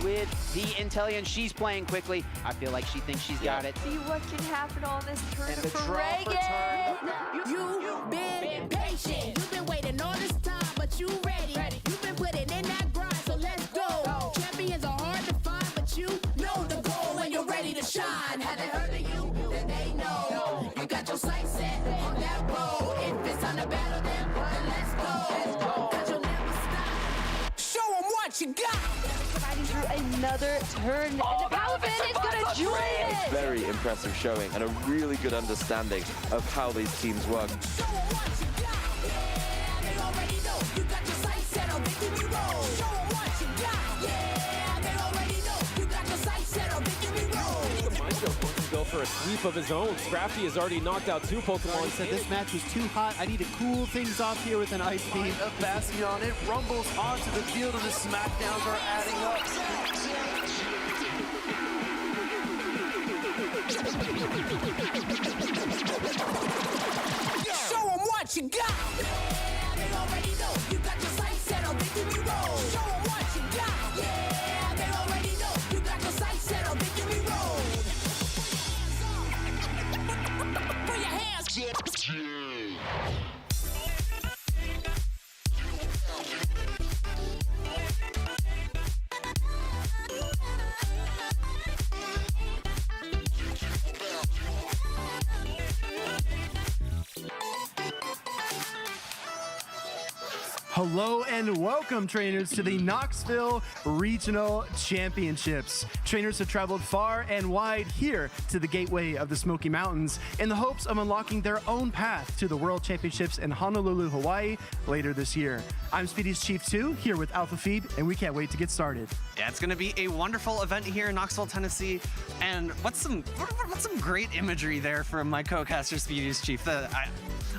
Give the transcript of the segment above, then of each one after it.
With the Intellion, she's playing quickly. I feel like she thinks she's got it. See what can happen on this turn And the for draw for Reagan. You've been patient. You've been waiting all this time, but you ready. You've been putting in that grind, so let's go. Champions are hard to find, but you know the goal when you're ready to shine. Have they heard of you? Then they know. You got your sights set on that road. If it's time to battle them, then let's go. Cause you'll never stop. Show them what you got. Riding through another turn. And the Palafin is going to join it. Very impressive showing and a really good understanding of how these teams work. Show 'em what you got. Yeah, they already know. You got your sights set on victory road. Show 'em what you got. Yeah, they already know. You got your sights set on victory road. Mindfield wants to go for a sweep of his own. Scrafty has already knocked out two Pokemon. He said this match was too hot. I need to cool things off here with an ice beam. A basket on it, rumbles onto the field, and the smackdowns are adding up. Show 'em what you got. Yeah, they already know. You got your sights set on victory road. Show 'em what you got. Yeah, they already know. You got your sights set on victory road. Put your hands. Hello and welcome, trainers, to the Knoxville Regional Championships. Trainers have traveled far and wide here to the gateway of the Smoky Mountains in the hopes of unlocking their own path to the World Championships in Honolulu, Hawaii later this year. I'm Speedy's Chief 2 here with Alpha Feed, and we can't wait to get started. Yeah, it's going to be a wonderful event here in Knoxville, Tennessee. And what's some great imagery there from my co-caster Speedy's Chief.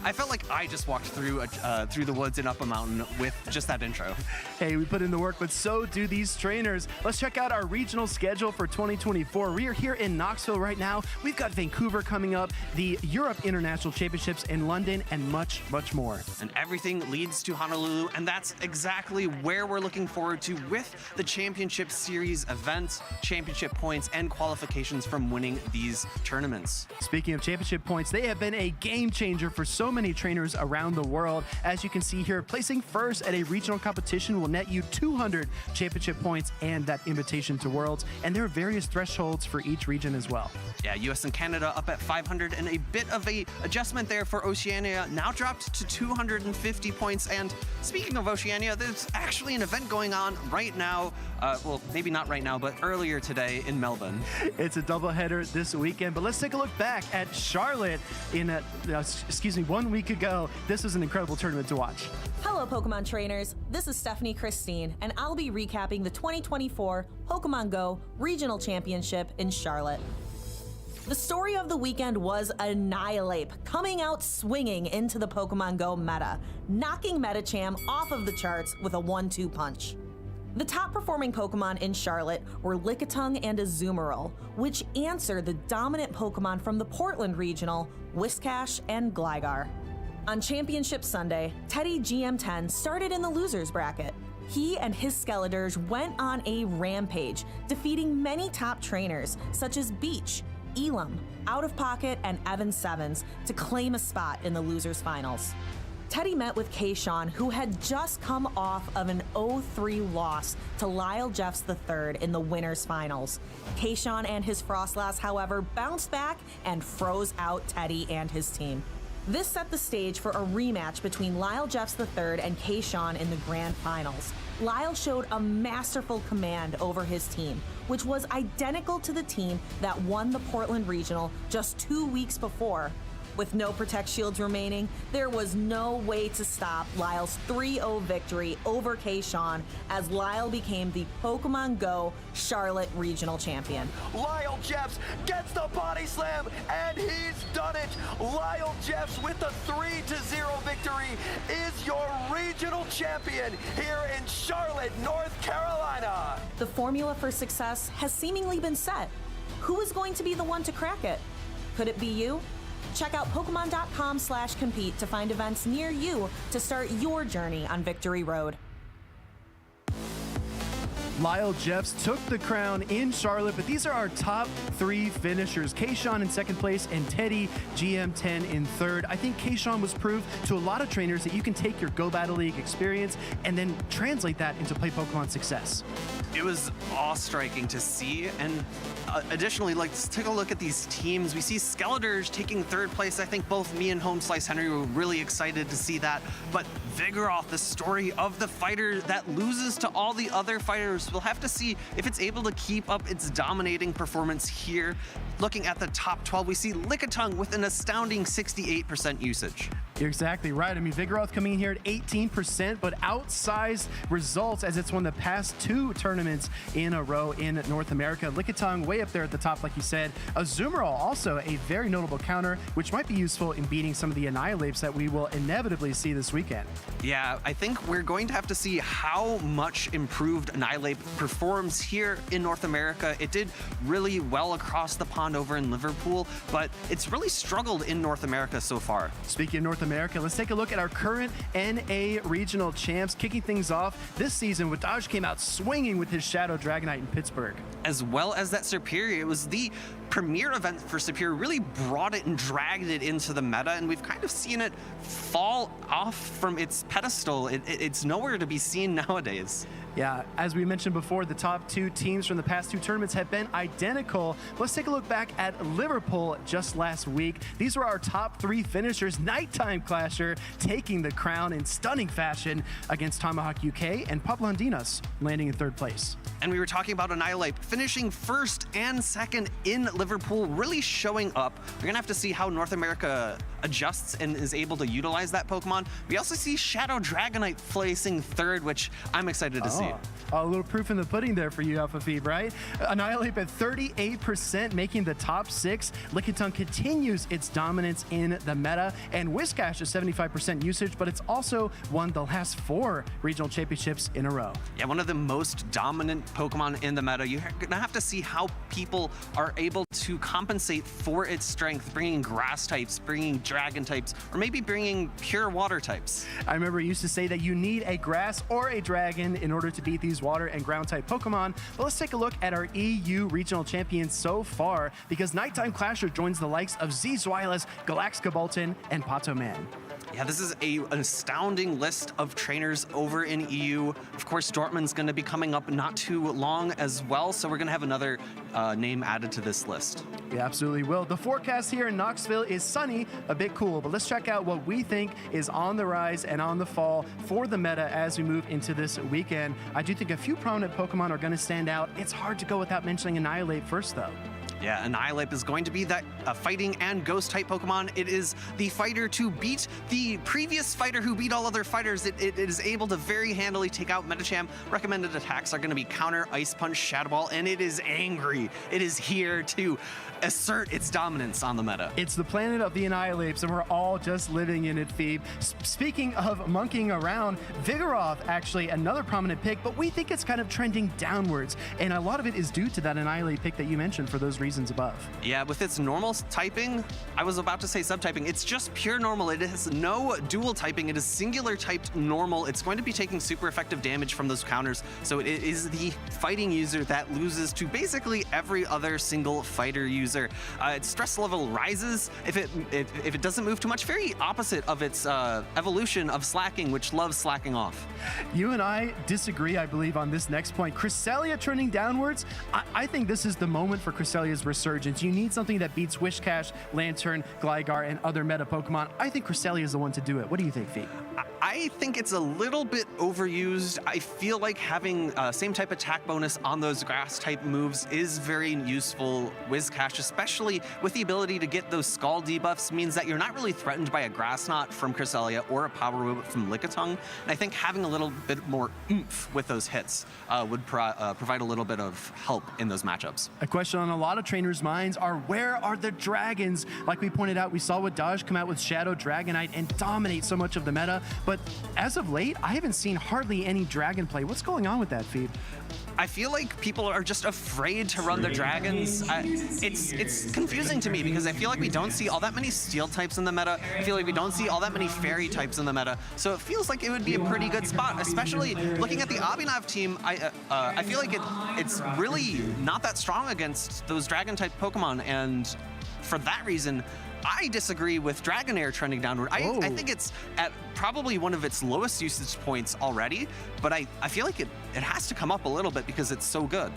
I felt like I just walked through the woods and up a mountain with just that intro. Hey, we put in the work, but so do these trainers. Let's check out our regional schedule for 2024. We are here in Knoxville right now. We've got Vancouver coming up, the Europe International Championships in London, and much, much more. And everything leads to Honolulu, and that's exactly where we're looking forward to with the Championship Series events, championship points, and qualifications from winning these tournaments. Speaking of championship points, they have been a game changer for so many trainers around the world. As you can see here, placing first at a regional competition will net you 200 championship points and that invitation to Worlds, and there are various thresholds for each region as well. Yeah, US and Canada up at 500, and a bit of a adjustment there for Oceania, now dropped to 250 points. And speaking of Oceania, there's actually an event going on right now, well, maybe not right now, but earlier today in Melbourne. It's a doubleheader this weekend, but let's take a look back at Charlotte in, 1 week ago. This was an incredible tournament to watch. Hello, Pokemon trainers. This is Stephanie Christine, and I'll be recapping the 2024 Pokemon Go Regional Championship in Charlotte. The story of the weekend was Annihilape coming out swinging into the Pokemon Go meta, knocking Metacham off of the charts with a 1-2 punch. The top performing Pokemon in Charlotte were Lickitung and Azumarill, which answer the dominant Pokemon from the Portland Regional, Whiscash and Gligar. On Championship Sunday, Teddy GM10 started in the losers bracket. He and his Skeletors went on a rampage, defeating many top trainers such as Beach, Elam, Out of Pocket, and Evan Sevens to claim a spot in the losers finals. Teddy met with Kayshawn, who had just come off of an 0-3 loss to Lyle Jeffs III in the winners finals. Kayshawn and his Frostlass, however, bounced back and froze out Teddy and his team. This set the stage for a rematch between Lyle Jeffs III and Kayshawn in the grand finals. Lyle showed a masterful command over his team, which was identical to the team that won the Portland Regional just 2 weeks before. With no Protect Shields remaining, there was no way to stop Lyle's 3-0 victory over Kayshawn as Lyle became the Pokemon Go Charlotte Regional Champion. Lyle Jeffs gets the body slam, and he's done it. Lyle Jeffs with the 3-0 victory is your regional champion here in Charlotte, North Carolina. The formula for success has seemingly been set. Who is going to be the one to crack it? Could it be you? Check out Pokemon.com/compete to find events near you to start your journey on Victory Road. Lyle Jeffs took the crown in Charlotte, but these are our top 3 finishers. Kayshawn in second place and Teddy GM10 in third. I think Kayshawn was proof to a lot of trainers that you can take your Go Battle League experience and then translate that into play Pokemon success. It was awe-striking to see, and additionally, let's take a look at these teams. We see Skeletors taking third place. I think both me and Home Slice Henry were really excited to see that, but Vigoroth, the story of the fighter that loses to all the other fighters, we'll have to see if it's able to keep up its dominating performance here. Looking at the top 12, we see Lickitung with an astounding 68% usage. You're exactly right. I mean, Vigoroth coming in here at 18%, but outsized results as it's won the past 2 tournaments in a row in North America. Lickitung way up there at the top, like you said. Azumarill also a very notable counter, which might be useful in beating some of the Annihilapes that we will inevitably see this weekend. Yeah, I think we're going to have to see how much improved Annihilape performs here in North America. It did really well across the pond over in Liverpool, but it's really struggled in North America so far. Speaking of North America, let's take a look at our current NA regional champs. Kicking things off this season, Wadaj came out swinging with his Shadow Dragonite in Pittsburgh. As well as that Superior, it was the premier event for Superior, really brought it and dragged it into the meta, and we've kind of seen it fall off from its pedestal. It's nowhere to be seen nowadays. Yeah, as we mentioned before, the top 2 teams from the past 2 tournaments have been identical. Let's take a look back at Liverpool just last week. These were our top 3 finishers. Nighttime Clasher taking the crown in stunning fashion against Tomahawk UK, and Pablandinas landing in third place. And we were talking about Annihilape finishing first and second in Liverpool really showing up. We're gonna have to see how North America adjusts and is able to utilize that Pokemon. We also see Shadow Dragonite placing third, which I'm excited to see. A little proof in the pudding there for you, AlphaPhoebe, right? Annihilate at 38%, making the top 6. Lickitung continues its dominance in the meta, and Whiscash is 75% usage, but it's also won the last 4 regional championships in a row. Yeah, one of the most dominant Pokemon in the meta. You're gonna have to see how people are able to compensate for its strength, bringing grass types, bringing dragon types, or maybe bringing pure water types. I remember it used to say that you need a grass or a dragon in order to beat these water and ground type Pokemon, but let's take a look at our EU regional champions so far, because Nighttime Clasher joins the likes of Zweilous, Galaxica Bolton, and Pato Man. Yeah, this is an astounding list of trainers over in EU. Of course, Dortmund's going to be coming up not too long as well, so we're going to have another name added to this list. We absolutely will. The forecast here in Knoxville is sunny, a bit cool, but let's check out what we think is on the rise and on the fall for the meta as we move into this weekend. I do think a few prominent Pokemon are going to stand out. It's hard to go without mentioning Annihilate first, though. Yeah, Annihilate is going to be that fighting and ghost type Pokemon. It is the fighter to beat the previous fighter who beat all other fighters. It is able to very handily take out Medicham. Recommended attacks are going to be Counter, Ice Punch, Shadow Ball, and it is angry. It is here to assert its dominance on the meta. It's the planet of the Annihilates, and we're all just living in it, Phoebe. Speaking of monkeying around, Vigoroth, actually another prominent pick, but we think it's kind of trending downwards, and a lot of it is due to that Annihilate pick that you mentioned for those reasons above. Yeah, with its normal typing, I was about to say subtyping, it's just pure normal. It has no dual typing. It is singular typed normal. It's going to be taking super effective damage from those counters, so it is the fighting user that loses to basically every other single fighter user. Its stress level rises if it doesn't move too much, very opposite of its evolution of slacking, which loves slacking off. You and I disagree, I believe, on this next point. Cresselia trending downwards. I think this is the moment for Cresselia's resurgence. You need something that beats Whiscash, Lantern, Gligar, and other meta Pokemon. I think Cresselia is the one to do it. What do you think, Fee? I think it's a little bit overused. I feel like having same type attack bonus on those grass type moves is very useful. Whiscash, especially with the ability to get those Scald debuffs, means that you're not really threatened by a Grass Knot from Cresselia or a Power Whip from Lickitung. And I think having a little bit more oomph with those hits would provide a little bit of help in those matchups. A question on a lot of trainers' minds are, where are the dragons? Like we pointed out, we saw Wadaj come out with Shadow Dragonite and dominate so much of the meta, but as of late, I haven't seen hardly any dragon play. What's going on with that, Phoebe? I feel like people are just afraid to run the dragons. It's confusing to me because I feel like we don't see all that many steel types in the meta. I feel like we don't see all that many fairy types in the meta. So it feels like it would be a pretty good spot, especially looking at the Abhinav team. I feel like it's really not that strong against those dragon type Pokemon, and for that reason, I disagree with Dragonair trending downward. I think it's at probably one of its lowest usage points already, but I feel like it has to come up a little bit because it's so good.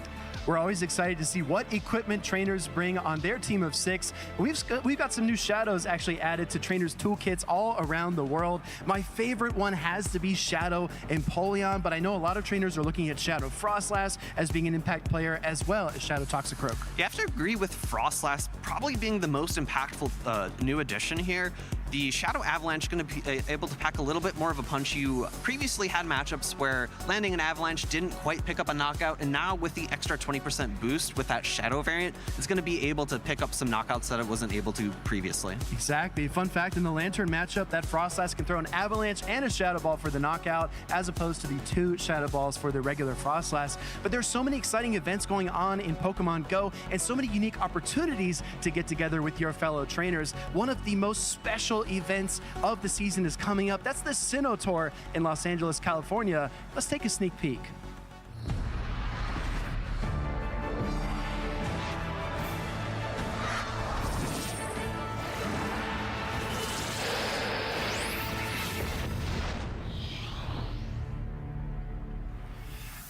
We're always excited to see what equipment trainers bring on their team of 6. We've got some new shadows actually added to trainers' toolkits all around the world. My favorite one has to be Shadow Empoleon, but I know a lot of trainers are looking at Shadow Frostlass as being an impact player, as well as Shadow Toxicroak. You have to agree with Frostlass probably being the most impactful new addition here. The Shadow Avalanche going to be able to pack a little bit more of a punch. You previously had matchups where landing an Avalanche didn't quite pick up a knockout, and now with the extra 20% boost with that Shadow variant, it's going to be able to pick up some knockouts that it wasn't able to previously. Exactly. Fun fact, in the Lantern matchup, that Frostlass can throw an Avalanche and a Shadow Ball for the knockout, as opposed to the 2 Shadow Balls for the regular Frostlass. But there's so many exciting events going on in Pokemon Go, and so many unique opportunities to get together with your fellow trainers. One of the most special events of the season is coming up. That's the Sinnoh Tour in Los Angeles, California. Let's take a sneak peek.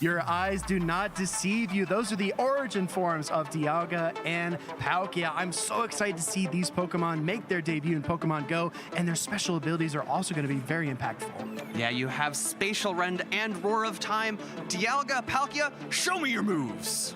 Your eyes do not deceive you. Those are the origin forms of Dialga and Palkia. I'm so excited to see these Pokemon make their debut in Pokemon Go, and their special abilities are also going to be very impactful. Yeah, you have Spatial Rend and Roar of Time. Dialga, Palkia, show me your moves.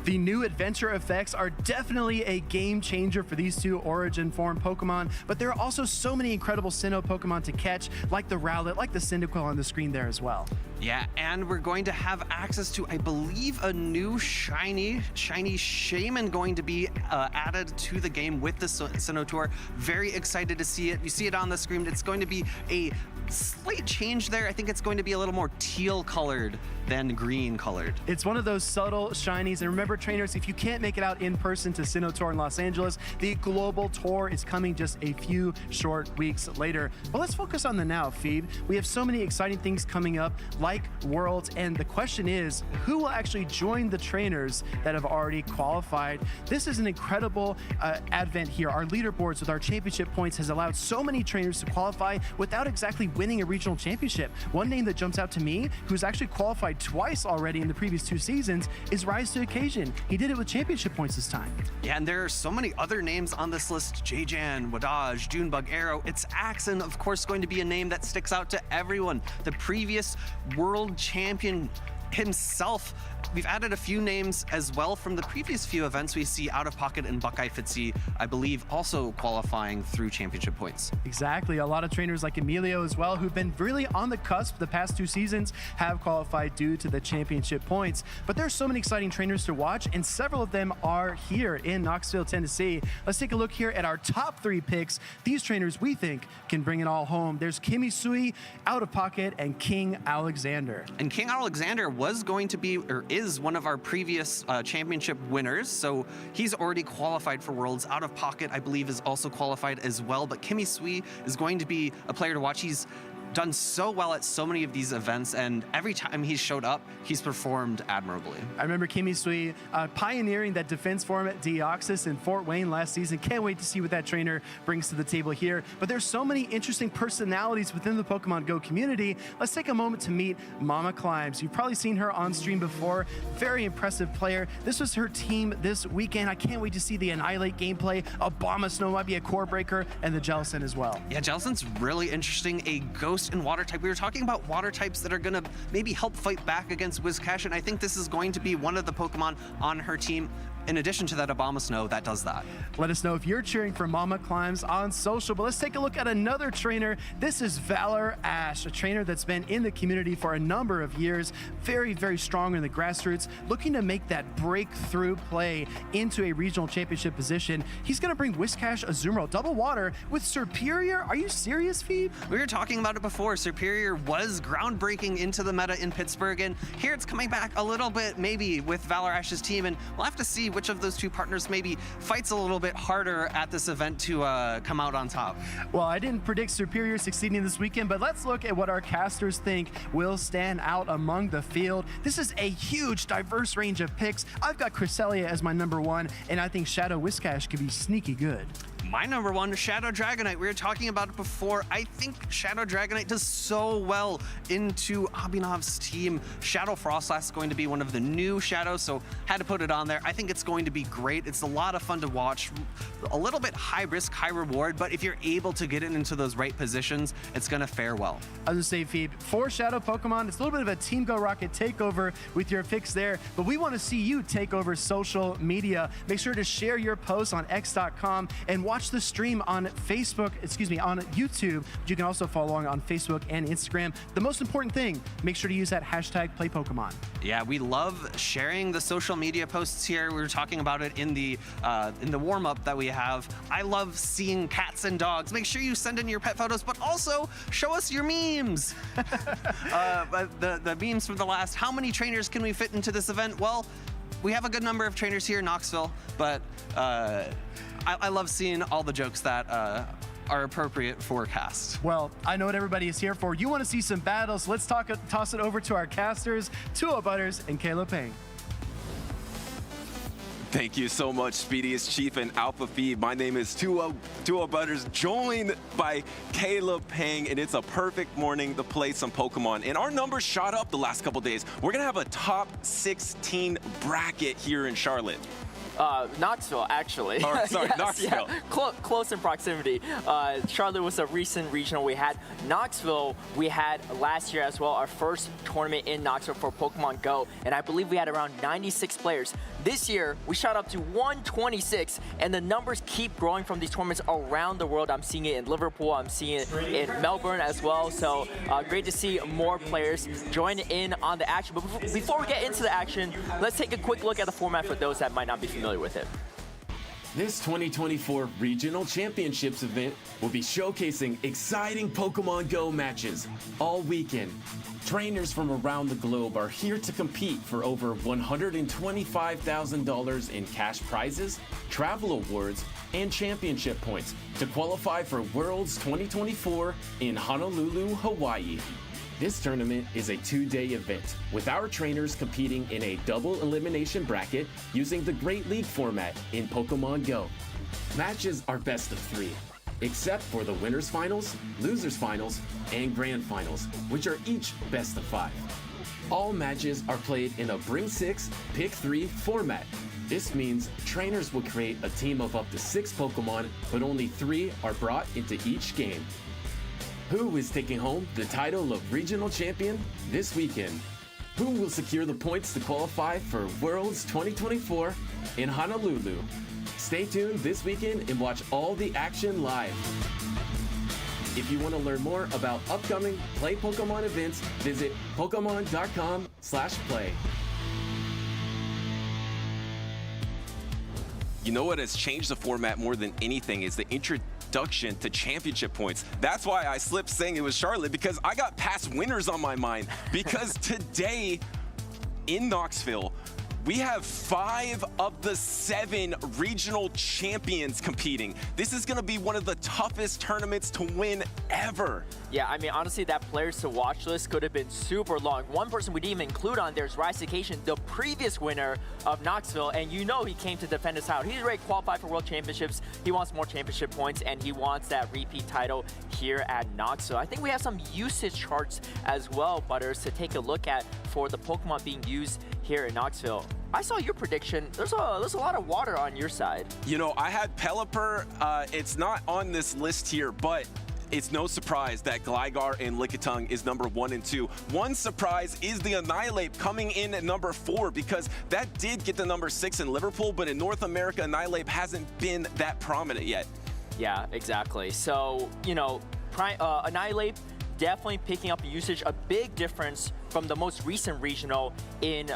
The new adventure effects are definitely a game changer for these two Origin form Pokemon, but there are also so many incredible Sinnoh Pokemon to catch, like the Rowlet, like the Cyndaquil on the screen there as well. Yeah, and we're going to have access to, I believe, a new shiny Shaman going to be added to the game with the Sinnoh Tour. Very excited to see it. You see it on the screen. It's going to be a slight change there. I think it's going to be a little more teal colored than green colored. It's one of those subtle shinies. And remember, trainers, if you can't make it out in person to Sinnoh Tour in Los Angeles, the global tour is coming just a few short weeks later. But let's focus on the now, Phoebe. We have so many exciting things coming up, like Worlds, and the question is, who will actually join the trainers that have already qualified? This is an incredible advent here. Our leaderboards with our championship points has allowed so many trainers to qualify without exactly winning a regional championship. One name that jumps out to me, who's actually qualified twice already in the previous 2 seasons, is Rise to Occasion. He did it with championship points this time. Yeah, and there are so many other names on this list. J-Jan, Wadaj, Dunebug, Arrow. It's Axon, of course, going to be a name that sticks out to everyone. The previous world champion himself. We've added a few names as well from the previous few events. We see Out of Pocket and Buckeye Fitzy, I believe, also qualifying through championship points. Exactly. A lot of trainers like Emilio as well, who've been really on the cusp the past 2 seasons, have qualified due to the championship points. But there's so many exciting trainers to watch, and several of them are here in Knoxville, Tennessee. Let's take a look here at our top 3 picks. These trainers we think can bring it all home. There's KimmySui, Out of Pocket, and King Alexander. And King Alexander was going to be, or is one of our previous championship winners, so he's already qualified for Worlds. Out of Pocket, I believe, is also qualified as well, but KimmySui is going to be a player to watch. He's done so well at so many of these events, and every time he's showed up, he's performed admirably. I remember KimmySui pioneering that defense form at Deoxys in Fort Wayne last season. Can't wait to see what that trainer brings to the table here. But there's so many interesting personalities within the Pokemon Go community. Let's take a moment to meet Mama Climbs. You've probably seen her on stream before. Very impressive player. This was her team this weekend. I can't wait to see the Annihilate gameplay. Abomasnow might be a core breaker, and the Jellicent as well. Yeah, Jellicent's really interesting. A ghost and water type. We were talking about water types that are going to maybe help fight back against Whiscash, and I think this is going to be one of the Pokemon on her team, in addition to that Abomasnow, that does that. Let us know if you're cheering for Mama Climbs on social, but let's take a look at another trainer. This is Valor Ash, a trainer that's been in the community for a number of years, very, very strong in the grassroots, looking to make that breakthrough play into a regional championship position. He's going to bring Whiscash Azumarill double water with Superior. Are you serious, Phoebe? We were talking about it before. Superior was groundbreaking into the meta in Pittsburgh, and here it's coming back a little bit maybe with Valor Ash's team, and we'll have to see which of those 2 partners maybe fights a little bit harder at this event to come out on top. Well, I didn't predict Superior succeeding this weekend, but let's look at what our casters think will stand out among the field. This is a huge, diverse range of picks. I've got Cresselia as my number 1, and I think Shadow Whiscash could be sneaky good. My number 1, Shadow Dragonite. We were talking about it before. I think Shadow Dragonite does so well into Abhinav's team. Shadow Frostlass is going to be one of the new Shadows, so had to put it on there. I think it's going to be great. It's a lot of fun to watch. A little bit high risk, high reward, but if you're able to get it into those right positions, it's going to fare well. I was going to say, Phoebe, for Shadow Pokemon, it's a little bit of a Team Go Rocket takeover with your picks there, but we want to see you take over social media. Make sure to share your posts on x.com and watch the stream on Facebook, on YouTube. You can also follow along on Facebook and Instagram. The most important thing, make sure to use that hashtag #PlayPokemon. Yeah, we love sharing the social media posts here. We were talking about it in the warm-up that we have. I love seeing cats and dogs. Make sure you send in your pet photos, but also show us your memes. The memes from the last, how many trainers can we fit into this event? Well, we have a good number of trainers here in Knoxville, but I love seeing all the jokes that are appropriate for cast. Well, I know what everybody is here for. You want to see some battles. Let's toss it over to our casters, Tua Butters and Caleb Payne. Thank you so much, Speediest Chief and Alpha Feed. My name is Tua Butters, joined by Caleb Pang, and it's a perfect morning to play some Pokemon. And our numbers shot up the last couple days. We're gonna have a top 16 bracket here in Charlotte. Knoxville, actually. Or, sorry, Yes, Knoxville. Yeah. Close in proximity. Charlotte was a recent regional we had. Knoxville, we had last year as well, our first tournament in Knoxville for Pokemon Go, and I believe we had around 96 players. This year, we shot up to 126, and the numbers keep growing from these tournaments around the world. I'm seeing it in Liverpool, I'm seeing it in Melbourne as well, so great to see more players join in on the action. But before we get into the action, let's take a quick look at the format for those that might not be familiar with it. This 2024 Regional Championships event will be showcasing exciting Pokemon Go matches all weekend. Trainers from around the globe are here to compete for over $125,000 in cash prizes, travel awards, and championship points to qualify for Worlds 2024 in Honolulu, Hawaii. This tournament is a 2-day event, with our trainers competing in a double elimination bracket using the Great League format in Pokemon Go. Matches are best of 3, except for the winners finals, losers finals, and grand finals, which are each best of 5. All matches are played in a Bring 6, Pick 3 format. This means trainers will create a team of up to 6 Pokemon, but only 3 are brought into each game. Who is taking home the title of Regional Champion this weekend? Who will secure the points to qualify for Worlds 2024 in Honolulu? Stay tuned this weekend and watch all the action live. If you want to learn more about upcoming Play Pokemon events, visit Pokemon.com/play. You know what has changed the format more than anything is the introduction to championship points. That's why I slipped saying it was Charlotte, because I got past winners on my mind. Because today in Knoxville, we have 5 of the 7 regional champions competing. This is gonna be one of the toughest tournaments to win ever. Yeah, I mean, honestly, that players to watch list could have been super long. One person we didn't even include on there is Rysication, the previous winner of Knoxville, and you know he came to defend his title. He's ready to qualify for World Championships. He wants more championship points, and he wants that repeat title here at Knoxville. I think we have some usage charts as well, Butters, to take a look at for the Pokemon being used here in Knoxville. I saw your prediction. There's a lot of water on your side. You know, I had Pelipper. It's not on this list here, but it's no surprise that Gligar and Lickitung is number 1 and 2. One surprise is the Annihilate coming in at number 4, because that did get the number 6 in Liverpool, but in North America, Annihilate hasn't been that prominent yet. Yeah, exactly. So, you know, Annihilate definitely picking up usage, a big difference from the most recent regional in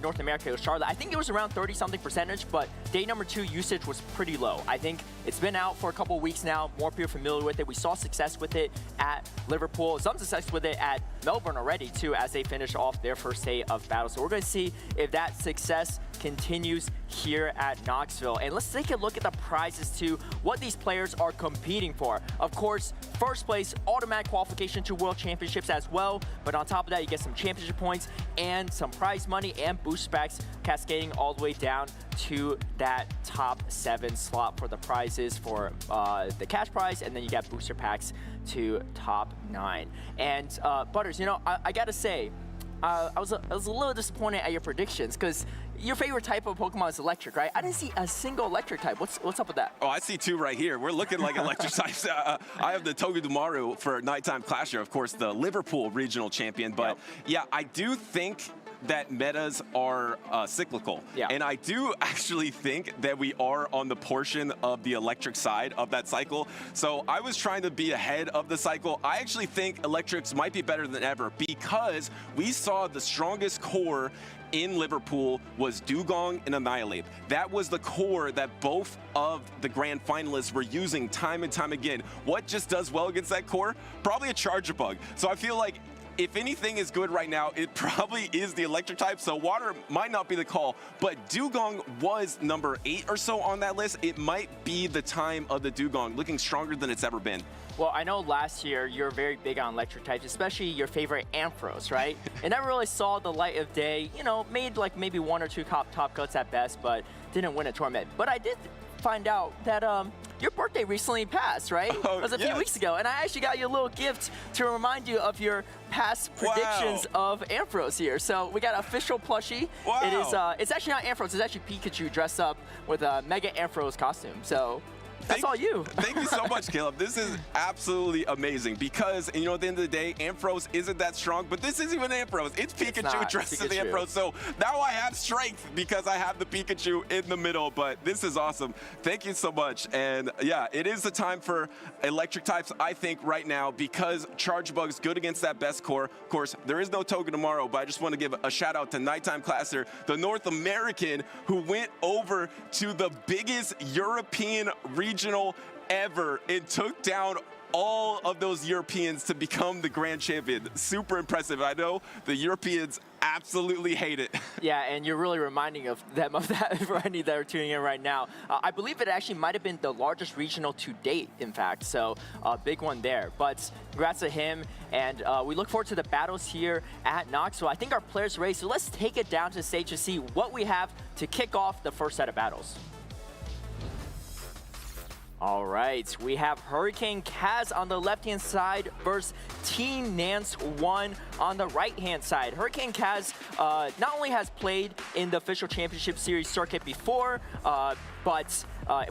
North America with Charlotte. I think it was around 30-something percentage, but day number 2 usage was pretty low. I think it's been out for a couple of weeks now. More people are familiar with it. We saw success with it at Liverpool, some success with it at Melbourne already too, as they finish off their first day of battle. So we're going to see if that success continues here at Knoxville. And let's take a look at the prizes too, what these players are competing for. Of course, first place, automatic qualification to World Championships as well, but on top of that, you get some championship points and some prize money and boost packs cascading all the way down to that top 7 slot for the prizes for the cash prize, and then you got booster packs to top 9. And Butters, you know, I gotta say, I was a little disappointed at your predictions, because your favorite type of Pokemon is electric, right? I didn't see a single electric type. What's up with that? Oh, I see 2 right here. We're looking like electric types. I have the Togedemaru for Nighttime Clasher, of course, the Liverpool regional champion. But yeah, I do think that metas are cyclical. Yeah. And I do actually think that we are on the portion of the electric side of that cycle. So I was trying to be ahead of the cycle. I actually think electrics might be better than ever, because we saw the strongest core in Liverpool was Dugong and Annihilate. That was the core that both of the grand finalists were using time and time again. What just does well against that core? Probably a Charger Bug. So I feel like if anything is good right now, it probably is the electric type, so water might not be the call, but Dugong was number 8 or so on that list. It might be the time of the Dugong, looking stronger than it's ever been. Well, I know last year you're very big on electric types, especially your favorite Ampharos, right? It never really saw the light of day, you know, made like maybe 1 or 2 top cuts at best, but didn't win a tournament. But I did find out that your birthday recently passed, right? Oh, it was a few weeks ago, and I actually got you a little gift to remind you of your past predictions of Ampharos here. So we got an official plushie. Wow. It is. It's actually not Ampharos. It's actually Pikachu dressed up with a Mega Ampharos costume. So. That's all you. Thank you so much, Caleb. This is absolutely amazing because, you know, at the end of the day, Ampharos isn't that strong, but this isn't even Ampharos. It's Pikachu dressed as the Ampharos. So now I have strength because I have the Pikachu in the middle, but this is awesome. Thank you so much. And yeah, it is the time for electric types, I think, right now because Charge Bug's good against that best core. Of course, there is no token tomorrow, but I just want to give a shout out to Nighttime Classer, the North American who went over to the biggest European regional ever and took down all of those Europeans to become the grand champion. Super impressive. I know the Europeans absolutely hate it. Yeah, and you're really reminding them of that for any that are tuning in right now. I believe it actually might have been the largest regional to date, in fact, so a big one there. But congrats to him, and we look forward to the battles here at Knoxville. I think our players are ready, so let's take it down to the stage to see what we have to kick off the first set of battles. All right, we have Hurricane Kaz on the left-hand side versus Team Nance 1 on the right-hand side. Hurricane Kaz not only has played in the official championship series circuit before, but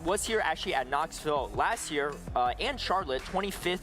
was here actually at Knoxville last year and Charlotte, 25th,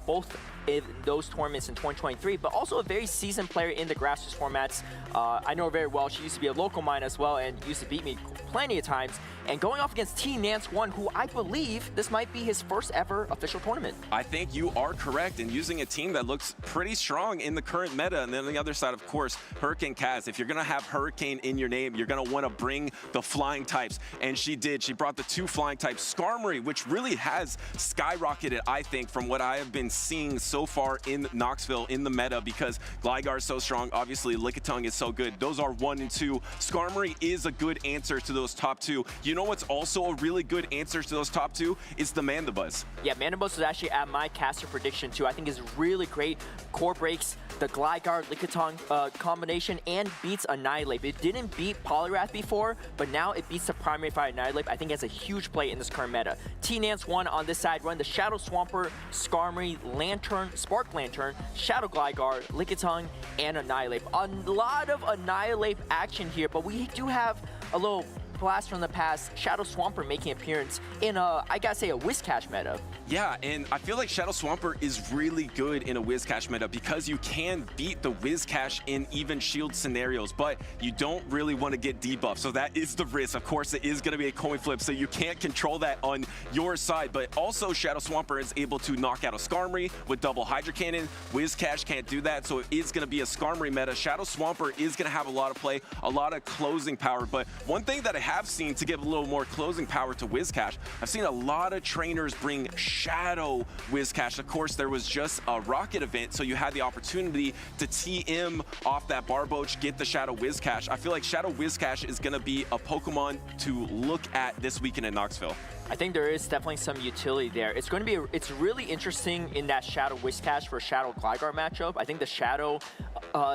both in those tournaments in 2023, but also a very seasoned player in the grassroots formats. I know her very well. She used to be a local of mine as well and used to beat me plenty of times. And going off against Team Nance 1, who I believe this might be his first ever official tournament. I think you are correct in using a team that looks pretty strong in the current meta. And then on the other side, of course, Hurricane Kaz. If you're going to have Hurricane in your name, you're going to want to bring the flying types. And she did. She brought the 2 flying types. Skarmory, which really has skyrocketed, I think, from what I have been seeing so far in Knoxville in the meta, because Gligar is so strong. Obviously, Lickitung is so good. Those are 1 and 2. Skarmory is a good answer to those top 2. You know what's also a really good answer to those top 2? It's the Mandibuzz. Yeah, Mandibuzz was actually at my caster prediction too. I think is really great. Core breaks the Gligar Lickitung combination and beats Annihilate. It didn't beat PolymerUp before, but now it beats the primary fire Annihilate. I think it has a huge play in this current meta. T-Nance 1 on this side run the Shadow Swampert, Skarmory, Lantern, Spark Lantern, Shadow Gligar, Lickitung, and Annihilate. A lot of Annihilate action here, but we do have a little blast from the past, Shadow Swampert making appearance in I gotta say, a Whiscash meta. Yeah, and I feel like Shadow Swampert is really good in a Whiscash meta because you can beat the Whiscash in even shield scenarios, but you don't really want to get debuffed. So that is the risk. Of course, it is going to be a coin flip, so you can't control that on your side. But also, Shadow Swampert is able to knock out a Skarmory with double Hydro Cannon. Whiscash can't do that, so it is going to be a Skarmory meta. Shadow Swampert is going to have a lot of play, a lot of closing power. But one thing that I have seen to give a little more closing power to Whiscash, I've seen a lot of trainers bring Shadow Whiscash. Of course, there was just a Rocket event, so you had the opportunity to TM off that Barboach, get the Shadow Whiscash. I feel like Shadow Whiscash is going to be a Pokemon to look at this weekend in Knoxville. I think there is definitely some utility there. It's going to be, it's really interesting in that Shadow Whiscash for Shadow Gligar matchup. I think the Shadow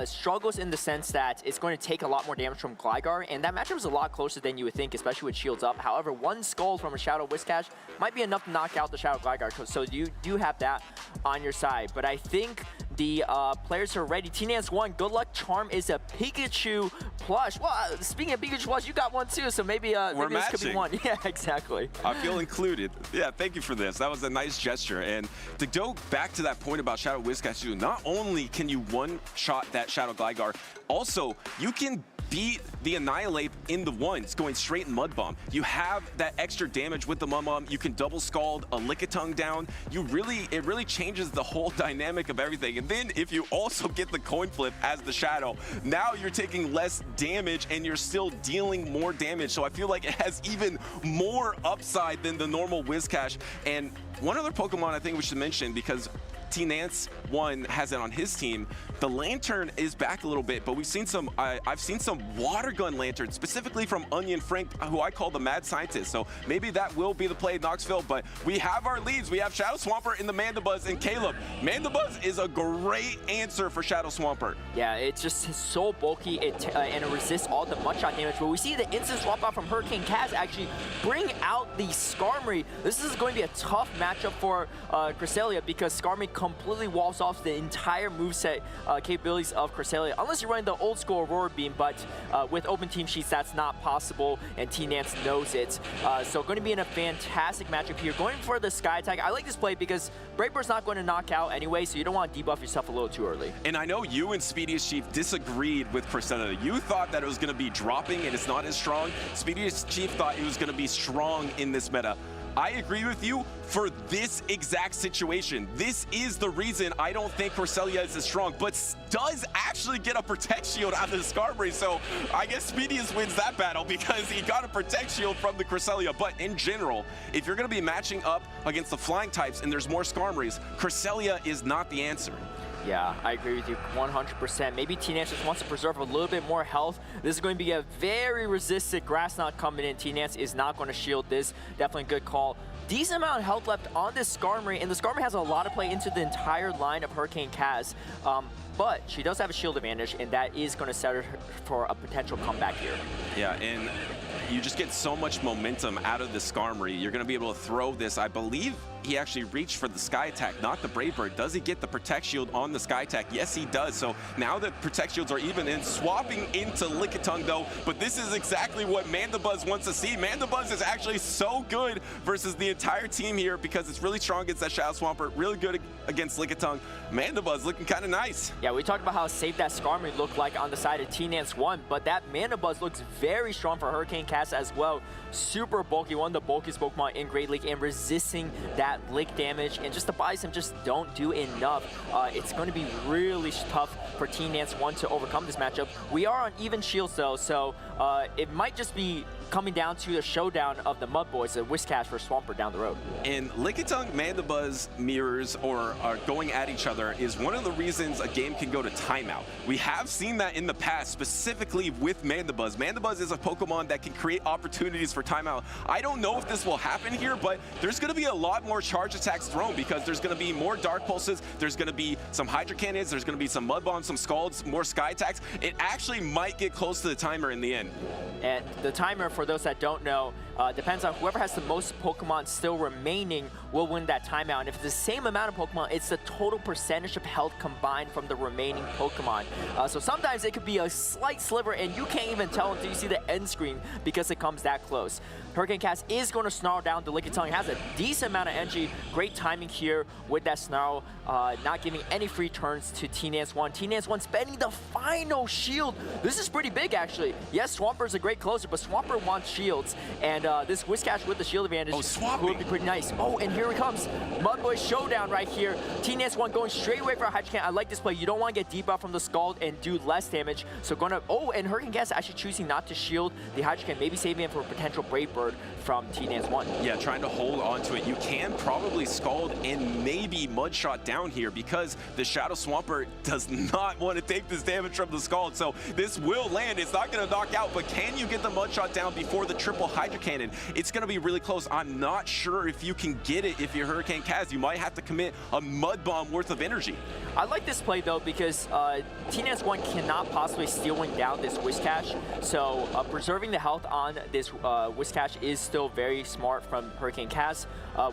struggles in the sense that it's going to take a lot more damage from Gligar, and that matchup is a lot closer than you would think, especially with shields up. However, one Skull from a Shadow Whiscash might be enough to knock out the Shadow Gligar, so you do have that on your side. But I think the players are ready. T-Nance 1, Good Luck Charm is a Pikachu plush. Well, speaking of Pikachu plush, you got one too, so maybe, maybe this could be one. Yeah, exactly. I feel included. Yeah, thank you for this. That was a nice gesture. And to go back to that point about Shadow Whiscash, not only can you one-shot that Shadow Gligar, also you can beat the Annihilate in the ones, going straight in Mud Bomb. You have that extra damage with the Mud Bomb. You can double Scald a Lickitung down. It really changes the whole dynamic of everything. And then if you also get the coin flip as the Shadow, now you're taking less damage and you're still dealing more damage. So I feel like it has even more upside than the normal Whiscash. And one other Pokemon I think we should mention, because Nance one has it on his team, the lantern is back a little bit, but we've seen some, I've seen some water gun lanterns, specifically from OnionFrank, who I call the mad scientist. So maybe that will be the play at Knoxville, but we have our leads. We have Shadow Swampert in the Mandibuzz and Caleb. Mandibuzz is a great answer for Shadow Swampert. Yeah, it's just so bulky and it resists all the mudshot damage, but we see the instant swap out from Hurricane Kaz actually bring out the Skarmory. This is going to be a tough matchup for Cresselia because Skarmory completely walls off the entire moveset capabilities of Cresselia, unless you're running the old school Aurora Beam, but with open team sheets, that's not possible, and T-Nance knows it. So going to be in a fantastic matchup here. Going for the Sky Attack. I like this play because Brave Bird's not going to knock out anyway, so you don't want to debuff yourself a little too early. And I know you and Speediest Chief disagreed with Cresselia. You thought that it was going to be dropping and it's not as strong. Speediest Chief thought it was going to be strong in this meta. I agree with you for this exact situation. This is the reason I don't think Cresselia is as strong, but does actually get a Protect Shield out of the Skarmory. So I guess Speediest wins that battle because he got a Protect Shield from the Cresselia. But in general, if you're going to be matching up against the flying types and there's more Skarmories, Cresselia is not the answer. Yeah, I agree with you 100%. Maybe T-Nance just wants to preserve a little bit more health. This is going to be a very resistant Grass Knot coming in. T-Nance is not going to shield this. Definitely a good call. Decent amount of health left on this Skarmory, and the Skarmory has a lot of play into the entire line of Hurricane Kaz. But she does have a shield advantage, and that is going to set her for a potential comeback here. Yeah, and you just get so much momentum out of the Skarmory. You're going to be able to throw this. I believe he actually reached for the Sky Attack, not the Brave Bird. Does he get the Protect Shield on the Sky Attack? Yes, he does. So now that Protect Shields are even in, swapping into Lickitung though, but this is exactly what Mandibuzz wants to see. Mandibuzz is actually so good versus the entire team here because it's really strong against that Shadow Swampert, really good against Lickitung. Mandibuzz looking kind of nice. Yeah, we talked about how safe that Skarmory looked like on the side of T-Nance 1, but that Mandibuzz looks very strong for Hurricane Kaz as well. Super bulky, one of the bulkiest Pokemon in Great League, and resisting that lick damage, and just the bodies him just don't do enough. It's going to be really tough for T-Nance 1 to overcome this matchup. We are on even shields though, so it might just be coming down to the showdown of the Mud Boys, the Whiscash for Swampert down the road. And Lickitung Mandibuzz mirrors or are going at each other is one of the reasons a game can go to timeout. We have seen that in the past, specifically with Mandibuzz. Mandibuzz is a Pokemon that can create opportunities for timeout. I don't know if this will happen here, but there's going to be a lot more charge attacks thrown because there's going to be more Dark Pulses, there's going to be some Hydro Cannons, there's going to be some Mud Bombs, some Scalds, more Sky Attacks. It actually might get close to the timer in the end. And the timer, for those that don't know, depends on whoever has the most Pokemon still remaining will win that timeout. And if it's the same amount of Pokemon, it's the total percentage of health combined from the remaining Pokemon. So sometimes it could be a slight sliver and you can't even tell until you see the end screen because it comes that close. Hurricane Kaz is going to snarl down the Lickitung. Has a decent amount of energy. Great timing here with that snarl, not giving any free turns to T-Nance 1. T-Nance 1 spending the final shield. This is pretty big, actually. Yes, Swampert's a great closer, but Swampert wants shields. And this Whiscash with the shield advantage would be pretty nice. Oh, and here it comes. Mudboy showdown right here. T-Nance 1 going straight away for a Hydro Cannon. I like this play. You don't want to get debuff from the Scald and do less damage. So going to, oh, and Hurricane Kaz actually choosing not to shield the Hydro Cannon, maybe saving it for a potential Brave Bird from T-Nance 1. Yeah, trying to hold on to it. You can probably Scald and maybe Mudshot down here because the Shadow Swampert does not want to take this damage from the Scald. So this will land. It's not going to knock out, but can you get the Mudshot down before the triple Hydro Cannon? It's going to be really close. I'm not sure if you can get it if you're Hurricane Kaz. You might have to commit a Mud Bomb worth of energy. I like this play though because T-Nance 1 cannot possibly stealing down this Whiscash. So preserving the health on this Whiscash is still very smart from Hurricane Kaz.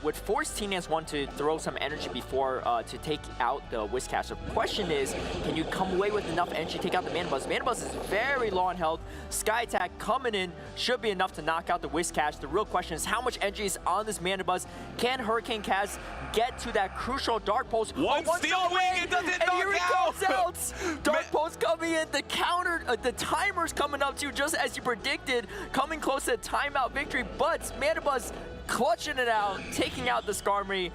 Would force T-Nance 1 to throw some energy before to take out the Whiscash. The question is, can you come away with enough energy to take out the Mandibuzz? Mandibuzz is very low on health. Sky Attack coming in should be enough to knock out the Whiscash. The real question is how much energy is on this Mandibuzz? Can Hurricane Kaz get to that crucial Dark Pulse? One Steel Wing, it doesn't knock out! Here he comes out! Dark Pulse coming in, the counter, the timer's coming up too, just as you predicted, coming close to a timeout victory, but Mandibuzz clutching it out, taking out the Skarmory.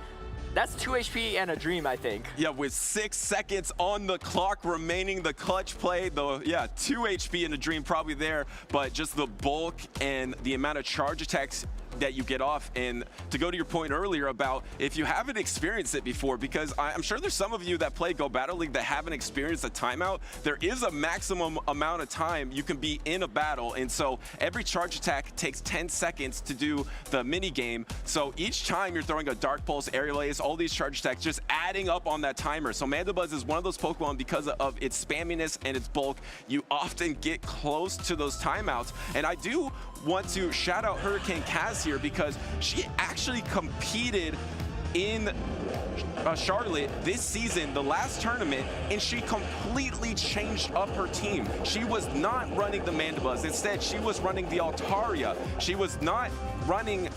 That's 2 HP and a dream, I think. Yeah, with 6 seconds on the clock remaining, the clutch play, 2 HP and a dream probably there, but just the bulk and the amount of charge attacks that you get off. And to go to your point earlier about if you haven't experienced it before, because I'm sure there's some of you that play Go Battle League that haven't experienced a timeout, there is a maximum amount of time you can be in a battle. And so every charge attack takes 10 seconds to do the mini game. So each time you're throwing a Dark Pulse, Aerial Ace, all these charge attacks just adding up on that timer. So Mandibuzz is one of those Pokemon because of its spamminess and its bulk. You often get close to those timeouts. And I do want to shout out Hurricane Kaz here because she actually competed in Charlotte this season, the last tournament, and she completely changed up her team. She was not running the Mandibuzz. Instead, she was running the Altaria. She was not running,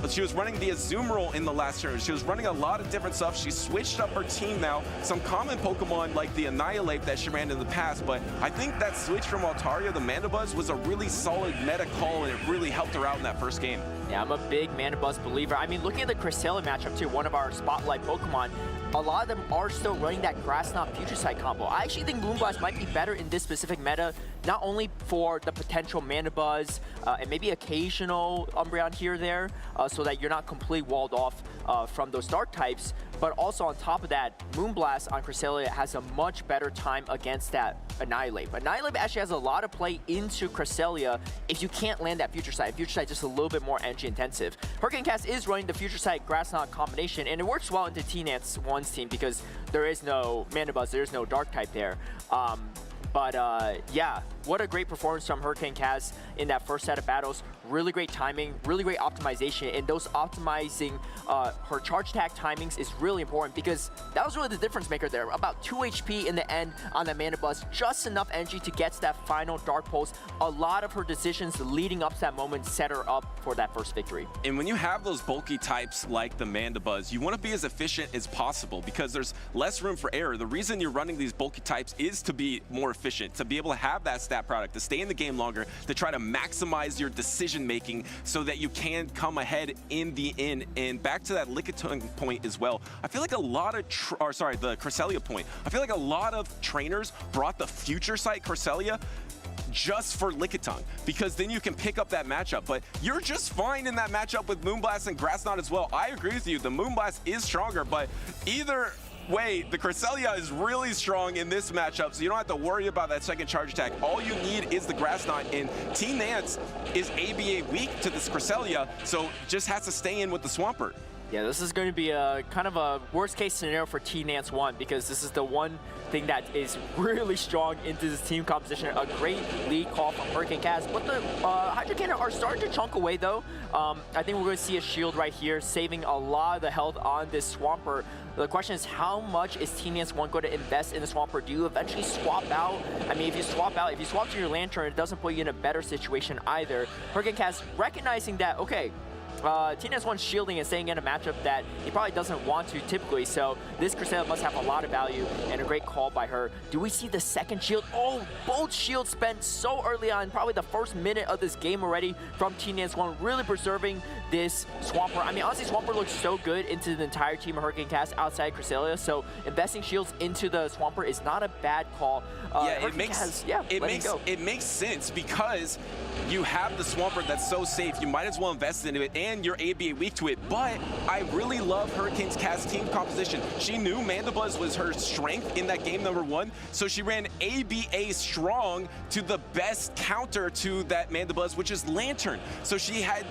she was running the Azumarill in the last tournament. She was running a lot of different stuff. She switched up her team now. Some common Pokemon like the Annihilate that she ran in the past, but I think that switch from Altaria to Mandibuzz was a really solid meta call, and it really helped her out in that first game. Yeah, I'm a big Mandibuzz believer. I mean, looking at the Cresselia matchup too, one of our spotlight Pokemon, a lot of them are still running that Grass Knot Future Sight combo. I actually think Moonblast might be better in this specific meta, not only for the potential Mandibuzz and maybe occasional Umbreon here or there, so that you're not completely walled off from those dark types, but also on top of that, Moonblast on Cresselia has a much better time against that Annihilate. Annihilate actually has a lot of play into Cresselia if you can't land that Future Sight. Future Sight just a little bit more energy intensive. Hurricane Cast is running the Future Sight Grass Knot combination, and it works well into T-Nance 1's team because there is no Mandibuzz, there is no dark type there. Yeah, what a great performance from Hurricane Kaz in that first set of battles. Really great timing, really great optimization, and those optimizing her charge attack timings is really important because that was really the difference maker there. About 2 HP in the end on the Mandibuzz, just enough energy to get to that final Dark Pulse. A lot of her decisions leading up to that moment set her up for that first victory. And when you have those bulky types like the Mandibuzz, you want to be as efficient as possible because there's less room for error. The reason you're running these bulky types is to be more efficient, to be able to have that stat product, to stay in the game longer, to try to maximize your decision making so that you can come ahead in the end. And back to that Lickitung point as well, I feel like a lot of, the Cresselia point, I feel like a lot of trainers brought the Future Sight Cresselia just for Lickitung, because then you can pick up that matchup. But you're just fine in that matchup with Moonblast and Grass Knot as well. I agree with you, the Moonblast is stronger, but either way, the Cresselia is really strong in this matchup, so you don't have to worry about that second charge attack. All you need is the Grass Knot, and T-Nance is ABA weak to this Cresselia, so just has to stay in with the Swampert. Yeah, this is going to be a kind of a worst case scenario for T-Nance 1 because this is the one thing that is really strong into this team composition. A great lead call from Hurricane Kaz, but the Hydro Cannon are starting to chunk away though. I think we're going to see a shield right here, saving a lot of the health on this Swampert. The question is, how much is T-Nance 1 going to invest in the Swampert? Do you eventually swap out? I mean, if you swap to your Lantern, it doesn't put you in a better situation either. Hurricane Kaz recognizing that, okay, T-Nance 1 shielding and staying in a matchup that he probably doesn't want to typically, so this Cresselia must have a lot of value and a great call by her. Do we see the second shield? Oh, both shields spent so early on, probably the first minute of this game already from T-Nance 1, really preserving this Swampert. I mean, honestly, Swampert looks so good into the entire team of Hurricane Cast outside Cresselia, so investing shields into the Swampert is not a bad call. Yeah, it makes sense because you have the Swampert that's so safe, you might as well invest into it, and you're ABA weak to it. But I really love Hurricane's Cast team composition. She knew Mandibuzz was her strength in that game number 1, so she ran ABA strong to the best counter to that Mandibuzz, which is Lantern. So she had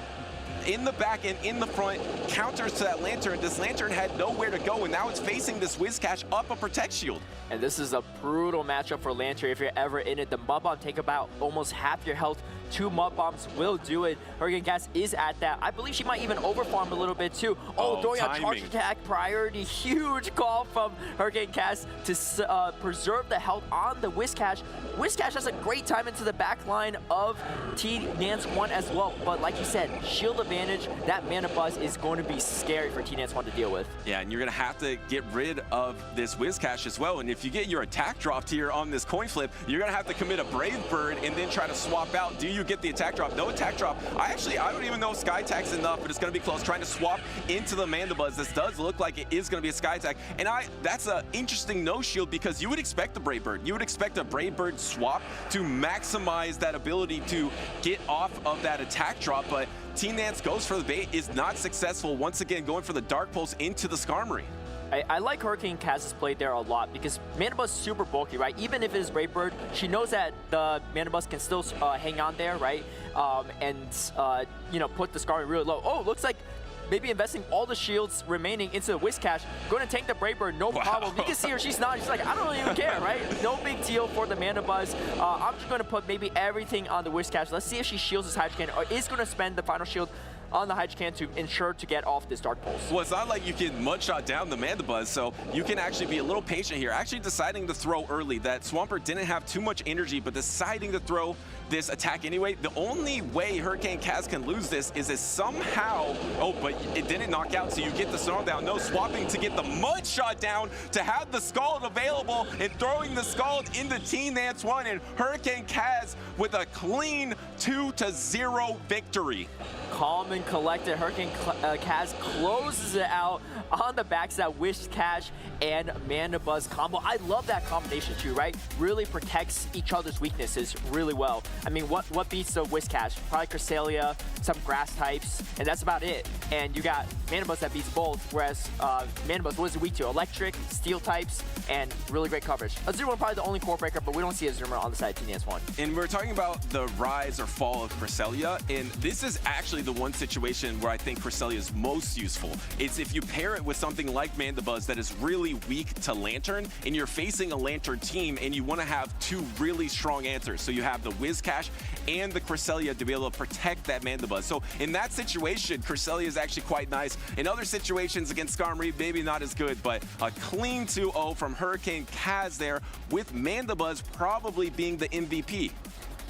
in the back and in the front counters to that Lantern. This Lantern had nowhere to go, and now it's facing this Whiscash up a Protect Shield. And this is a brutal matchup for Lantern if you're ever in it. The Mud Bomb take about almost half your health. 2 Mud Bombs will do it. Hurricane Cast is at that. I believe she might even overfarm a little bit too. Throwing a charge attack priority. Huge call from Hurricane Cast to preserve the health on the Whiscash. Whiscash has a great time into the back line of T-Nance 1 as well. But like you said, shield advantage, that Mandibuzz is going to be scary for T-Nance 1 to deal with. Yeah, and you're going to have to get rid of this Whiscash as well. And if you get your attack dropped here on this coin flip, you're going to have to commit a Brave Bird and then try to swap out. Do you get the attack drop? No attack drop. I don't even know if Sky Attack's enough, but it's going to be close. Trying to swap into the Mandibuzz. This does look like it is going to be a Sky Attack. And that's an interesting no shield because you would expect the Brave Bird. You would expect a Brave Bird swap to maximize that ability to get off of that attack drop, but T-Nance Jangles goes for the bait, is not successful. Once again, going for the Dark Pulse into the Skarmory. I like Hurricane Kaz's play there a lot because Mandibuzz super bulky, right? Even if it is Brave Bird, she knows that the Mandibuzz can still hang on there, right? You know, put the Skarmory really low. Oh, looks like maybe investing all the shields remaining into the Whiscash. Going to tank the Brave Bird, no problem. You can see her, she's not, she's like, I don't even care, right? No big deal for the Mandibuzz. I'm just going to put maybe everything on the Whiscash. Let's see if she shields this Hydrocan or is going to spend the final shield on the Hydrocan to ensure to get off this Dark Pulse. Well, it's not like you can mudshot down the Mandibuzz, so you can actually be a little patient here. Actually deciding to throw early. That Swampert didn't have too much energy, but deciding to throw this attack anyway. The only way Hurricane Kaz can lose this is if somehow, oh, but it didn't knock out, so you get the Snarl down. No, swapping to get the Mudshot down to have the Scald available and throwing the Scald into Team Nance 1 and Hurricane Kaz with a clean 2-0 victory. Calm and collected, Hurricane Kaz closes it out on the backs of that Whiscash and Mandibuzz combo. I love that combination too, right? Really protects each other's weaknesses really well. I mean, what beats the Whiscash? Probably Cresselia, some grass types, and that's about it. And you got Mandibuzz that beats both, whereas Mandibuzz, what is it weak to? Electric, steel types, and really great coverage. Azumarill probably the only core breaker, but we don't see Azumarill on the side of Team Nance 1. And we're talking about the rise or fall of Cresselia, and this is actually the one situation where I think Cresselia is most useful. It's if you pair it with something like Mandibuzz that is really weak to Lantern, and you're facing a Lantern team, and you want to have two really strong answers. So you have the Whiscash and the Cresselia to be able to protect that Mandibuzz. So in that situation, Cresselia is actually quite nice. In other situations against Skarmory, maybe not as good, but a clean 2-0 from Hurricane Kaz there, with Mandibuzz probably being the MVP.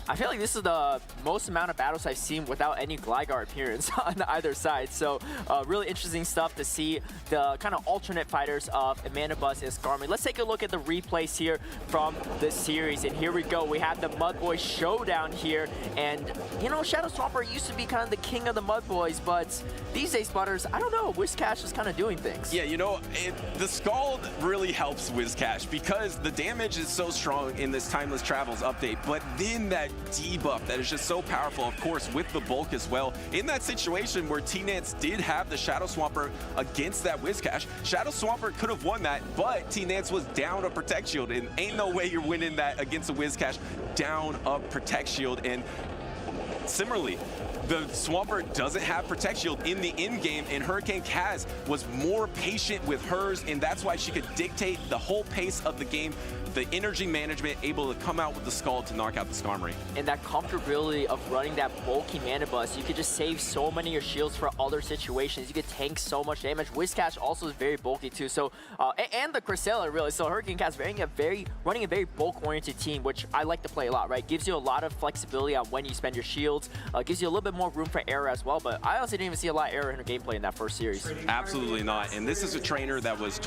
I feel like this is the most amount of battles I've seen without any Gligar appearance on either side. So really interesting stuff to see the kind of alternate fighters of Mandibuzz and Skarmory. Let's take a look at the replays here from this series. And here we go. We have the Mud Boy showdown here. And, you know, Shadow Swampert used to be kind of the king of the Mud Boys, but these days, Butters, I don't know. Whiscash is kind of doing things. Yeah, you know, the Scald really helps Whiscash because the damage is so strong in this Timeless Travels update, but then that debuff that is just so powerful, of course, with the bulk as well. In that situation where T-Nance did have the Shadow Swampert against that Whiscash, Shadow Swampert could have won that, but T-Nance was down a Protect Shield, and ain't no way you're winning that against a Whiscash down a Protect Shield. And similarly, the Swampert doesn't have Protect Shield in the end game, and Hurricane Kaz was more patient with hers, and that's why she could dictate the whole pace of the game. The energy management, able to come out with the Scald to knock out the Skarmory. And that comfortability of running that bulky Mandibuzz, you could just save so many of your shields for other situations. You could tank so much damage. Whiscash also is very bulky too. So, and the Cresselia really. So Hurricane Kaz running a very bulk-oriented team, which I like to play a lot, right? Gives you a lot of flexibility on when you spend your shields. Gives you a little bit more room for error as well. But I honestly didn't even see a lot of error in her gameplay in that first series. Absolutely not. And this is a trainer that was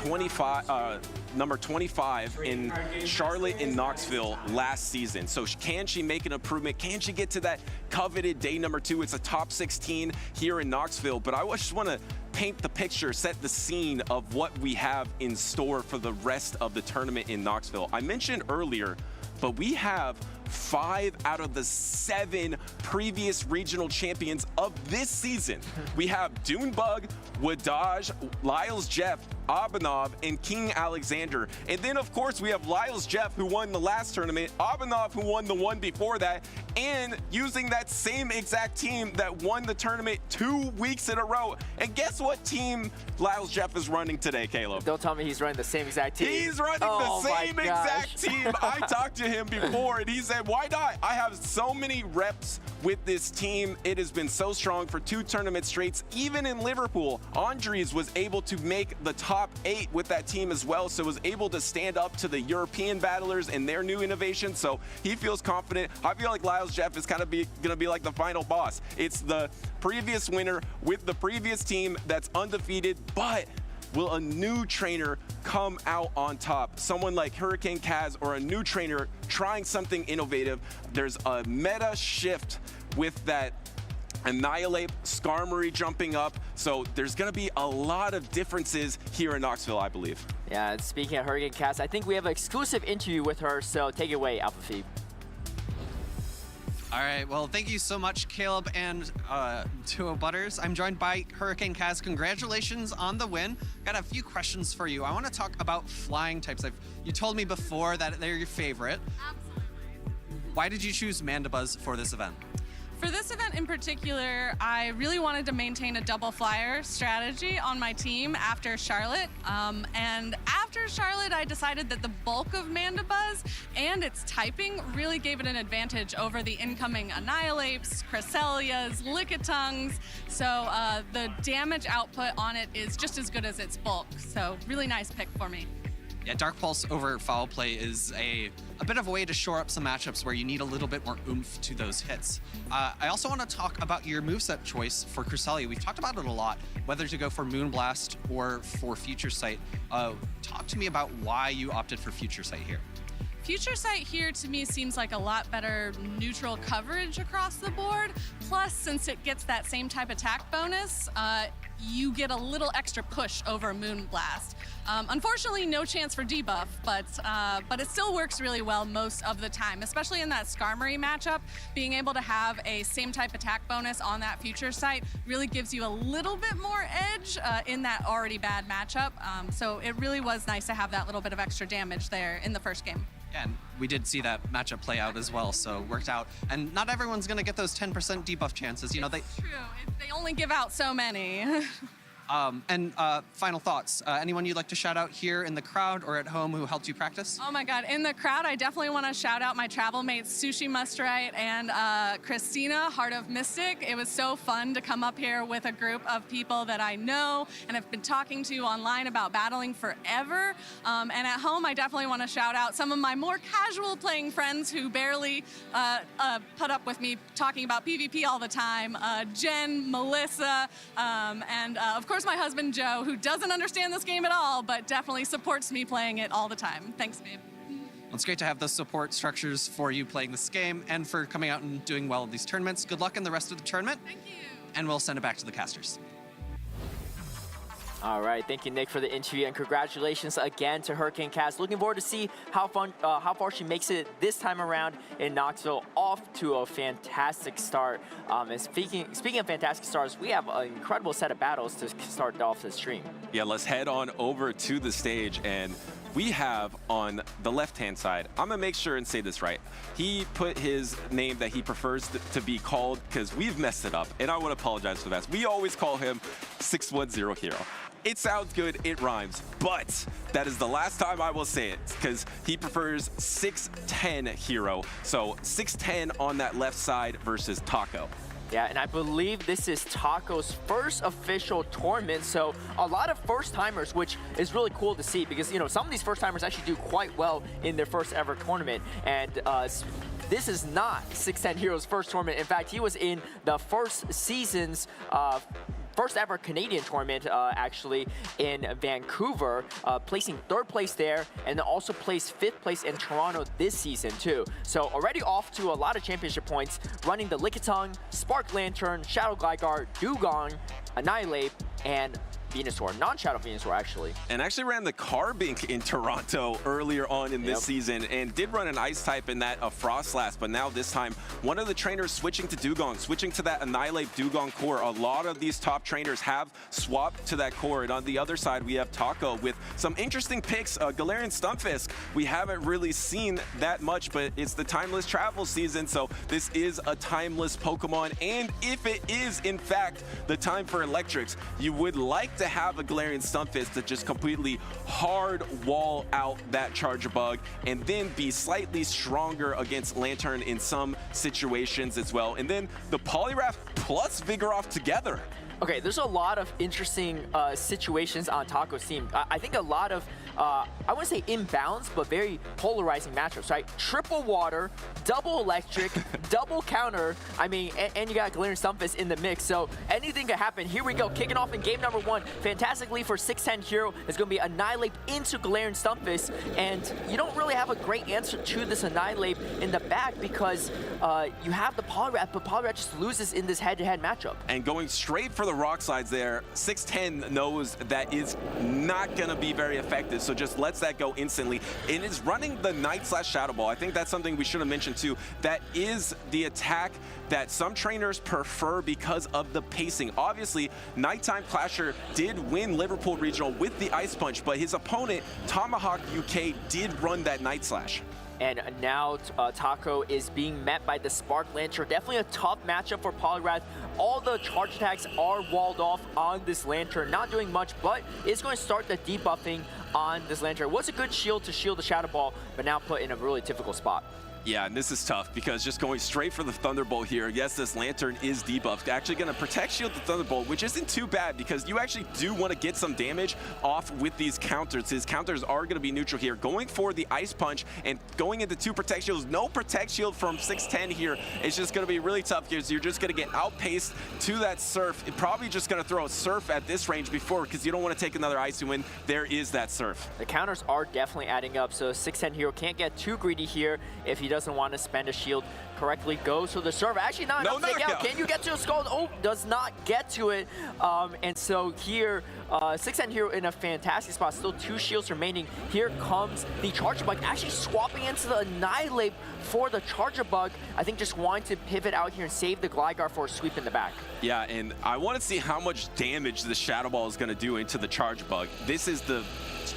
number 25 in Charlotte and Knoxville last season. So can she make an improvement? Can she get to that coveted day number 2? It's a top 16 here in Knoxville, but I just want to paint the picture, set the scene of what we have in store for the rest of the tournament in Knoxville. I mentioned earlier, but we have 5 out of the 7 previous regional champions of this season. We have Dunebug, Wadaj, Lyles Jeff, Abanov, and King Alexander. And then, of course, we have Lyles Jeff, who won the last tournament, Abanov, who won the one before that, and using that same exact team that won the tournament 2 weeks in a row. And guess what team Lyles Jeff is running today, Caleb? Don't tell me he's running the same exact team. He's running the same exact team. I talked to him before, and he said, why not? I have so many reps with this team. It has been so strong for 2 tournament straights. Even in Liverpool, Andres was able to make the top 8 with that team as well, so was able to stand up to the European battlers and their new innovations. So he feels confident. I feel like Lyles Jeff is kind of gonna be like the final boss. It's the previous winner with the previous team that's undefeated, but will a new trainer come out on top? Someone like Hurricane Kaz or a new trainer trying something innovative. There's a meta shift with that Annihilate, Skarmory jumping up. So there's going to be a lot of differences here in Knoxville, I believe. Yeah, and speaking of Hurricane Kaz, I think we have an exclusive interview with her, so take it away, Alpha Phoebe. All right, well, thank you so much, Caleb and Duo Butters. I'm joined by Hurricane Kaz. Congratulations on the win. Got a few questions for you. I want to talk about flying types. You told me before that they're your favorite. Absolutely. Why did you choose Mandibuzz for this event? For this event in particular, I really wanted to maintain a double flyer strategy on my team after Charlotte. And after Charlotte, I decided that the bulk of Mandibuzz and its typing really gave it an advantage over the incoming Annihilapes, Cresselias, Lickitungs. So the damage output on it is just as good as its bulk. So really nice pick for me. Yeah, Dark Pulse over Foul Play is a bit of a way to shore up some matchups where you need a little bit more oomph to those hits. I also want to talk about your moveset choice for Cresselia. We've talked about it a lot, whether to go for Moonblast or for Future Sight. Talk to me about why you opted for Future Sight here. Future Sight here to me seems like a lot better neutral coverage across the board. Plus, since it gets that same type attack bonus, you get a little extra push over Moonblast. Unfortunately, no chance for debuff, but it still works really well most of the time, especially in that Skarmory matchup. Being able to have a same type attack bonus on that Future Sight really gives you a little bit more edge in that already bad matchup. So it really was nice to have that little bit of extra damage there in the first game. And we did see that matchup play out as well, so it worked out. And not everyone's going to get those 10% debuff chances. You know, It's true. They only give out so many. Final thoughts. Anyone you'd like to shout out here in the crowd or at home who helped you practice? Oh my God, in the crowd, I definitely want to shout out my travel mates, Sushi Mustrite and Christina, Heart of Mystic. It was so fun to come up here with a group of people that I know and have been talking to online about battling forever. And at home, I definitely want to shout out some of my more casual playing friends who barely put up with me talking about PvP all the time. Jen, Melissa, and of course my husband Joe, who doesn't understand this game at all, but definitely supports me playing it all the time. Thanks, babe. Well, it's great to have those support structures for you playing this game and for coming out and doing well in these tournaments. Good luck in the rest of the tournament. Thank you. And we'll send it back to the casters. All right, thank you, Nick, for the interview, and congratulations again to Hurricane Kaz. Looking forward to see how far she makes it this time around in Knoxville. Off to a fantastic start. And speaking of fantastic starts, we have an incredible set of battles to start off the stream. Yeah, let's head on over to the stage, and we have on the left-hand side, I'm gonna make sure and say this right. He put his name that he prefers to be called, because we've messed it up, and I want to apologize for that. We always call him 610 Hero. It sounds good, it rhymes, but that is the last time I will say it, because he prefers 610 Hero. So 610 on that left side versus Taco. Yeah, and I believe this is Taco's first official tournament, so a lot of first-timers, which is really cool to see, because, you know, some of these first-timers actually do quite well in their first ever tournament, and this is not 610 Hero's first tournament. In fact, he was in the first season's first ever Canadian tournament, actually, in Vancouver, placing 3rd place there, and then also placed 5th place in Toronto this season, too. So already off to a lot of championship points, running the Lickitung, Spark Lantern, Shadow Gligar, Dugong, Annihilate, and Venusaur, non-Shadow Venusaur, actually. And actually ran the Carbink in Toronto earlier on in this season, and did run an Ice type in that Frostlass, but now this time, one of the trainers switching to Dugong, switching to that Annihilate Dugong core. A lot of these top trainers have swapped to that core, and on the other side, we have Taco with some interesting picks. Galarian Stunfisk, we haven't really seen that much, but it's the timeless travel season, so this is a timeless Pokemon, and if it is, in fact, the time for Electrics, you would like to have a Galarian Stunfisk to just completely hard wall out that Charger Bug and then be slightly stronger against Lantern in some situations as well. And then the Poliwrath plus Vigoroth together. Okay, there's a lot of interesting situations on Taco's team. I think a lot of, I wouldn't say imbalanced, but very polarizing matchups, right? Triple water, double electric, double counter. I mean, and you got Galarian Stunfisk in the mix, so anything could happen. Here we go, kicking off in game number 1. Fantastically for 610 Hero is going to be Annihilate into Galarian Stunfisk, and you don't really have a great answer to this Annihilate in the back because you have the Poliwrath, but Poliwrath just loses in this head-to-head matchup. And going straight for the rock slides there, 610 knows that is not going to be very effective. so just lets that go instantly. And is running the Night/Shadow Ball. I think that's something we should have mentioned too. That is the attack that some trainers prefer because of the pacing. Obviously, Nighttime Clasher did win Liverpool Regional with the Ice Punch, but his opponent, Tomahawk UK, did run that Night Slash. And now Taco is being met by the Spark Lantern. Definitely a tough matchup for PolymerUp. All the charge attacks are walled off on this Lantern. Not doing much, but it's going to start the debuffing on this Lantern. It was a good shield to shield the Shadow Ball, but now put in a really difficult spot. Yeah, and this is tough because just going straight for the Thunderbolt here, yes, this Lantern is debuffed. Actually going to protect shield the Thunderbolt, which isn't too bad because you actually do want to get some damage off with these counters. His counters are going to be neutral here. Going for the Ice Punch and going into 2 Protect Shields. No Protect Shield from 610 here. It's just going to be really tough because you're just going to get outpaced to that Surf. It's probably just going to throw a Surf at this range before because you don't want to take another Ice when there is that Surf. The counters are definitely adding up, so 610 hero can't get too greedy here if he doesn't want to spend a shield correctly. Goes to the serve. Actually, not enough to take out. Can you get to a skull? Oh, does not get to it. And so here, 610 hero in a fantastic spot. Still 2 shields remaining. Here comes the Charger Bug, actually swapping into the Annihilate for the Charger Bug. I think just wanting to pivot out here and save the Gligar for a sweep in the back. Yeah, and I want to see how much damage the Shadow Ball is going to do into the Charge Bug. This is the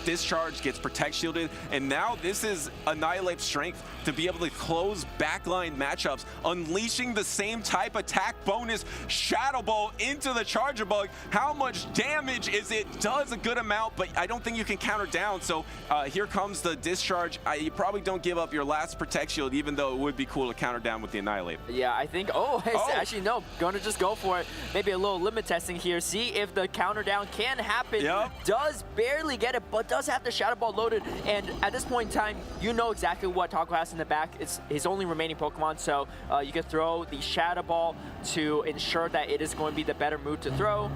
discharge, gets Protect Shielded, and now this is Annihilate strength to be able to close backline matchups, unleashing the same type attack bonus Shadow Ball into the Charger Bug. How much damage is it? Does a good amount, but I don't think you can counter down. So here comes the discharge. You probably don't give up your last Protect Shield, even though it would be cool to counter down with the Annihilate. Yeah, I think, actually no, gonna just go for it. Maybe a little limit testing here. See if the counter down can happen. Yep. Does barely get it, but does have the Shadow Ball loaded. And at this point in time, you know exactly what Taco has in the back. It's his only remaining Pokemon, so you can throw the Shadow Ball to ensure that it is going to be the better move to throw.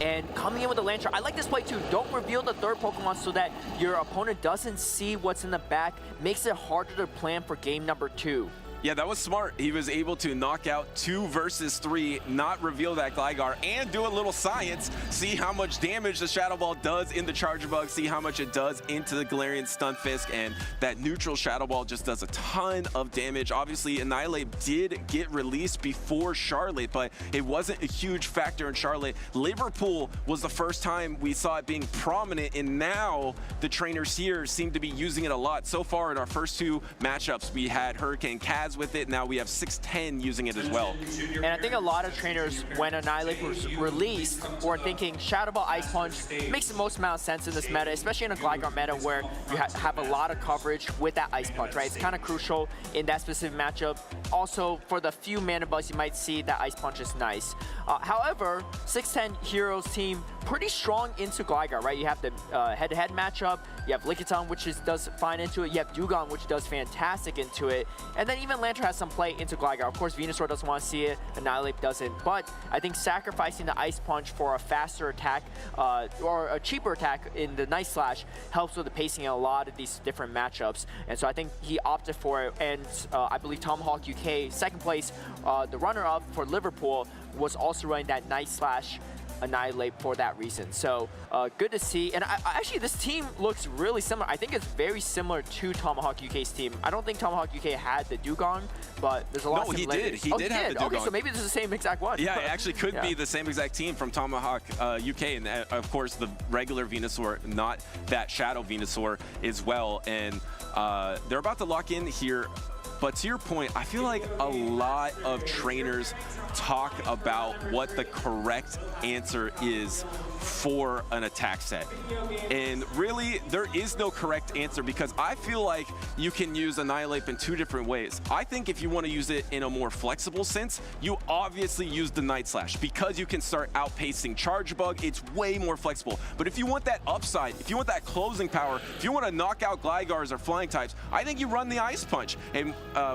And coming in with the Lantern, I like this play too. Don't reveal the 3rd Pokemon so that your opponent doesn't see what's in the back. Makes it harder to plan for game number 2. Yeah, that was smart. He was able to knock out 2 versus 3, not reveal that Gligar, and do a little science. See how much damage the Shadow Ball does in the Charger Bug, see how much it does into the Galarian Stunfisk, and that neutral Shadow Ball just does a ton of damage. Obviously, Annihilate did get released before Charlotte, but it wasn't a huge factor in Charlotte. Liverpool was the first time we saw it being prominent, and now the trainers here seem to be using it a lot. So far in our first 2 matchups, we had Hurricane Kaz with it. Now we have 610 using it as well. And I think a lot of trainers, when Annihilate was released, were thinking Shadow Ball Ice Punch makes the most amount of sense in this meta, especially in a Gligar meta where you have a lot of coverage with that Ice Punch, right? It's kind of crucial in that specific matchup. Also, for the few mana bugs you might see, that Ice Punch is nice. However, 610 Heroes team pretty strong into Gligar, right? You have the head-to-head matchup, you have Lickitung, which does fine into it, you have Dugong, which does fantastic into it, and then even Lantern has some play into Gligar. Of course, Venusaur doesn't want to see it, Annihilate doesn't, but I think sacrificing the Ice Punch for a faster attack or a cheaper attack in the Night Slash helps with the pacing in a lot of these different matchups, and so I think he opted for it, and I believe Tomahawk UK, 2nd place, the runner-up for Liverpool, was also running that Night Slash Annihilate for that reason. So good to see. And actually, this team looks really similar. I think it's very similar to Tomahawk UK's team. I don't think Tomahawk UK had the Dugong, but there's a lot of similarities. He did have the Dugong. Okay, so maybe this is the same exact one. Yeah, it actually could be the same exact team from Tomahawk UK. And of course, the regular Venusaur, not that Shadow Venusaur as well. And they're about to lock in here. But to your point, I feel like a lot of trainers talk about what the correct answer is for an attack set. And really, there is no correct answer because I feel like you can use Annihilate in 2 different ways. I think if you want to use it in a more flexible sense, you obviously use the Night Slash because you can start outpacing Charge Bug. It's way more flexible. But if you want that upside, if you want that closing power, if you want to knock out Glygars or Flying types, I think you run the Ice Punch. And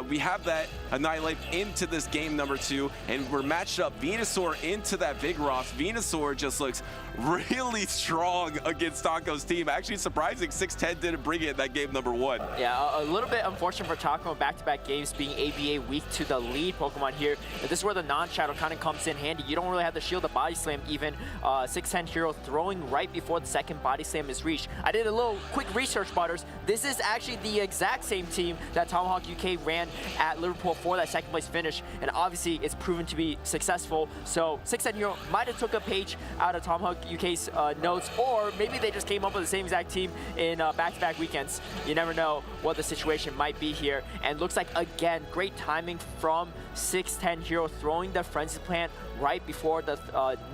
we have that Annihilate into this game number 2, and we're matched up Venusaur into that Vigoroth. Venusaur just looks really strong against Taco's team. Actually surprising 610 didn't bring it in that game number 1. Yeah, a little bit unfortunate for Taco in back-to-back games being ABA weak to the lead Pokemon here. But this is where the non-shadow kind of comes in handy. You don't really have to shield the body slam even. 610 Hero throwing right before the second body slam is reached. I did a little quick research, Butters. This is actually the exact same team that Tomahawk UK ran at Liverpool for that second place finish, and obviously it's proven to be successful. So 610 Hero might have took a page out of Tomahawk UK's notes, or maybe they just came up with the same exact team in back-to-back weekends. You never know what the situation might be here. And looks like, again, great timing from 610 Hero throwing the Frenzy Plant right before the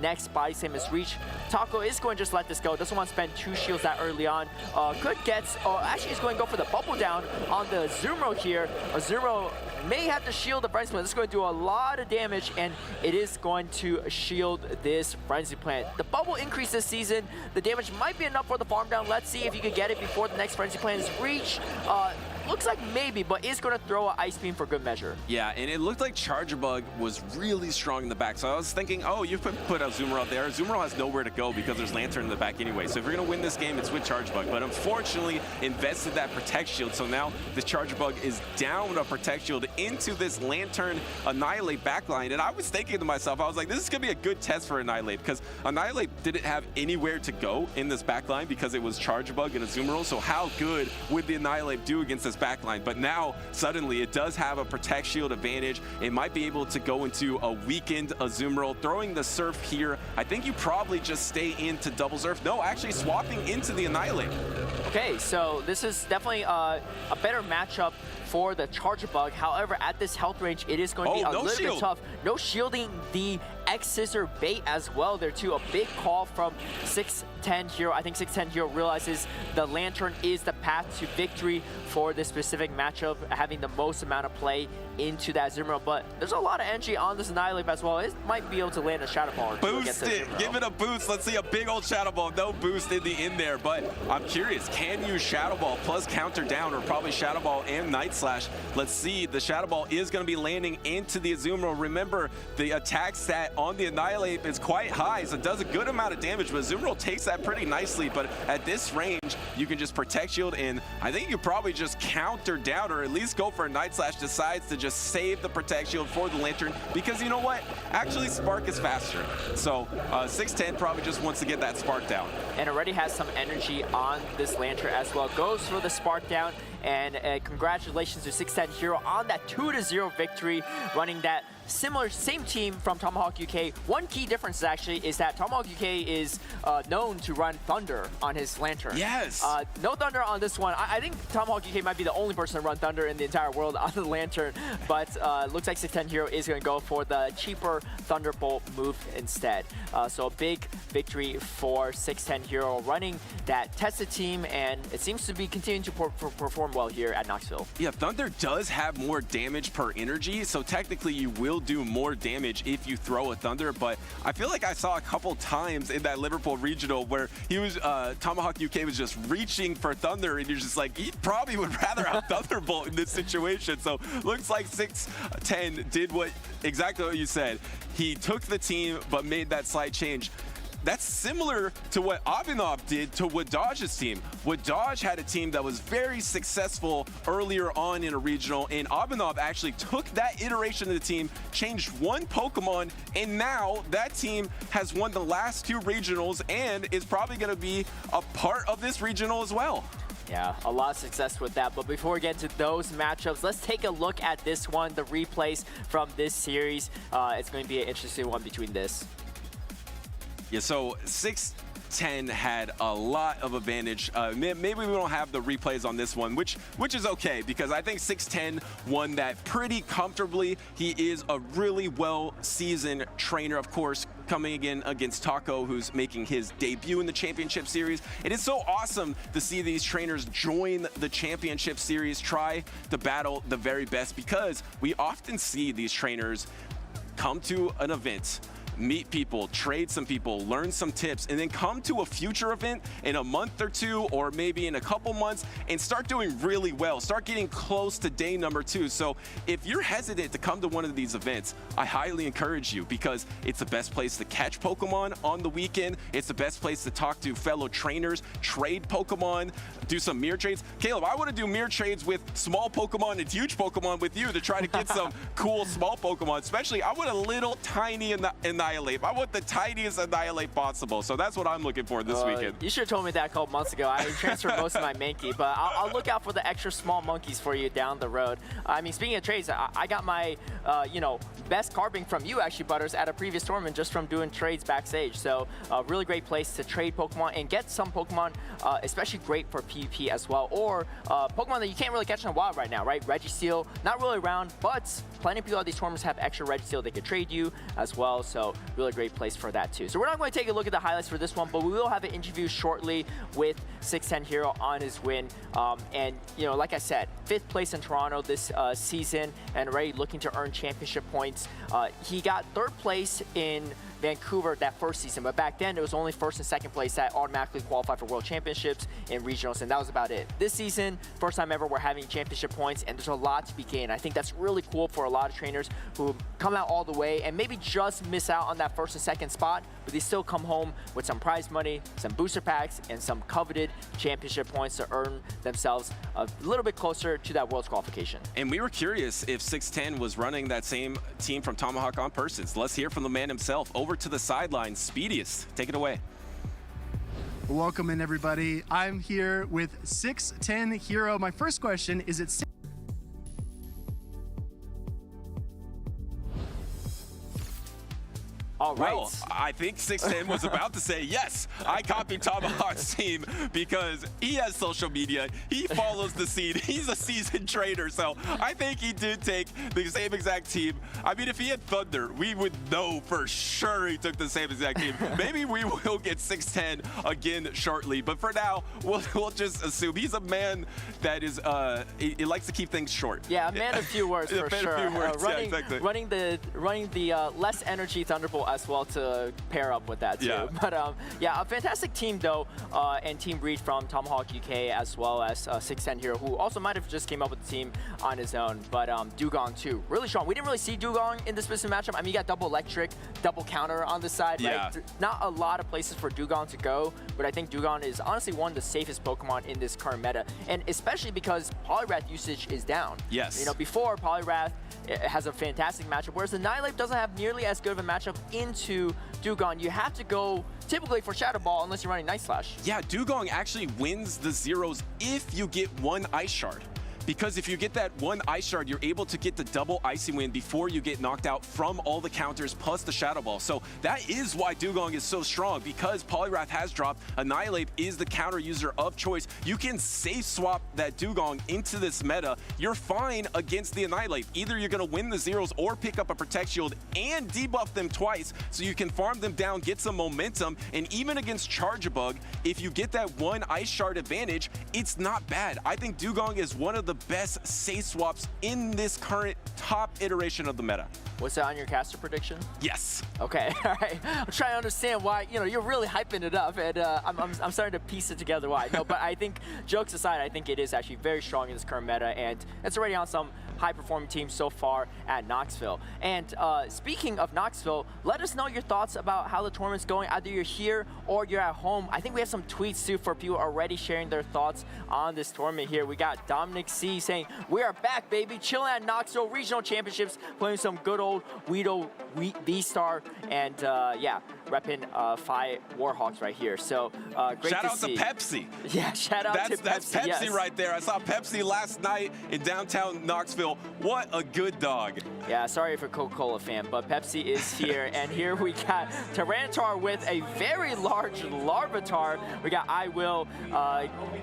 next body slam is reached. Taco is going to just let this go. Doesn't want to spend 2 shields that early on. Could get, actually he's going to go for the bubble down on the Azumarill here. Azumarill may have to shield the Frenzy Plant. This is going to do a lot of damage, and it is going to shield this Frenzy Plant. The bubble increase this season. The damage might be enough for the farm down. Let's see if you can get it before the next Frenzy Plant is reached. Looks like maybe, but is going to throw an Ice Beam for good measure. Yeah, and it looked like Charger Bug was really strong in the back. So I was thinking, oh, you put Azumarill out there. Azumarill has nowhere to go because there's Lantern in the back anyway. So if you're going to win this game, it's with Charger Bug. But unfortunately, invested that Protect Shield. So now the Charger Bug is down a Protect Shield into this Lantern Annihilate backline. And I was thinking to myself, I was like, this is going to be a good test for Annihilate, because Annihilate didn't have anywhere to go in this backline because it was Charger Bug and Azumarill. So how good would the Annihilate do against this backline? But now suddenly it does have a Protect Shield advantage. It might be able to go into a weakened Azumarill. Throwing the Surf here, I think you probably just stay into Double Surf. No, actually swapping into the Annihilate. Okay, so this is definitely a better matchup for the Charger Bug. However, at this health range, it is going to be a little bit tough. No shielding the X-Scissor bait as well there too. A big call from 610 Hero. I think 610 Hero realizes the Lantern is the path to victory for this specific matchup, having the most amount of play into that Azumarill. But there's a lot of energy on this Annihilate as well. It might be able to land a Shadow Ball or two. Boost it, give it a boost. Let's see a big old Shadow Ball. No boost in the end there, but I'm curious, can you Shadow Ball plus counter down, or probably Shadow Ball and Night Slash? Let's see, the Shadow Ball is going to be landing into the Azumarill. Remember, the attack stat on the Annihilate is quite high, so it does a good amount of damage, but Azumarill takes that pretty nicely. But at this range, you can just Protect Shield, and I think you probably just counter down, or at least go for a Night Slash. Decides to just save the Protect Shield for the Lantern, because you know what? Actually, Spark is faster. So 610 probably just wants to get that Spark down. And already has some energy on this Lantern as well. Goes for the Spark down, and congratulations to 610 Hero on that 2-0 victory, running that same team from Tomahawk UK. One key difference actually is that Tomahawk UK is known to run Thunder on his Lantern. Yes. No Thunder on this one. I think Tomahawk UK might be the only person to run Thunder in the entire world on the Lantern, but looks like 610 Hero is going to go for the cheaper Thunderbolt move instead. So a big victory for 610 Hero, running that tested team, and it seems to be continuing to perform well here at Knoxville. Yeah, Thunder does have more damage per energy, so technically you will do more damage if you throw a Thunder, but I feel like I saw a couple times in that Liverpool Regional where he was, Tomahawk UK was just reaching for Thunder, and you're just like, he probably would rather have Thunderbolt in this situation. So looks like 610 did exactly what you said. He took the team, but made that slight change. That's similar to what Abhinav did to Wadaj's team. Wadaj had a team that was very successful earlier on in a regional, and Abhinav actually took that iteration of the team, changed one Pokemon, and now that team has won the last 2 regionals and is probably going to be a part of this regional as well. Yeah, a lot of success with that. But before we get to those matchups, let's take a look at this one, the replays from this series. It's going to be an interesting one between this. Yeah, so 610 had a lot of advantage. Maybe we don't have the replays on this one, which is okay, because I think 610 won that pretty comfortably. He is a really well-seasoned trainer, of course, coming again against Taco, who's making his debut in the championship series. It is so awesome to see these trainers join the championship series, try to battle the very best, because we often see these trainers come to an event, meet people, trade some people, learn some tips, and then come to a future event in a month or two, or maybe in a couple months, and start doing really well. Start getting close to day number 2. So if you're hesitant to come to one of these events, I highly encourage you, because it's the best place to catch Pokemon on the weekend. It's the best place to talk to fellow trainers, trade Pokemon, do some mirror trades. Caleb, I want to do mirror trades with small Pokemon and huge Pokemon with you to try to get some cool small Pokemon. Especially, I want a little tiny Annihilate. I want the tiniest Annihilate possible. So that's what I'm looking for this weekend. You should have told me that a couple months ago. I transferred most of my Mankey, but I'll look out for the extra small monkeys for you down the road. I mean, speaking of trades, I got my, you know, best carbing from you, actually, Butters, at a previous tournament just from doing trades backstage. So a really great place to trade Pokemon and get some Pokemon, especially great for PvP as well, or Pokemon that you can't really catch in the wild right now, right? Registeel, not really around, but plenty of people at these tournaments have extra Registeel they could trade you as well, so really great place for that too. So we're not going to take a look at the highlights for this one, but we will have an interview shortly with 610 Hero on his win. And, you know, like I said, 5th place in Toronto this season and already looking to earn championship points. He got 3rd place in Vancouver that first season, but back then it was only 1st and 2nd place that automatically qualified for World Championships and regionals, and that was about it. This season, first time ever, we're having championship points, and there's a lot to be gained. I think that's really cool for a lot of trainers who come out all the way and maybe just miss out on that 1st and 2nd spot, but they still come home with some prize money, some booster packs, and some coveted championship points to earn themselves a little bit closer to that World's qualification. And we were curious if 610 was running that same team from Tomahawk on Persons. Let's hear from the man himself. Over to the sideline, Speediest, take it away. Welcome in, everybody. I'm here with 610 Hero. My first question is, All right. Well, I think 610 was about to say, yes, I copied Tomahawk's team because he has social media. He follows the scene. He's a seasoned trader. So I think he did take the same exact team. I mean, if he had Thunder, we would know for sure he took the same exact team. Maybe we will get 610 again shortly. But for now, we'll just assume he's a man that is, he likes to keep things short. Yeah, a man of few words for sure. Few words, running, yeah, exactly. running the less energy Thunderbolt as well to pair up with that too. Yeah. But yeah, a fantastic team though, and Team Reed from Tomahawk UK as well as 610 Hero, who also might have just came up with the team on his own. But Dugong too, really strong. We didn't really see Dugong in this specific matchup. I mean, you got double electric, double counter on the side, right? Not a lot of places for Dugong to go, but I think Dugong is honestly one of the safest Pokemon in this current meta, and especially because Poliwrath usage is down. Yes. You know, before Poliwrath has a fantastic matchup, whereas the Annihilate doesn't have nearly as good of a matchup into Dugong. You have to go typically for Shadow Ball unless you're running Night Slash. Yeah, Dugong actually wins the zeros if you get one Ice Shard. Because if you get that one Ice Shard, you're able to get the double Icy Wind before you get knocked out from all the counters plus the Shadow Ball. So that is why Dugong is so strong, because Poliwrath has dropped. Annihilate is the counter user of choice. You can safe swap that Dugong into this meta. You're fine against the Annihilate. Either you're going to win the zeros or pick up a Protect Shield and debuff them twice so you can farm them down, get some momentum, and even against Charge-a-Bug, if you get that one Ice Shard advantage, it's not bad. I think Dugong is one of the best safe swaps in this current top iteration of the meta. What's that on your caster prediction? Yes. Okay, all right. I'm trying to understand why, you know, you're really hyping it up, and I'm starting to piece it together why. No, but I think, jokes aside, I think it is actually very strong in this current meta, and it's already on some high-performing teams so far at Knoxville. And speaking of Knoxville, let us know your thoughts about how the tournament's going. Either you're here or you're at home. I think we have some tweets too for people already sharing their thoughts on this tournament here. We got Dominic C saying, "We are back, baby, chilling at Knoxville Regional Championships, playing some good old Weedle V-Star," and yeah, repping Phi Warhawks right here. So great shout to out see. to Pepsi. Yeah, shout out to Pepsi. That's Pepsi yes. right there. I saw Pepsi last night in downtown Knoxville. What a good dog. Yeah, sorry if you're a Coca-Cola fan, but Pepsi is here. And here we got Tyranitar with a very large Larvitar. We got I Will.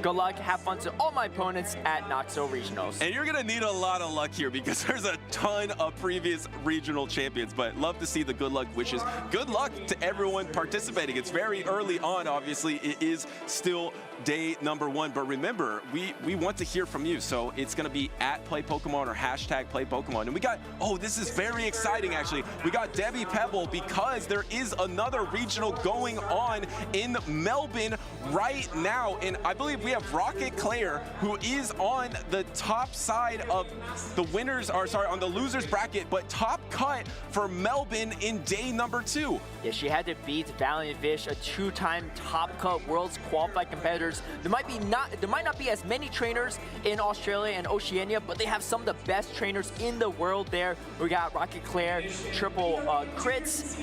Good luck, have fun to all my opponents at Knoxville Regionals. And you're gonna need a lot of luck here because there's a ton of previous regional champions, but love to see the good luck wishes. Good luck to everyone participating. It's very early on, obviously. It is still day number 1. But remember, we want to hear from you. So it's going to be at @PlayPokemon or #PlayPokemon. And we got, oh, this is very exciting, actually. We got Debbie Pebble because there is another regional going on in Melbourne right now. And I believe we have Rocket Claire, who is on the top side of the winners, or sorry, on the losers bracket, but top cut for Melbourne in day number 2. Yeah, she had to beat Valiant Fish, a 2-time top cut world's qualified competitors. There might not be as many trainers in Australia and Oceania, but they have some of the best trainers in the world there. We got Rocket Claire, triple crits,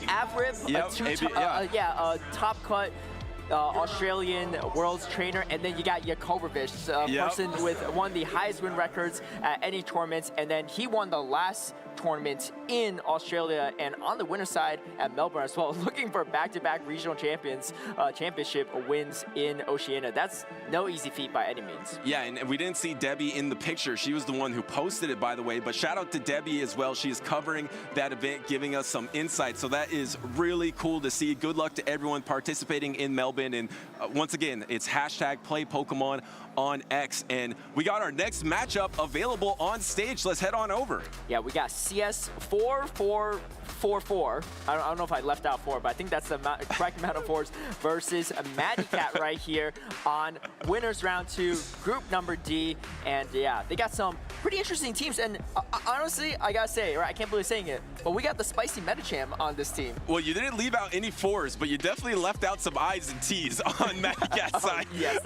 Avrib, Yep, top cut Australian world's trainer, and then you got Yakovlevich, person with one of the highest win records at any tournaments, and then he won the last tournament in Australia and on the winner's side at Melbourne as well, looking for back-to-back regional championship wins in Oceania. That's no easy feat by any means. Yeah, and we didn't see Debbie in the picture. She was the one who posted it, by the way, but shout out to Debbie as well. She is covering that event, giving us some insight, so that is really cool to see. Good luck to everyone participating in Melbourne, and once again, it's #PlayPokemon on X, and we got our next matchup available on stage. Let's head on over. Yeah, we got CS4444. I don't know if I left out 4, but I think that's the correct amount of 4s versus Maddycat right here on winners round 2, group number D. And yeah, they got some pretty interesting teams. And honestly, I gotta say, right, I can't believe saying it, but we got the spicy Medicham on this team. Well, you didn't leave out any 4s, but you definitely left out some I's and T's on Maddycat's side. Yes,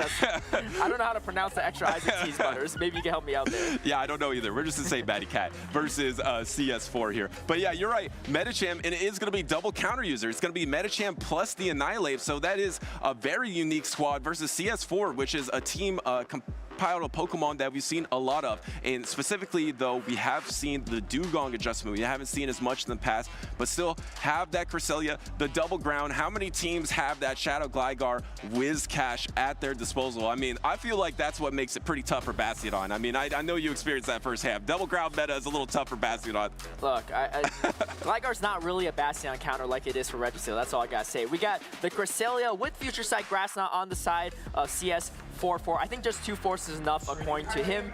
I don't know how to pronounce the extra I's and T's, Butters. Maybe you can help me out there. Yeah, I don't know either. We're just gonna say Maddycat versus CS4 here. But yeah, you're right. Medicham, and it is going to be double counter user. It's going to be Medicham plus the Annihilate, so that is a very unique squad versus CS4, which is a team compiled of Pokemon that we've seen a lot of. And specifically, though, we have seen the Dugong adjustment. We haven't seen as much in the past, but still have that Cresselia, the double ground. How many teams have that Shadow Gligar Whiscash at their disposal? I mean, I feel like that's what makes it pretty tough for Bastion. I mean, I know you experienced that firsthand. Double ground meta is a little tough for Bastion. Look, Gligar's not really a Bastion counter like it is for Registeel. That's all I gotta say. We got the Cresselia with Future Sight Grass Knot on the side of CS44. I think just 2 forces is enough according to him.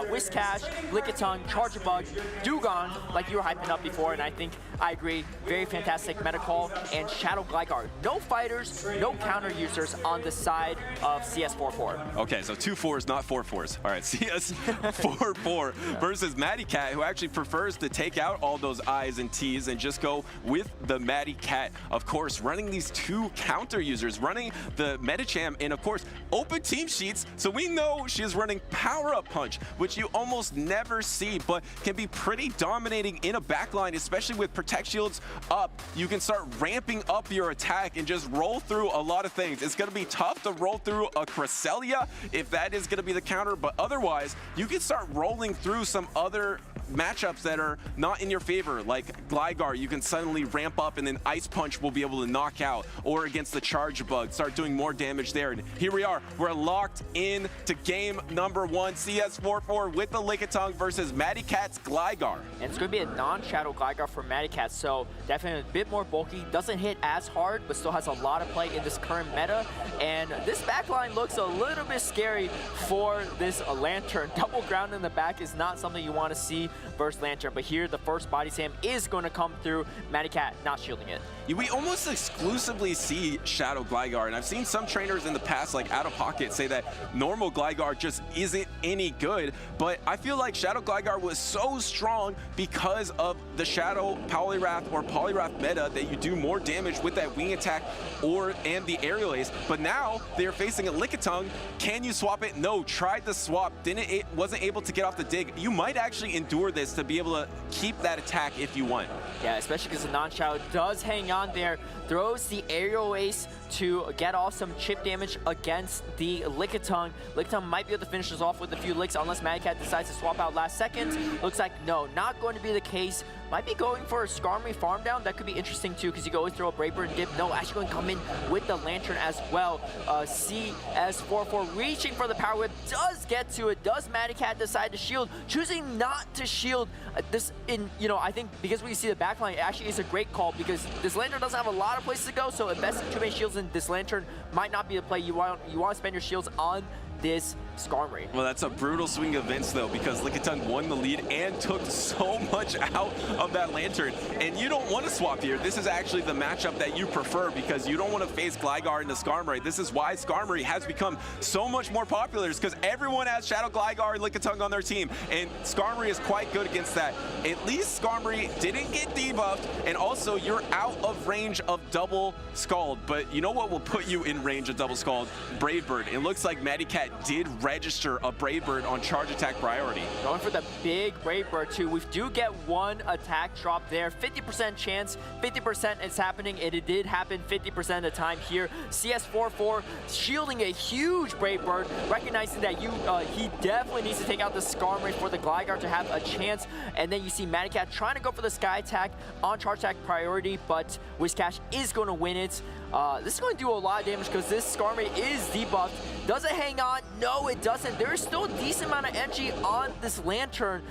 Whiscash, Lickitung, Charjabug, Dugong, like you were hyping up before, and I think I agree. Very fantastic meta call. And Shadow Gligar. No fighters, no counter users on the side of CS44. Okay, so 2 4s, not 4 4s. All right, CS44 versus Maddycat, who actually prefers to take out all those I's and T's and just go with the Maddycat. Of course, running these 2 counter users, running the Medicham, and of course, open team sheets, so we know she is running PolymerUp Punch, which you almost never see, but can be pretty dominating in a backline, especially with Protect Shields up. You can start ramping up your attack and just roll through a lot of things. It's going to be tough to roll through a Cresselia if that is going to be the counter, but otherwise, you can start rolling through some other matchups that are not in your favor, like Gligar. You can suddenly ramp up and then Ice Punch will be able to knock out, or against the Charjabug, start doing more damage there. And here we are. We're locked in to game number 1, CS44 with the Lickitung versus Maddycat's Gligar. And it's going to be a non-Shadow Gligar for Maddycat, so definitely a bit more bulky. Doesn't hit as hard, but still has a lot of play in this current meta. And this backline looks a little bit scary for this Lantern. Double ground in the back is not something you want to see versus Lantern, but here the first body slam is going to come through. Maddycat not shielding it. We almost exclusively see Shadow Gligar, and I've seen some trainers in the past, like Out of Pocket, say that normal Gligar just isn't any good, but I feel like Shadow Gligar was so strong because of the Shadow Poliwrath or Poliwrath meta that you do more damage with that wing attack and the aerial ace. But now they're facing a Lickitung. Can you swap it? No, tried the swap, wasn't able to get off the dig. You might actually endure this to be able to keep that attack if you want. Yeah, especially because the non-Shadow does hang on there, throws the aerial ace to get off some chip damage against the Lickitung. Lickitung might be able to finish this off with a few licks unless Maddycat decides to swap out last second. Looks like no, not going to be the case might be going for a Skarmory farm down. That could be interesting too, because you can always throw a Brave Bird and dip. No, actually going to come in with the Lantern as well. CS44 reaching for the Power Whip, does get to it. Does Maddycat decide to shield? Choosing not to shield I think because we see the backline, it actually is a great call, because this Lantern doesn't have a lot of places to go, so investing too many shields in this Lantern might not be the play. You want to spend your shields on this Skarmory. Well, that's a brutal swing of events, though, because Lickitung won the lead and took so much out of that Lantern. And you don't want to swap here. This is actually the matchup that you prefer, because you don't want to face Gligar into Skarmory. This is why Skarmory has become so much more popular, because everyone has Shadow Gligar and Lickitung on their team, and Skarmory is quite good against that. At least Skarmory didn't get debuffed, and also you're out of range of double Scald. But you know what will put you in range of double Scald? Brave Bird. It looks like Maddycat did register a Brave Bird on charge attack priority. Going for the big Brave Bird too. We do get one attack drop there. 50% chance, 50% it's happening. It did happen 50% of the time here. CS44 shielding a huge Brave Bird, recognizing that he definitely needs to take out the Skarmory for the Gligar to have a chance. And then you see Maddycat trying to go for the Sky Attack on charge attack priority, but Whiscash is going to win it. This is going to do a lot of damage because this Skarmory is debuffed. Does it hang on? No, it doesn't. There is still a decent amount of energy on this Lantern.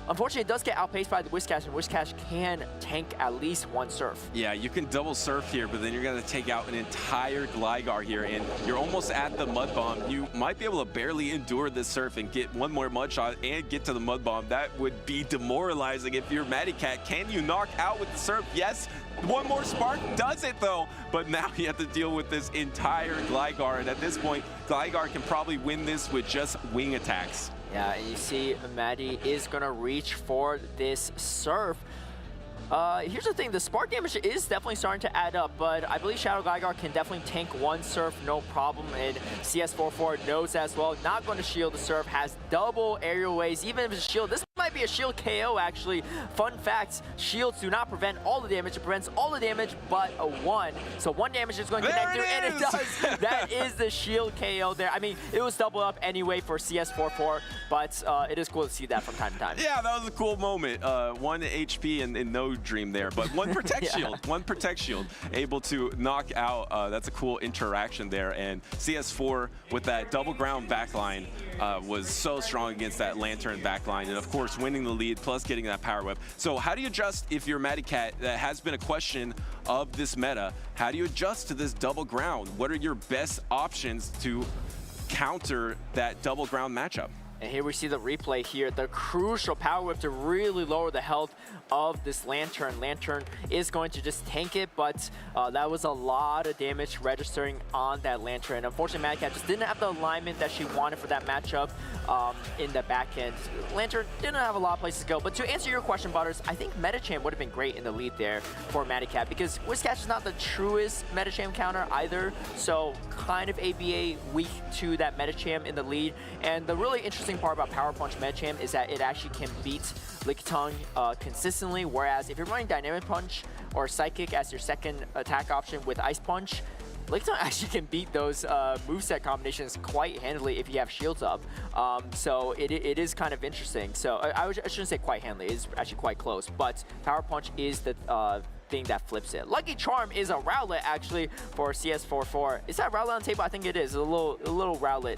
Unfortunately, it does get outpaced by the Whiscash, and Whiscash can tank at least one Surf. Yeah, you can double Surf here, but then you're going to take out an entire Gligar here, and you're almost at the Mud Bomb. You might be able to barely endure this Surf and get one more Mud Shot and get to the Mud Bomb. That would be demoralizing if you're Maddycat. Can you knock out with the Surf? Yes. One more Spark does it, though. But now you have to deal with this entire Gligar, and at this point, Gligar can probably win this with just wing attacks. Yeah, and you see Maddie is going to reach for this Surf. Here's the thing, the spark damage is definitely starting to add up, but I believe Shadow Gligar can definitely tank one Surf, no problem, and CS44 knows as well. Not going to shield the Surf, has double aerial waves, even if it's a shield. This might be a shield KO, actually. Fun fact, shields do not prevent all the damage. It prevents all the damage but a 1. So 1 damage is going to connect through, and it does. That is the shield KO there. I mean, it was double up anyway for CS44, but it is cool to see that from time to time. Yeah, that was a cool moment. 1 HP and no dream there, but 1 protect shield. 1 protect shield able to knock out. That's a cool interaction there, and CS4 with that double ground backline was so strong against that Lantern backline, and of course winning the lead plus getting that power whip. So how do you adjust if you're Maddycat? That has been a question of this meta. How do you adjust to this double ground? What are your best options to counter that double ground matchup? And here we see the replay here, the crucial power whip to really lower the health of this Lantern. Lantern is going to just tank it, but that was a lot of damage registering on that Lantern. And unfortunately, Maddycat just didn't have the alignment that she wanted for that matchup in the back end. Lantern didn't have a lot of places to go. But to answer your question, Butters, I think Metacham would have been great in the lead there for Maddycat, because Whiscash is not the truest Metacham counter either, so kind of ABA weak to that Metacham in the lead. And the really interesting part about Power Punch Metacham is that it actually can beat Lickitung consistently, whereas if you're running Dynamic Punch or Psychic as your second attack option with Ice Punch, Lickitung actually can beat those moveset combinations quite handily if you have shields up. So it is kind of interesting. So I shouldn't say quite handily, it is actually quite close, but Power Punch is the thing that flips it. Lucky Charm is a Rowlet actually for CS44. Is that Rowlet on the table? I think it is. A little Rowlet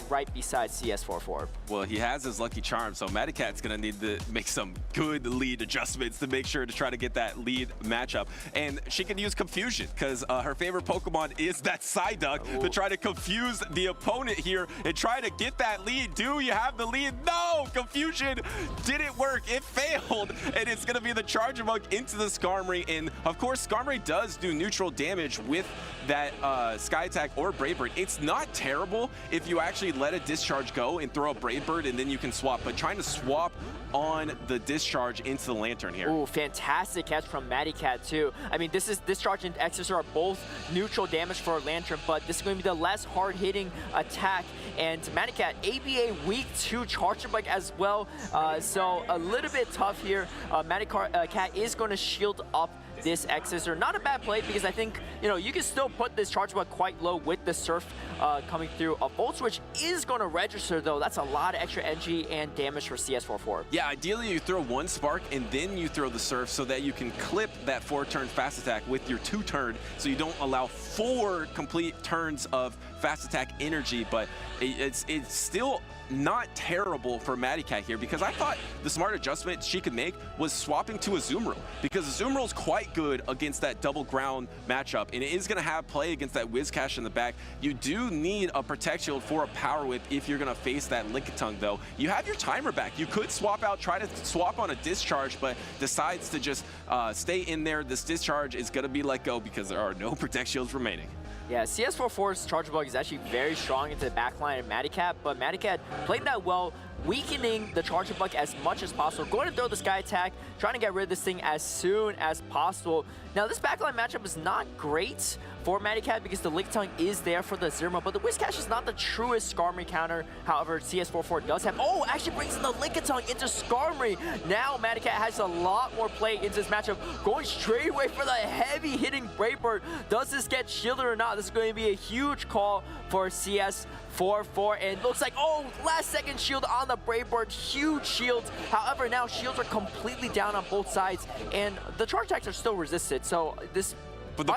right beside CS44. Well, he has his Lucky Charm, so Maddycat's gonna need to make some good lead adjustments to make sure to try to get that lead matchup. And she can use Confusion, because her favorite Pokemon is that Psyduck, to try to confuse the opponent here and try to get that lead. Do you have the lead? No! Confusion didn't work. It failed, and it's gonna be the Charjabug into the Skarmory. And of course, Skarmory does do neutral damage with that Sky Attack or Brave Bird. It's not terrible if you actually let a Discharge go and throw a Brave Bird and then you can swap, but trying to swap on the Discharge into the Lantern here. Ooh, fantastic catch from Maddycat too. I mean, this is Discharge and Exorcist are both neutral damage for Lantern, but this is going to be the less hard-hitting attack. And Maddycat, ABA weak to Charjabug as well, so a little bit tough here. Maddycat is going to shield up this X scissor. Not a bad play because I think, you know, you can still put this charge bug quite low with the Surf coming through. A Volt Switch is going to register, though. That's a lot of extra energy and damage for CS44. Yeah, ideally you throw one Spark and then you throw the Surf so that you can clip that 4-turn fast attack with your 2-turn, so you don't allow 4 complete turns of fast attack energy. But it's still not terrible for Maddycat here, because I thought the smart adjustment she could make was swapping to Azumarill, because Azumarill's quite good against that double ground matchup, and it is going to have play against that Whiscash in the back. You do need a Protect Shield for a Power Whip if you're going to face that Lickitung, though. You have your timer back. You could swap out, try to swap on a Discharge, but decides to just stay in there. This Discharge is going to be let go because there are no Protect Shields remaining. Yeah, CS44's charge bug is actually very strong into the backline of Maddycat, but Maddycat played that well, weakening the charge bug as much as possible, going to throw the Sky Attack, trying to get rid of this thing as soon as possible. Now, this backline matchup is not great for Maddycat because the Lickitung is there for the Zerma, but the Whiscash is not the truest Skarmory counter. However, CS44 does have, actually brings in the Lickitung into Skarmory. Now Maddycat has a lot more play into this matchup, going straight away for the heavy hitting Brave Bird. Does this get shielded or not? This is going to be a huge call for CS44, and looks like, last second shield on the Brave Bird, huge shields. However, now shields are completely down on both sides, and the charge attacks are still resisted, so this But the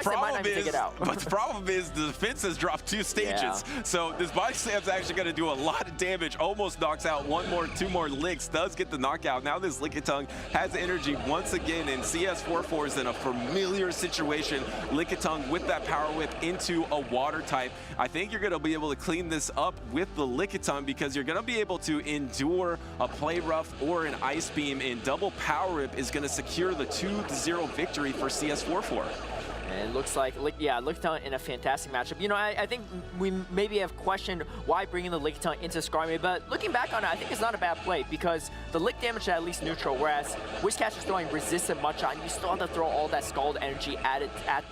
problem is the defense has dropped 2 stages. Yeah. So this body slam's actually going to do a lot of damage. Almost knocks out 2 more licks. Does get the knockout. Now this Lickitung has energy once again, and CS44 is in a familiar situation. Lickitung with that Power Whip into a water type. I think you're going to be able to clean this up with the Lickitung, because you're going to be able to endure a Play Rough or an Ice Beam, and double Power Whip is going to secure the 2-0 victory for CS44. And it looks like, Lickitung in a fantastic matchup. You know, I think we maybe have questioned why bringing the Lickitung into Skarmory, but looking back on it, I think it's not a bad play, because the lick damage is at least neutral, whereas Whiscash is throwing resistant Mudshot, and you still have to throw all that Scald energy at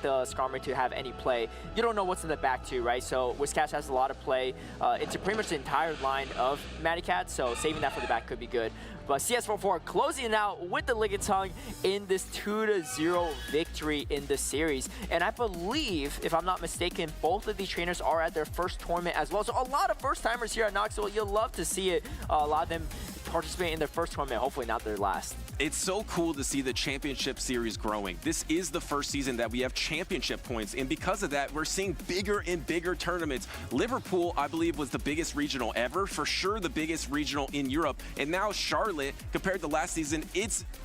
the Skarmory to have any play. You don't know what's in the back too, right? So Whiscash has a lot of play into pretty much the entire line of Maddycat, so saving that for the back could be good. But CS44 closing it out with the Lickitung in this 2-0 victory in the series. And I believe, if I'm not mistaken, both of these trainers are at their first tournament as well. So a lot of first-timers here at Knoxville. You'll love to see it. A lot of them participate in their first tournament, hopefully not their last. It's so cool to see the championship series growing. This is the first season that we have championship points, and because of that, we're seeing bigger and bigger tournaments. Liverpool, I believe, was the biggest regional ever, for sure the biggest regional in Europe, and now Charlotte, compared to last season,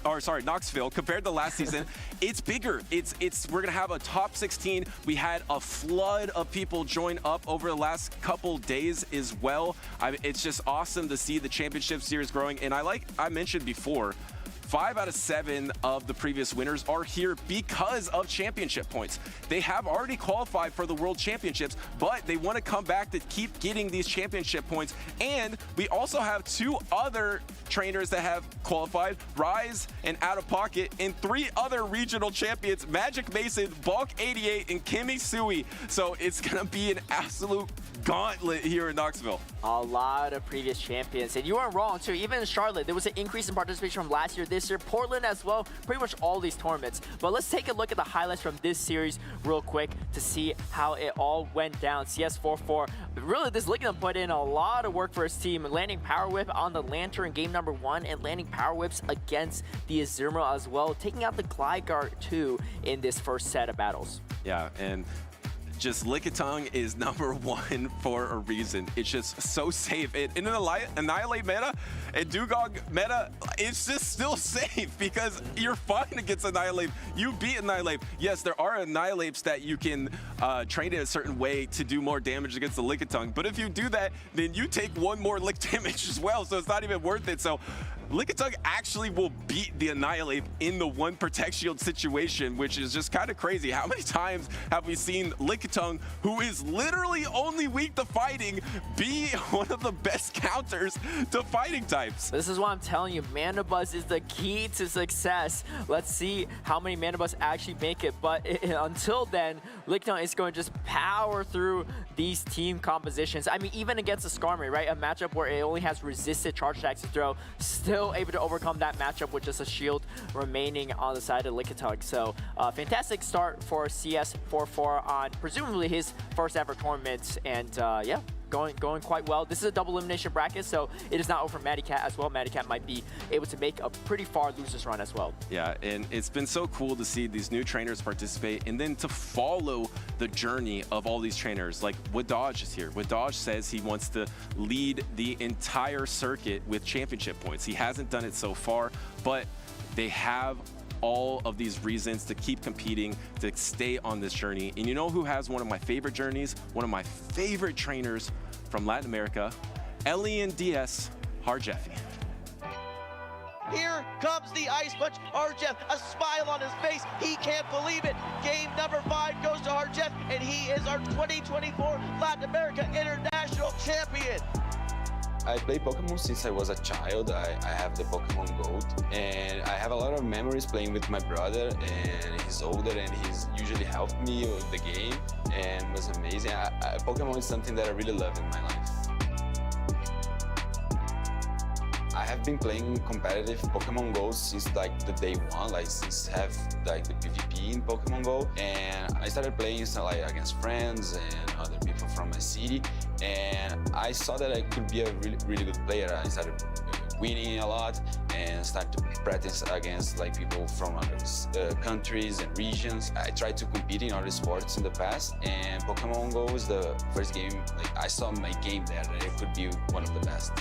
Knoxville, compared to last season, it's bigger. We're gonna have a top 16. We had a flood of people join up over the last couple days as well. It's just awesome to see the championship series growing, and like I mentioned before, 5 out of 7 of the previous winners are here because of championship points. They have already qualified for the World Championships, but they want to come back to keep getting these championship points. And we also have 2 other trainers that have qualified, Rise and Out of Pocket, and 3 other regional champions, Magic Mason, Bulk88, and KimmySui. So it's going to be an absolute gauntlet here in Knoxville. A lot of previous champions, and you aren't wrong too. Even in Charlotte, there was an increase in participation from last year, this year, Portland as well, pretty much all these tournaments. But let's take a look at the highlights from this series real quick to see how it all went down. CS44, really this Lickitung put in a lot of work for his team, landing Power Whip on the Lantern game number 1 and landing Power Whips against the Azumarill as well, taking out the Gligar too in this first set of battles. Yeah, and just Lickitung is #1 for a reason. It's just so safe. In an Annihilate meta and Dugong meta, it's just still safe because you're fine against Annihilate. You beat Annihilate. Yes, there are Annihilates that you can train in a certain way to do more damage against the Lickitung, but if you do that, then you take 1 more lick damage as well, so it's not even worth it. So Lickitung actually will beat the Annihilate in the 1 Protect Shield situation, which is just kind of crazy. How many times have we seen Lickitung, who is literally only weak to fighting, be one of the best counters to fighting types? This is why I'm telling you, Mana Buzz is the key to success. Let's see how many Mana Buzz actually make it, but until then, Lickitung is going to just power through these team compositions. I mean, even against the Skarmory, right? A matchup where it only has resisted charge attacks to throw, still still able to overcome that matchup with just a shield remaining on the side of Lickitung. So fantastic start for CS44 on presumably his first ever tournament, and yeah, going quite well. This is a double elimination bracket, so it is not over for Maddycat as well. Maddycat might be able to make a pretty far losers run as well. Yeah, and it's been so cool to see these new trainers participate and then to follow the journey of all these trainers. Like Wadaj is here. Wadaj says he wants to lead the entire circuit with championship points. He hasn't done it so far, but they have all of these reasons to keep competing, to stay on this journey. And you know who has one of my favorite journeys? One of my favorite trainers from Latin America, Elian Diaz, Jeffy. Here comes the Ice Punch. Jeff, a smile on his face. He can't believe it. Game number 5 goes to Jeff, and he is our 2024 Latin America International Champion. I play Pokemon since I was a child. I have the Pokemon Gold, and I have a lot of memories playing with my brother, and he's older and he's usually helped me with the game, and it was amazing. Pokemon is something that I really love in my life. I have been playing competitive Pokemon Go since like the day one, like since have like the PvP in Pokemon Go, and I started playing like against friends and other people from my city, and I saw that I could be a really good player. I started winning a lot and started to practice against like people from other countries and regions. I tried to compete in other sports in the past, and Pokemon Go was the first game. Like I saw my game there that it could be one of the best.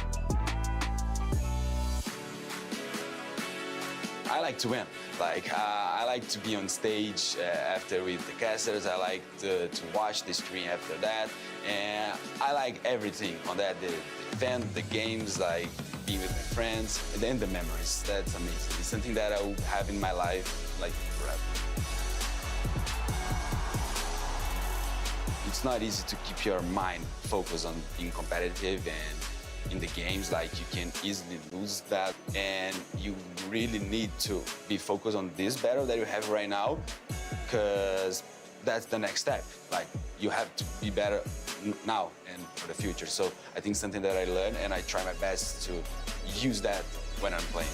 I like to win. Like I like to be on stage after with the casters. I like to watch the stream after that, and I like everything on that. The event, the games, like being with my friends, and then the memories. That's amazing. It's something that I will have in my life like forever. It's not easy to keep your mind focused on being competitive and in the games, like you can easily lose that, and you really need to be focused on this battle that you have right now, because that's the next step. Like you have to be better now and for the future. So I think something that I learned, and I try my best to use that when I'm playing.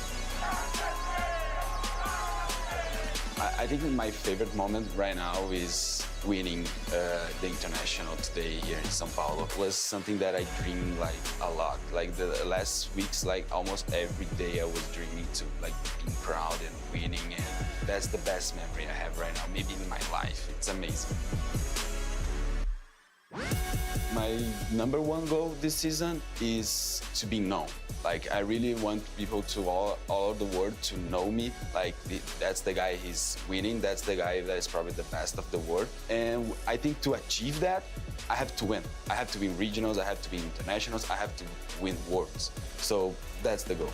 I think my favorite moment right now is winning the international today here in São Paulo. It was something that I dreamed like a lot. Like the last weeks, like almost every day I was dreaming to like being proud and winning, and that's the best memory I have right now, maybe in my life. It's amazing. My number one goal this season is to be known. Like I really want people to all over the world to know me. Like that's the guy he's winning. That's the guy that is probably the best of the world. And I think to achieve that, I have to win. I have to win regionals. I have to win internationals. I have to win worlds. So that's the goal.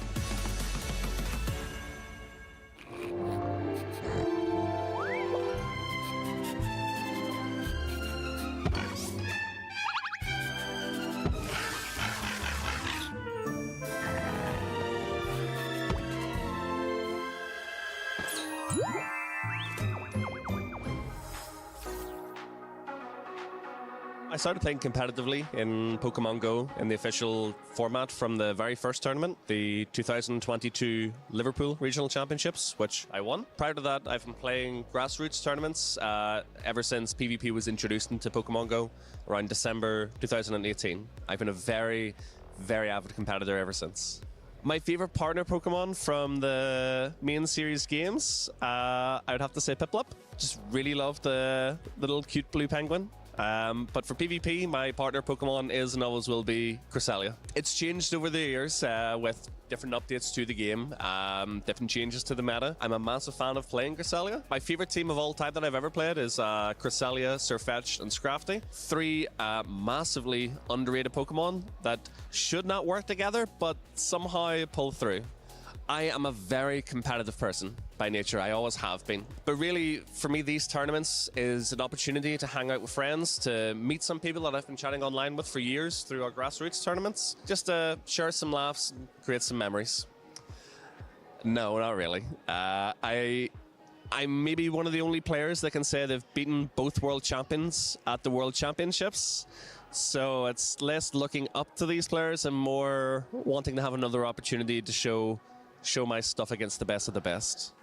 I started playing competitively in Pokemon Go in the official format from the very first tournament, the 2022 Liverpool Regional Championships, which I won. Prior to that, I've been playing grassroots tournaments ever since PvP was introduced into Pokemon Go around December 2018. I've been a very, very avid competitor ever since. My favorite partner Pokemon from the main series games, I would have to say Piplup. Just really love the little cute blue penguin. But for PvP, my partner Pokemon is and always will be Cresselia. It's changed over the years with different updates to the game, different changes to the meta. I'm a massive fan of playing Cresselia. My favorite team of all time that I've ever played is Cresselia, Sirfetch'd, and Scrafty. 3 massively underrated Pokemon that should not work together, but somehow pull through. I am a very competitive person by nature. I always have been. But really, for me, these tournaments is an opportunity to hang out with friends, to meet some people that I've been chatting online with for years through our grassroots tournaments, just to share some laughs and create some memories. No, not really. I'm maybe one of the only players that can say they've beaten both world champions at the World Championships. So it's less looking up to these players and more wanting to have another opportunity to show show my stuff against the best of the best.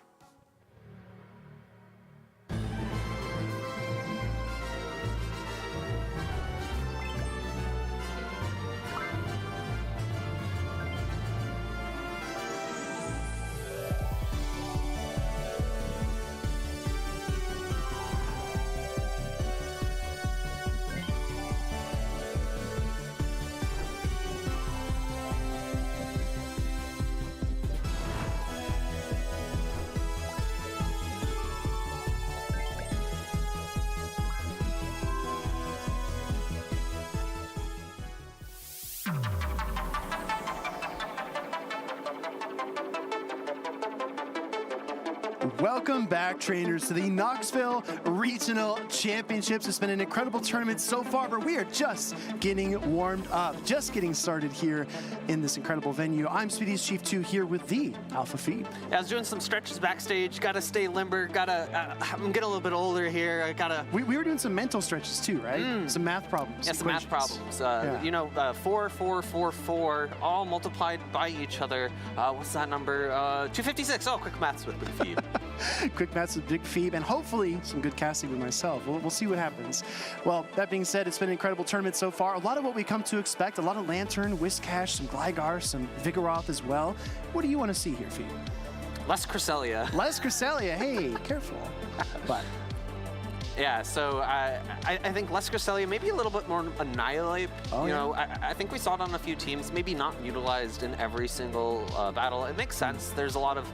Welcome back, trainers, to the Knoxville Regional Championships. It's been an incredible tournament so far, but we are just getting warmed up, just getting started here in this incredible venue. I'm Speedy's Chief 2 here with the Alpha Feed. Yeah, I was doing some stretches backstage. Got to stay limber. I'm getting a little bit older here. I gotta. We were doing some mental stretches too, right? Some math problems. Yeah, some math problems. You know, 4, 4, 4, 4, all multiplied by each other. What's that number? 256. Oh, quick maths with Big Feed. Quick maths with Big Feed, and hopefully some good casting with myself. We'll see what happens. Well, that being said, it's been an incredible tournament so far. A lot of what we come to expect. A lot of Lantern, Whiscash, some Gligar, some Vigoroth as well. What do you want to see here, Feed? Less Cresselia. Less Cresselia. Hey, careful. But yeah, so I think less Cresselia, maybe a little bit more Annihilate. Oh, you know, I think we saw it on a few teams, maybe not utilized in every single battle. It makes sense. There's a lot of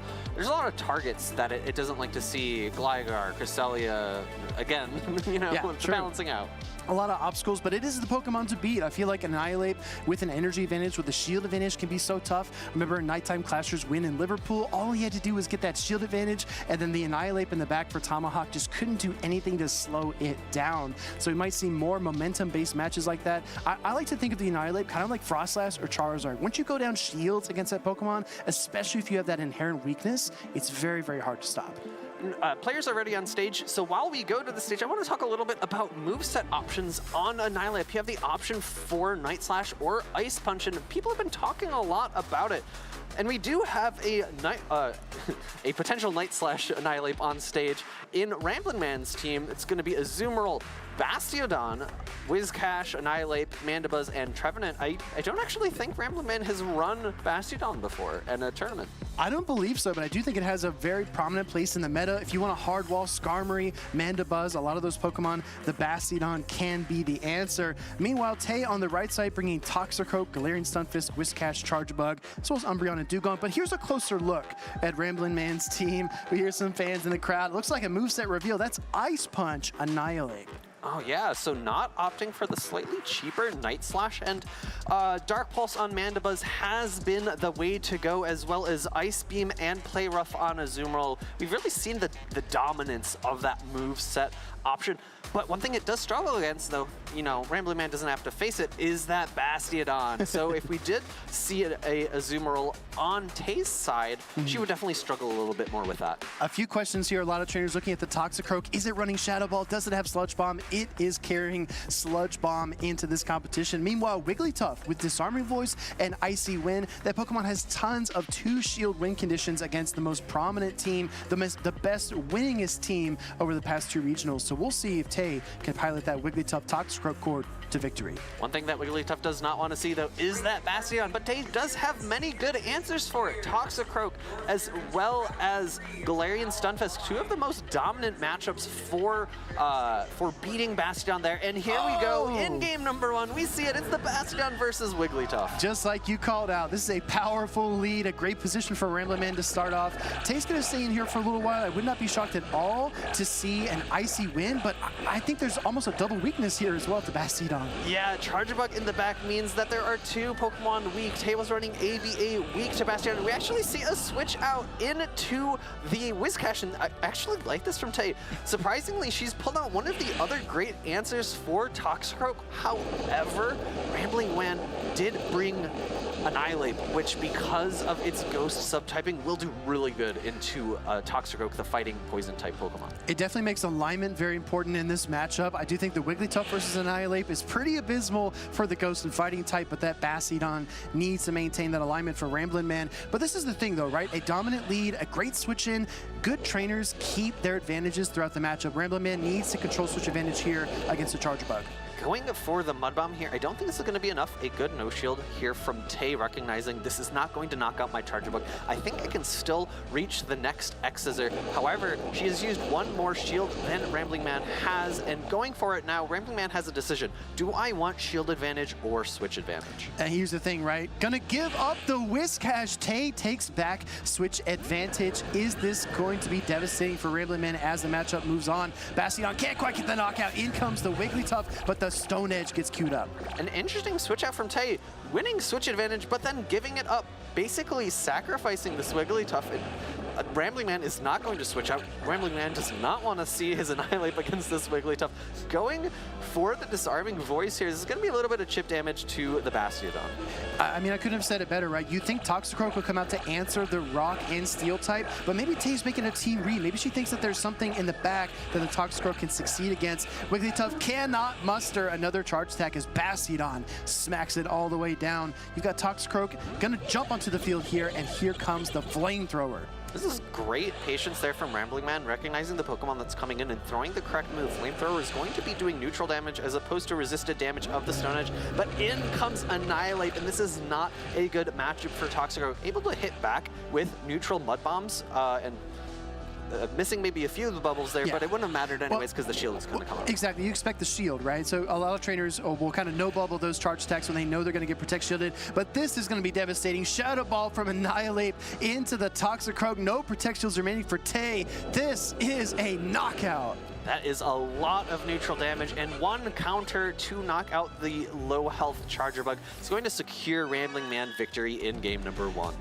targets that it doesn't like to see. Gligar, Cresselia, again, you know, yeah, it's balancing out. A lot of obstacles, but it is the Pokemon to beat. I feel like Annihilate with an energy advantage, with a shield advantage can be so tough. Remember Nighttime Clashers win in Liverpool? All he had to do was get that shield advantage, and then the Annihilate in the back for Tomahawk just couldn't do anything to slow it down. So we might see more momentum-based matches like that. I like to think of the Annihilate kind of like Frostlass or Charizard. Once you go down shields against that Pokemon, especially if you have that inherent weakness, it's very, very hard to stop. Players are ready on stage, so while we go to the stage, I want to talk a little bit about moveset options on Annihilate. You have the option for Night Slash or Ice Punch, and people have been talking a lot about it. And we do have a potential Night Slash Annihilate on stage in RamblinMan's team. It's going to be Azumarill, Bastiodon, Whiscash, Annihilate, Mandibuzz, and Trevenant. I don't actually think RamblinMan has run Bastiodon before in a tournament. I don't believe so, but I do think it has a very prominent place in the meta. If you want a hard wall, Skarmory, Mandibuzz, a lot of those Pokemon, the Bastiodon can be the answer. Meanwhile, Tay on the right side bringing Toxicroak, Galarian Stunfisk, Whiscash, Chargebug, as well as Umbreon and Dugong. But here's a closer look at RamblinMan's team. We hear some fans in the crowd. It looks like a moveset reveal. That's Ice Punch, Annihilate. Oh yeah, so not opting for the slightly cheaper Night Slash, and Dark Pulse on Mandibuzz has been the way to go, as well as Ice Beam and Play Rough on Azumarill. We've really seen the dominance of that move set option. But one thing it does struggle against, though, you know, RamblinMan doesn't have to face it, is that Bastiodon. So if we did see a Azumarill on Tay's side, she would definitely struggle a little bit more with that. A few questions here. A lot of trainers looking at the Toxicroak. Is it running Shadow Ball? Does it have Sludge Bomb? It is carrying Sludge Bomb into this competition. Meanwhile, Wigglytuff with Disarming Voice and Icy Wind. That Pokemon has tons of 2-shield win conditions against the most prominent team, the best winningest team over the past 2 regionals. So we'll see if Tay can pilot that Wigglytuff Toxicroak core to victory. One thing that Wigglytuff does not want to see, though, is that Bastiodon, but Tay does have many good answers for it. Toxicroak, as well as Galarian Stunfisk, 2 of the most dominant matchups for beating Bastiodon there. And here we go, in game number 1, we see it. It's the Bastiodon versus Wigglytuff. Just like you called out, this is a powerful lead, a great position for RamblinMan to start off. Tay's going to stay in here for a little while. I would not be shocked at all to see an Icy Wind, but I think there's almost a double weakness here as well to Bastiodon. Yeah, Chargebug in the back means that there are 2 Pokemon weak. Tay was running AVA weak to Bastiodon. We actually see a switch out into the Whiscash, and I actually like this from Tay. Surprisingly, she's pulled out one of the other great answers for Toxicroak. However, RamblinMan did bring Annihilate, which because of its ghost subtyping will do really good into Toxicroak, the fighting poison type Pokemon. It definitely makes alignment very important in this matchup. I do think the Wigglytuff versus Annihilate is pretty abysmal for the ghost and fighting type, but that Bastiodon needs to maintain that alignment for RamblinMan. But this is the thing though, right? A dominant lead, a great switch in, good trainers keep their advantages throughout the matchup. RamblinMan needs to control switch advantage here against the Charge Bug. Going for the Mud Bomb here, I don't think this is going to be enough. A good no shield here from Tay, recognizing this is not going to knock out my Charger Bug. I think I can still reach the next X-Scissor. However, she has used one more shield than RamblinMan has, and going for it now, RamblinMan has a decision. Do I want shield advantage or switch advantage? And here's the thing, right? Gonna give up the Whiscash. Tay takes back switch advantage. Is this going to be devastating for RamblinMan as the matchup moves on? Bastiodon can't quite get the knockout. In comes the Wigglytuff, but the Stone Edge gets queued up. An interesting switch out from Tay, winning switch advantage, but then giving it up, basically sacrificing this Wigglytuff. RamblinMan is not going to switch out. RamblinMan does not want to see his Annihilate against this Wigglytuff. Going for the Disarming Voice here, this is going to be a little bit of chip damage to the Bastiodon. I mean, I couldn't have said it better, right? You think Toxicroak would come out to answer the Rock and Steel type, but maybe Tay's making a team read. Maybe she thinks that there's something in the back that the Toxicroak can succeed against. Wigglytuff cannot muster another charge attack as Bastiodon smacks it all the way down. You've got Toxicroak gonna jump onto the field here, and here comes the Flamethrower. This is great patience there from RamblinMan, recognizing the Pokemon that's coming in and throwing the correct move. Flamethrower is going to be doing neutral damage as opposed to resisted damage of the Stone Edge, but in comes Annihilate, and this is not a good matchup for Toxicroak. Able to hit back with neutral Mud Bombs and missing maybe a few of the bubbles there, but it wouldn't have mattered anyways because the shield is going to come out. Exactly, you expect the shield, right? So a lot of trainers will kind of no bubble those charge attacks when they know they're going to get protect shielded, but this is going to be devastating. Shadow Ball from Annihilate into the Toxicroak. No protect shields remaining for Tay. This is a knockout. That is a lot of neutral damage, and one counter to knock out the low health Charger Bug. It's going to secure RamblinMan victory in game number 1.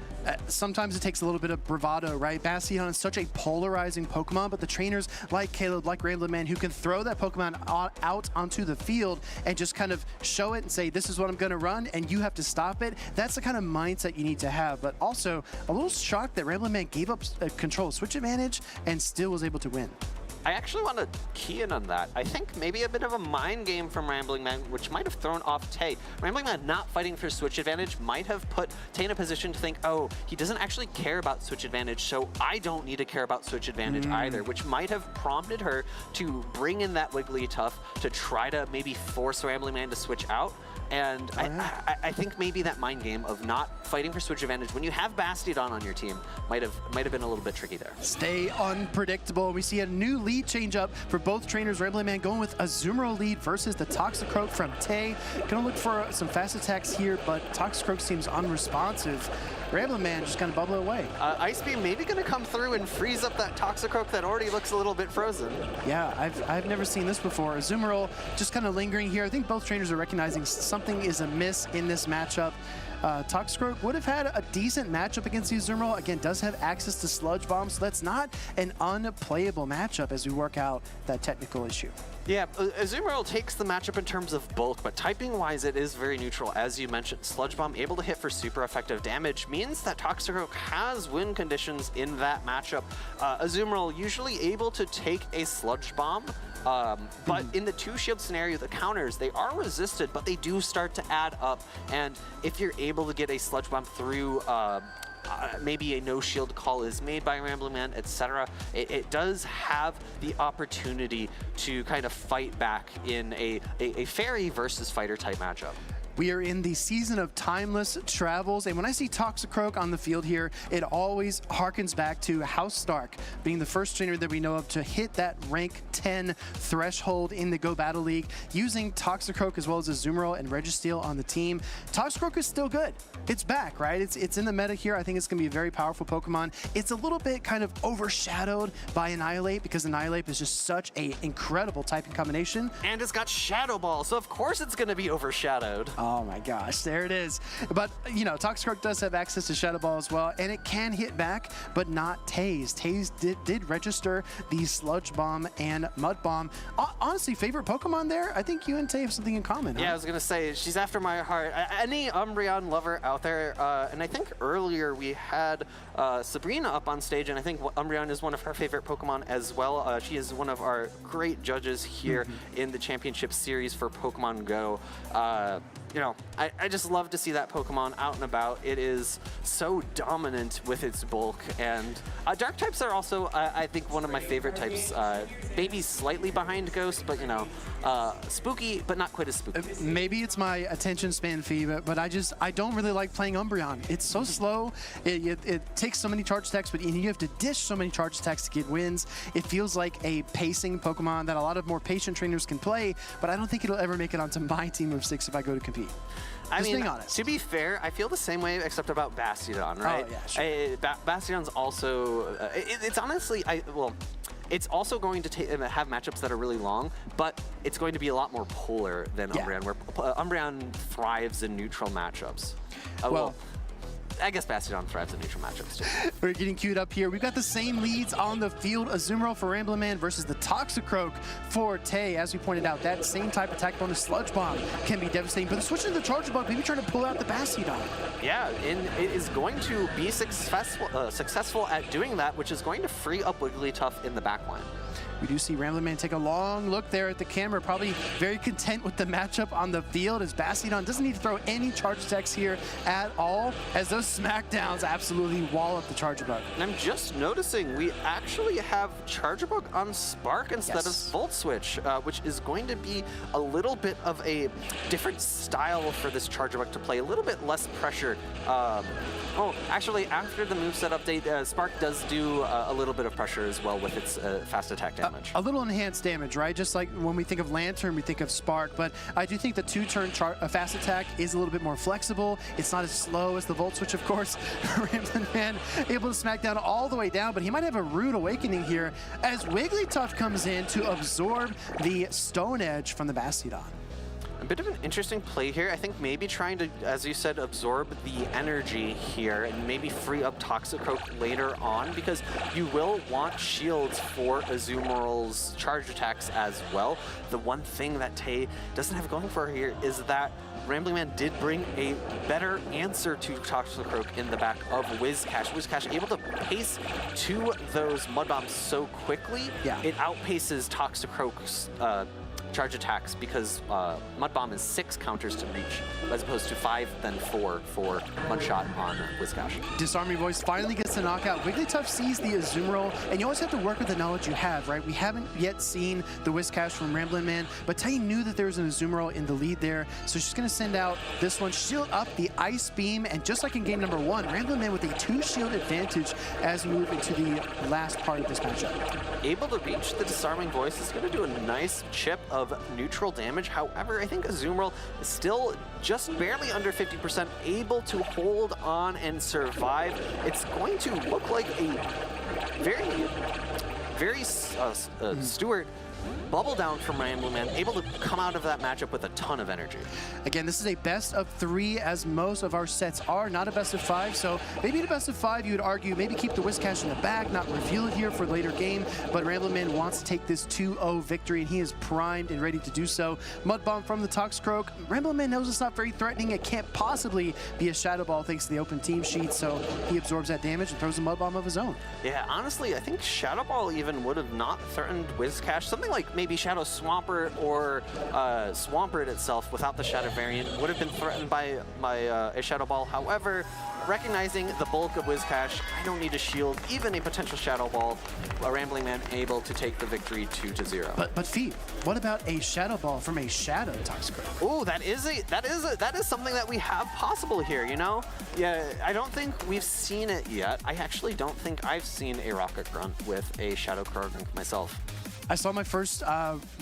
Sometimes it takes a little bit of bravado, right? Bastiodon is such a polarizing Pokemon, but the trainers like Caleb, like RamblinMan, who can throw that Pokemon out onto the field and just kind of show it and say, this is what I'm going to run, and you have to stop it. That's the kind of mindset you need to have. But also, a little shocked that RamblinMan gave up control switch advantage and still was able to win. I actually want to key in on that. I think maybe a bit of a mind game from RamblinMan, which might have thrown off Tay. RamblinMan not fighting for switch advantage might have put Tay in a position to think, oh, he doesn't actually care about switch advantage, so I don't need to care about switch advantage either, which might have prompted her to bring in that Wigglytuff to try to maybe force RamblinMan to switch out. And I think maybe that mind game of not fighting for switch advantage when you have Bastiodon on your team might have been a little bit tricky there. Stay unpredictable. We see a new lead change up for both trainers. RamblinMan going with Azumarill lead versus the Toxicroak from Tay. Gonna look for some fast attacks here, but Toxicroak seems unresponsive. RamblinMan just kind of bubble away. Ice Beam maybe going to come through and freeze up that Toxicroak that already looks a little bit frozen. Yeah, I've never seen this before. Azumarill just kind of lingering here. I think both trainers are recognizing something is amiss in this matchup. Toxicroak would have had a decent matchup against the Azumarill. Again, does have access to Sludge Bomb, so that's not an unplayable matchup as we work out that technical issue. Yeah, Azumarill takes the matchup in terms of bulk, but typing-wise, it is very neutral. As you mentioned, Sludge Bomb able to hit for super effective damage means that Toxicroak has win conditions in that matchup. Azumarill usually able to take a Sludge Bomb, but in the two-shield scenario, the counters, they are resisted, but they do start to add up. And if you're able to get a Sludge Bomb through maybe a no-shield call is made by RamblinMan, etc. It does have the opportunity to kind of fight back in a fairy versus fighter type matchup. We are in the season of timeless travels, and when I see Toxicroak on the field here, it always harkens back to House Stark being the first trainer that we know of to hit that rank 10 threshold in the Go Battle League, using Toxicroak as well as Azumarill and Registeel on the team. Toxicroak is still good. It's back, right? It's in the meta here. I think it's going to be a very powerful Pokemon. It's a little bit kind of overshadowed by Annihilate because Annihilate is just such an incredible typing combination. And it's got Shadow Ball, so of course it's going to be overshadowed. Oh my gosh, there it is. But, you know, Toxicroak does have access to Shadow Ball as well, and it can hit back, but not Taze. Taze did register the Sludge Bomb and Mud Bomb. Honestly, favorite Pokemon there? I think you and Tay have something in common. Yeah, huh? I was going to say, she's after my heart. Any Umbreon lover out there, and I think earlier we had Sabrina up on stage, and I think Umbreon is one of her favorite Pokemon as well. She is one of our great judges here in the championship series for Pokemon Go. You know, I just love to see that Pokemon out and about. It is so dominant with its bulk, and Dark types are also, I think, one of my favorite types. Maybe slightly behind Ghost, but you know, spooky, but not quite as spooky. Maybe it's my attention span fee, but I don't really like playing Umbreon. It's so slow. It takes so many charge attacks, but you have to dish so many charge attacks to get wins. It feels like a pacing Pokemon that a lot of more patient trainers can play, but I don't think it'll ever make it onto my team of 6 if I go to compete. I mean, being honest. To be fair, I feel the same way except about Bastiodon, right? Oh, yeah, sure. Bastiodon's also, it's honestly, it's also going to have matchups that are really long, but it's going to be a lot more polar than Umbreon, where Umbreon thrives in neutral matchups. Well, I guess Bastiodon thrives in neutral matchups too. We're getting queued up here. We've got the same leads on the field. Azumarill for RamblinMan versus the Toxicroak for Tay. As we pointed out, that same type attack bonus Sludge Bomb can be devastating. But switching to the Charge Bug, maybe trying to pull out the Bastiodon. Yeah, and it is going to be successful at doing that, which is going to free up Wigglytuff in the backline. We do see RamblinMan take a long look there at the camera, probably very content with the matchup on the field, as Bastiodon doesn't need to throw any charge attacks here at all, as those smackdowns absolutely wall up the Charge Bug. And I'm just noticing we actually have Charge Bug on Spark instead of Volt Switch, which is going to be a little bit of a different style for this Charge Bug to play, a little bit less pressure. Actually, after the moveset update, Spark does do a little bit of pressure as well with its fast attack damage. A little enhanced damage, right? Just like when we think of Lantern, we think of Spark, but I do think the 2-turn fast attack is a little bit more flexible. It's not as slow as the Volt Switch, of course. RamblinMan able to smack down all the way down, but he might have a rude awakening here as Wigglytuff comes in to absorb the Stone Edge from the Bastiodon. A bit of an interesting play here. I think maybe trying to, as you said, absorb the energy here and maybe free up Toxicroak later on, because you will want shields for Azumarill's charge attacks as well. The one thing that Tay doesn't have going for her here is that RamblinMan did bring a better answer to Toxicroak in the back of Whiscash. Whiscash able to pace to those Mud Bombs so quickly, it outpaces Toxicroak's charge attacks, because Mud Bomb is 6 counters to reach, as opposed to 5, then 4 for one shot on Whiscash. Disarming Voice finally gets the knockout. Wigglytuff sees the Azumarill, and you always have to work with the knowledge you have, right? We haven't yet seen the Whiscash from RamblinMan, but Tay knew that there was an Azumarill in the lead there, so she's going to send out this one, shield up the Ice Beam, and just like in game number 1, RamblinMan with a 2-shield advantage as we move into the last part of this matchup. Able to reach the Disarming Voice is going to do a nice chip of neutral damage. However, I think Azumarill is still just barely under 50% able to hold on and survive. It's going to look like a very Stuart bubble down from RamblinMan, able to come out of that matchup with a ton of energy. Again, this is a best of 3, as most of our sets are, not a best of 5. So maybe in a best of 5, you would argue maybe keep the Whiscash in the back, not reveal it here for later game. But RamblinMan wants to take this 2-0 victory, and he is primed and ready to do so. Mud Bomb from the Toxicroak. RamblinMan knows it's not very threatening. It can't possibly be a Shadow Ball thanks to the open team sheet, so he absorbs that damage and throws a Mud Bomb of his own. Yeah, honestly, I think Shadow Ball even would have not threatened Whiscash. Something like maybe Shadow Swampert or Swampert itself without the Shadow variant would have been threatened by a Shadow Ball. However, recognizing the bulk of Whiscash, I don't need to shield even a potential Shadow Ball. A RamblinMan able to take the victory 2-0. But Feet, what about a Shadow Ball from a Shadow Toxicroak? Oh, that is something that we have possible here, you know? Yeah, I don't think we've seen it yet. I actually don't think I've seen a Rocket Grunt with a Shadow Krogan myself. I saw my first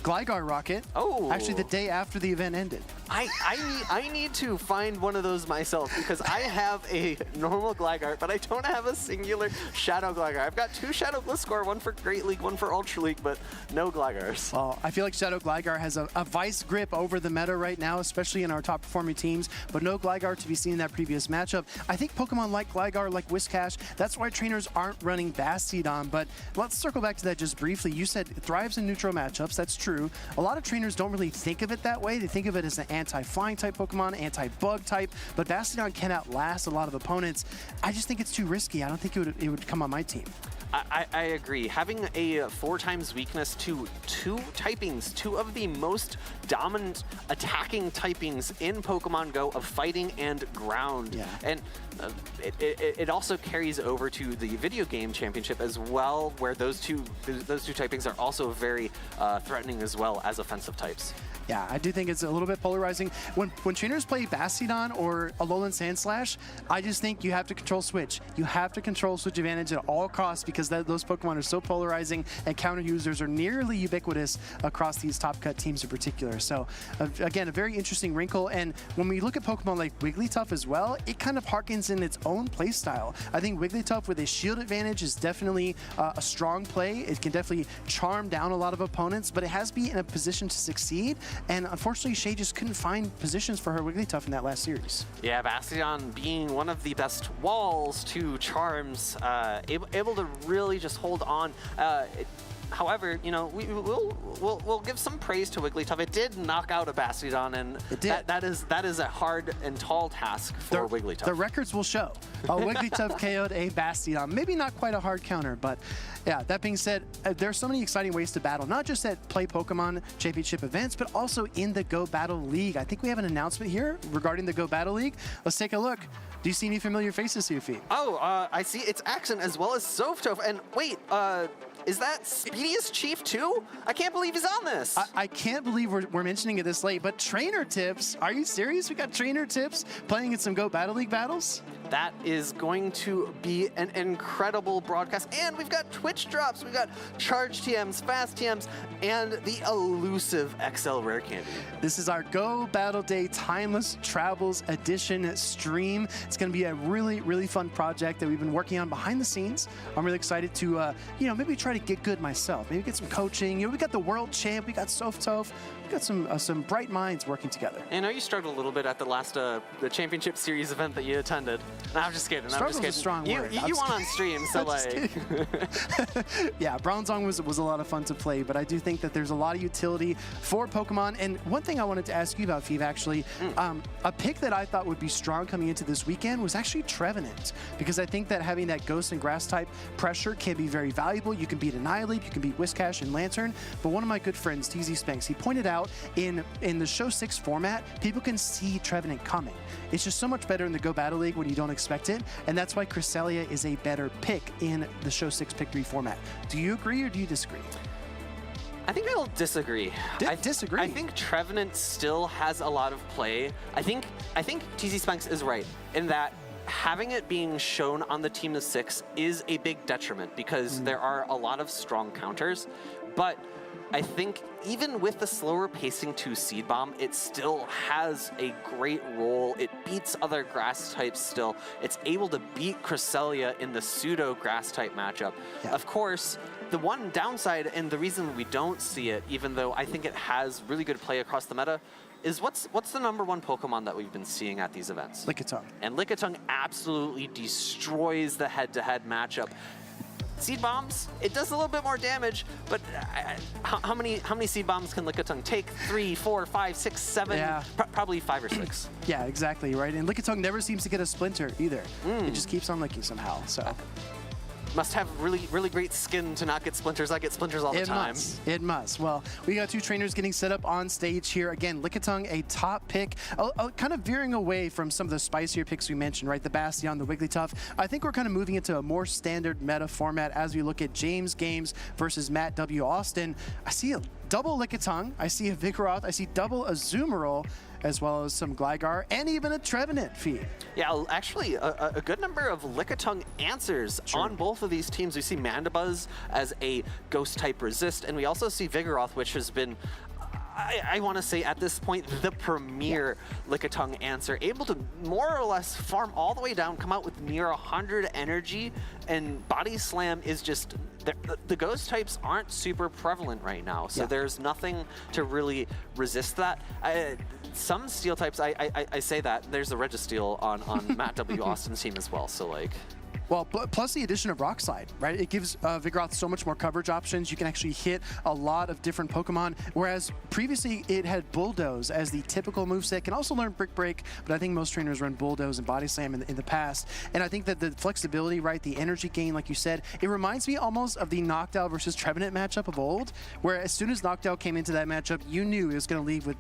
Gligar Rocket, actually the day after the event ended. I need to find one of those myself because I have a normal Gligar, but I don't have a singular Shadow Gligar. I've got 2 Shadow Gliscor, one for Great League, one for Ultra League, but no Gligars. Well, I feel like Shadow Gligar has a vice grip over the meta right now, especially in our top performing teams, but no Gligar to be seen in that previous matchup. I think Pokemon like Gligar, like Whiscash, that's why trainers aren't running Bastiodon, but let's circle back to that just briefly. You said it thrives in neutral matchups, that's true. A lot of trainers don't really think of it that way. They think of it as an anti-flying type Pokemon, anti-bug type, but Bastiodon can outlast a lot of opponents. I just think it's too risky. I don't think it would come on my team. I agree. Having a 4x weakness to 2 typings, 2 of the most dominant attacking typings in Pokemon Go of fighting and ground. Yeah. And it also carries over to the video game championship as well, where those two typings are also very threatening as well as offensive types. Yeah, I do think it's a little bit polarizing. When trainers play Bastiodon or Alolan Sandslash, I just think you have to control switch. You have to control switch advantage at all costs because those Pokemon are so polarizing and counter users are nearly ubiquitous across these top cut teams in particular. So again, a very interesting wrinkle. And when we look at Pokemon like Wigglytuff as well, it kind of harkens in its own play style. I think Wigglytuff with a shield advantage is definitely a strong play. It can definitely charm down a lot of opponents, but it has to be in a position to succeed. And unfortunately, Shay just couldn't find positions for her Wigglytuff in that last series. Yeah, Bastiodon being one of the best walls to charms, able to really just hold on. However, you know, we'll give some praise to Wigglytuff. It did knock out a Bastiodon, and it did. That is a hard and tall task for Wigglytuff. The records will show. Wigglytuff KO'd a Bastiodon. Maybe not quite a hard counter, but yeah, that being said, there's so many exciting ways to battle, not just at Play Pokemon Championship events, but also in the Go Battle League. I think we have an announcement here regarding the Go Battle League. Let's take a look. Do you see any familiar faces to your feet? Oh, I see it's Accent as well as Softof. And wait, is that Speediest Chief too? I can't believe he's on this. I can't believe we're mentioning it this late, but trainer tips. Are you serious? We got trainer tips playing in some Go Battle League battles? That is going to be an incredible broadcast. And we've got Twitch drops. We've got Charge TMs, Fast TMs, and the elusive XL Rare Candy. This is our Go Battle Day Timeless Travels Edition stream. It's going to be a really, really fun project that we've been working on behind the scenes. I'm really excited to, maybe try to get good myself. Maybe get some coaching. We got the world champ. We got Softof. We got some bright minds working together. I know you struggled a little bit at the last the championship series event that you attended. No, I'm just kidding. Struggle's a strong word. You won on stream, so like. Yeah, Bronzong was a lot of fun to play, but I do think that there's a lot of utility for Pokemon. And one thing I wanted to ask you about, Feeve, actually, a pick that I thought would be strong coming into this weekend was actually Trevenant, because I think that having that Ghost and Grass type pressure can be very valuable. You can beat Annihilate, you can beat Whiscash and Lantern, but one of my good friends, TZ Spanks, he pointed out in the Show 6 format, people can see Trevenant coming. It's just so much better in the Go Battle League when you don't expect it, and that's why Cresselia is a better pick in the Show 6 Pick 3 format. Do you agree or do you disagree? I think I'll disagree. Disagree? I think Trevenant still has a lot of play. I think TZ Spanks is right in that having it being shown on the Team of 6 is a big detriment because there are a lot of strong counters, but I think even with the slower pacing to Seed Bomb, it still has a great role. It beats other grass types still. It's able to beat Cresselia in the pseudo grass type matchup. Yeah. Of course, the one downside and the reason we don't see it, even though I think it has really good play across the meta, is what's the #1 Pokemon that we've been seeing at these events? Lickitung. And Lickitung absolutely destroys the head-to-head matchup. Seed Bombs, it does a little bit more damage, but how many Seed Bombs can Lickitung take? 3, 4, 5, 6, 7? Yeah. Probably 5 or 6. Yeah, exactly, right? And Lickitung never seems to get a splinter either. It just keeps on licking somehow, so. Must have really, really great skin to not get splinters. I get splinters all the time. It must. Well, we got 2 trainers getting set up on stage here. Again, Lickitung, a top pick, kind of veering away from some of the spicier picks we mentioned, right? The Bastion, the Wigglytuff. I think we're kind of moving into a more standard meta format as we look at James Games versus Matt W. Austin. I see a double Lickitung. I see a Vigoroth. I see double Azumarill, as well as some Gligar, and even a Trevenant feed. Yeah, actually, a good number of Lickitung answers on both of these teams. We see Mandibuzz as a Ghost-type resist, and we also see Vigoroth, which has been I want to say at this point, the premier Lickitung answer, able to more or less farm all the way down, come out with near 100 energy, and Body Slam is just, the ghost types aren't super prevalent right now, so there's nothing to really resist that. Some steel types, I say that, there's a Registeel on Matt W. Austin's team as well, so like... Well, plus the addition of Rock Slide, right? It gives Vigoroth so much more coverage options. You can actually hit a lot of different Pokemon, whereas previously it had Bulldoze as the typical moveset. Can also learn Brick Break, but I think most trainers run Bulldoze and Body Slam in the past. And I think that the flexibility, right, the energy gain, like you said, it reminds me almost of the Noctowl versus Trevenant matchup of old, where as soon as Noctowl came into that matchup, you knew it was going to leave with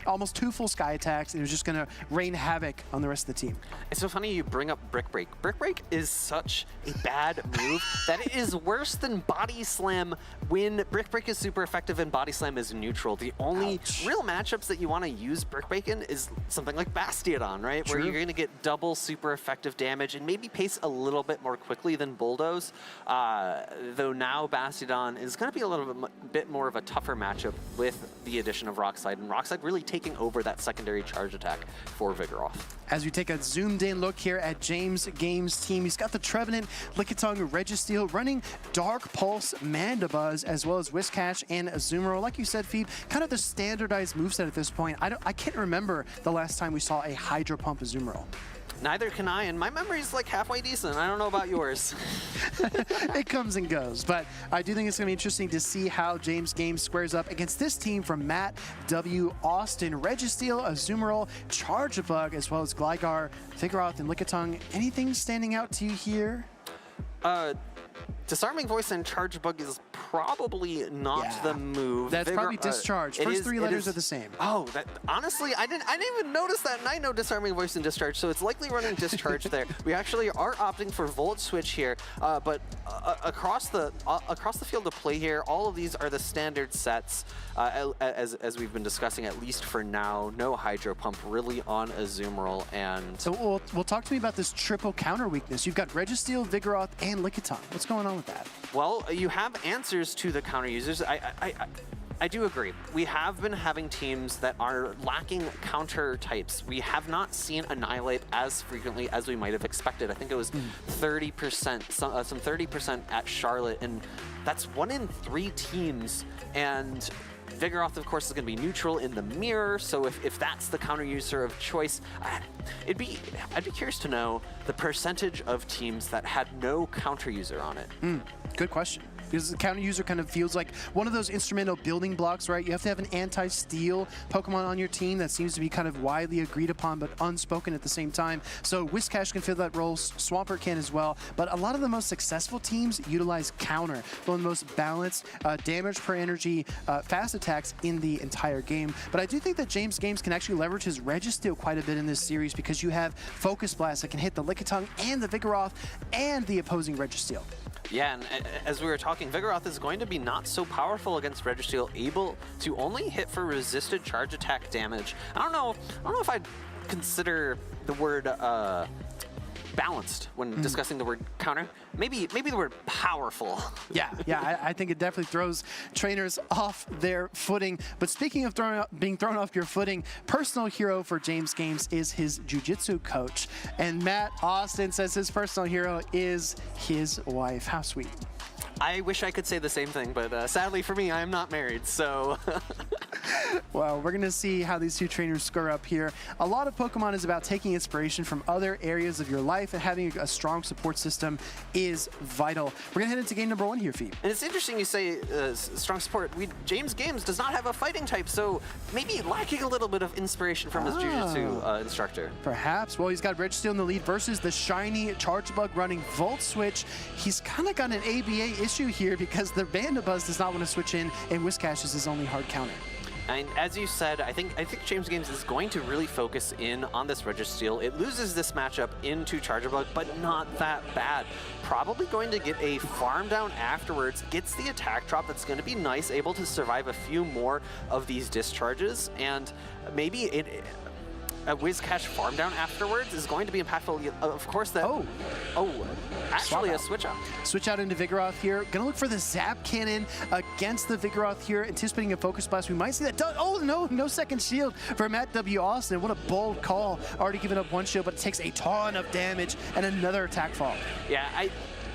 almost two full Sky attacks, and it was just going to rain havoc on the rest of the team. It's so funny you bring up Brick Break. Brick Break is such a bad move that it is worse than Body Slam when Brick Break is super effective and Body Slam is neutral. The only real matchups that you want to use Brick Break in is something like Bastiodon, right? Where you're going to get double super effective damage and maybe pace a little bit more quickly than Bulldoze. Though now Bastiodon is going to be a little bit more of a tougher matchup with the addition of Rock Slide, and Rock Slide really taking over that secondary charge attack for Vigoroth. As we take a zoomed-in look here at James Games' team, he's got the Trevenant, Lickitung, Registeel, running Dark Pulse, Mandibuzz, as well as Whiscash and Azumarill. Like you said, Phoebe, kind of the standardized moveset at this point. I can't remember the last time we saw a Hydro Pump Azumarill. Neither can I, and my memory's like halfway decent. I don't know about yours. It comes and goes, but I do think it's going to be interesting to see how James Games squares up against this team from Matt W. Austin. Registeel, Azumarill, Charjabug, as well as Gligar, Vigoroth, and Lickitung. Anything standing out to you here? Disarming Voice and Charjabug is probably not the move. That's probably Discharge. First three letters are the same. Oh, honestly, I didn't even notice that, and I know Disarming Voice and Discharge, so it's likely running Discharge there. We actually are opting for Volt Switch here, but across the field of play here, all of these are the standard sets, as we've been discussing, at least for now. No Hydro Pump really on Azumarill, and... So we'll talk to me about this triple counter weakness. You've got Registeel, Vigoroth, and Lickitung. What's going on with that? Well, you have answers to the counter users. I do agree. We have been having teams that are lacking counter types. We have not seen Annihilate as frequently as we might have expected. I think it was 30%, some 30% at Charlotte, and that's 1 in 3 teams. And Vigoroth, of course, is going to be neutral in the mirror, so if that's the counter user of choice, I'd be curious to know the percentage of teams that had no counter user on it. Good question. Because the counter user kind of feels like one of those instrumental building blocks, right? You have to have an anti-steal Pokemon on your team. That seems to be kind of widely agreed upon, but unspoken at the same time. So Whiscash can fill that role, Swampert can as well. But a lot of the most successful teams utilize counter, one of the most balanced, damage per energy, fast attacks in the entire game. But I do think that James Games can actually leverage his Registeel quite a bit in this series because you have Focus Blast that can hit the Lickitung and the Vigoroth and the opposing Registeel. Yeah, and as we were talking, Vigoroth is going to be not so powerful against Registeel, able to only hit for resisted charge attack damage. I don't know if I'd consider the word balanced when discussing the word counter. Maybe the word powerful. Yeah, I think it definitely throws trainers off their footing. But speaking of being thrown off your footing, personal hero for James Games is his jiu-jitsu coach. And Matt Austin says his personal hero is his wife. How sweet. I wish I could say the same thing, but sadly for me, I am not married, so... Well, we're going to see how these two trainers score up here. A lot of Pokemon is about taking inspiration from other areas of your life, and having a strong support system is vital. We're going to head into game number 1 here, Phoebe. And it's interesting you say strong support. James Games does not have a fighting type, so maybe lacking a little bit of inspiration from his jiu-jitsu instructor. Perhaps. Well, he's got Registeel in the lead versus the shiny Charjabug running Volt Switch. He's kind of got an ABA issue here because the Vandabuzz does not want to switch in, and Whiscash is his only hard counter. And as you said, I think James Games is going to really focus in on this Registeel. It loses this matchup into Charjabug, but not that bad. Probably going to get a farm down afterwards, gets the attack drop that's going to be nice, able to survive a few more of these discharges, and maybe Wizcash farm down afterwards is going to be impactful. Of course, that. Actually, a switch out. Switch out into Vigoroth here. Gonna look for the Zap Cannon against the Vigoroth here, anticipating a Focus Blast. We might see that. Oh, no second shield for Matt W. Austin. What a bold call. Already given up one shield, but it takes a ton of damage and another attack fall. Yeah, I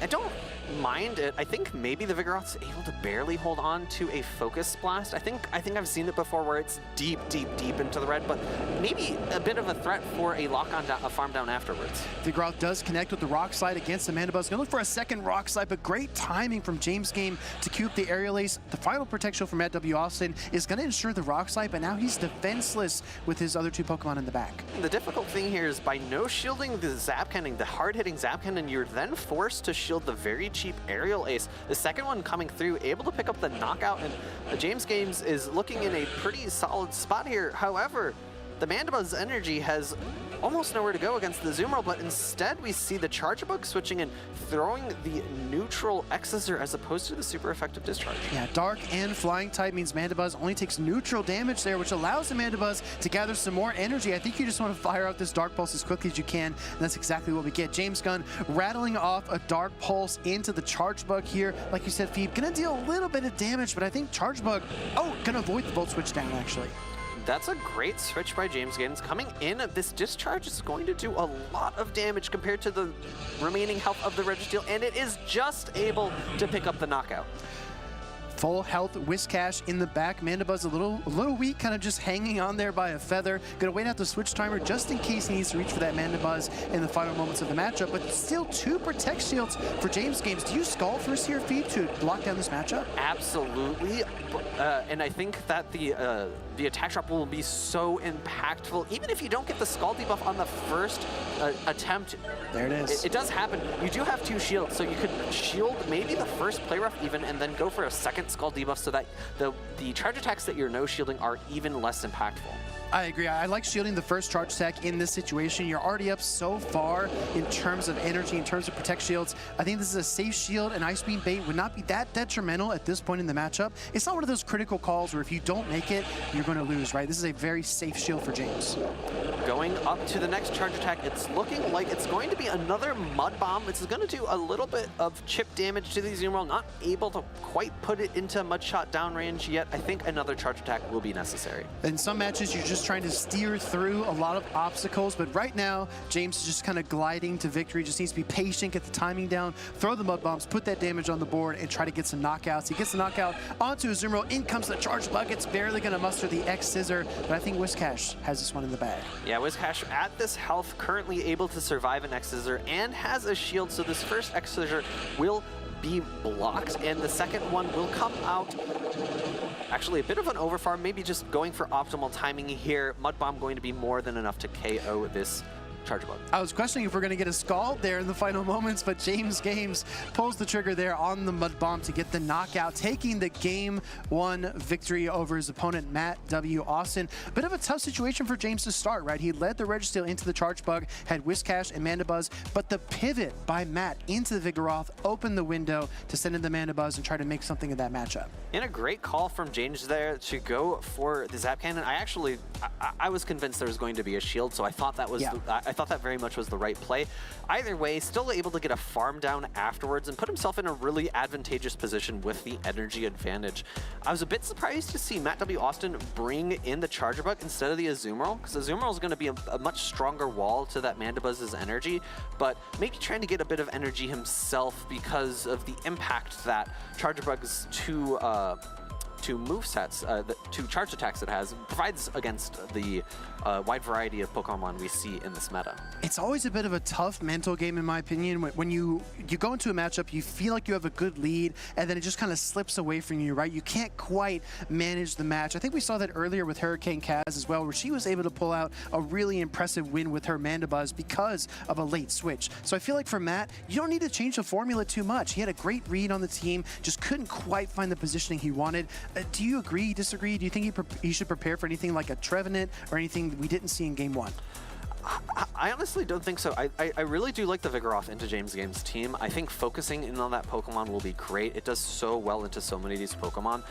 don't mind it. I think maybe the Vigoroth's able to barely hold on to a Focus Blast. I think I've seen it before where it's deep into the red, but maybe a bit of a threat for a lock-on a farm down afterwards. Vigoroth does connect with the Rock Slide against Amanda Buzz. Gonna look for a second Rock Slide, but great timing from James Game to cue up the Aerial Ace. The final protection from Matt W. Austin is gonna ensure the Rock Slide, but now he's defenseless with his other two Pokemon in the back. The difficult thing here is by no shielding the Zap Cannon, the hard-hitting Zap Cannon, you're then forced to shield the very cheap Aerial Ace. The second one coming through, able to pick up the knockout, and James Games is looking in a pretty solid spot here. However, the Mandibuzz energy has almost nowhere to go against the Azumarill, but instead we see the Charge Bug switching and throwing the neutral X-Scissor as opposed to the super effective Discharge. Yeah, Dark and Flying type means Mandibuzz only takes neutral damage there, which allows the Mandibuzz to gather some more energy. I think you just want to fire out this Dark Pulse as quickly as you can, and that's exactly what we get. James Gunn rattling off a Dark Pulse into the Charge Bug here. Like you said, Phoebe, gonna deal a little bit of damage, but I think Charge Bug, gonna avoid the Volt Switch down, actually. That's a great switch by James Gaines. Coming in, this Discharge is going to do a lot of damage compared to the remaining health of the Registeel, and it is just able to pick up the knockout. Full health Whiscash in the back. Mandibuzz a little weak, kind of just hanging on there by a feather. Gonna wait out the switch timer just in case he needs to reach for that Mandibuzz in the final moments of the matchup. But still 2 Protect Shields for James Games. Do you Scald first here, Phoebe, to block down this matchup? Absolutely, and I think that the attack drop will be so impactful. Even if you don't get the Scald debuff on the first attempt, there it is. It does happen. You do have 2 shields, so you could shield maybe the first play rough even, and then go for a second Scald debuff so that the charge attacks that you're no shielding are even less impactful. I agree. I like shielding the first charge attack in this situation. You're already up so far in terms of energy, in terms of Protect Shields. I think this is a safe shield, and Ice Beam Bait would not be that detrimental at this point in the matchup. It's not one of those critical calls where if you don't make it, you're going to lose, right? This is a very safe shield for James. Going up to the next charge attack, it's looking like it's going to be another Mud Bomb. It's going to do a little bit of chip damage to the Azumarill, not able to quite put it into Mudshot downrange yet. I think another charge attack will be necessary. In some matches, you're just trying to steer through a lot of obstacles, but right now, James is just kind of gliding to victory. Just needs to be patient, get the timing down, throw the Mud Bombs, put that damage on the board, and try to get some knockouts. He gets the knockout onto Azumarill. In comes the Charge Bug. It's barely going to muster the X-Scissor, but I think Whiscash has this one in the bag. Yeah, Whiscash at this health, currently able to survive an X-Scissor and has a shield, so this first X-Scissor will be blocked, and the second one will come out. Actually, a bit of an overfarm, maybe just going for optimal timing here. Mud Bomb going to be more than enough to KO this Charge Bug. I was questioning if we're going to get a Scald there in the final moments, but James Games pulls the trigger there on the Mud Bomb to get the knockout, taking the Game 1 victory over his opponent, Matt W. Austin. Bit of a tough situation for James to start, right? He led the Registeel into the Charge Bug, had Whiscash and Mandibuzz, but the pivot by Matt into the Vigoroth opened the window to send in the Mandibuzz and try to make something of that matchup. And a great call from James there to go for the Zap Cannon. I was convinced there was going to be a shield, so I thought that was I thought that very much was the right play. Either way, still able to get a farm down afterwards and put himself in a really advantageous position with the energy advantage. I was a bit surprised to see Matt W. Austin bring in the Charger Bug instead of the Azumarill, because Azumarill is going to be a much stronger wall to that Mandibuzz's energy, but maybe trying to get a bit of energy himself because of the impact that Charger Bug's two movesets, the 2 charge attacks it has, provides against the wide variety of Pokemon we see in this meta. It's always a bit of a tough mental game, in my opinion. When you go into a matchup, you feel like you have a good lead, and then it just kind of slips away from you, right? You can't quite manage the match. I think we saw that earlier with Hurricane Kaz as well, where she was able to pull out a really impressive win with her Mandibuzz because of a late switch. So I feel like for Matt, you don't need to change the formula too much. He had a great read on the team, just couldn't quite find the positioning he wanted. Do you agree, disagree? Do you think he should prepare for anything like a Trevenant or anything we didn't see in Game 1? I honestly don't think so. I really do like the Vigoroth into James Games' team. I think focusing in on that Pokemon will be great. It does so well into so many of these Pokemon.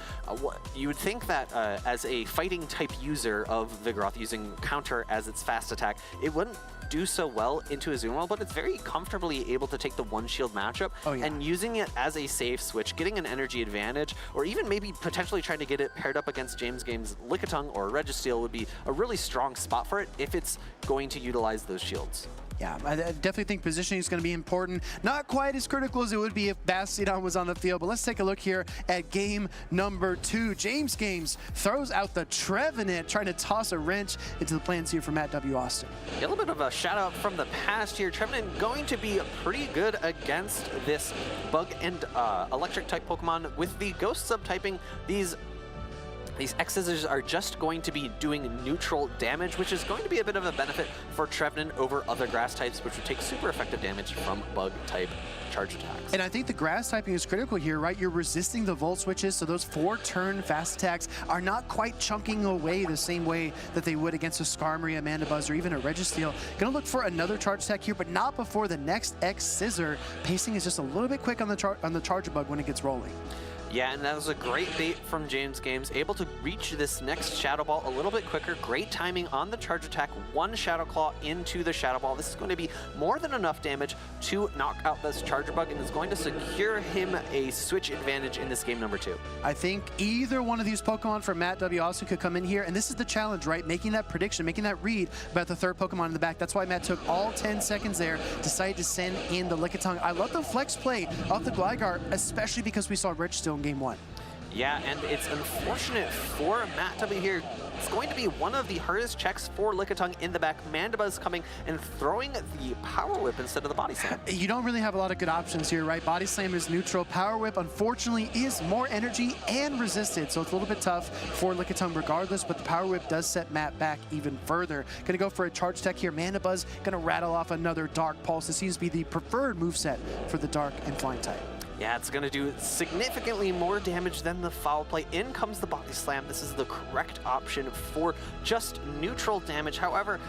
You would think that as a fighting type user of Vigoroth, using counter as its fast attack, it wouldn't do so well into Azumarill, but it's very comfortably able to take the one shield matchup and using it as a safe switch, getting an energy advantage, or even maybe potentially trying to get it paired up against James Games' Lickitung or Registeel would be a really strong spot for it if it's going to utilize those shields. Yeah, I definitely think positioning is going to be important. Not quite as critical as it would be if Bastiodon was on the field, but let's take a look here at game number 2. James Games throws out the Trevenant, trying to toss a wrench into the plans here for Matt W. Austin. A little bit of a shout out from the past here. Trevenant going to be pretty good against this bug and electric type Pokemon. With the ghost subtyping, these X-Scissors are just going to be doing neutral damage, which is going to be a bit of a benefit for Trevenant over other grass types, which would take super effective damage from bug type charge attacks. And I think the grass typing is critical here, right? You're resisting the volt switches, so those 4-turn fast attacks are not quite chunking away the same way that they would against a Skarmory, a Mandibuzz, or even a Registeel. Gonna look for another charge attack here, but not before the next X-Scissor. Pacing is just a little bit quick on the Charger Bug when it gets rolling. Yeah, and that was a great bait from James Games, able to reach this next Shadow Ball a little bit quicker. Great timing on the charge attack. One Shadow Claw into the Shadow Ball. This is going to be more than enough damage to knock out this Charger Bug and is going to secure him a switch advantage in this game number 2. I think either one of these Pokemon from Matt W. Austin could come in here, and this is the challenge, right? Making that prediction, making that read about the third Pokemon in the back. That's why Matt took all 10 seconds there, decided to send in the Lickitung. I love the flex play off the Gligar, especially because we saw Richie in game 1. Yeah, and it's unfortunate for Matt W here. It's going to be one of the hardest checks for Lickitung in the back. Mandibuzz coming and throwing the Power Whip instead of the Body Slam. You don't really have a lot of good options here, right? Body Slam is neutral. Power Whip, unfortunately, is more energy and resisted, so it's a little bit tough for Lickitung regardless, but the Power Whip does set Matt back even further. Gonna go for a charge attack here. Mandibuzz gonna rattle off another Dark Pulse. This seems to be the preferred moveset for the Dark and Flying type. Yeah, it's going to do significantly more damage than the Foul Play. In comes the Body Slam. This is the correct option for just neutral damage. However,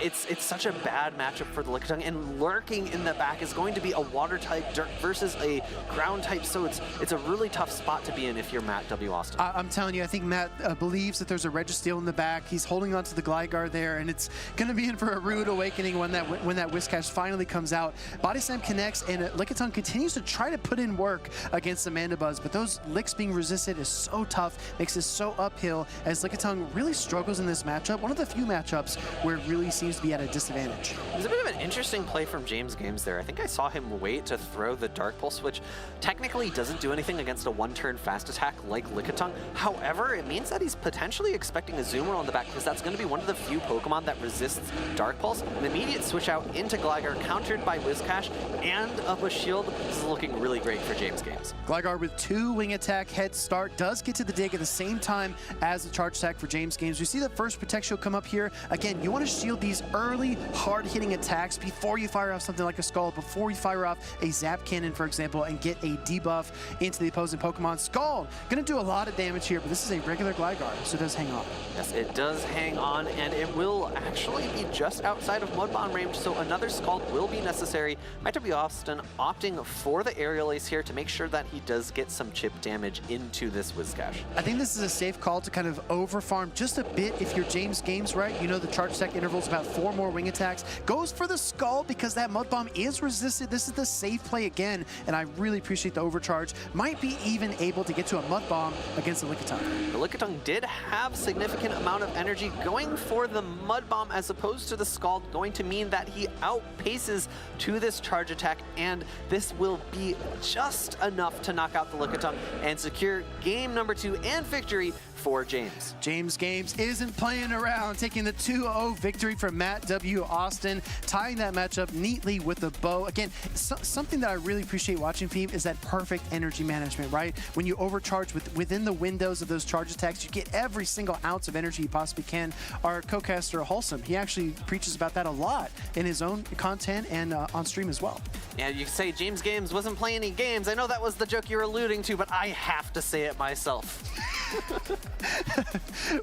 it's such a bad matchup for the Lickitung, and lurking in the back is going to be a Water type Dirt versus a Ground type, so it's a really tough spot to be in if you're Matt W. Austin. I'm telling you, I think Matt believes that there's a Registeel in the back. He's holding on to the Gligar there, and it's going to be in for a rude awakening when that Whiscash finally comes out. Body Slam connects, and Lickitung continues to try to put in work against the Mandibuzz, but those licks being resisted is so tough, makes this so uphill as Lickitung really struggles in this matchup. One of the few matchups where it really seems to be at a disadvantage. It was a bit of an interesting play from James Games there. I think I saw him wait to throw the Dark Pulse, which technically doesn't do anything against a one-turn fast attack like Lickitung. However, it means that he's potentially expecting a Azumarill on the back, because that's going to be one of the few Pokemon that resists Dark Pulse. An immediate switch out into Gligar, countered by Whiscash and up a shield. This is looking really great for James Games. Gligar with 2 wing attack head start does get to the dig at the same time as the charge attack for James Games. We see the first Protect Shield come up here. Again, you want to shield these early hard-hitting attacks before you fire off something like a Scald, before you fire off a Zap Cannon, for example, and get a debuff into the opposing Pokemon. Scald gonna do a lot of damage here, but this is a regular Gligar, so it does hang on. Yes, it does hang on, and it will actually be just outside of Mud Bomb range, so another Scald will be necessary. Matt W. Austin opting for the Aerial Ace here to make sure that he does get some chip damage into this Whiscash. I think this is a safe call to kind of over-farm just a bit if you're James Games, right? You know the charge attack interval is about 4 more wing attacks. Goes for the Skull because that Mud Bomb is resisted. This is the safe play again, and I really appreciate the overcharge. Might be even able to get to a Mud Bomb against the Lickitung. The Lickitung did have significant amount of energy. Going for the Mud Bomb as opposed to the Scald going to mean that he outpaces to this charge attack, and this will be just enough to knock out the Lickitung and secure game number 2 and victory for James. James Games isn't playing around, taking the 2-0 victory from Matt W. Austin, tying that matchup neatly with a bow. Again, something that I really appreciate watching, Phoebe, is that perfect energy management, right? When you overcharge within the windows of those charge attacks, you get every single ounce of energy you possibly can. Our co-caster, Wholesome, he actually preaches about that a lot in his own content and on stream as well. Yeah, you say James Games wasn't playing any games. I know that was the joke you were alluding to, but I have to say it myself.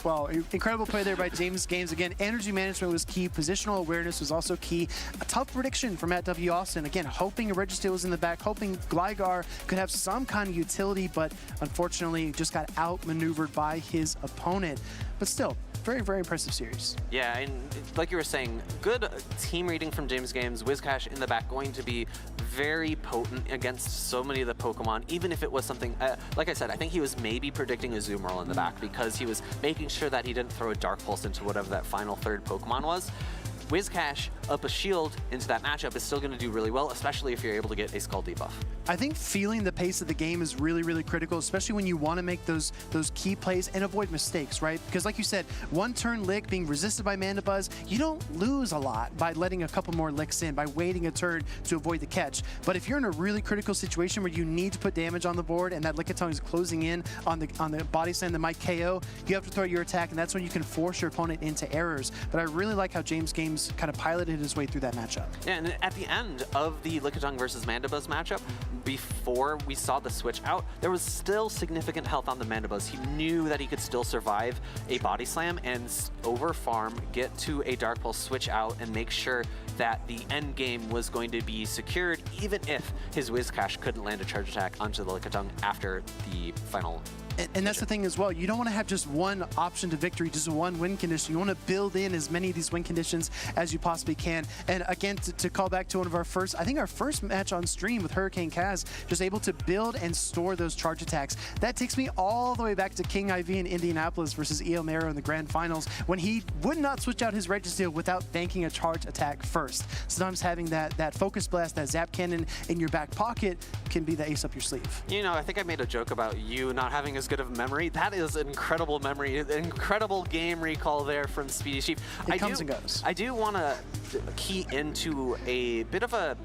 Well, incredible play there by James Games. Again, energy management was key. Positional awareness was also key. A tough prediction from Matt W. Austin. Again, hoping a Registeel was in the back, hoping Gligar could have some kind of utility, but unfortunately just got outmaneuvered by his opponent. But still, very, very impressive series. Yeah, and like you were saying, good team reading from James Games. Whiscash in the back going to be very potent against so many of the Pokemon, even if it was something, like I said, I think he was maybe predicting a Zoomerl in the back because he was making sure that he didn't throw a Dark Pulse into whatever that final third Pokemon was. Whiscash up a shield into that matchup is still going to do really well, especially if you're able to get a Skull debuff. I think feeling the pace of the game is really, really critical, especially when you want to make those key plays and avoid mistakes, right? Because like you said, one turn lick being resisted by Mandibuzz, you don't lose a lot by letting a couple more licks in, by waiting a turn to avoid the catch. But if you're in a really critical situation where you need to put damage on the board and that Lickitung is closing in on the body slam that might KO, you have to throw your attack, and that's when you can force your opponent into errors. But I really like how James Games kind of piloted his way through that matchup. Yeah, and at the end of the Lickitung versus Mandibuzz matchup, before we saw the switch out, there was still significant health on the Mandibuzz. He knew that he could still survive a body slam and over farm, get to a Dark Pulse, switch out, and make sure that the end game was going to be secured, even if his Whiscash couldn't land a charge attack onto the Lickitung after the final. And that's the thing as well. You don't want to have just one option to victory, just one win condition. You want to build in as many of these win conditions as you possibly can. And again, to call back to one of our first, I think our first match on stream with Hurricane Kaz, just able to build and store those charge attacks. That takes me all the way back to King IV in Indianapolis versus EL Mero in the grand finals, when he would not switch out his Registeel without banking a charge attack first. Sometimes having that Focus Blast, that Zap Cannon in your back pocket can be the ace up your sleeve. You know, I think I made a joke about you not having as good of memory. That is incredible memory, incredible game recall there from Speedy Chief. It comes and goes. I do want to key into a bit of a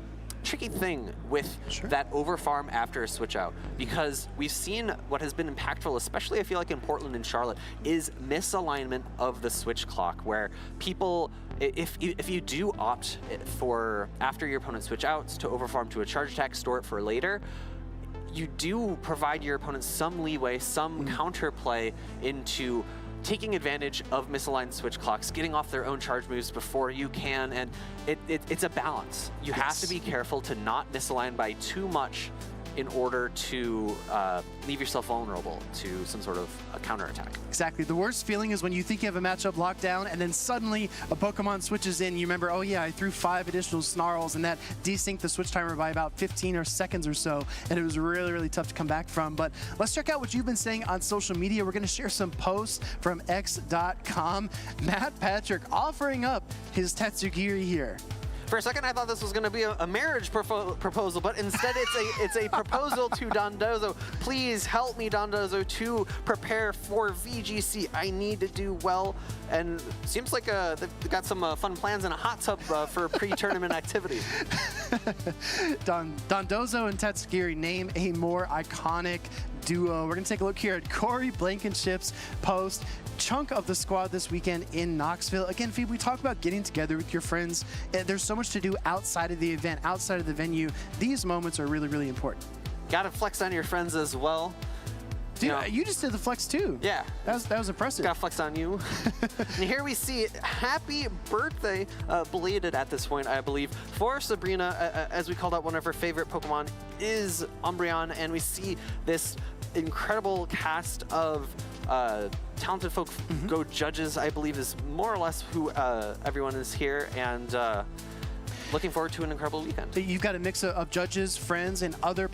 tricky thing with that over farm after a switch out, because we've seen what has been impactful, especially I feel like in Portland and Charlotte, is misalignment of the switch clock, where people, if you do opt for after your opponent switch outs to over farm to a charge attack, store it for later, you do provide your opponent some leeway, some counterplay into taking advantage of misaligned switch clocks, getting off their own charge moves before you can, and it's a balance. You have to be careful to not misalign by too much in order to leave yourself vulnerable to some sort of a counterattack. Exactly. The worst feeling is when you think you have a matchup locked down and then suddenly a Pokemon switches in. You remember, oh yeah, I threw 5 additional Snarls, and that desynced the switch timer by about 15 or seconds or so, and it was really, really tough to come back from. But let's check out what you've been saying on social media. We're going to share some posts from x.com. Matt Patrick offering up his Tatsugiri here. For a second, I thought this was going to be a marriage proposal, but instead it's a proposal to Dondozo. Please help me, Dondozo, to prepare for VGC. I need to do well, and seems like they've got some fun plans and a hot tub for pre-tournament activity. Dondozo and Tatsugiri, name a more iconic duo. We're going to take a look here at Corey Blankenship's post. Chunk of the squad this weekend in Knoxville. Again, Phoebe, we talk about getting together with your friends. There's so much to do outside of the event, outside of the venue. These moments are really, really important. Gotta flex on your friends as well. Dude, you just did the flex too. Yeah. That was impressive. Gotta flex on you. And here we see happy birthday, belated at this point, I believe, for Sabrina. As we called out, one of her favorite Pokemon is Umbreon, and we see this incredible cast of talented folk. Go Judges, I believe, is more or less who everyone is here, and looking forward to an incredible weekend. You've got a mix of judges, friends, and other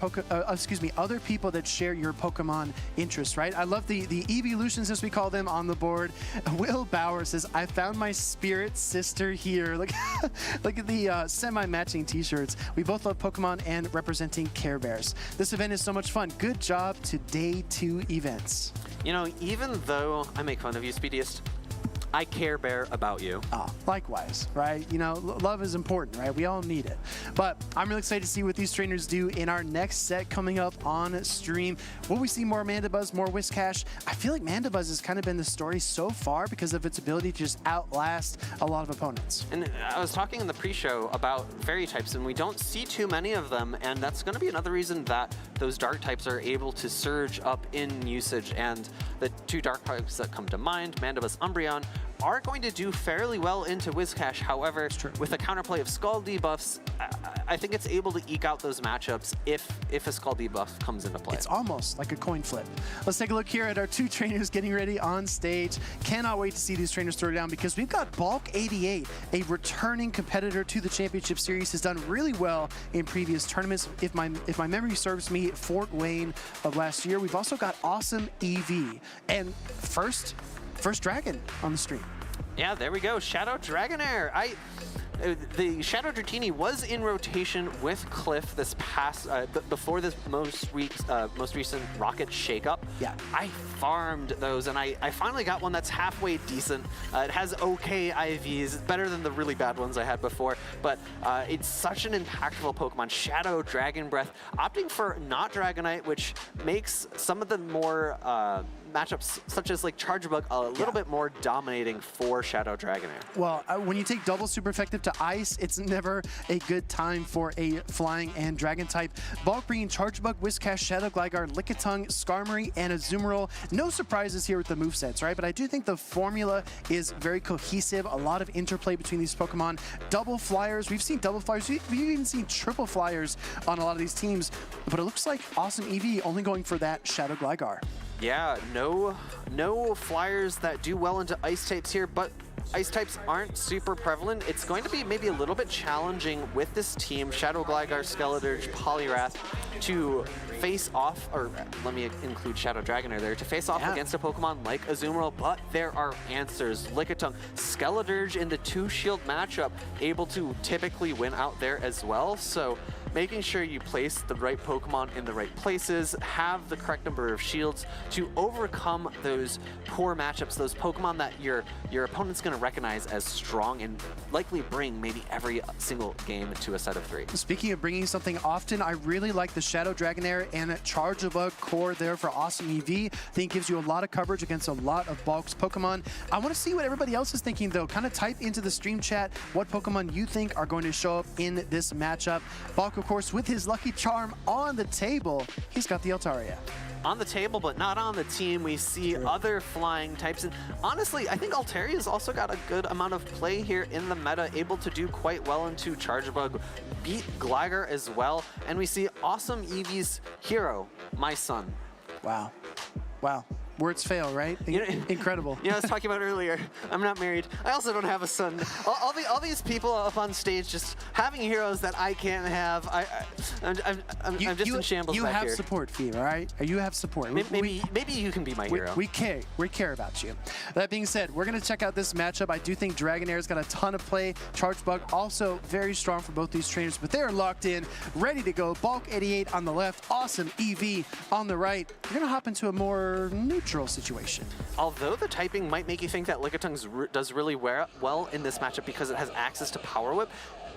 other people that share your Pokemon interests, right? I love the evolutions, as we call them, on the board. Will Bauer says, "I found my spirit sister here." Look, look at the semi-matching T-shirts. We both love Pokemon and representing Care Bears. This event is so much fun. Good job to Day 2 events. You know, even though I make fun of you, Speediest, I care bear about you. Likewise, right? You know, love is important, right? We all need it. But I'm really excited to see what these trainers do in our next set coming up on stream. Will we see more Mandibuzz, more Whiscash? I feel like Mandibuzz has kind of been the story so far because of its ability to just outlast a lot of opponents. And I was talking in the pre-show about fairy types, and we don't see too many of them, and that's going to be another reason that those dark types are able to surge up in usage. And the two dark types that come to mind, Mandibus, Umbreon, are going to do fairly well into Whiscash. However, with the counterplay of Scald debuffs, I think it's able to eke out those matchups if a Scald debuff comes into play. It's almost like a coin flip. Let's take a look here at our two trainers getting ready on stage. Cannot wait to see these trainers throw down because we've got Bulk88, a returning competitor to the championship series, has done really well in previous tournaments. If my memory serves me, Fort Wayne of last year. We've also got AwesomeEevee and first Dragon on the stream. Yeah, there we go. Shadow Dragonair. The Shadow Dratini was in rotation with Cliff this past, before this most recent Rocket shakeup. Yeah. I farmed those, and I finally got one that's halfway decent. It has okay IVs. It's better than the really bad ones I had before, but it's such an impactful Pokemon. Shadow Dragon Breath, opting for not Dragonite, which makes some of the more matchups, such as like Charge Bug, a little bit more dominating for Shadow Dragonair. Well, when you take double super effective to ice, it's never a good time for a flying and dragon type. Bulk bringing Charge Bug, Whiscash, Shadow Gligar, Lickitung, Skarmory, and Azumarill. No surprises here with the movesets, right? But I do think the formula is very cohesive. A lot of interplay between these Pokemon. Double flyers. We've seen double flyers. We've even seen triple flyers on a lot of these teams. But it looks like AwesomeEevee only going for that Shadow Gligar. Yeah, no flyers that do well into ice types here, but ice types aren't super prevalent. It's going to be maybe a little bit challenging with this team, Shadow Gligar, Skeledirge, Poliwrath, to face off, or let me include Shadow Dragonair there, to face off against a Pokemon like Azumarill, but there are answers. Lickitung, Skeledirge in the 2-shield matchup, able to typically win out there as well, so making sure you place the right Pokemon in the right places, have the correct number of shields to overcome those poor matchups, those Pokemon that your opponent's going to recognize as strong and likely bring maybe every single game to a set of 3. Speaking of bringing something often, I really like the Shadow Dragonair and Charge Bug core there for AwesomeEevee. I think it gives you a lot of coverage against a lot of Bulk's Pokemon. I want to see what everybody else is thinking though. Kind of type into the stream chat what Pokemon you think are going to show up in this matchup. Bulk, of course, with his Lucky Charm on the table, he's got the Altaria. On the table, but not on the team. We see other flying types. And honestly, I think Altaria's also got a good amount of play here in the meta, able to do quite well into Charge Bug, beat Gligar as well. And we see AwesomeEevee's hero, my son. Wow. Wow. Words fail, right? Incredible. You know, I was talking about earlier, I'm not married. I also don't have a son. All these people up on stage just having heroes that I can't have. I'm just in shambles You back have here. support, Fee, all right? You have support. Maybe you can be my hero. We care about you. That being said, we're going to check out this matchup. I do think Dragonair's got a ton of play. Charge Bug also very strong for both these trainers, but they're locked in, ready to go. Bulk88 on the left, AwesomeEevee on the right. We're going to hop into a more neutral situation. Although the typing might make you think that Lickitung does really well in this matchup because it has access to Power Whip,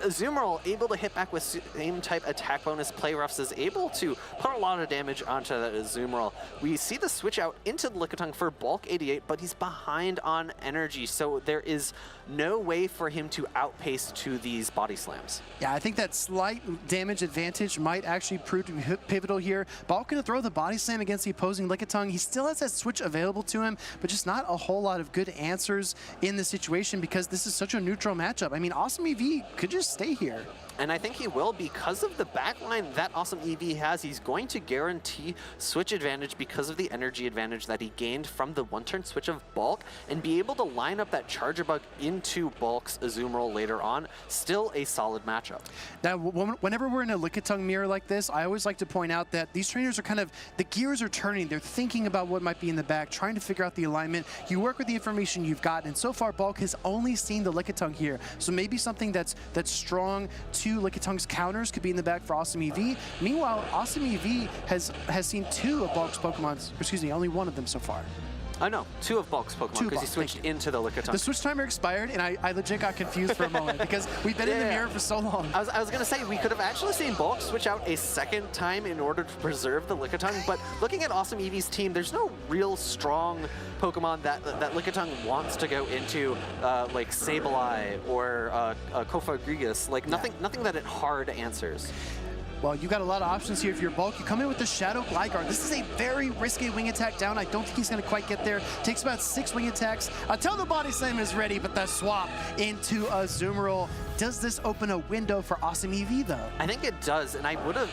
Azumarill able to hit back with same type attack bonus. Playroughs is able to put a lot of damage onto that Azumarill. We see the switch out into the Lickitung for Bulk88, but he's behind on energy, so there is no way for him to outpace to these body slams. Yeah, I think that slight damage advantage might actually prove to be pivotal here. Bulk going to throw the body slam against the opposing Lickitung. He still has that switch available to him, but just not a whole lot of good answers in the situation because this is such a neutral matchup. I mean, AwesomeEevee could just stay here. And I think he will because of the backline that AwesomeEevee has. He's going to guarantee switch advantage because of the energy advantage that he gained from the one-turn switch of Bulk and be able to line up that Charger Bug into Bulk's Azumarill later on. Still a solid matchup. Now, whenever we're in a Lickitung mirror like this, I always like to point out that these trainers are kind of, the gears are turning. They're thinking about what might be in the back, trying to figure out the alignment. You work with the information you've got, and so far Bulk has only seen the Lickitung here. So maybe something that's strong to Lickitung's counters could be in the back for AwesomeEevee. Meanwhile, AwesomeEevee has seen 2 of Bulk's Pokemon's, excuse me, only 1 of them so far. Oh no, 2 of Bulk's Pokemon because he switched into the Lickitung. The switch timer expired, and I legit got confused for a moment because we've been in the mirror for so long. I was going to say, we could have actually seen Bulk switch out a second time in order to preserve the Lickitung, but looking at AwesomeEevee's team, there's no real strong Pokemon that Lickitung wants to go into, like Sableye or Kofagrigus, like nothing that it hard answers. Well, you got a lot of options here if you're Bulk. You come in with the Shadow Gligar. This is a very risky wing attack down. I don't think he's going to quite get there. Takes about 6 wing attacks until the Body Slam is ready, but the swap into a Azumarill. Does this open a window for AwesomeEevee, though? I think it does, and I would have.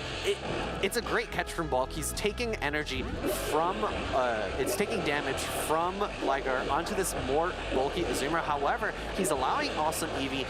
It's a great catch from Bulk. He's taking energy from, it's taking damage from Gligar onto this more bulky Azumarill. However, he's allowing AwesomeEevee,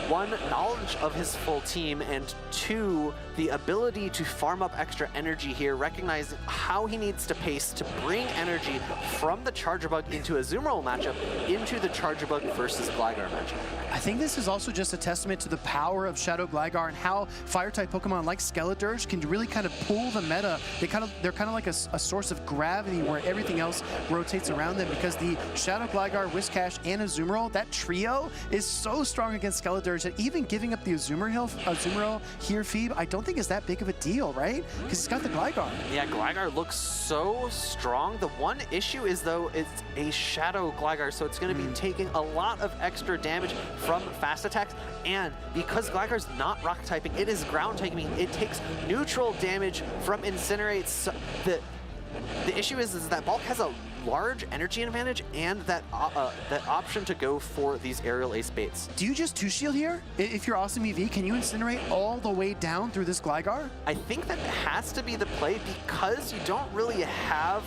1, knowledge of his full team, and 2, the ability to farm up extra energy here, recognize how he needs to pace to bring energy from the Charger Bug into a Azumarill matchup into the Charger Bug versus Gligar matchup. I think this is also just a testament to the power of Shadow Gligar and how Fire-type Pokemon like Skeledirge can really kind of pull the meta. They're kind of like a source of gravity where everything else rotates around them, because the Shadow Gligar, Whiscash, and Azumarill, that trio is so strong against Skeledirge that even giving up the Azumarill here, Phoebe, I don't think is that big of a deal, right? Because he's got the Gligar. Yeah, Gligar looks so strong. The one issue is, though, it's a Shadow Gligar, so it's going to be taking a lot of extra damage from fast attacks, and because Gligar's not rock typing, it is ground typing. It takes neutral damage from Incinerate. So the issue is that Bulk has a large energy advantage and that option to go for these aerial ace baits. Do you just 2-shield here? If you're AwesomeEevee, can you Incinerate all the way down through this Gligar? I think that has to be the play, because you don't really have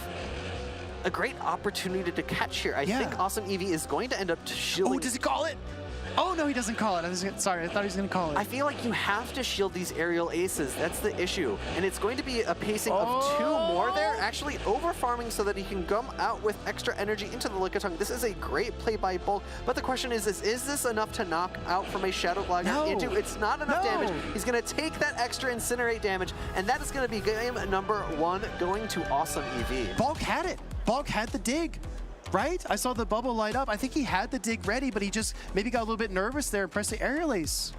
a great opportunity to catch here. I think AwesomeEevee is going to end up shielding. Oh, does he call it? Oh, no, he doesn't call it. Sorry, I thought he was going to call it. I feel like you have to shield these aerial aces. That's the issue. And it's going to be a pacing of 2 more there, actually over-farming so that he can come out with extra energy into the Lickitung. This is a great play by Bulk, but the question is this enough to knock out from a Shadow Gligar into? It's not enough damage. He's going to take that extra Incinerate damage, and that is going to be game number 1 going to AwesomeEevee. Bulk had it. Bulk had the dig. Right? I saw the bubble light up. I think he had the dig ready, but he just maybe got a little bit nervous there and pressed the aerial ace.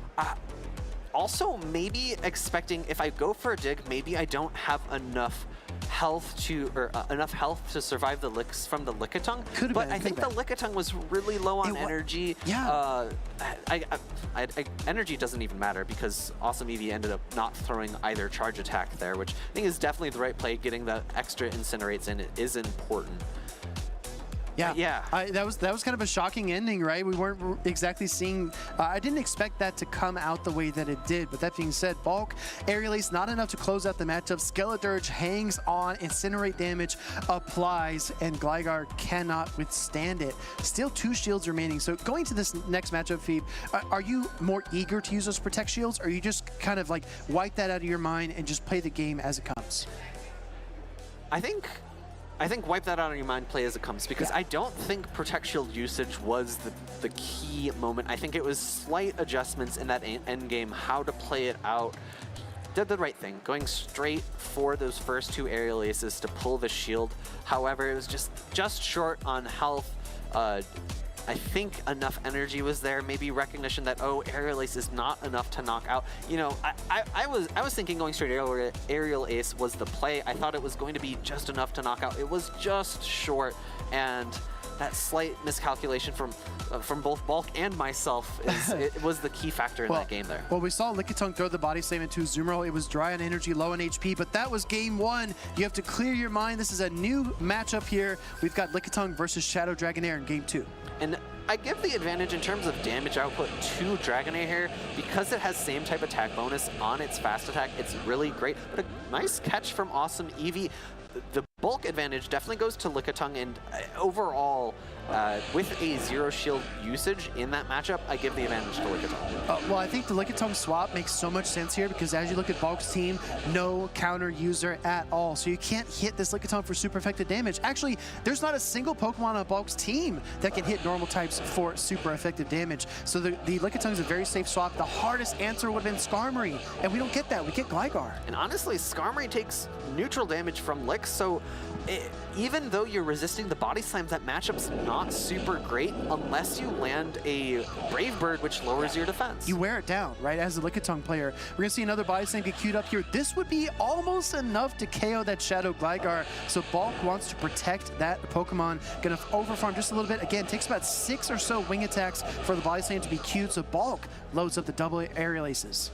Also, maybe expecting if I go for a dig, maybe I don't have enough health to survive the licks from the Lickitung. But I think the Lickitung was really low on energy. Yeah. Energy doesn't even matter, because AwesomeEevee ended up not throwing either charge attack there, which I think is definitely the right play. Getting the extra Incinerates in is important. Yeah, that was kind of a shocking ending, right? We weren't exactly seeing. I didn't expect that to come out the way that it did. But that being said, Bulk, Aerial Ace, not enough to close out the matchup. Skeledirge hangs on, Incinerate damage applies, and Gligar cannot withstand it. Still 2 shields remaining. So going to this next matchup, Phoebe, are you more eager to use those Protect Shields, or you just kind of like wipe that out of your mind and just play the game as it comes? I think wipe that out of your mind, play as it comes, because I don't think Protect Shield usage was the key moment. I think it was slight adjustments in that end game, how to play it out. Did the right thing, going straight for those first 2 aerial aces to pull the shield. However, it was just short on health. I think enough energy was there, maybe recognition that, oh, aerial ace is not enough to knock out. You know, I was thinking going straight aerial ace was the play. I thought it was going to be just enough to knock out. It was just short, and that slight miscalculation from both Bulk and myself it was the key factor in that game there. Well, we saw Lickitung throw the Body Slam into Azumarill. It was dry on energy, low on HP, but that was game 1. You have to clear your mind. This is a new matchup here. We've got Lickitung versus Shadow Dragonair in game 2. And I give the advantage in terms of damage output to Dragonair here, because it has same type attack bonus on its fast attack. It's really great, but a nice catch from AwesomeEevee. The Bulk advantage definitely goes to Lickitung, and overall, with a 0 shield usage in that matchup, I give the advantage to Lickitung. Well, I think the Lickitung swap makes so much sense here, because as you look at Bulk's team, no counter user at all. So you can't hit this Lickitung for super effective damage. Actually, there's not a single Pokemon on Bulk's team that can hit normal types for super effective damage. So the Lickitung is a very safe swap. The hardest answer would have been Skarmory, and we don't get that. We get Gligar. And honestly, Skarmory takes neutral damage from Licks, so even though you're resisting the Body Slams, that matchup's not super great unless you land a Brave Bird, which lowers your defense. You wear it down, right, as a Lickitung player. We're going to see another Body Slam get queued up here. This would be almost enough to KO that Shadow Gligar, so Bulk wants to protect that Pokemon. Going to overfarm just a little bit. Again, takes about 6 or so wing attacks for the Body Slam to be queued, so Bulk loads up the double aerial aces.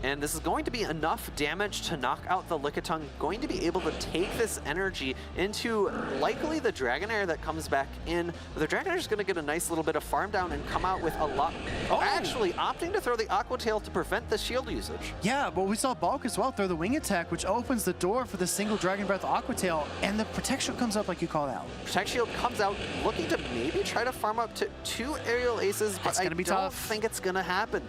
and this is going to be enough damage to knock out the Lickitung, going to be able to take this energy into likely the Dragonair that comes back in. The Dragonair is going to get a nice little bit of farm down and come out with a lot. Actually opting to throw the Aqua Tail to prevent the shield usage. Yeah, well, we saw Bulk as well throw the wing attack, which opens the door for the single Dragon Breath Aqua Tail, and the Protect Shield comes up like you called out. Protect Shield comes out, looking to maybe try to farm up to 2 aerial aces, but I don't think it's going to happen.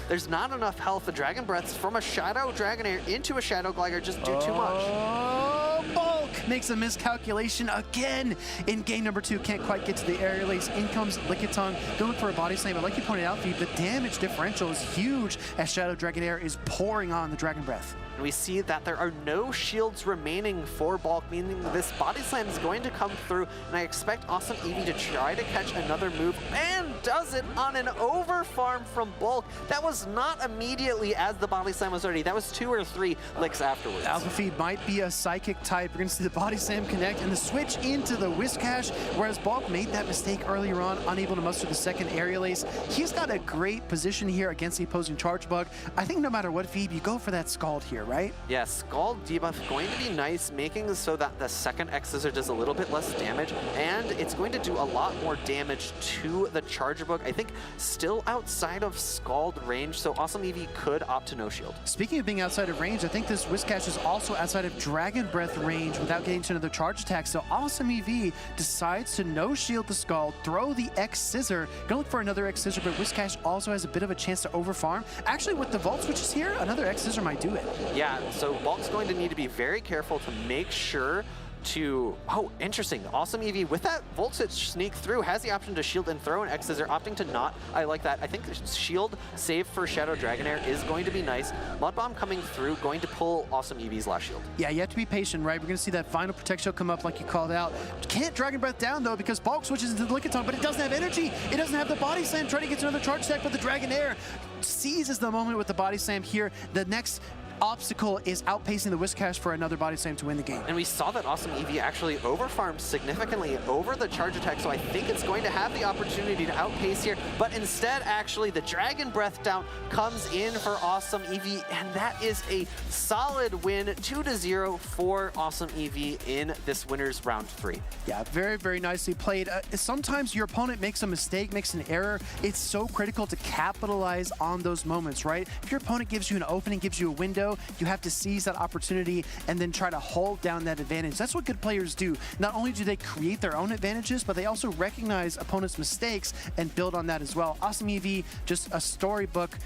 There's not enough health. The Dragon Breaths from a Shadow Dragonair into a Shadow Glider just do too much. Bulk makes a miscalculation again in game number 2. Can't quite get to the aerial ace. In comes Lickitung, going for a body slam, but like you pointed out, Phoebe, the damage differential is huge as Shadow Dragonair is pouring on the Dragon Breath. And we see that there are no shields remaining for Bulk, meaning this body slam is going to come through, and I expect AwesomeEevee to try to catch another move, and does it on an over farm from Bulk. That was not immediately as the body slam was ready. That was 2 or 3 licks afterwards. Alpha Feed might be a psychic type. We're going to see the body slam connect and the switch into the Whiscash, whereas Bulk made that mistake earlier on, unable to muster the second aerial ace. He's got a great position here against the opposing charge bug. I think no matter what feed, you go for that Scald here, right? Yeah, Scald debuff going to be nice, making it so that the second X-Scissor does a little bit less damage, and it's going to do a lot more damage to the charger bug. I think still outside of Scald range, so AwesomeEevee could opt to no shield. Speaking of being outside of range, I think this Whiscash is also outside of Dragon Breath range without getting to another charge attack, so AwesomeEevee decides to no shield the Scald, throw the X-Scissor, go look for another X-Scissor, but Whiscash also has a bit of a chance to overfarm. Actually, with the Volt Switches here, another X-Scissor might do it. Yeah, so Bulk's going to need to be very careful to make sure to... Oh, interesting. AwesomeEevee, with that Volt Switch sneak through, has the option to shield and throw an X-Scissor, opting to not. I like that. I think the shield save for Shadow Dragonair is going to be nice. Mud Bomb coming through, going to pull AwesomeEevee's last shield. Yeah, you have to be patient, right? We're going to see that final Protect Shield come up like you called out. Can't Dragon Breath down, though, because Bulk switches into the Lickitung, but it doesn't have energy. It doesn't have the body slam. Trying to get to another charge attack, but the Dragonair seizes the moment with the body slam here. The next obstacle is outpacing the Whiscash for another body slam to win the game. And we saw that AwesomeEevee actually overfarmed significantly over the charge attack, so I think it's going to have the opportunity to outpace here, but instead, actually, the Dragon Breath down comes in for AwesomeEevee, and that is a solid win, 2-0 for AwesomeEevee in this winner's round 3. Yeah, very, very nicely played. Sometimes your opponent makes a mistake, makes an error. It's so critical to capitalize on those moments, right? If your opponent gives you an opening, gives you a window, you have to seize that opportunity and then try to hold down that advantage. That's what good players do. Not only do they create their own advantages, but they also recognize opponents' mistakes and build on that as well. AwesomeEevee, just a storybook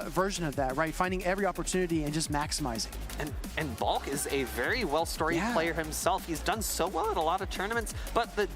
version of that, right? Finding every opportunity and just maximizing. And Bulk is a very well-storied player himself. He's done so well at a lot of tournaments, but the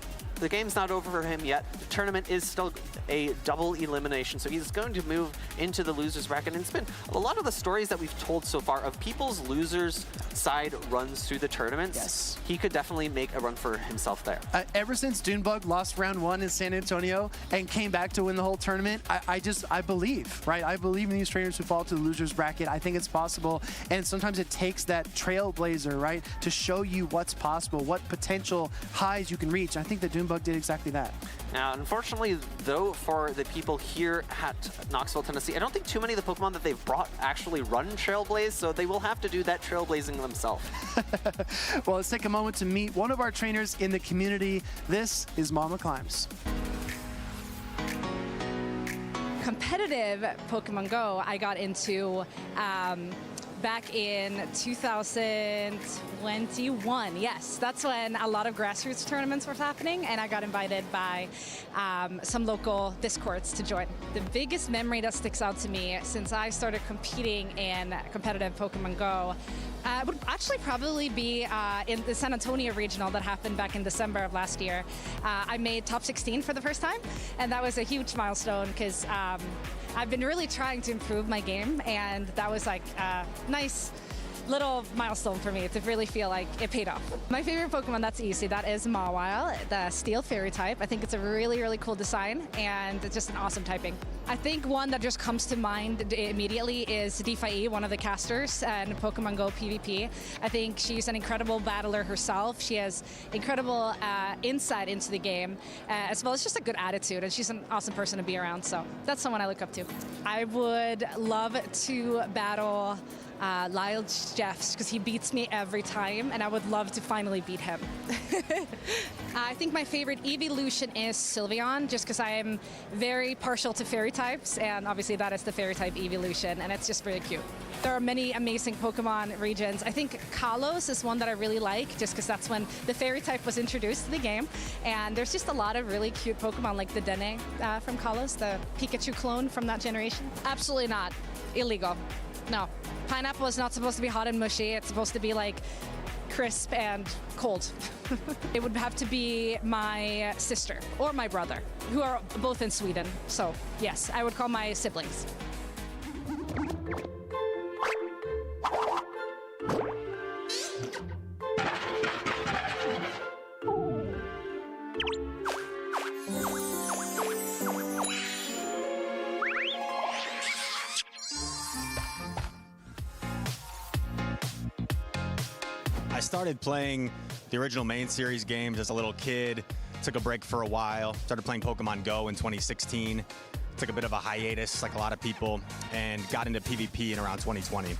game's not over for him yet. The tournament is still a double elimination, so he's going to move into the losers bracket. And it's been a lot of the stories that we've told so far of people's losers side runs through the tournaments. Yes. He could definitely make a run for himself there. Ever since Dunebug lost round 1 in San Antonio and came back to win the whole tournament, I believe, right? I believe in these trainers who fall to the losers bracket. I think it's possible. And sometimes it takes that trailblazer, right, to show you what's possible, what potential highs you can reach. I think that Dunebug did exactly that. Now, unfortunately, though, for the people here at Knoxville, Tennessee, I don't think too many of the Pokemon that they've brought actually run Trailblaze, so they will have to do that trailblazing themselves. Well, let's take a moment to meet one of our trainers in the community. This is Mama Climbs. Competitive Pokemon Go, I got into back in 2021. Yes, that's when a lot of grassroots tournaments were happening, and I got invited by some local Discords to join. The biggest memory that sticks out to me since I started competing in competitive Pokemon Go would actually probably be in the San Antonio regional that happened back in December of last year. I made top 16 for the first time, and that was a huge milestone because I've been really trying to improve my game, and that was like nice little milestone for me to really feel like it paid off. My favorite Pokemon, that's easy. That is Mawile, the Steel Fairy type. I think it's a really, really cool design and it's just an awesome typing. I think one that just comes to mind immediately is Defy, one of the casters in Pokemon Go PvP. I think she's an incredible battler herself. She has incredible insight into the game, as well as just a good attitude, and she's an awesome person to be around, so that's someone I look up to. I would love to battle Lyle Jeffs, because he beats me every time, and I would love to finally beat him. I think my favorite evolution is Sylveon, just because I am very partial to fairy types, and obviously that is the fairy type evolution, and it's just really cute. There are many amazing Pokemon regions. I think Kalos is one that I really like, just because that's when the fairy type was introduced to the game, and there's just a lot of really cute Pokemon, like the Dene from Kalos, the Pikachu clone from that generation. Absolutely not. Illegal. No. Pineapple is not supposed to be hot and mushy. It's supposed to be like crisp and cold. It would have to be my sister or my brother, who are both in Sweden. So yes, I would call my siblings. I started playing the original main series games as a little kid, took a break for a while, started playing Pokemon Go in 2016, took a bit of a hiatus like a lot of people, and got into PvP in around 2020.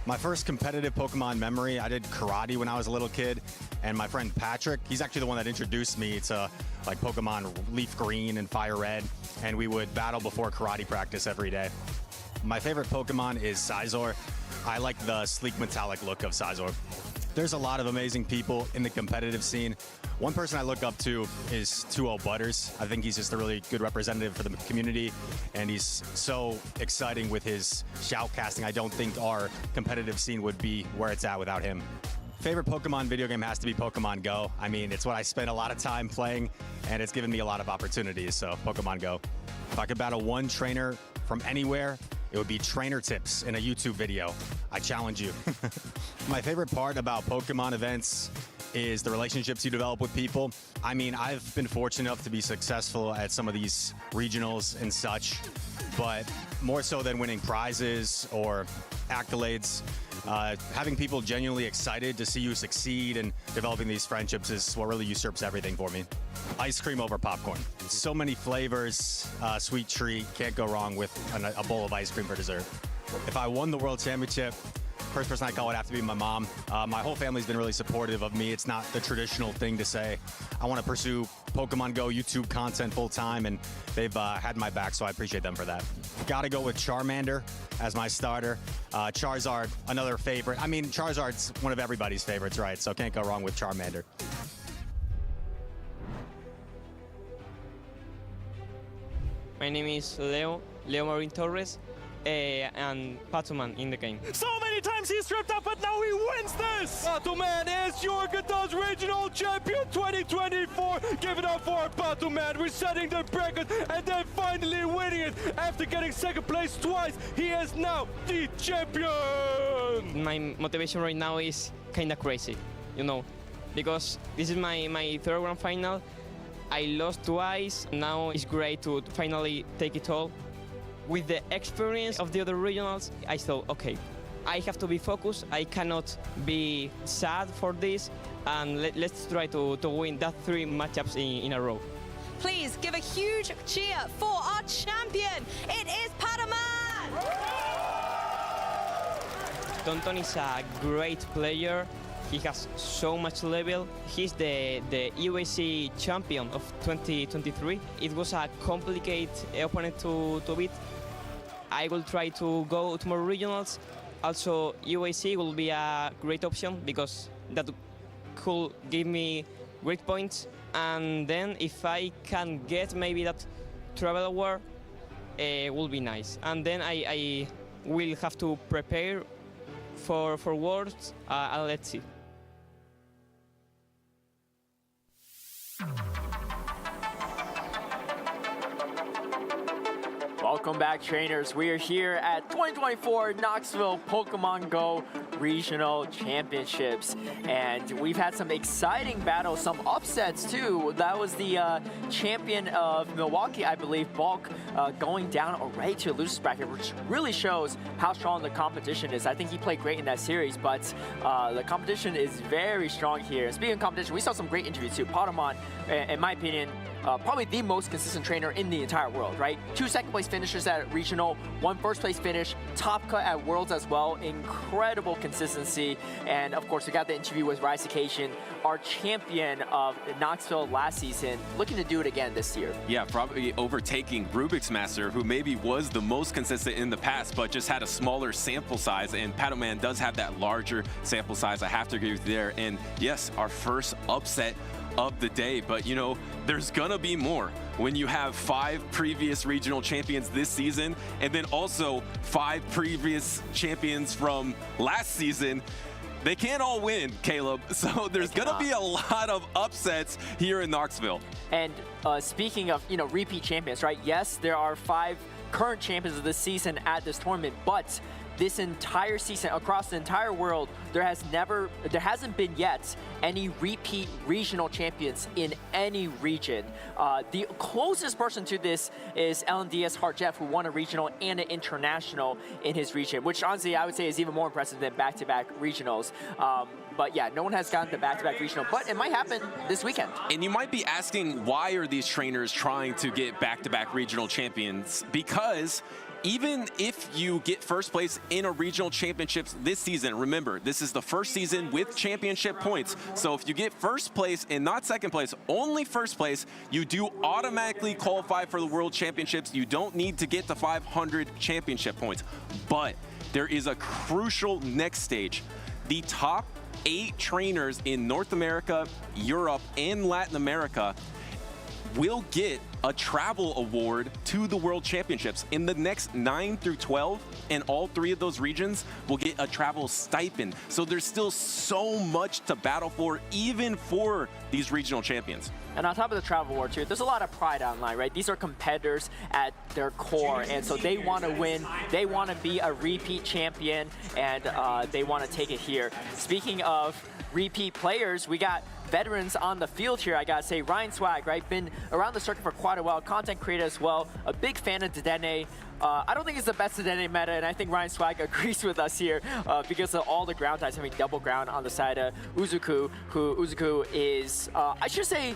My first competitive Pokemon memory, I did karate when I was a little kid, and my friend Patrick, he's actually the one that introduced me to like Pokemon Leaf Green and Fire Red, and we would battle before karate practice every day. My favorite Pokemon is Scizor. I like the sleek metallic look of Scizor. There's a lot of amazing people in the competitive scene. One person I look up to is 2-0 Butters. I think he's just a really good representative for the community, and he's so exciting with his shoutcasting. I don't think our competitive scene would be where it's at without him. Favorite Pokemon video game has to be Pokemon Go. I mean, it's what I spend a lot of time playing, and it's given me a lot of opportunities, so Pokemon Go. If I could battle one trainer from anywhere, it would be trainer tips in a YouTube video. I challenge you. My favorite part about Pokemon events is the relationships you develop with people. I mean, I've been fortunate enough to be successful at some of these regionals and such, but more so than winning prizes or accolades, having people genuinely excited to see you succeed and developing these friendships is what really usurps everything for me. Ice cream over popcorn. So many flavors, sweet treat, can't go wrong with a bowl of ice cream for dessert. If I won the World Championship, first person I call would have to be my mom. My whole family's been really supportive of me. It's not the traditional thing to say. I want to pursue Pokemon Go YouTube content full time, and they've had my back, so I appreciate them for that. Gotta go with Charmander as my starter. Charizard, another favorite. I mean, Charizard's one of everybody's favorites, right? So can't go wrong with Charmander. My name is Leo Marin Torres, and Patuman in the game. So many times he's tripped up, but now he wins this! Patuman is your Gatos Regional Champion 2024. Give it up for Patuman, resetting the bracket and then finally winning it. After getting second place twice, he is now the champion! My motivation right now is kinda crazy, you know, because this is my third grand final. I lost twice, now it's great to finally take it all. With the experience of the other regionals, I thought, okay, I have to be focused, I cannot be sad for this, and let's try to win that 3 matchups in a row. Please give a huge cheer for our champion. It is Patuman! Tonton is a great player. He has so much level. He's the UAC champion of 2023. It was a complicated opponent to beat. I will try to go to more regionals. Also, UAC will be a great option because that could give me great points. And then if I can get maybe that travel award, will be nice. And then I will have to prepare for Worlds. Let's see. Well, Welcome back, trainers. We are here at 2024 Knoxville Pokemon Go Regional Championships, and we've had some exciting battles, some upsets too. That was the champion of Milwaukee, I believe, Bulk, going down already to a loser's bracket, which really shows how strong the competition is. I think he played great in that series, but the competition is very strong here. And speaking of competition, we saw some great interviews too. Potamon, in my opinion, probably the most consistent trainer in the entire world, right? 2 second-place finishers at Regional, 1 first-place finish, top cut at Worlds as well. Incredible consistency. And of course, we got the interview with Risecation, our champion of Knoxville last season, looking to do it again this year. Yeah, probably overtaking Rubik's Master, who maybe was the most consistent in the past, but just had a smaller sample size. And Potamon does have that larger sample size. I have to agree with you there. And yes, our first upset of the day, but you know, there's gonna be more when you have 5 previous regional champions this season, and then also 5 previous champions from last season. They can't all win, Caleb, so there's gonna be a lot of upsets here in Knoxville. And speaking of, you know, repeat champions, right? Yes, there are 5 current champions of this season at this tournament, but this entire season, across the entire world, there hasn't been yet any repeat regional champions in any region. The closest person to this is LNDS Jeff, who won a regional and an international in his region, which honestly I would say is even more impressive than back-to-back regionals. But yeah, no one has gotten the back-to-back regional, but it might happen this weekend. And you might be asking, why are these trainers trying to get back-to-back regional champions? Because even if you get first place in a regional championships this season, remember, this is the first season with championship points. So if you get first place and not second place, only first place, you do automatically qualify for the World Championships. You don't need to get to 500 championship points. But there is a crucial next stage. The top 8 trainers in North America, Europe, and Latin America will get a travel award to the World Championships. In the next 9 through 12, in all 3 of those regions, will get a travel stipend. So there's still so much to battle for, even for these regional champions. And on top of the travel award too, there's a lot of pride online, right? These are competitors at their core, and so they want to win. They want to be a repeat champion, and they want to take it here. Speaking of repeat players, we got veterans on the field here, I gotta say. Ryan Swag, right? Been around the circuit for quite a while, content creator as well, a big fan of Dedenne. I don't think it's the best Dedenne meta, and I think Ryan Swag agrees with us here because of all the ground types having double ground on the side of Uzuku, who Uzuku is, I should say,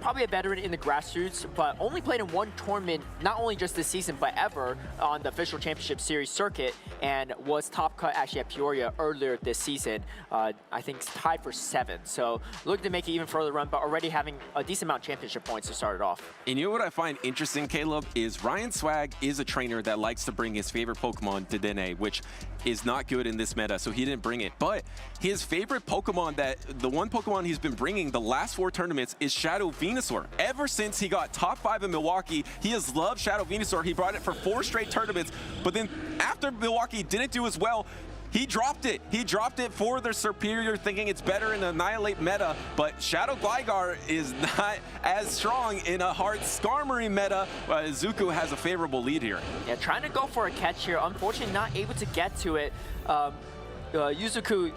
probably a veteran in the grassroots, but only played in 1 tournament, not only just this season, but ever on the official championship series circuit, and was top cut actually at Peoria earlier this season. I think tied for 7th, so looking to make it even further run, but already having a decent amount of championship points to start it off. And you know what I find interesting, Caleb, is Ryan Swag is a trainer that likes to bring his favorite Pokemon, Dedenne, which is not good in this meta, so he didn't bring it. But his favorite Pokemon, the one Pokemon he's been bringing the last 4 tournaments, is Shadow Venusaur. Ever since he got top 5 in Milwaukee, he has loved Shadow Venusaur. He brought it for 4 straight tournaments, but then after Milwaukee didn't do as well, he dropped it. He dropped it for the superior, thinking it's better in the Annihilate meta, but Shadow Gligar is not as strong in a hard Skarmory meta. Zuko has a favorable lead here. Yeah, trying to go for a catch here. Unfortunately, not able to get to it. Yuzuku,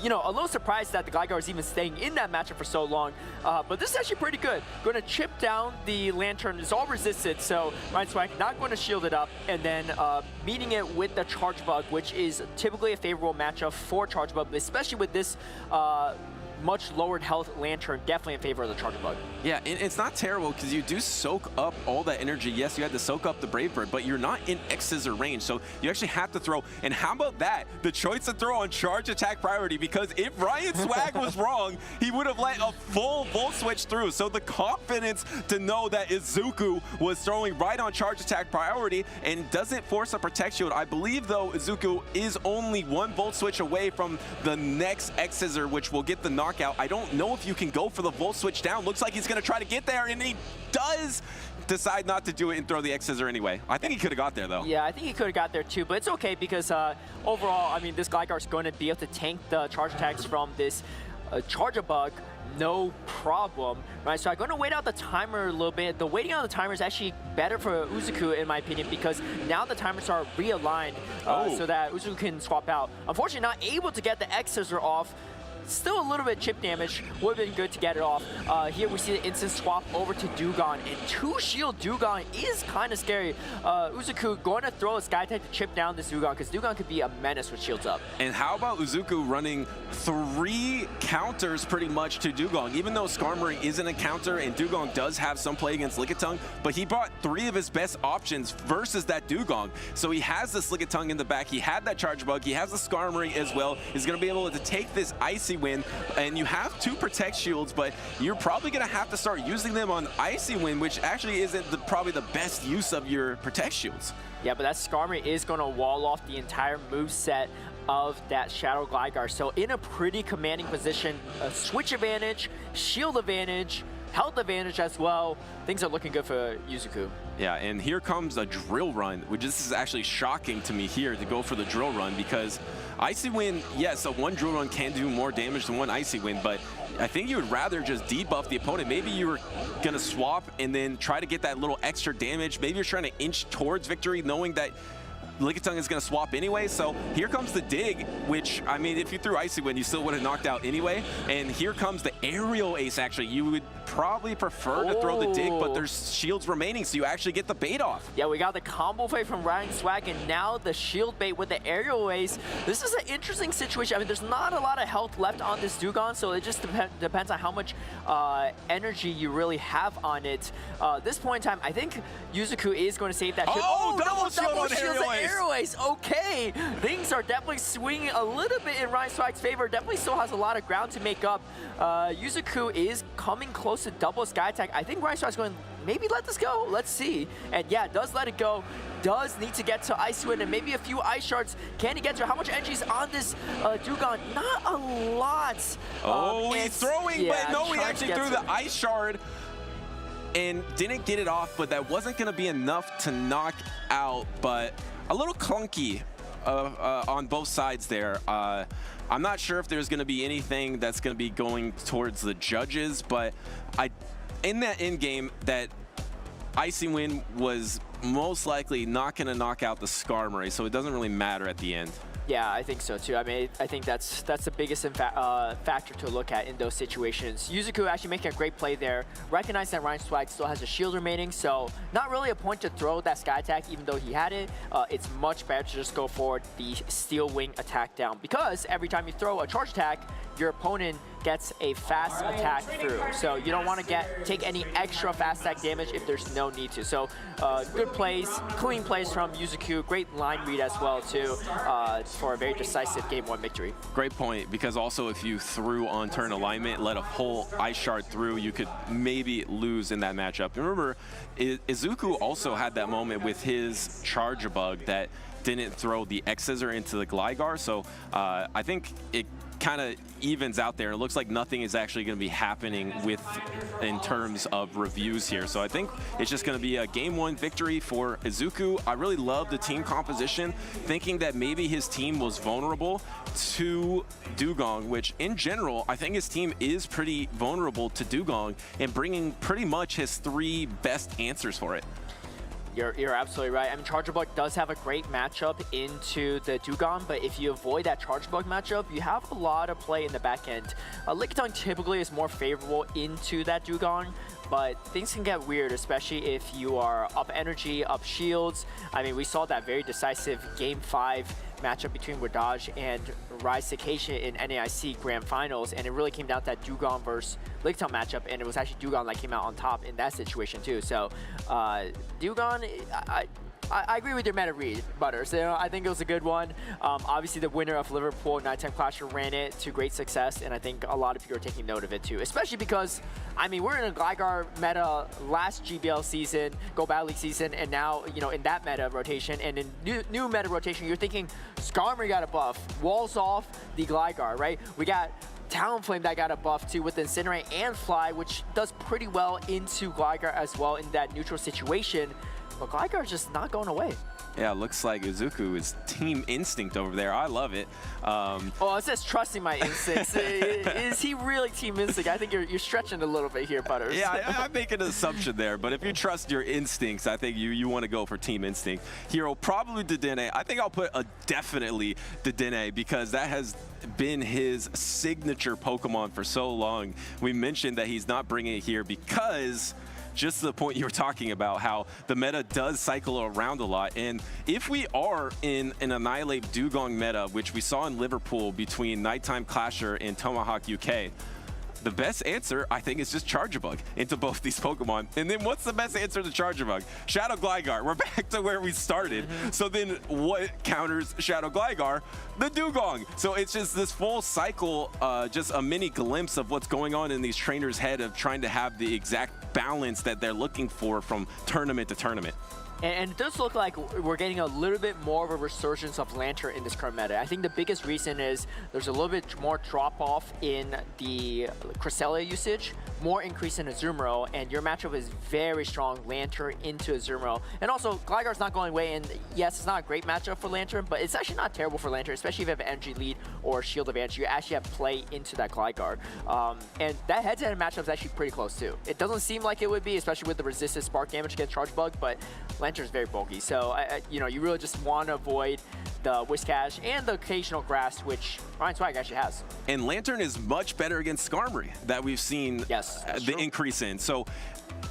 you know, a little surprised that the Gligar is even staying in that matchup for so long, but this is actually pretty good. Going to chip down the Lantern, is all resisted, so Ryan Swag not going to shield it up, and then meeting it with the Charge Bug, which is typically a favorable matchup for Charge Bug, especially with this much lowered health Lantern, definitely in favor of the Charge Bug. Yeah, it's not terrible because you do soak up all that energy. Yes, you had to soak up the Brave Bird, but you're not in X-Scissor range, so you actually have to throw. And how about that? The choice to throw on Charge Attack Priority, because if Ryan Swag was wrong, he would have let a full Volt Switch through. So the confidence to know that Izuku was throwing right on Charge Attack Priority and doesn't force a Protect Shield. I believe, though, Izuku is only 1 Volt Switch away from the next X-Scissor, which will get the knockout. I don't know if you can go for the Volt Switch down. Looks like he's going to try to get there, and he does decide not to do it and throw the X-Scissor anyway. I think he could have got there, though. Yeah, I think he could have got there, too, but it's okay because overall, I mean, this Gligar is going to be able to tank the charge attacks from this Charge-A-Bug, no problem, right? So I'm going to wait out the timer a little bit. The waiting on the timer is actually better for Uzuku, in my opinion, because now the timers are realigned so that Uzuku can swap out. Unfortunately, not able to get the X scissor off. Still a little bit chip damage. Would have been good to get it off. Here we see the instant swap over to Dugong, and 2-shield Dugong is kind of scary. Uzuku going to throw a Sky Tech to chip down this Dugong, because Dugong could be a menace with shields up. And how about Uzuku running 3 counters pretty much to Dugong? Even though Skarmory isn't a counter and Dugong does have some play against Lickitung, but he brought 3 of his best options versus that Dugong. So he has this Lickitung in the back, he had that Charge Bug, he has the Skarmory as well. He's going to be able to take this Icy Wind, and you have 2 Protect Shields, but you're probably going to have to start using them on Icy Wind, which actually isn't probably the best use of your Protect Shields. Yeah, but that Skarmory is going to wall off the entire moveset of that Shadow Gligar. So in a pretty commanding position, a switch advantage, shield advantage, health advantage as well. Things are looking good for Uzuku. Yeah, and here comes a Drill Run, which this is actually shocking to me here to go for the Drill Run, because Icy Wind, yes, a 1 Drill Run can do more damage than 1 Icy Wind, but I think you would rather just debuff the opponent. Maybe you were going to swap and then try to get that little extra damage. Maybe you're trying to inch towards victory knowing that Lickitung is going to swap anyway. So here comes the dig, which, I mean, if you threw Icy Wind, you still would have knocked out anyway. And here comes the aerial ace, actually. You would probably prefer to throw the dig, but there's shields remaining, so you actually get the bait off. Yeah, we got the combo fade from Ryan Swag, and now the shield bait with the aerial ace. This is an interesting situation. I mean, there's not a lot of health left on this Dugong, so it just depends on how much energy you really have on it. This point in time, I think Uzuku is going to save that shield. Oh, double shield on aerial ace. Okay, things are definitely swinging a little bit in Ryan Swag's favor. Definitely still has a lot of ground to make up. Uzuku is coming close to double Sky Attack. I think Ryan Swag's going, maybe let this go. Let's see. And yeah, does let it go. Does need to get to Icy Wind and maybe a few Ice Shards. Can he get to how much energy is on this Dugong? Not a lot. Oh, he's throwing, yeah, but no, he actually threw the Ice Shard and didn't get it off, but that wasn't going to be enough to knock out, but a little clunky on both sides there. I'm not sure if there's going to be anything that's going to be going towards the judges, but in that end game, that Icy Wind was most likely not going to knock out the Skarmory, so it doesn't really matter at the end. Yeah, I think so too. I mean, I think that's the biggest factor to look at in those situations. Uzuku actually making a great play there. Recognize that Ryan Swag still has a shield remaining, so not really a point to throw that Sky Attack even though he had it. It's much better to just go for the Steel Wing attack down, because every time you throw a charge attack, your opponent gets a fast attack through. So you don't want to take any extra fast attack damage if there's no need to. So good plays, clean plays from Uzuku. Great line read as well too for a very decisive Game 1 victory. Great point, because also if you threw on turn alignment, let a whole Ice Shard through, you could maybe lose in that matchup. Remember, Izuku also had that moment with his Charge Bug that didn't throw the X-Scissor into the Gligar, so I think it kind of evens out there. It looks like nothing is actually going to be happening in terms of reviews here. So I think it's just going to be a Game 1 victory for Izuku. I really love the team composition, thinking that maybe his team was vulnerable to Dugong, which in general, I think his team is pretty vulnerable to Dugong, and bringing pretty much his 3 best answers for it. You're absolutely right. I mean, Charge Bug does have a great matchup into the Dugong, but if you avoid that Charge Bug matchup, you have a lot of play in the back end. Lickitung typically is more favorable into that Dugong, but things can get weird, especially if you are up energy, up shields. I mean, we saw that very decisive Game 5 matchup between Wadaj and Rise Cication in NAIC Grand Finals, and it really came down to that Dugong versus Lickitung matchup, and it was actually Dugong that came out on top in that situation too. So Dugong, I agree with your meta read, Butters. You know, I think it was a good one. Obviously, the winner of Liverpool Nighttime Clasher ran it to great success, and I think a lot of people are taking note of it too, especially because, I mean, we're in a Gligar meta last GBL season, Go Battle League season, and now, you know, in that meta rotation, and in new meta rotation, you're thinking Skarmory got a buff, walls off the Gligar, right? We got Talonflame that got a buff too with Incinerate and Fly, which does pretty well into Gligar as well in that neutral situation. But Gligar is just not going away. Yeah, looks like Izuku is Team Instinct over there. I love it. Oh, it says trusting my instincts. Is he really Team Instinct? I think you're stretching a little bit here, Butters. Yeah, I'm making an assumption there, but if you trust your instincts, I think you want to go for Team Instinct. Hero, probably Dedenne. I think I'll put a definitely Dedenne because that has been his signature Pokemon for so long. We mentioned that he's not bringing it here because just the point you were talking about, how the meta does cycle around a lot. And if we are in an Annihilate Dugong meta, which we saw in Liverpool between Nighttime Clasher and Tomahawk UK, the best answer, I think, is just Charjabug into both these Pokemon. And then what's the best answer to Charjabug? Shadow Gligar. We're back to where we started. So then what counters Shadow Gligar? The Dugong. So it's just this full cycle, just a mini glimpse of what's going on in these trainers' head of trying to have the exact balance that they're looking for from tournament to tournament. And it does look like we're getting a little bit more of a resurgence of Lantern in this current meta. I think the biggest reason is there's a little bit more drop-off in the Cresselia usage, more increase in Azumarill, and your matchup is very strong Lantern into Azumarill. And also, Gligar's not going away, and yes, it's not a great matchup for Lantern, but it's actually not terrible for Lantern, especially if you have an energy lead or shield advantage. You actually have play into that Gligar. And that head-to-head matchup is actually pretty close, too. It doesn't seem like it would be, especially with the resisted spark damage against Charjabug, but Lantern's very bulky, so you know, you really just want to avoid the Whiscash and the occasional Grass, which Ryan Swag actually has. And Lantern is much better against Skarmory that we've seen the increase in. So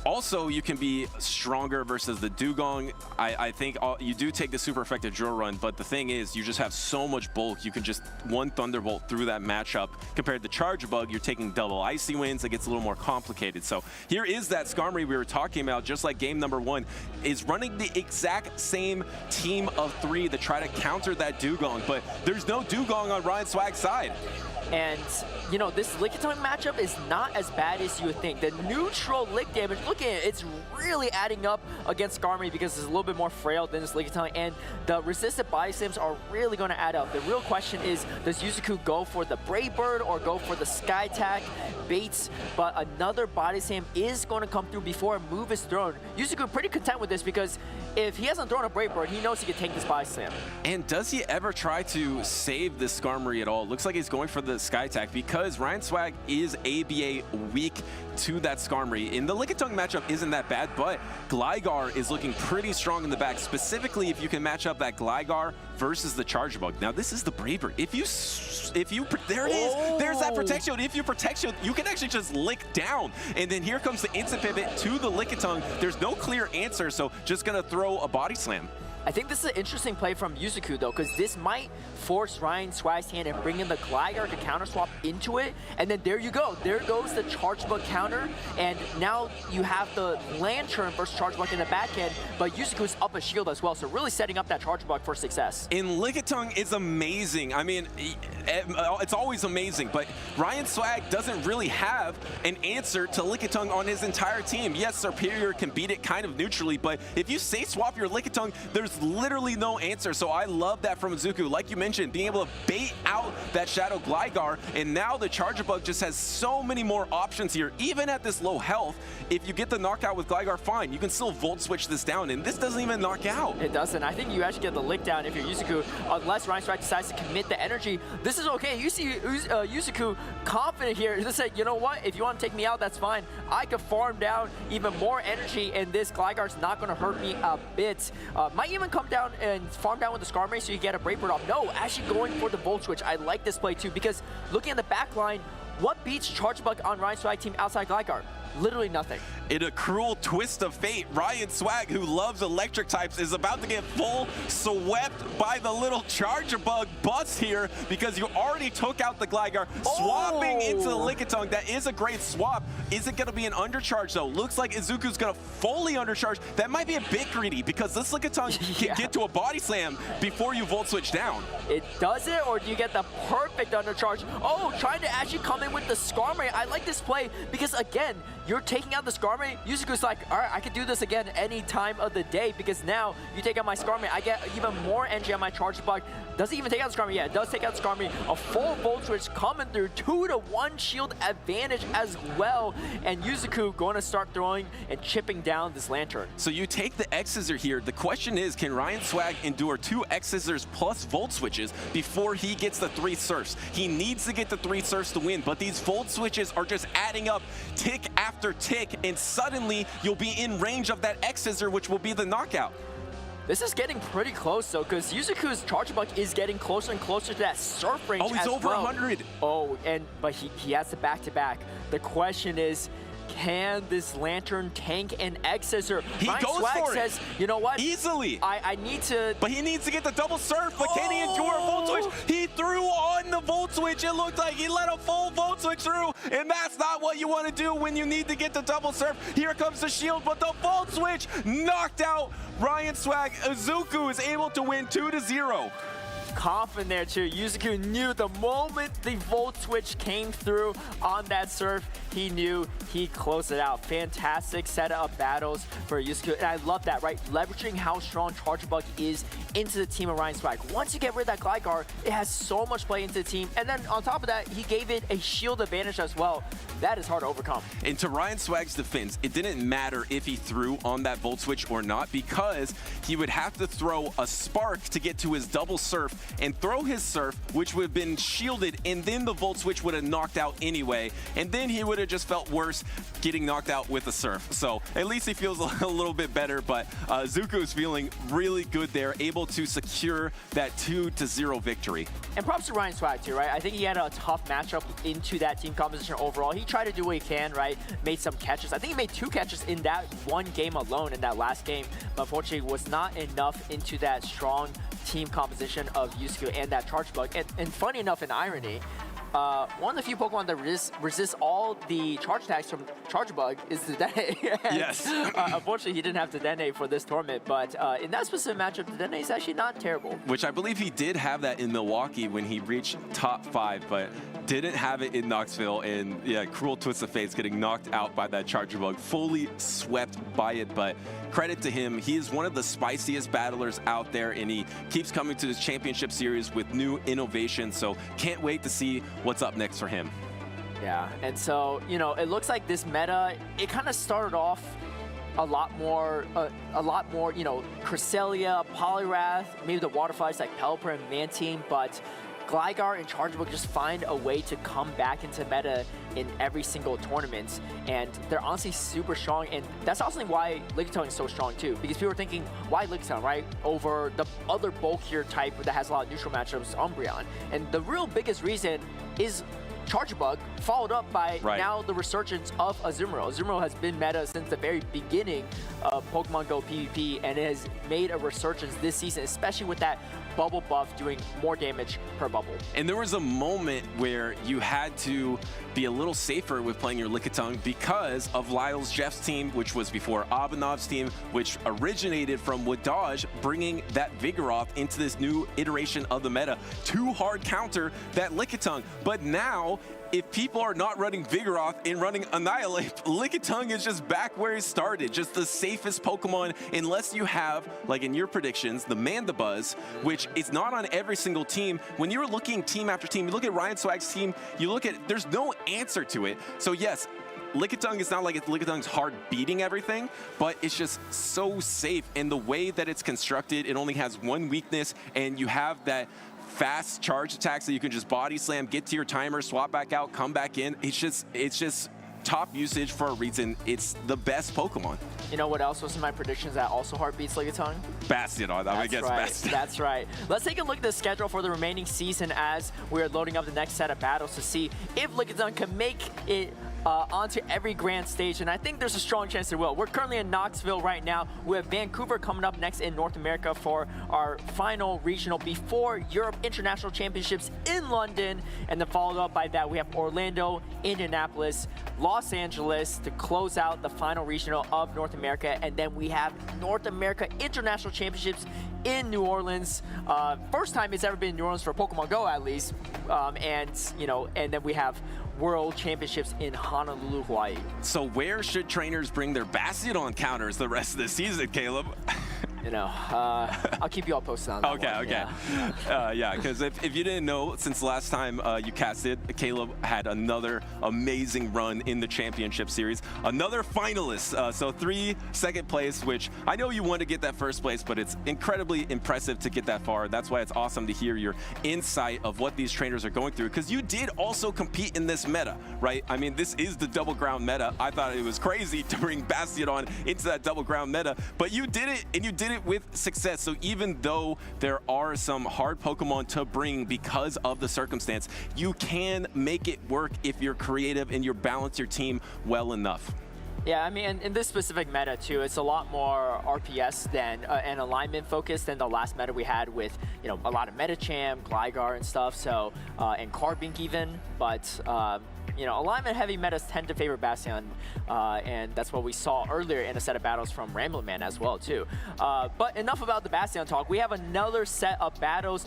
also, you can be stronger versus the Dugong. I think you do take the super effective drill run, but the thing is, you just have so much bulk. You can just one Thunderbolt through that matchup. Compared to Charjabug, you're taking double Icy Winds. It gets a little more complicated. So here is that Skarmory we were talking about, just like game number 1, is running the exact same team of 3 to try to counter that Dugong, but there's no Dugong on Ryan Swag's side. And, you know, this Lickitung matchup is not as bad as you would think. The neutral lick damage, look at it, it's really adding up against Skarmory because it's a little bit more frail than this Lickitung, and the resisted body slams are really going to add up. The real question is, does Yuzuku go for the Brave Bird or go for the Sky Attack baits? But another body slam is going to come through before a move is thrown. Yuzuku pretty content with this because if he hasn't thrown a Brave Bird, he knows he can take this body slam. And does he ever try to save this Skarmory at all? Looks like he's going for the Sky Attack because Ryan Swag is ABA weak to that Skarmory. In the Lickitung matchup isn't that bad, but Gligar is looking pretty strong in the back, specifically if you can match up that Gligar versus the Charjabug. Now this is the Brave Bird. If you there it is, there's that protection. If you protect shield, you can actually just lick down. And then here comes the instant pivot to the Lickitung. There's no clear answer, so just gonna throw a body slam. I think this is an interesting play from Yuzuku, though, because this might force Ryan Swag's hand and bring in the Gligar to counter swap into it. And then there you go. There goes the Charjabug counter. And now you have the Lantern versus Charjabug in the back end, but Yuzuku's up a shield as well. So really setting up that Charjabug for success. And Lickitung is amazing. I mean, it's always amazing, but Ryan Swag doesn't really have an answer to Lickitung on his entire team. Yes, Superior can beat it kind of neutrally, but if you say swap your Lickitung, there's literally no answer. So I love that from Izuku. Like you mentioned, being able to bait out that Shadow Gligar, and now the Charjabug just has so many more options here. Even at this low health, if you get the knockout with Gligar, fine. You can still Volt Switch this down, and this doesn't even knock out. It doesn't. I think you actually get the lick down if you're Yuzuku, unless Ryan Swag decides to commit the energy. This is okay. You see Yuzuku confident here. Just say, you know what? If you want to take me out, that's fine. I could farm down even more energy, and this Gligar's not going to hurt me a bit. Might even come down and farm down with the Skarmory so you get a Brave Bird off. No, actually going for the Volt Switch. I like this play too, because looking at the back line, what beats Charjabug on Ryan Swag team outside Gligar? Literally nothing. In a cruel twist of fate, Ryan Swag, who loves electric types, is about to get full swept by the little Charjabug bus here because you already took out the Gligar, swapping into the Lickitung. That is a great swap. Is it going to be an undercharge, though? Looks like Izuku's going to fully undercharge. That might be a bit greedy because this Lickitung can get to a body slam before you Volt Switch down. It does it, or do you get the perfect undercharge? Oh, trying to actually come in with the Skarmory. I like this play because, again, you're taking out the Skarmory Skarmory, Yuzuku's like, all right, I can do this again any time of the day because now you take out my Skarmory, I get even more energy on my Charge Bug. Does it even take out the Skarmory? Yeah, it does take out the Skarmory. A full Volt Switch coming through, 2-to-1 shield advantage as well. And Yuzuku going to start throwing and chipping down this Lantern. So you take the X-Scissor here. The question is, can Ryan Swag endure 2 X-Scissors plus Volt Switches before he gets the 3 Surfs? He needs to get the 3 Surfs to win, but these Volt Switches are just adding up tick after tick, and suddenly you'll be in range of that X-Scissor, which will be the knockout. This is getting pretty close, though, because Yuzuku's Charge Bug is getting closer and closer to that Surf range. Oh, he's over 100. Oh, but he has the back-to-back. The question is, can this Lantern tank an X-Scissor? He Ryan goes Swag for says, it. You know what? Easily. I need to... But he needs to get the double Surf, but can he endure a Volt Switch? He threw on the Volt Switch. It looked like he let a full Volt Switch through, and that's not what you want to do when you need to get the double Surf. Here comes the shield, but the Volt Switch knocked out Ryan Swag. Izuku is able to win 2-0. Confident there too. Yuzuku knew the moment the Volt Switch came through on that Surf, he knew he closed it out. Fantastic set of battles for Yuzuku, and I love that, right? Leveraging how strong Charge Bug is into the team of Ryan Swag. Once you get rid of that Gligar, it has so much play into the team, and then on top of that, he gave it a shield advantage as well. That is hard to overcome. And to Ryan Swag's defense, it didn't matter if he threw on that Volt Switch or not, because he would have to throw a Spark to get to his double Surf and throw his Surf, which would have been shielded, and then the Volt Switch would have knocked out anyway, and then he would have just felt worse getting knocked out with a Surf. So at least he feels a little bit better, but Zuko is feeling really good there, able to secure that 2-0 victory. And props to Ryan Swag too, right? I think he had a tough matchup into that team composition overall. He tried to do what he can, right? Made some catches. I think he made 2 catches in that one game alone in that last game, but unfortunately was not enough into that strong team composition of Yuzuku and that Charge Bug. And funny enough, in irony, one of the few Pokemon that resist all the charge attacks from Charge Bug is the Dene. Yes. Unfortunately, he didn't have the Dene for this tournament, but in that specific matchup, the Dene is actually not terrible. Which I believe he did have that in Milwaukee when he reached top 5, but didn't have it in Knoxville, and yeah, cruel twist of fate, getting knocked out by that Charger Bug, fully swept by it, but credit to him. He is one of the spiciest battlers out there, and he keeps coming to this championship series with new innovation, so can't wait to see what's up next for him. Yeah, and so, you know, it looks like this meta, it kind of started off a lot more, you know, Cresselia, Poliwrath, maybe the Waterflies like Pelipper and Mantine, but Gligar and Charge Bug just find a way to come back into meta in every single tournament, and they're honestly super strong, and that's also why Lickitung is so strong too, because people are thinking, why Lickitung, right, over the other bulkier type that has a lot of neutral matchups, Umbreon, and the real biggest reason is Charge Bug, followed up by now the resurgence of Azumarill. Azumarill has been meta since the very beginning of Pokemon Go PvP, and it has made a resurgence this season, especially with that bubble buff doing more damage per bubble. And there was a moment where you had to be a little safer with playing your Lickitung because of Lyle's Jeff's team, which was before Abanov's team, which originated from Wadaj, bringing that Vigoroth into this new iteration of the meta to hard counter that Lickitung. But now, if people are not running Vigoroth and running Annihilate, Lickitung is just back where he started, just the safest Pokemon, unless you have, like in your predictions, the Mandibuzz, which is not on every single team. When you're looking team after team, you look at Ryan Swag's team, you look at, there's no answer to it. So yes, Lickitung is not like Lickitung's hard beating everything, but it's just so safe. And the way that it's constructed, it only has one weakness, and you have that fast charge attacks that you can just body slam, get to your timer, swap back out, come back in. It's just top usage for a reason. It's the best Pokemon. You know what else was in my predictions that also hard beats Lickitung? Bastion, I guess Bastion. That's right. Let's take a look at the schedule for the remaining season as we're loading up the next set of battles to see if Lickitung can make it onto every grand stage, and I think there's a strong chance it will. We're currently in Knoxville right now. We have Vancouver coming up next in North America for our final regional before Europe International Championships in London, and then followed up by that we have Orlando, Indianapolis, Los Angeles to close out the final regional of North America, and then we have North America International Championships in New Orleans. First time it's ever been in New Orleans for Pokemon Go, at least, and you know, and then we have World Championships in Honolulu, Hawaii. So where should trainers bring their Bastion counters the rest of the season, Caleb? You know, I'll keep you all posted on that. Okay. Yeah, because if you didn't know, since the last time you casted, Caleb had another amazing run in the championship series. Another finalist, so 3 second place, which I know you want to get that first place, but it's incredibly impressive to get that far. That's why it's awesome to hear your insight of what these trainers are going through, because you did also compete in this meta, right? I mean, this is the double ground meta. I thought it was crazy to bring Bastion into that double ground meta, but you did it, and you did it with success. So even though there are some hard Pokemon to bring because of the circumstance, you can make it work if you're creative and you balance your team well enough. Yeah, I mean, in this specific meta too, it's a lot more RPS than and alignment focused than the last meta we had with, you know, a lot of Medicham, Gligar and stuff. So and Carbink even, but you know, alignment-heavy metas tend to favor Bastion, and that's what we saw earlier in a set of battles from RamblinMan as well, too. But enough about the Bastion talk. We have another set of battles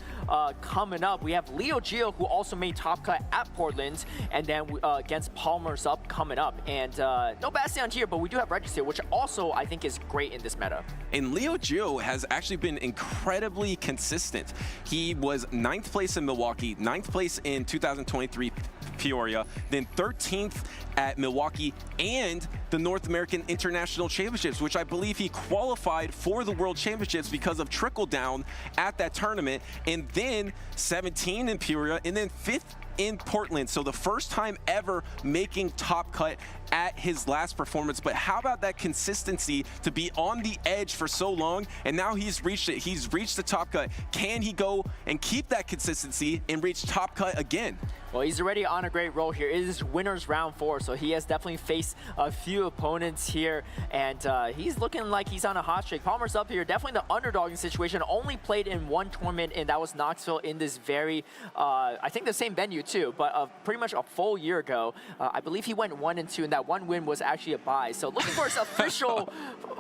coming up. We have Leo Geo, who also made top cut at Portland, and then against PolymerUp coming up. And no Bastion here, but we do have Richie, which also I think is great in this meta. And Leo Geo has actually been incredibly consistent. He was 9th place in Milwaukee, 9th place in 2023 Peoria, then 13th at Milwaukee and the North American International Championships, which I believe he qualified for the World Championships because of trickle down at that tournament, and then 17 in Peoria, and then 5th in Portland. So the first time ever making top cut at his last performance. But how about that consistency to be on the edge for so long, and now he's reached it. He's reached the top cut. Can he go and keep that consistency and reach top cut again? Well, he's already on a great roll here. It is winners round 4, so he has definitely faced a few opponents here, and he's looking like he's on a hot streak. PolymerUp here, definitely the underdogging situation. Only played in 1 tournament, and that was Knoxville in this very, I think the same venue too, but pretty much a full year ago. I believe he went 1 and 2, and that 1 win was actually a bye. So looking for his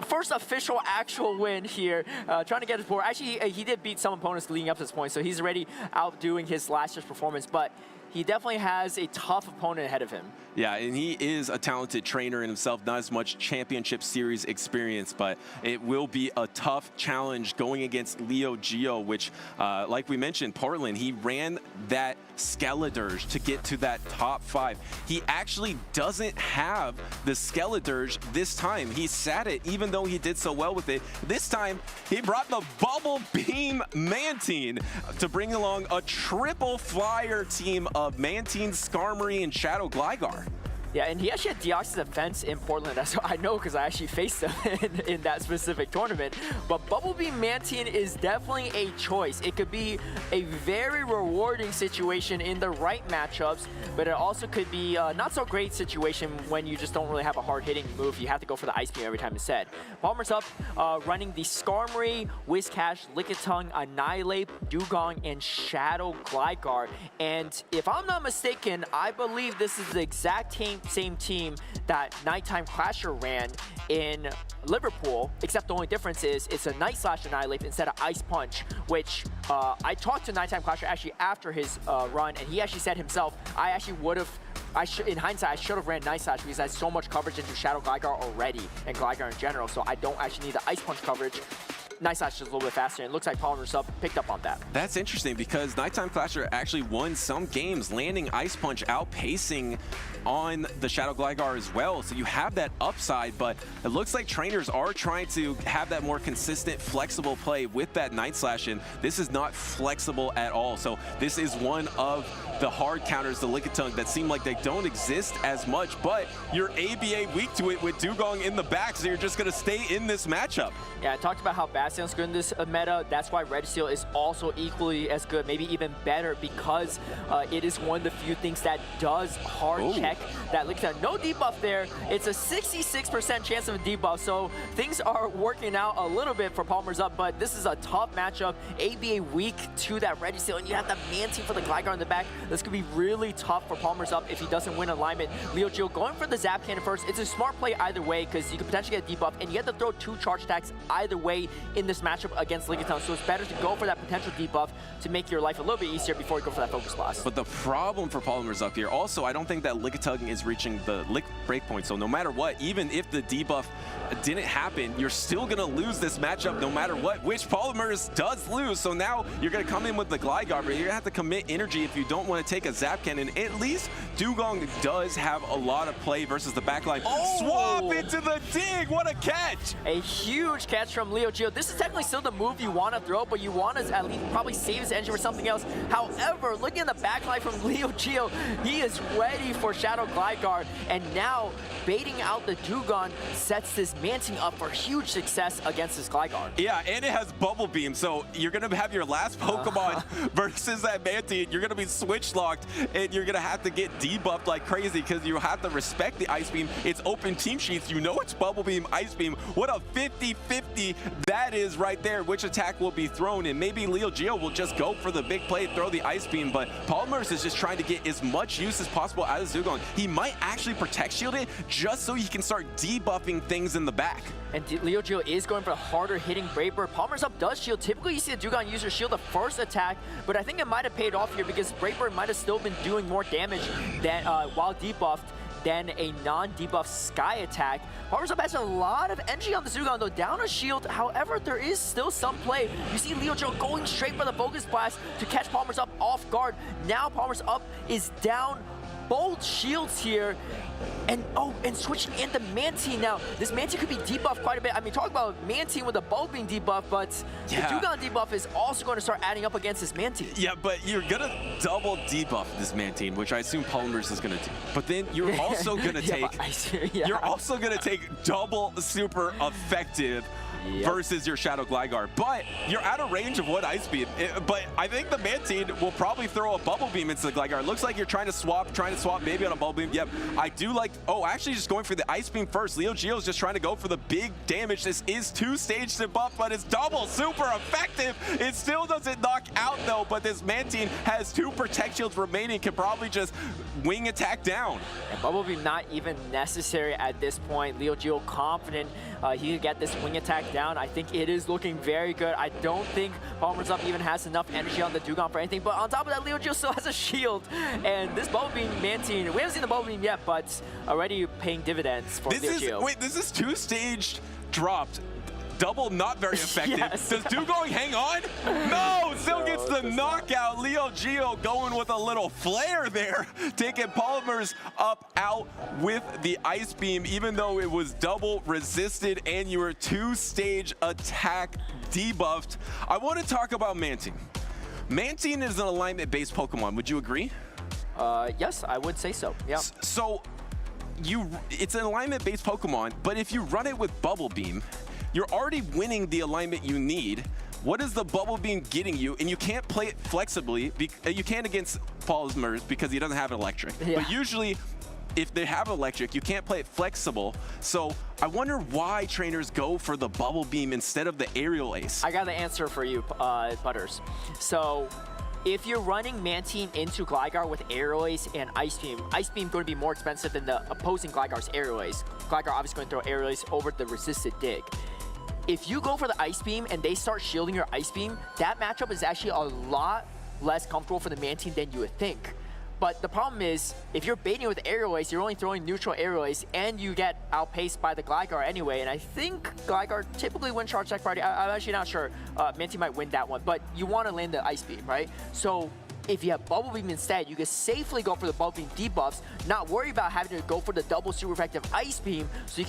first official actual win here, trying to get his board. Actually, he did beat some opponents leading up to this point, so he's already outdoing his last year's performance, but he definitely has a tough opponent ahead of him. Yeah, and he is a talented trainer in himself, not as much championship series experience, but it will be a tough challenge going against Leo Geo, which, like we mentioned, Portland, he ran that Skeledirge to get to that top 5. He actually doesn't have the Skeledirge this time. He sat it, even though he did so well with it. This time, he brought the Bubble Beam Mantine to bring along a triple flyer team of Mantine, Skarmory, and Shadow Gligar. Yeah, and he actually had Deoxys Defense in Portland. That's what I know because I actually faced him in that specific tournament. But Bubble Beam Mantine is definitely a choice. It could be a very rewarding situation in the right matchups, but it also could be a not so great situation when you just don't really have a hard-hitting move. You have to go for the Ice Beam every time instead. PolymerUp running the Skarmory, Whiscash, Lickitung, Annihilate, Dugong, and Shadow Gligar. And if I'm not mistaken, I believe this is the exact same team that Nighttime Clasher ran in Liverpool, except the only difference is it's a Night Slash Annihilate instead of Ice Punch, which I talked to Nighttime Clasher actually after his run, and he actually said himself, I actually would have, in hindsight, I should have ran Night Slash because I had so much coverage into Shadow Gligar already, and Gligar in general, so I don't actually need the Ice Punch coverage. Night Slash is a little bit faster, and it looks like PolymerUp picked up on that. That's interesting because Nighttime Clasher actually won some games, landing Ice Punch, outpacing on the Shadow Gligar as well. So you have that upside, but it looks like trainers are trying to have that more consistent, flexible play with that Night Slash, and this is not flexible at all. So this is one of the hard counters, the Lickitung, that seem like they don't exist as much, but you're ABA weak to it with Dugong in the back, so you're just going to stay in this matchup. Yeah, I talked about how Bastion's good in this meta. That's why Registeel is also equally as good, maybe even better, because it is one of the few things that does hard check that Lickitung. No debuff there. It's a 66% chance of a debuff, so things are working out a little bit for PolymerUp, but this is a tough matchup. ABA weak to that Registeel, and you have the Mantine for the Gligar in the back. This could be really tough for PolymerUp if he doesn't win alignment. Leo Geo going for the Zap Cannon first. It's a smart play either way because you could potentially get a debuff, and you have to throw 2 charge attacks either way in this matchup against Lickitung, so it's better to go for that potential debuff to make your life a little bit easier before you go for that focus blast. But the problem for PolymerUp here, also, I don't think that Lickitung is reaching the lick breakpoint, so no matter what, even if the debuff didn't happen, you're still gonna lose this matchup no matter what, which PolymerUp does lose. So now you're gonna come in with the Gligar, but you're gonna have to commit energy if you don't want to take a Zap Cannon. At least Dugong does have a lot of play versus the backline. Oh! Swap into the dig, what a catch! A huge catch from Leogeo. This is technically still the move you want to throw, but you want to at least probably save his engine for something else. However, looking at the backline from Leogeo, he is ready for Shadow Gligar, and now baiting out the Dugong sets this Mantine up for huge success against this Gligar. Yeah, and it has Bubble Beam, so you're gonna have your last Pokemon versus that Mantine. You're gonna be switch locked, and you're gonna have to get debuffed like crazy because you have to respect the Ice Beam. It's open team sheets. You know it's Bubble Beam, Ice Beam. What a 50-50 that is right there. Which attack will be thrown, and maybe Leogeo will just go for the big play, throw the Ice Beam, but PolymerUp is just trying to get as much use as possible out of Dugong. He might actually protect shield it just so he can start debuffing things in the back. And Leogeo is going for a harder hitting Brave Bird. PolymerUp does shield. Typically you see the Dugong user shield the first attack, but I think it might have paid off here because Brave Bird might have still been doing more damage than while debuffed than a non-debuff Sky attack. PolymerUp has a lot of energy on the Dugong though, down a shield. However, there is still some play. You see Leogeo going straight for the Focus Blast to catch PolymerUp off guard. Now PolymerUp is down both shields here, and switching into Mantine now. This Mantine could be debuffed quite a bit. I mean, talk about Mantine with the Bubble Beam debuff, but the Dugong debuff is also going to start adding up against this Mantine. Yeah, but you're gonna double debuff this Mantine, which I assume PolymerUp is gonna do. But then you're also gonna you're also gonna take double super effective versus your Shadow Gligar. But you're out of range of what Ice Beam. But I think the Mantine will probably throw a Bubble Beam into the Gligar. It looks like you're trying to swap maybe on a Bubble Beam. Yep, I do like, actually just going for the Ice Beam first. Leogeo's just trying to go for the big damage. This is two-stage debuff, but it's double super effective. It still doesn't knock out though, but this Mantine has 2 Protect Shields remaining, can probably just wing attack down. And Bubble Beam not even necessary at this point. Leogeo confident he could get this wing attack down. I think it is looking very good. I don't think PolymerUp even has enough energy on the Dugong for anything, but on top of that, Leogeo still has a shield. And this Bubble Beam Mantine, we haven't seen the Bubble Beam yet, but already paying dividends for Leogeo. Wait, this is 2-stage dropped. Double not very effective. Does Dugong hang on? No, still gets the knockout. Leogeo going with a little flair there, taking PolymerUp out with the Ice Beam, even though it was double resisted and you were 2-stage attack debuffed. I want to talk about Mantine. Mantine is an alignment-based Pokemon. Would you agree? Yes, I would say so. Yeah. So it's an alignment-based Pokemon, but if you run it with Bubble Beam, you're already winning the alignment you need. What is the Bubble Beam getting you? And you can't play it flexibly. You can against PolymerUp because he doesn't have electric. But usually, if they have electric, you can't play it flexible. So I wonder why trainers go for the Bubble Beam instead of the Aerial Ace. I got the answer for you, Butters. So if you're running Mantine into Gligar with Aerial Ace and Ice Beam going to be more expensive than the opposing Gligar's Aerial Ace. Gligar obviously going to throw Aerial Ace over the resisted dig. If you go for the Ice Beam and they start shielding your Ice Beam, that matchup is actually a lot less comfortable for the Mantine than you would think. But the problem is, if you're baiting with Aerial Ace, you're only throwing neutral Aerial Ace, and you get outpaced by the Gligar anyway. And I think Gligar typically wins Charge Attack Party. I'm actually not sure. Mantine might win that one, but you want to land the Ice Beam, right? So if you have Bubble Beam instead, you can safely go for the Bubble Beam debuffs, not worry about having to go for the double super effective Ice Beam, so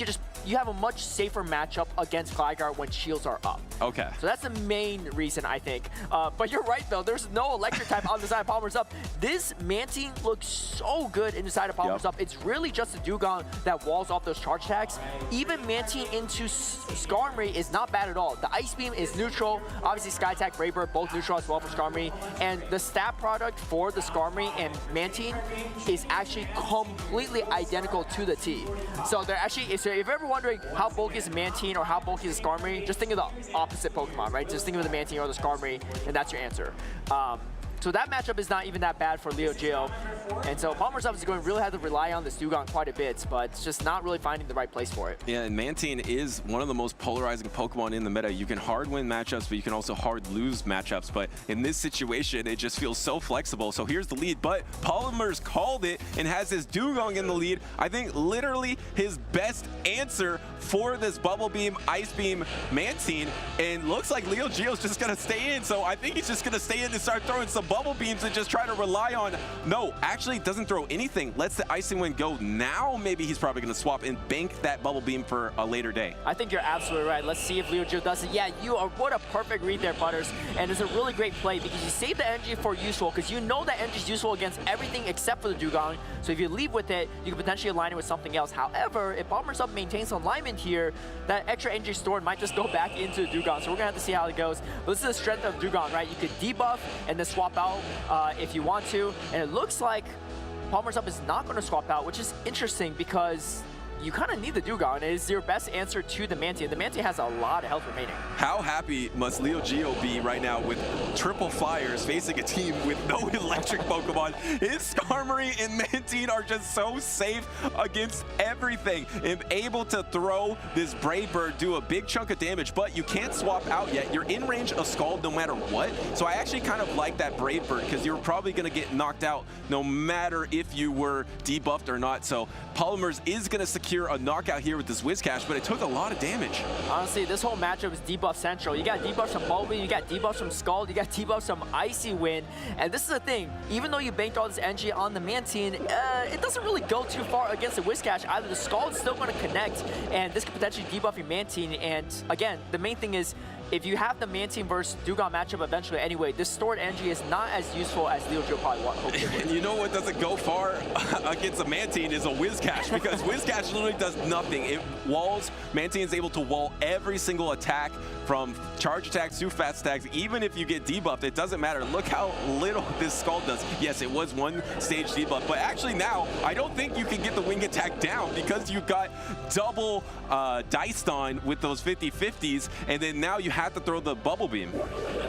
you have a much safer matchup against Gligar when shields are up. Okay. So that's the main reason, I think. But you're right, though. There's no electric type on the side of PolymerUp. This Mantine looks so good in the side of PolymerUp. It's really just the Dugong that walls off those charge attacks. Even Mantine into Skarmory is not bad at all. The Ice Beam is neutral. Obviously, Sky Attack, Brave Bird, both neutral as well for Skarmory. And the stat product for the Skarmory and Mantine is actually completely identical to the T. So they're actually, if you're ever wondering how bulky is Mantine or how bulky is Skarmory, just think of the opposite Pokemon, right? Just think of the Mantine or the Skarmory, and that's your answer. So that matchup is not even that bad for Leo Geo. And so PolymerUp is going to really have to rely on this Dugong quite a bit, but it's just not really finding the right place for it. Yeah, and Mantine is one of the most polarizing Pokemon in the meta. You can hard win matchups, but you can also hard lose matchups. But in this situation, it just feels so flexible. So here's the lead, but Polymer's called it and has his Dugong in the lead. I think literally his best answer for this Bubble Beam, Ice Beam, Mantine, and looks like Leo Geo's just gonna stay in. So I think he's just gonna stay in and start throwing some Bubble Beams and just try to rely on, no, actually doesn't throw anything, lets the Icing Wind go. Now maybe he's probably gonna swap and bank that Bubble Beam for a later day. I think you're absolutely right. Let's see if Leo Geo does it. Yeah, you are, what a perfect read there, Butters. And it's a really great play because you save the energy for useful, because you know that energy is useful against everything except for the Dugong. So if you leave with it, you can potentially align it with something else. However, if PolymerUp maintains alignment here, that extra energy stored might just go back into the Dugong. So we're gonna have to see how it goes. But this is the strength of Dugong, right? You could debuff and then swap out if you want to. And it looks like PolymerUp is not going to swap out, which is interesting because you kind of need the Dugong. It is your best answer to the Mantine. The Mantine has a lot of health remaining. How happy must Leo Geo be right now with triple flyers facing a team with no electric Pokemon? His Skarmory and Mantine are just so safe against everything. And able to throw this Brave Bird, do a big chunk of damage, but you can't swap out yet. You're in range of Scald no matter what. So I actually kind of like that Brave Bird because you're probably going to get knocked out no matter if you were debuffed or not. So Polymers is going to secure a knockout here with this Whiscash, but it took a lot of damage. Honestly, this whole matchup is debuff central. You got debuffs from Bulby, you got debuffs from Scald, you got debuffs from Icy Wind. And this is the thing, even though you banked all this energy on the Mantine, it doesn't really go too far against the Whiscash either. The Scald's still going to connect, and this could potentially debuff your Mantine. And again, the main thing is, if you have the Mantine versus Dugong matchup eventually anyway, this stored energy is not as useful as Leo Geo probably hoped. And you know what doesn't go far against a Mantine is a Whiscash, because Whiscash literally does nothing. It walls. Mantine is able to wall every single attack, from charge attacks to fast attacks. Even if you get debuffed, it doesn't matter. Look how little this Scald does. Yes, it was one stage debuff, but actually now, I don't think you can get the wing attack down because you've got double diced on with those 50-50s, and then now you have to throw the Bubble Beam.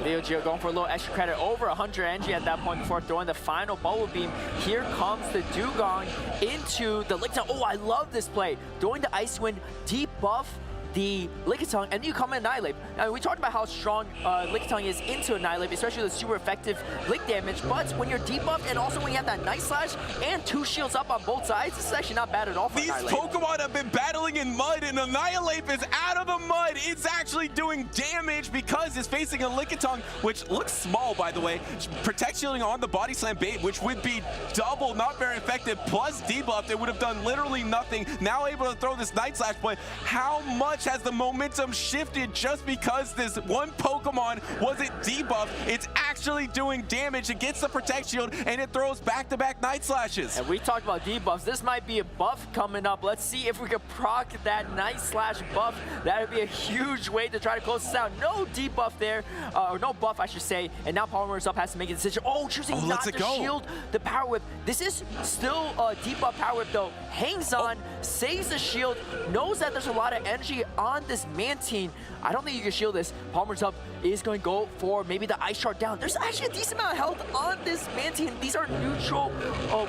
Leo Geo going for a little extra credit, over 100 energy at that point before throwing the final Bubble Beam. Here comes the Dugong into the Lickitung. Oh, I love this play. Throwing the Ice Wind, debuff the Lickitung, and you come and Annihilate. Now, we talked about how strong Lickitung is into Annihilate, especially the super effective lick damage, but when you're debuffed and also when you have that Night Slash and 2 shields up on both sides, this is actually not bad at all for These Annihilate. Pokemon have been battling in mud, and Annihilate is out of the mud. It's actually doing damage because it's facing a Lickitung, which looks small, by the way. Protect shielding on the Body Slam bait, which would be double, not very effective, plus debuffed. It would have done literally nothing. Now able to throw this Night Slash, but how much has the momentum shifted just because this one Pokemon wasn't debuffed? It's actually doing damage. It gets the Protect Shield, and it throws back-to-back Night Slashes. And we talked about debuffs. This might be a buff coming up. Let's see if we can proc that Night Slash buff. That would be a huge way to try to close this out. No debuff there, or no buff, I should say. And now PolymerUp has to make a decision. Oh, choosing not to shield the Power Whip. This is still a debuff Power Whip, though. Hangs on, saves the shield, knows that there's a lot of energy on this Mantine. I don't think you can shield this. PolymerUp is going to go for maybe the Ice Shard down. There's actually a decent amount of health on this Mantine. These are neutral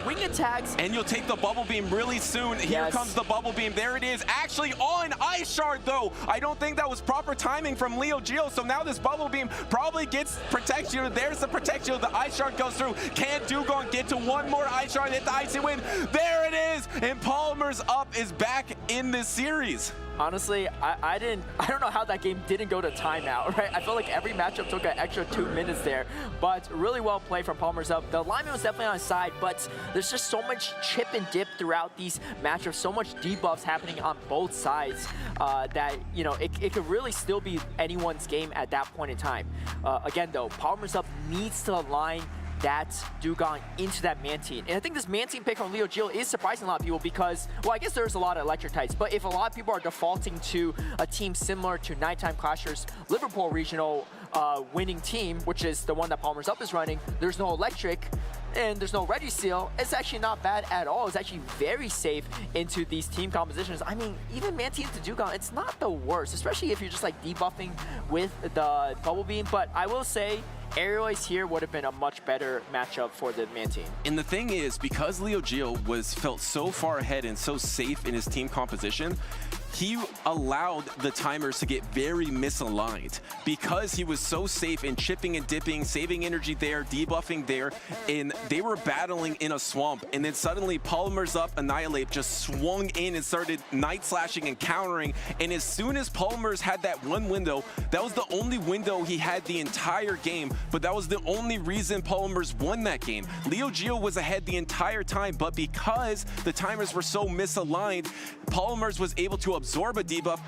wing attacks. And you'll take the Bubble Beam really soon. Here comes the Bubble Beam. There it is. Actually on Ice Shard, though. I don't think that was proper timing from Leo Geo. So now this Bubble Beam probably gets Protect Shield. There's the Protect Shield. The Ice Shard goes through. Can Dugong get to one more Ice Shard? Hit the Icy Wind. There it is. And PolymerUp is back in this series. Honestly, I don't know how that game didn't go to timeout, right? I felt like every matchup took an extra 2 minutes there, but really well played from PolymerUp. The alignment was definitely on his side, but there's just so much chip and dip throughout these matchups, so much debuffs happening on both sides that, you know, it could really still be anyone's game at that point in time. Again, though, PolymerUp needs to align that Dugong into that Mantine. And I think this Mantine pick from Leo Geo is surprising a lot of people because, well, I guess there's a lot of electric types, but if a lot of people are defaulting to a team similar to Nighttime Clashers Liverpool Regional winning team, which is the one that PolymerUp is running, there's no electric, and there's no Regiseal, it's actually not bad at all. It's actually very safe into these team compositions. I mean, even Mantine to Dugong, it's not the worst, especially if you're just like debuffing with the Bubble Beam, but I will say Aerial Ace here would have been a much better matchup for the Man team. And the thing is, because LeoGeo felt so far ahead and so safe in his team composition, he allowed the timers to get very misaligned because he was so safe in chipping and dipping, saving energy there, debuffing there, and they were battling in a swamp. And then suddenly PolymerUp, Annihilate just swung in and started night slashing and countering. And as soon as Polymers had that one window, that was the only window he had the entire game, but that was the only reason Polymers won that game. LeoGeo was ahead the entire time, but because the timers were so misaligned, Polymers was able to absorb a debuff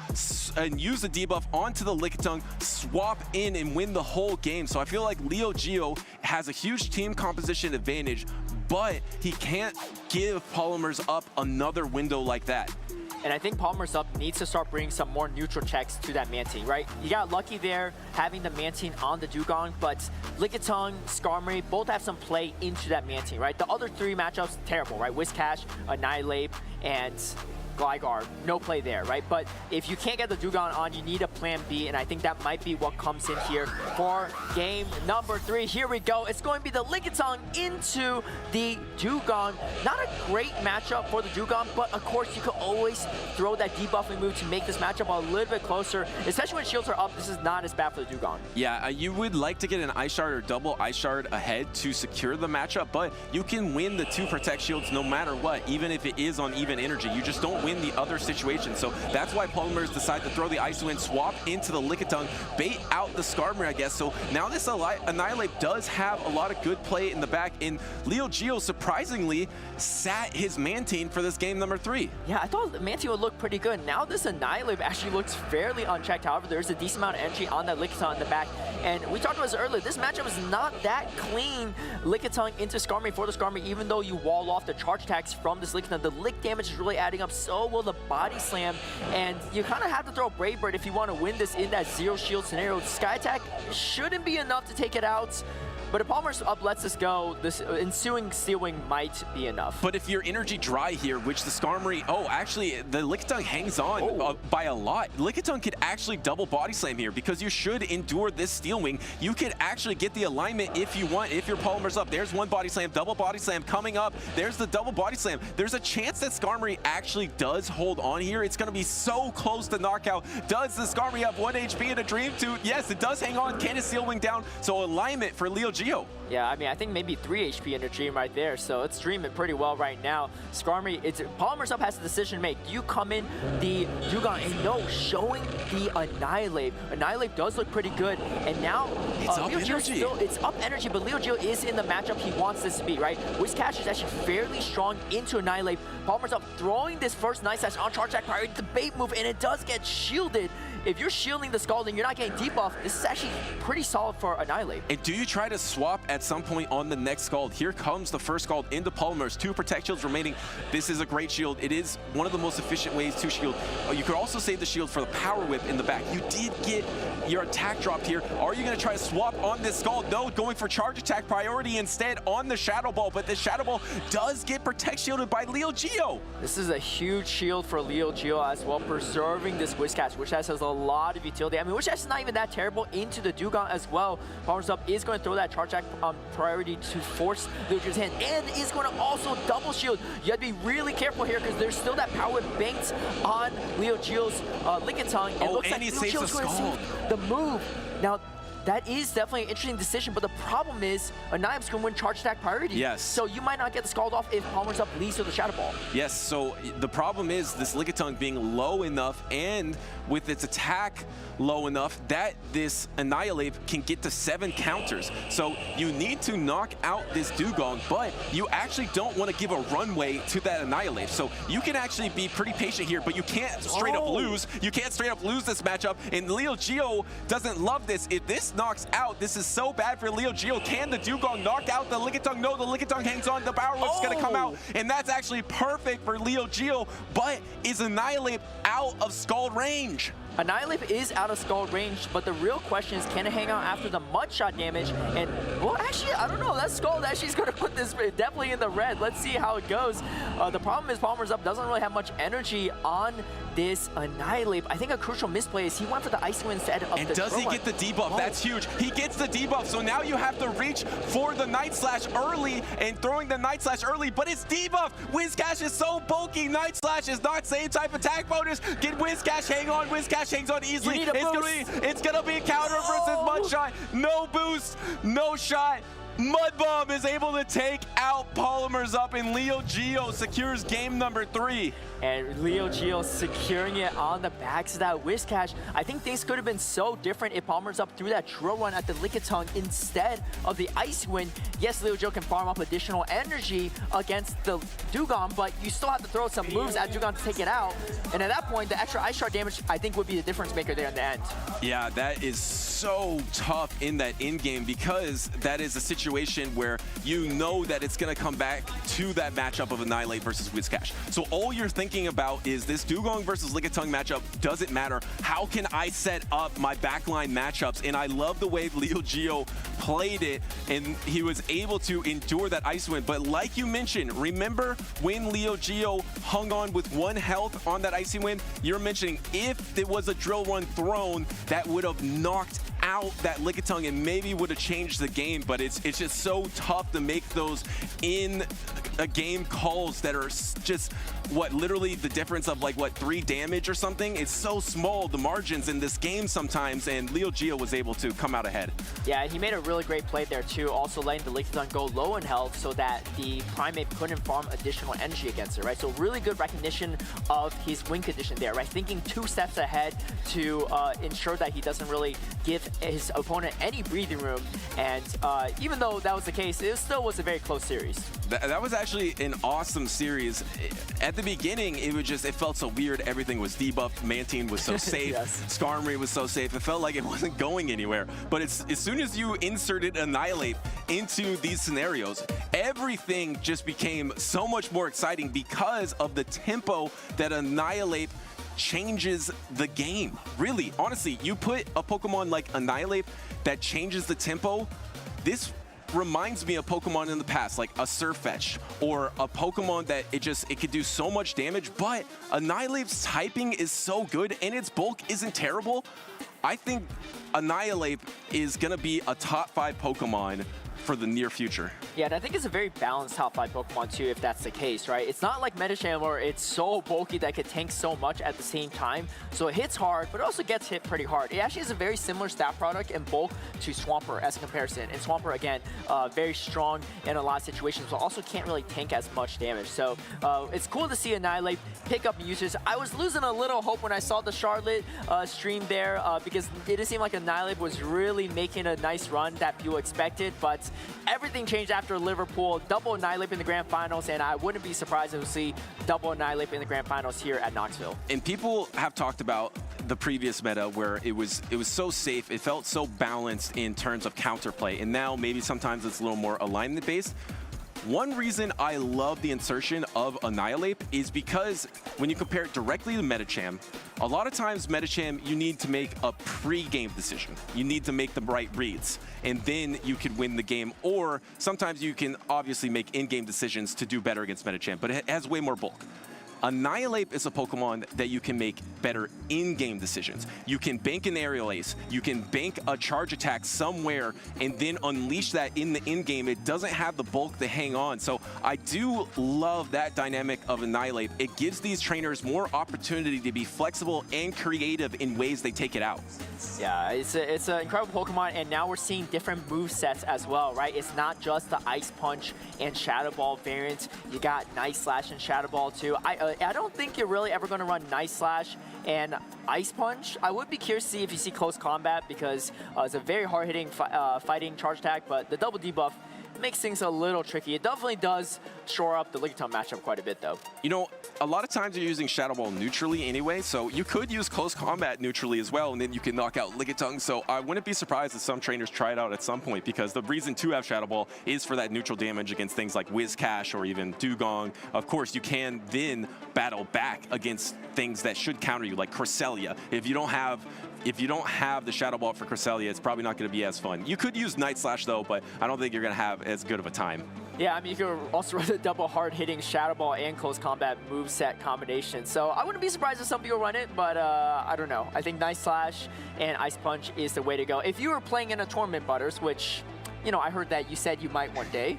and use the debuff onto the Lickitung, swap in and win the whole game. So I feel like LeoGeo has a huge team composition advantage, but he can't give PolymerUp another window like that. And I think PolymerUp needs to start bringing some more neutral checks to that Man team, right? You got lucky there having the Man team on the Dugong, but Lickitung, Skarmory both have some play into that Man team, right? The other three matchups, terrible, right? Whiscash, Annihilate, and Gligar, no play there, right? But if you can't get the Dugong on, you need a plan B, and I think that might be what comes in here for game number 3. Here we go. It's going to be the Lickitung into the Dugong. Not a great matchup for the Dugong, but of course you can always throw that debuffing move to make this matchup a little bit closer, especially when shields are up. This is not as bad for the Dugong. Yeah, you would like to get an Ice Shard or double Ice Shard ahead to secure the matchup, but you can win the 2 Protect shields no matter what, even if it is on even energy. You just don't win the other situation. So that's why Polymers decide to throw the Ice Wind, swap into the Lickitung, bait out the Skarmory, I guess. So now this Annihilate does have a lot of good play in the back, and LeoGeo surprisingly sat his Man team for this game number 3. Yeah, I thought the Man team would look pretty good. Now this Annihilate actually looks fairly unchecked. However, there's a decent amount of energy on that Lickitung in the back. And we talked about this earlier, this matchup is not that clean. Lickitung into Skarmory for the Skarmory, even though you wall off the charge attacks from this Lickitung, the lick damage is really adding up. So will the body slam, and you kind of have to throw Brave Bird if you want to win this in that zero shield scenario. Sky Attack shouldn't be enough to take it out. But if PolymerUp lets this go, this ensuing Steel Wing might be enough. But if you're energy dry here, which the Skarmory, actually, the Lickitung hangs on by a lot. Lickitung could actually double body slam here because you should endure this Steel Wing. You could actually get the alignment if you want, if you're PolymerUp. There's one body slam, double body slam coming up. There's the double body slam. There's a chance that Skarmory actually does hold on here. It's going to be so close to knockout. Does the Skarmory have 1 HP and a Dream Tooth? Yes, it does hang on. Can a Steel Wing down? So alignment for LeoGeo. Yeah, I mean, I think maybe 3 HP in a Dream right there, so it's dreaming pretty well right now. Skarmory, PolymerUp has a decision to make. Do you come in the Dugong? And no, showing the Annihilate. Annihilate does look pretty good, and now it's up energy. It's up energy, but LeoGeo is in the matchup he wants this to be, right? Whiscash is actually fairly strong into Annihilate. PolymerUp throwing this first Night Slash on charge attack priority, the bait move, and it does get shielded. If you're shielding the Scald and you're not getting debuff, this is actually pretty solid for Annihilate. And do you try to swap at some point on the next Scald? Here comes the first Scald into Polymers. 2 Protect shields remaining. This is a great shield. It is one of the most efficient ways to shield. You could also save the shield for the Power Whip in the back. You did get your attack dropped here. Are you going to try to swap on this Scald? No, going for charge attack priority instead on the Shadow Ball, but the Shadow Ball does get Protect shielded by LeoGeo. This is a huge shield for LeoGeo as well, preserving this Whiscash, which has a lot of utility. I mean, Whiscash is not even that terrible into the Dugong as well. PolymerUp is going to throw that charge attack priority to force LeoGeo's hand, and is going to also double shield. You have to be really careful here because there's still that Power Whip banked on LeoGeo's Lickitung. And it looks like LeoGeo's going to save the move. Now, that is definitely an interesting decision, but the problem is Annihilate can win charge attack priority. Yes. So you might not get the Scald off if PolymerUp leads to the Shadow Ball. Yes, so the problem is this Lickitung being low enough and with its attack low enough that this Annihilate can get to 7 counters. So you need to knock out this Dugong, but you actually don't want to give a runway to that Annihilate. So you can actually be pretty patient here, but you can't straight up lose. You can't straight up lose this matchup, and LeoGeo doesn't love this. If this just knocks out. This is so bad for Leo Geo. Can the Dugong knock out the Lickitung? No, the Lickitung hangs on. The Power Whip's gonna come out, and that's actually perfect for Leo Geo, but is Annihilate out of Scald range? Annihilate is out of Scald range, but the real question is, can it hang out after the mud shot damage? And, well, actually, I don't know. That Scald actually is going to put this definitely in the red. Let's see how it goes. The problem is PolymerUp doesn't really have much energy on this Annihilate. I think a crucial misplay is he went for the Ice Wind instead of the And does he get the debuff? Whoa. That's huge. He gets the debuff, so now you have to reach for the Night Slash early, and throwing the Night Slash early, but it's debuffed. Whiscash is so bulky. Night Slash is not same type attack bonus. Can Whiscash hang on? Whiscash hangs on easily. It's gonna be counter versus Mud Shot. No boost, no shot. Mud Bomb is able to take out PolymerUp, and Leo Geo secures game number 3. And Leo Geo securing it on the backs of that Whiscash. I think things could have been so different if PolymerUp threw that drill run at the Lickitung instead of the Ice Wind. Yes, Leo Geo can farm up additional energy against the Dugong, but you still have to throw some moves at Dugong to take it out. And at that point, the extra Ice Shard damage, I think, would be the difference maker there in the end. Yeah, that is so tough in that in-game, because that is a situation where you know that it's going to come back to that matchup of Annihilate versus Whiscash. So all you're thinking about is this Dugong versus Lickitung matchup doesn't matter. How can I set up my backline matchups? And I love the way Leo Geo played it, and he was able to endure that Ice Wind. But like you mentioned, remember when Leo Geo hung on with 1 health on that Icy Wind? You're mentioning if there was a drill run thrown, that would have knocked out that Lickitung and maybe would have changed the game, but it's just so tough to make those in a game calls that are just literally the difference of 3 damage or something. It's so small, the margins in this game sometimes, and Leo Geo was able to come out ahead. Yeah, he made a really great play there too, also letting the Lickitung go low in health so that the Primate couldn't farm additional energy against it, right? So really good recognition of his win condition there, right? Thinking 2 steps ahead to ensure that he doesn't really give his opponent any breathing room. And even though that was the case, it still was a very close series. That was actually an awesome series. At the beginning, it felt so weird. Everything was debuffed. Mantine was so safe. Yes. Skarmory was so safe. It felt like it wasn't going anywhere. But as soon as you inserted Annihilate into these scenarios, everything just became so much more exciting because of the tempo that Annihilate changes the game. Really, honestly, you put a Pokemon like Annihilate that changes the tempo, this reminds me of Pokemon in the past, like a Surfetch, or a Pokemon that it could do so much damage, but Annihilate's typing is so good and its bulk isn't terrible. I think Annihilate is gonna be a top 5 Pokemon for the near future. Yeah, and I think it's a very balanced top 5 Pokemon too, if that's the case, right? It's not like Medicham where it's so bulky that it could tank so much at the same time. So it hits hard, but it also gets hit pretty hard. It actually is a very similar stat product in bulk to Swampert as a comparison. And Swampert, again, very strong in a lot of situations, but also can't really tank as much damage. So it's cool to see Annihilate pick up users. I was losing a little hope when I saw the Charlotte stream there because it didn't seem like Annihilate was really making a nice run that people expected, but everything changed after Liverpool. Double Annihilate in the Grand Finals, and I wouldn't be surprised if we see double Annihilate in the Grand Finals here at Knoxville. And people have talked about the previous meta where it was so safe, it felt so balanced in terms of counterplay, and now maybe sometimes it's a little more alignment based. One reason I love the insertion of Annihilate is because when you compare it directly to Medicham, a lot of times Medicham, you need to make a pre-game decision. You need to make the right reads, and then you could win the game. Or sometimes you can obviously make in-game decisions to do better against Medicham, but it has way more bulk. Annihilate is a Pokemon that you can make better in-game decisions. You can bank an Aerial Ace, you can bank a charge attack somewhere, and then unleash that in the in-game. It doesn't have the bulk to hang on. So I do love that dynamic of Annihilate. It gives these trainers more opportunity to be flexible and creative in ways they take it out. Yeah, it's an incredible Pokemon, and now we're seeing different move sets as well, right? It's not just the Ice Punch and Shadow Ball variants. You got Night Slash and Shadow Ball too. I don't think you're really ever going to run Night Slash and Ice Punch. I would be curious to see if you see Close Combat because it's a very hard-hitting fighting charge attack, but the double debuff makes things a little tricky. It definitely does shore up the Lickitung matchup quite a bit, though. You know, a lot of times you're using Shadow Ball neutrally anyway, so you could use Close Combat neutrally as well, and then you can knock out Lickitung. So I wouldn't be surprised if some trainers try it out at some point, because the reason to have Shadow Ball is for that neutral damage against things like Whiscash or even Dugong. Of course, you can then battle back against things that should counter you, like Cresselia. If you don't have the Shadow Ball for Cresselia, it's probably not going to be as fun. You could use Night Slash though, but I don't think you're going to have as good of a time. Yeah, I mean, you could also run the double hard-hitting Shadow Ball and Close Combat moveset combination. So I wouldn't be surprised if some people run it, but I don't know. I think Night Slash and Ice Punch is the way to go. If you were playing in a tournament, Butters, which, you know, I heard that you said you might one day,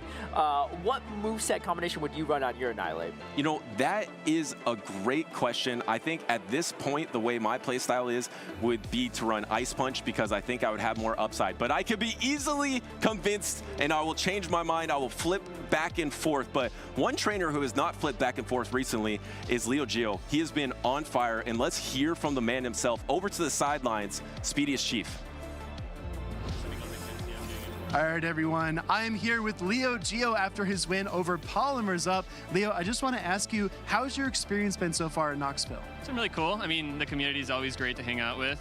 what moveset combination would you run on your Annihilate? You know, that is a great question. I think at this point, the way my playstyle is would be to run Ice Punch, because I think I would have more upside. But I could be easily convinced, and I will change my mind. I will flip back and forth. But one trainer who has not flipped back and forth recently is Leo Gio. He has been on fire, and let's hear from the man himself. Over to the sidelines, Speediest Chief. All right, everyone. I'm here with Leo Gio after his win over PolymerUp. Leo, I just want to ask you, how's your experience been so far in Knoxville? It's been really cool. I mean, the community is always great to hang out with.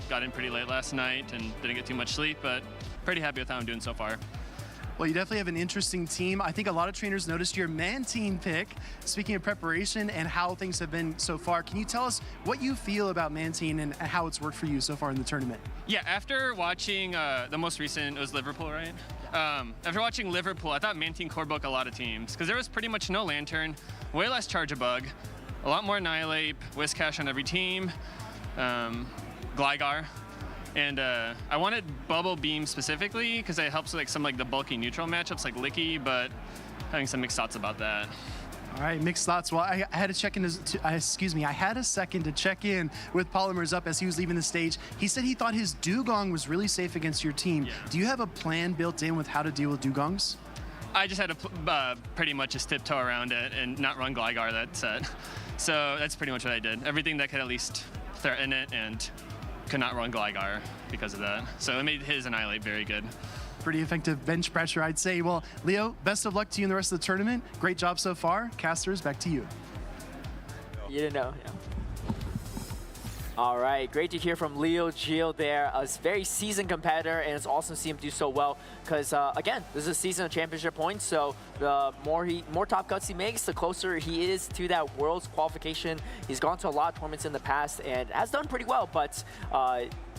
Got in pretty late last night and didn't get too much sleep, but pretty happy with how I'm doing so far. Well, you definitely have an interesting team. I think a lot of trainers noticed your Mantine pick. Speaking of preparation and how things have been so far, can you tell us what you feel about Mantine and how it's worked for you so far in the tournament? Yeah, after watching the most recent, it was Liverpool, right? After watching Liverpool, I thought Mantine core broke a lot of teams because there was pretty much no Lantern, way less Charge-a-Bug, a lot more Annihilate, Whiscash on every team, Gligar. And I wanted Bubble Beam specifically because it helps with like some like the bulky neutral matchups like Licky, but having some mixed thoughts about that. All right, mixed thoughts. Well, I had to check in. I had a second to check in with PolymerUp as he was leaving the stage. He said he thought his Dugong was really safe against your team. Yeah. Do you have a plan built in with how to deal with Dugongs? I just had to pretty much just tiptoe around it and not run Gligar that set. So that's pretty much what I did. Everything that could at least threaten it, and could not run Gligar because of that. So it made his Annihilate very good. Pretty effective bench pressure, I'd say. Well, Leo, best of luck to you in the rest of the tournament. Great job so far. Casters, back to you. You didn't know, yeah. All right, great to hear from Leo Gio there, a very seasoned competitor, and it's awesome to see him do so well because, again, this is a season of championship points, so the more top cuts he makes, the closer he is to that Worlds qualification. He's gone to a lot of tournaments in the past and has done pretty well, but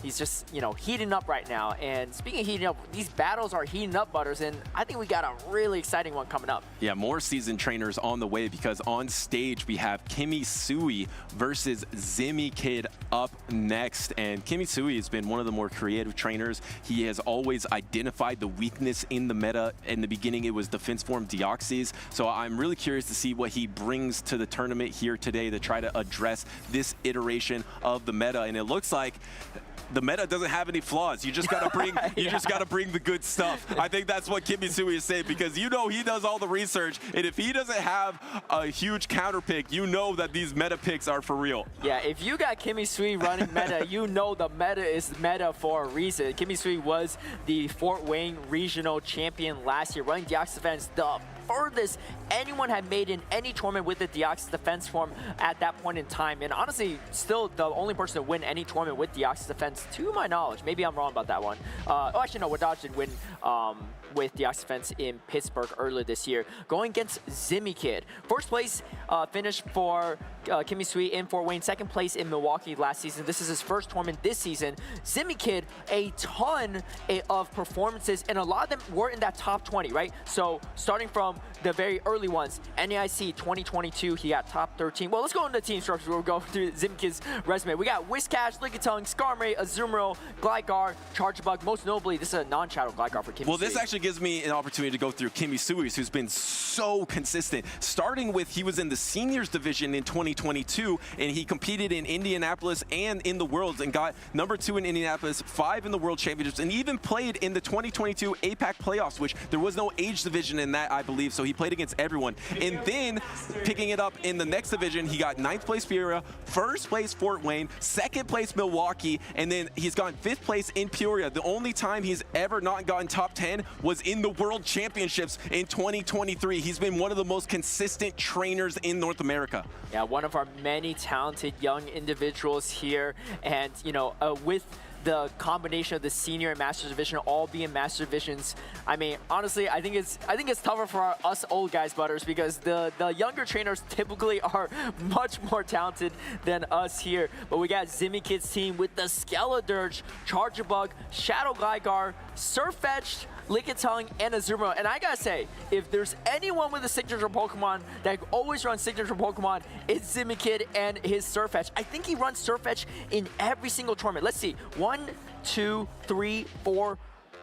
he's just, you know, heating up right now. And speaking of heating up, these battles are heating up, Butters, and I think we got a really exciting one coming up. Yeah, more seasoned trainers on the way because on stage we have KimmySui versus ZimiKid up next. And KimmySui has been one of the more creative trainers. He has always identified the weakness in the meta. In the beginning, it was defense form Deoxys. So I'm really curious to see what he brings to the tournament here today to try to address this iteration of the meta. And it looks like the meta doesn't have any flaws. You just gotta bring you just gotta bring the good stuff. I think that's what KimmySui is saying, because you know he does all the research, and if he doesn't have a huge counter pick, you know that these meta picks are for real. Yeah, if you got KimmySui running meta, you know the meta is meta for a reason. KimmySui was the Fort Wayne Regional Champion last year, running Deoxys Defense, the furthest anyone had made in any tournament with the Deoxys Defense form at that point in time. And honestly, still the only person to win any tournament with Deoxys Defense, to my knowledge. Maybe I'm wrong about that one. Oh, actually, no, Wadaj did win with Deoxys Defense in Pittsburgh earlier this year. Going against ZimiKid. First place finish for KimmySui in Fort Wayne. Second place in Milwaukee last season. This is his first tournament this season. ZimiKid, a ton of performances, and a lot of them were in that top 20, right? So starting from the very early ones, NAIC 2022, he got top 13. Well, let's go into the team structure. We'll go through ZimiKid's resume. We got Whiscash, Lickitung, Skarmory, Azumarill, Gligar, Charge-a-Bug. Most notably, this is a non-shadow Gligar for KimmySui. Well, this actually gives me an opportunity to go through KimmySui, who's been so consistent. Starting with, he was in the seniors division in 2022, and he competed in Indianapolis and in the Worlds and got #2 in Indianapolis, 5 in the World Championships, and even played in the 2022 APAC playoffs, which there was no age division in that, I believe. believe, so he played against everyone. And then picking it up in the next division, he got 9th place Peoria, 1st place Fort Wayne, 2nd place Milwaukee, and then he's gotten 5th place in Peoria. The only time he's ever not gotten top 10 was in the World Championships in 2023. He's been one of the most consistent trainers in North America. Yeah, one of our many talented young individuals here, and you know, with the combination of the senior and master division all being master divisions, I mean, honestly, I think it's tougher for us old guys, Butters, because the younger trainers typically are much more talented than us here. But we got ZimiKid's team with the Skeledirge, Charjabug, Shadow Gligar, Surfetch'd, Lickitung, and Azumarill. And I gotta say, if there's anyone with a signature Pokemon that always runs signature Pokemon, it's ZimiKid and his Surfetch'd. I think he runs Surfetch'd in every single tournament. Let's see, 1, 2, 3, 4,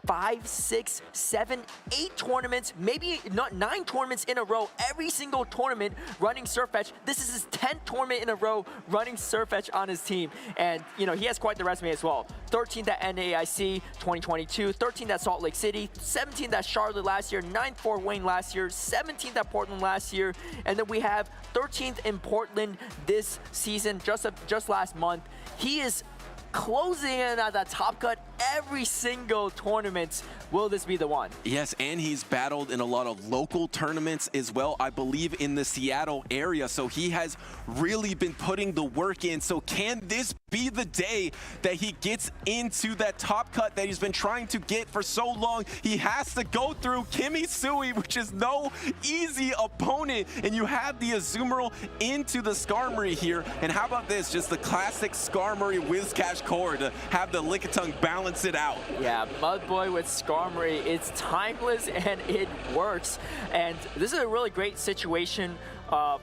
5, 6, 7, 8 tournaments, maybe not 9 tournaments in a row, every single tournament running Surfetch'd. This is his 10th tournament in a row running Surfetch'd on his team. And, you know, he has quite the resume as well. 13th at NAIC 2022, 13th at Salt Lake City, 17th at Charlotte last year, 9th Fort Wayne last year, 17th at Portland last year, and then we have 13th in Portland this season, just last month. He is closing in at that top cut every single tournament. Will this be the one? Yes, and he's battled in a lot of local tournaments as well, I believe in the Seattle area, so he has really been putting the work in. So can this be the day that he gets into that top cut that he's been trying to get for so long? He has to go through KimmySui, which is no easy opponent, and you have the Azumarill into the Skarmory here. And how about this, just the classic Skarmory Whiscash core to have the Lickitung balance it out. Yeah, Mudboy with Skarmory, it's timeless and it works. And this is a really great situation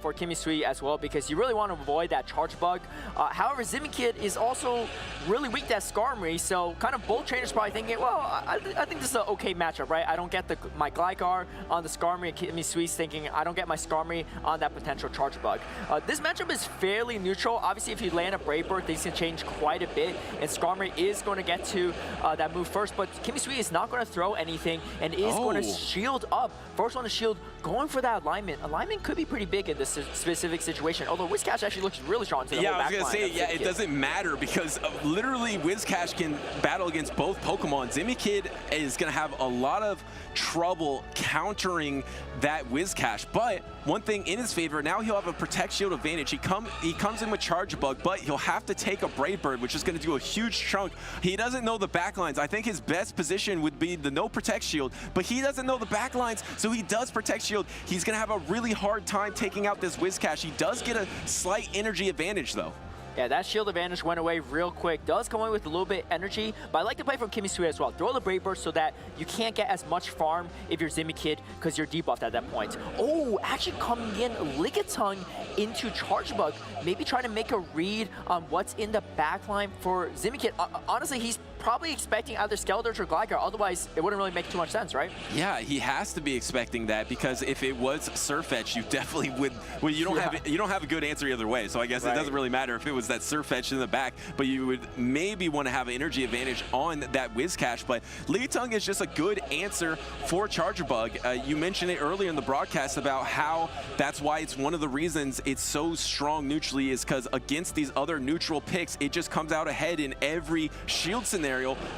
for KimmySui as well, because you really want to avoid that charge bug. However, ZimiKid is also really weak to that Skarmory, so kind of both trainers probably thinking, well, I think this is an okay matchup, right? I don't get my Gligar on the Skarmory, and KimmySui's thinking, I don't get my Skarmory on that potential charge bug. This matchup is fairly neutral. Obviously, if you land a Brave Bird, things can change quite a bit, and Skarmory is going to get to that move first, but KimmySui is not going to throw anything and is going to shield up. First one to shield, going for that alignment. Alignment could be pretty big in this specific situation, although Whiscash actually looks really strong to the whole backline. I was going to say, yeah, it doesn't matter because literally Whiscash can battle against both Pokemon. ZimiKid is going to have a lot of trouble countering that Whiscash, but one thing in his favor, now he'll have a Protect Shield advantage. He comes in with Charge Bug, but he'll have to take a Brave Bird, which is going to do a huge chunk. He doesn't know the backlines. I think his best position would be the no Protect Shield, but he doesn't know the backlines, so he does Protect Shield. He's going to have a really hard time taking out this Whiscash. He does get a slight energy advantage, though. Yeah, that shield advantage went away real quick. Does come away with a little bit energy, but I like to play from KimmySui as well. Throw the Brave Bird so that you can't get as much farm if you're ZimiKid because you're debuffed at that point. Oh, actually coming in, Lickitung into Charge Bug. Maybe trying to make a read on what's in the backline for ZimiKid. Honestly, he's probably expecting either Skeledirge or Gligar, otherwise it wouldn't really make too much sense, right? Yeah, he has to be expecting that because if it was Surfetch, you definitely would. Well, you don't have a good answer either way, so I guess it doesn't really matter if it was that Surfetch in the back, but you would maybe want to have an energy advantage on that Whiscash. But Lickitung is just a good answer for Charger Bug. You mentioned it earlier in the broadcast about how that's why it's one of the reasons it's so strong neutrally, is because against these other neutral picks, it just comes out ahead in every shield scenario.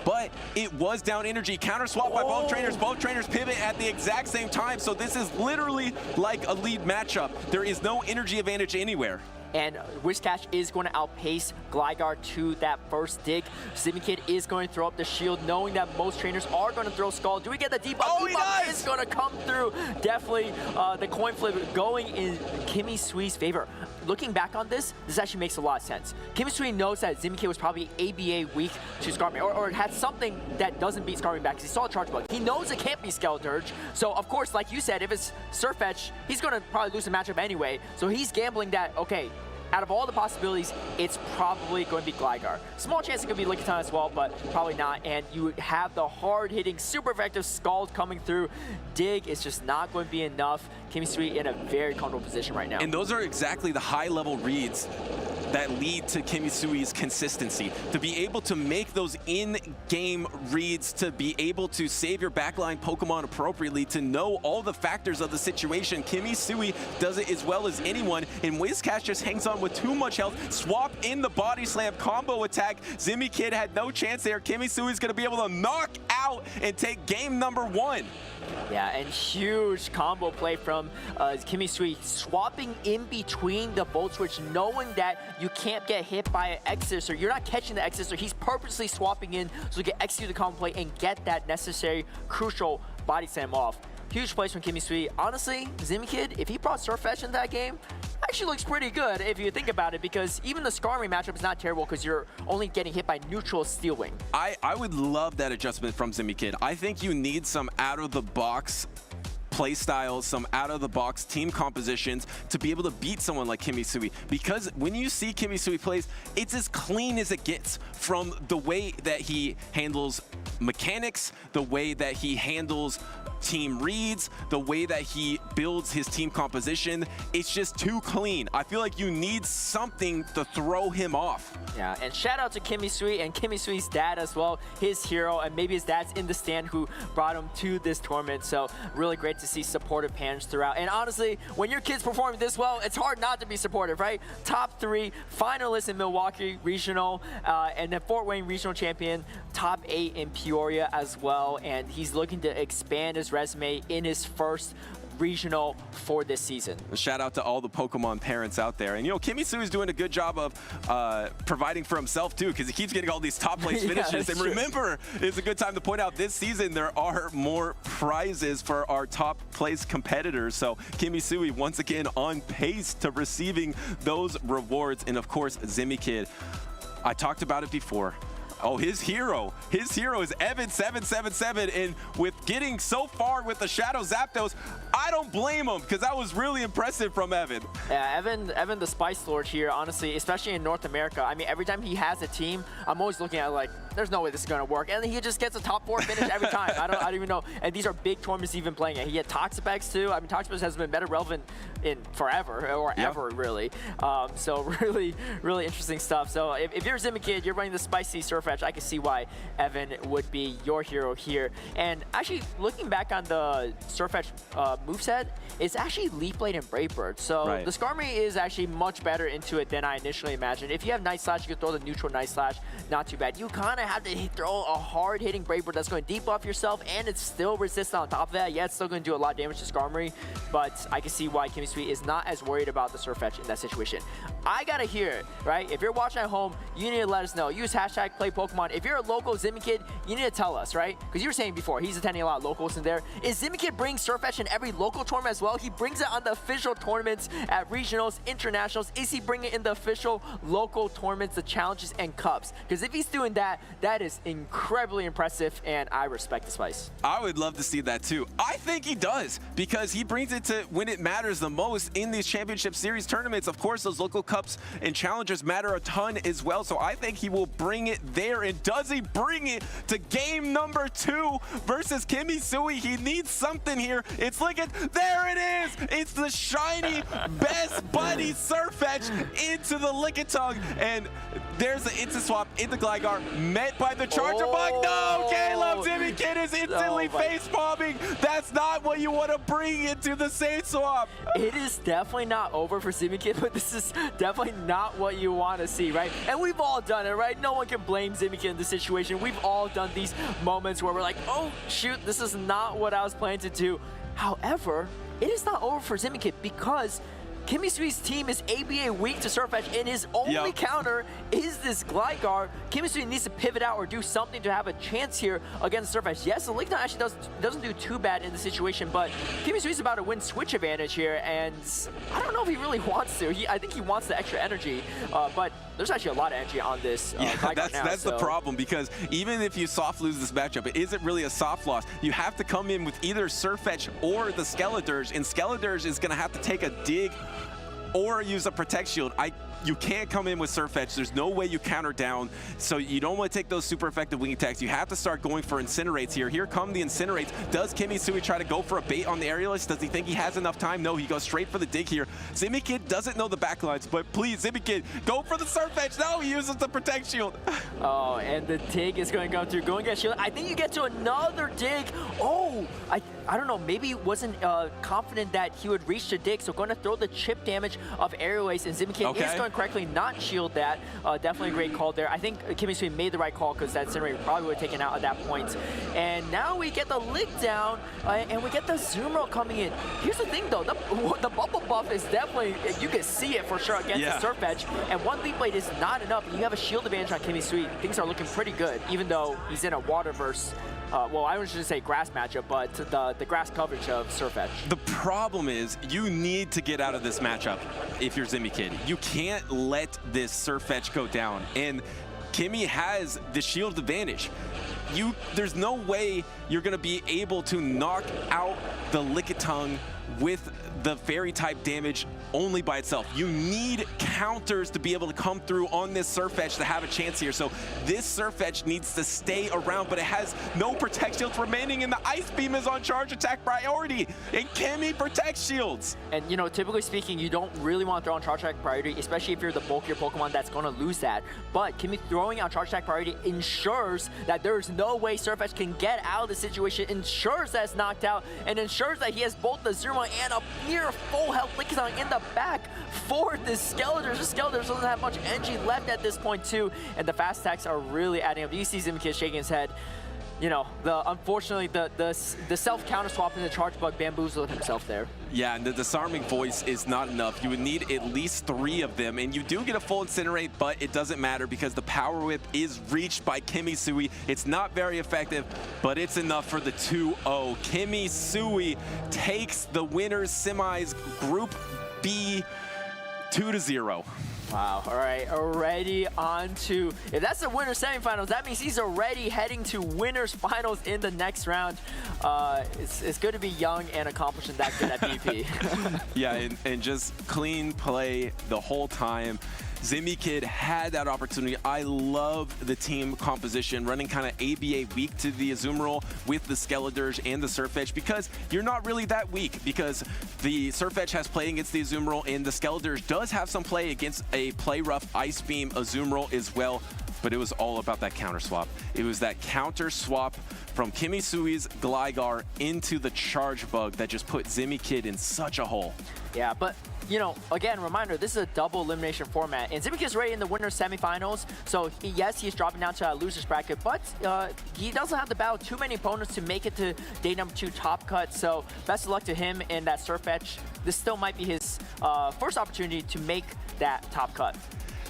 But it was down energy, counter swap by both trainers. Both trainers pivot at the exact same time, so this is literally like a lead matchup. There is no energy advantage anywhere. And Whiscash is going to outpace Gligar to that first dig. ZimiKid is going to throw up the shield, knowing that most trainers are going to throw Skull. Do we get the debuff? Oh, Debuff is going to come through. Definitely the coin flip going in KimmySui's favor. Looking back on this actually makes a lot of sense. KimmySui knows that ZimiKid was probably ABA weak to Skarmory, or it had something that doesn't beat Skarmory back, because he saw a Charge Bug. He knows it can't be Skeledirge, so of course, like you said, if it's Surfetch, he's going to probably lose the matchup anyway, so he's gambling that, okay, out of all the possibilities, it's probably going to be Gligar. Small chance it could be Lickitung as well, but probably not. And you have the hard-hitting, super effective Scald coming through. Dig is just not going to be enough. KimmySui in a very comfortable position right now. And those are exactly the high-level reads that lead to KimmySui's consistency, to be able to make those in-game reads, to be able to save your backline Pokemon appropriately, to know all the factors of the situation. KimmySui does it as well as anyone, and Whiscash just hangs on with too much health. Swap in the body slam combo attack. ZimiKid had no chance there. KimmySui is going to be able to knock out and take game number 1. Yeah, and huge combo play from KimmySui, swapping in between the Volt Switch, knowing that you can't get hit by an X-Scissor, or you're not catching the X-Scissor, he's purposely swapping in so he can execute the combo play and get that necessary, crucial body slam off. Huge plays from KimmySui. Honestly, ZimiKid, if he brought Surfetch in that game, actually looks pretty good if you think about it, because even the Skarmory matchup is not terrible because you're only getting hit by neutral Steel Wing. I would love that adjustment from ZimiKid. I think you need some out-of-the-box play styles, some out-of-the-box team compositions to be able to beat someone like KimmySui, because when you see KimmySui plays, it's as clean as it gets, from the way that he handles mechanics, the way that he handles team reads, the way that he builds his team composition. It's just too clean. I feel like you need something to throw him off. Yeah, and shout out to KimmySui and KimmySui's dad as well, his hero, and maybe his dad's in the stand who brought him to this tournament. So really great to see supportive parents throughout. And honestly, when your kid's performing this well, it's hard not to be supportive, right? Top 3 finalists in Milwaukee Regional, and then Fort Wayne Regional Champion, top 8 in Peoria as well. And he's looking to expand his resume in his first regional for this season. Shout out to all the Pokemon parents out there. And you know, KimmySui is doing a good job of providing for himself too, because he keeps getting all these top place finishes. And remember, it's a good time to point out this season there are more prizes for our top place competitors. So KimmySui once again on pace to receiving those rewards. And of course, ZimiKid, I talked about it before. Oh, his hero is Evan777, and with getting so far with the Shadow Zapdos, I don't blame him, because that was really impressive from Evan. Yeah, Evan the Spice Lord here, honestly, especially in North America. I mean, every time he has a team, I'm always looking at it like, there's no way this is going to work. And he just gets a top 4 finish every time. I don't even know. And these are big tournaments he's been playing at. He had Toxapex too. I mean, Toxapex has been better relevant in forever, or ever, really. So really, really interesting stuff. So if you're ZimiKid, you're running the spicy Surfetch, I can see why Evan would be your hero here. And actually, looking back on the Surfetch moveset, it's actually Leaf Blade and Brave Bird. So the Skarmory is actually much better into it than I initially imagined. If you have Night Slash, you can throw the neutral Night Slash, not too bad. You kind of have to throw a hard-hitting Brave Bird that's going to debuff yourself, and it's still resistant on top of that. Yeah, it's still going to do a lot of damage to Skarmory, but I can see why KimmySui is not as worried about the Surfetch in that situation. I gotta hear it, right? If you're watching at home, you need to let us know. Use hashtag #PlayPokemon. If you're a local ZimiKid, you need to tell us, right? Because you were saying before, he's attending a lot of locals in there. Is ZimiKid bring Surfetch in every local tournament as well? He brings it on the official tournaments at regionals, internationals. Is he bringing it in the official local tournaments, the challenges, and cups? Because if he's doing that, that is incredibly impressive, and I respect the Spice. I would love to see that too. I think he does, because he brings it to when it matters the most in these championship series tournaments. Of course, those local cups and challengers matter a ton as well, so I think he will bring it there. And does he bring it to game number 2 versus KimmySui? He needs something here. It's like there it is. It's the shiny best buddy Surfetch into the Lickitung, and there's the instant swap into Gligar, met by the Charger Bug. No, Caleb, ZimiKid is instantly face palming. That's not what you want to bring into the Saint Swap. It is definitely not over for ZimiKid, but this is definitely not what you want to see, right? And we've all done it, right? No one can blame ZimiKid in this situation. We've all done these moments where we're like, oh, shoot, this is not what I was planning to do. However, it is not over for ZimiKid, because KimmySui's team is ABA weak to Surfetch, and his only counter is this Gligar. KimmySui needs to pivot out or do something to have a chance here against Surfetch. Yes, the Lickitung actually doesn't do too bad in the situation, but KimmySui's about to win switch advantage here, and I don't know if he really wants to. I think he wants the extra energy, but there's actually a lot of energy on this Gligar now. That's the problem, because even if you soft lose this matchup, it isn't really a soft loss. You have to come in with either Surfetch or the Skeledirge, and Skeledirge is going to have to take a dig or use a Protect Shield. You can't come in with Surf Edge. There's no way you counter down, so you don't want to take those super effective wing attacks. You have to start going for Incinerates here. Here come the Incinerates. Does KimmySui try to go for a bait on the aerialist? Does he think he has enough time? No, he goes straight for the dig here. ZimiKid doesn't know the backlines, but please, ZimiKid, go for the Surf Edge. No, he uses the Protect Shield. Oh, and the dig is going to go through. Going to get shield. I think you get to another dig. Oh, I don't know. Maybe he wasn't confident that he would reach the dig, so going to throw the chip damage of aerialist, and ZimiKid is going to correctly not shield that. Definitely a great call there. I think KimmySui made the right call because that Incinerator probably would have taken out at that point. And now we get the lick down, and we get the Zoomer coming in. Here's the thing though, the bubble buff is definitely, you can see it for sure against the Surf Edge, and one Leap Blade is not enough. You have a shield advantage on KimmySui. Things are looking pretty good, even though he's in a Waterverse. Well, I was just say grass matchup, but the grass coverage of Surf Edge. The problem is you need to get out of this matchup if you're ZimiKid. You can't let this Surf Edge go down, and Kimmy has the shield advantage. There's no way you're going to be able to knock out the Lickitung with the fairy type damage only by itself. You need counters to be able to come through on this Surf Edge to have a chance here. So this Surf Edge needs to stay around, but it has no Protect Shields remaining, and the Ice Beam is on charge attack priority, and Kimmy Protect Shields. And you know, typically speaking, you don't really want to throw on charge attack priority, especially if you're the bulkier Pokemon that's going to lose that. But Kimmy throwing on charge attack priority ensures that there's no way Surf Edge can get out of the situation, ensures that it's knocked out, and ensures that he has both the Zuma and a near full health Lickitung in the back for the Skeletors. The Skeletors doesn't have much energy left at this point too, and the fast attacks are really adding up. You see ZimiKid shaking his head. You know, unfortunately, the self counter swap in the charge bug bamboozled himself there. Yeah, and the disarming voice is not enough. You would need at least 3 of them, and you do get a full Incinerate, but it doesn't matter because the Power Whip is reached by KimmySui. It's not very effective, but it's enough for the 2-0. KimmySui takes the winners semis Group B 2-0. Wow, all right, already on to, if that's the winner's semifinals, that means he's already heading to winner's finals in the next round. It's good to be young and accomplished and that good at BP. Yeah, and just clean play the whole time. ZimiKid had that opportunity. I love the team composition, running kind of ABA weak to the Azumarill with the Skeletors and the Surf Edge, because you're not really that weak, because the Surf Edge has play against the Azumarill, and the Skeletors does have some play against a play rough Ice Beam Azumarill as well. But it was all about that counter swap. It was that counter swap from KimmySui's Gligar into the Charge Bug that just put ZimiKid in such a hole. Yeah, but you know, again, reminder, this is a double elimination format, and ZimiKid's already in the winner's semifinals, so yes, he's dropping down to a loser's bracket, but he doesn't have to battle too many opponents to make it to day number 2 top cut, so best of luck to him in that Surf Edge. This still might be his first opportunity to make that top cut.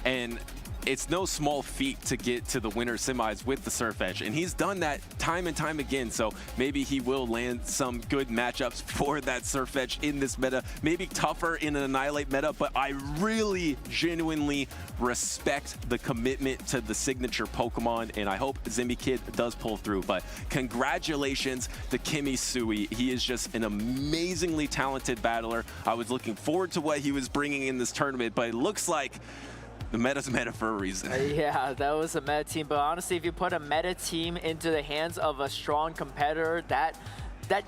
And it's no small feat to get to the winner semis with the Surf Edge, and he's done that time and time again, so maybe he will land some good matchups for that Surf Edge in this meta. Maybe tougher in an Annihilate meta, but I really genuinely respect the commitment to the signature Pokemon, and I hope ZimiKid does pull through. But congratulations to KimmySui. He is just an amazingly talented battler. I was looking forward to what he was bringing in this tournament, but it looks like the meta's meta for a reason. Yeah, that was a meta team, but honestly, if you put a meta team into the hands of a strong competitor, that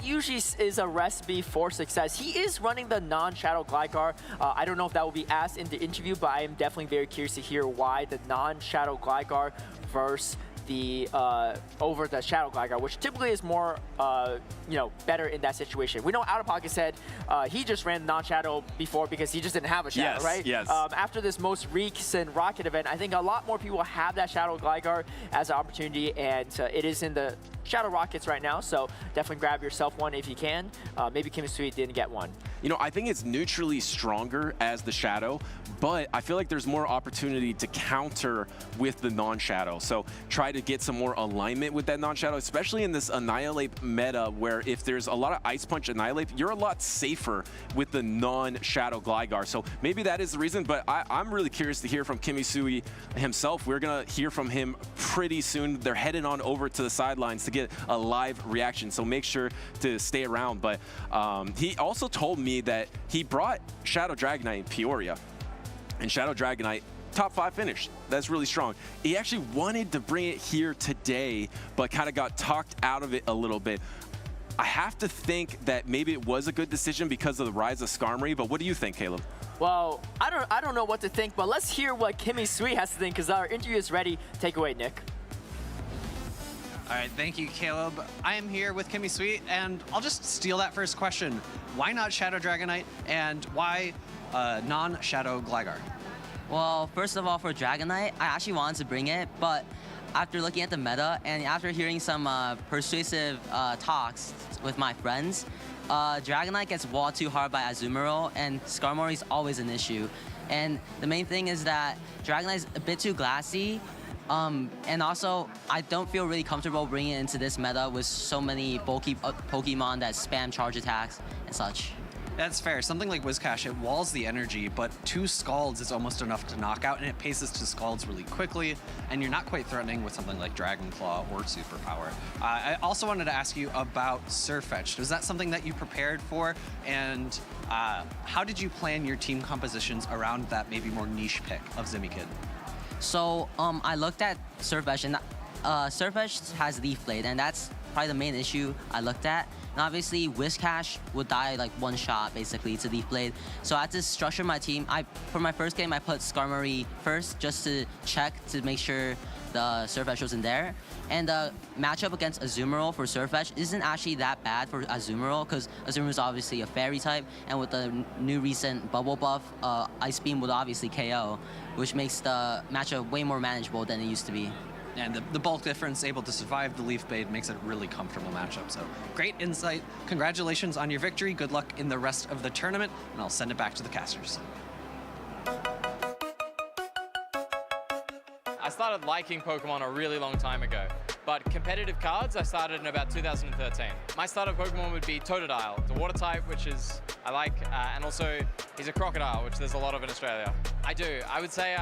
usually is a recipe for success. He is running the non-Shadow Gligar. I don't know if that will be asked in the interview, but I am definitely very curious to hear why the non-Shadow Gligar versus the over the Shadow Gligar, which typically is more you know, better in that situation. We know Out of Pocket said he just ran non-Shadow before because he just didn't have a Shadow, right? Yes. After this most recent Rocket event, I think a lot more people have that Shadow Gligar as an opportunity, and it is in the Shadow Rockets right now, so definitely grab yourself one if you can. Maybe KimmySui didn't get one. You know, I think it's neutrally stronger as the Shadow, but I feel like there's more opportunity to counter with the non-Shadow. So try to get some more alignment with that non-Shadow, especially in this Annihilate meta, where if there's a lot of Ice Punch Annihilate, you're a lot safer with the non-Shadow Gligar. So maybe that is the reason, but I'm really curious to hear from KimmySui himself. We're gonna hear from him pretty soon. They're heading on over to the sidelines to get a live reaction. So make sure to stay around. But he also told me that he brought Shadow Dragonite in Peoria, and Shadow Dragonite top 5 finish. That's really strong. He actually wanted to bring it here today, but kind of got talked out of it a little bit. I have to think that maybe it was a good decision because of the rise of Skarmory, but what do you think, Caleb? Well, I don't know what to think, but let's hear what KimmySui has to think, because our interview is ready. Take away, Nick. All right, thank you, Caleb. I am here with KimmySui, and I'll just steal that first question. Why not Shadow Dragonite, and why non-Shadow Gligar? Well, first of all, for Dragonite, I actually wanted to bring it, but after looking at the meta and after hearing some persuasive talks with my friends, Dragonite gets walled too hard by Azumarill, and Skarmory is always an issue. And the main thing is that Dragonite is a bit too glassy, and also I don't feel really comfortable bringing it into this meta with so many bulky Pokemon that spam charge attacks and such. That's fair. Something like Whiscash, it walls the energy, but 2 Scalds is almost enough to knock out, and it paces to Scalds really quickly, and you're not quite threatening with something like Dragon Claw or Superpower. I also wanted to ask you about Surfetch. Was that something that you prepared for? And how did you plan your team compositions around that maybe more niche pick of ZimiKid? So I looked at Surfetch, and Surfetch has Leaf Blade, and that's probably the main issue I looked at. And obviously, Whiscash would die like one shot, basically, to Leaf Blade. So I had to structure my team. For my first game, I put Skarmory first, just to check to make sure the Surfetch wasn't there. And the matchup against Azumarill for Surfetch isn't actually that bad for Azumarill, because Azumarill is obviously a fairy type, and with the new recent bubble buff, Ice Beam would obviously KO, which makes the matchup way more manageable than it used to be. And the bulk difference, able to survive the Leaf Blade, makes it a really comfortable matchup. So great insight. Congratulations on your victory. Good luck in the rest of the tournament, and I'll send it back to the casters. I started liking Pokemon a really long time ago, but competitive cards I started in about 2013. My starter Pokemon would be Totodile, the water type, which is I like, and also he's a crocodile, which there's a lot of in Australia. I would say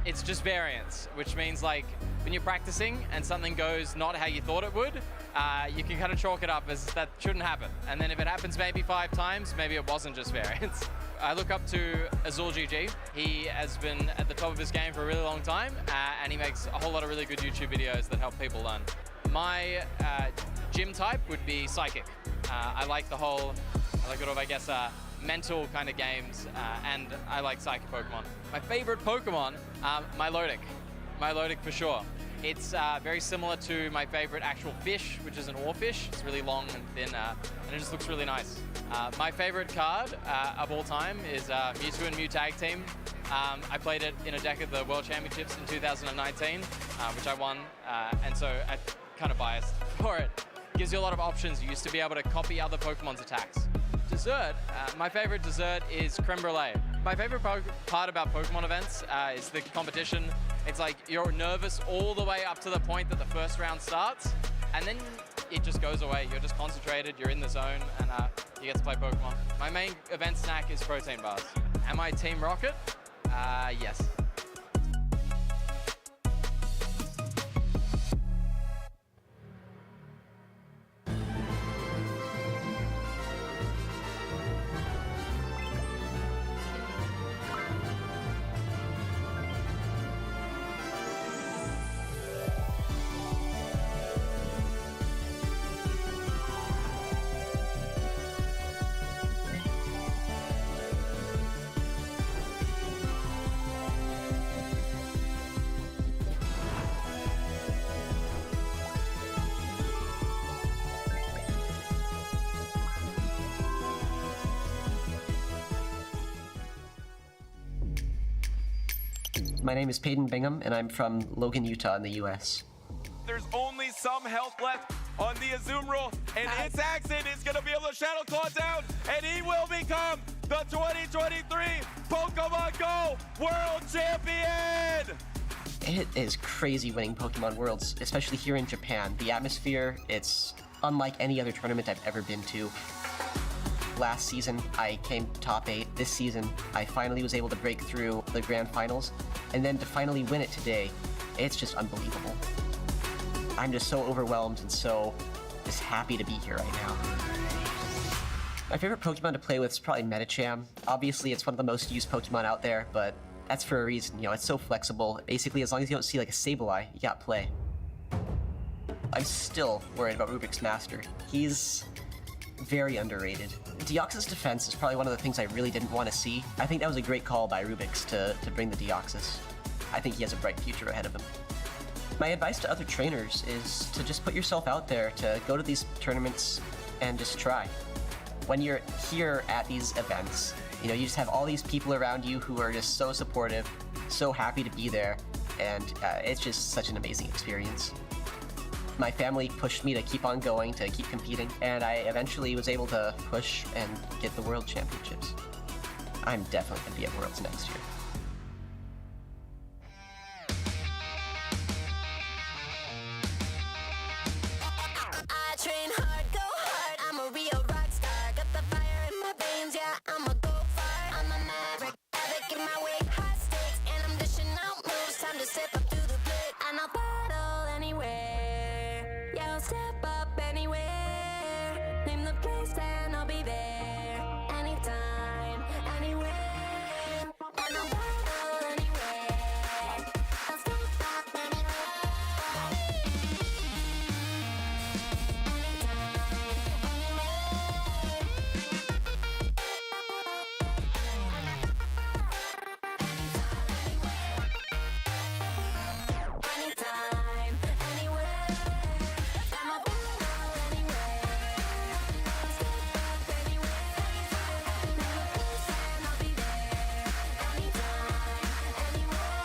it's just variance, which means like when you're practicing and something goes not how you thought it would, you can kind of chalk it up as that shouldn't happen. And then if it happens maybe 5 times, maybe it wasn't just variance. I look up to Azul GG. He has been at the top of his game for a really long time, and he makes a whole lot of really good YouTube videos that help people learn. My gym type would be Psychic. I like the whole, mental kind of games, and I like Psychic Pokemon. My favorite Pokemon, Milotic. Milotic for sure. It's very similar to my favorite actual fish, which is an oarfish. It's really long and thin, and it just looks really nice. My favorite card of all time is Mewtwo and Mew Tag Team. I played it in a deck at the World Championships in 2019, which I won, and so I'm kind of biased for it. Gives you a lot of options. You used to be able to copy other Pokemon's attacks. Dessert, my favorite dessert is creme brulee. My favorite part about Pokemon events is the competition. It's like you're nervous all the way up to the point that the first round starts, and then it just goes away. You're just concentrated, you're in the zone, and you get to play Pokemon. My main event snack is protein bars. Am I Team Rocket? Yes. My name is Peyton Bingham, and I'm from Logan, Utah in the U.S. There's only some health left on the Azumarill, and its accent is going to be able to Shadow Claw down, and he will become the 2023 Pokemon Go World Champion! It is crazy winning Pokemon Worlds, especially here in Japan. The atmosphere, it's unlike any other tournament I've ever been to. Last season, I came top 8. This season, I finally was able to break through the grand finals, and then to finally win it today, it's just unbelievable. I'm just so overwhelmed and so just happy to be here right now. My favorite Pokemon to play with is probably Medicham. Obviously, it's one of the most used Pokemon out there, but that's for a reason. You know, it's so flexible. Basically, as long as you don't see like a Sableye, you got play. I'm still worried about Rubik's Master. He's very underrated. Deoxys defense is probably one of the things I really didn't want to see. I think that was a great call by Rubik's to bring the Deoxys. I think he has a bright future ahead of him. My advice to other trainers is to just put yourself out there, to go to these tournaments and just try. When you're here at these events, you know, you just have all these people around you who are just so supportive, so happy to be there, and it's just such an amazing experience. My family pushed me to keep on going, to keep competing, and I eventually was able to push and get the World Championships. I'm definitely going to be at Worlds next year. I train hard, go hard, I'm a real rock star. Got the fire in my veins, yeah, I'm a go far. I'm a maverick, havoc in my way, high stakes, and I'm dishing out moves. Time to step up to the plate, and I'll battle anywhere. Yeah, I'll step up anywhere. Name the place and I'll be there. Anytime, anywhere. And I'll battle anywhere. I'll step up anywhere. Anytime, anywhere. I'm a battle anywhere. I'll step up anywhere. Name a place and I'll be there. Anytime, anywhere.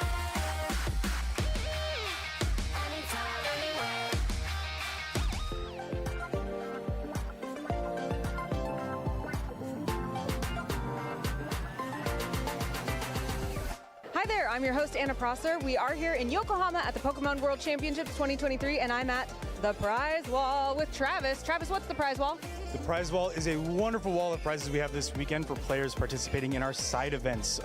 Anytime, anywhere. Hi there, I'm your host Anna Prosser. We are here in Yokohama at the Pokemon World Championships 2023, and I'm at the prize wall with Travis. Travis, what's the prize wall? The prize wall is a wonderful wall of prizes we have this weekend for players participating in our side events.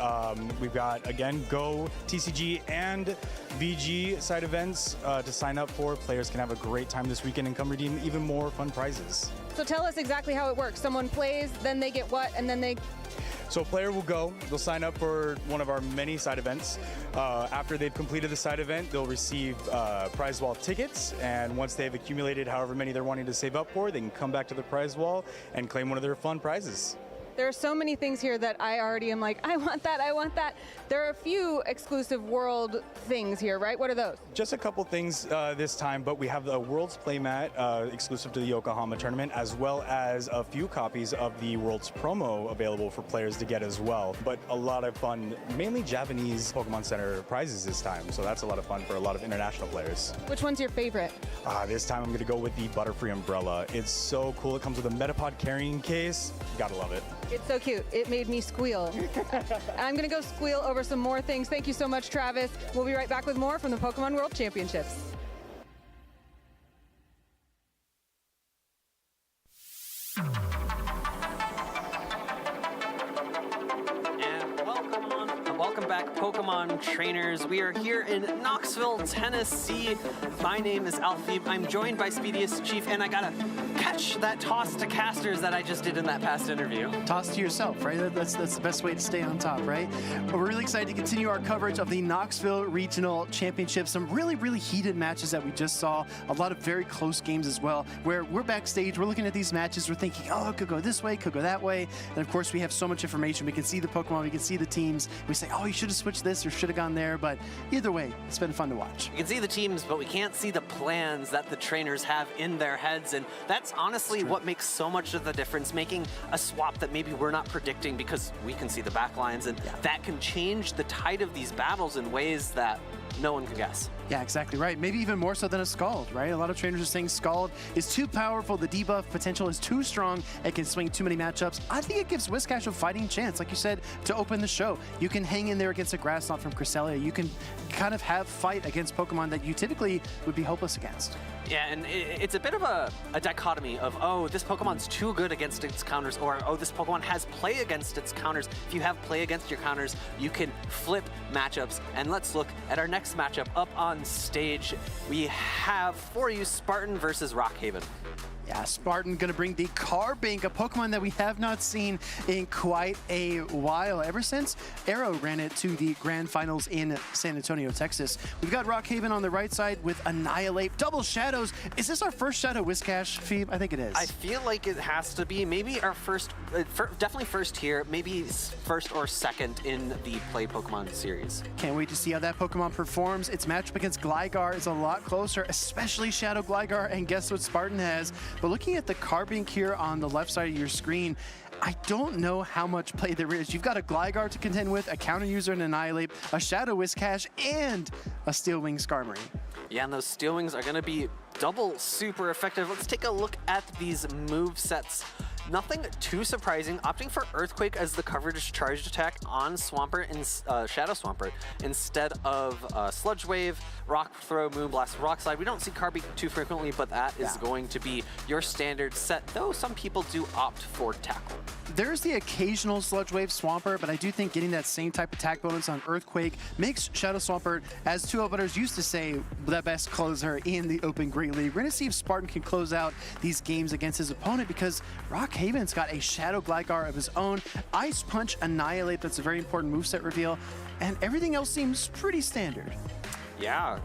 We've got, again, Go, TCG, and VG side events to sign up for. Players can have a great time this weekend and come redeem even more fun prizes. So tell us exactly how it works. Someone plays, then they get what, and then they... So a player will go, they'll sign up for one of our many side events. After they've completed the side event, they'll receive prize wall tickets, and once they've accumulated however many they're wanting to save up for, they can come back to the prize wall and claim one of their fun prizes. There are so many things here that I already am like, I want that, I want that. There are a few exclusive world things here, right? What are those? Just a couple things this time, but we have the World's Playmat exclusive to the Yokohama tournament, as well as a few copies of the World's Promo available for players to get as well. But a lot of fun, mainly Japanese Pokemon Center prizes this time, so that's a lot of fun for a lot of international players. Which one's your favorite? This time I'm going to go with the Butterfree Umbrella. It's so cool. It comes with a Metapod carrying case. Gotta love it. It's so cute. It made me squeal. I'm going to go squeal over some more things. Thank you so much, Travis. We'll be right back with more from the Pokemon World Championships. Welcome back, Pokemon trainers. We are here in Knoxville, Tennessee. My name is Alfie. I'm joined by Speediest Chief, and I gotta catch that toss to casters that I just did in that past interview. Toss to yourself, right? That's the best way to stay on top, right? But we're really excited to continue our coverage of the Knoxville Regional Championships. Some really, really heated matches that we just saw. A lot of very close games as well, where we're backstage, we're looking at these matches, we're thinking, oh, it could go this way, could go that way. And of course, we have so much information. We can see the Pokemon, we can see the teams. We say, oh, you should have switched this or should have gone there. But either way, it's been fun to watch. We can see the teams, but we can't see the plans that the trainers have in their heads. And that's honestly what makes so much of the difference, making a swap that maybe we're not predicting because we can see the back lines, and that can change the tide of these battles in ways that no one can guess. Yeah, exactly right. Maybe even more so than a Scald, right? A lot of trainers are saying Scald is too powerful. The debuff potential is too strong. It can swing too many matchups. I think it gives Whiscash a fighting chance, like you said, to open the show. You can hang in there against a Grass Knot from Cresselia. You can kind of have fight against Pokemon that you typically would be hopeless against. Yeah, and it's a bit of a dichotomy of, oh, this Pokemon's too good against its counters, or, oh, this Pokemon has play against its counters. If you have play against your counters, you can flip matchups. And let's look at our next matchup up on stage. We have for you Spartan versus Rockhaven. Yeah, Spartan gonna bring the Carbink, a Pokemon that we have not seen in quite a while, ever since Arrow ran it to the Grand Finals in San Antonio, Texas. We've got Rockhaven on the right side with Annihilate, double Shadows. Is this our first Shadow Whiscash, Phoebe? I think it is. I feel like it has to be. Maybe our first, definitely first here, maybe first or second in the Play Pokemon series. Can't wait to see how that Pokemon performs. Its matchup against Gligar is a lot closer, especially Shadow Gligar, and guess what Spartan has? But looking at the Carbink here on the left side of your screen, I don't know how much play there is. You've got a Gligar to contend with, a counter user and Annihilate, a Shadow Whiscash, and a Steel Wing Skarmory. Yeah, and those Steel Wings are going to be double super effective. Let's take a look at these move sets. Nothing too surprising, opting for Earthquake as the coverage charged attack on Swampert and Shadow Swampert instead of Sludge Wave, Rock Throw, Moonblast, Rock Slide. We don't see Carbink too frequently, but that is going to be your standard set, though some people do opt for Tackle. There's the occasional Sludge Wave Swampert, but I do think getting that same type of attack bonus on Earthquake makes Shadow Swampert, as 2L used to say, the best closer in the Open Great League. We're going to see if Spartan can close out these games against his opponent, because Rockhaven's got a Shadow Gligar of his own, Ice Punch, Annihilate, that's a very important moveset reveal, and everything else seems pretty standard. Yeah,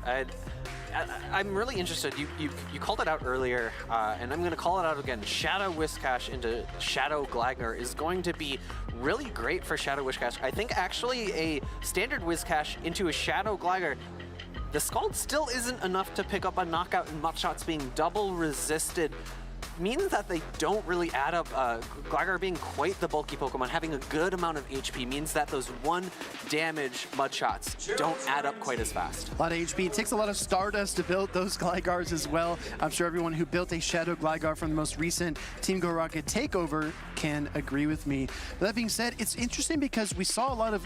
I'm really interested. You called it out earlier, and I'm going to call it out again. Shadow Whiscash into Shadow Gligar is going to be really great for Shadow Whiscash. I think actually a standard Whiscash into a Shadow Gligar, the Scald still isn't enough to pick up a knockout, and Muckshots being double resisted means that they don't really add up. Gligar being quite the bulky Pokemon, having a good amount of HP means that those 1 damage Mudshots don't add up quite as fast. A lot of HP. It takes a lot of Stardust to build those Gligars as well. I'm sure everyone who built a Shadow Gligar from the most recent Team Go Rocket takeover can agree with me. But that being said, it's interesting because we saw a lot of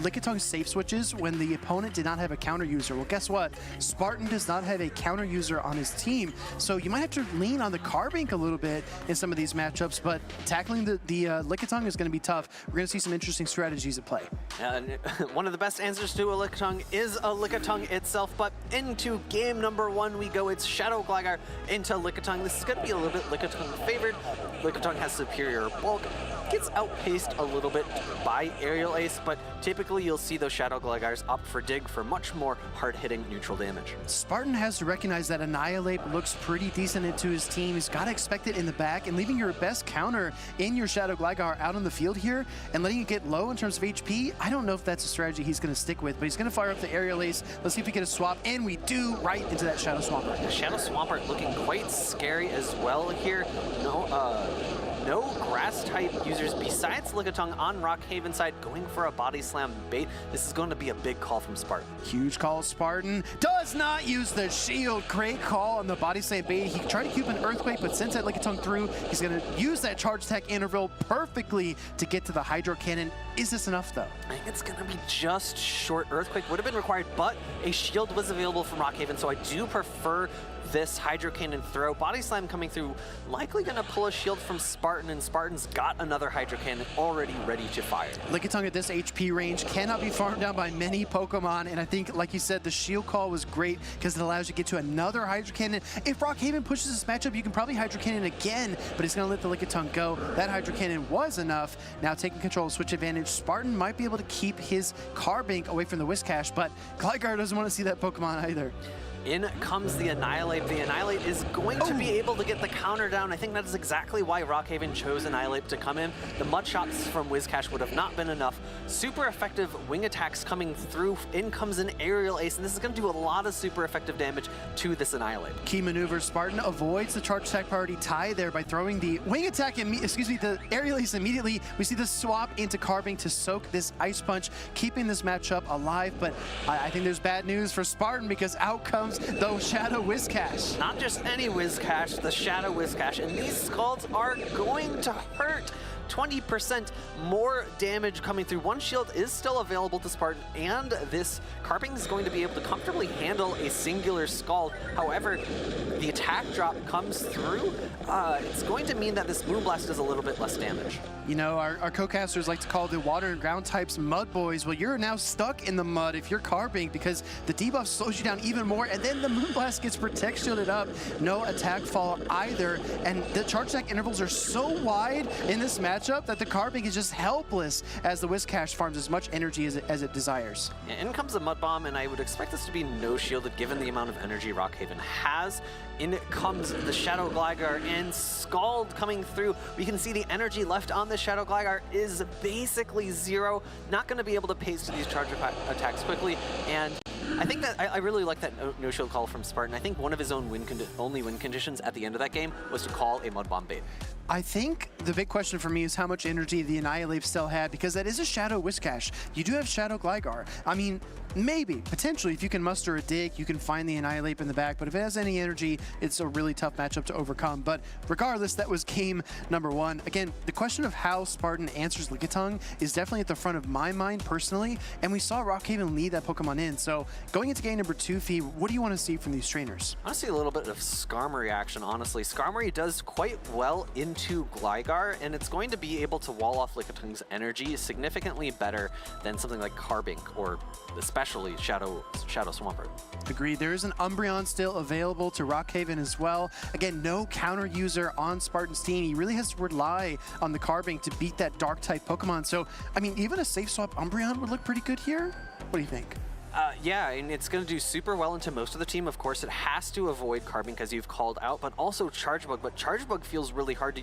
Lickitung safe switches when the opponent did not have a counter user. Well, guess what? Spartan does not have a counter user on his team, so you might have to lean on the Carbink a little bit in some of these matchups, but tackling the Lickitung is going to be tough. We're going to see some interesting strategies at play. And one of the best answers to a Lickitung is a Lickitung itself, but into game number 1 we go. It's Shadow Gligar into Lickitung. This is going to be a little bit Lickitung favored. Lickitung has superior bulk, gets outpaced a little bit by Aerial Ace, but typically you'll see those Shadow Gligars opt for Dig for much more hard-hitting neutral damage. Spartan has to recognize that Annihilate looks pretty decent into his team. He's got to expect it in the back, and leaving your best counter in your Shadow Gligar out on the field here and letting it get low in terms of HP, I don't know if that's a strategy he's going to stick with, but he's going to fire up the Aerial Ace. Let's see if we get a swap, and we do, right into that Shadow Swampert. The Shadow Swampert looking quite scary as well here. No grass type users besides Lickitung on Rockhaven side going for a Body Slam bait. This is going to be a big call from Spartan. Huge call. Spartan does not use the shield. Great call on the Body Slam bait. He tried to keep an Earthquake, but sends that Lickitung through. He's going to use that charge attack interval perfectly to get to the Hydro Cannon. Is this enough, though? I think it's going to be just short. Earthquake would have been required, but a shield was available from Rockhaven, so I do prefer this Hydro Cannon throw. Body Slam coming through, likely going to pull a shield from Spartan, and Spartan's got another Hydro Cannon already ready to fire. Lickitung at this HP range cannot be farmed down by many Pokemon, and I think, like you said, the shield call was great because it allows you to get to another Hydro Cannon. If Rockhaven pushes this matchup, you can probably Hydro Cannon again, but he's going to let the Lickitung go. That Hydro Cannon was enough. Now taking control of Switch Advantage, Spartan might be able to keep his Carbink away from the Whiscash, but Gligar doesn't want to see that Pokemon either. In comes the Annihilate. The Annihilate is going to be able to get the counter down. I think that is exactly why Rockhaven chose Annihilate to come in. The Mudshots from Whiscash would have not been enough. Super effective wing attacks coming through. In comes an Aerial Ace, and this is going to do a lot of super effective damage to this Annihilate. Key maneuver. Spartan avoids the charge attack priority tie there by throwing the wing attack, the Aerial Ace immediately. We see the swap into Carbink to soak this Ice Punch, keeping this matchup alive, but I think there's bad news for Spartan because out comes the Shadow Whiscash. Not just any Whiscash, the Shadow Whiscash, and these Scalds are going to hurt. 20% more damage coming through. One shield is still available to Spartan, and this Carping is going to be able to comfortably handle a singular Scald. However, the attack drop comes through. It's going to mean that this Moonblast does a little bit less damage. You know, our co-casters like to call the water and ground types mud boys. Well, you're now stuck in the mud if you're Carping, because the debuff slows you down even more, and then the Moonblast gets protect shielded up. No attack fall either, and the charge attack intervals are so wide in this matchup that the Carping is just helpless as the Whiscash farms as much energy as it desires. In comes the Mud Bomb, and I would expect this to be no shielded given the amount of energy Rockhaven has. In comes the Shadow Gligar, and Scald coming through. We can see the energy left on the Shadow Gligar is basically zero. Not going to be able to pace these charge attacks quickly, and I think that I really like that no shield call from Spartan. I think one of his own only win conditions at the end of that game was to call a Mud Bomb bait. I think the big question for me is how much energy the Annihilate still had, because that is a Shadow Whiscash. You do have Shadow Gligar. I mean, maybe, potentially, if you can muster a dig, you can find the Annihilate in the back, but if it has any energy, it's a really tough matchup to overcome. But regardless, that was game number one. Again, the question of how Spartan answers Lickitung is definitely at the front of my mind personally, and we saw Rockhaven lead that Pokemon in. So going into game number two, Fee, what do you want to see from these trainers? I want to see a little bit of Skarmory action, honestly. Skarmory does quite well into Gligar, and it's going to be able to wall off Lickitung's energy significantly better than something like Carbink, or especially Shadow Swampert. Agreed. There is an Umbreon still available to Rockhaven as well. Again, no counter user on Spartan's team. He really has to rely on the Carbink to beat that Dark-type Pokemon. So, I mean, even a safe swap Umbreon would look pretty good here. What do you think? Yeah, and it's going to do super well into most of the team. Of course, it has to avoid Carbink, because you've called out, but also Charge Bug. But Charge Bug feels really hard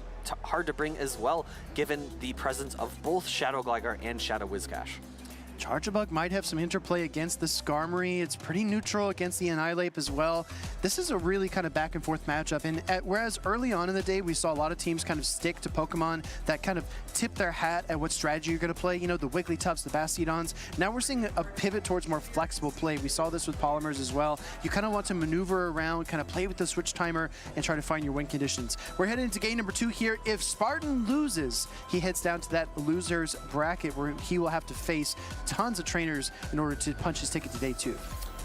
to bring as well, given the presence of both Shadow Gligar and Shadow Whiscash. Charjabug might have some interplay against the Skarmory. It's pretty neutral against the Annihilate as well. This is a really kind of back and forth matchup. And whereas early on in the day, we saw a lot of teams kind of stick to Pokemon that kind of tip their hat at what strategy you're going to play. You know, the Wigglytuffs, the Bastiodons. Now we're seeing a pivot towards more flexible play. We saw this with Polymers as well. You kind of want to maneuver around, kind of play with the switch timer, and try to find your win conditions. We're heading into game number two here. If Spartan loses, he heads down to that loser's bracket where he will have to face tons of trainers in order to punch his ticket to day two.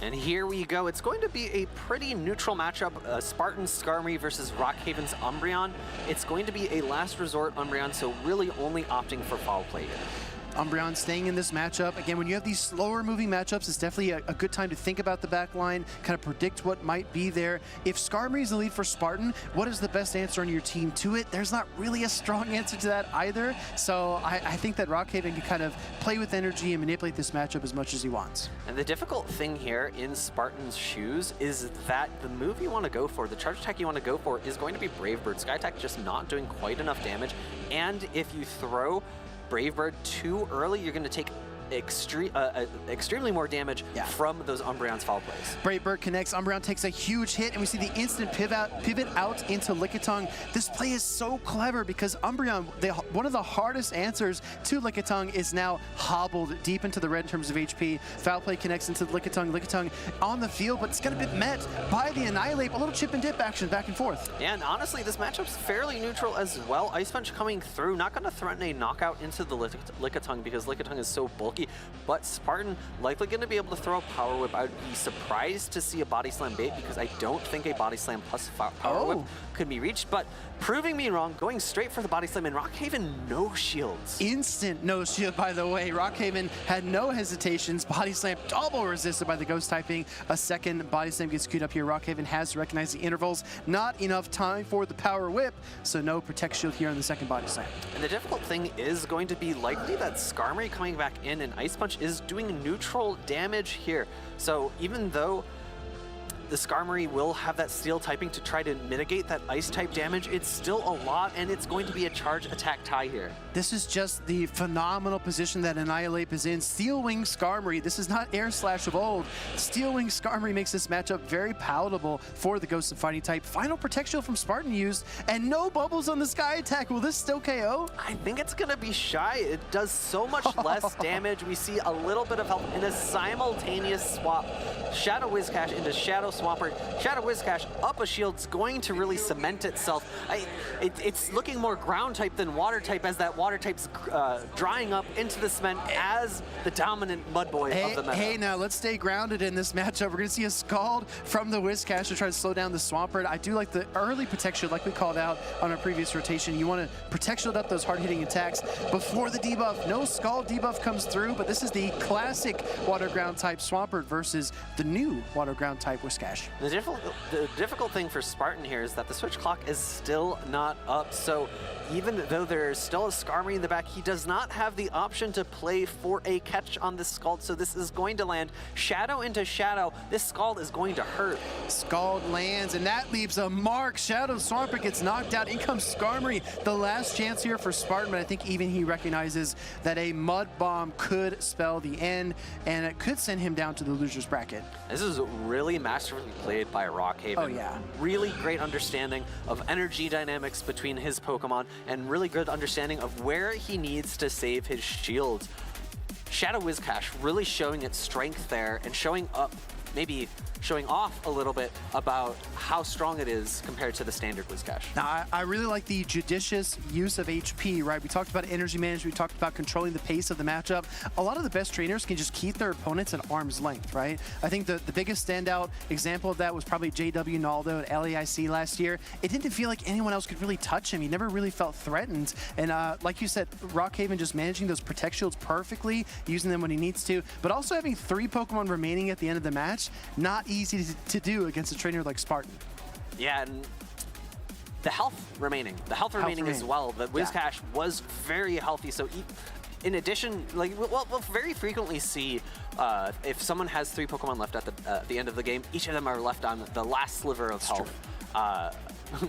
And here we go. It's going to be a pretty neutral matchup. Spartan's Skarmory versus Rockhaven's Umbreon. It's going to be a last resort Umbreon, so really only opting for foul play here. Umbreon staying in this matchup. Again, when you have these slower moving matchups, it's definitely a good time to think about the back line, kind of predict what might be there. If Skarmory is the lead for Spartan, what is the best answer on your team to it? There's not really a strong answer to that either. So I think that Rockhaven can kind of play with energy and manipulate this matchup as much as he wants. And the difficult thing here in Spartan's shoes is that the move you want to go for, the charge attack you want to go for, is going to be Brave Bird. Sky Attack just not doing quite enough damage. And if you throw Brave Bird too early, you're going to take extremely more damage from those Umbreon's foul plays. Brave Bird connects, Umbreon takes a huge hit, and we see the instant pivot out into Lickitung. This play is so clever because Umbreon, one of the hardest answers to Lickitung, is now hobbled deep into the red in terms of HP. Foul play connects into Lickitung. Lickitung on the field, but it's going to be met by the Annihilate. A little chip and dip action back and forth. And honestly, this matchup's fairly neutral as well. Ice Punch coming through, not going to threaten a knockout into the Lickitung because Lickitung is so bulky. But Spartan likely going to be able to throw a Power Whip. I would be surprised to see a Body Slam bait because I don't think a Body Slam plus Power Whip could be reached. But proving me wrong, going straight for the Body Slam, and Rockhaven no shields. Instant no shield, by the way. Rockhaven had no hesitations. Body Slam double resisted by the Ghost typing. A second Body Slam gets queued up here. Rockhaven has to recognize the intervals. Not enough time for the Power Whip, so no Protect Shield here on the second Body Slam. And the difficult thing is going to be likely that Skarmory coming back in, and Ice Punch is doing neutral damage here. So even though the Skarmory will have that Steel typing to try to mitigate that Ice type damage, it's still a lot, and it's going to be a charge attack tie here. This is just the phenomenal position that Annihilate is in. Steel Wing Skarmory, this is not Air Slash of old. Steel Wing Skarmory makes this matchup very palatable for the Ghost of Fighting type. Final Protect Shield from Spartan used, and no bubbles on the Sky Attack. Will this still KO? I think it's going to be shy. It does so much less damage. We see a little bit of health in a simultaneous swap. Shadow Whiscash into Shadow Swampert. Shadow Whiscash up a shield's going to really cement itself. It's looking more ground type than water type, as that water type's drying up into the cement as the dominant mud boy of the meta. Hey, now let's stay grounded in this matchup. We're going to see a Scald from the Whiscash to try to slow down the Swampert. I do like the early Protect Shield, like we called out on our previous rotation. You want to Protect Shield up those hard-hitting attacks before the debuff. No Scald debuff comes through, but this is the classic Water Ground type Swampert versus the new Water Ground type Whiscash. The difficult thing for Spartan here is that the switch clock is still not up, so even though there's still a Skarmory in the back, he does not have the option to play for a catch on this Scald, so this is going to land Shadow into Shadow. This Scald is going to hurt. Scald lands, and that leaves a mark. Shadow Swampert gets knocked out. In comes Skarmory. The last chance here for Spartan, but I think even he recognizes that a Mud Bomb could spell the end, and it could send him down to the loser's bracket. This is really masterfully played by Rockhaven. Oh, yeah. Really great understanding of energy dynamics between his Pokemon, and really good understanding of where he needs to save his shields. Shadow Whiscash really showing its strength there and showing up, maybe showing off a little bit about how strong it is compared to the standard Whiscash. Now, I really like the judicious use of HP, right? We talked about energy management, we talked about controlling the pace of the matchup. A lot of the best trainers can just keep their opponents at arm's length, right? I think the biggest standout example of that was probably JW Naldo at LAIC last year. It didn't feel like anyone else could really touch him. He never really felt threatened. And like you said, Rockhaven just managing those Protect Shields perfectly, using them when he needs to, but also having 3 Pokemon remaining at the end of the match, not easy to do against a trainer like Spartan. Yeah, and the health remaining. As well. The Whiscash was very healthy, so in addition, like we'll very frequently see if someone has 3 Pokemon left at the end of the game, each of them are left on the last sliver of health.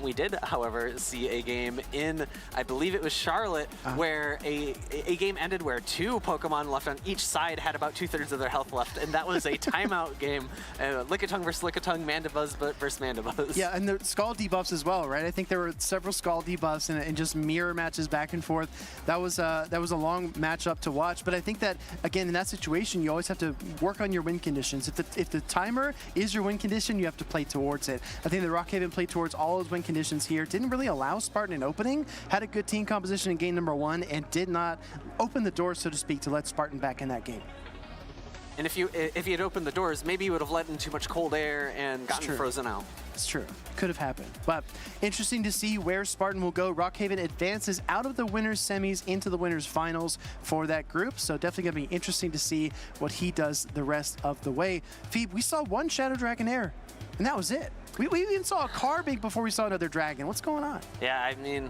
We did, however, see a game in, I believe it was Charlotte, where a game ended where 2 Pokemon left on each side had about 2/3 of their health left, and that was a timeout game. Lickitung versus Lickitung, Mandibuzz versus Mandibuzz. Yeah, and the Scald debuffs as well, right? I think there were several Scald debuffs and just mirror matches back and forth. That was a long matchup to watch, but I think that, again, in that situation, you always have to work on your win conditions. If the timer is your win condition, you have to play towards it. I think the Rockhaven played towards all those win conditions here. Didn't really allow Spartan an opening, had a good team composition in game number 1, and did not open the door, so to speak, to let Spartan back in that game. And if he had opened the doors, maybe he would have let in too much cold air and gotten frozen out. It's true. Could have happened. But interesting to see where Spartan will go. Rockhaven advances out of the winners semis into the winners finals for that group. So definitely going to be interesting to see what he does the rest of the way. Phoebe, we saw 1 Shadow Dragonair, and that was it. We even saw a Carbink before we saw another dragon. What's going on? Yeah, I mean,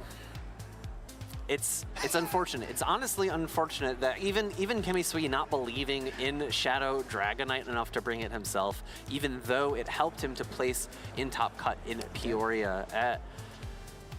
it's unfortunate. It's honestly unfortunate that even KimmySui not believing in Shadow Dragonite enough to bring it himself, even though it helped him to place in top cut in Peoria.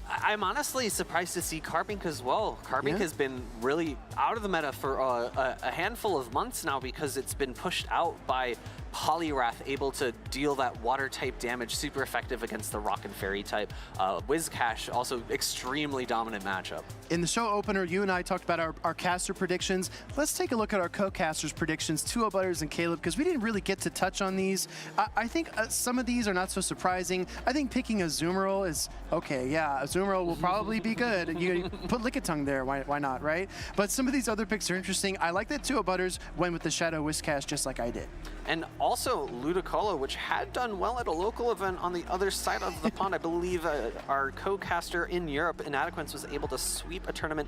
I'm honestly surprised to see Carbink as well. Carbink has been really out of the meta for a handful of months now because it's been pushed out by PolymerUp, able to deal that water type damage super effective against the rock and fairy type. Whiscash also extremely dominant matchup. In the show opener, you and I talked about our caster predictions. Let's take a look at our co-casters predictions, Tua Butters and Caleb, because we didn't really get to touch on these. I think some of these are not so surprising. I think picking Azumarill is okay. Yeah, Azumarill will probably be good. You put Lickitung there, why not, right? But some of these other picks are interesting. I like that Tua Butters went with the Shadow Whiscash just like I did. And also Ludicolo, which had done well at a local event on the other side of the pond. I believe our co-caster in Europe, Inadequance, was able to sweep a tournament.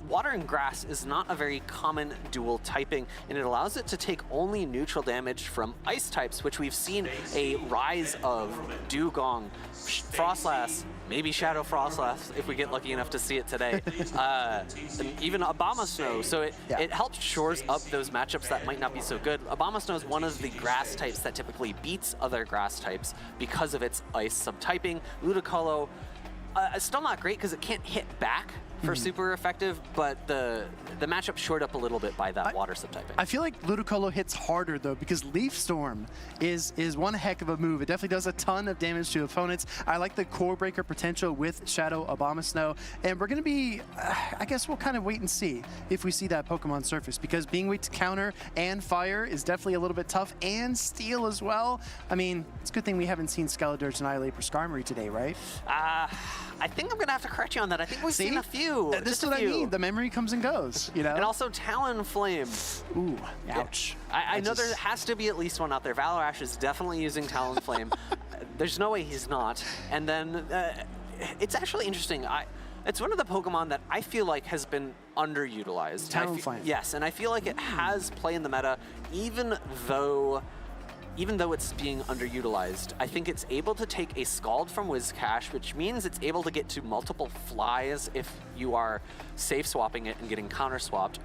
Water and Grass is not a very common dual typing, and it allows it to take only neutral damage from ice types, which we've seen a rise of Dugong, Frostlass, maybe Shadow Frostlass if we get lucky enough to see it today, and even Abomasnow. So it helps shores up those matchups that might not be so good. Abomasnow is one of the grass types that typically beats other grass types because of its ice subtyping. Ludicolo, still not great because it can't hit back for super effective, but the matchup shored up a little bit by that water subtyping. I feel like Ludicolo hits harder though, because Leaf Storm is one heck of a move. It definitely does a ton of damage to opponents. I like the core breaker potential with Shadow Abomasnow, and we're gonna be, I guess we'll kind of wait and see if we see that Pokemon surface, because being weak to counter and fire is definitely a little bit tough, and steel as well. I mean, it's a good thing we haven't seen Skeledirge Annihilate for Skarmory today, right? I think I'm gonna have to correct you on that. I think we've seen a few. This is what I mean. The memory comes and goes, you know? And also Talonflame. Ooh, ouch. I know there has to be at least one out there. Valorash is definitely using Talonflame. There's no way he's not. And then it's actually interesting. It's one of the Pokemon that I feel like has been underutilized. Talonflame. Yes, and I feel like it has play in the meta, even though it's being underutilized. I think it's able to take a Scald from Whiscash, which means it's able to get to multiple flies if you are safe swapping it and getting counter swapped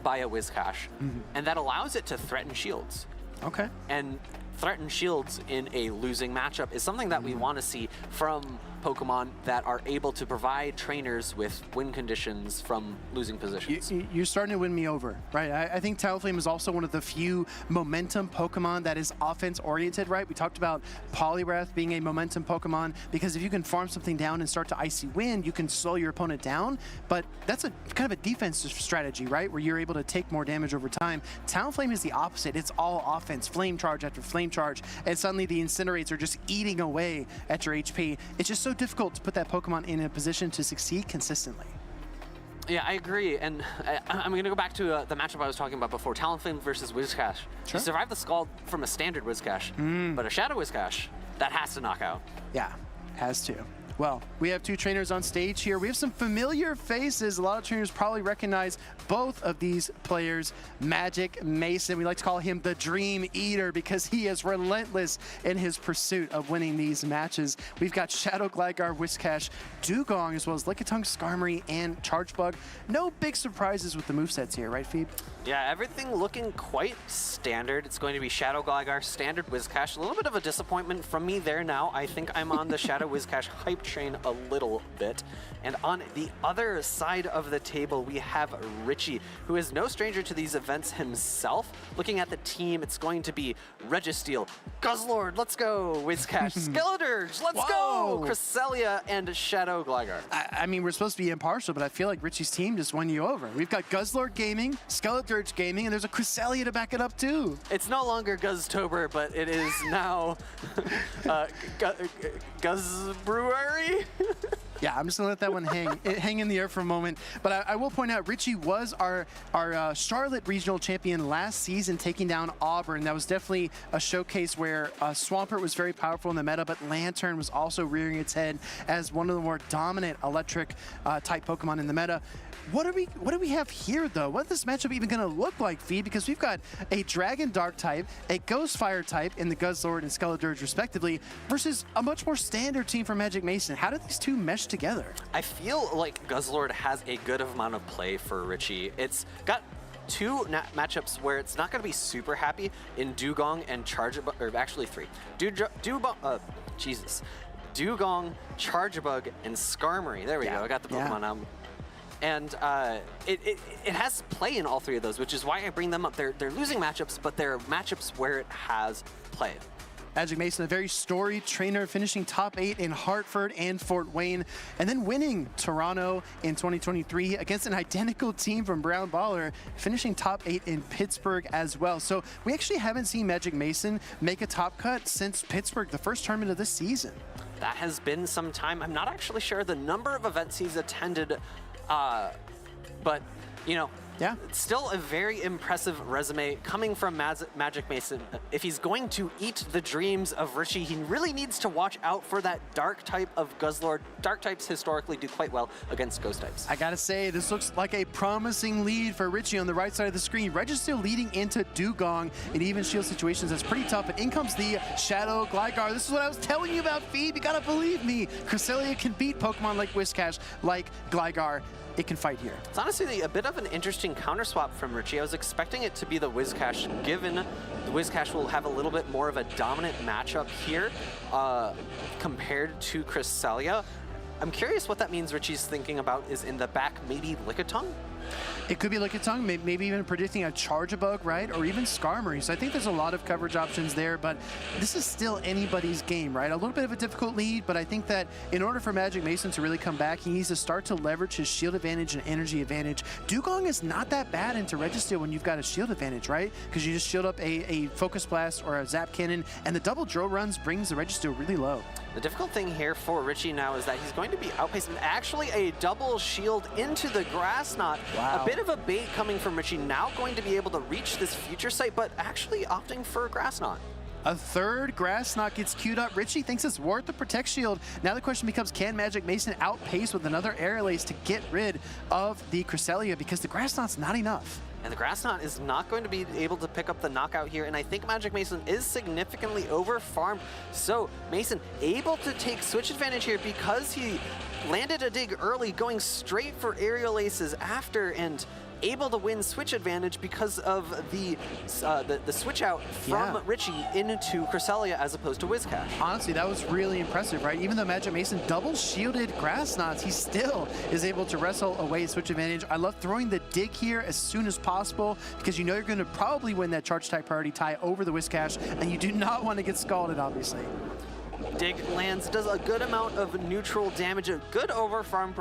by a Whiscash. And that allows it to threaten shields. Okay. And threaten shields in a losing matchup is something that we want to see from Pokemon that are able to provide trainers with win conditions from losing positions. You're starting to win me over, right? I think Talonflame is also one of the few momentum Pokemon that is offense-oriented, right? We talked about Poliwrath being a momentum Pokemon, because if you can farm something down and start to Icy Wind, you can slow your opponent down, but that's a kind of a defensive strategy, right? Where you're able to take more damage over time. Talonflame is the opposite. It's all offense, flame charge after flame charge, and suddenly the Incinerates are just eating away at your HP. It's just so difficult to put that Pokemon in a position to succeed consistently. Yeah, I agree, and I'm going to go back to the matchup I was talking about before, Talonflame versus Whiscash. Sure. You survive the Scald from a standard Whiscash, but a Shadow Whiscash, that has to knock out. Yeah, has to. Well, we have two trainers on stage here. We have some familiar faces. A lot of trainers probably recognize both of these players. Magic Mason, we like to call him the Dream Eater because he is relentless in his pursuit of winning these matches. We've got Shadow Gligar, Whiscash, Dugong, as well as Lickitung, Skarmory, and Chargebug. No big surprises with the movesets here, right, Phoebe? Yeah, everything looking quite standard. It's going to be Shadow Gligar, standard Whiscash. A little bit of a disappointment from me there now. I think I'm on the Shadow Whiscash hype train a little bit. And on the other side of the table, we have Richie, who is no stranger to these events himself. Looking at the team, it's going to be Registeel, Guzzlord, let's go, Whiscash, Skeledirge, let's go, Cresselia, and Shadow Gligar. I mean, we're supposed to be impartial, but I feel like Richie's team just won you over. We've got Guzzlord Gaming, Skeledirge Gaming, and there's a Cresselia to back it up too. It's no longer Guzztober, but it is now Guzz Brewery. Yeah, I'm just gonna let that one hang in the air for a moment. But I will point out, Richie was our Charlotte Regional Champion last season, taking down Auburn. That was definitely a showcase where Swampert was very powerful in the meta, but Lantern was also rearing its head as one of the more dominant electric type Pokemon in the meta. What do we have here, though? What is this matchup even going to look like, Fee? Because we've got a Dragon Dark type, a Ghost Fire type in the Guzzlord and Skeledirge, respectively, versus a much more standard team for Magic Mason. How do these two mesh together? I feel like Guzzlord has a good amount of play for Richie. It's got two matchups where it's not going to be super happy in Dugong and Chargebug, or actually three. Dugong, Chargebug, and Skarmory. There we go. I got the Pokemon out. And it has play in all three of those, which is why I bring them up. They're losing matchups, but they're matchups where it has play. Magic Mason, a very storied trainer, finishing top 8 in Hartford and Fort Wayne, and then winning Toronto in 2023 against an identical team from Brown Baller, finishing top 8 in Pittsburgh as well. So we actually haven't seen Magic Mason make a top cut since Pittsburgh, the first tournament of this season. That has been some time. I'm not actually sure the number of events he's attended, but, you know, it's still a very impressive resume coming from Magic Mason. If he's going to eat the dreams of Richie, he really needs to watch out for that dark type of Guzzlord. Dark types historically do quite well against ghost types. I gotta say, this looks like a promising lead for Richie on the right side of the screen. Registeel leading into Dugong in even shield situations. That's pretty tough. And in comes the Shadow Gligar. This is what I was telling you about, Phoebe. You gotta believe me. Cresselia can beat Pokemon like Whiscash, like Gligar. It can fight here. It's honestly a bit of an interesting counter swap from Richie. I was expecting it to be the Whiscash, given the Whiscash will have a little bit more of a dominant matchup here compared to Cresselia. I'm curious what that means Richie's thinking about is in the back, maybe Lickitung? It could be Lickitung, maybe even predicting a Charge-a-Bug, right? Or even Skarmory. So I think there's a lot of coverage options there, but this is still anybody's game, right? A little bit of a difficult lead, but I think that in order for Magic Mason to really come back, he needs to start to leverage his shield advantage and energy advantage. Dugong is not that bad into Registeel when you've got a shield advantage, right? Because you just shield up a Focus Blast or a Zap Cannon, and the double drill runs brings the Registeel really low. The difficult thing here for Richie now is that he's going to be outpaced, and actually a double shield into the Grass Knot. Wow. A bit of a bait coming from Richie, now going to be able to reach this future sight, but actually opting for a Grass Knot. A third Grass Knot gets queued up. Richie thinks it's worth the Protect Shield. Now the question becomes, can Magic Mason outpace with another Aerial Ace to get rid of the Cresselia? Because the Grass Knot's not enough. And the Grass Knot is not going to be able to pick up the knockout here, and I think Magic Mason is significantly over-farmed. So Mason able to take switch advantage here because he landed a dig early, going straight for Aerial Aces after, and able to win switch advantage because of the switch out from Richie into Cresselia as opposed to Whiscash. Honestly, that was really impressive, right? Even though Magic Mason double shielded Grass Knots, he still is able to wrestle away switch advantage. I love throwing the dig here as soon as possible because you know you're going to probably win that charge type priority tie over the Whiscash, and you do not want to get scalded, obviously. Dig lands, does a good amount of neutral damage, a good overfarm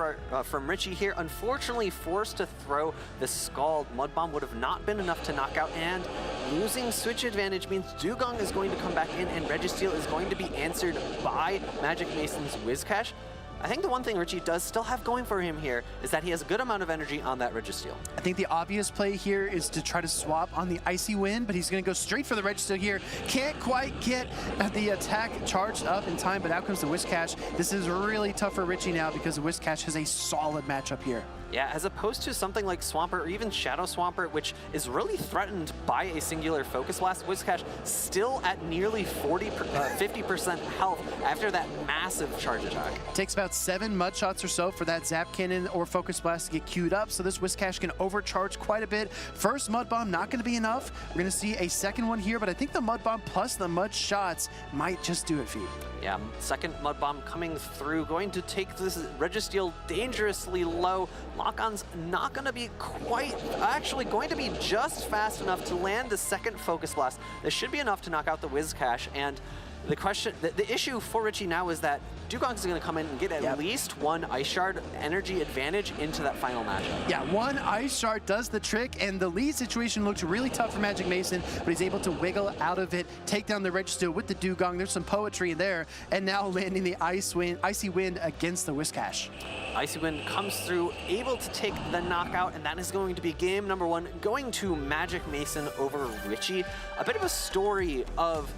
from Richie here. Unfortunately forced to throw the Scald. Mud Bomb would have not been enough to knock out, and losing switch advantage means Dugong is going to come back in and Registeel is going to be answered by Magic Mason's Whiscash. I think the one thing Richie does still have going for him here is that he has a good amount of energy on that Registeel. I think the obvious play here is to try to swap on the Icy Wind, but he's going to go straight for the Registeel here. Can't quite get the attack charged up in time, but out comes the Whiscash. This is really tough for Richie now because the Whiscash has a solid matchup here. Yeah, as opposed to something like Swampert or even Shadow Swampert, which is really threatened by a singular Focus Blast, Whiscash still at nearly 50% health after that massive charge attack. Takes about 7 Mud Shots or so for that Zap Cannon or Focus Blast to get queued up, so this Whiscash can overcharge quite a bit. First Mud Bomb not going to be enough. We're going to see a second one here, but I think the Mud Bomb plus the Mud Shots might just do it for you. Yeah, second Mud Bomb coming through, going to take this Registeel dangerously low. Lock-on's not going to be quite, actually going to be just fast enough to land the second Focus Blast. This should be enough to knock out the Whiscash, and the question, the issue for Richie now is that Dugong is going to come in and get at least one Ice Shard energy advantage into that final matchup. Yeah, one Ice Shard does the trick, and the lead situation looks really tough for Magic Mason, but he's able to wiggle out of it, take down the Registeel with the Dugong. There's some poetry there, and now landing the Icy Wind against the Whiscash. Icy Wind comes through, able to take the knockout, and that is going to be game number 1, going to Magic Mason over Richie. A bit of a story of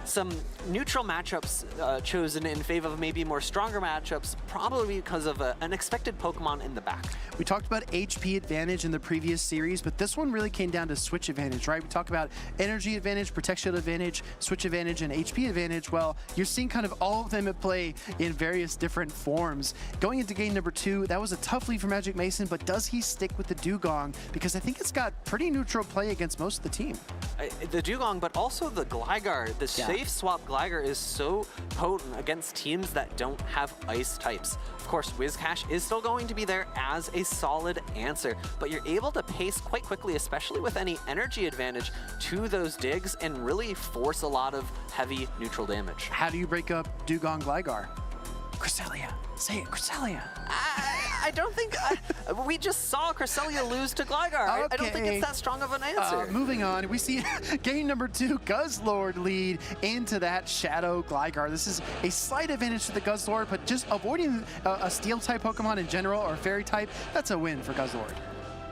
some neutral matchups chosen in favor of maybe more stronger matchups, probably because of an expected Pokemon in the back. We talked about HP advantage in the previous series, but this one really came down to switch advantage, right? We talked about energy advantage, protect shield advantage, switch advantage, and HP advantage. Well, you're seeing kind of all of them at play in various different forms. Going into game number 2, that was a tough lead for Magic Mason, but does he stick with the Dugong? Because I think it's got pretty neutral play against most of the team. The Dugong, but also the Gligar. The safe swap Gligar is so potent against teams that don't have ice types. Of course, Whiscash is still going to be there as a solid answer, but you're able to pace quite quickly, especially with any energy advantage to those digs, and really force a lot of heavy neutral damage. How do you break up Dugong Gligar? Cresselia. Say it, Cresselia. I don't think... we just saw Cresselia lose to Gligar. Okay. I don't think it's that strong of an answer. Moving on, we see game number 2, Guzzlord lead into that Shadow Gligar. This is a slight advantage to the Guzzlord, but just avoiding a Steel-type Pokemon in general or Fairy-type, that's a win for Guzzlord.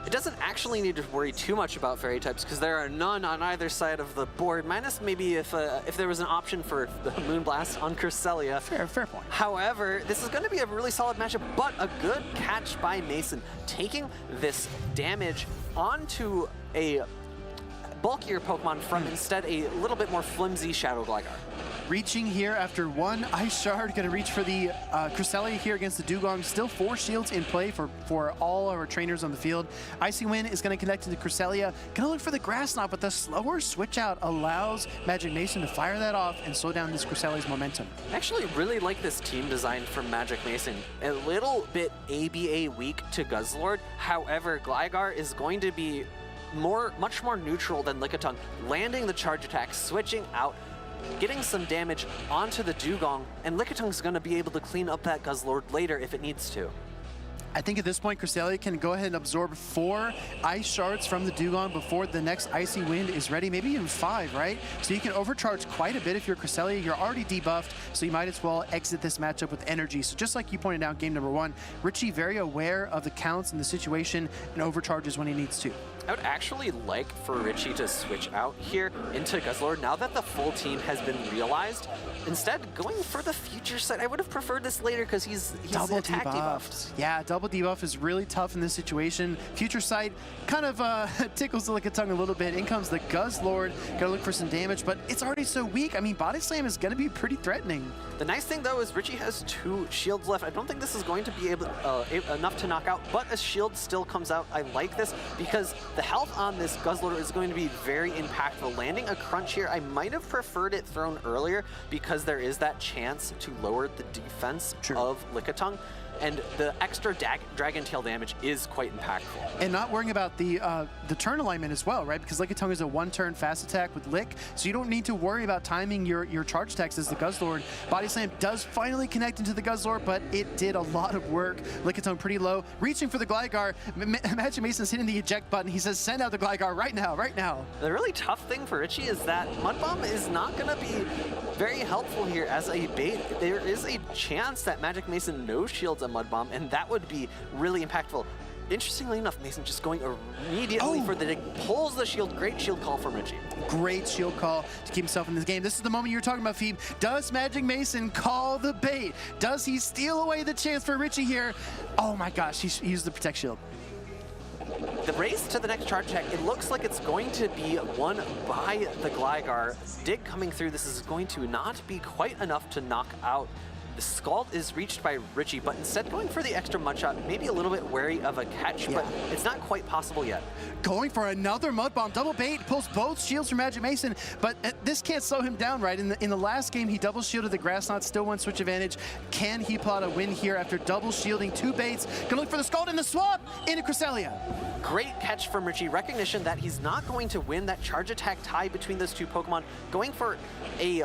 It doesn't actually need to worry too much about Fairy types because there are none on either side of the board, minus maybe if there was an option for the Moonblast on Cresselia. Fair point. However, this is going to be a really solid matchup, but a good catch by Mason, taking this damage onto a bulkier Pokemon from instead a little bit more flimsy Shadow Gligar. reaching here after one Ice Shard. Going to reach for the Cresselia here against the Dugong. Still 4 shields in play for all our trainers on the field. Icy Wind is going to connect into Cresselia. Going to look for the Grass Knot, but the slower switch out allows Magic Mason to fire that off and slow down this Cresselia's momentum. I actually really like this team design from Magic Mason. A little bit ABA weak to Guzzlord. However, Gligar is going to be much more neutral than Lickitung, landing the charge attack, switching out, getting some damage onto the Dugong, and Lickitung's going to be able to clean up that Guzzlord later if it needs to. I think at this point, Cresselia can go ahead and absorb 4 Ice Shards from the Dugong before the next Icy Wind is ready, maybe even 5, right? So you can overcharge quite a bit if you're Cresselia. You're already debuffed, so you might as well exit this matchup with energy. So just like you pointed out game number 1, Richie very aware of the counts and the situation and overcharges when he needs to. I would actually like for Richie to switch out here into Guzzlord now that the full team has been realized. Instead, going for the future set, I would have preferred this later because he's double attack debuffed. Yeah, double debuff is really tough in this situation. Future Sight kind of tickles the Lickitung a little bit. In comes the Guzzlord. Gotta look for some damage, but it's already so weak. I mean, Body Slam is gonna be pretty threatening. The nice thing though is Richie has 2 shields left. I don't think this is going to be enough to knock out, but a shield still comes out. I like this because the health on this Guzzlord is going to be very impactful. Landing a crunch here, I might have preferred it thrown earlier because there is that chance to lower the defense of Lickitung. And the extra Dragon Tail damage is quite impactful. And not worrying about the turn alignment as well, right? Because Lickitung is a 1-turn fast attack with Lick, so you don't need to worry about timing your charge attacks as the Guzzlord. Body Slam does finally connect into the Guzzlord, but it did a lot of work. Lickitung pretty low, reaching for the Gligar. Magic Mason's hitting the eject button. He says, send out the Gligar right now, right now. The really tough thing for Richie is that Mud Bomb is not going to be very helpful here as a bait. There is a chance that Magic Mason no-shields a Mud Bomb, and that would be really impactful. Interestingly enough, Mason just going immediately for the dig, pulls the shield. Great shield call from Richie. Great shield call to keep himself in this game. This is the moment you're talking about, Phoebe. Does Magic Mason call the bait? Does he steal away the chance for Richie here? Oh my gosh, he used the Protect Shield. The race to the next charge attack, it looks like it's going to be won by the Gligar. Dig coming through, this is going to not be quite enough to knock out. The Scald is reached by Richie, but instead going for the extra Mud Shot, maybe a little bit wary of a catch, but it's not quite possible yet. Going for another Mud Bomb, double bait, pulls both shields from Magic Mason, but this can't slow him down, right? In the last game, he double shielded the Grass Knot, still 1 switch advantage. Can he plot a win here after double shielding 2 baits? Gonna look for the Scald in the swap into Cresselia. Great catch from Richie. Recognition that he's not going to win that charge attack tie between those 2 Pokemon. Going for a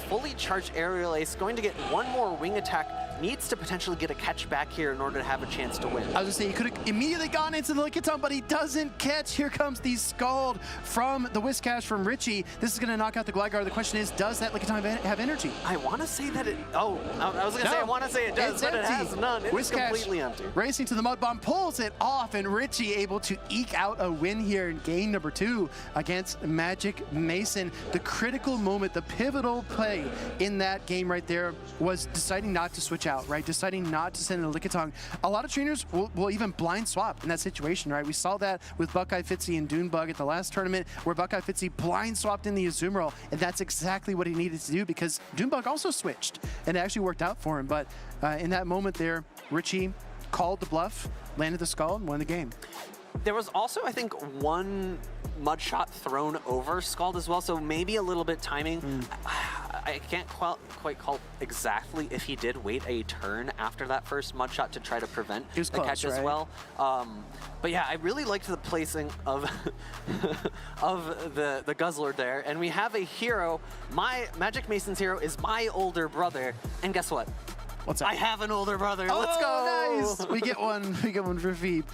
fully charged Aerial Ace, going to get 1 more wing attack. Needs to potentially get a catch back here in order to have a chance to win. I was gonna say, he could have immediately gone into the Lickitung, but he doesn't catch. Here comes the Scald from the Whiscash from Richie. This is gonna knock out the Gligar. The question is, does that Lickitung have energy? I want to say that it, I was gonna say I want to say it does, but it has none. It's completely empty. Racing to the Mud Bomb, pulls it off, and Richie able to eke out a win here in game number 2 against Magic Mason. The critical moment, the pivotal play in that game right there was deciding not to switch out, right? Deciding not to send in a Lickitung. A lot of trainers will even blind swap in that situation, right? We saw that with Buckeye Fitzy and Dunebug at the last tournament, where Buckeye Fitzy blind swapped in the Azumarill, and that's exactly what he needed to do because Dunebug also switched, and it actually worked out for him. But in that moment there, Richie called the bluff, landed the Scald, and won the game. There was also, I think, 1 Mud Shot thrown over Scald as well, so maybe a little bit timing. I can't quite call exactly if he did wait a turn after that first Mud Shot to try to prevent the catch as well. But yeah, I really liked the placing of of the Guzzlord there, and we have a hero. Magic Mason's hero is my older brother, and guess what? What's that? I have an older brother. Oh, let's go! Nice! We get one for Phoebe.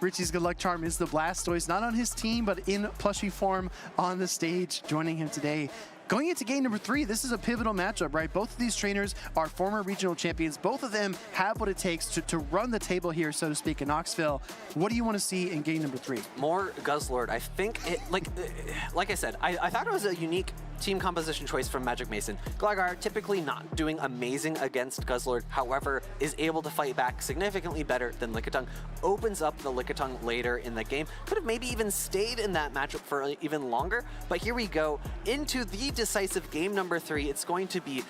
Richie's good luck charm is the Blastoise, not on his team, but in plushie form on the stage, joining him today. Going into game number 3, this is a pivotal matchup, right? Both of these trainers are former regional champions. Both of them have what it takes to run the table here, so to speak, in Knoxville. What do you want to see in game number 3? More Guzzlord. I think it, like I said, I thought it was a unique team composition choice from Magic Mason. Gligar typically not doing amazing against Guzzlord, however, is able to fight back significantly better than Lickitung. Opens up the Lickitung later in the game. Could have maybe even stayed in that matchup for even longer, but here we go into the decisive game number 3. It's going to be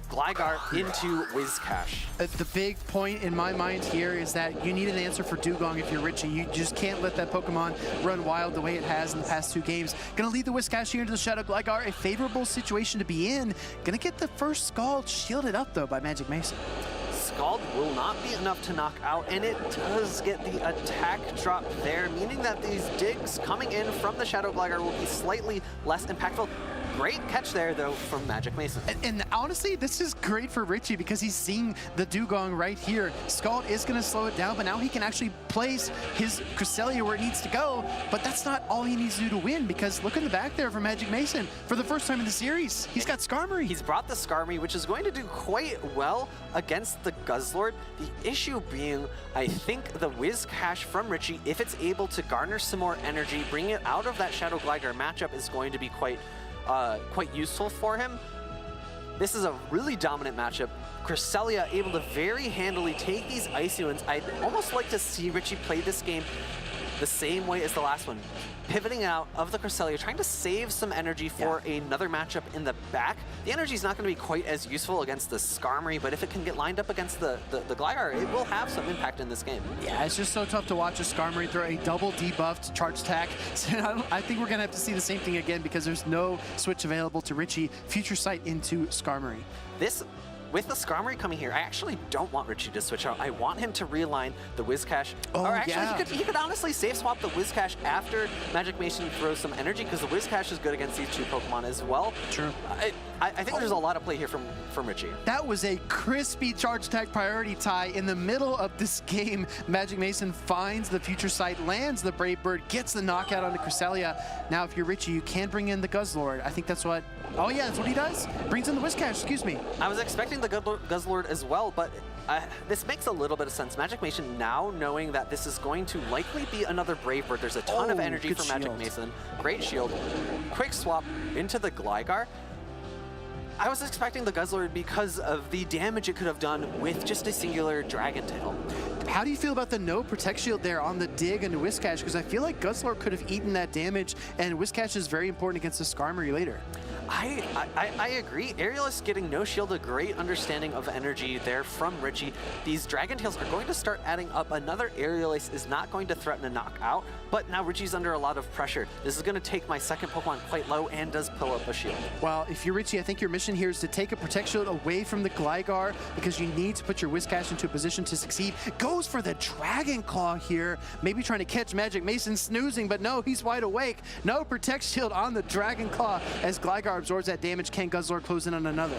Gligar into Whiscash. The big point in my mind here is that you need an answer for Dugong if you're Richie. You just can't let that Pokemon run wild the way it has in the past 2 games. Gonna lead the Whiscash here into the Shadow Gligar, a favorable situation to be in. Gonna get the first Scald shielded up though by Magic Mason. Scald will not be enough to knock out, and it does get the attack drop there, meaning that these digs coming in from the Shadow Gligar will be slightly less impactful. Great catch there, though, from Magic Mason. And honestly, this is great for Richie because he's seeing the Dugong right here. Scald is going to slow it down, but now he can actually place his Cresselia where it needs to go. But that's not all he needs to do to win, because look in the back there for Magic Mason. For the first time in the series, he's got Skarmory. He's brought the Skarmory, which is going to do quite well against the Guzzlord. The issue being, I think, the Whiscash from Richie, if it's able to garner some more energy, bring it out of that Shadow Gligar matchup, is going to be quite useful for him. This is a really dominant matchup. Cresselia able to very handily take these Icy Winds. I'd almost like to see Richie play this game the same way as the last one. Pivoting out of the Cresselia, trying to save some energy for another matchup in the back. The energy is not going to be quite as useful against the Skarmory, but if it can get lined up against the Gligar, it will have some impact in this game. Yeah, it's just so tough to watch a Skarmory throw a double debuffed charge attack. So I think we're going to have to see the same thing again because there's no switch available to Richie. Future Sight into Skarmory. With the Skarmory coming here, I actually don't want Richie to switch out. I want him to realign the Whiscash. Oh, or actually, he could honestly safe swap the Whiscash after Magic Mason throws some energy, because the Whiscash is good against these 2 Pokemon as well. True. I think there's a lot of play here from Richie. That was a crispy charge attack priority tie in the middle of this game. Magic Mason finds the Future Sight, lands the Brave Bird, gets the knockout on the Cresselia. Now, if you're Richie, you can bring in the Guzzlord. I think that's what... Oh, yeah, that's what he does. Brings in the Whiscash, excuse me. I was expecting the Guzzlord as well, but this makes a little bit of sense. Magic Mason now knowing that this is going to likely be another Brave Bird. There's a ton of energy from Magic Mason. Great shield. Quick swap into the Gligar. I was expecting the Guzzlord because of the damage it could have done with just a singular Dragon Tail. How do you feel about the no Protect Shield there on the dig into Whiscash? Because I feel like Guzzlord could have eaten that damage, and Whiscash is very important against the Skarmory later. I agree. Aerialist getting no shield, a great understanding of energy there from Richie. These Dragon Tails are going to start adding up. Another Aerialist is not going to threaten a knockout, but now Richie's under a lot of pressure. This is going to take my second Pokemon quite low and does pull up a shield. Well, if you're Richie, I think your mission here is to take a Protect Shield away from the Gligar because you need to put your Whiscash into a position to succeed. Goes for the Dragon Claw here, maybe trying to catch Magic Mason snoozing, but no, he's wide awake. No Protect Shield on the Dragon Claw as Gligar absorbs that damage. Can Guzzlord close in on another?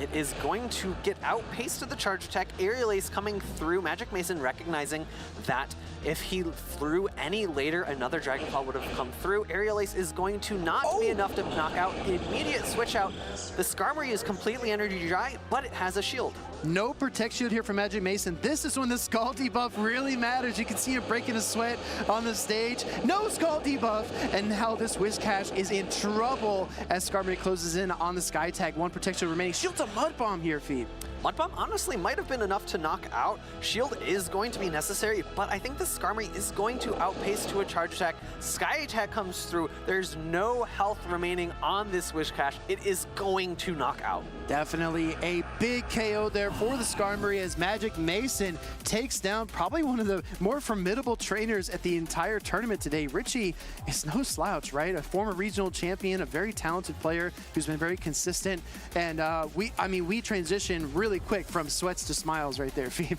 It is going to get outpaced to the charge attack. Aerial Ace coming through. Magic Mason recognizing that if he threw any later, another Dragon Claw would have come through. Aerial Ace is going to not be enough to knock out. Immediate switch out. The Skarmory is completely energy dry, but it has a shield. No Protect Shield here for Magic Mason. This is when the Scald debuff really matters. You can see him breaking a sweat on the stage. No Scald debuff, and now this Whiscash is in trouble as Skarmory closes in on the Sky Tag. 1 Protect Shield remaining. Shield's a Mud Bomb here, Feed. Mud Bomb honestly might have been enough to knock out. Shield is going to be necessary, but I think the Skarmory is going to outpace to a charge attack. Sky Attack comes through. There's no health remaining on this Whiscash. It is going to knock out. Definitely a big KO there for the Skarmory as Magic Mason takes down probably one of the more formidable trainers at the entire tournament today. Richie is no slouch, right? A former regional champion, a very talented player who's been very consistent. And we transition really quick from sweats to smiles right there, Phoebe.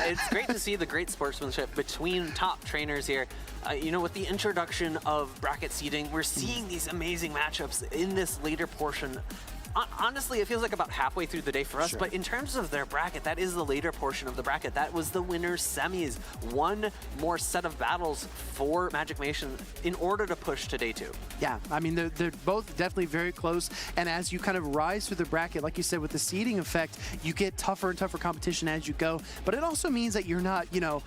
It's great to see the great sportsmanship between top trainers here. You know, with the introduction of bracket seeding, we're seeing these amazing matchups in this later portion. honestly, it feels like about halfway through the day for us, but in terms of their bracket, that is the later portion of the bracket. That was the winner's semis. One more set of battles for Magic Mason in order to push to day 2. Yeah, I mean, they're both definitely very close, and as you kind of rise through the bracket, like you said, with the seeding effect, you get tougher and tougher competition as you go, but it also means that you're not, you know,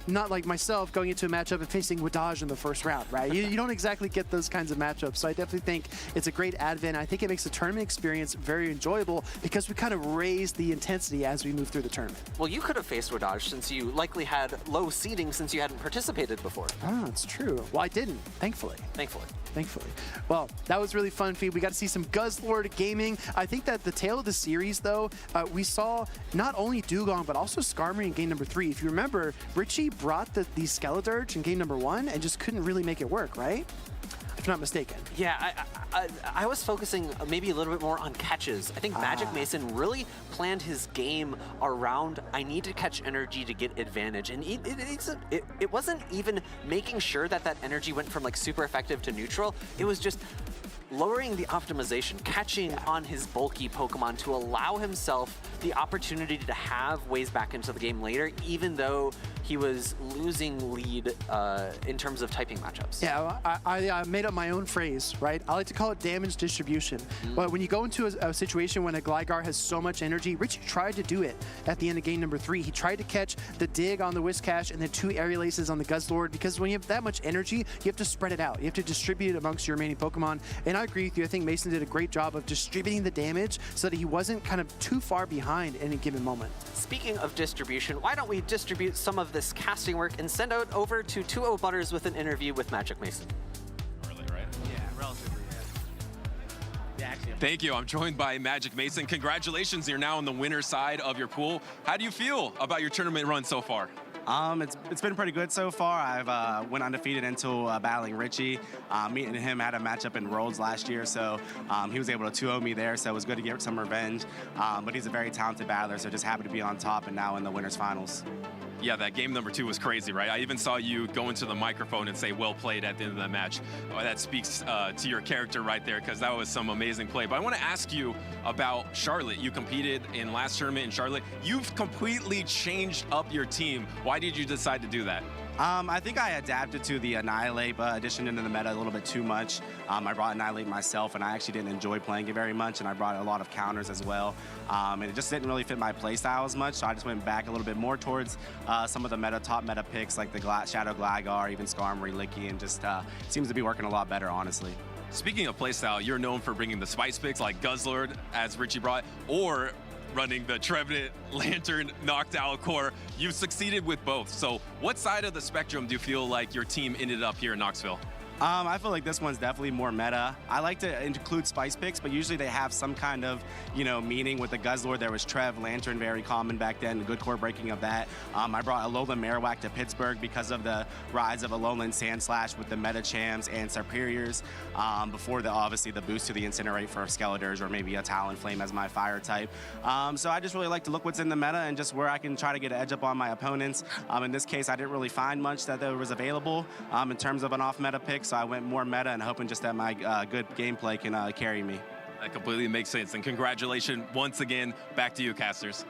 not like myself going into a matchup and facing Wadaj in the first round, right? You don't exactly get those kinds of matchups, so I definitely think it's a great advent. I think it makes the tournament experience very enjoyable because we kind of raise the intensity as we move through the tournament. Well, you could have faced Wadaj since you likely had low seeding since you hadn't participated before. Oh, that's true. Well, I didn't, thankfully. Thankfully. Well, that was really fun, Feed. We got to see some Guzzlord gaming. I think that the tale of the series, though, we saw not only Dugong, but also Skarmory in game number 3. If you remember, Richie brought the Skeledirge in game number 1 and just couldn't really make it work, right? If not mistaken. Yeah, I was focusing maybe a little bit more on catches. I think Magic Mason really planned his game around, I need to catch energy to get advantage. And it wasn't even making sure that that energy went from like super effective to neutral. It was just lowering the optimization, catching on his bulky Pokemon to allow himself the opportunity to have ways back into the game later, even though he was losing lead in terms of typing matchups. Yeah, I made up my own phrase, right? I like to call it damage distribution. But when you go into a situation when a Gligar has so much energy, Richie tried to do it at the end of game number 3. He tried to catch the dig on the Whiscash and then 2 Aerial Aces on the Guzzlord, because when you have that much energy, you have to spread it out. You have to distribute it amongst your remaining Pokemon. And I agree with you. I think Mason did a great job of distributing the damage so that he wasn't kind of too far behind in a given moment. Speaking of distribution, why don't we distribute some of this casting work and send out over to 2-0 Butters with an interview with Magic Mason. Really, right? Yeah, relatively, yeah. Actually, Thank you. I'm joined by Magic Mason. Congratulations, you're now on the winner's side of your pool. How do you feel about your tournament run so far? It's been pretty good so far. I've went undefeated until battling Richie. Me and him had a matchup in Worlds last year, so he was able to 2-0 me there, so it was good to get some revenge. But he's a very talented battler, so just happy to be on top and now in the winners finals. Yeah, that game number 2 was crazy, right? I even saw you go into the microphone and say, well played at the end of that match. Oh, that speaks to your character right there, because that was some amazing play. But I want to ask you about Charlotte. You competed in last tournament in Charlotte. You've completely changed up your team. Why did you decide to do that? I think I adapted to the Annihilate addition into the meta a little bit too much. I brought Annihilate myself, and I actually didn't enjoy playing it very much, and I brought a lot of counters as well. And it just didn't really fit my playstyle as much, so I just went back a little bit more towards some of the top meta picks, like the Shadow Gligar, even Skarmory, Licky, and just seems to be working a lot better, honestly. Speaking of playstyle, you're known for bringing the spice picks like Guzzlord, as Richie brought, or running the Trevenant, Lantern, knocked out core. You've succeeded with both. So what side of the spectrum do you feel like your team ended up here in Knoxville? I feel like this one's definitely more meta. I like to include spice picks, but usually they have some kind of, meaning. With the Guzzlord, there was Trev, Lantern, very common back then, the good core breaking of that. I brought Alolan Marowak to Pittsburgh because of the rise of Alolan Sandslash with the Metachams and Superiors. Before obviously the boost to the Incinerate for Skeledirge, or maybe a Talonflame as my fire type. So I just really like to look what's in the meta and just where I can try to get an edge up on my opponents. In this case, I didn't really find much that there was available in terms of an off-meta pick. So I went more meta and hoping just that my good gameplay can carry me. That completely makes sense. And congratulations once again. Back to you, casters.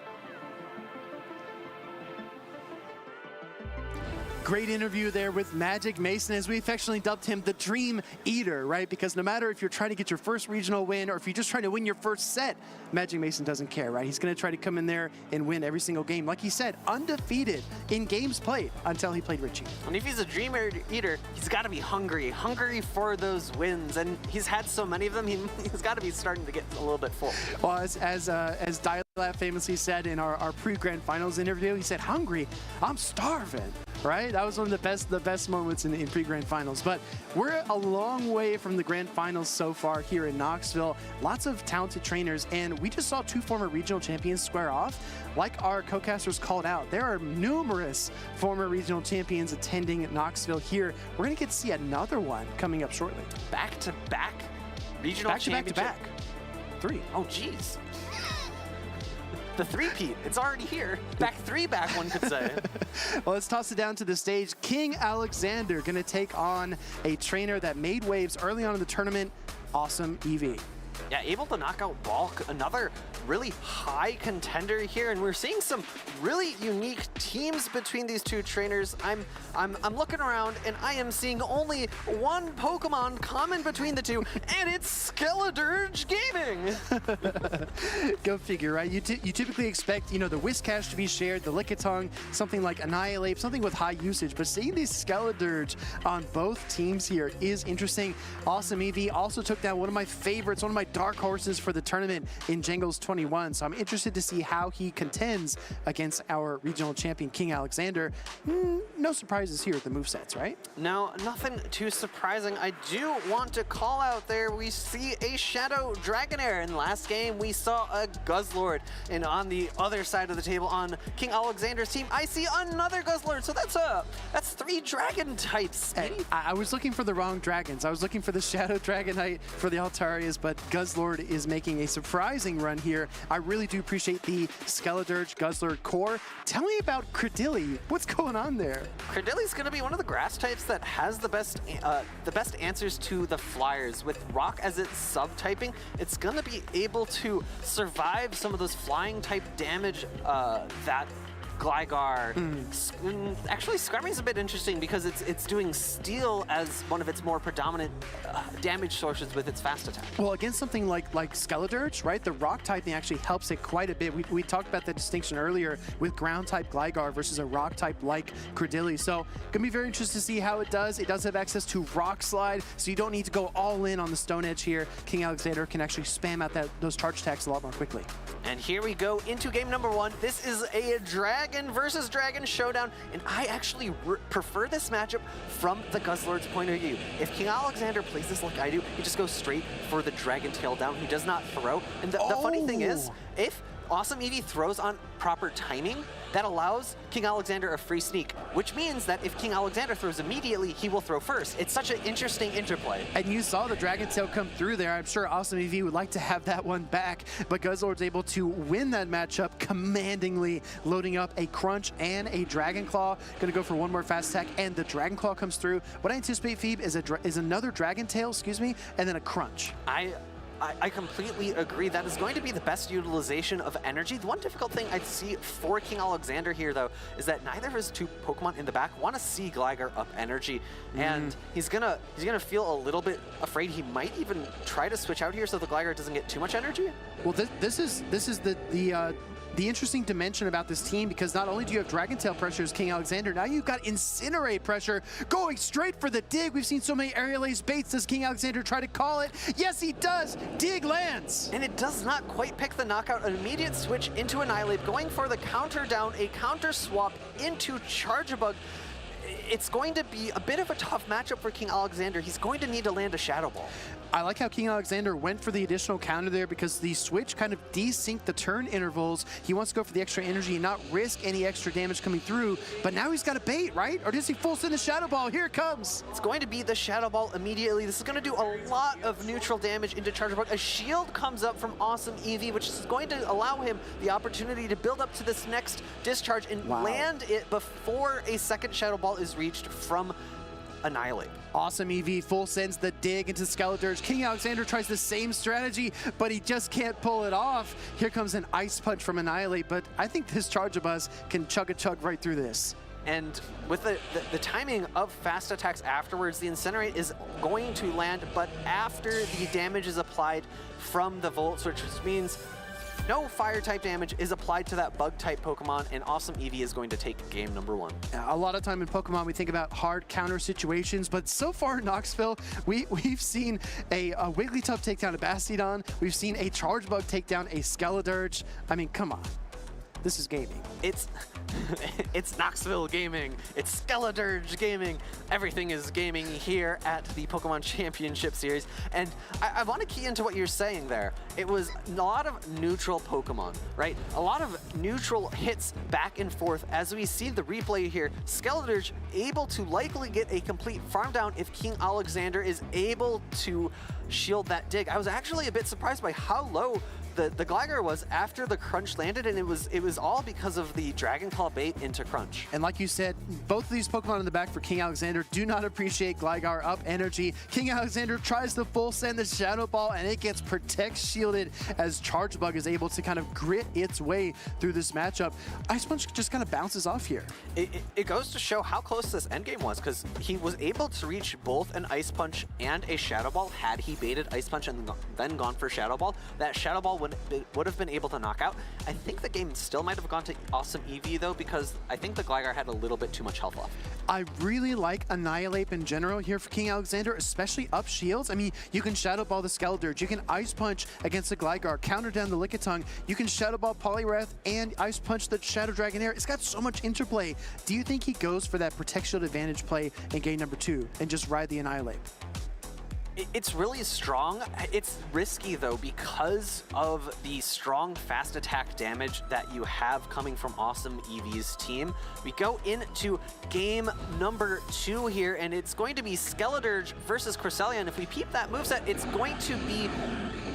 Great interview there with Magic Mason, as we affectionately dubbed him the Dream Eater, right? Because no matter if you're trying to get your first regional win or if you're just trying to win your first set, Magic Mason doesn't care, right? He's going to try to come in there and win every single game. Like he said, undefeated in games played until he played Richie. And if he's a Dream Eater, he's got to be hungry for those wins. And he's had so many of them, he's got to be starting to get a little bit full. Well, as Dialab famously said in our pre-grand finals interview, he said, hungry, I'm starving. Right? That was one of the best moments in pre-grand finals. But we're a long way from the grand finals so far here in Knoxville. Lots of talented trainers, and we just saw 2 former regional champions square off. Like our co-casters called out, there are numerous former regional champions attending Knoxville here. We're going to get to see another one coming up shortly. Back-to-back regional championship? Back-to-back. 3. Oh, geez. The three-peat, it's already here. Back 3 back, one could say. Well, let's toss it down to the stage. King Alexander going to take on a trainer that made waves early on in the tournament, AwesomeEevee. Yeah, able to knock out Balk, another really high contender here, and we're seeing some really unique teams between these two trainers. I'm looking around, and I am seeing only one Pokemon common between the two, and it's Skeledirge Gaming. Go figure, right? You typically expect, you know, the Whiscash to be shared, the Lickitung, something like Annihilate, something with high usage, but seeing these Skeledirge on both teams here is interesting. AwesomeEevee also took down one of my favorites, one of my dark horses for the tournament in Jangles 21, so I'm interested to see how he contends against our regional champion, King Alexander. No surprises here at the movesets, right? No, nothing too surprising. I do want to call out there, we see a Shadow Dragonair. In the last game, we saw a Guzzlord. And on the other side of the table, on King Alexander's team, I see another Guzzlord. So that's 3 dragon types. Hey, I was looking for the wrong dragons. I was looking for the Shadow Dragonite for the Altarias, but Guzzlord is making a surprising run here. I really do appreciate the Skeledirge Guzzlord core. Tell me about Credilli. What's going on there? Credilli's going to be one of the grass types that has the best answers to the flyers. With Rock as its sub-typing, it's going to be able to survive some of those flying type damage that Gligar. Actually, Scrummy's a bit interesting because it's doing Steel as one of its more predominant damage sources with its fast attack. Well, against something like Skeledirge, right, the rock typing actually helps it quite a bit. We talked about the distinction earlier with ground type Gligar versus a rock type like Credilli. So gonna be very interested to see how it does. It does have access to Rock Slide, so you don't need to go all in on the Stone Edge here. King Alexander can actually spam out those charge attacks a lot more quickly. And here we go into game number 1. This is a Dragon versus Dragon showdown, and I actually prefer this matchup from the Guzzlord's point of view. If King Alexander plays this like I do, he just goes straight for the Dragon Tail down. He does not throw. And the funny thing is, if AwesomeEevee throws on proper timing, that allows King Alexander a free sneak, which means that if King Alexander throws immediately, he will throw first. It's such an interesting interplay. And you saw the Dragon Tail come through there. I'm sure AwesomeEevee would like to have that one back, but Guzzlord's able to win that matchup commandingly, loading up a Crunch and a Dragon Claw. Gonna go for one more fast attack, and the Dragon Claw comes through. What I anticipate, Phoebe, is another Dragon Tail, and then a Crunch. I completely agree. That is going to be the best utilization of energy. The one difficult thing I'd see for King Alexander here, though, is that neither of his 2 Pokemon in the back want to see Gligar up energy, and he's gonna feel a little bit afraid. He might even try to switch out here so the Gligar doesn't get too much energy. Well, this is the interesting dimension about this team, because not only do you have Dragon Tail pressure as King Alexander, now you've got Incinerate pressure going straight for the dig. We've seen so many aerial ace baits. Does King Alexander try to call it? Yes, he does. Dig lands. And it does not quite pick the knockout. An immediate switch into Annihilate, going for the counter down, a counter swap into Charjabug. It's going to be a bit of a tough matchup for King Alexander. He's going to need to land a Shadow Ball. I like how King Alexander went for the additional counter there, because the switch kind of desynced the turn intervals. He wants to go for the extra energy and not risk any extra damage coming through, but now he's got a bait, right? Or does he full send the Shadow Ball? Here it comes. It's going to be the Shadow Ball immediately. This is going to do a lot of neutral damage into Charjabug. A shield comes up from AwesomeEevee, which is going to allow him the opportunity to build up to this next discharge and land it before a second Shadow Ball is reached from Annihilate. AwesomeEevee full sends the dig into Skeledirge. King Alexander tries the same strategy, but he just can't pull it off. Here comes an Ice Punch from Annihilate, but I think this Charjabuzz can chug right through this. And with the timing of fast attacks afterwards, the Incinerate is going to land, but after the damage is applied from the Volt Switch, which means no fire type damage is applied to that bug type Pokemon, and AwesomeEevee is going to take game number 1. A lot of time in Pokemon, we think about hard counter situations, but so far in Knoxville, we've seen a Wigglytuff take down a Bastiodon. We've seen a Charjabug take down a Skeledirge. I mean, come on. This is gaming. It's Knoxville gaming. It's Skeledirge gaming. Everything is gaming here at the Pokemon Championship Series. And I want to key into what you're saying there. It was a lot of neutral Pokemon, right? A lot of neutral hits back and forth. As we see the replay here, Skeledirge able to likely get a complete farm down if King Alexander is able to shield that dig. I was actually a bit surprised by how low the Gligar was after the crunch landed, and it was all because of the Dragon Claw bait into crunch. And like you said, both of these Pokemon in the back for King Alexander do not appreciate Gligar up energy. King Alexander tries to full send the Shadow Ball, and it gets Protect shielded as Charge Bug is able to kind of grit its way through this matchup. Ice Punch just kind of bounces off here. It goes to show how close this endgame was, because he was able to reach both an Ice Punch and a Shadow Ball had he baited Ice Punch and then gone for Shadow Ball. That Shadow Ball would have been able to knock out. I think the game still might have gone to AwesomeEevee though, because I think the Gligar had a little bit too much health left. I really like Annihilate in general here for King Alexander, especially up shields. I mean, you can Shadow Ball the Skeledirge, you can Ice Punch against the Gligar, counter down the Lickitung, you can Shadow Ball Poliwrath and Ice Punch the Shadow Dragonair. It's got so much interplay. Do you think he goes for that Protect Shield advantage play in game number 2 and just ride the Annihilate? It's really strong. It's risky though because of the strong fast attack damage that you have coming from AwesomeEevee's team. We go into game number 2 here, and it's going to be Skeledirge versus Cresselia, and if we peep that moveset, it's going to be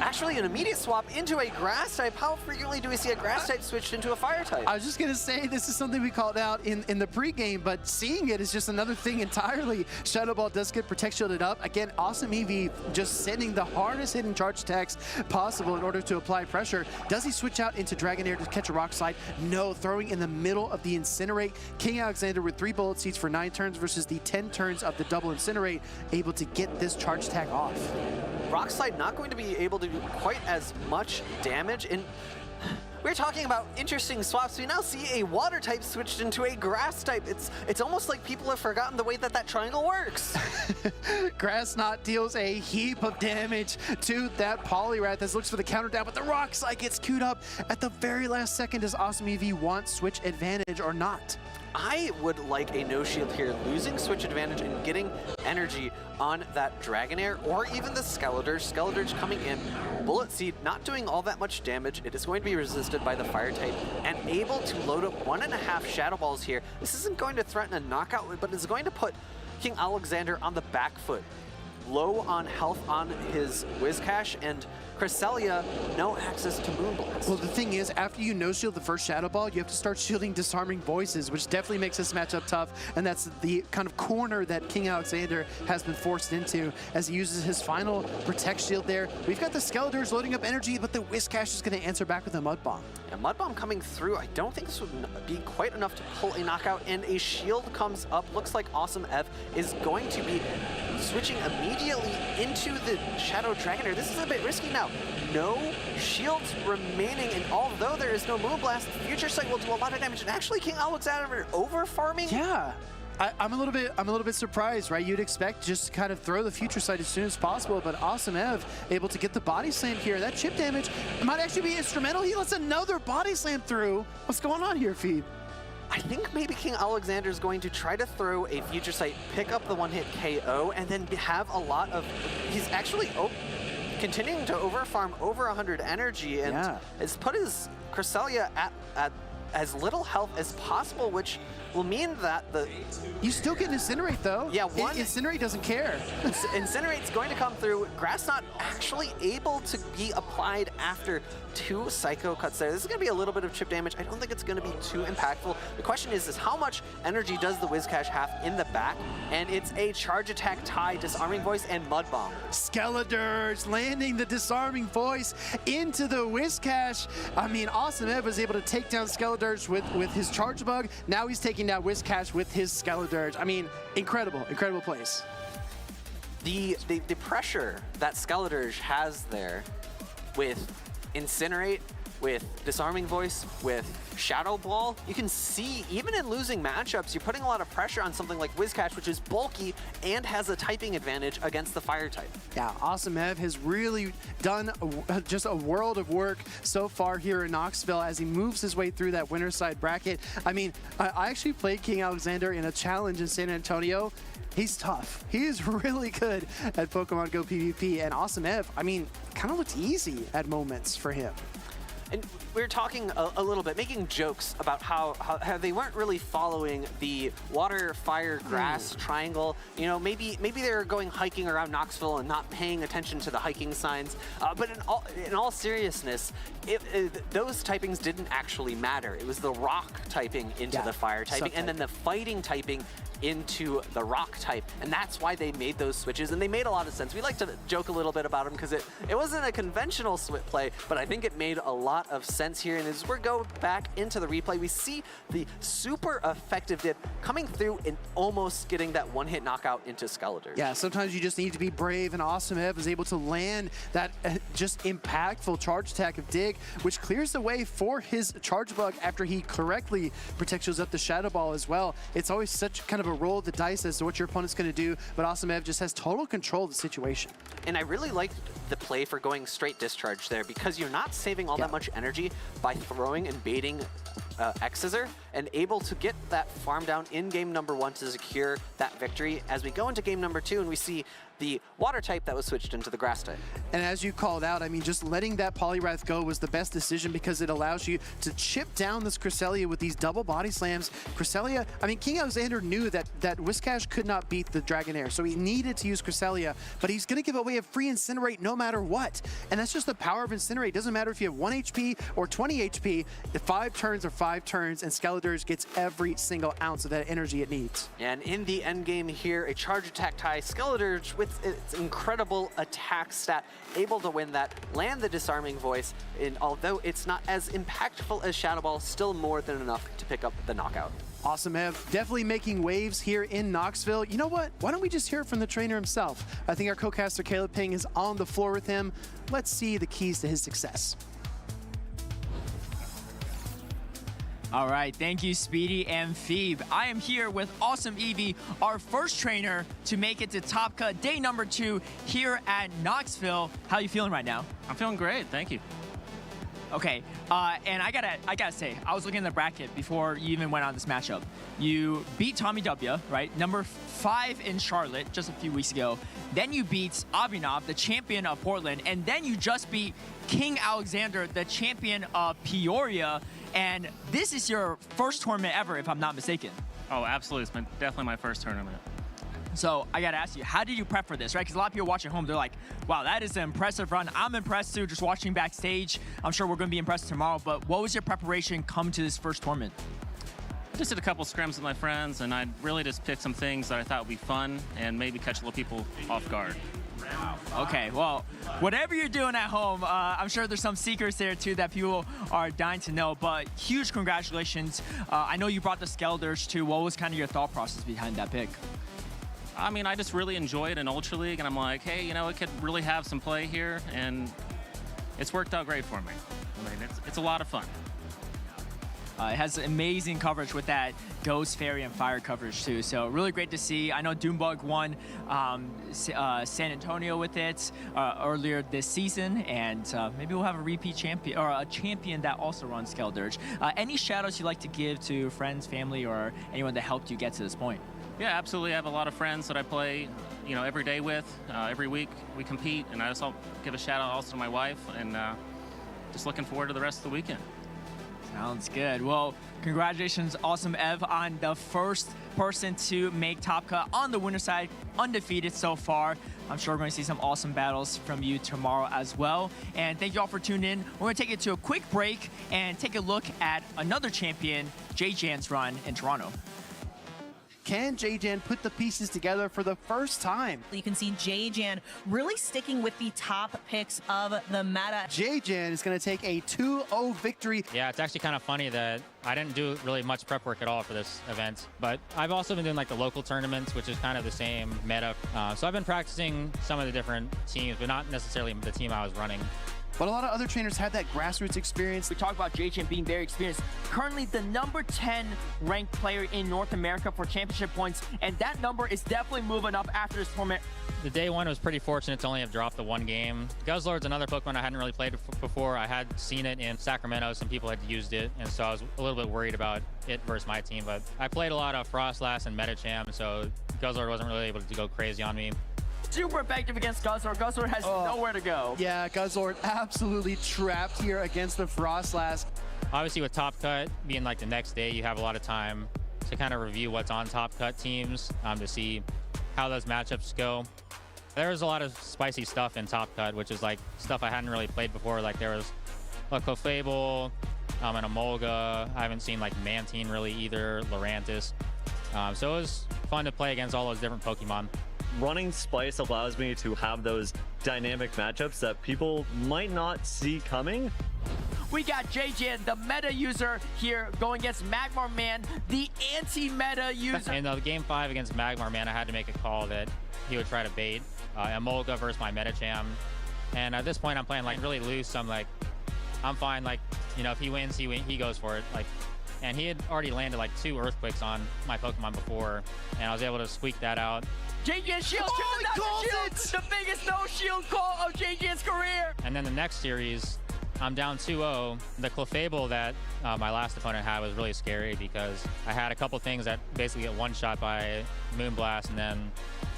actually an immediate swap into a grass type. How frequently do we see a grass type switched into a fire type? I was just gonna say, this is something we called out in the pregame, but seeing it is just another thing entirely. Shadow Ball does get Protect Shielded up. Again, AwesomeEevee just sending the hardest hitting charge attacks possible in order to apply pressure. Does he switch out into Dragonair to catch a Rock Slide? No, throwing in the middle of the Incinerate. King Alexander with 3 bullet seeds for 9 turns versus the 10 turns of the double Incinerate, able to get this charge attack off. Rock Slide not going to be able to do quite as much damage, and we're talking about interesting swaps. We now see a water type switched into a grass type. It's almost like people have forgotten the way that triangle works. Grass Knot deals a heap of damage to that Poliwrath as looks for the counter down, but the Rock Slide gets queued up at the very last second. Does AwesomeEevee want switch advantage or not? I would like a no shield here, losing switch advantage and getting energy on that Dragonair or even the Skeledirge. Skeledirge coming in, Bullet Seed not doing all that much damage. It is going to be resisted by the Fire type and able to load up 1.5 Shadow Balls here. This isn't going to threaten a knockout, but it's going to put King Alexander on the back foot. Low on health on his Whiscash, and Cresselia, no access to Moonblast. Well, the thing is, after you no-shield the first Shadow Ball, you have to start shielding Disarming Voices, which definitely makes this matchup tough, and that's the kind of corner that King Alexander has been forced into as he uses his final Protect Shield there. We've got the Skeledirge loading up energy, but the Whiscash is going to answer back with a Mud Bomb. And Mud Bomb coming through, I don't think this would be quite enough to pull a knockout, and a shield comes up. Looks like AwesomeEevee is going to be switching immediately into the Shadow Dragonair. This is a bit risky now. No shields remaining, and although there is no Moonblast, Future Sight will do a lot of damage. And actually, King Alexander over farming. Yeah. I'm a little bit surprised, right? You'd expect just to kind of throw the Future Sight as soon as possible, but AwesomeEevee able to get the Body Slam here. That chip damage might actually be instrumental. He lets another Body Slam through. What's going on here, Feed? I think maybe King Alexander is going to try to throw a Future Sight, pick up the one-hit KO, and then have a lot of... He's actually continuing to overfarm over 100 energy, and has put his Cresselia at as little health as possible, which will mean that the... You still get Incinerate, though. Yeah, Incinerate doesn't care. Incinterate's going to come through. Grass Knot actually able to be applied after 2 Psycho Cuts there. This is going to be a little bit of chip damage. I don't think it's going to be too impactful. The question is how much energy does the Whiscash have in the back? And it's a Charge Attack tie, Disarming Voice, and Mud Bomb. Skeledirge landing the Disarming Voice into the Whiscash. I mean, AwesomeEevee was able to take down Skeledirge with his Charge Bug. Now he's taking down Whiscash with his Skeledirge. I mean, incredible plays. The pressure that Skeledirge has there with Incinerate, with Disarming Voice, with Shadow Ball, you can see even in losing matchups, you're putting a lot of pressure on something like Whiscash, which is bulky and has a typing advantage against the Fire type. Yeah, AwesomeEevee has really done just a world of work so far here in Knoxville as he moves his way through that winner side bracket. I mean, I actually played King Alexander in a challenge in San Antonio. He's tough. He is really good at Pokemon Go PvP, and AwesomeEevee, I mean, kind of looked easy at moments for him. And we were talking a little bit, making jokes about how they weren't really following the water, fire, grass triangle. You know, maybe they were going hiking around Knoxville and not paying attention to the hiking signs. But in all seriousness, those typings didn't actually matter. It was the rock typing into the fire typing, and then the fighting typing into the rock type, and that's why they made those switches, and they made a lot of sense. We like to joke a little bit about them because it wasn't a conventional switch play, but I think it made a lot of sense here. And as we go back into the replay, we see the super effective dip coming through and almost getting that one-hit knockout into Skeletor. Yeah, sometimes you just need to be brave, and AwesomeEevee was able to land that just impactful charge attack of Dig, which clears the way for his charge bug after he correctly protections up the Shadow Ball as well. It's always such kind of a roll of the dice as to what your opponent's going to do, but AwesomeEevee just has total control of the situation. And I really liked the play for going straight discharge there, because you're not saving all that much energy by throwing and baiting X-Scissor, and able to get that farm down in game number 1 to secure that victory as we go into game number 2 and we see the water type that was switched into the grass type. And as you called out, I mean, just letting that Poliwrath go was the best decision because it allows you to chip down this Cresselia with these double body slams. Cresselia, I mean, King Alexander knew that Whiscash could not beat the Dragonair, so he needed to use Cresselia, but he's going to give away a free Incinerate no matter what. And that's just the power of Incinerate. It doesn't matter if you have 1 HP or 20 HP, the 5 turns are 5 turns, and Skeletor gets every single ounce of that energy it needs. And in the end game here, a charge attack tie, Skeletor with its incredible attack stat, able to win that, land the disarming voice, and although it's not as impactful as Shadow Ball, still more than enough to pick up the knockout. AwesomeEevee definitely making waves here in Knoxville. You know what? Why don't we just hear it from the trainer himself? I think our co-caster Caleb Ping is on the floor with him. Let's see the keys to his success. All right, thank you, Speedy and Phoebe. I am here with AwesomeEevee, our first trainer to make it to Top Cut day number 2 here at Knoxville. How are you feeling right now? I'm feeling great, thank you. Okay, and I gotta say, I was looking at the bracket before you even went on this matchup. You beat Tommy W, right? Number 5 in Charlotte just a few weeks ago. Then you beat Abhinav, the champion of Portland, and then you just beat King Alexander, the champion of Peoria. And this is your first tournament ever, if I'm not mistaken. Oh, absolutely. It's definitely my first tournament. So I got to ask you, how did you prep for this, right? Because a lot of people watching at home, they're like, wow, that is an impressive run. I'm impressed too, just watching backstage. I'm sure we're going to be impressed tomorrow. But what was your preparation come to this first tournament? I just did a couple scrims with my friends, and I really just picked some things that I thought would be fun and maybe catch little people off guard. Okay, well, whatever you're doing at home, I'm sure there's some secrets there too that people are dying to know, but huge congratulations. I know you brought the Skelders too. What was kind of your thought process behind that pick? I mean, I just really enjoy it in Ultra League, and I'm like, hey, you know, it could really have some play here, and it's worked out great for me. I mean, it's a lot of fun. It has amazing coverage with that Ghost, Fairy, and Fire coverage too. So really great to see. I know Doombug won San Antonio with it earlier this season, and maybe we'll have a repeat champion or a champion that also runs Skeldurge. Any shout-outs you'd like to give to friends, family, or anyone that helped you get to this point? Yeah, absolutely. I have a lot of friends that I play, you know, every day with. Every week we compete, and I just want to give a shout-out also to my wife, and just looking forward to the rest of the weekend. Sounds good. Well, congratulations, AwesomeEevee, on the first person to make Top Cut on the winner side, undefeated so far. I'm sure we're going to see some awesome battles from you tomorrow as well. And thank you all for tuning in. We're going to take it to a quick break and take a look at another champion, J-Jan's run in Toronto. Can J-Jan put the pieces together for the first time? You can see J-Jan really sticking with the top picks of the meta. J-Jan is going to take a 2-0 victory. Yeah, it's actually kind of funny that I didn't do really much prep work at all for this event, but I've also been doing like the local tournaments, which is kind of the same meta. So I've been practicing some of the different teams, but not necessarily the team I was running. But a lot of other trainers had that grassroots experience. We talked about J-Jan being very experienced. Currently the number 10 ranked player in North America for championship points, and that number is definitely moving up after this tournament. The day one was pretty fortunate to only have dropped the one game. Guzzlord's another Pokemon I hadn't really played before. I had seen it in Sacramento. Some people had used it, and so I was a little bit worried about it versus my team. But I played a lot of Frostlass and Metacham, so Guzzlord wasn't really able to go crazy on me. super effective against Guzzlord. Guzzlord has nowhere to go. Yeah, Guzzlord absolutely trapped here against the Frostlass. Obviously with Top Cut being like the next day, you have a lot of time to kind of review what's on Top Cut teams to see how those matchups go. There was a lot of spicy stuff in Top Cut, which is like stuff I hadn't really played before. Like there was a Clefable and a Molga. I haven't seen like Mantine really either, Lurantis. So it was fun to play against all those different Pokemon. Running Spice allows me to have those dynamic matchups that people might not see coming. We got JJ, the meta user here, going against MrAce, the anti-meta user. In Game 5 against MrAce, I had to make a call that he would try to bait Emolga versus my Medicham. And at this point, I'm playing like really loose. I'm like, I'm fine. Like, you know, if he wins, he goes for it. Like, and he had already landed like 2 Earthquakes on my Pokemon before, and I was able to squeak that out. JJ's shield turns out to shield, the biggest no-shield call of JJ's career. And then the next series, I'm down 2-0. The Clefable that my last opponent had was really scary because I had a couple things that basically get one-shot by Moonblast, and then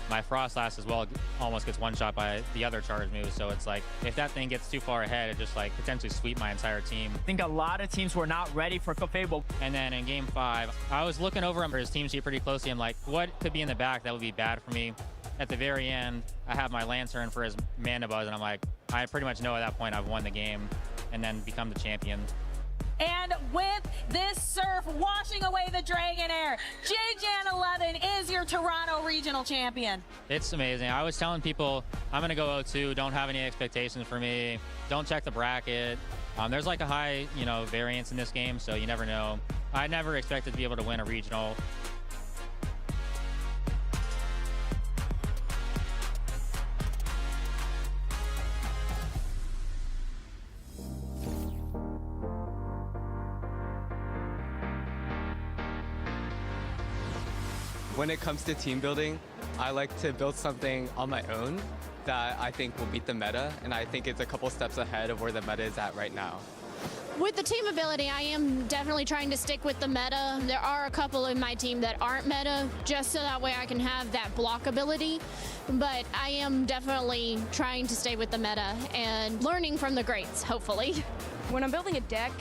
my Frostlass as well almost gets one-shot by the other charge move. So it's like, if that thing gets too far ahead, it just like potentially sweep my entire team. I think a lot of teams were not ready for Clefable. And then in Game 5, I was looking over him for his team sheet pretty closely. I'm like, what could be in the back that would be bad for me? At the very end, I have my Lantern for his Mana Buzz, and I'm like, I pretty much know at that point I've won the game and then become the champion. And with this surf washing away the Dragonair, JJan11 is your Toronto Regional Champion. It's amazing. I was telling people I'm gonna go 0-2, don't have any expectations for me, don't check the bracket. There's like a high, you know, variance in this game, so you never know. I never expected to be able to win a regional. When it comes to team building, I like to build something on my own that I think will beat the meta, and I think it's a couple steps ahead of where the meta is at right now. With the team ability, I am definitely trying to stick with the meta. There are a couple in my team that aren't meta, just so that way I can have that block ability. But I am definitely trying to stay with the meta and learning from the greats, hopefully. When I'm building a deck,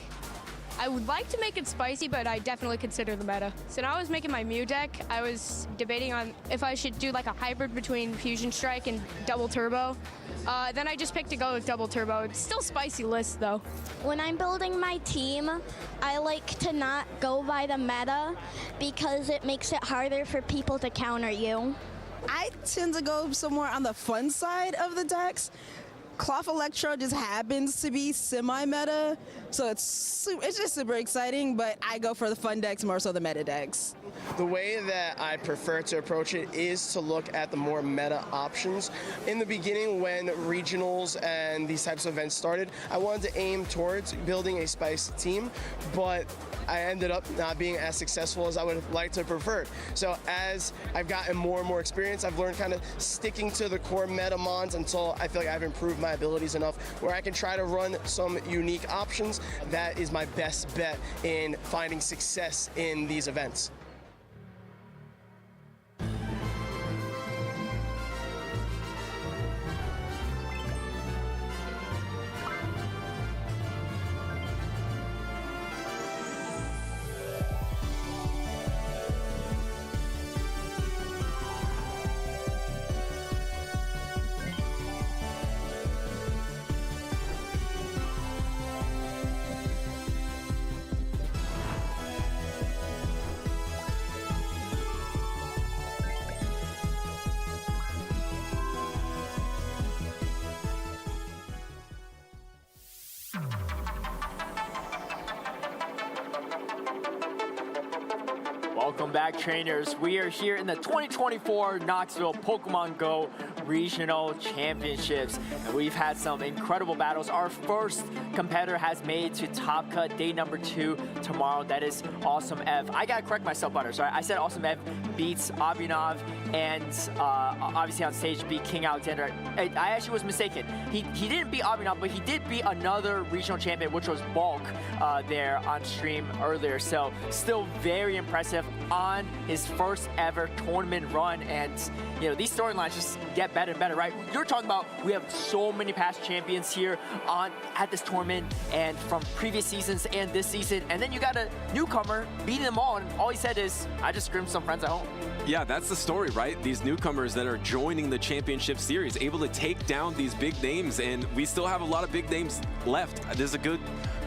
I would like to make it spicy, but I definitely consider the meta. So now I was making my Mew deck. I was debating on if I should do like a hybrid between Fusion Strike and Double Turbo. Then I just picked to go with Double Turbo. It's still spicy list though. When I'm building my team, I like to not go by the meta because it makes it harder for people to counter you. I tend to go somewhere on the fun side of the decks. Cloth Electro just happens to be semi-meta, so it's just super exciting, but I go for the fun decks more so the meta decks. The way that I prefer to approach it is to look at the more meta options. In the beginning, when regionals and these types of events started, I wanted to aim towards building a spice team, but I ended up not being as successful as I would have liked to have preferred. So as I've gotten more and more experience, I've learned kind of sticking to the core meta mons until I feel like I've improved my abilities enough where I can try to run some unique options. That is my best bet in finding success in these events. Welcome back, trainers. We are here in the 2024 Knoxville Pokemon Go Regional Championships, and we've had some incredible battles. Our first competitor has made to Top Cut day number 2 tomorrow. That is AwesomeEevee. I gotta correct myself, Butter. Sorry, I said AwesomeEevee beats Abhinav, and obviously on stage beat King Alexander. I actually was mistaken. He didn't beat Abhinav, but he did beat another regional champion, which was Bulk, there on stream earlier. So still very impressive. on his first ever tournament run. And, you know, these storylines just get better and better, right? You're talking about we have so many past champions here at this tournament and from previous seasons and this season. And then you got a newcomer beating them all. And all he said is, I just scrimmed some friends at home. Yeah, that's the story, right? These newcomers that are joining the championship series, able to take down these big names, and we still have a lot of big names left. There's a good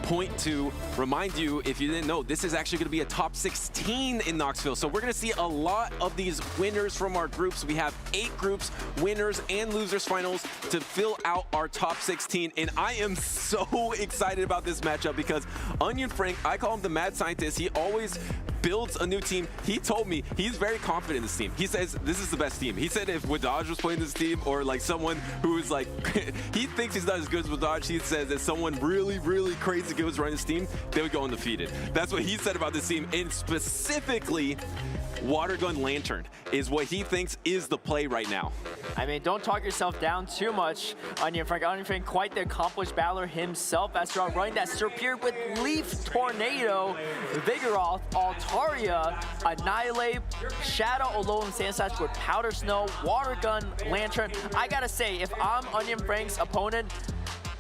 point to remind you, if you didn't know, this is actually going to be a top 16 in Knoxville. So we're going to see a lot of these winners from our groups. We have 8 groups, winners and losers finals to fill out our top 16. And I am so excited about this matchup because OnionFrank, I call him the mad scientist. He always builds a new team. He told me he's very confident in this team. He says this is the best team. He said if Wadaj was playing this team, or like someone who is like, he thinks he's not as good as Wadaj, he says that someone really, really crazy good was running this team, they would go undefeated. That's what he said about this team, and specifically Water Gun Lantern is what he thinks is the play right now. I mean, don't talk yourself down too much, OnionFrank. OnionFrank, quite the accomplished battler himself, as well, running that Serpent with Leaf Tornado, Vigoroth, Altaria, Annihilate, Shadow, Alolan Sandslash with Powder Snow, Water Gun Lantern. I gotta say, if I'm OnionFrank's opponent,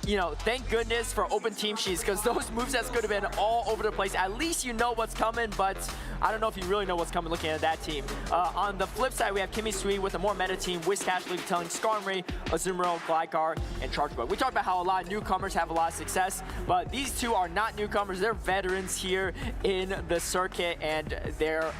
you know, thank goodness for open team sheets, because those movesets could have been all over the place. At least you know what's coming, but I don't know if you really know what's coming looking at that team. On the flip side, we have KimmySui with a more meta team, Whiscash, telling Skarmory, Azumarill, Gligar, and Chargebug. We talked about how a lot of newcomers have a lot of success, but these two are not newcomers. They're veterans here in the circuit, and they're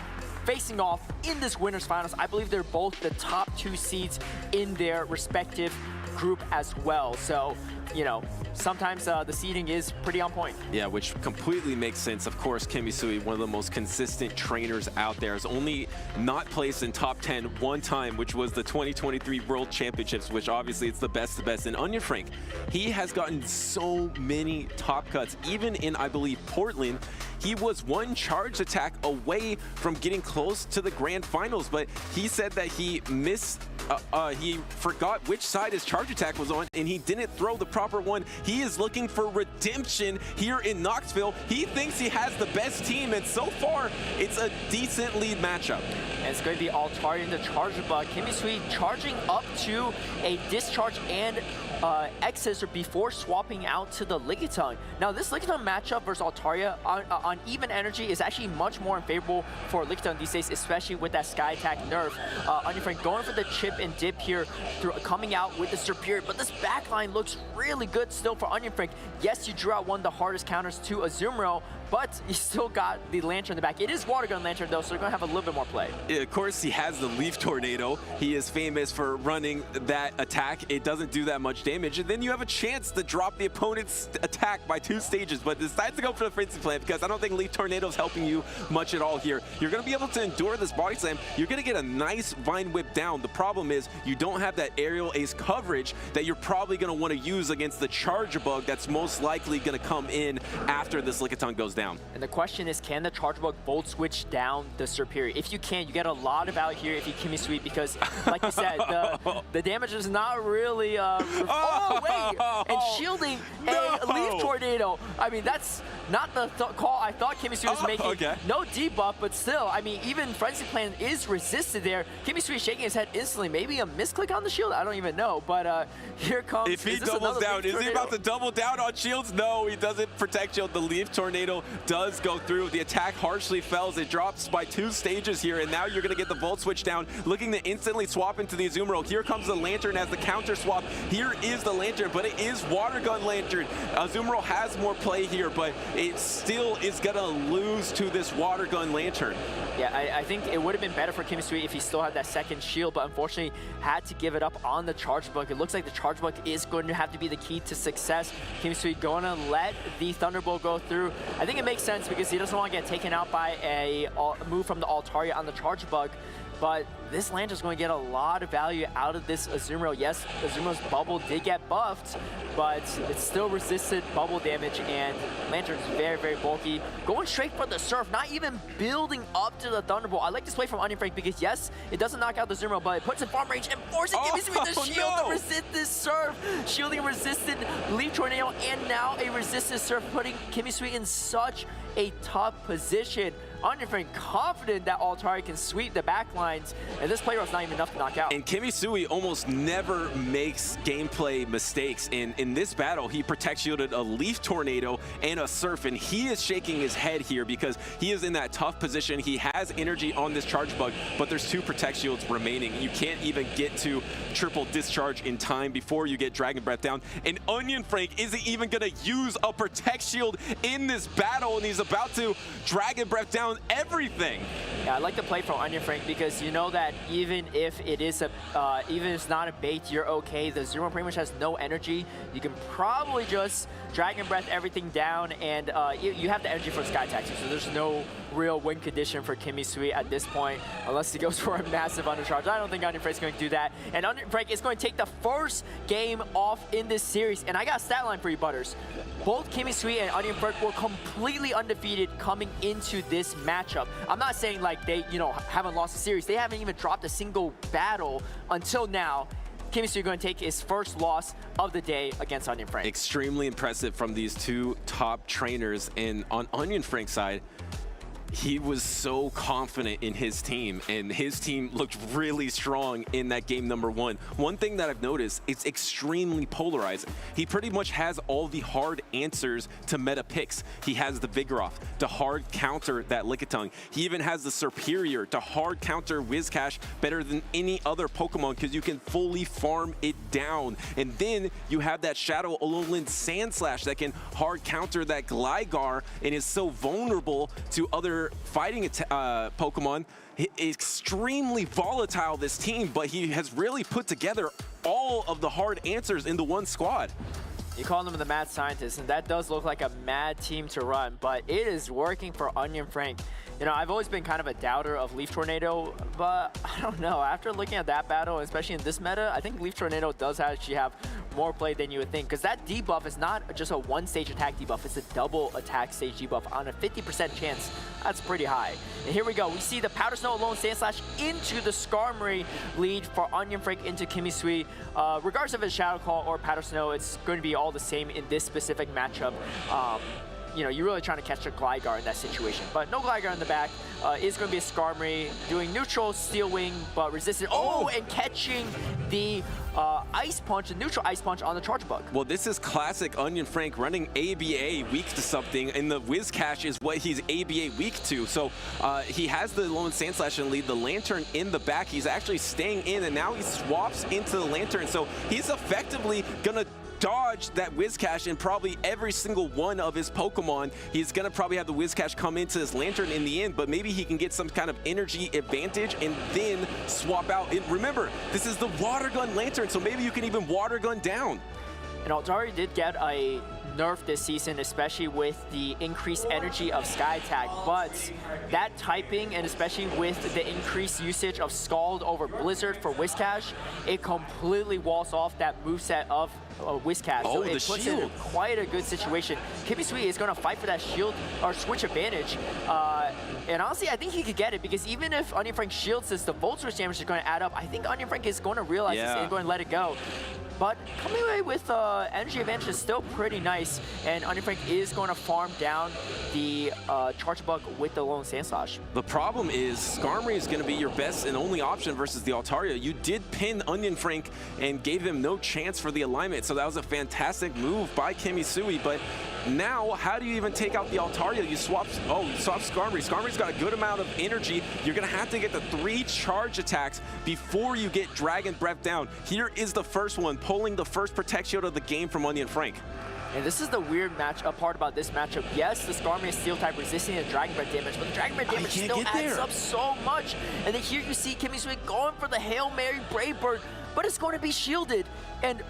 facing off in this winners finals. I believe they're both the top 2 seeds in their respective group as well. So, you know, sometimes the seeding is pretty on point. Yeah, which completely makes sense. Of course, KimmySui, one of the most consistent trainers out there, has only not placed in top 10 one time, which was the 2023 World Championships, which obviously it's the best of the best. And OnionFrank, he has gotten so many top cuts, even in, I believe, Portland. He was one charge attack away from getting close to the grand finals, but he said that he he forgot which side his charge attack was on, and he didn't throw the proper one. He is looking for redemption here in Knoxville. He thinks he has the best team, and so far, it's a decent lead matchup. And it's going to be Altaria into Chargebug. KimmySui charging up to a Discharge and X-Scissor before swapping out to the Lickitung. Now, this Lickitung matchup versus Altaria on even energy is actually much more unfavorable for Lickitung these days, especially with that Sky Attack nerf. OnionFrank going for the chip and dip here, coming out with the Serperior, but this backline looks really good still for OnionFrank. Yes, you drew out one of the hardest counters to Azumarill, but you still got the Lantern in the back. It is Water Gun Lantern, though, so they're going to have a little bit more play. Yeah, of course, he has the Leaf Tornado. He is famous for running that attack. It doesn't do that much damage, and then you have a chance to drop the opponent's attack by 2 stages, but decides to go for the Frenzy Plant because I don't think Leaf Tornado is helping you much at all here. You're going to be able to endure this Body Slam. You're going to get a nice Vine Whip down. The problem is you don't have that Aerial Ace coverage that you're probably going to want to use against the Chargebug that's most likely going to come in after this Lickitung goes down. And the question is, can the Chargebug Volt Switch down the Serperior? If you can, you get a lot of value here if you KimmySui, because, like you said, the damage is not really... oh, wait! And shielding a Leaf Tornado. I mean, that's not the call I thought KimmySui was making. Okay. No debuff, but still, I mean, even Frenzy Plant is resisted there. KimmySui shaking his head instantly. Maybe a misclick on the shield? I don't even know, but here comes... If he doubles down, is he about to double down on shields? No, he doesn't protect shield. The Leaf Tornado does go through. The attack harshly fails. It drops by 2 stages here, and now you're going to get the Volt Switch down, looking to instantly swap into the Azumarill. Here comes the Lantern as the counter swap. Here is the Lantern, but it is Water Gun Lantern. Azumarill has more play here, but it still is going to lose to this Water Gun Lantern. Yeah, I think it would have been better for KimmySui if he still had that second shield, but unfortunately had to give it up on the Chargebug. It looks like the Chargebug is going to have to be the key to success. KimmySui going to let the Thunderbolt go through. I think it makes sense because he doesn't want to get taken out by a move from the Altaria on the Chargebug. But this Lantern's going to get a lot of value out of this Azumarill. Yes, Azumarill's bubble did get buffed, but it still resisted bubble damage, and Lantern's very, very bulky. Going straight for the Surf, not even building up to the Thunderbolt. I like this play from OnionFrank because, yes, it doesn't knock out the Azumarill, but it puts in farm range and forces KimmySui with the shield to resist this Surf. Shielding resisted Leaf Tornado, and now a resisted Surf, putting KimmySui in such a tough position. OnionFrank confident that Altaria can sweep the back lines, and this play rough's not even enough to knock out. And KimmySui almost never makes gameplay mistakes. And in this battle, he protect shielded a Leaf Tornado and a Surf, and he is shaking his head here because he is in that tough position. He has energy on this Charge Bug, but there's 2 Protect Shields remaining. You can't even get to triple discharge in time before you get Dragon Breath down. And OnionFrank isn't even gonna use a Protect Shield in this battle, and he's about to Dragon Breath down everything. Yeah, I like the play from OnionFrank because you know that even if it is even if it's not a bait, you're okay. The Zero pretty much has no energy. You can probably just Dragon Breath everything down, and you have the energy for Sky Taxi, so there's no real win condition for KimmySui at this point, unless he goes for a massive undercharge. I don't think OnionFrank's going to do that, and OnionFrank is going to take the first game off in this series. And I got a stat line for you, Butters. Both KimmySui and OnionFrank were completely undefeated coming into this matchup. I'm not saying like they, haven't lost a series. They haven't even dropped a single battle until now. KimmySui going to take his first loss of the day against OnionFrank. Extremely impressive from these 2 top trainers. And on OnionFrank's side, he was so confident in his team, and his team looked really strong in that game number 1. One thing that I've noticed, it's extremely polarizing. He pretty much has all the hard answers to meta picks. He has the Vigoroth to hard counter that Lickitung. He even has the Superior to hard counter Whiscash better than any other Pokemon because you can fully farm it down. And then you have that Shadow Alolan Sandslash that can hard counter that Gligar and is so vulnerable to other fighting Pokemon. Extremely volatile, this team, but he has really put together all of the hard answers into one squad. You call them the mad scientist, and that does look like a mad team to run, but it is working for OnionFrank. I've always been kind of a doubter of Leaf Tornado, but I don't know. After looking at that battle, especially in this meta, I think Leaf Tornado does actually have more play than you would think, because that debuff is not just a 1-stage attack debuff, it's a double attack stage debuff on a 50% chance. That's pretty high. And here we go. We see the Powder Snow Alolan Sandslash into the Skarmory lead for OnionFrank into KimmySui. Regardless if it's Shadow Claw or Powder Snow, it's going to be all the same in this specific matchup. You're really trying to catch a Gligar in that situation. But no Gligar in the back. Is going to be a Skarmory doing neutral Steel Wing, but resistant. Oh, and catching the Ice Punch, the neutral Ice Punch on the Charge Bug. Well, this is classic OnionFrank running ABA weak to something, and the Whiscash is what he's ABA weak to. So he has the Alolan Sandslash in lead, the Lantern in the back. He's actually staying in, and now he swaps into the Lantern. So he's effectively going to dodge that Whiscash in probably every single one of his Pokemon. He's going to probably have the Whiscash come into his Lantern in the end, but maybe he can get some kind of energy advantage and then swap out. And remember, this is the Water Gun Lantern, so maybe you can even Water Gun down. And Altaria did get a nerf this season, especially with the increased energy of Sky Attack, but that typing, and especially with the increased usage of Scald over Blizzard for Whiscash, it completely walls off that moveset of Whiscash. Oh, so it puts it in quite a good situation. KimmySui is going to fight for that shield or switch advantage. And honestly, I think he could get it, because even if OnionFrank shields this, the Volt Switch damage is going to add up. I think OnionFrank is going to realize this and going to let it go. But coming away with energy advantage is still pretty nice, and OnionFrank is going to farm down the Charge Bug with the Alolan Sandslash. The problem is Skarmory is going to be your best and only option versus the Altaria. You did pin OnionFrank and gave him no chance for the alignment, so that was a fantastic move by KimmySui, but now, how do you even take out the Altaria? You swap Skarmory. Skarmory's got a good amount of energy. You're going to have to get the 3 charge attacks before you get Dragon Breath down. Here is the first one, pulling the first Protect Shield of the game from OnionFrank. And this is the weird part about this matchup. Yes, the Skarmory is Steel type resisting the Dragon Breath damage, but the Dragon Breath damage still adds up so much. And then here you see KimmySui going for the Hail Mary Brave Bird, but it's going to be shielded. And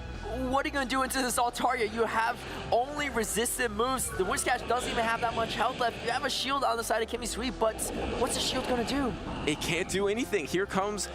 what are you going to do into this Altaria? You have only resistant moves. The Whiscash doesn't even have that much health left. You have a shield on the side of KimmySui, but what's the shield going to do? It can't do anything. Here comes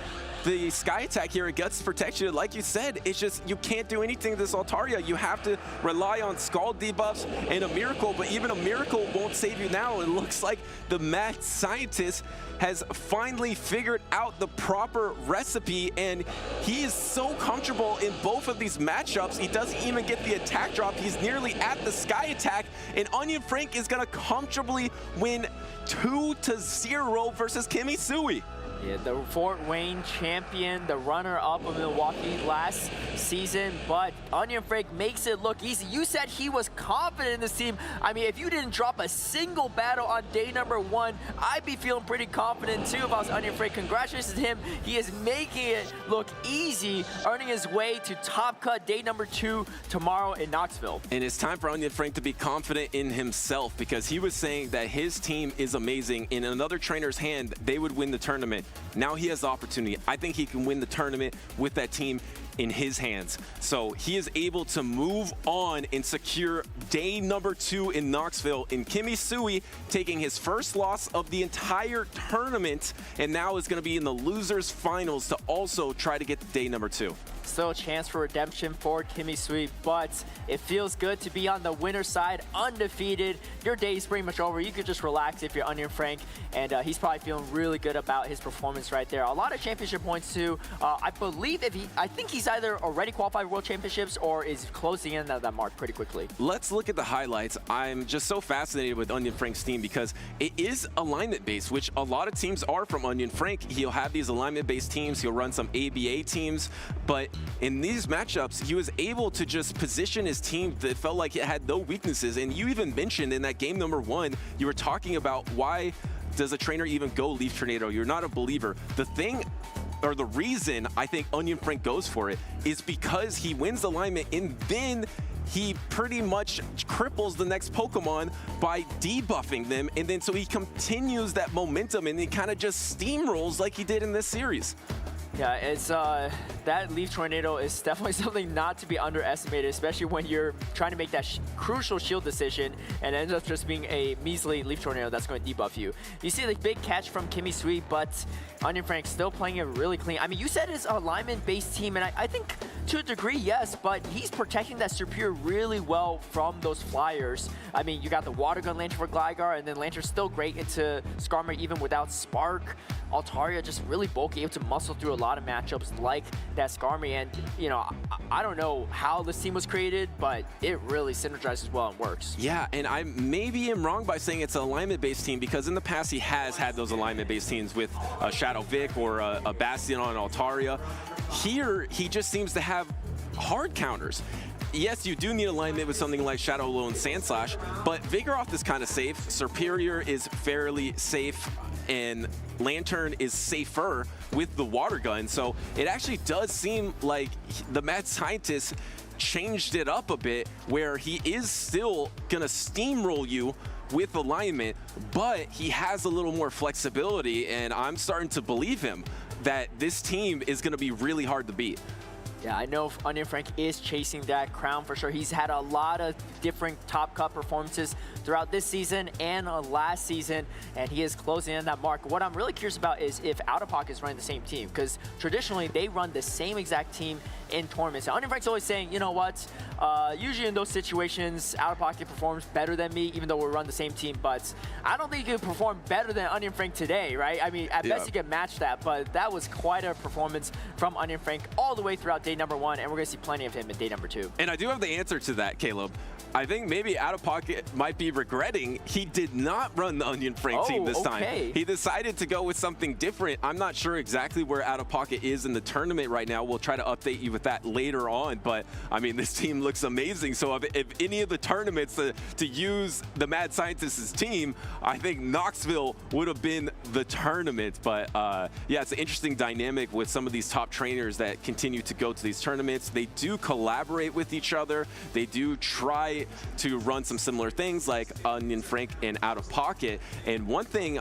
the Sky Attack here, it gets protection. Like you said, it's just you can't do anything to this Altaria. You have to rely on Scald debuffs and a Miracle, but even a Miracle won't save you now. It looks like the mad scientist has finally figured out the proper recipe, and he is so comfortable in both of these matchups. He doesn't even get the attack drop. He's nearly at the Sky Attack, and OnionFrank is going to comfortably win 2-0 versus KimmySui. Yeah, the Fort Wayne champion, the runner-up of Milwaukee last season, but OnionFrank makes it look easy. You said he was confident in this team. I mean, if you didn't drop a single battle on day number 1, I'd be feeling pretty confident too if I was OnionFrank. Congratulations to him. He is making it look easy, earning his way to top cut day number 2 tomorrow in Knoxville. And it's time for OnionFrank to be confident in himself, because he was saying that his team is amazing. In another trainer's hand, they would win the tournament. Now he has the opportunity. I think he can win the tournament with that team in his hands. So he is able to move on and secure day number 2 in Knoxville, in KimmySui taking his first loss of the entire tournament, and now is going to be in the losers finals to also try to get to day number 2. Still a chance for redemption for KimmySui, but it feels good to be on the winner side, undefeated. Your day is pretty much over. You could just relax if you're OnionFrank, and he's probably feeling really good about his performance right there. A lot of championship points too. I believe I think he's either already qualified for World Championships or is closing in that mark pretty quickly. Let's look at the highlights. I'm just so fascinated with OnionFrank's team because it is alignment based, which a lot of teams are from OnionFrank. He'll have these alignment based teams. He'll run some ABA teams, but in these matchups, he was able to just position his team that felt like it had no weaknesses. And you even mentioned in that game number 1, you were talking about why does a trainer even go Leaf Tornado? You're not a believer. The thing, or the reason I think OnionFrank goes for it is because he wins alignment and then he pretty much cripples the next Pokemon by debuffing them, and then so he continues that momentum and he kind of just steamrolls like he did in this series. Yeah, it's that Leaf Tornado is definitely something not to be underestimated, especially when you're trying to make that crucial shield decision and it ends up just being a measly Leaf Tornado that's going to debuff you. You see the big catch from KimmySui, but OnionFrank still playing it really clean. I mean, you said it's an alignment-based team, and I think to a degree, yes, but he's protecting that Superior really well from those flyers. I mean, you got the Water Gun Lantern for Gligar, and then Lantern's still great into Skarmory even without Spark. Altaria just really bulky, able to muscle through a lot of matchups like that Skarmory, and you know, I don't know how this team was created, but it really synergizes well and works. Yeah, and I maybe am wrong by saying it's an alignment-based team, because in the past he has had those alignment-based teams with Shadow Vic or a Bastion on Altaria. Here, he just seems to have hard counters. Yes, you do need alignment with something like Shadow Low and Sandslash, but Vigoroth is kind of safe, Superior is fairly safe, and Lantern is safer with the Water Gun. So it actually does seem like the mad scientist changed it up a bit, where he is still gonna steamroll you with alignment, but he has a little more flexibility, and I'm starting to believe him that this team is gonna be really hard to beat. Yeah, I know OnionFrank is chasing that crown for sure. He's had a lot of different top cut performances throughout this season and last season, and he is closing in that mark. What I'm really curious about is if Out of Pocket is running the same team, because traditionally they run the same exact team in tournaments. OnionFrank's always saying, you know what, usually in those situations, Out of Pocket performs better than me, even though we run the same team, but I don't think you can perform better than OnionFrank today, right? I mean, at best you can match that, but that was quite a performance from OnionFrank all the way throughout day number 1, and we're gonna see plenty of him in day number 2. And I do have the answer to that, Caleb. I think maybe Out of Pocket might be regretting he did not run the OnionFrank team this time. He decided to go with something different. I'm not sure exactly where Out of Pocket is in the tournament right now. We'll try to update you with that later on, but I mean, this team looks amazing. So if any of the tournaments to use the mad scientist's team, I think Knoxville would have been the tournament. But yeah, it's an interesting dynamic with some of these top trainers that continue to go to these tournaments. They do collaborate with each other. They do try to run some similar things like OnionFrank and Out of Pocket. And one thing,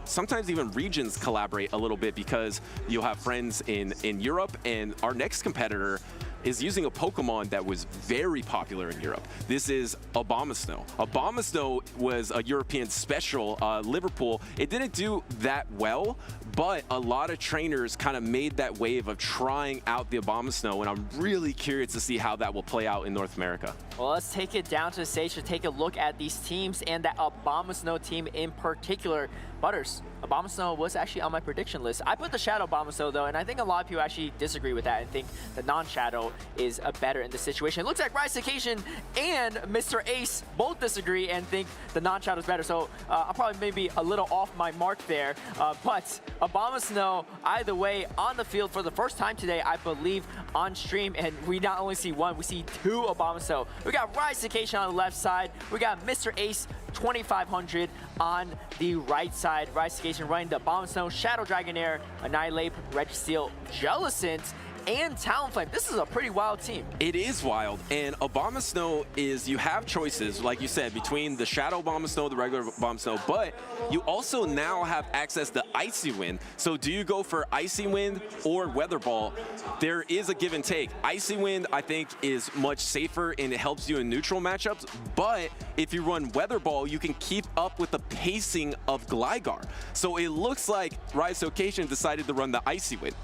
sometimes even regions collaborate a little bit, because you'll have friends in Europe, and our next competitor is using a Pokemon that was very popular in Europe. This is Abomasnow. Abomasnow was a European special, Liverpool. It didn't do that well, but a lot of trainers kind of made that wave of trying out the Abomasnow, and I'm really curious to see how that will play out in North America. Well, let's take it down to the stage to take a look at these teams and that Abomasnow team in particular. Butters, Abomasnow was actually on my prediction list. I put the Shadow Abomasnow though, and I think a lot of people actually disagree with that and think the non-Shadow is better in this situation. It looks like Rise Occasion and MrAce both disagree and think the non-Shadow is better. So I'm probably maybe a little off my mark there. But Abomasnow, either way, on the field for the first time today, I believe, on stream. And we not only see one, we see two Abomasnow. We got Rise Occasion on the left side. We got MrAce 2500 on the right side. Rise Occasion running the Abomasnow, Shadow Dragonair, Annihilate, Registeel, Jellicent, and Talonflame. This is a pretty wild team. It is wild, and Abomasnow is, you have choices, like you said, between the Shadow Abomasnow, the regular Abomasnow, but you also now have access to Icy Wind. So do you go for Icy Wind or Weather Ball? There is a give and take. Icy Wind, I think, is much safer and it helps you in neutral matchups, but if you run Weather Ball, you can keep up with the pacing of Gligar. So it looks like Rise Occasion decided to run the Icy Wind.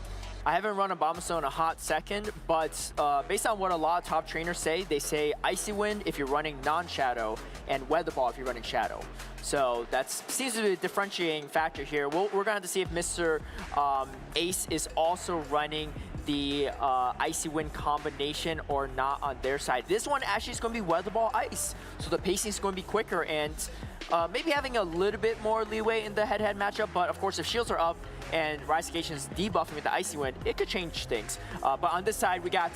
I haven't run Abomasnow in a hot second, but based on what a lot of top trainers say, they say Icy Wind if you're running non-Shadow and Weather Ball if you're running Shadow. So that seems to be a differentiating factor here. We're going to have to see if MrAce is also running the Icy Wind combination or not on their side. This one actually is going to be Weather Ball Ice, so the pacing is going to be quicker and maybe having a little bit more leeway in the head-to-head matchup, but of course if shields are up and Rise Occasion is debuffing with the Icy Wind, it could change things. But on this side, we got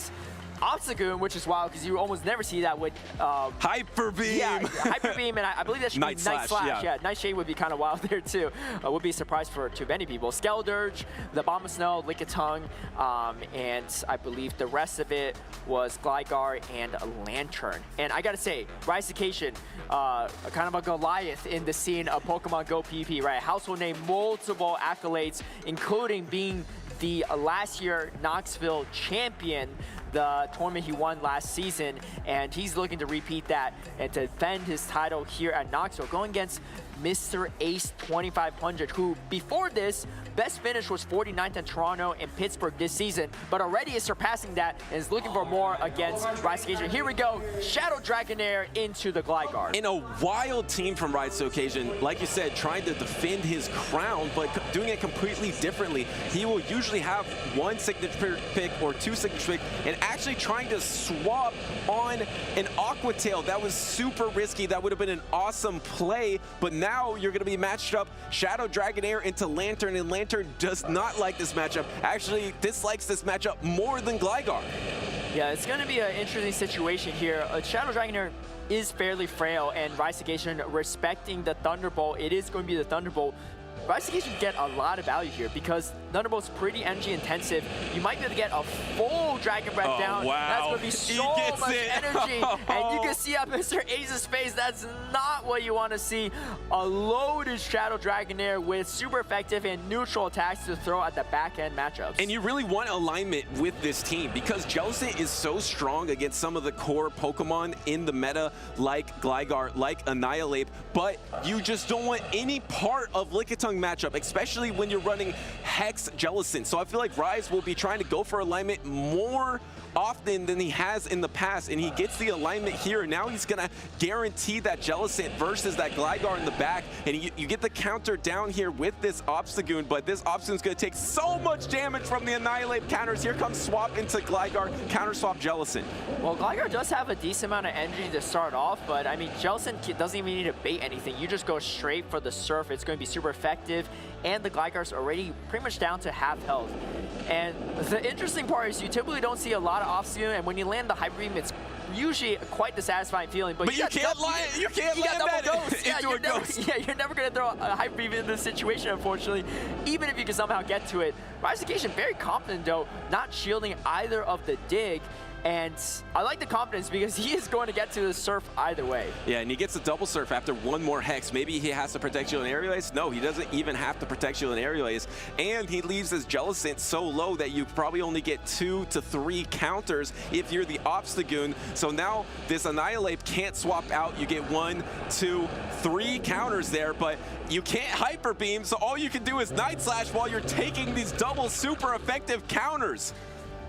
Obstagoon, which is wild because you almost never see that with Hyper Beam. Yeah, Hyper Beam, and I believe that should Night be Night Slash. Yeah, Night Shade would be kind of wild there too. Would be a surprise for too many people. Skeledirge, the Abomasnow, Lickitung, and I believe the rest of it was Gligar and Lantern. And I gotta say, Rise Occasion, kind of a Goliath in the scene of Pokemon Go PvP, right? Household name, multiple accolades, including being the last year Knoxville champion, the tournament he won last season, and he's looking to repeat that and to defend his title here at Knoxville, going against MrAce 2500, who before this, best finish was 49th in Toronto and Pittsburgh this season, but already is surpassing that and is looking for more against Rise Occasion. Here we go, Shadow Dragonair into the Gligar. In a wild team from Rise Occasion, like you said, trying to defend his crown, but doing it completely differently. He will usually have one signature pick or two signature picks, and actually trying to swap on an Aqua Tail. That was super risky. That would have been an awesome play, but now you're going to be matched up Shadow Dragonair into Lantern, and Lantern does not like this matchup. Actually dislikes this matchup more than Gligar. Yeah, it's going to be an interesting situation here. Shadow Dragonair is fairly frail, and Rise Occasion respecting the Thunderbolt. It is going to be the Thunderbolt. Rise Occasion get a lot of value here because Thunderbolt's pretty energy intensive. You might be able to get a full Dragon Breath down. Wow. That's going to be so much energy. And you can see on MrAce's face, that's not what you want to see. A loaded Shadow Dragonair with super effective and neutral attacks to throw at the back end matchups. And you really want alignment with this team because Jellicent is so strong against some of the core Pokemon in the meta, like Gligar, like Annihilate, but you just don't want any part of Lickitung matchup, especially when you're running Hex Jellicent. So I feel like Rise will be trying to go for alignment more often than he has in the past, and he gets the alignment here. Now he's gonna guarantee that Jellicent versus that Gligar in the back, and you get the counter down here with this Obstagoon, but this Obstagoon's gonna take so much damage from the Annihilate counters. Here comes swap into Gligar, counter swap Jellicent. Well, Gligar does have a decent amount of energy to start off, but I mean, Jellicent doesn't even need to bait anything. You just go straight for the Surf. It's going to be super effective, and the Gligar's already pretty much down to half health. And the interesting part is you typically don't see a lot of Obstagoon, and when you land the Hyper Beam, it's usually quite the satisfying feeling. But you can't land that ghost. into a ghost. Yeah, you're never going to throw a Hyper Beam in this situation, unfortunately, even if you can somehow get to it. Rise Occasion very confident, though, not shielding either of the dig. And I like the confidence because he is going to get to the surf either way. Yeah, and he gets a double surf after one more hex. Maybe he has to protect shield and aerial ace. No, he doesn't even have to protect shield and aerial ace. And he leaves his Jellicent so low that you probably only get 2 to 3 counters if you're the Obstagoon. So now this Annihilate can't swap out. You get 1, 2, 3 counters there, but you can't Hyper Beam, so all you can do is Night Slash while you're taking these double super effective counters.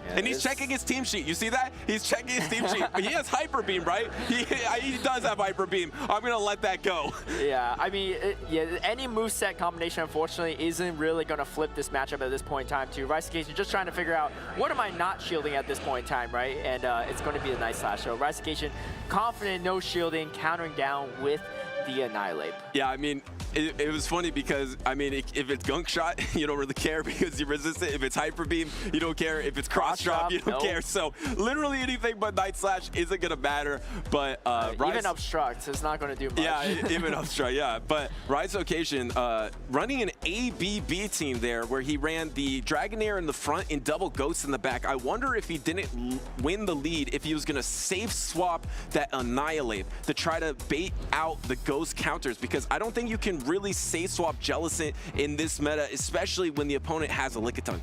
Yeah, and he's checking his team sheet. You see that? He's checking his team sheet. But he has Hyper Beam, right? He does have Hyper Beam. I'm going to let that go. Yeah, I mean, any moveset combination, unfortunately, isn't really going to flip this matchup at this point in time, too. Ricication just trying to figure out, what am I not shielding at this point in time, right? And it's going to be the Night Slash. So Ricication, confident, no shielding, countering down with the Annihilate. Yeah, I mean, it was funny because, I mean, if it's Gunk Shot, you don't really care because you resist it. If it's Hyper Beam, you don't care. If it's Cross Drop, you don't care. So literally anything but Night Slash isn't going to matter. But even Obstruct is not going to do much. Yeah, even Obstruct, yeah. But Rise Occasion running an ABB team there where he ran the Dragonair in the front and double Ghosts in the back. I wonder if he didn't win the lead, if he was going to safe swap that Annihilate to try to bait out the Ghost counters, because I don't think you can really safe swap Jellicent in this meta, especially when the opponent has a Lickitung.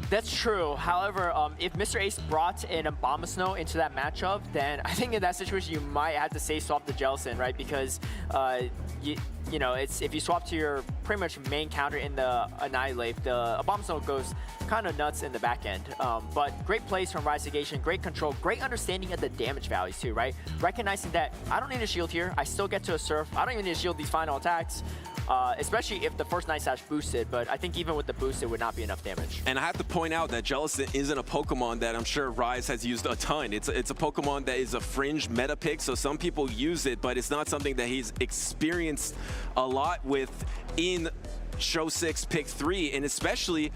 That's true. However, if MrAce brought an Abomasnow into that matchup, then I think in that situation you might have to safe swap the Jellicent, right? Because you know, if you swap to your pretty much main counter in the Annihilate, the Abomasnow goes kind of nuts in the back end. But great plays from Ricication, great control, great understanding of the damage values too, right? Recognizing that I don't need a shield here, I still get to a surf, I don't even need to shield these final attacks. Especially if the first Night Slash boosted, but I think even with the boost, it would not be enough damage. And I have to point out that Jellicent isn't a Pokemon that I'm sure Rise has used a ton. It's a Pokemon that is a fringe meta pick, so some people use it, but it's not something that he's experienced a lot with in Show 6 Pick 3, and especially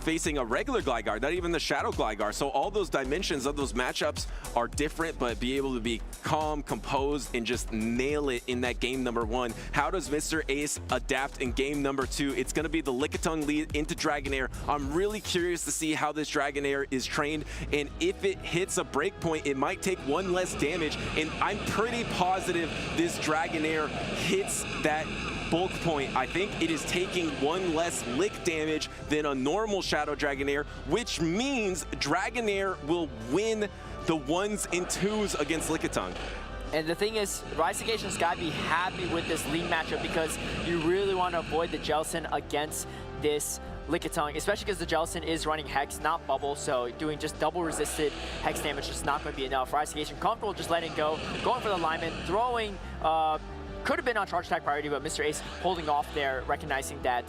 facing a regular Gligar, not even the Shadow Gligar. So all those dimensions of those matchups are different, but be able to be calm, composed, and just nail it in that game number 1. How does MrAce adapt in game number 2? It's going to be the Lickitung lead into Dragonair. I'm really curious to see how this Dragonair is trained, and if it hits a breakpoint, it might take 1 less damage, and I'm pretty positive this Dragonair hits that bulk point. I think it is taking 1 less lick damage than a normal Shadow Dragonair, which means Dragonair will win the 1s and 2s against Lickitung. And the thing is, Ricication's got to be happy with this lead matchup because you really want to avoid the Jellicent against this Lickitung, especially because the Jellicent is running Hex, not Bubble, so doing just double resisted Hex damage is not going to be enough. Ricication comfortable just letting go, going for the alignment, throwing could have been on charge attack priority, but MrAce holding off there, recognizing that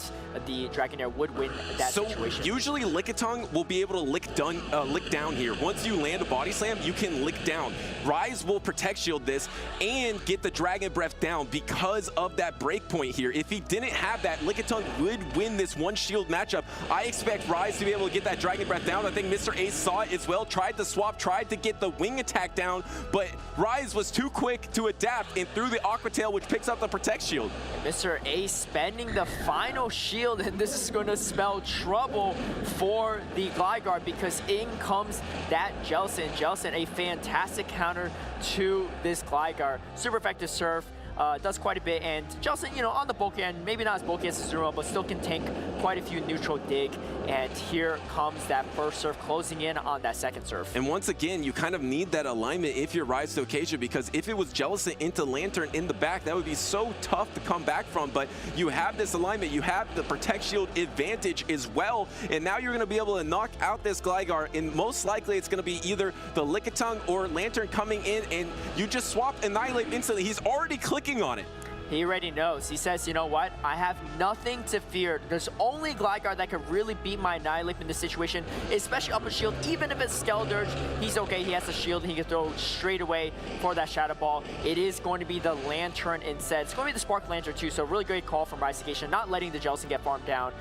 the Dragonair would win that situation. Usually Lickitung will be able to lick down here. Once you land a body slam, you can lick down. Rise will protect shield this and get the Dragon Breath down because of that breakpoint here. If he didn't have that, Lickitung would win this 1 shield matchup. I expect Rise to be able to get that Dragon Breath down. I think MrAce saw it as well, tried to swap, tried to get the wing attack down, but Rise was too quick to adapt and threw the Aqua Tail, which picks up the Protect Shield. MrAce spending the final shield, and this is going to spell trouble for the Gligar because in comes that Jellicent. Jellicent, a fantastic counter to this Gligar. Super effective surf. Does quite a bit, and Jellicent, you know, on the bulky end, maybe not as bulky as Zero, but still can tank quite a few neutral dig, and here comes that first surf closing in on that second surf. And once again, you kind of need that alignment if you're Rise to Occasion, because if it was Jellicent into Lantern in the back, that would be so tough to come back from, but you have this alignment, you have the Protect Shield advantage as well, and now you're going to be able to knock out this Gligar, and most likely it's going to be either the Lickitung or Lantern coming in, and you just swap Annihilate instantly. He's already clicking on it. He already knows. He says, you know what? I have nothing to fear. There's only Gligar that could really beat my Annihilate in this situation, especially up a shield. Even if it's Skeledirge, he's okay. He has a shield. He can throw straight away for that Shadow Ball. It is going to be the Lantern instead. It's going to be the Spark Lantern too, so really great call from Ricication, not letting the Jellicent get farmed down.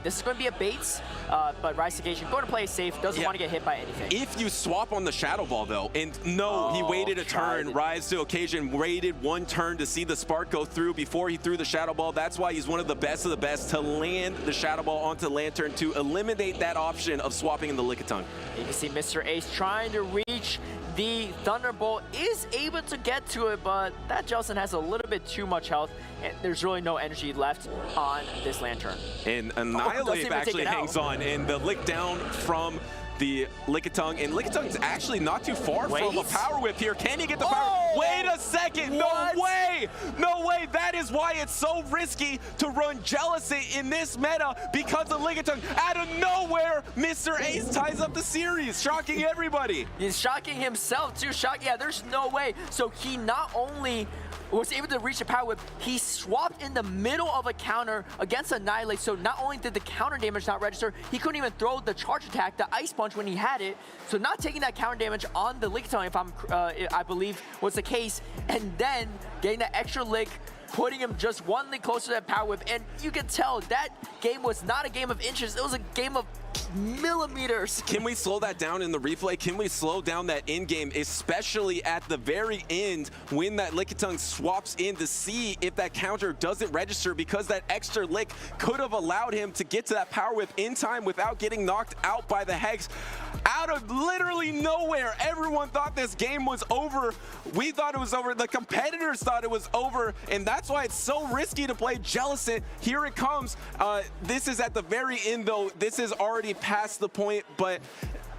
This is going to be a bait, but Ricication going to play it safe, doesn't want to get hit by anything. If you swap on the Shadow Ball though, and no, he waited a turn, Rise to Occasion waited 1 turn to see the Spark go through before he threw the Shadow Ball. That's why he's one of the best to land the Shadow Ball onto the Lantern to eliminate that option of swapping in the Lickitung. You can see MrAce trying to reach the Thunderbolt, is able to get to it, but that Jellicent has a little bit too much health, and there's really no energy left on this Lantern. And Annihilate actually hangs on, and the lick down from the Lickitung, and Lickitung's actually not too far from a Power Whip here. Can he get the power? Wait a second, What? no way! No way, that is why it's so risky to run Jellicent in this meta, because of Lickitung. Out of nowhere, MrAce ties up the series, shocking everybody. He's shocking himself too, yeah, there's no way. So he not only was able to reach a Power Whip, he swapped in the middle of a counter against Annihilate, so not only did the counter damage not register, he couldn't even throw the charge attack, the Ice Punch when he had it, so not taking that counter damage on the Lickitung, if I believe was the case, and then getting that extra lick, putting him just one lick closer to that Power Whip, and you can tell that game was not a game of inches, it was a game of millimeters. Can we slow that down in the replay? Can we slow down that in-game, especially at the very end when that Lickitung swaps in to see if that counter doesn't register, because that extra lick could have allowed him to get to that Power Whip in time without getting knocked out by the Hex. Out of literally nowhere, everyone thought this game was over. We thought it was over. The competitors thought it was over, and that's why it's so risky to play Jellicent. Here it comes. This is at the very end, though. This is already past the point, but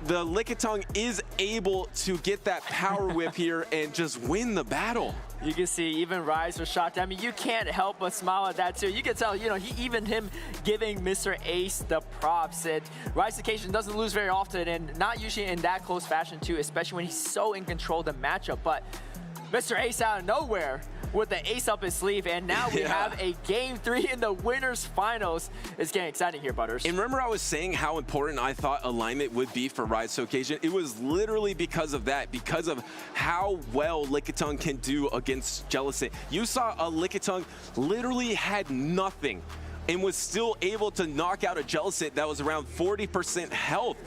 the Lickitung is able to get that Power Whip here and just win the battle. You can see even Rise was shocked. I mean, you can't help but smile at that too. You can tell, you know, even him giving MrAce the props. And Rise occasion doesn't lose very often, and not usually in that close fashion too, especially when he's so in control of the matchup. But MrAce out of nowhere with the ace up his sleeve, and now we have a Game 3 in the winners finals. It's getting exciting here, Butters. And remember I was saying how important I thought alignment would be for Rise to Occasion? It was literally because of that, because of how well Lickitung can do against Jellicent. You saw a Lickitung literally had nothing and was still able to knock out a Jellicent that was around 40% health.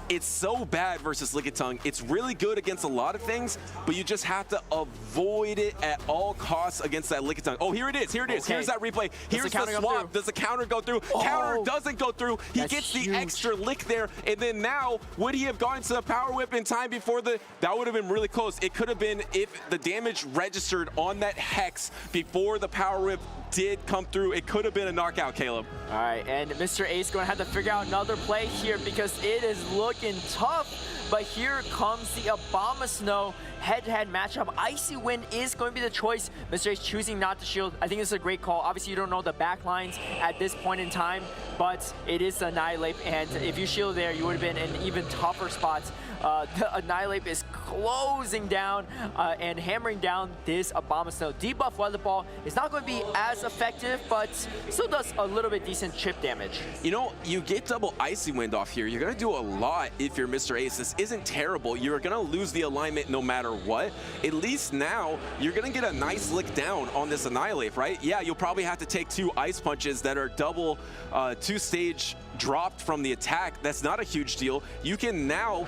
It's so bad versus Lickitung. It's really good against a lot of things, but you just have to avoid it at all costs against that Lickitung. Oh, here it is. Here it is. Okay. Here's that replay. Here's the swap. Does the counter go through? Counter doesn't go through. He gets the extra lick there, and then now, would he have gone to the Power Whip in time before the... That would have been really close. It could have been if the damage registered on that Hex before the Power Whip did come through. It could have been a knockout, Caleb. All right, and MrAce going to have to figure out another play here because it is looking tough. But here comes the Abomasnow head-to-head matchup. Icy Wind is going to be the choice. MrAce choosing not to shield. I think it's a great call. Obviously, you don't know the back lines at this point in time, but it is Annihilate, and if you shield there, you would have been in even tougher spots. The Annihilate is closing down and hammering down this Abomasnow. Debuff Weather Ball is not going to be as effective, but still does a little bit decent chip damage. You know, you get double Icy Wind off here. You're going to do a lot if you're MrAce. This isn't terrible. You're going to lose the alignment no matter what. At least now, you're going to get a nice lick down on this Annihilate, right? Yeah, you'll probably have to take 2 Ice Punches that are double 2-stage dropped from the attack. That's not a huge deal. You can now,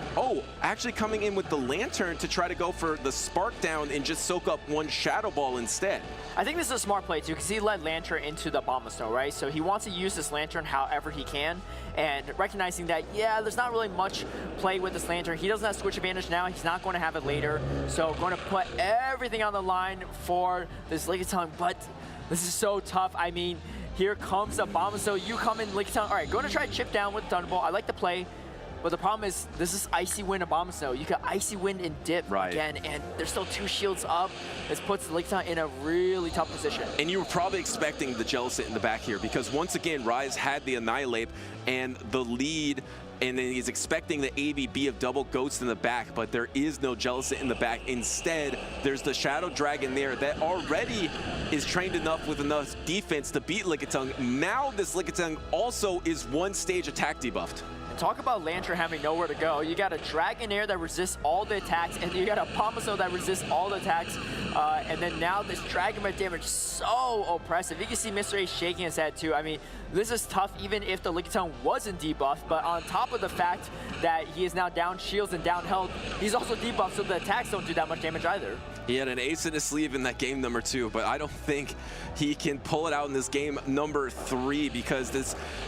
actually coming in with the Lantern to try to go for the Spark down and just soak up 1 Shadow Ball instead. I think this is a smart play too, because he led Lantern into the Abomasnow, right? So he wants to use this Lantern however he can, and recognizing that, yeah, there's not really much play with this Lantern. He doesn't have switch advantage now. He's not going to have it later. So going to put everything on the line for this Lickitung, but this is so tough. I mean, here comes the Abomasnow. You come in Lickitung. All right, going to try to chip down with Thunderbolt. I like the play, but the problem is this is Icy Wind Abomasnow. You can Icy Wind and dip again, and there's still 2 shields up. This puts Lickitung in a really tough position. And you were probably expecting the Jellicent in the back here, because once again, Rise had the Annihilate and the lead, and then he's expecting the ABB of double Ghost in the back, but there is no Jellicent in the back. Instead, there's the Shadow Dragon there that already is trained enough with enough defense to beat Lickitung. Now this Lickitung also is 1 stage attack debuffed. talk about Lantern having nowhere to go. You got a Dragonair that resists all the attacks, and you got a Abomasnow that resists all the attacks. And then now this Dragon Breath damage so oppressive. You can see MrAce shaking his head too. I mean, this is tough even if the Lickitung wasn't debuffed, but on top of the fact that he is now down shields and down health, he's also debuffed, so the attacks don't do that much damage either. He had an ace in his sleeve in that game number 2, but I don't think he can pull it out in this game number 3 because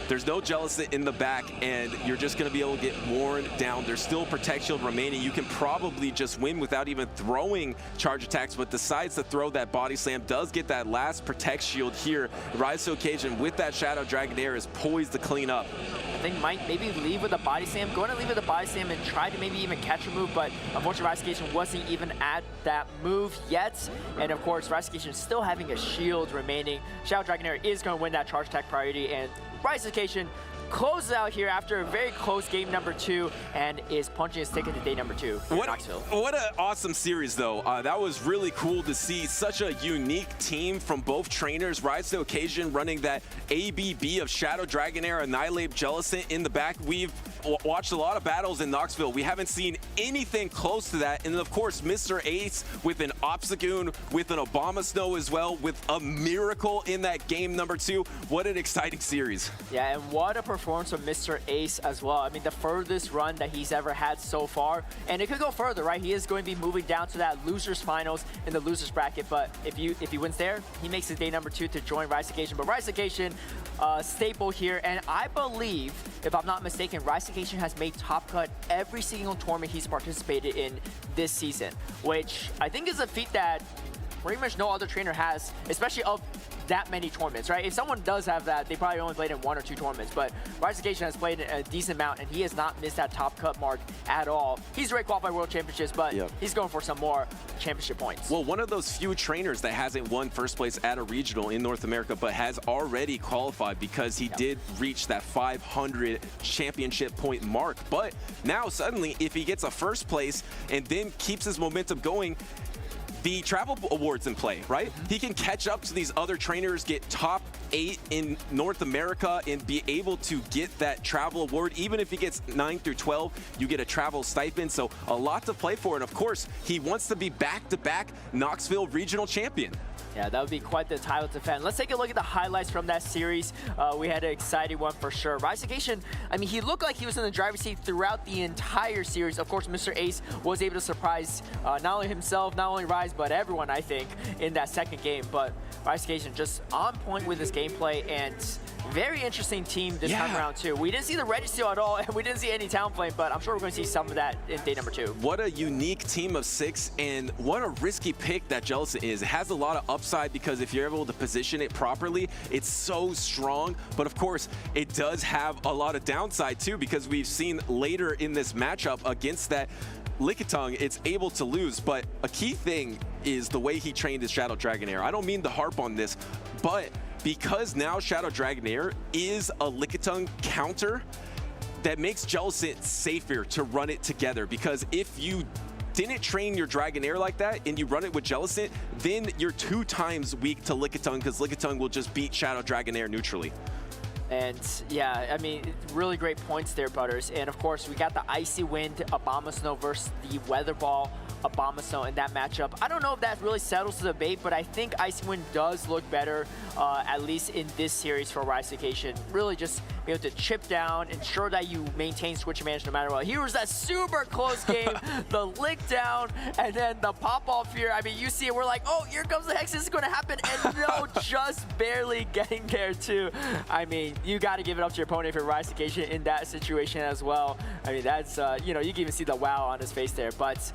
there's no Jellicent in the back, and you're just going to be able to get worn down. There's still Protect Shield remaining. You can probably just win without even throwing charge attacks, but decides to throw that Body Slam, does get that last Protect Shield here. Rise to occasion with that Shadow Dragonair is poised to clean up. I think might maybe leave with a Body Slam, going to leave with a Body Slam and try to maybe even catch a move, but unfortunately Rise to occasion wasn't even at that move yet. And of course, Rise to occasion still having a shield remaining. Shadow Dragonair is going to win that charge attack priority, and Rise to occasion closes out here after a very close game number 2 and is punching his ticket to day number 2 in Knoxville. What an awesome series, though. That was really cool to see such a unique team from both trainers. Rise to occasion running that ABB of Shadow Dragonair, Annihilate Jellicent in the back. We've watched a lot of battles in Knoxville. We haven't seen anything close to that. And of course, MrAce with an Obstagoon, with an Abomasnow as well, with a miracle in that game number 2. What an exciting series. Yeah, and what a performance from MrAce as well. I mean, the furthest run that he's ever had so far, and it could go further, right? He is going to be moving down to that losers finals in the losers bracket, but if he wins there, he makes it day number 2 to join Rise to occasion. But Rise to occasion, staple here, and I believe, if I'm not mistaken, Rise to occasion has made top cut every single tournament he's participated in this season, which I think is a feat that pretty much no other trainer has, especially of that many tournaments, right? If someone does have that, they probably only played in 1 or 2 tournaments, but Rise to occasion has played a decent amount, and he has not missed that top cut mark at all. He's already qualified World Championships, but he's going for some more championship points. Well, one of those few trainers that hasn't won first place at a regional in North America, but has already qualified because he did reach that 500 championship point mark. But now suddenly, if he gets a first place and then keeps his momentum going, the travel awards in play, right? He can catch up to these other trainers, get top 8 in North America, and be able to get that travel award. Even if he gets 9 through 12, you get a travel stipend. So a lot to play for. And of course, he wants to be back-to-back Knoxville Regional Champion. Yeah, that would be quite the title to defend. Let's take a look at the highlights from that series. We had an exciting one for sure. Rise to occasion, I mean, he looked like he was in the driver's seat throughout the entire series. Of course, MrAce was able to surprise not only himself, not only Rise, but everyone, I think, in that second game. But Rise to occasion just on point with his gameplay, and very interesting team this time around too. We didn't see the Registeel at all, and we didn't see any Talonflame, but I'm sure we're going to see some of that in day number 2. What a unique team of 6, and what a risky pick that Jellicent is. It has a lot of upside because if you're able to position it properly, it's so strong. But of course, it does have a lot of downside too, because we've seen later in this matchup against that Lickitung, it's able to lose. But a key thing is the way he trained his Shadow Dragonair. I don't mean to harp on this, but because now Shadow Dragonair is a Lickitung counter, that makes Jellicent safer to run it together. Because if you didn't train your Dragonair like that and you run it with Jellicent, then you're 2 times weak to Lickitung, because Lickitung will just beat Shadow Dragonair neutrally. And yeah, I mean, really great points there, Butters. And of course, we got the Icy Wind Abomasnow versus the Weather Ball Abomasnow in that matchup. I don't know if that really settles the debate, but I think Icy Wind does look better, at least in this series for Rise to occasion. Really just be able to chip down, ensure that you maintain switch advantage no matter what. Here was that super close game, the lick down, and then the pop off here. I mean, you see it, we're like, oh, here comes the Hex, this is going to happen, and no, just barely getting there too. I mean, you got to give it up to your opponent for Rise to occasion in that situation as well. I mean, that's, you know, you can even see the wow on his face there, but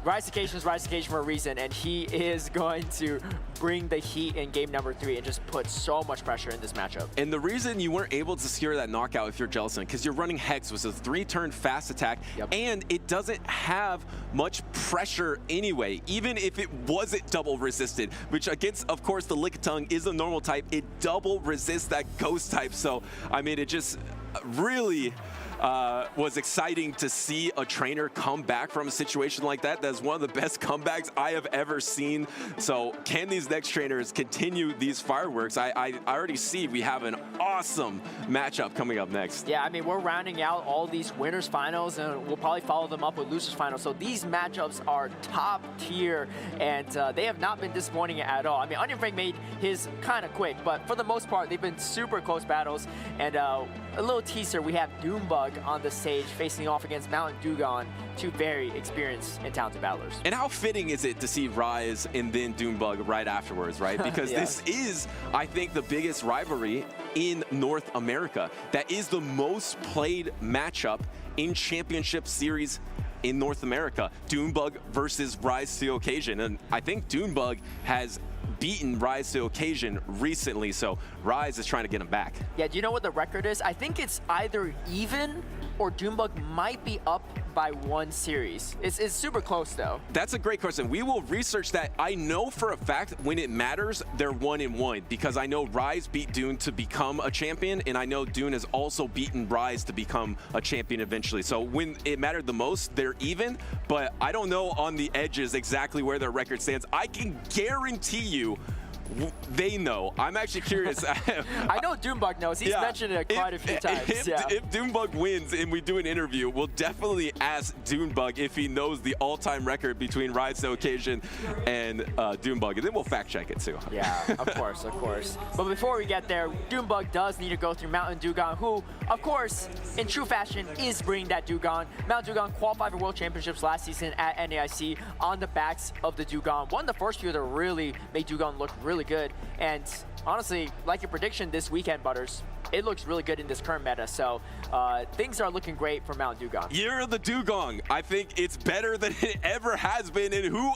Rise to occasion is Rise to occasion for a reason, and he is going to bring the heat in game number 3 and just put so much pressure in this matchup. And the reason you weren't able to secure that knockout if you're Jellicent, because you're running Hex, was a 3-turn fast attack, and it doesn't have much pressure anyway, even if it wasn't double resisted, which against, of course, the Lickitung is a normal type, it double resists that ghost type. So, I mean, it just really was exciting to see a trainer come back from a situation like that. That's one of the best comebacks I have ever seen. So can these next trainers continue these fireworks? I already see we have an awesome matchup coming up next. Yeah, I mean, we're rounding out all these winners finals, and we'll probably follow them up with losers finals. So these matchups are top tier, and they have not been disappointing at all. I mean, OnionFrank made his kind of quick, but for the most part, they've been super close battles. And a little teaser, we have Doombug on the stage facing off against MountainDugong, two very experienced and talented battlers. And how fitting is it to see Rise and then Doombug right afterwards, right? Because Yes. this is, I think, the biggest rivalry in North America. That is the most played matchup in championship series in North America. Doombug versus Rise to the Occasion. And I think Doombug has beaten Rise to the Occasion recently, so Rise is trying to get him back. Yeah, do you know what the record is? I think it's either even or Doombug might be up by one series. It's super close though. That's a great question. We will research that. I know for a fact when it matters, they're 1-1 because I know Rise beat Dune to become a champion, and I know Dune has also beaten Rise to become a champion eventually. So when it mattered the most, they're even, but I don't know on the edges exactly where their record stands. I can guarantee you they know. I'm actually curious. I know Doombug knows. He's mentioned it quite a few times. If Doombug wins and we do an interview, we'll definitely ask Doombug if he knows the all-time record between Rise to Occasion and Doombug, and then we'll fact check it too. Yeah, of course, of course. But before we get there, Doombug does need to go through MountainDugong, who, of course, in true fashion, is bringing that Dugong. MountainDugong qualified for World Championships last season at NAIC on the backs of the Dugong. One of the first few that really made Dugong look really good. And honestly, like your prediction this weekend, Butters, it looks really good in this current meta. So things are looking great for MountainDugong. Year of the Dugong. I think it's better than it ever has been. And who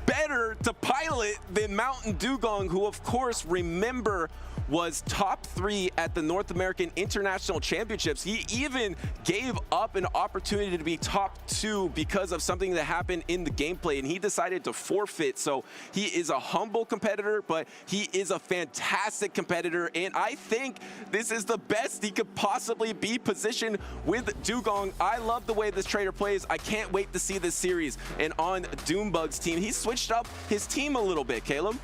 better to pilot than MountainDugong, who, of course, remember, was top 3 at the North American International Championships. He even gave up an opportunity to be top 2 because of something that happened in the gameplay, and he decided to forfeit. So he is a humble competitor, but he is a fantastic competitor, and I think this is the best he could possibly be positioned with Dugong. I love the way this trader plays. I can't wait to see this series. And on Doombug's team, he switched up his team a little bit, Caleb.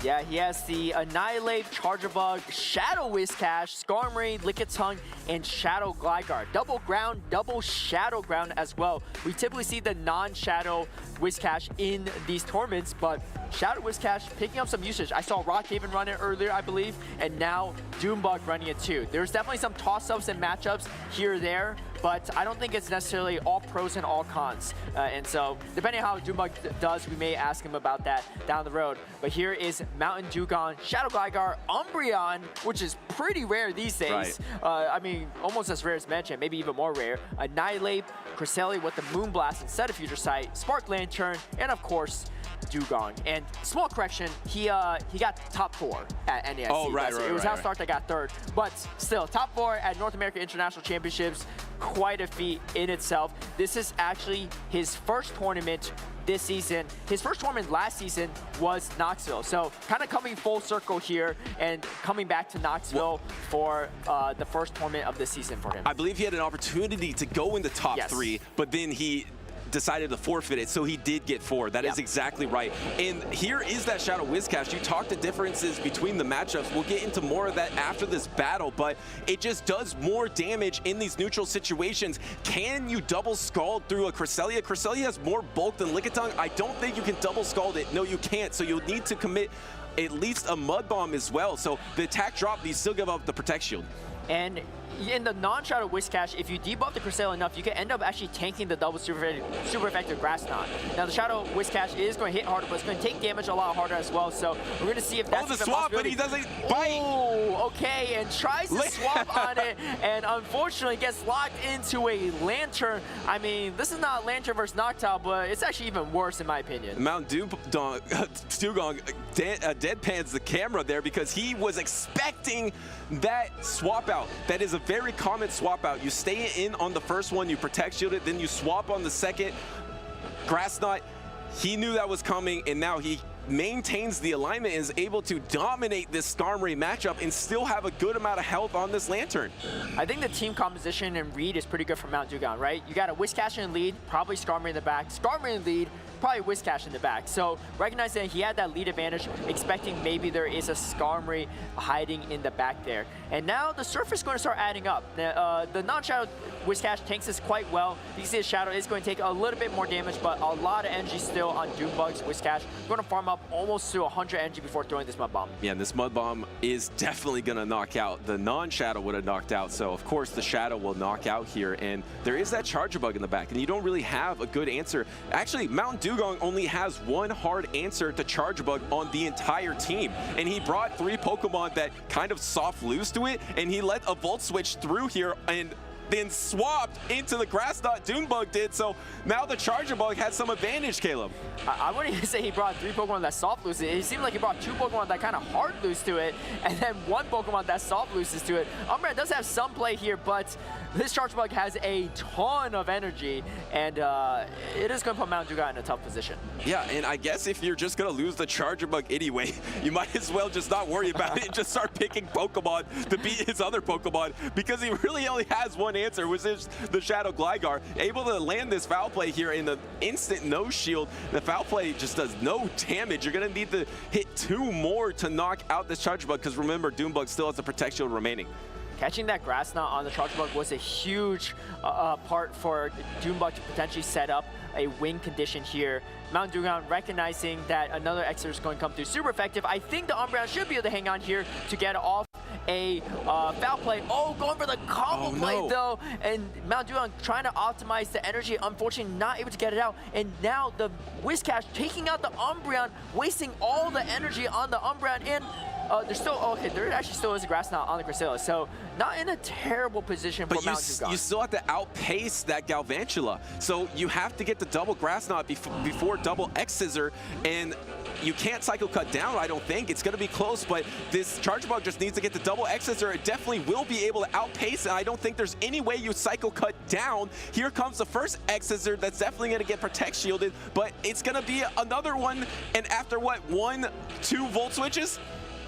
Yeah, he has the Annihilate, Chargebug, Shadow Whiscash, Skarmory, Lickitung, and Shadow Gligar. Double ground, double Shadow Ground as well. We typically see the non-Shadow Whiscash in these tournaments, but Shadow Whiscash picking up some usage. I saw Rockhaven run it earlier, I believe, and now Doombug running it too. There's definitely some toss-ups and matchups here or there, but I don't think it's necessarily all pros and all cons. And so, depending on how Doombug does, we may ask him about that down the road. But here is MountainDugong, Shadow Gligar, Umbreon, which is pretty rare these days. Right. I mean, almost as rare as Mansion, maybe even more rare. Annihilate, Cresselia with the Moonblast instead of Future Sight, Spark Lantern, and of course, Dugong. And small correction, he got top 4 at NAIC. Oh, right. It was House Start that got 3rd, but still top 4 at North American International Championships. Quite a feat in itself. This is actually his first tournament this season. His first tournament last season was Knoxville. So kind of coming full circle here and coming back to Knoxville for the first tournament of this season for him. I believe he had an opportunity to go in the top 3, but then he decided to forfeit it, so he did get 4. That is exactly right. And here is that Shadow Whiscash. You talked the differences between the matchups. We'll get into more of that after this battle, but it just does more damage in these neutral situations. Can you double Scald through a Cresselia? Cresselia has more bulk than Lickitung. I don't think you can double Scald it. No, you can't. So you'll need to commit at least a Mud Bomb as well. So the attack drop, you still give up the Protect Shield. And in the non-Shadow Whiscash, if you debuff the Cresselia enough, you can end up actually tanking the double super effective Grass Knot. Now the Shadow Whiscash is going to hit harder, but it's going to take damage a lot harder as well. So we're going to see if that's the swap, but he doesn't bite. Oh, okay, and tries to swap on it, and unfortunately gets locked into a Lantern. I mean, this is not Lantern versus Noctowl, but it's actually even worse in my opinion. MountainDugong deadpans the camera there because he was expecting that swap out. That is a very common swap out. You stay in on the first one, you Protect Shield it, then you swap on the second. Grass Knot, he knew that was coming, and now he maintains the alignment and is able to dominate this Skarmory matchup and still have a good amount of health on this Lantern. I think the team composition and read is pretty good for MountainDugong, right? You got a Whiscash in the lead, probably Skarmory in the back. Skarmory in the lead, probably Whiscash in the back. So recognizing that he had that lead advantage, expecting maybe there is a Skarmory hiding in the back there. And now the surface is going to start adding up. The non-shadow Whiscash tanks this quite well. You can see the shadow is going to take a little bit more damage, but a lot of energy still on Doombug's Whiscash. Going to farm up almost to 100 energy before throwing this Mud Bomb. Yeah, and this Mud Bomb is definitely going to knock out. The non-shadow would have knocked out, so of course the shadow will knock out here. And there is that Charger Bug in the back, and you don't really have a good answer. Actually, MountainDugong only has one hard answer to Charger Bug on the entire team, and he brought 3 Pokemon that kind of soft lose to it, and he let a Volt Switch through here and then swapped into the Grass Knot Doombug did, so now the Charger Bug has some advantage, Caleb. I wouldn't even say he brought 3 Pokemon that soft lose it. It seemed like he brought 2 Pokemon that kind of hard lose to it, and then 1 Pokemon that soft loses to it. Umbreon does have some play here, but this Charger Bug has a ton of energy, and it is going to put MountainDugong in a tough position. Yeah, and I guess if you're just going to lose the Charger Bug anyway, you might as well just not worry about it and just start picking Pokemon to beat his other Pokemon, because he really only has one answer, which is the Shadow Gligar. Able to land this Foul Play here in the instant no shield. The Foul Play just does no damage. You're going to need to hit 2 more to knock out this Charger Bug, because remember, Doombug still has a Protect Shield remaining. Catching that Grass Knot on the Charger Bug was a huge part for Doombug to potentially set up a win condition here. MountainDugong recognizing that another Exeter is going to come through super effective. I think the Umbreon should be able to hang on here to get off a Foul Play. Oh, going for the combo play though. And MountainDugong trying to optimize the energy. Unfortunately, not able to get it out. And now the Whiscash taking out the Umbreon, wasting all the energy on the Umbreon. And there's still, okay, there actually still is a Grass Knot on the Cresselia. So not in a terrible position for MountainDugong. But you still have to outpace that Galvantula. So you have to get the double Grass Knot before double X Scissor, and you can't Cycle Cut down, I don't think. It's going to be close, but this Charger Bug just needs to get the double X Scissor. It definitely will be able to outpace, and I don't think there's any way you Cycle Cut down. Here comes the first X Scissor that's definitely going to get Protect Shielded, but it's going to be another one, and after what, 1, 2 Volt Switches?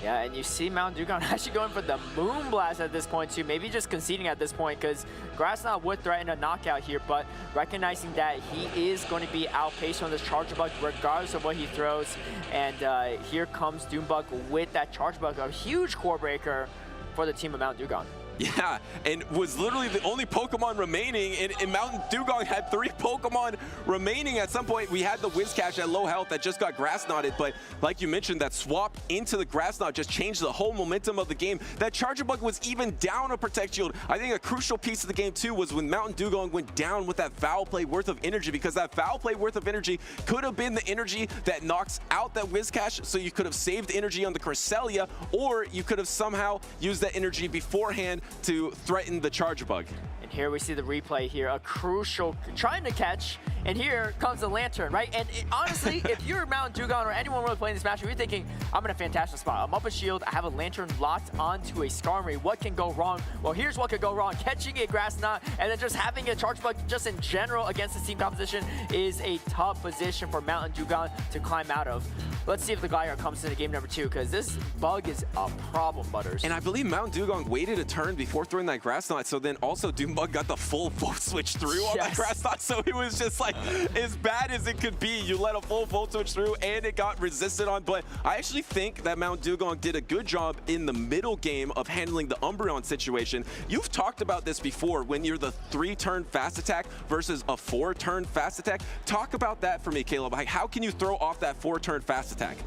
Yeah, and you see MountainDugong actually going for the Moonblast at this point too, maybe just conceding at this point, because Grass Knot would threaten a knockout here, but recognizing that he is going to be outpaced on this Charger Bug regardless of what he throws. And here comes Doombug with that Charger Bug, a huge core breaker for the team of MountainDugong. Yeah, and was literally the only Pokemon remaining, and MountainDugong had 3 Pokemon remaining at some point. We had the Whiscash at low health that just got Grass Knotted, but like you mentioned, that swap into the Grass Knot just changed the whole momentum of the game. That Charger Bug was even down a Protect Shield. I think a crucial piece of the game too was when MountainDugong went down with that Foul Play worth of energy, because that Foul Play worth of energy could have been the energy that knocks out that Whiscash, so you could have saved energy on the Cresselia, or you could have somehow used that energy beforehand to threaten the Charger Bug. And here we see the replay here, a crucial trying to catch, and here comes the Lantern, right? And honestly, if you're MountainDugong or anyone really playing this match, you're thinking, I'm in a fantastic spot. I'm up a shield, I have a Lantern locked onto a Skarmory. What can go wrong? Well, here's what could go wrong. Catching a Grass Knot and then just having a Charger Bug just in general against this team composition is a tough position for MountainDugong to climb out of. Let's see if the Gligar comes into game number 2, because this bug is a problem, Butters. And I believe MountainDugong waited a turn before throwing that Grass Knot, so then also Doombug got the full Volt Switch through on that Grass Knot, so it was just like as bad as it could be. You let a full Volt Switch through and it got resisted on, but I actually think that MountainDugong did a good job in the middle game of handling the Umbreon situation. You've talked about this before when you're the 3-turn fast attack versus a 4-turn fast attack. Talk about that for me, Caleb. Like, how can you throw off that 4-turn fast attack?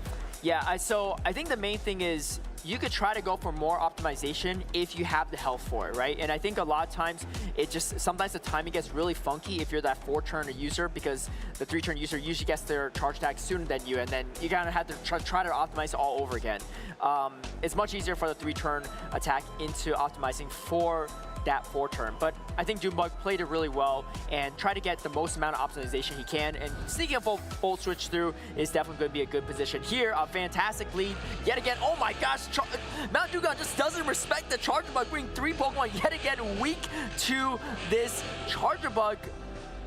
Yeah, so I think the main thing is you could try to go for more optimization if you have the health for it, right? And I think a lot of times sometimes the timing gets really funky if you're that 4-turn user, because the 3-turn user usually gets their charge attack sooner than you, and then you kind of have to try to optimize all over again. It's much easier for the 3-turn attack into optimizing for that 4-turn, but I think Doombug played it really well and tried to get the most amount of optimization he can, and sneaking a full Volt Switch through is definitely going to be a good position. Here, a fantastic lead yet again. Oh my gosh, MountainDugong just doesn't respect the Charger Bug, bringing 3 Pokemon yet again weak to this Charger Bug.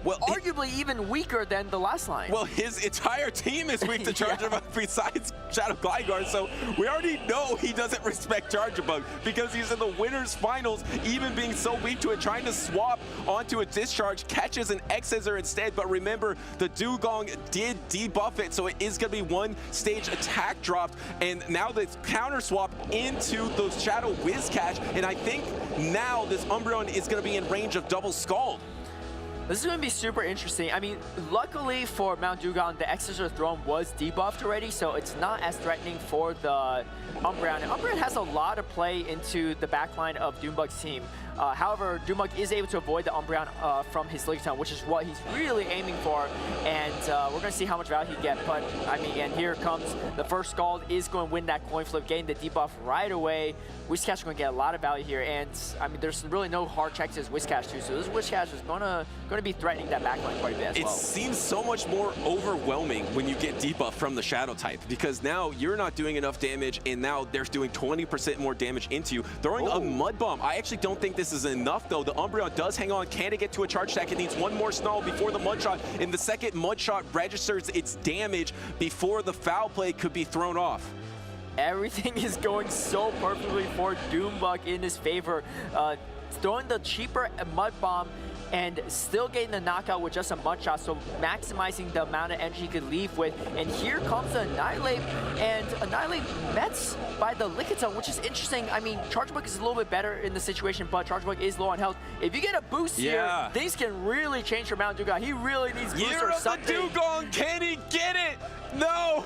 Well, arguably even weaker than the last line. Well, his entire team is weak to Charjabug besides Shadow Glideguard, so we already know he doesn't respect Charjabug because he's in the winners finals, even being so weak to it, trying to swap onto a discharge, catches an X-Scissor instead. But remember, the Dugong did debuff it, so it is going to be one stage attack dropped, and now the counter swap into those Shadow Whiscash, and I think now this Umbreon is going to be in range of double Scald. This is going to be super interesting. I mean, luckily for MountainDugong, the X-Scissor Throne was debuffed already, so it's not as threatening for the Umbreon. And Umbreon has a lot of play into the backline of Doombug's team. However, Doombug is able to avoid the Umbreon from his Lickitung, which is what he's really aiming for. And we're going to see how much value he gets. But, I mean, and here comes the first Scald is going to win that coin flip, getting the debuff right away. Whiscash is going to get a lot of value here. And, I mean, there's really no hard checks to his Whiscash, too. So this Whiscash is going to be threatening that backline quite a bit as well. It seems so much more overwhelming when you get debuff from the Shadow type, because now you're not doing enough damage, and now they're doing 20% more damage into you. Throwing a Mud Bomb. I actually don't think this is enough, though. The Umbreon does hang on. Can it get to a charge attack? It needs one more Snarl before the Mud Shot, and the second Mud Shot registers its damage before the foul play could be thrown off. Everything is going so perfectly for Doombug in his favor. Throwing the cheaper Mud Bomb and still getting the knockout with just a Mud Shot, so maximizing the amount of energy he could leave with. And here comes the Annihilate, and Annihilate Mets by the Lickitung, which is interesting. I mean, Charjabug is a little bit better in the situation, but Charjabug is low on health. If you get a boost here, things can really change for MountainDugong. He really needs boost or something. Year of the Dugong, can he get it? No!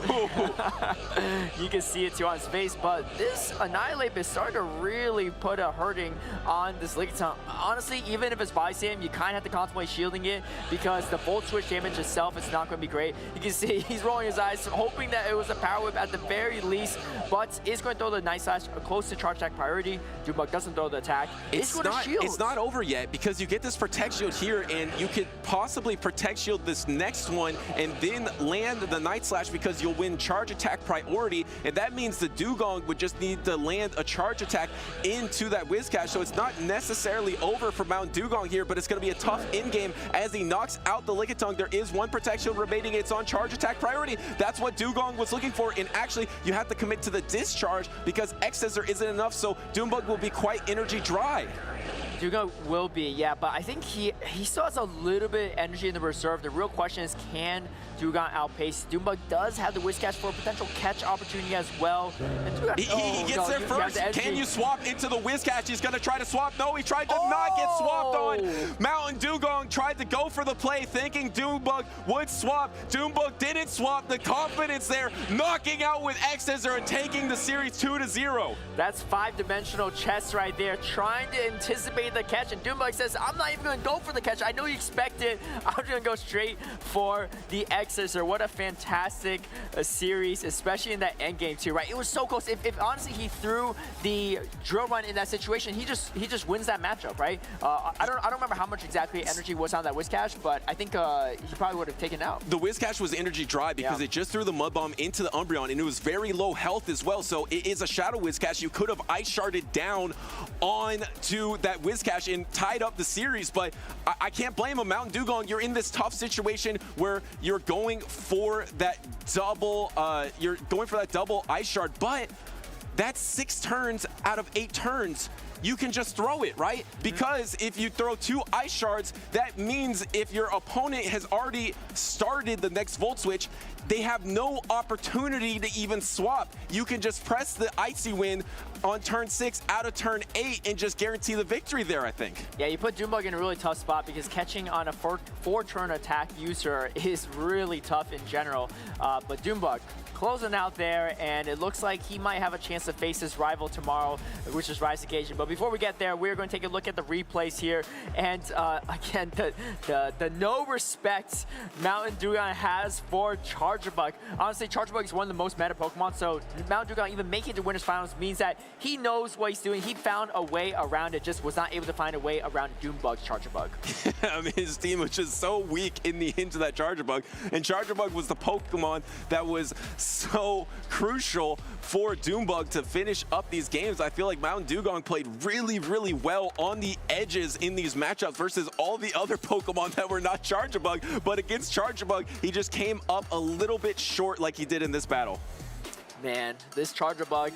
You can see it too on his face, but this Annihilate is starting to really put a hurting on this Lickitung. Honestly, even if it's by Sam, you kind of have to contemplate shielding it because the Volt Switch damage itself is not going to be great. You can see he's rolling his eyes, hoping that it was a Power Whip at the very least, but is going to throw the Night Slash close to charge attack priority. Doombug doesn't throw the attack. It's not over yet because you get this Protect Shield here, and you could possibly Protect Shield this next one and then land the Night Slash because you'll win charge attack priority, and that means the Dugong would just need to land a charge attack into that Whiscash, so it's not necessarily over for MountainDugong here, but it's going to be a tough in-game as he knocks out the Lickitung. There is one Protect Shield remaining. It's on charge attack priority. That's what Dugong was looking for, and actually you have to commit to the discharge because X-Scissor isn't enough, so Doombug will be quite energy dry. Dugong will be, yeah, but I think he still has a little bit of energy in the reserve. The real question is, can Dugong outpace? Doombug does have the Whiscash for a potential catch opportunity as well. And Dugong, he gets there first. Can you swap into the Whiscash? He's going to try to swap. No, he tried to not get swapped on. MountainDugong tried to go for the play, thinking Doombug would swap. Doombug didn't swap. The confidence there, knocking out with X-Scissor and taking the series 2-0. That's five-dimensional chess right there, trying to anticipate the catch, and Doombug says, I'm not even going to go for the catch. I know you expect it. I'm just going to go straight for the X-Scissor. What a fantastic series, especially in that end game too, right? It was so close. If honestly he threw the drill run in that situation, he just wins that matchup, right? I don't remember how much exactly energy was on that Whiscash, but I think he probably would have taken it out. The Whiscash was energy dry because it just threw the Mud Bomb into the Umbreon, and it was very low health as well, so it is a Shadow Whiscash. You could have Ice Sharded down onto that Whiscash and tied up the series, but I can't blame him. MountainDugong, you're in this tough situation where you're going for that double Ice Shard, but that's 6 turns out of 8 turns. You can just throw it, right? Because if you throw 2 Ice Shards, that means if your opponent has already started the next Volt Switch, they have no opportunity to even swap. You can just press the Icy Wind on turn 6 out of turn 8 and just guarantee the victory there, I think. Yeah, you put Doombug in a really tough spot because catching on a 4-turn attack user is really tough in general. But Doombug closing out there, and it looks like he might have a chance to face his rival tomorrow, which is Rise Occasion. But before we get there, we're going to take a look at the replays here. And again, the no respect MountainDugong has for Charjabug. Honestly, Charjabug is one of the most meta Pokemon, so MountainDugong even making it to Winners Finals means that he knows what he's doing. He found a way around it, just was not able to find a way around Doombug's Charjabug. I mean, his team was just so weak in the into that Charjabug, and Charjabug was the Pokemon that was so crucial for Doombug to finish up these games. I feel like MountainDugong played really, really well on the edges in these matchups versus all the other Pokemon that were not Charjabug, but against Charjabug, he just came up a little bit short like he did in this battle. Man, this Charjabug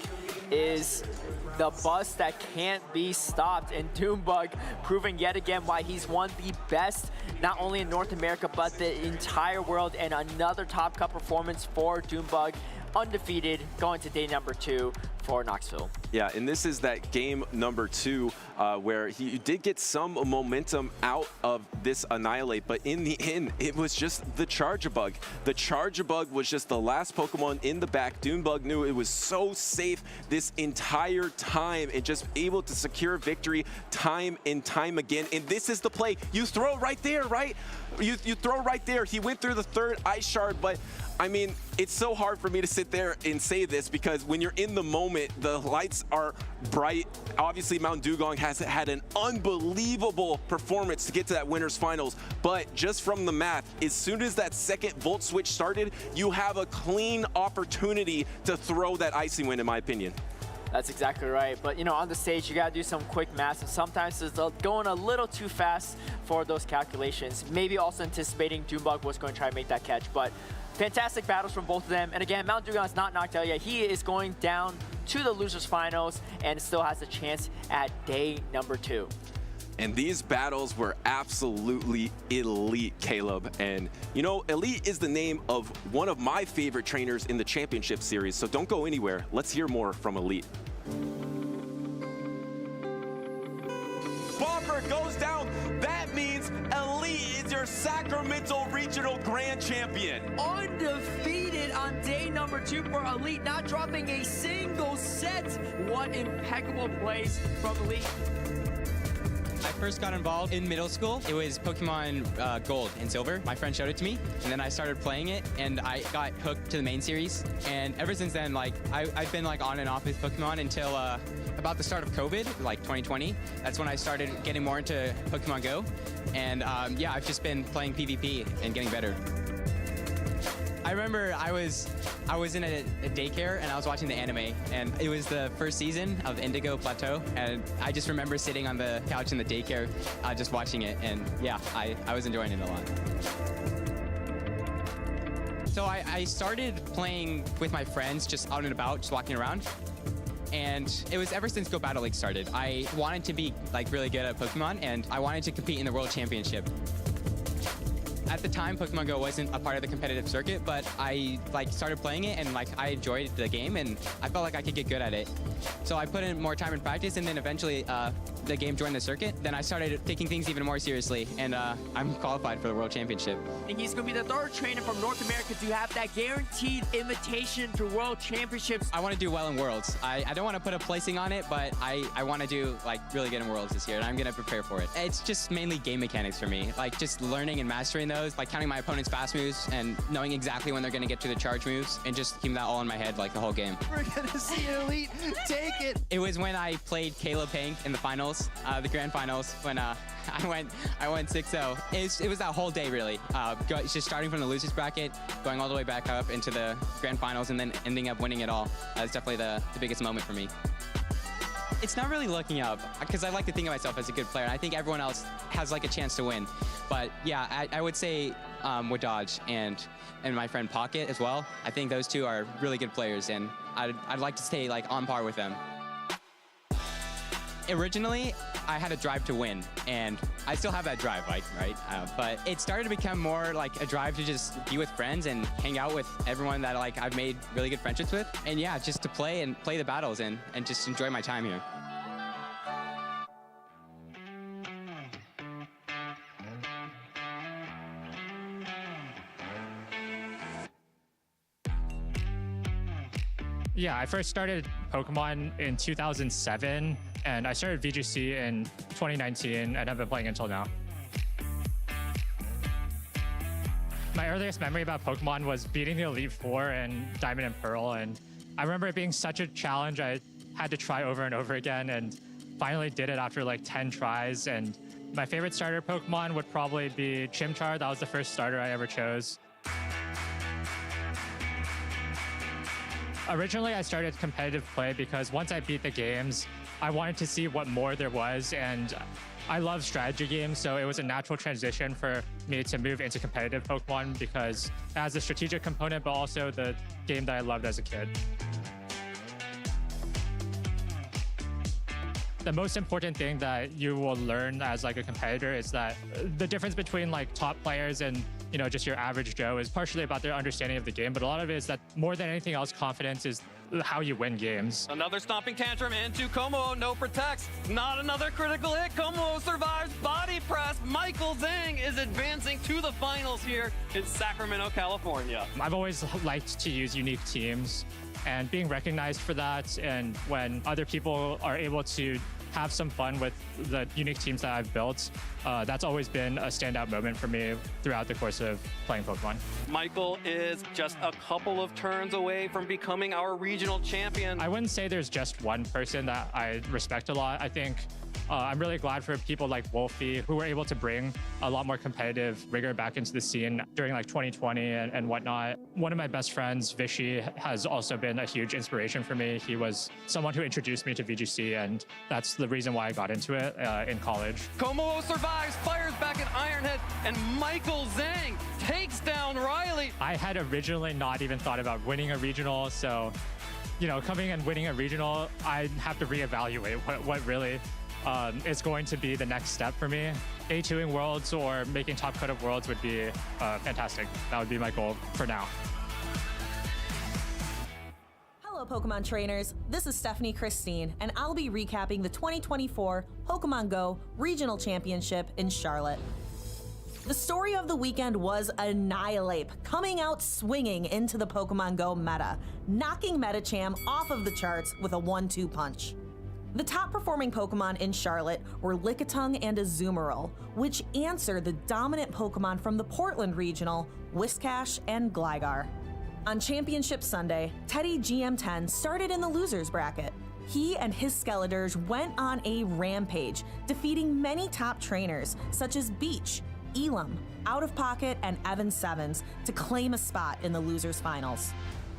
is the bus that can't be stopped, and Doombug proving yet again why he's one the best, not only in North America, but the entire world, and another top cut performance for Doombug, undefeated, going to day number 2 for Knoxville. Yeah, and this is that game number 2 where he did get some momentum out of this Annihilate, but in the end, it was just the Charjabug. The Charjabug was just the last Pokemon in the back. Doombug knew it was so safe this entire time and just able to secure victory time and time again. And this is the play. You throw right there, right? You throw right there. He went through the 3rd Ice Shard, but I mean, it's so hard for me to sit there and say this because when you're in the moment, the lights are bright. Obviously, MountainDugong has had an unbelievable performance to get to that winner's finals, but just from the math, as soon as that 2nd Volt Switch started, you have a clean opportunity to throw that Icy Wind, in my opinion. That's exactly right. But, you know, on the stage, you got to do some quick math, and sometimes it's going a little too fast for those calculations. Maybe also anticipating Doombug was going to try to make that catch, but fantastic battles from both of them. And again, MountainDugong is not knocked out yet. He is going down to the losers finals and still has a chance at day number 2. And these battles were absolutely elite, Caleb. And, you know, Elite is the name of one of my favorite trainers in the championship series, so don't go anywhere. Let's hear more from Elite. Bomber goes down. That means Elite is your Sacramento Regional Grand Champion. Undefeated on day number 2 for Elite, not dropping a single set. What impeccable plays from Elite. I first got involved in middle school. It was Pokemon Gold and Silver. My friend showed it to me, and then I started playing it, and I got hooked to the main series. And ever since then, like I've been like on and off with Pokemon until about the start of COVID, like 2020. That's when I started getting more into Pokemon Go, and yeah, I've just been playing PvP and getting better. I remember I was in a daycare and I was watching the anime, and it was the first season of Indigo Plateau, and I just remember sitting on the couch in the daycare just watching it, and yeah, I was enjoying it a lot. So I started playing with my friends, just out and about, just walking around. And it was ever since Go Battle League started. I wanted to be like really good at Pokemon, and I wanted to compete in the World Championship. At the time, Pokemon Go wasn't a part of the competitive circuit, but I started playing it, and I enjoyed the game, and I felt like I could get good at it. So I put in more time in practice, and then eventually the game joined the circuit. Then I started taking things even more seriously, and I'm qualified for the World Championship. And he's going to be the 3rd trainer from North America to have that guaranteed invitation to World Championships. I want to do well in Worlds. I don't want to put a placing on it, but I want to do really good in Worlds this year, and I'm going to prepare for it. It's just mainly game mechanics for me, just learning and mastering those, counting my opponent's fast moves and knowing exactly when they're going to get to the charge moves, and just keeping that all in my head the whole game. We're going to see Elite take it. It was when I played Caleb Hank in the finals, the grand finals, when I went 6-0. It was that whole day, really. Just starting from the losers bracket, going all the way back up into the grand finals, and then ending up winning it all. That's definitely the biggest moment for me. It's not really looking up, because I like to think of myself as a good player, and I think everyone else has a chance to win. But yeah, I would say with Dodge and my friend Pocket as well. I think those two are really good players, and I'd like to stay on par with them. Originally, I had a drive to win, and I still have that drive, right? But it started to become more like a drive to just be with friends and hang out with everyone that I've made really good friendships with. And yeah, just to play the battles and just enjoy my time here. Yeah, I first started Pokemon in 2007, and I started VGC in 2019, and have been playing until now. My earliest memory about Pokemon was beating the Elite Four in Diamond and Pearl, and I remember it being such a challenge I had to try over and over again, and finally did it after 10 tries. And my favorite starter Pokemon would probably be Chimchar. That was the first starter I ever chose. Originally, I started competitive play because once I beat the games, I wanted to see what more there was, and I love strategy games, so it was a natural transition for me to move into competitive Pokemon because it has a strategic component, but also the game that I loved as a kid. The most important thing that you will learn as like a competitor is that the difference between like top players and just your average Joe is partially about their understanding of the game, but a lot of it is that more than anything else, confidence is how you win games. Another stomping tantrum into Como, no protects. Not another critical hit. Como survives body press. Michael Zhang is advancing to the finals here in Sacramento, California. I've always liked to use unique teams, and being recognized for that, and when other people are able to have some fun with the unique teams that I've built, that's always been a standout moment for me throughout the course of playing Pokemon. Michael is just a couple of turns away from becoming our regional champion. I wouldn't say there's just one person that I respect a lot. I think I'm really glad for people like Wolfie who were able to bring a lot more competitive rigor back into the scene during like 2020 and whatnot. One of my best friends, Richie, has also been a huge inspiration for me. He was someone who introduced me to VGC, and that's the reason why I got into it in college. Como survives, fires back at Ironhead, and Michael Zhang takes down Riley. I had originally not even thought about winning a regional, so coming and winning a regional, I have to reevaluate what really is going to be the next step for me. A2ing Worlds or making top cut of Worlds would be fantastic. That would be my goal for now. Hello, Pokemon trainers. This is Stephanie Christine, and I'll be recapping the 2024 Pokemon Go Regional Championship in Charlotte. The story of the weekend was Annihilape coming out swinging into the Pokemon Go meta, knocking Medicham off of the charts with a 1-2 punch. The top performing Pokemon in Charlotte were Lickitung and Azumarill, which answer the dominant Pokemon from the Portland Regional, Whiscash and Gligar. On Championship Sunday, Teddy GM10 started in the losers bracket. He and his Skeletors went on a rampage, defeating many top trainers such as Beach, Elam, Out of Pocket, and Evan Sevens to claim a spot in the losers finals.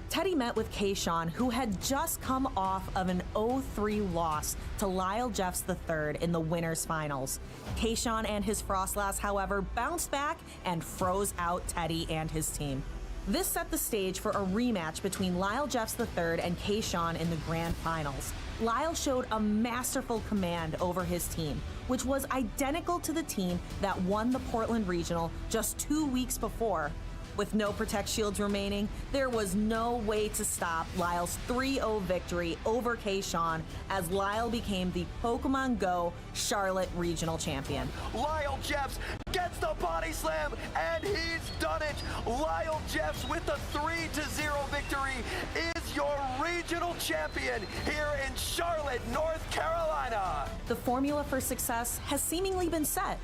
Teddy met with Kayshawn, who had just come off of an 0-3 loss to Lyle Jeffs III in the winners finals. Kayshawn and his Frostlass, however, bounced back and froze out Teddy and his team. This set the stage for a rematch between Lyle Jeffs III and Kayshawn in the grand finals. Lyle showed a masterful command over his team, which was identical to the team that won the Portland Regional just 2 weeks before. With no Protect Shields remaining, there was no way to stop Lyle's 3-0 victory over Kayshawn as Lyle became the Pokemon Go Charlotte Regional Champion. Lyle Jeffs gets the body slam, and he's done it! Lyle Jeffs with the 3-0 victory is your regional champion here in Charlotte, North Carolina! The formula for success has seemingly been set.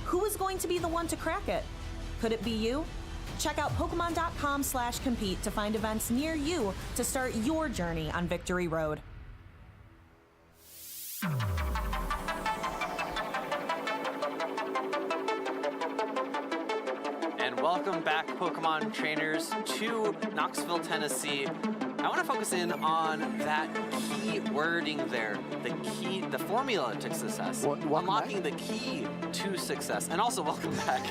Who is going to be the one to crack it? Could it be you? Check out Pokemon.com/compete to find events near you to start your journey on Victory Road. And welcome back, Pokemon trainers, to Knoxville, Tennessee. I want to focus in on that key wording there, the formula to success, unlocking the key to success. And also, welcome back.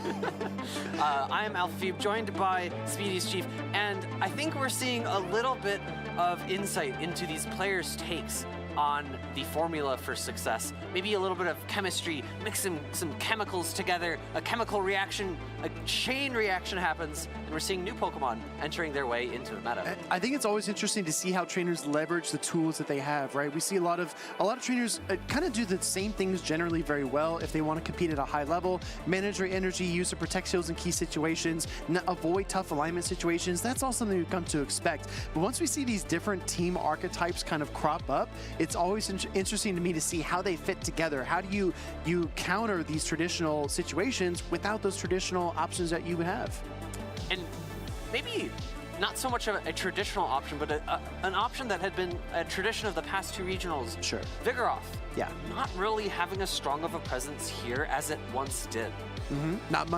I am Alfie, joined by Speedy's Chief, and I think we're seeing a little bit of insight into these players' takes on the formula for success. Maybe a little bit of chemistry, mix some chemicals together, a chemical reaction, a chain reaction happens, and we're seeing new Pokemon entering their way into the meta. I think it's always interesting to see how trainers leverage the tools that they have, right? We see a lot of trainers kind of do the same things generally very well if they want to compete at a high level, manage their energy, use to protect shields in key situations, avoid tough alignment situations. That's all something we've come to expect. But once we see these different team archetypes kind of crop up, it's always interesting to me to see how they fit together. How do you counter these traditional situations without those traditional options that you have? And maybe not so much of a traditional option, but an option that had been a tradition of the past two regionals. Sure. Vigoroth. Yeah. Not really having as strong of a presence here as it once did. Not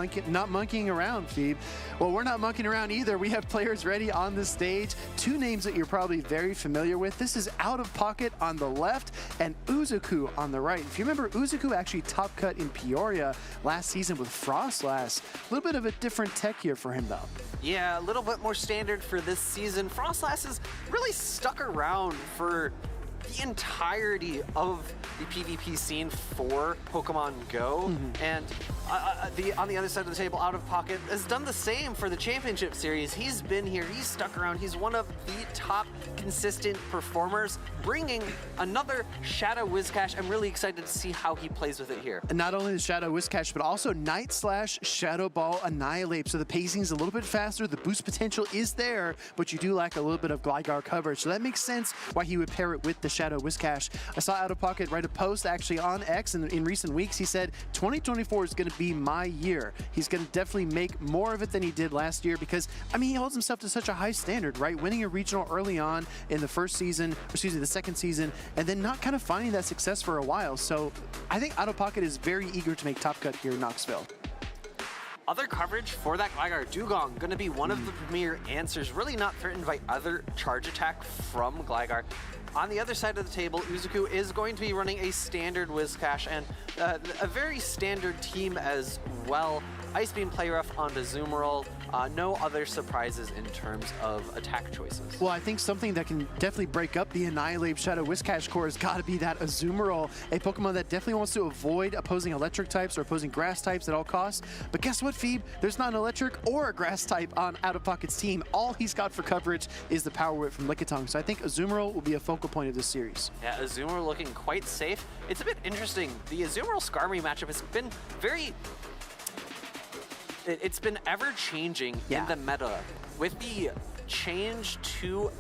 monkeying around, Phoebe. Well, we're not monkeying around either. We have players ready on the stage. Two names that you're probably very familiar with. This is Out of Pocket on the left and Uzuku on the right. If you remember, Uzuku actually top cut in Peoria last season with Frostlass. A little bit of a different tech here for him, though. Yeah, a little bit more standard for this season. Frostlass has really stuck around for the entirety of the PvP scene for Pokemon Go, and on the other side of the table, Out of Pocket has done the same for the Championship Series. He's been here, he's stuck around, he's one of the top consistent performers, bringing another Shadow Whiscash. I'm really excited to see how he plays with it here. And not only the Shadow Whiscash, but also Night Slash, Shadow Ball, Annihilate. So the pacing is a little bit faster, the boost potential is there, but you do lack a little bit of Gligar coverage. So that makes sense why he would pair it with the Shadow Whiscash. I saw Out of Pocket write a post actually on X in recent weeks. He said 2024 is going to be my year. He's going to definitely make more of it than he did last year because, I mean, he holds himself to such a high standard, right? Winning a regional early on in the first season, excuse me, the second season, and then not kind of finding that success for a while. So I think Out of Pocket is very eager to make top cut here in Knoxville. Other coverage for that Gligar Dugong going to be one of the premier answers, really not threatened by other charge attack from Gligar. On the other side of the table, Uzuku is going to be running a standard Whiscash and a very standard team as well. Ice Beam, Play Rough onto Azumarill. No other surprises in terms of attack choices. Well, I think something that can definitely break up the Annihilate Shadow Whiscash core has got to be that Azumarill, a Pokemon that definitely wants to avoid opposing electric types or opposing grass types at all costs. But guess what, Phoebe? There's not an electric or a grass type on Out of Pocket's team. All he's got for coverage is the Power Whip from Lickitung. So I think Azumarill will be a focal point of this series. Yeah, Azumarill looking quite safe. It's a bit interesting. The Azumarill Skarmory matchup has been very... It's been ever-changing in the meta. With the change to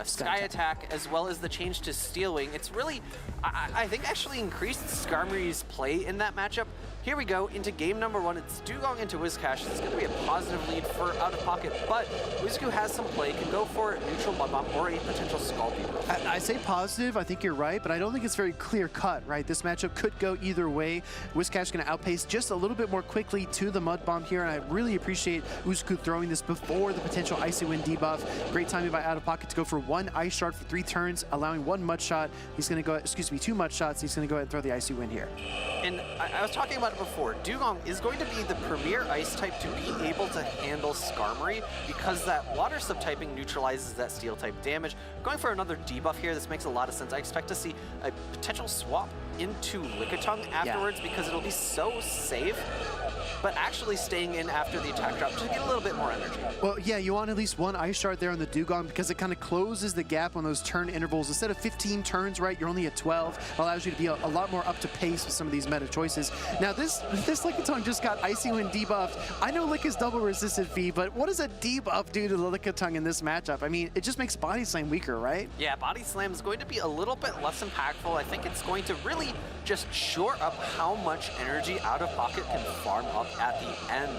Sky Attack as well as the change to Steel Wing, it's really, I think, actually increased Skarmory's play in that matchup. Here we go into game number one. It's Dugong into Whiscash. It's going to be a positive lead for Out of Pocket, but Uzuku has some play, can go for a neutral Mud Bomb or a potential Scald Beaver. I say positive, I think you're right, but I don't think it's very clear cut, right? This matchup could go either way. Whiscash going to outpace just a little bit more quickly to the Mud Bomb here, and I really appreciate Uzuku throwing this before the potential Icy Wind debuff. Great timing by Out of Pocket to go for one Ice Shard for 3 turns, allowing one Mud Shot. He's going to go, excuse me, 2 Mud Shots. He's going to go ahead and throw the Icy Wind here. And I was talking about it before. Dugong is going to be the premier ice type to be able to handle Skarmory because that water subtyping neutralizes that steel type damage. Going for another debuff here, this makes a lot of sense. I expect to see a potential swap into Lickitung afterwards because it'll be so safe, but actually staying in after the attack drop to get a little bit more energy. Well, yeah, you want at least one Ice Shard there on the Dugong because it kind of closes the gap on those turn intervals. Instead of 15 turns, right, you're only at 12. It allows you to be a lot more up to pace with some of these meta choices. Now, this Lickitung just got Icy Wind debuffed. I know Lick is double resisted, V, but what does a debuff do to the Lickitung in this matchup? I mean, it just makes Body Slam weaker, right? Yeah, Body Slam is going to be a little bit less impactful. I think it's going to really just shore up how much energy Out of Pocket can farm up at the end.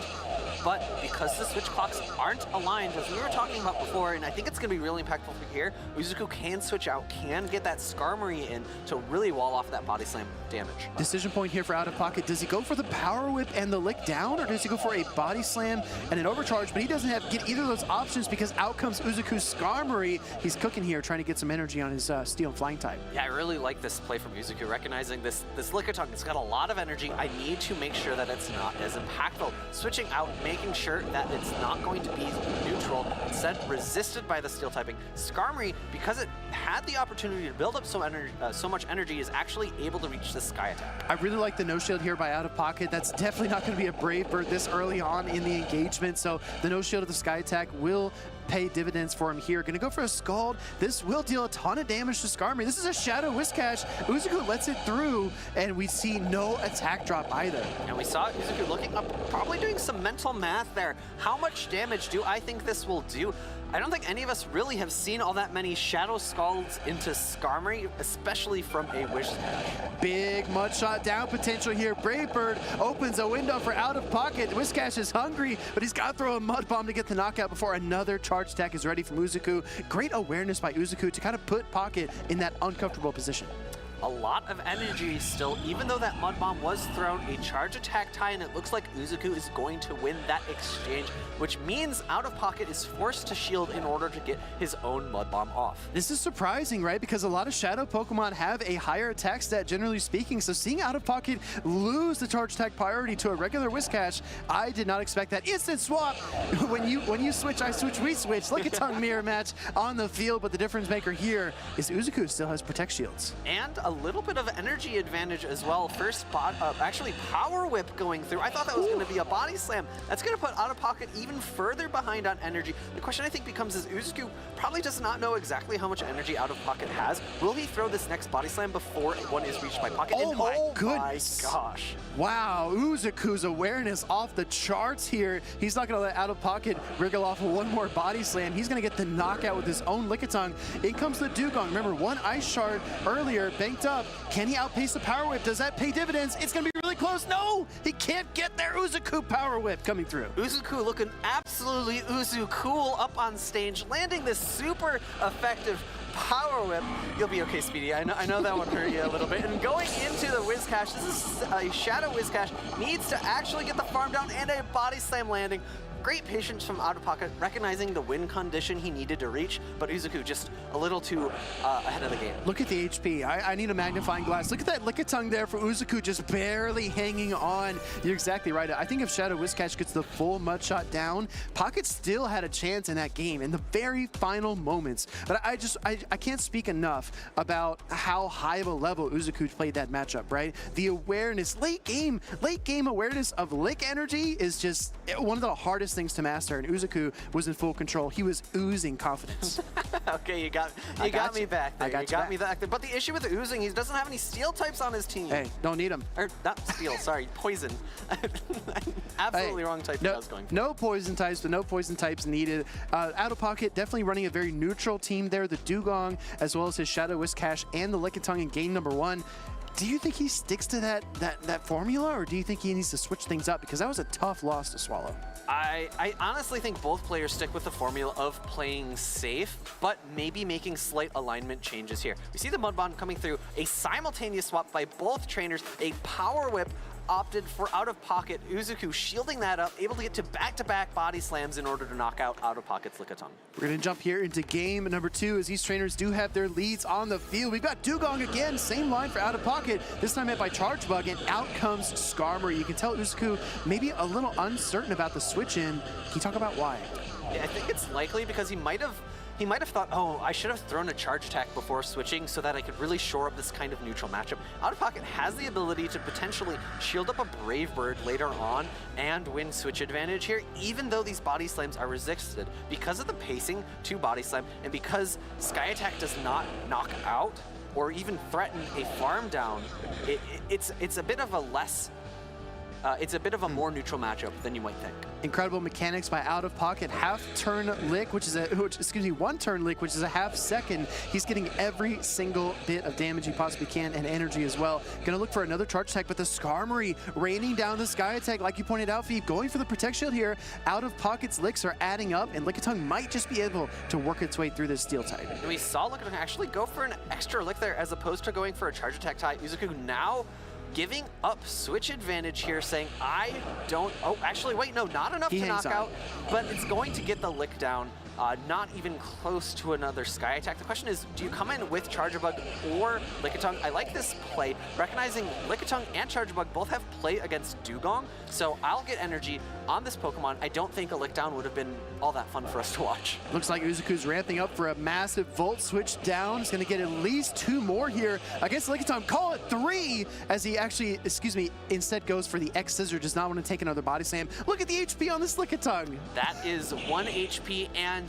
But because the switch clocks aren't aligned, as we were talking about before, and I think it's going to be really impactful here, Uzuku can switch out, can get that Skarmory in to really wall off that Body Slam damage. Decision point here for Out of Pocket. Does he go for the Power Whip and the Lick down, or does he go for a Body Slam and an Overcharge? But he doesn't get either of those options because out comes Uzuku's Skarmory. He's cooking here, trying to get some energy on his Steel and Flying type. Yeah, I really like this play from Uzuku, recognizing this Lickitung. It's got a lot of energy. I need to make sure that it's not as impactful. Switching out, making sure that it's not going to be neutral, instead resisted by the Steel typing. Skarmory, because it had the opportunity to build up so much energy, is actually able to reach the Sky Attack. I really like the No Shield here by Out of Pocket. That's definitely not going to be a Brave Bird this early on in the engagement, so the No Shield of the Sky Attack will pay dividends for him here. Gonna go for a Scald. This will deal a ton of damage to Skarmory. This is a Shadow Whiscash. Uzuku lets it through, and we see no attack drop either. And we saw Uzuku looking up, probably doing some mental math there. How much damage do I think this will do? I don't think any of us really have seen all that many Shadow Scalds into Skarmory, especially from a Whiscash. Big Mud Shot down potential here. Brave Bird opens a window for Out of Pocket. Whiscash is hungry, but he's got to throw a Mud Bomb to get the knockout before another charge attack is ready from Uzuku. Great awareness by Uzuku to kind of put Pocket in that uncomfortable position. a lot of energy still, even though that Mud Bomb was thrown, a charge attack tie, and it looks like Uzuku is going to win that exchange, which means Out of Pocket is forced to shield in order to get his own Mud Bomb off. This is surprising, right? Because a lot of Shadow Pokemon have a higher attack stat, generally speaking, so seeing Out of Pocket lose the charge attack priority to a regular Whiscash, I did not expect that. Instant swap! When you switch, I switch, we switch. Like a tongue mirror match on the field, but the difference maker here is Uzuku still has Protect Shields. And a little bit of energy advantage as well. First actually Power Whip going through. I thought that was going to be a Body Slam. That's going to put Out of Pocket even further behind on energy. The question I think becomes is Uzuku probably does not know exactly how much energy Out of Pocket has. Will he throw this next Body Slam before one is reached by Pocket? Oh my goodness. My gosh. Wow, Uzuku's awareness off the charts here. He's not going to let Out of Pocket wriggle off one more Body Slam. He's going to get the knockout with his own Lickitung. In comes the Dugong. Remember, one Ice Shard earlier banked up. Can he outpace the Power Whip? Does that pay dividends? It's going to be really close. No, he can't get there. Uzuku Power Whip coming through. Uzuku looking absolutely cool up on stage, landing this super effective Power Whip. You'll be okay, Speedy. I know that one hurt you a little bit. And going into the Whiscash, this is a Shadow Whiscash, needs to actually get the farm down and a Body Slam landing. Great patience from Out of Pocket, recognizing the win condition he needed to reach, but Uzuku just a little too ahead of the game. Look at the HP. I need a magnifying glass. Look at that Lickitung there for Uzuku, just barely hanging on. You're exactly right. I think if Shadow Whiscash gets the full mud shot down, Pocket still had a chance in that game in the very final moments. But I can't speak enough about how high of a level Uzuku played that matchup, right? The awareness, late game awareness of Lick energy is just one of the hardest things to master, and Uzuku was in full control. He was oozing confidence. Okay, you got me back there. You got me back there. But the issue with the oozing, he doesn't have any steel types on his team. Hey, don't need them. Or not steel, sorry, poison. Absolutely wrong type that I was going for. No poison types, but no poison types needed. Out of Pocket definitely running a very neutral team there. The Dugong, as well as his Shadow Whiscash and the Lickitung in game number 1. Do you think he sticks to that formula, or do you think he needs to switch things up? Because that was a tough loss to swallow. I honestly think both players stick with the formula of playing safe, but maybe making slight alignment changes here. We see the Mud Bomb coming through, a simultaneous swap by both trainers, a Power Whip opted for Out of Pocket. Uzuku shielding that up, able to get to back-to-back Body Slams in order to knock out Out of Pocket's Lickitung. We're going to jump here into game number 2 as these trainers do have their leads on the field. We've got Dugong again, same line for Out of Pocket, this time met by Charge Bug, and out comes Skarmory. You can tell Uzuku maybe a little uncertain about the switch in. Can you talk about why? Yeah, I think it's likely because he might have thought, oh, I should have thrown a charge attack before switching so that I could really shore up this kind of neutral matchup. Out of Pocket has the ability to potentially shield up a Brave Bird later on and win switch advantage here, even though these Body Slams are resisted. Because of the pacing to Body Slam, and because Sky Attack does not knock out or even threaten a farm down, it's a bit of a less it's a bit of a more neutral matchup than you might think. Incredible mechanics by Out of Pocket. Half-turn lick, one-turn lick, which is a half second. He's getting every single bit of damage he possibly can, and energy as well. Gonna look for another charge attack, but the Skarmory raining down the Sky Attack, like you pointed out, Phoebe, going for the Protect Shield here. Out of Pocket's licks are adding up, and Lickitung might just be able to work its way through this Steel type. And we saw Lickitung actually go for an extra lick there, as opposed to going for a charge attack tie. Uzuku now giving up switch advantage here, saying, actually, wait, no, not enough to knock out, but it's going to get the lick down. Not even close to another Sky Attack. The question is, do you come in with Charger Bug or Lickitung? I like this play, recognizing Lickitung and Charger Bug both have play against Dugong, so I'll get energy on this Pokemon. I don't think a lick down would have been all that fun for us to watch. Looks like Uzuku's ramping up for a massive Volt Switch down. He's going to get at least 2 more here against Lickitung. Call it 3 as he actually, instead goes for the X Scissor. Does not want to take another Body Slam. Look at the HP on this Lickitung. That is 1 HP and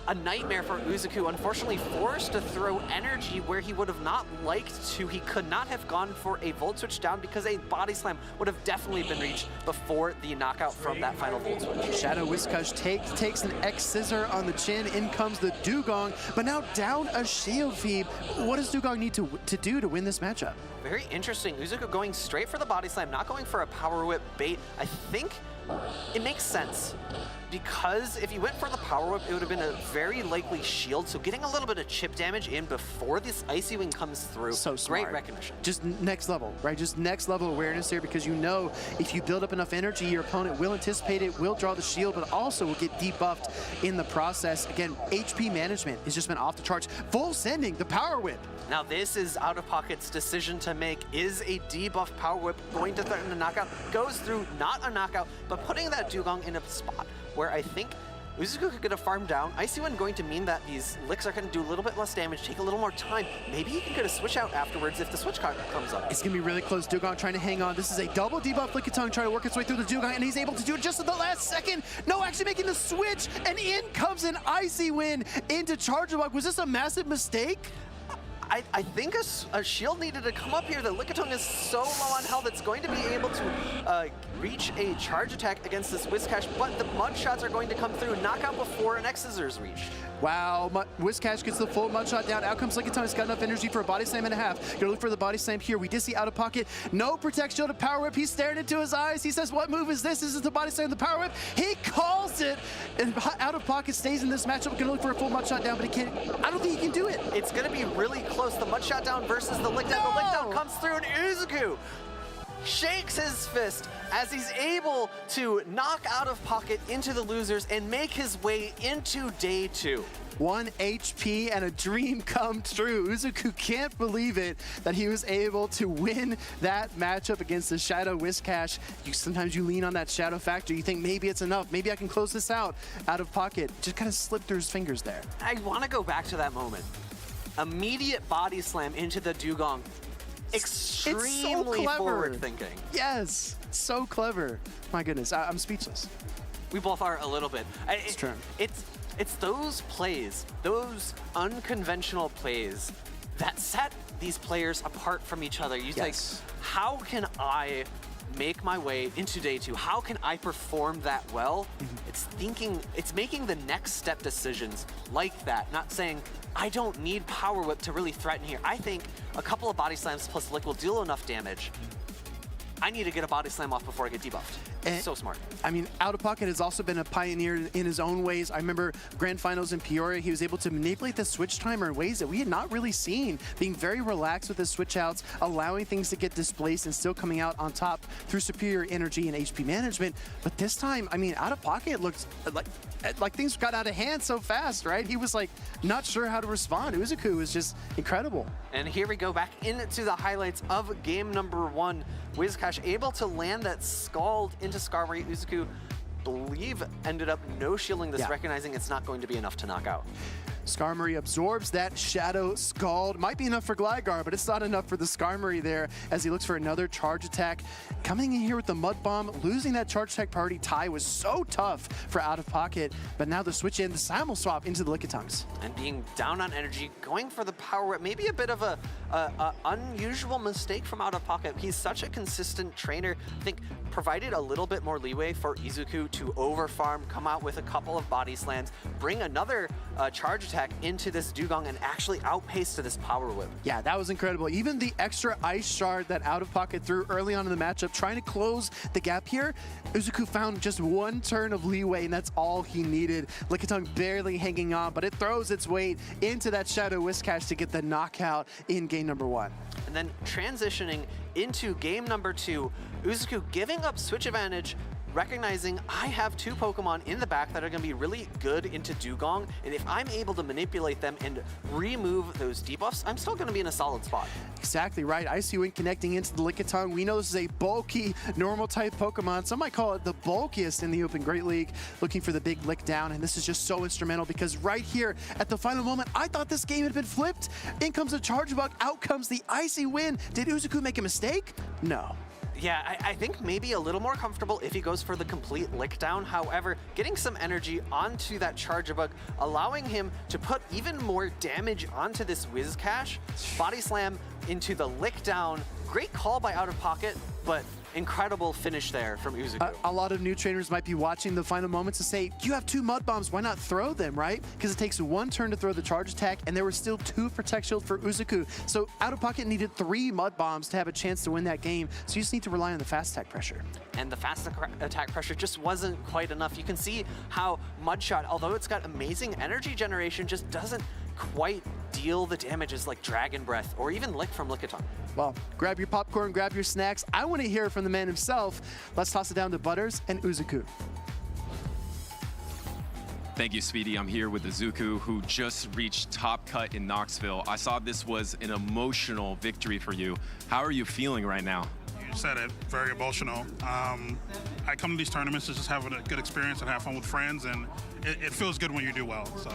a nightmare for Uzuku, unfortunately forced to throw energy where he would have not liked to. He could not have gone for a Volt Switch down because a Body Slam would have definitely been reached before the knockout from that final Volt Switch. Shadow Whiscash takes an X Scissor on the chin. In comes the Dugong, but now down a Shield Feed. What does Dugong need to do to win this matchup? Very interesting. Uzuku going straight for the Body Slam, not going for a Power Whip bait. I think it makes sense. because if you went for the Power Whip, it would have been a very likely shield. So getting a little bit of chip damage in before this Icy Wing comes through. So smart. Great recognition. Just next level, right? Just next level awareness there, because you know if you build up enough energy, your opponent will anticipate it, will draw the shield, but also will get debuffed in the process. Again, HP management has just been off the charts. Full sending the Power Whip. Now this is Out of Pocket's decision to make. Is a debuff Power Whip going to threaten a knockout? Goes through, not a knockout, but putting that Dugong in a spot where I think Uzuku could get a farm down. Icy Wind going to mean that these licks are going to do a little bit less damage, take a little more time. Maybe he can get a switch out afterwards if the switch card comes up. It's going to be really close. Dugong trying to hang on. This is a double debuff Lickitung trying to work its way through the Dugong, and he's able to do it just at the last second. No, actually making the switch, and in comes an Icy Wind into Charjabug. Was this a massive mistake? I think a shield needed to come up here. The Lickitung is so low on health, it's going to be able to reach a charge attack against this Whiscash, but the mud shots are going to come through. Knockout before an X-Scissors reach. Wow, Whiscash gets the full mud shot down. Out comes Lickitung. He's got enough energy for a body slam and a half. Gonna look for the body slam here. We did see Out of Pocket. No Protect Shield of Power Whip. He's staring into his eyes. He says, what move is this? Is it the body slam, the Power Whip? He calls it, and Out of Pocket stays in this matchup. Gonna look for a full mud shot down, but he can't. I don't think he can do it. It's gonna be really close. The mud shot down versus the lick down. No! The lick down comes through, and Uzuku shakes his fist as he's able to knock Out of Pocket into the losers and make his way into day 2. 1 HP and a dream come true. Uzuku can't believe it that he was able to win that matchup against the Shadow Whiscash. Sometimes you lean on that Shadow factor. You think maybe it's enough. Maybe I can close this out. Out of Pocket just kind of slipped through his fingers there. I want to go back to that moment. Immediate body slam into the Dugong. Extremely forward thinking. Yes, so clever. My goodness, I'm speechless. We both are a little bit. It's true. It's those plays, those unconventional plays that set these players apart from each other. You think, how can I make my way into day 2? How can I perform that well? It's making the next step decisions like that, not saying, I don't need Power Whip to really threaten here. I think a couple of body slams plus lick will deal enough damage. I need to get a body slam off before I get debuffed. And so smart. I mean, Out of Pocket has also been a pioneer in his own ways. I remember Grand Finals in Peoria, he was able to manipulate the switch timer in ways that we had not really seen, being very relaxed with his switch outs, allowing things to get displaced and still coming out on top through superior energy and HP management. But this time, I mean, Out of Pocket looked like things got out of hand so fast, right? He was like not sure how to respond. Uzuku was just incredible. And here we go back into the highlights of game number 1. Whiscash able to land that Scald into Skarmory. Uzuku, believe, ended up no shielding this, recognizing it's not going to be enough to knock out. Skarmory absorbs that Shadow Scald. Might be enough for Gligar, but it's not enough for the Skarmory there as he looks for another charge attack. Coming in here with the Mud Bomb, losing that charge attack priority tie was so tough for Out of Pocket, but now the switch in, the Simul Swap into the Lickitungs. And being down on energy, going for the Power Whip, maybe a bit of a unusual mistake from Out of Pocket. He's such a consistent trainer. I think provided a little bit more leeway for Izuku to overfarm, come out with a couple of body slams, bring another charge attack into this Dugong and actually outpace to this Power Whip. Yeah, that was incredible. Even the extra Ice Shard that Out of Pocket threw early on in the matchup, trying to close the gap here, Uzuku found just one turn of leeway, and that's all he needed. Lickitung barely hanging on, but it throws its weight into that Shadow Whiscash to get the knockout in game number 1. And then transitioning into game number 2, Uzuku giving up switch advantage, recognizing I have 2 Pokemon in the back that are going to be really good into Dugong, and if I'm able to manipulate them and remove those debuffs, I'm still going to be in a solid spot. Exactly right. Icy Wind connecting into the Lickitung. We know this is a bulky, normal type Pokemon. Some might call it the bulkiest in the Open Great League, looking for the big lick down, and this is just so instrumental because right here at the final moment, I thought this game had been flipped. In comes the Charjabug, out comes the Icy Wind. Did Uzuku make a mistake? No. Yeah, I think maybe a little more comfortable if he goes for the complete lick down. However, getting some energy onto that Charjabug, allowing him to put even more damage onto this Whiscash. Body slam into the lick down. Great call by Out of Pocket, but incredible finish there from Uzuku. A lot of new trainers might be watching the final moments and say, you have 2 mud bombs, why not throw them, right? Because it takes 1 turn to throw the charge attack, and there were still 2 protect shield for Uzuku. So out of pocket needed 3 mud bombs to have a chance to win that game. So you just need to rely on the fast attack pressure. And the fast attack pressure just wasn't quite enough. You can see how Mudshot, although it's got amazing energy generation, just doesn't quite deal the damages like Dragon Breath or even Lick from Lickitung. Well, grab your popcorn, grab your snacks. I want to hear from the man himself. Let's toss it down to Butters and Uzuku. Thank you, Speedy. I'm here with Uzuku, who just reached top cut in Knoxville. I saw this was an emotional victory for you. How are you feeling right now? You said it, very emotional. I come to these tournaments to just have a good experience and have fun with friends, and it feels good when you do well. So.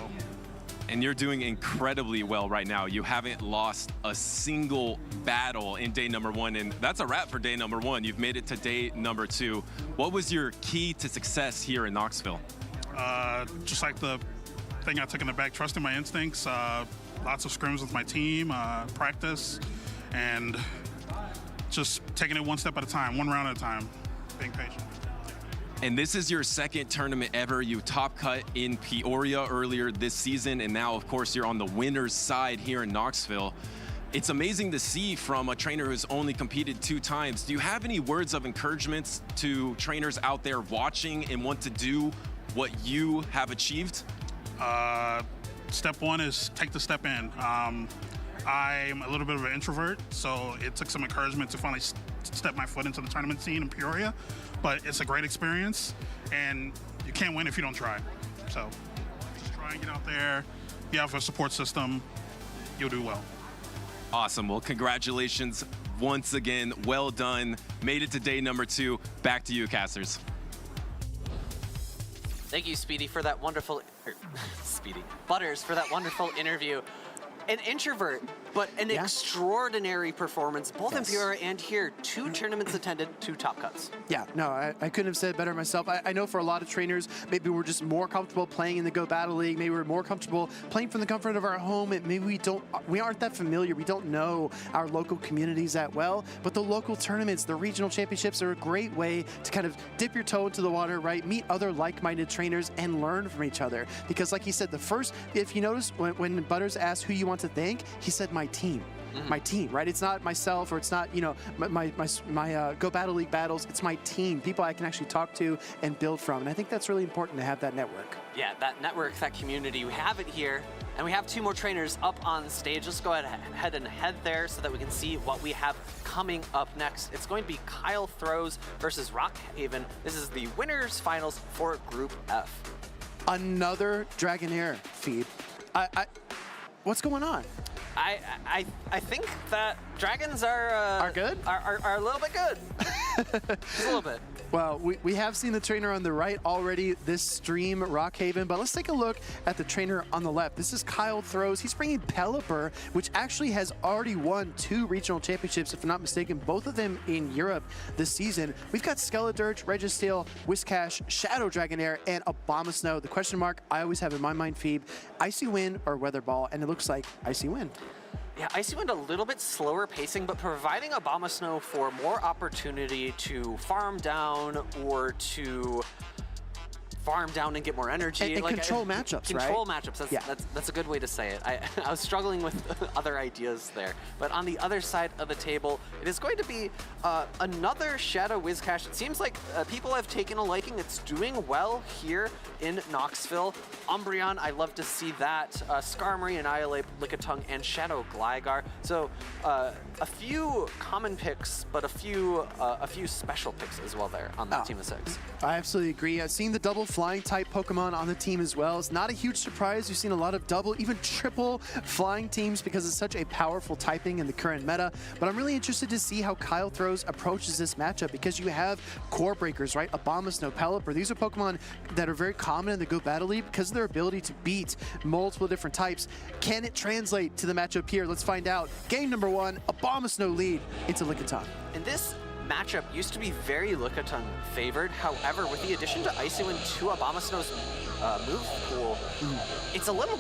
And you're doing incredibly well right now. You haven't lost a single battle in day number 1, and that's a wrap for day number 1. You've made it to day number 2. What was your key to success here in Knoxville? Just like the thing I took in the bag, trusting my instincts, lots of scrims with my team, practice, and just taking it 1 step at a time, 1 round at a time, being patient. And this is your 2nd tournament ever. You top cut in Peoria earlier this season, and now, of course, you're on the winner's side here in Knoxville. It's amazing to see from a trainer who's only competed 2 times. Do you have any words of encouragement to trainers out there watching and want to do what you have achieved? Step 1 is take the step in. I'm a little bit of an introvert, so it took some encouragement to finally step my foot into the tournament scene in Peoria. But it's a great experience, and you can't win if you don't try. So just try and get out there. You have a support system, you'll do well. Awesome. Well, congratulations once again. Well done. Made it to day number 2. Back to you, casters. Thank you, Speedy, for that wonderful... Butters, for that wonderful interview. An introvert, but an extraordinary performance, both in Peoria and here. 2 tournaments attended, 2 top cuts. Yeah, no, I couldn't have said it better myself. I know for a lot of trainers, maybe we're just more comfortable playing in the Go Battle League. Maybe we're more comfortable playing from the comfort of our home. Maybe we aren't that familiar. We don't know our local communities that well. But the local tournaments, the regional championships, are a great way to kind of dip your toe into the water, right? Meet other like-minded trainers and learn from each other. Because like he said, if you notice, when Butters asked who you want to thank, he said my team. My team, right? It's not myself, or it's not, you know, my Go Battle League battles. It's my team, people I can actually talk to and build from. And I think that's really important to have that network. Yeah, that network, that community, we have it here. And we have 2 more trainers up on stage. Let's go ahead and head there so that we can see what we have coming up next. It's going to be Kyle Throws versus Rockhaven. This is the winners finals for Group F. Another Dragonair feed. What's going on? I think that dragons are good? Are a little bit good. Just a little bit. Well, we have seen the trainer on the right already this stream, Rockhaven, but let's take a look at the trainer on the left. This is Kyle Throws. He's bringing Pelipper, which actually has already won 2 regional championships, if I'm not mistaken, both of them in Europe this season. We've got Skeledirge, Registeel, Whiscash, Shadow Dragonair, and Abomasnow. The question mark I always have in my mind, Phoebe, Icy Wind or Weather Ball, and it looks like Icy Wind. Yeah, Icy Wind a little bit slower pacing, but providing Abomasnow for more opportunity to farm down or to farm down and get more energy. And control matchups, Control right? matchups, that's a good way to say it. I was struggling with other ideas there. But on the other side of the table, it is going to be another Shadow Whiscash. It seems like people have taken a liking. It's doing well here in Knoxville. Umbreon, I love to see that. Skarmory, Annihilate, Lickitung, and Shadow Gligar. So a few common picks, but a few special picks as well there on that team of 6. I absolutely agree. I've seen the double flying type Pokemon on the team as well. It's not a huge surprise. We've seen a lot of double, even triple flying teams because it's such a powerful typing in the current meta. But I'm really interested to see how Kyle Throws approaches this matchup because you have core breakers, right? Abomasnow, Pelipper. These are Pokemon that are very common in the Go Battle League because of their ability to beat multiple different types. Can it translate to the matchup here? Let's find out. Game number 1, Abomasnow lead into Lickitung. And this matchup used to be very Lickitung favored. However, with the addition to Icy Wind to Abomasnow's move pool, it's a little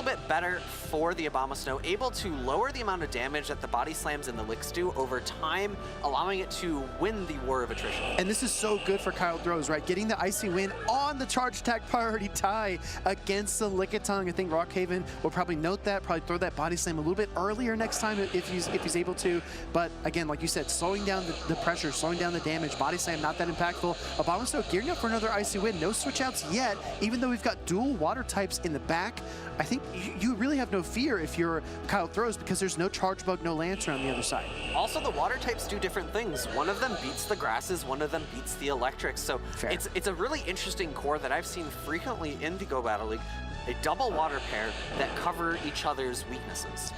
bit better for the Abomasnow, able to lower the amount of damage that the body slams and the licks do over time, allowing it to win the war of attrition. And this is so good for Kyle Throws, right? Getting the Icy Wind on the charge attack priority tie against the Lickitung. I think Rockhaven will probably note that, probably throw that body slam a little bit earlier next time if he's able to. But again, like you said, slowing down the pressure, slowing down the damage, body slam not that impactful. Abomasnow gearing up for another Icy Wind. No switch outs yet, even though we've got dual water types in the back. I think you really have no fear if you're Kyle Throws because there's no Charge Bug, no Lantern on the other side. Also, the water types do different things. One of them beats the grasses, one of them beats the electrics. So it's a really interesting core that I've seen frequently in the Go Battle League. A double water pair that cover each other's weaknesses.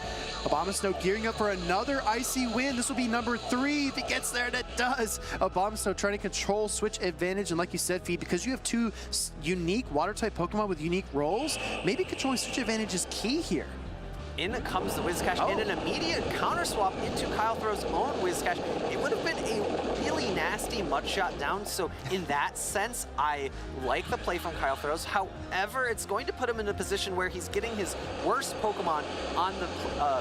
Abomasnow gearing up for another Icy Wind. This will be number 3 if he gets there, and it does. Abomasnow trying to control switch advantage, and like you said, Fee, because you have 2 unique water-type Pokemon with unique roles, maybe controlling switch advantage is key here. In comes the Whiscash and an immediate counter swap into Kyle Throw's own Whiscash. It would have been a really nasty mud shot down, so in that sense, I like the play from Kyle Throws. However, it's going to put him in a position where he's getting his worst Pokemon on the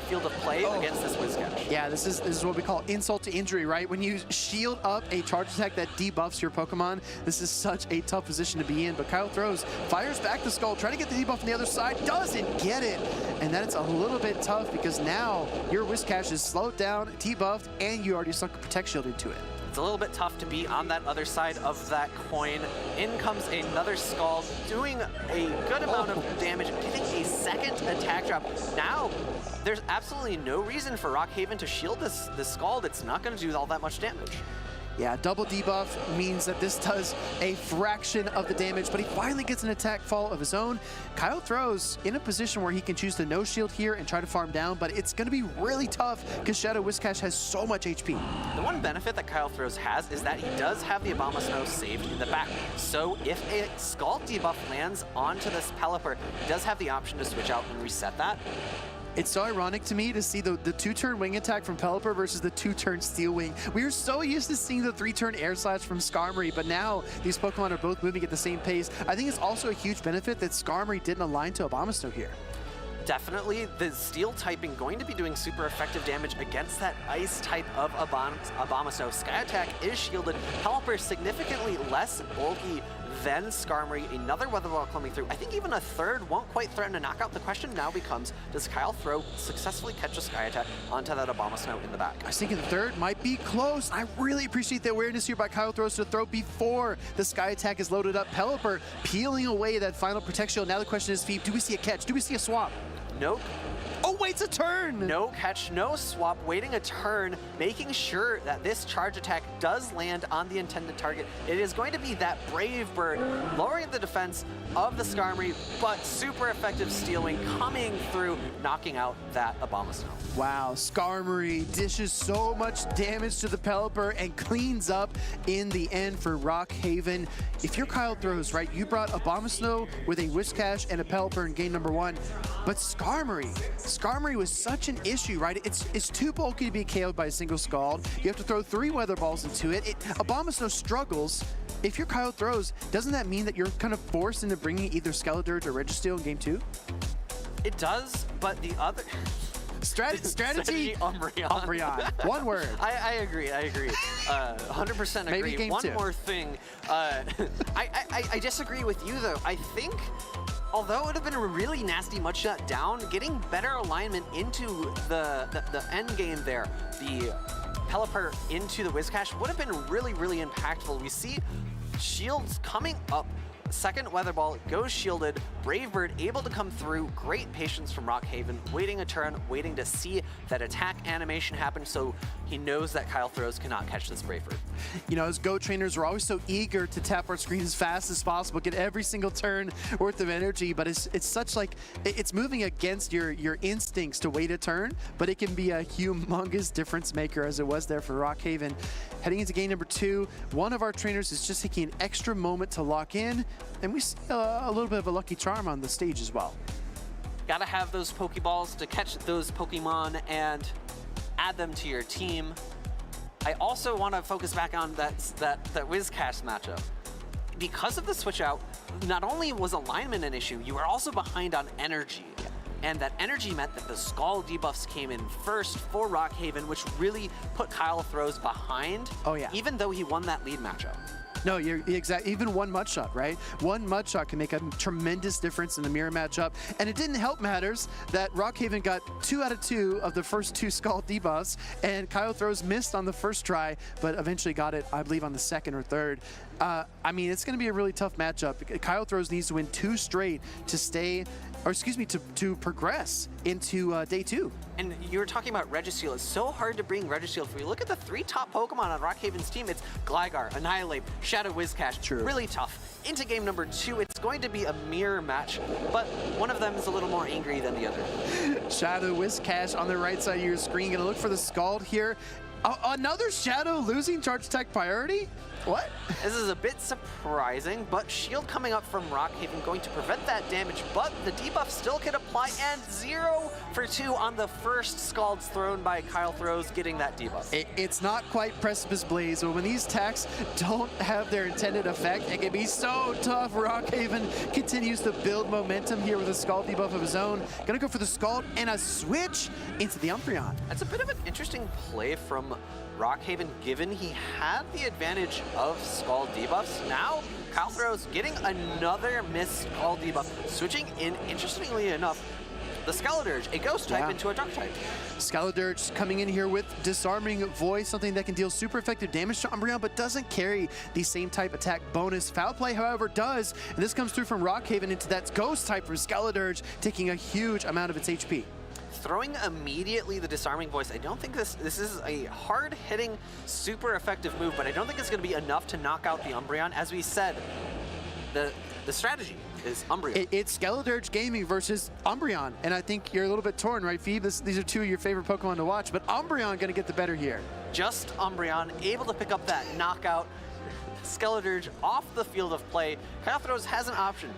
field of play against this Whiscash. Yeah, this is what we call insult to injury, right? When you shield up a charge attack that debuffs your Pokemon, this is such a tough position to be in. But Kyle Throws fires back the Skull, trying to get the debuff on the other side, doesn't get it. And then it's a little bit tough because now your Whiscash is slowed down, debuffed, and you already sunk a Protect Shield into it. It's a little bit tough to be on that other side of that coin. In comes another Scald, doing a good amount of damage, getting a second attack drop. Now, there's absolutely no reason for Rockhaven to shield this Scald. It's not going to do all that much damage. Yeah, double debuff means that this does a fraction of the damage, but he finally gets an attack fall of his own. Kyle Throws in a position where he can choose to no shield here and try to farm down, but it's going to be really tough because Shadow Whiscash has so much HP. The one benefit that Kyle Throws has is that he does have the Abomasnow saved in the back. So if a Scald debuff lands onto this Pelipper, he does have the option to switch out and reset that. It's so ironic to me to see the 2-turn wing attack from Pelipper versus the 2-turn Steel Wing. We are so used to seeing the 3-turn Air Slash from Skarmory, but now these Pokemon are both moving at the same pace. I think it's also a huge benefit that Skarmory didn't align to Abomasnow here. Definitely, the Steel typing going to be doing super effective damage against that Ice type of Abomasnow. Sky Attack is shielded. Pelipper significantly less bulky than Skarmory. Another Weather Ball coming through. I think even a third won't quite threaten a knockout. The question now becomes, does Kyle Throw successfully catch a Sky Attack onto that Abomasnow in the back? I was thinking the third might be close. I really appreciate the awareness here by Kyle Throws to throw before the Sky Attack is loaded up. Pelipper peeling away that final Protect Shield. Now the question is, Phoebe, do we see a catch? Do we see a swap? Nope. Oh, waits a turn! No catch, no swap, waiting a turn, making sure that this charge attack does land on the intended target. It is going to be that Brave Bird, lowering the defense of the Skarmory, but super effective Steel Wing coming through, knocking out that Abomasnow. Wow, Skarmory dishes so much damage to the Pelipper and cleans up in the end for Rockhaven. If you're Kyle Throws, right, you brought Abomasnow with a Whiscash and a Pelipper in game number 1, but Skarmory was such an issue, right? It's too bulky to be KO'd by a single Scald. You have to throw 3 Weather Balls into it. Abomasnow struggles. If you're Kyle Throws, doesn't that mean that you're kind of forced into bringing either Skeledirge or Registeel in game 2? It does, but the other... Strategy Umbreon. One word. I agree. 100% agree. Maybe game 2. One more thing. I disagree with you, though. I think... Although it would have been a really nasty mud shot down, getting better alignment into the end game there, the Pelipper into the Whiscash would have been really, really impactful. We see shields coming up. Second Weather Ball goes shielded. Brave Bird able to come through. Great patience from Rockhaven, waiting a turn, waiting to see that attack animation happen so he knows that Kyle Throws cannot catch this Brave Bird. You know, as Go trainers, we're always so eager to tap our screen as fast as possible, get every single turn worth of energy, but it's such like, it's moving against your instincts to wait a turn, but it can be a humongous difference maker as it was there for Rockhaven. Heading into game number 2, one of our trainers is just taking an extra moment to lock in, and we see a little bit of a lucky charm on the stage as well. Gotta have those Pokeballs to catch those Pokemon and add them to your team. I also want to focus back on that WizCash matchup. Because of the switch out, not only was alignment an issue, you were also behind on energy. And that energy meant that the Skull debuffs came in first for Rockhaven, which really put Kyle Throws behind. Oh yeah. Even though he won that lead matchup. No, you're exactly. Even one mud shot, right? One mud shot can make a tremendous difference in the mirror matchup. And it didn't help matters that Rockhaven got 2 out of 2 of the first 2 Skull debuffs, and Kyle Throws missed on the first try, but eventually got it, I believe, on the second or third. I mean, it's going to be a really tough matchup. Kyle Throws needs to win 2 straight to stay, or excuse me, to progress into day 2. And you were talking about Registeel. It's so hard to bring Registeel. If we look at the 3 top Pokemon on Rockhaven's team, it's Gligar, Annihilate, Shadow Whiscash. True. Really tough. Into game number 2, it's going to be a mirror match, but one of them is a little more angry than the other. Shadow Whiscash on the right side of your screen. Gonna look for the Scald here. Another Shadow losing charge attack priority? What? This is a bit surprising, but Shield coming up from Rockhaven going to prevent that damage, but the debuff still can apply, and 0 for 2 on the first Scalds thrown by Kyle Throws, getting that debuff. It's not quite Precipice Blaze, but when these attacks don't have their intended effect, it can be so tough. Rockhaven continues to build momentum here with a Scald debuff of his own. Gonna go for the Scald and a switch into the Umbreon. That's a bit of an interesting play from Rockhaven, given he had the advantage of Scald debuffs. Now, Kyle Throws getting another missed Scald debuff, switching in, interestingly enough, the Skeledirge, a Ghost type into a Duck type. Skeledirge coming in here with Disarming Voice, something that can deal super effective damage to Umbreon, but doesn't carry the same type attack bonus. Foul Play, however, does, and this comes through from Rockhaven into that Ghost type from Skeledirge, taking a huge amount of its HP. Throwing immediately the Disarming Voice, I don't think this is a hard-hitting, super effective move, but I don't think it's going to be enough to knock out the Umbreon. As we said, the strategy is Umbreon. It's Skeledirge Gaming versus Umbreon, and I think you're a little bit torn, right, Phoebe? These are 2 of your favorite Pokemon to watch, but Umbreon going to get the better here. Just Umbreon, able to pick up that knockout. Skeledirge off the field of play. Kyle Throws has an option.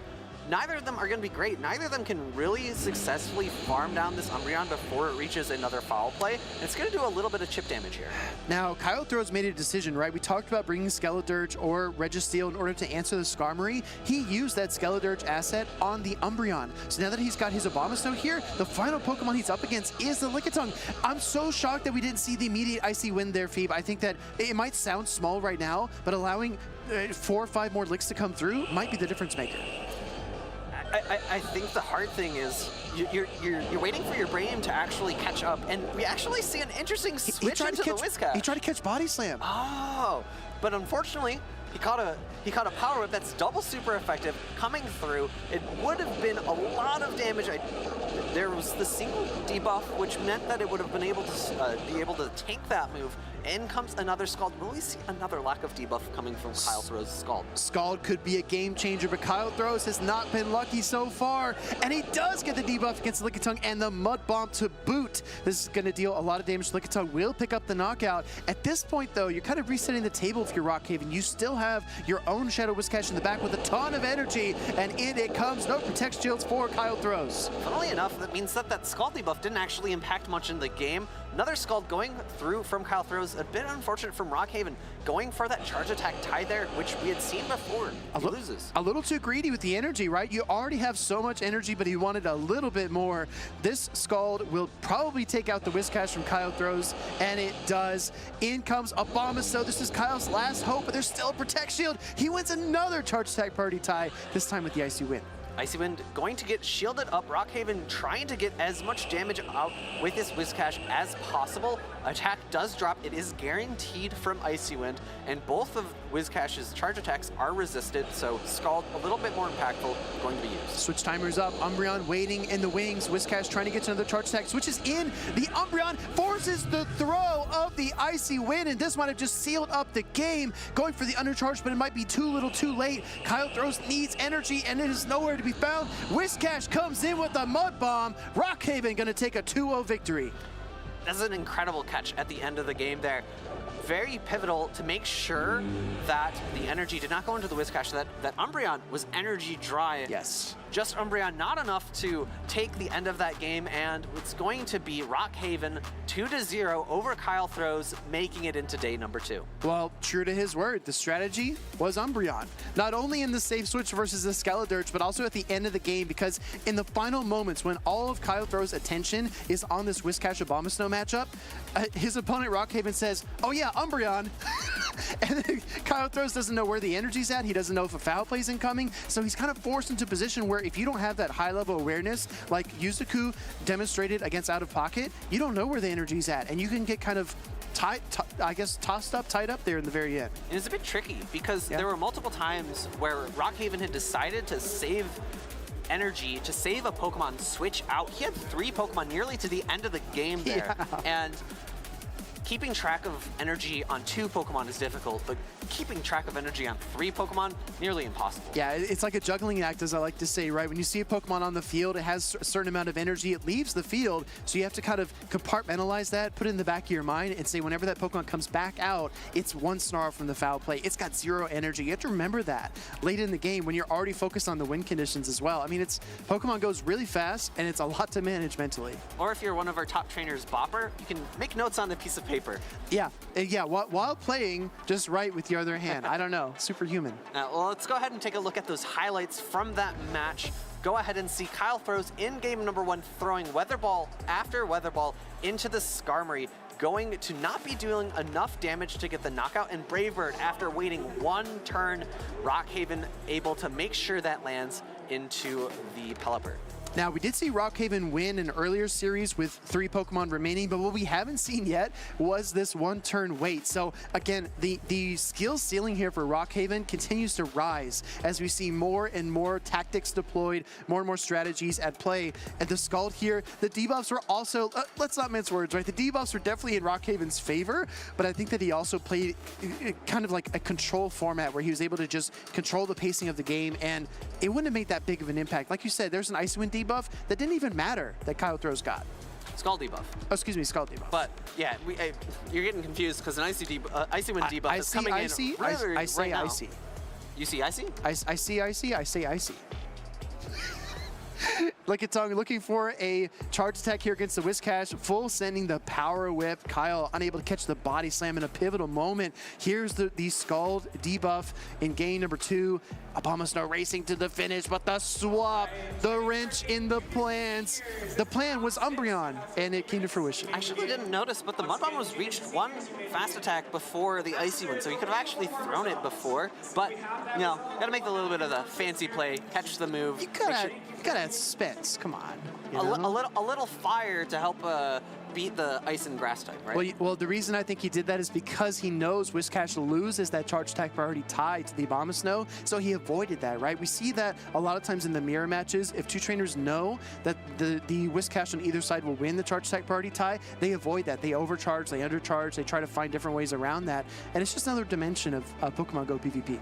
Neither of them are going to be great. Neither of them can really successfully farm down this Umbreon before it reaches another foul play. And it's going to do a little bit of chip damage here. Now, Kyle Throws made a decision, right? We talked about bringing Skeledirge or Registeel in order to answer the Skarmory. He used that Skeledirge asset on the Umbreon. So now that he's got his Abomasnow here, the final Pokemon he's up against is the Lickitung. I'm so shocked that we didn't see the immediate Icy Wind there, Phoebe. I think that it might sound small right now, but allowing 4 or 5 more licks to come through might be the difference maker. I think the hard thing is you're waiting for your brain to actually catch up, and we actually see an interesting switch into the Whiscash. He tried to catch Body Slam. Oh, but unfortunately, he caught a Power Whip that's double super effective coming through. It would have been a lot of damage. There was the single debuff, which meant that it would have been able to be able to tank that move. In comes another Scald. Will we see another lack of debuff coming from Kyle Throws' Scald? Scald could be a game changer, but Kyle Throws has not been lucky so far. And he does get the debuff against Lickitung and the Mud Bomb to boot. This is going to deal a lot of damage. Lickitung will pick up the knockout. At this point, though, you're kind of resetting the table if you're Rockhaven. You still have your own Shadow Whiscash in the back with a ton of energy, and in it comes. No Protect Shields for Kyle Throws. Funnily enough, that means that Scald debuff didn't actually impact much in the game. Another Scald going through from Kyle Throws. A bit unfortunate from Rockhaven, going for that charge attack tie there, which we had seen before. He loses. A little too greedy with the energy, right? You already have so much energy, but he wanted a little bit more. This Scald will probably take out the Whiscash from Kyle Throws, and it does. In comes Abomasnow. This is Kyle's last hope, but there's still a Protect Shield. He wins another charge attack priority tie, this time with the Icy Wind. Icy Wind going to get shielded up. Rockhaven trying to get as much damage out with his Whiscash as possible. Attack does drop. It is guaranteed from Icy Wind, and both of Whiscash's charge attacks are resisted, so Scald a little bit more impactful going to be used. Switch timer's up. Umbreon waiting in the wings. Whiscash trying to get to another charge attack. Switches in. The Umbreon forces the throw of the Icy Wind, and this might have just sealed up the game. Going for the undercharge, but it might be too little too late. Kyle Throws needs energy, and it is nowhere to be found. Whiscash comes in with the Mud Bomb. Rockhaven going to take a 2-0 victory. That's an incredible catch at the end of the game there. very pivotal to make sure that the energy did not go into the Whiscash, that Umbreon was energy dry. Yes. Just Umbreon, not enough to take the end of that game, and it's going to be Rockhaven 2-0 over Kyle Throws, making it into day number 2. Well, true to his word, the strategy was Umbreon. Not only in the safe switch versus the Skeledirge, but also at the end of the game, because in the final moments when all of Kyle Throws' attention is on this Whiscash Abomasnow matchup, his opponent Rockhaven says, oh yeah, Umbreon. And then Kyle Throws doesn't know where the energy's at. He doesn't know if a foul play's incoming. So he's kind of forced into a position where if you don't have that high level awareness, like Yuzuku demonstrated against Out of Pocket, you don't know where the energy's at. And you can get kind of tied up there in the very end. And it's a bit tricky because there were multiple times where Rockhaven had decided to save energy, to save a Pokemon, switch out. He had 3 Pokemon nearly to the end of the game there. And keeping track of energy on 2 Pokemon is difficult, but keeping track of energy on 3 Pokemon, nearly impossible. Yeah, it's like a juggling act, as I like to say, right? When you see a Pokemon on the field, it has a certain amount of energy, it leaves the field, so you have to kind of compartmentalize that, put it in the back of your mind, and say whenever that Pokemon comes back out, it's 1 snarl from the foul play. It's got 0 energy. You have to remember that late in the game when you're already focused on the win conditions as well. I mean, Pokemon goes really fast, and it's a lot to manage mentally. Or if you're one of our top trainers, Bopper, you can make notes on a piece of paper. Yeah, while playing, just write with your other hand. I don't know, superhuman. Well, let's go ahead and take a look at those highlights from that match. Go ahead and see Kyle Throws in game number 1, throwing Weather Ball after Weather Ball into the Skarmory, going to not be doing enough damage to get the knockout, and Brave Bird, after waiting 1 turn, Rockhaven able to make sure that lands into the Pelipper. Now, we did see Rockhaven win an earlier series with 3 Pokemon remaining, but what we haven't seen yet was this 1-turn wait. So again, the skill ceiling here for Rockhaven continues to rise as we see more and more tactics deployed, more and more strategies at play. And the Scald here, the debuffs were also, let's not mince words, right? The debuffs were definitely in Rockhaven's favor, but I think that he also played kind of like a control format where he was able to just control the pacing of the game, and it wouldn't have made that big of an impact. Like you said, there's an Icy Wind debuff that didn't even matter that Kyle Throws got. Scald debuff. Oh, excuse me, Scald debuff. But yeah, you're getting confused because an Icy Wind debuff is coming in I say right now. Icy. You see Icy? I see Icy, I say Icy. Lickitung looking for a charge attack here against the Whiscash, full sending the Power Whip. Kyle unable to catch the Body Slam in a pivotal moment. Here's the Scald debuff in game number 2. Abomasnow racing to the finish, but the swap, the wrench in the plans. The plan was Umbreon, and it came to fruition. I actually didn't notice, but the Mud Bomb was reached 1 fast attack before the Icy one, so he could have actually thrown it before. But, you know, gotta make a little bit of the fancy play, catch the move. You gotta have spits, come on. A little fire to help beat the Ice and Grass type, right? Well, the reason I think he did that is because he knows Whiscash loses that charge attack priority tied to the Abomasnow, so he avoided that, right? We see that a lot of times in the mirror matches. If 2 trainers know that the Whiscash on either side will win the charge attack priority tie, they avoid that. They overcharge, they undercharge, they try to find different ways around that, and it's just another dimension of Pokemon Go PvP.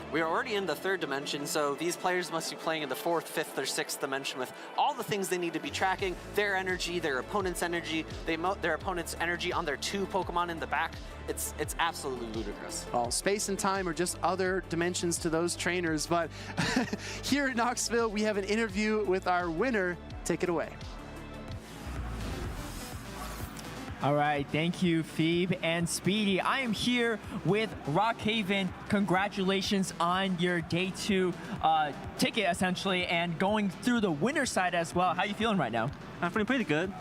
We are already in the 3rd dimension, so these players must be playing in the 4th, 5th, or 6th dimension with all the things they need to be tracking: their energy, their opponent's energy, their opponent's energy on their 2 Pokemon in the back. It's absolutely ludicrous. Well, space and time are just other dimensions to those trainers, but here at Knoxville, we have an interview with our winner. Take it away. All right, thank you, Phoebe and Speedy. I am here with Rockhaven. Congratulations on your day 2 ticket, essentially, and going through the winner's side as well. How are you feeling right now? I'm feeling pretty good.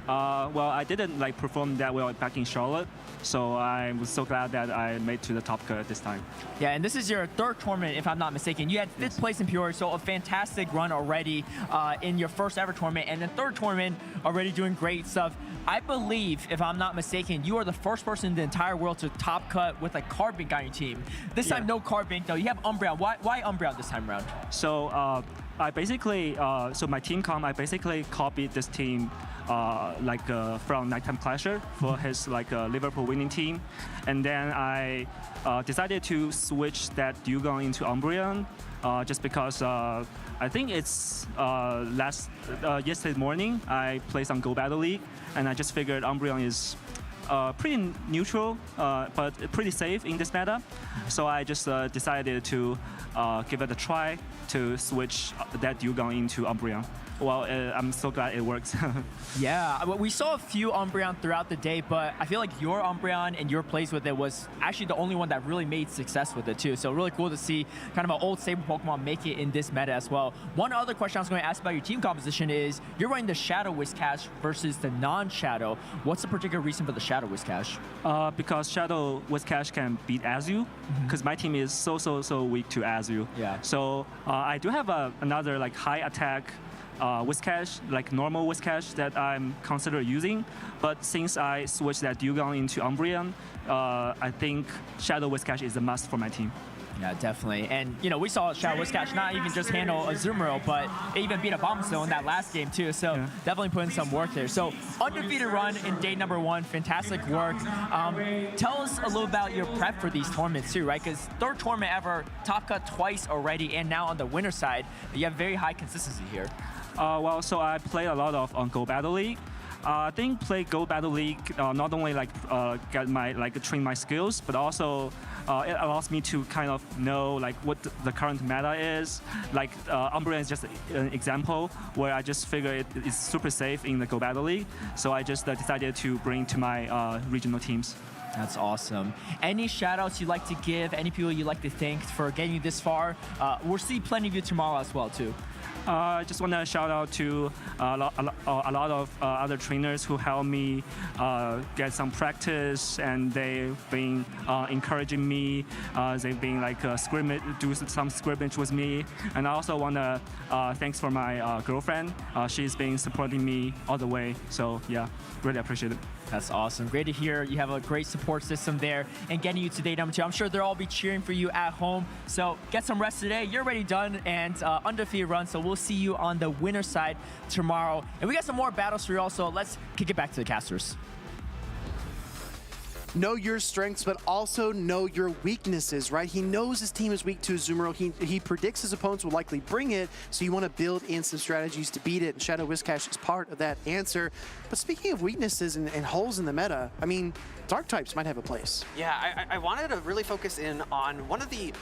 Well, I didn't perform that well back in Charlotte, so I was so glad that I made to the top cut this time. Yeah, and this is your 3rd tournament, if I'm not mistaken. You had 5th place in Peoria, so a fantastic run already in your 1st ever tournament, and then 3rd tournament already doing great stuff. I believe, if I'm not mistaken, you are the first person in the entire world to top cut with a card bank on your team. This time, no card bank though. You have Umbreon. Why Umbreon this time around? So I basically, so my team comp, I basically copied this team from Nighttime Clasher for his Liverpool winning team, and then I decided to switch that Dugong into Umbreon just because I think it's yesterday morning I played some Go Battle League, and I just figured Umbreon is pretty neutral, but pretty safe in this meta. So I just decided to give it a try to switch that Dugong into Umbreon. Well, I'm so glad it works. Yeah, we saw a few Umbreon throughout the day, but I feel like your Umbreon and your plays with it was actually the only one that really made success with it too. So really cool to see kind of an old stable Pokemon make it in this meta as well. One other question I was going to ask about your team composition is, you're running the Shadow Whiscash versus the non-Shadow. What's the particular reason for the Shadow Whiscash? Because Shadow Whiscash can beat Azu, because my team is so weak to Azu. Yeah. So I do have another like high attack Whiscash, like normal Whiscash that I'm consider using, but since I switched that Dugong into Umbreon, I think Shadow Whiscash is a must for my team. Yeah, definitely. And, you know, we saw Shadow Whiscash not even just handle a Azumarill, but it even beat a Bombstone in that last game, too. So definitely putting some work there. So undefeated run in day number 1. Fantastic work. Tell us a little about your prep for these tournaments, too, right? Because third tournament ever, top cut twice already, and now on the winner side, you have very high consistency here. Well, so I play a lot on Go Battle League. I think play Go Battle League not only like get my train my skills, but also it allows me to kind of know like what the current meta is. Like Umbreon is just an example where I just figure it is super safe in the Go Battle League. So I just decided to bring to my regional teams. That's awesome. Any shout-outs you'd like to give? Any people you'd like to thank for getting you this far? We'll see plenty of you tomorrow as well, too. I just want to shout out to a lot of other trainers who helped me get some practice, and they've been encouraging me. They've been like do some scrimmage with me, and I also want to thanks for my girlfriend. She's been supporting me all the way. So yeah, really appreciate it. That's awesome. Great to hear you have a great support system there and getting you to day number 2. I'm sure they'll all be cheering for you at home. So get some rest today. You're already done and undefeated run. So we'll see you on the winner side tomorrow. And we got some more battles for you also. Let's kick it back to the casters. Know your strengths, but also know your weaknesses, right? He knows his team is weak to Azumarill. He predicts his opponents will likely bring it, so you want to build in some strategies to beat it, and Shadow Whiscash is part of that answer. But speaking of weaknesses and holes in the meta, I mean, Dark types might have a place. Yeah, I wanted to really focus in on one of the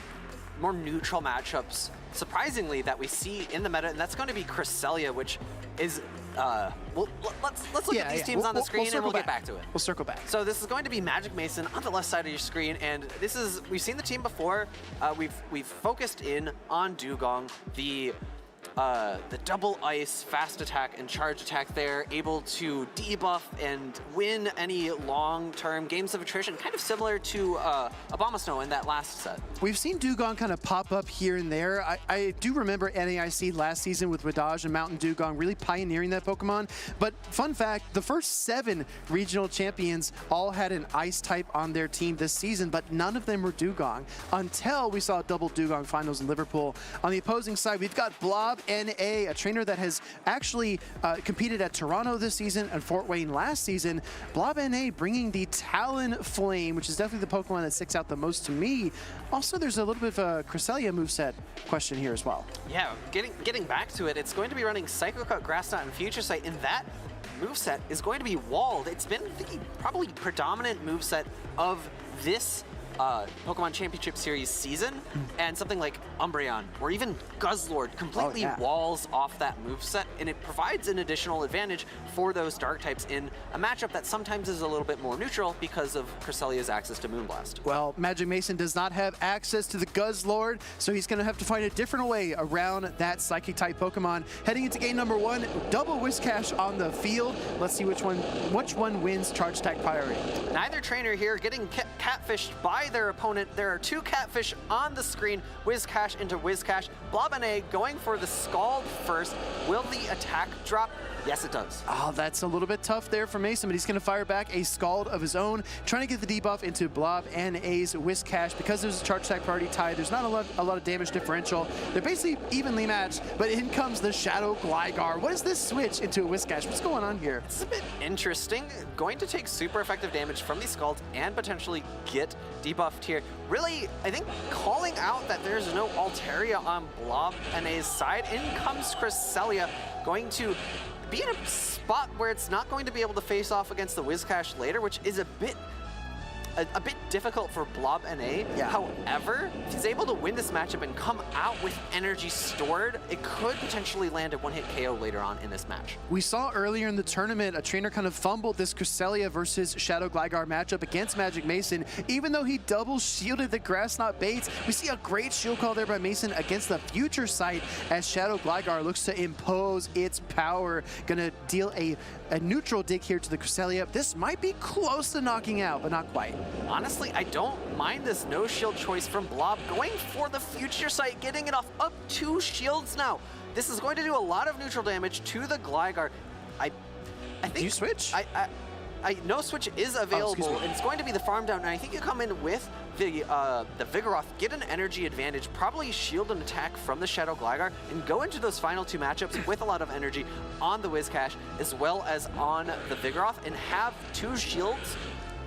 more neutral matchups, surprisingly, that we see in the meta, and that's going to be Cresselia, which is let's look at these teams on the screen and we'll get back to it. We'll circle back. So this is going to be Magic Mason on the left side of your screen, and this is, we've seen the team before. We've focused in on Dugong, the double ice, fast attack, and charge attack there, able to debuff and win any long-term games of attrition, kind of similar to Abomasnow in that last set. We've seen Dugong kind of pop up here and there. I do remember NAIC last season with Wadaj and MountainDugong really pioneering that Pokemon. But fun fact, the first 7 regional champions all had an ice type on their team this season, but none of them were Dugong until we saw double Dugong finals in Liverpool. On the opposing side, we've got Blob NA, a trainer that has actually competed at Toronto this season and Fort Wayne last season. Blob NA bringing the Talonflame, which is definitely the Pokemon that sticks out the most to me. Also, there's a little bit of a Cresselia moveset question here as well. Yeah, getting back to it, it's going to be running Psycho Cut, Grass Knot, and Future Sight, and that moveset is going to be walled. It's been the probably predominant moveset of this Pokemon Championship Series season, and something like Umbreon or even Guzzlord completely walls off that moveset, and it provides an additional advantage for those dark types in a matchup that sometimes is a little bit more neutral because of Cresselia's access to Moonblast. Well, Magic Mason does not have access to the Guzzlord, so he's going to have to find a different way around that Psychic type Pokemon. Heading into game number 1, double Whiscash on the field. Let's see which one wins charge attack priority. Neither trainer here getting catfished by their opponent. There are 2 catfish on the screen. Whiscash into Whiscash. Blob NA going for the Scald first. Will the attack drop? Yes, it does. Oh, that's a little bit tough there for Mason, but he's going to fire back a Scald of his own, trying to get the debuff into Blob NA's Whiscash. Because there's a charge attack priority tie, there's not a lot of damage differential. They're basically evenly matched, but in comes the Shadow Gligar. What is this switch into a Whiscash? What's going on here? It's a bit interesting. Going to take super effective damage from these Scalds and potentially get debuffed here. Really, I think calling out that there's no Altaria on Blob NA's side. In comes Cresselia, going to be in a spot where it's not going to be able to face off against the Whiscash later, which is a bit difficult for Blob NA. Yeah. However, if he's able to win this matchup and come out with energy stored, it could potentially land a one-hit KO later on in this match. We saw earlier in the tournament, a trainer kind of fumbled this Cresselia versus Shadow Gligar matchup against Magic Mason. Even though he double shielded the Grass Knot baits, we see a great shield call there by Mason against the future sight as Shadow Gligar looks to impose its power. Gonna deal a neutral dig here to the Cresselia. This might be close to knocking out, but not quite. Honestly, I don't mind this no shield choice from Blob, going for the future sight, getting it off up 2 shields now. This is going to do a lot of neutral damage to the Gligar. I think... Do you switch? No switch is available, and it's going to be the farm down, and I think you come in with the Vigoroth, get an energy advantage, probably shield an attack from the Shadow Gligar, and go into those final 2 matchups with a lot of energy on the Whiscash as well as on the Vigoroth, and have 2 shields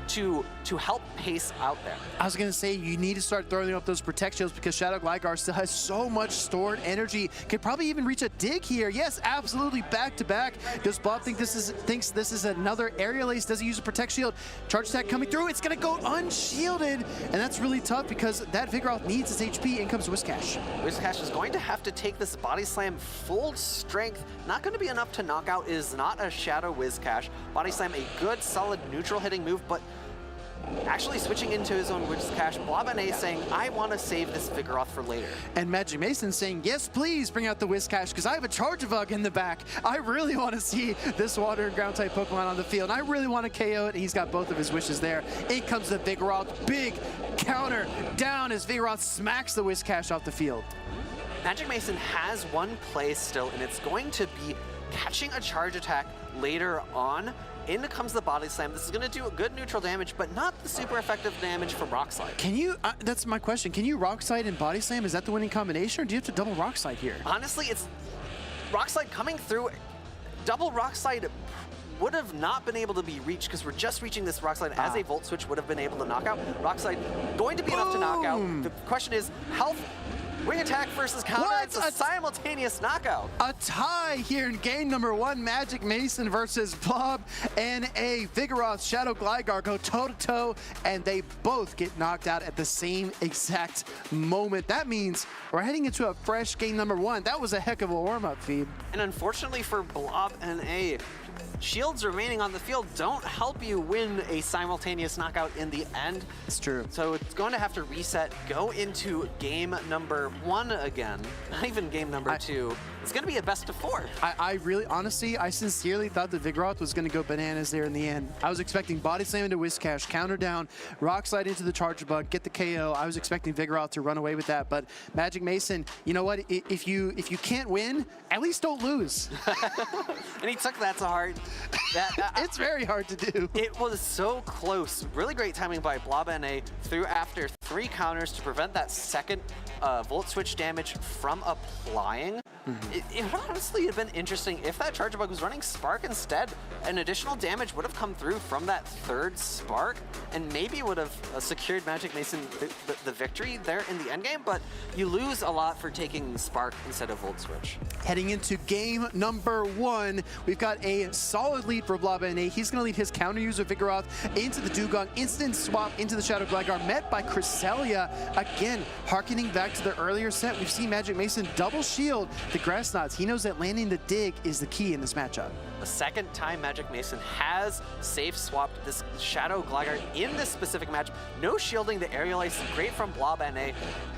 to help pace out there. I was gonna say, you need to start throwing up those protect shields because Shadow Gligar still has so much stored energy. Could probably even reach a dig here. Yes, absolutely, back to back. Does Blob thinks this is another Aerial Ace? Does he use a protect shield? Charge attack coming through. It's gonna go unshielded, and that's really tough because that Vigoroth needs its HP. In comes Whiscash. Whiscash is going to have to take this Body Slam full strength. Not going to be enough to knock out. It is not a Shadow Whiscash. Body Slam, a good, solid, neutral hitting move, but actually switching into his own Whiscash. Blob NA saying, I want to save this Vigoroth for later. And Magic Mason saying, yes, please bring out the Whiscash because I have a Charjabug in the back. I really want to see this water and ground type Pokemon on the field. And I really want to KO it. And he's got both of his wishes there. In comes the Vigoroth. Big counter down as Vigoroth smacks the Whiscash off the field. Magic Mason has one play still, and it's going to be catching a charge attack later on. In comes the Body Slam. This is going to do a good neutral damage, but not the super effective damage from Rock Slide. Can you, that's my question, can you Rock Slide and Body Slam? Is that the winning combination, or do you have to double Rock Slide here? Honestly, it's Rock Slide coming through. Double Rock Slide would have not been able to be reached because we're just reaching this Rock Slide as a Volt Switch would have been able to knock out. Rock Slide going to be enough to knock out. The question is, health, wing attack versus counter. What? It's a simultaneous knockout. A tie here in game number 1. Magic Mason versus Blob and a Vigoroth. Shadow Gligar go toe-to-toe, and they both get knocked out at the same exact moment. That means we're heading into a fresh game number 1. That was a heck of a warm-up feed. And unfortunately for Blob and a shields remaining on the field don't help you win a simultaneous knockout in the end. It's true. So it's going to have to reset, go into game number 1 again, not even game number 2. It's going to be a best of 4. I really, honestly, I sincerely thought the Vigoroth was going to go bananas there in the end. I was expecting Body Slam into Whiscash, counter down, Rock Slide into the Charjabug, get the KO. I was expecting Vigoroth to run away with that, but Magic Mason, you know what? If you can't win, at least don't lose. And he took that to heart. It's very hard to do. It was so close. Really great timing by Blob NA through after 3 counters to prevent that second Volt Switch damage from applying. It would honestly have been interesting if that Charjabug was running Spark instead. An additional damage would have come through from that 3rd Spark and maybe would have secured Magic Mason the victory there in the endgame, but you lose a lot for taking Spark instead of Volt Switch. Heading into game number 1, we've got a solid lead for Blob NA. He's going to lead his counter user Vigoroth into the Dugong, instant swap into the Shadow Gligar, met by Cresselia. Again, harkening back to the earlier set, we've seen Magic Mason double shield the Grass Knots. He knows that landing the dig is the key in this matchup. The second time Magic Mason has safe swapped this Shadow Gligar in this specific match. No shielding the Aerial Ace, great from Blob NA. I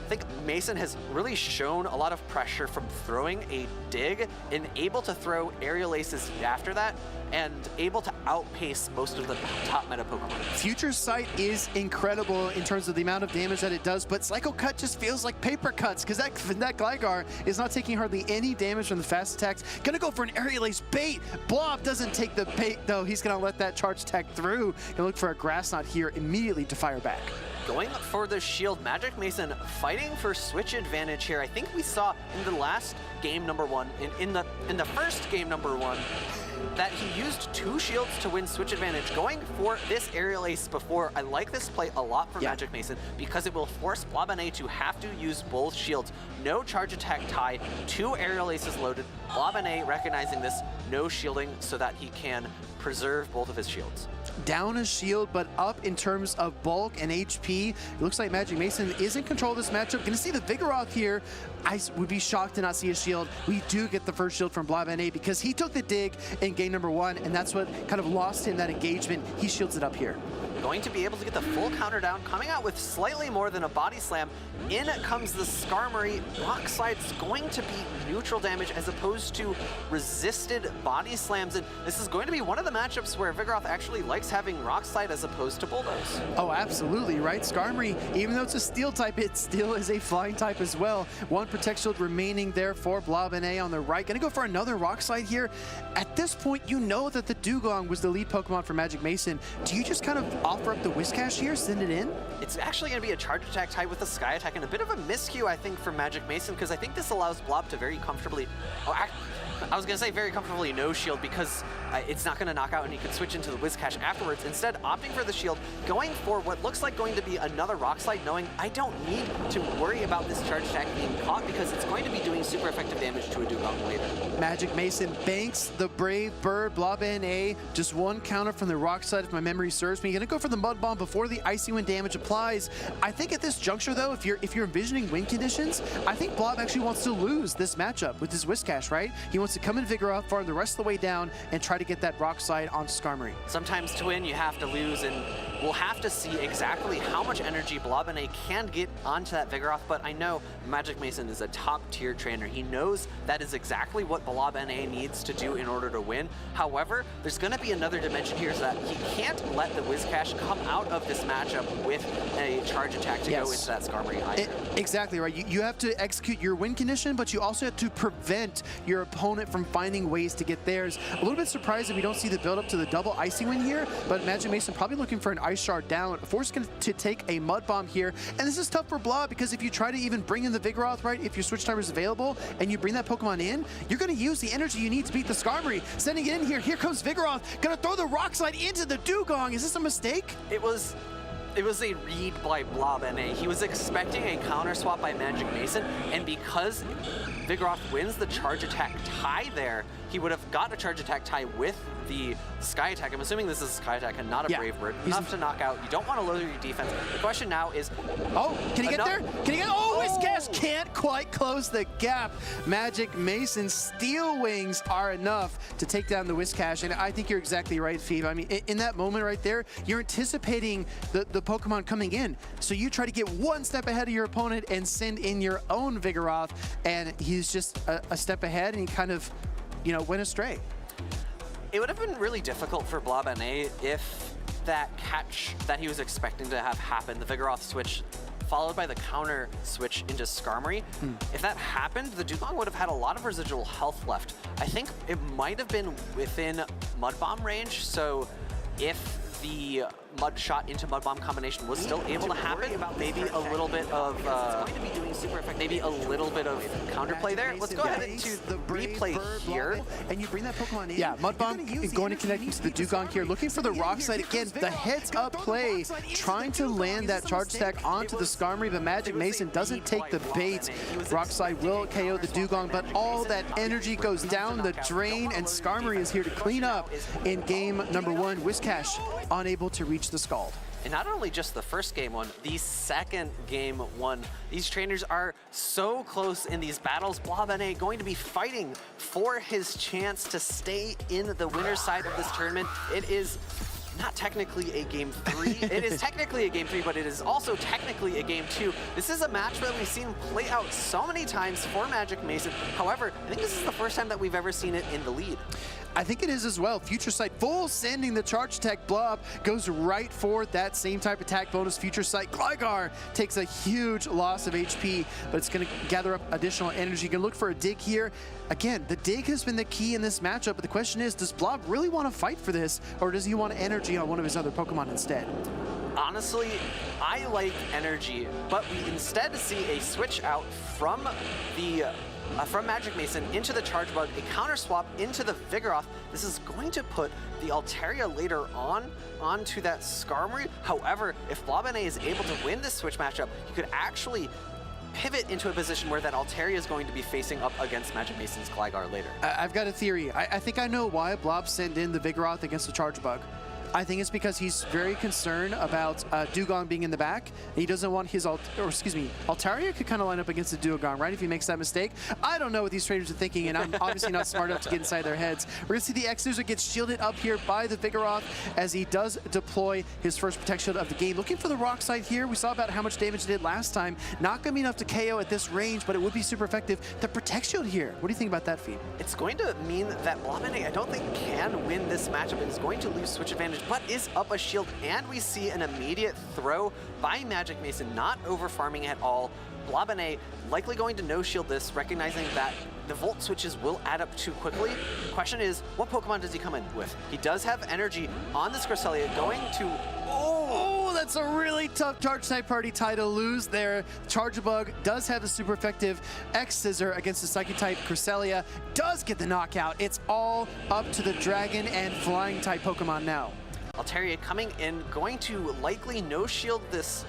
think Mason has really shown a lot of pressure from throwing a dig and able to throw Aerial Aces after that and able to outpace most of the top meta Pokemon. Future Sight is incredible in terms of the amount of damage that it does, but Psycho Cut just feels like paper cuts because that Gligar is not taking hardly any damage from the fast attacks. Gonna go for an Aerial Ace bait. Blob doesn't take the bait though. He's gonna let that charge attack through. Gonna look for a Grass Knot here immediately to fire back. Going for the shield, Magic Mason fighting for switch advantage here. I think we saw in the last game number 1, in the first game number 1, that he used 2 shields to win switch advantage. Going for this aerial ace before, I like this play a lot for Magic Mason because it will force Blobane to have to use both shields. No charge attack tie, 2 aerial aces loaded. Blobane recognizing this, no shielding so that he can preserve both of his shields. Down a shield, but up in terms of bulk and HP. It looks like Magic Mason is in control of this matchup. Gonna see the Vigoroth here. I would be shocked to not see a shield. We do get the first shield from Blobane because he took the dig in game number 1, and that's what kind of lost him that engagement. He shields it up here. Going to be able to get the full counter down, coming out with slightly more than a body slam. In comes the Skarmory. Rock Slide's going to be neutral damage as opposed to resisted body slams. And this is going to be one of the matchups where Vigoroth actually likes having Rock Slide as opposed to Bulldoze. Oh, absolutely, right? Skarmory, even though it's a steel type, it still is a flying type as well. 1 Protect Shield remaining there for Blobane on the right. Gonna go for another Rock Slide here. At this point, you know that the Dugong was the lead Pokemon for Magic Mason. Do you just kind of offer up the Whiscash here, send it in? It's actually going to be a charge attack tied with a Sky Attack and a bit of a miscue, I think, for Magic Mason, because I think this allows Blob to very comfortably... I was going to say very comfortably no shield because it's not going to knock out and he can switch into the Whiscash afterwards. Instead, opting for the shield, going for what looks like going to be another Rock Slide, knowing I don't need to worry about this charge attack being caught because it's going to be doing super effective damage to a Dugong later. Magic Mason banks the Brave Bird. Blobane, just 1 counter from the Rock Slide if my memory serves me. Gonna go for the Mud Bomb before the Icy Wind damage applies. I think at this juncture though, if you're envisioning win conditions, I think Blob actually wants to lose this matchup with his Whiscash, right? He wants to come in Vigoroth, farm the rest of the way down, and try to get that Rock Slide on Skarmory. Sometimes to win, you have to lose, and we'll have to see exactly how much energy Blobane can get onto that Vigoroth, but I know Magic Mason is a top-tier trainer. He knows that is exactly what Blobane needs to do in order to win. However, there's going to be another dimension here so that he can't let the Whiscash come out of this matchup with a charge attack to go into that Skarmory either. Exactly right. You have to execute your win condition, but you also have to prevent your opponent from finding ways to get theirs. A little bit surprised that we don't see the build up to the double Icy Wind here, but Magic Mason probably looking for an Ice Shard down. Forced to take a Mud Bomb here, and this is tough for Blob because if you try to even bring in the Vigoroth, right, if your switch timer is available and you bring that Pokemon in, you're going to use the energy you need to beat the Skarmory. Sending it in here. Here comes Vigoroth. Going to throw the Rock Slide into the Dugong. Is this a mistake? It was a read by Blobane. He was expecting a counter swap by Magic Mason, and because Vigoroth wins the charge attack tie there, he would have got a charge attack tie with the Sky Attack. I'm assuming this is a Sky Attack and not a Brave Bird. Enough to knock out. You don't want to lower your defense. The question now is... Oh, can he get there? Can he get... Oh, Whiscash can't quite close the gap. Magic Mason Steel Wings are enough to take down the Whiscash, and I think you're exactly right, Phoebe. I mean, in that moment right there, you're anticipating the Pokemon coming in, so you try to get 1 step ahead of your opponent and send in your own Vigoroth, and he's just a step ahead, and he kind of, went astray. It would have been really difficult for Blobane if that catch that he was expecting to have happen, the Vigoroth switch followed by the counter switch into Skarmory. If that happened, the Dugong would have had a lot of residual health left. I think it might have been within Mud Bomb range, so if the Mud Shot into Mud Bomb combination was still able to happen, maybe a little bit of counterplay there. Let's go ahead into the replay here. And you bring that Pokemon in. Yeah, Mud Bomb is going to connect to the Dugong here, looking for the Rock Slide. Again, the heads-up play, trying to land that charge attack onto the Skarmory, but Magic Mason doesn't take the bait. Rock Slide will KO the Dugong, but all that energy goes down the drain, and Skarmory is here to clean up in game number 1. Whiscash unable to reach the Scald. And not only just the first game 1, the second game 1. These trainers are so close in these battles. Blobane going to be fighting for his chance to stay in the winner's side of this tournament. It is not technically a game 3. It is technically a game 3, but it is also technically a game 2. This is a match that we've seen play out so many times for Magic Mason. However, I think this is the first time that we've ever seen it in the lead. I think it is as well. Future Sight full sending the charge attack. Blob goes right for that same type attack bonus. Future Sight. Gligar takes a huge loss of HP, but it's going to gather up additional energy. You can look for a dig here. Again, the dig has been the key in this matchup, but the question is, does Blob really want to fight for this, or does he want energy on one of his other Pokemon instead? Honestly, I like energy, but we instead see a switch out from the from Magic Mason into the Charge Bug, a counter swap into the Vigoroth. This is going to put the Altaria later on onto that Skarmory. However, if Blobene is able to win this switch matchup, he could actually pivot into a position where that Altaria is going to be facing up against Magic Mason's Gligar later. I've got a theory. I think I know why Blob sent in the Vigoroth against the Charge Bug. I think it's because he's very concerned about Dugong being in the back. He doesn't want his, Altaria could kind of line up against the Dugong, right, if he makes that mistake. I don't know what these traders are thinking, and I'm obviously not smart enough to get inside their heads. We're going to see the X-Scissor get shielded up here by the Vigoroth as he does deploy his first Protect Shield of the game. Looking for the Rock Slide here. We saw about how much damage it did last time. Not going to be enough to KO at this range, but it would be super effective. The Protect Shield here. What do you think about that feat? It's going to mean that Blobene, I don't think, can win this matchup. It is going to lose switch advantage, but is up a shield, and we see an immediate throw by Magic Mason, not over farming at all. Blobene likely going to no-shield this, recognizing that the Volt switches will add up too quickly. Question is, what Pokemon does he come in with? He does have energy on this Cresselia, going to... Oh, that's a really tough Charge-type party tie to lose there. Charge-Bug does have the super effective X-Scissor against the Psychic-type Cresselia, does get the knockout. It's all up to the Dragon and Flying-type Pokemon now. Altaria coming in, going to likely no-shield this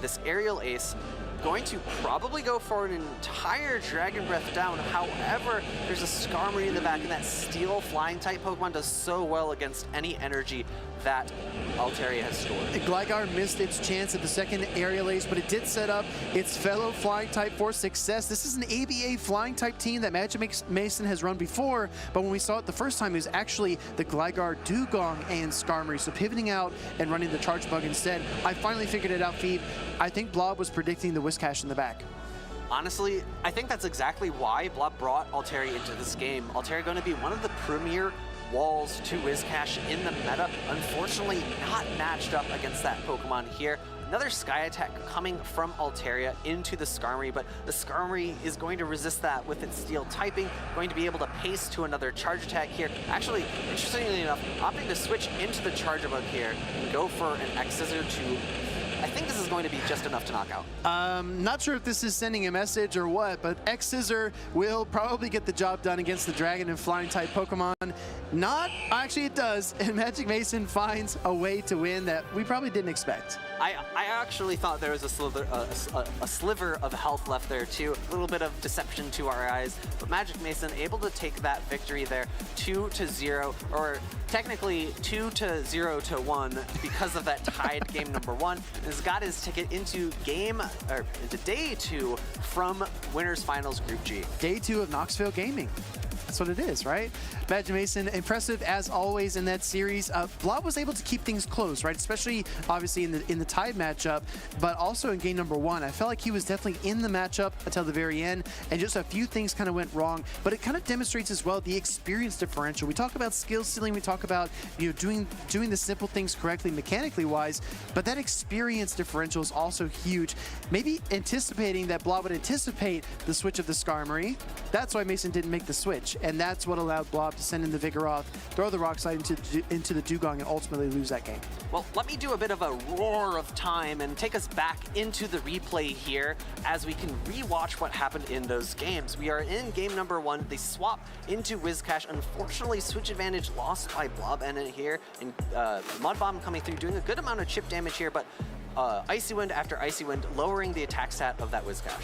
this Aerial Ace, going to probably go for an entire Dragon Breath down. However, there's a Skarmory in the back, and that Steel Flying-type Pokemon does so well against any energy that Altaria has stored. Gligar missed its chance at the second Aerial Ace, but it did set up its fellow Flying type for success. This is an ABA Flying type team that Magic Mason has run before, but when we saw it the first time, it was actually the Gligar, Dugong, and Skarmory. So pivoting out and running the Charge Bug instead. I finally figured it out, Phoebe. I think Blob was predicting the Whiscash in the back. Honestly, I think that's exactly why Blob brought Altaria into this game. Altaria going to be one of the premier walls to Whiscash in the meta. Unfortunately, not matched up against that Pokemon here. Another Sky Attack coming from Altaria into the Skarmory, but the Skarmory is going to resist that with its Steel typing, going to be able to pace to another Charge Attack here. Actually, interestingly enough, opting to switch into the Charge Bug here and go for an X-Scissor to... I think this is going to be just enough to knock out. Not sure if this is sending a message or what, but X-Scissor will probably get the job done against the Dragon and Flying type Pokemon. Not, actually it does, and Magic Mason finds a way to win that we probably didn't expect. I actually thought there was a sliver of health left there too, a little bit of deception to our eyes, but Magic Mason able to take that victory there 2-0, or technically 2-0-1 because of that tied game number 1. Has got his ticket into day 2 from Winners Finals Group G. Day 2 of Knoxville Gaming. That's what it is, right? Magic Mason, impressive as always in that series. Blob was able to keep things close, right? Especially, obviously, in the tied matchup, but also in game number 1. I felt like he was definitely in the matchup until the very end, and just a few things kind of went wrong. But it kind of demonstrates as well the experience differential. We talk about skill ceiling, we talk about doing the simple things correctly, mechanically wise, but that experience differential is also huge. Maybe anticipating that Blob would anticipate the switch of the Skarmory. That's why Mason didn't make the switch, and that's what allowed Blob to send in the Vigoroth, throw the Rock Slide into the Dugong, and ultimately lose that game. Well, let me do a bit of a roar of time and take us back into the replay here as we can rewatch what happened in those games. We are in game number 1. They swap into Whiscash. Unfortunately, switch advantage lost by Blob and here, and Mud Bomb coming through, doing a good amount of chip damage here, but Icy Wind after Icy Wind, lowering the attack stat of that Whiscash.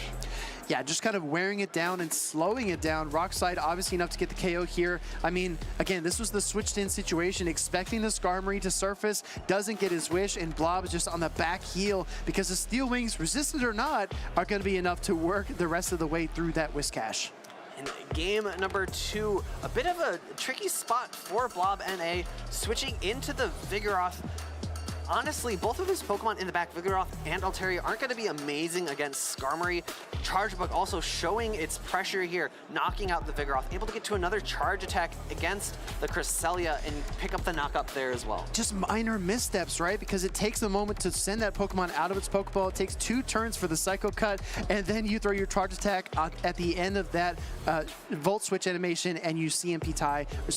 Yeah, just kind of wearing it down and slowing it down. Rock Slide obviously enough to get the KO here. I mean, again, this was the switched in situation, expecting the Skarmory to surface, doesn't get his wish, and Blob is just on the back heel because the Steel Wings, resistant or not, are going to be enough to work the rest of the way through that Whiscash. In game number 2, a bit of a tricky spot for Blob NA, switching into the Vigoroth. Honestly, both of his Pokemon in the back, Vigoroth and Altaria, aren't going to be amazing against Skarmory. Charge Bug also showing its pressure here, knocking out the Vigoroth, able to get to another charge attack against the Cresselia and pick up the knockup there as well. Just minor missteps, right? Because it takes a moment to send that Pokemon out of its Pokeball. It takes 2 turns for the Psycho Cut, and then you throw your charge attack at the end of that Volt Switch animation, and you CAP tie. We're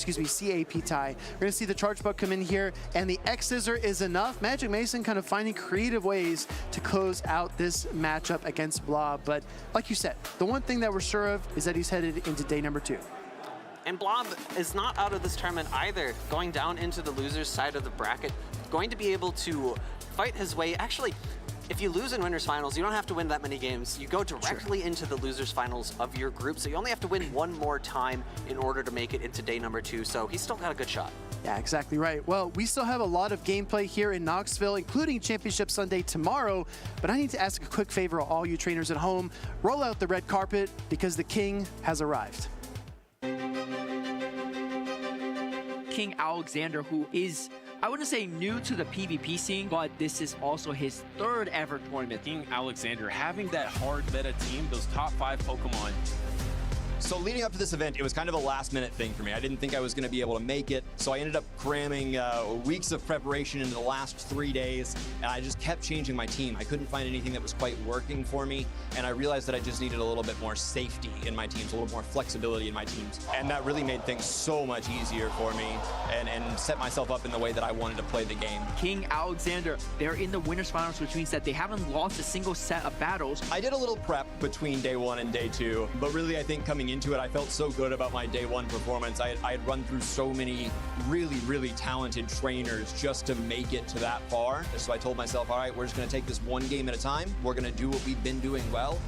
going to see the Charge Bug come in here, and the X-Scissor is enough. Magic Mason kind of finding creative ways to close out this matchup against Blob. But like you said, the one thing that we're sure of is that he's headed into day number 2. And Blob is not out of this tournament either, going down into the loser's side of the bracket, going to be able to fight his way. Actually, if you lose in winners finals, you don't have to win that many games. You go directly into the losers finals of your group, so you only have to win one more time in order to make it into day number 2, so he's still got a good shot. Yeah, exactly right. Well, we still have a lot of gameplay here in Knoxville, including Championship Sunday tomorrow, but I need to ask a quick favor of all you trainers at home. Roll out the red carpet because the king has arrived. King Alexander, who is, I wouldn't say new to the PvP scene, but this is also his 3rd ever tournament. King Alexander having that hard meta team, those top 5 Pokemon. So leading up to this event, it was kind of a last-minute thing for me. I didn't think I was going to be able to make it, so I ended up cramming weeks of preparation into the last 3 days, and I just kept changing my team. I couldn't find anything that was quite working for me, and I realized that I just needed a little bit more safety in my teams, a little more flexibility in my teams, and that really made things so much easier for me and set myself up in the way that I wanted to play the game. King Alexander, they're in the winners finals, which means that they haven't lost a single set of battles. I did a little prep between day 1 and day 2, but really I think coming into it, I felt so good about my day 1 performance. I had run through so many really talented trainers just to make it to that far. So I told myself, all right, we're just going to take this one game at a time. We're going to do what we've been doing well.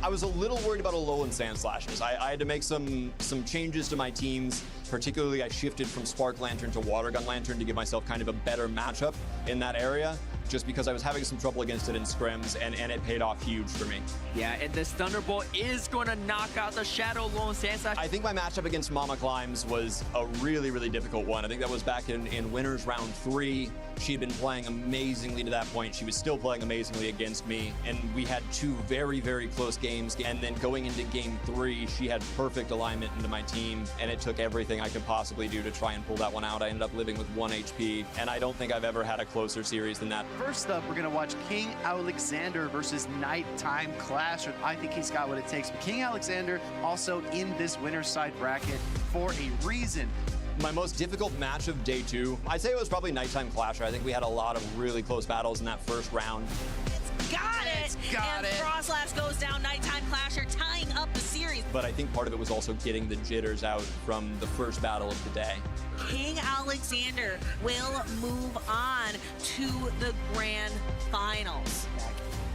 I was a little worried about Alolan Sandslashes. I had to make some changes to my teams. Particularly, I shifted from Spark Lantern to Water Gun Lantern to give myself kind of a better matchup in that area, just because I was having some trouble against it in scrims, and it paid off huge for me. Yeah, and this Thunderbolt is going to knock out the Shadow Alolan Sandslash. I think my matchup against Mama Climbs was a really difficult one. I think that was back in Winners Round 3. She had been playing amazingly to that point. She was still playing amazingly against me, and we had 2 very close games. And then going into game 3, she had perfect alignment into my team, and it took everything I could possibly do to try and pull that one out. I ended up living with 1 HP, and I don't think I've ever had a closer series than that. First up, we're going to watch King Alexander versus Nighttime Clasher. I think he's got what it takes. But King Alexander also in this winner's side bracket for a reason. My most difficult match of day 2, I'd say it was probably Nighttime Clasher. I think we had a lot of really close battles in that first round. Got it! And Frostlash goes down, Nighttime Clasher tying up the series. But I think part of it was also getting the jitters out from the first battle of the day. King Alexander will move on to the grand finals.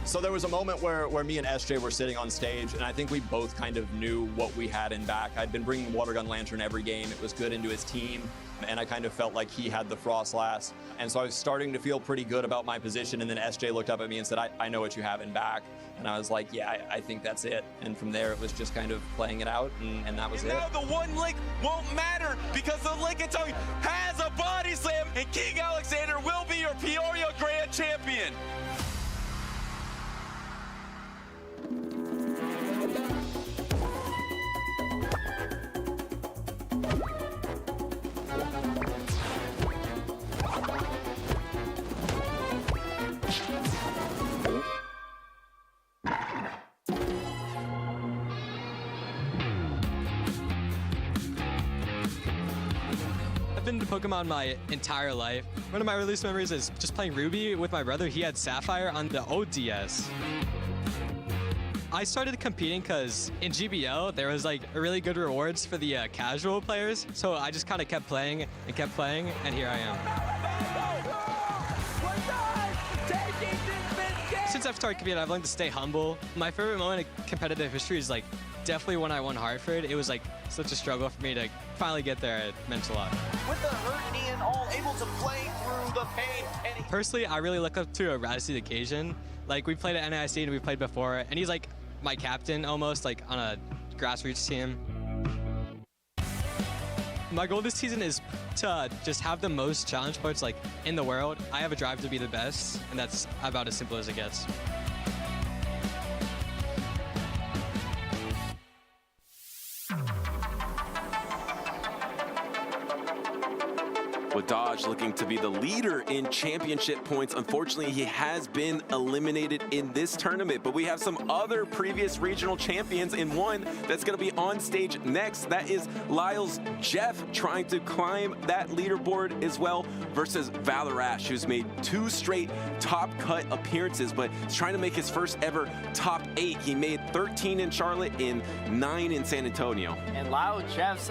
So there was a moment where me and SJ were sitting on stage, and I think we both kind of knew what we had in back. I'd been bringing Water Gun Lantern every game. It was good into his team, and I kind of felt like he had the Frostlass. And so I was starting to feel pretty good about my position, and then SJ looked up at me and said, I know what you have in back. And I was like, yeah, I think that's it. And from there, it was just kind of playing it out, and that was it. Now the one link won't matter because the Lickitung has a body slam, and King Alexander will be your Peoria Grand Champion. I've been to Pokemon my entire life. One of my earliest memories is just playing Ruby with my brother. He had Sapphire on the ODS. I started competing because in GBL, there was like really good rewards for the casual players. So I just kind of kept playing, and here I am. Since I've started competing, I've learned to stay humble. My favorite moment in competitive history is like definitely when I won Hartford. It was like such a struggle for me to finally get there. It meant a lot. With the hurt knee and all, able to play through the pain. Personally, I really look up to Radis the Occasion. Like we played at NIC and we played before, and he's like my captain almost, like on a grassroots team. My goal this season is to just have the most challenge points like in the world. I have a drive to be the best, and that's about as simple as it gets. with Dodge looking to be the leader in championship points. Unfortunately, he has been eliminated in this tournament, but we have some other previous regional champions in one that's going to be on stage next. That is Lyle's Jeff trying to climb that leaderboard as well versus Valor-Ash, who's made 2 straight top cut appearances, but he's trying to make his first ever top 8. He made 13 in Charlotte and 9 in San Antonio. And Lyle Jeffs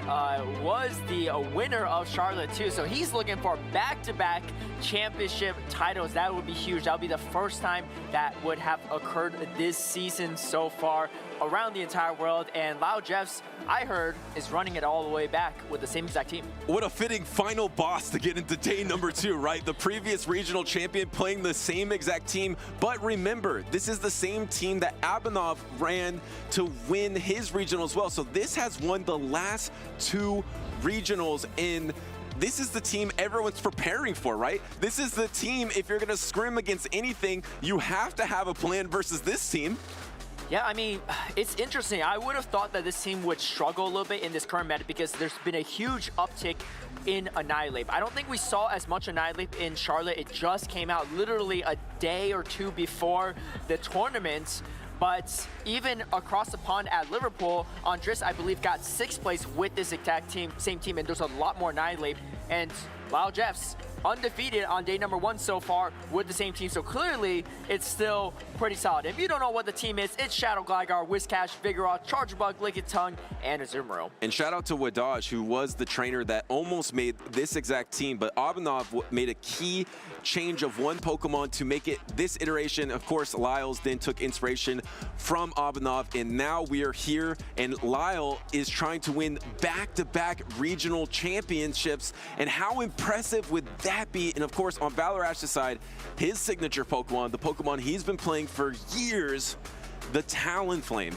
was the winner of Charlotte too, so he's looking for back-to-back championship titles. That would be huge. That would be the first time that would have occurred this season so far around the entire world. And Lyle Jeffs, I heard, is running it all the way back with the same exact team. What a fitting final boss to get into day number 2, right? The previous regional champion playing the same exact team. But remember, this is the same team that Abhinav ran to win his regional as well. So this has won the last 2 regionals in. This is the team everyone's preparing for, right? This is the team, if you're gonna scrim against anything, you have to have a plan versus this team. Yeah, I mean, it's interesting. I would have thought that this team would struggle a little bit in this current meta because there's been a huge uptick in Annihilate. I don't think we saw as much Annihilate in Charlotte. It just came out literally a day or 2 before the tournament. But even across the pond at Liverpool, Andres, I believe, got 6th place with this exact team, same team, and there's a lot more Annihilate. And Lyle Jeffs, undefeated on day number 1 so far with the same team. So clearly, it's still pretty solid. If you don't know what the team is, it's Shadow Gligar, Whiscash, Vigoroth, Chargebug, Lickitung, and Azumarill. And shout out to Wadaj, who was the trainer that almost made this exact team, but Abhinav made a key change of 1 Pokemon to make it this iteration. Of course, Lyle's then took inspiration from Abhinav, and now we are here, and Lyle is trying to win back-to-back regional championships. And how impressive would that be? And of course, on Valor-Ash's side, his signature Pokemon, the Pokemon he's been playing for years, the Talonflame.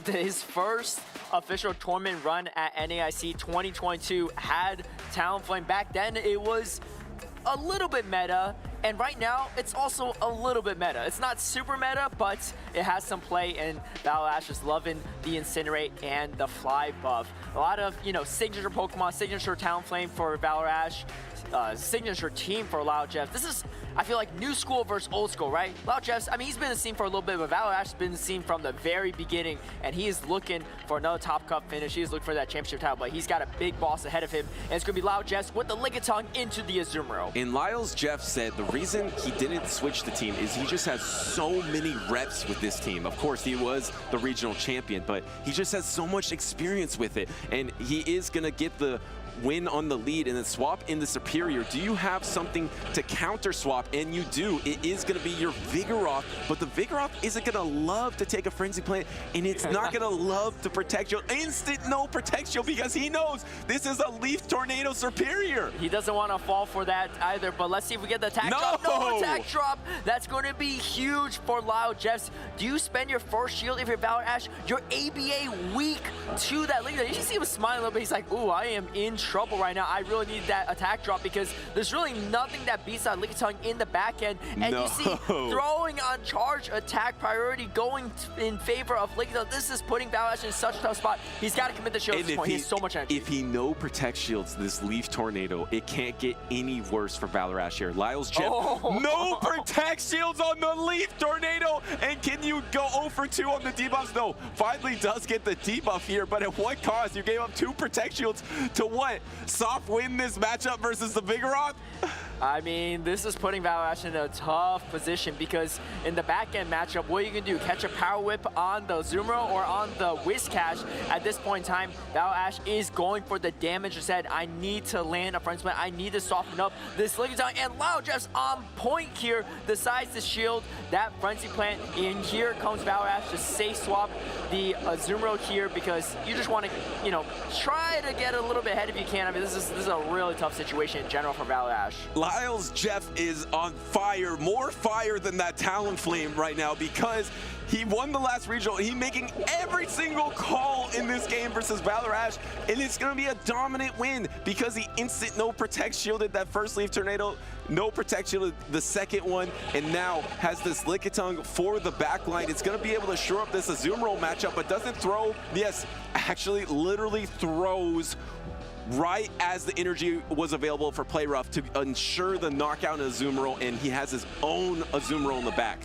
His first official tournament run at NAIC 2022 had Talonflame. Back then, it was a little bit meta, and right now it's also a little bit meta. It's not super meta, but it has some play, and Valor-Ash is loving the Incinerate and the Fly buff. A lot of, you know, signature Pokemon, signature Talonflame for Valor-Ash, signature team for Lyle Jeffs. This is, I feel like, new school versus old school, right? Lyle Jeffs, I mean, he's been in the scene for a little bit, but Valor-Ash has been in the scene from the very beginning, and he is looking for another top cup finish. He is looking for that championship title, but he's got a big boss ahead of him, and it's going to be Lyle Jeffs with the Lickitung into the Azumarill. And Lyle's Jeff said the reason he didn't switch the team is he just has so many reps with this team. Of course, he was the regional champion, but he just has so much experience with it, and he is going to get the win on the lead and then swap in the superior. Do you have something to counter swap? And you do. It is going to be your Vigoroth, but the Vigoroth isn't going to love to take a Frenzy Plant, and it's not going to love to Protect Shield. Instant no Protect Shield because he knows this is a Leaf Tornado superior. He doesn't want to fall for that either, but let's see if we get the attack drop. No attack drop. That's going to be huge for Lyle Jeffs. Do you spend your first shield if you're Valor-Ash? Your ABA weak to that leader. You see him smiling a little bit. He's like, ooh, I am in trouble right now. I really need that attack drop because there's really nothing that beats that Lickitung in the back end. And you see throwing on charge attack priority going in favor of Lickitung. This is putting Valor-Ash in such a tough spot. He's got to commit the shield at this point. He has so much energy. If he no Protect Shields this Leaf Tornado, it can't get any worse for Valor-Ash here. Lyle's Jeff, no Protect Shields on the Leaf Tornado. And can you go 0 for 2 on the debuffs? No, finally does get the debuff here, but at what cost? You gave up 2 Protect Shields to what? Soft win this matchup versus the Vigoroth? I mean, this is putting Valor-Ash in a tough position because in the back-end matchup, what are you going to do? Catch a Power Whip on the Azumarill or on the Whiscash? At this point in time, Valor-Ash is going for the damage. Said, I need to land a Frenzy Plant. I need to soften up this Lickitung. And Lyle Jeffs on point here, decides to shield that Frenzy Plant. And here comes Valor-Ash to safe swap the Azumarill here because you just want to, you know, try to get a little bit ahead if you can. I mean, this is a really tough situation in general for Valor-Ash. Lyle's Jeff is on fire, more fire than that Talonflame right now because he won the last regional. He's making every single call in this game versus Valor-Ash, and it's going to be a dominant win because he instant no Protect shielded that first Leaf Tornado, no Protect shielded the second one, and now has this Lickitung for the backline. It's going to be able to shore up this Azumarill matchup, but doesn't throw. Yes, actually literally throws right as the energy was available for PolymerUp to ensure the knockout in Azumarill, and he has his own Azumarill in the back.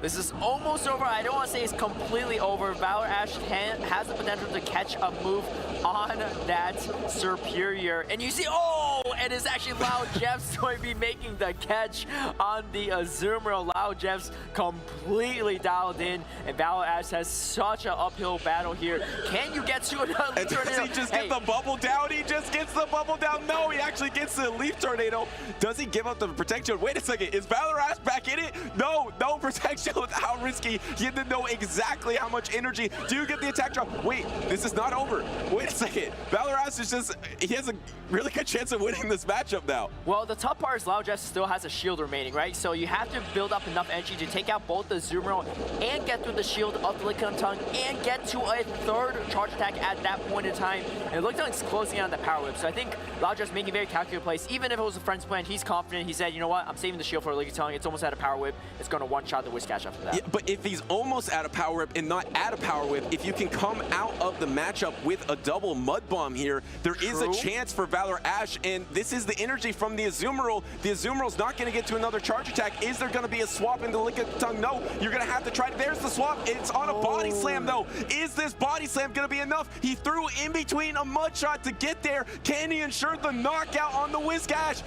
This is almost over. I don't want to say it's completely over. Valor Ash has the potential to catch a move on that Superior. And you see, oh, and it's actually Loud Jeff's going to be making the catch on the Azumarill. Loud Jeff's completely dialed in, and Valor Ash has such an uphill battle here. Can you get to another Leaf Tornado? Does he just get the bubble down? He just gets the bubble down. No, he actually gets the Leaf Tornado. Does he give up the protection? Wait a second. Is Valor Ash back in it? No, no protection. How risky. He had to know exactly how much energy. Do you get the attack drop? Wait, this is not over. Wait a second. Valor Ash is just, he has a really good chance of winning this matchup now. Well, the tough part is Loud Jeff still has a shield remaining, right? So you have to build up enough energy to take out both the Azumarill and get through the shield of the Lickitung and get to a third charge attack at that point in time. And Lickitung closing on the power whip. So I think Loud Jeff's making very calculated plays. Even if it was a friend's plan, he's confident. He said, you know what? I'm saving the shield for Lickitung. It's almost at a power whip. It's going to one-shot the Whiscash after that. Yeah, but if he's almost at a power whip and not at a power whip, if you can come out of the matchup with a double mud bomb here, there is a chance for Valor Ash, and this is the energy from the Azumarill. The Azumarill's not going to get to another charge attack. Is there going to be a swap into Lickitung? No, you're going to have to try. There's the swap. It's on a body slam, though. Is this body slam going to be enough? He threw in between a mud shot to get there. Can he ensure the knockout on the Whiscash?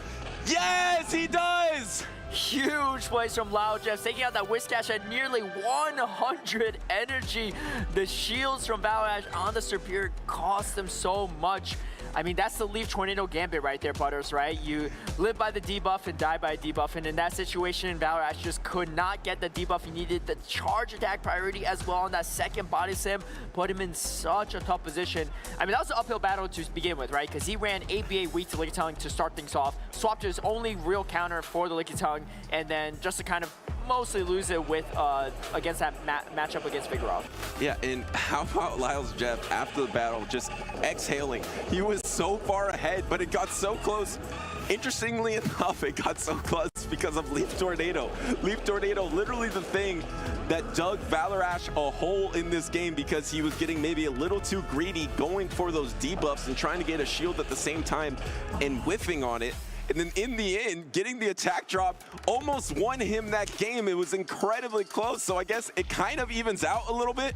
Yes, he does! Huge plays from Loud Jeff, taking out that Whiscash at nearly 100 energy. The shields from Valor Ash on the Superior cost them so much. I mean, that's the Leaf Tornado Gambit right there, Butters, right? You live by the debuff and die by a debuff, and in that situation, Valor Ash just could not get the debuff he needed. The charge attack priority as well on that second body slam put him in such a tough position. I mean, that was an uphill battle to begin with, right? Because he ran ABA weak to Lickitung to start things off, swapped to his only real counter for the Lickitung, and then just to kind of mostly lose it with against that matchup against Vigoroth. Yeah, and how about Lyles Jeff after the battle just exhaling? He was so far ahead, but it got so close. Interestingly enough, it got so close because of Leaf Tornado. Leaf Tornado, literally the thing that dug Valor Ash a hole in this game because he was getting maybe a little too greedy, going for those debuffs and trying to get a shield at the same time and whiffing on it. And then in the end, getting the attack drop almost won him that game. It was incredibly close, so I guess it kind of evens out a little bit.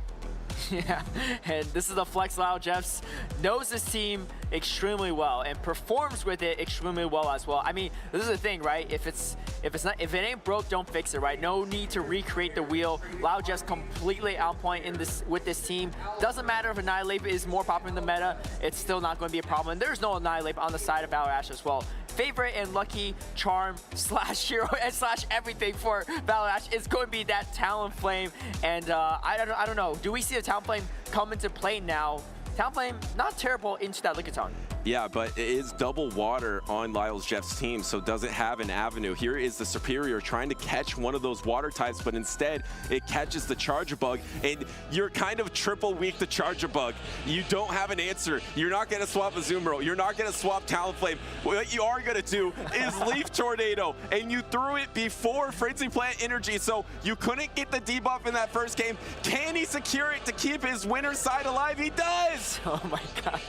Yeah, and this is the flex Loud Jeffs knows this team extremely well and performs with it extremely well as well. I mean, this is the thing, right? If it ain't broke, don't fix it, right? No need to recreate the wheel. Loud Jeffs completely on point in this with this team. Doesn't matter if Annihilate is more popular in the meta, it's still not going to be a problem. And there's no Annihilate on the side of Valor Ash as well. Favorite and lucky charm slash hero and slash everything for Valor Ash is going to be that Talonflame. And I don't know. Do we see the Talonflame come into play now? Talonflame, not terrible into that Lickitung. Yeah, but it is double water on Lyles Jeff's team, so does it have an avenue? Here is the Superior trying to catch one of those water types, but instead it catches the Charger Bug, and you're kind of triple weak to Charger Bug. You don't have an answer. You're not going to swap Azumarill. You're not going to swap Talonflame. What you are going to do is Leaf Tornado, and you threw it before Frenzy Plant Energy, so you couldn't get the debuff in that first game. Can he secure it to keep his winner's side alive? He does! Oh my god.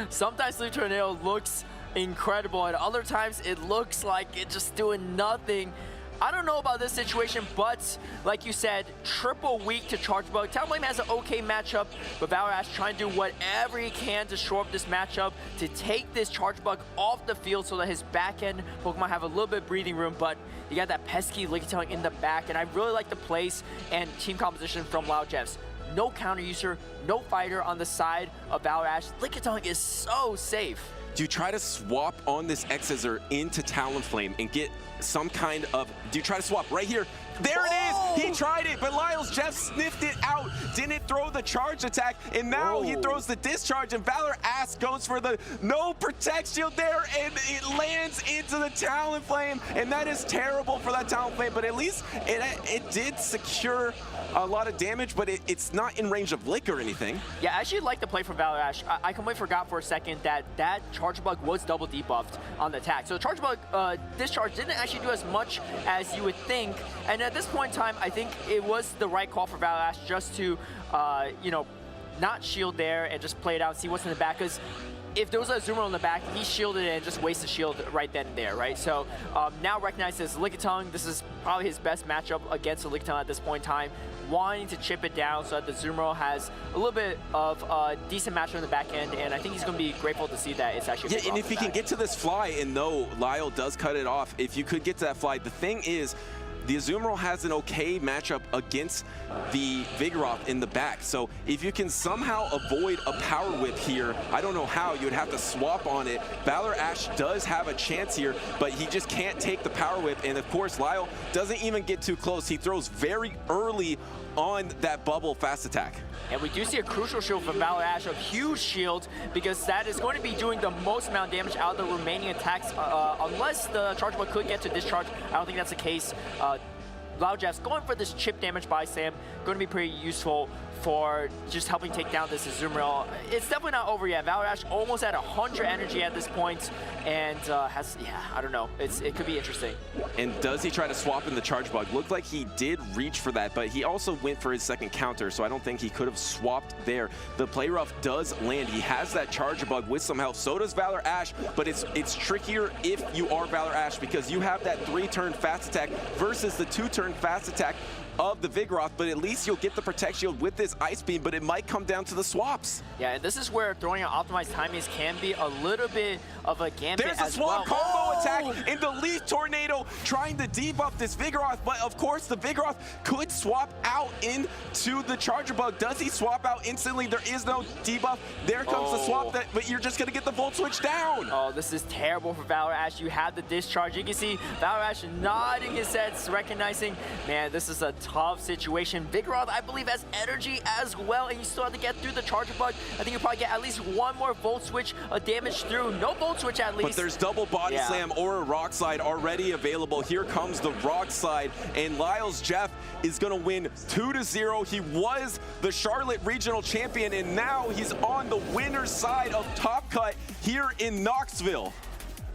Sometimes Leaf Tornado looks incredible, and other times it looks like it's just doing nothing. I don't know about this situation, but like you said, triple weak to Charge Bug. Talonflame has an okay matchup, but Valor Ash trying to do whatever he can to shore up this matchup to take this Charge Bug off the field so that his back end Pokemon have a little bit of breathing room, but you got that pesky Lickitung in the back, and I really like the place and team composition from Loud Jeffs. No counter user, no fighter on the side of Valor Ash. Lickitung is so safe. Do you try to swap on this X-Scissor into Talonflame and get some kind of... Do you try to swap right here? There it is! He tried it, but Lyles Jeff sniffed it out. Didn't throw the charge attack, and now he throws the discharge, and Valor Ash goes for the no protect shield there, and it lands into the Talonflame, and that is terrible for that Talonflame, but at least it did secure a lot of damage, but it's not in range of Lick or anything. Yeah, I actually like the play from Valor Ash. I completely forgot for a second that that Charge Bug was double debuffed on the attack. So the Charge Bug discharge didn't actually do as much as you would think, and at this point in time, I think it was the right call for Valor Ash just to, you know, not shield there and just play it out and see what's in the back. Because if there was a Azumarill in the back, he shielded it and just wasted shield right then and there, right? So now recognized as Lickitung, this is probably his best matchup against a Lickitung at this point in time, wanting to chip it down so that the Azumarill has a little bit of a decent matchup in the back end, and I think he's going to be grateful to see that it's actually and if he can get to this fly, and no, Lyle does cut it off, if you could get to that fly, the thing is, the Azumarill has an okay matchup against the Vigoroth in the back. So if you can somehow avoid a Power Whip here, I don't know how, you would have to swap on it. Valor Ash does have a chance here, but he just can't take the Power Whip. And of course, Lyle doesn't even get too close. He throws very early on that bubble fast attack. And we do see a crucial shield from Valor Ash, a huge shield, because that is going to be doing the most amount of damage out of the remaining attacks, unless the Charge Bug could get to discharge. I don't think that's the case. Loud Jeff's going for this chip damage by Sam, going to be pretty useful for just helping take down this Azumarill. It's definitely not over yet. Valor Ash almost at 100 energy at this point, and has, I don't know. It could be interesting. And does he try to swap in the Charge Bug? Looked like he did reach for that, but he also went for his second counter, so I don't think he could have swapped there. The PolymerUp does land. He has that Charge Bug with some health. So does Valor Ash, but it's trickier if you are Valor Ash because you have that 3-turn fast attack versus the 2-turn fast attack of the Vigoroth, but at least you'll get the Protect Shield with this Ice Beam, but it might come down to the swaps. Yeah, and this is where throwing out optimized timings can be a little bit of a gambit There's a swap combo attack in the Leaf Tornado trying to debuff this Vigoroth, but of course the Vigoroth could swap out into the Charger Bug. Does he swap out instantly? There is no debuff. There comes the swap, but you're just going to get the Volt Switch down. Oh, this is terrible for Valor Ash. You have the discharge. You can see Valor Ash nodding his head, recognizing, man, this is a tough situation. Vigoroth, I believe, has energy as well, and you still have to get through the Charger Bug. I think you probably get at least one more Volt Switch damage through. No Volt Switch at least. But there's double Body Slam or a Rock Slide already available. Here comes the Rock Slide, and Lyles Jeff is going to win 2-0. He was the Charlotte Regional Champion, and now he's on the winner's side of Top Cut here in Knoxville.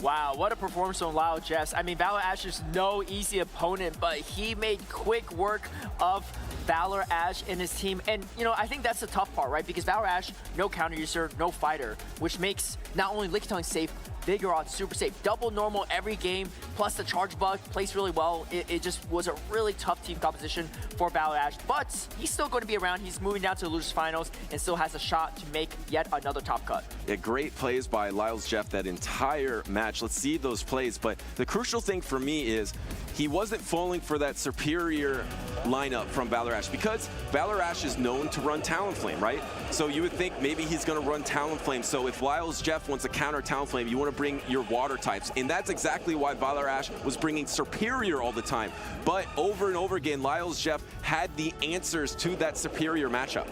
Wow, what a performance from Lyle Jeffs. I mean, Valor Ash is no easy opponent, but he made quick work of Valor Ash and his team. And, you know, I think that's the tough part, right? Because Valor Ash, no counter user, no fighter, which makes not only Lickitung safe, Vigoroth super safe. Double normal every game, plus the Charge Bug plays really well. It just was a really tough team composition for Valor Ash, but he's still going to be around. He's moving down to the Losers Finals and still has a shot to make yet another Top Cut. Yeah, great plays by Lyles Jeff that entire match. Let's see those plays, but the crucial thing for me is he wasn't falling for that superior lineup from Valor Ash because Valor Ash is known to run Talonflame, right? So you would think maybe he's going to run Talonflame. So if Lyles Jeff wants to counter Talonflame, you want to bring your water types. And that's exactly why Valor Ash was bringing Superior all the time. But over and over again, Lyles Jeff had the answers to that Superior matchup.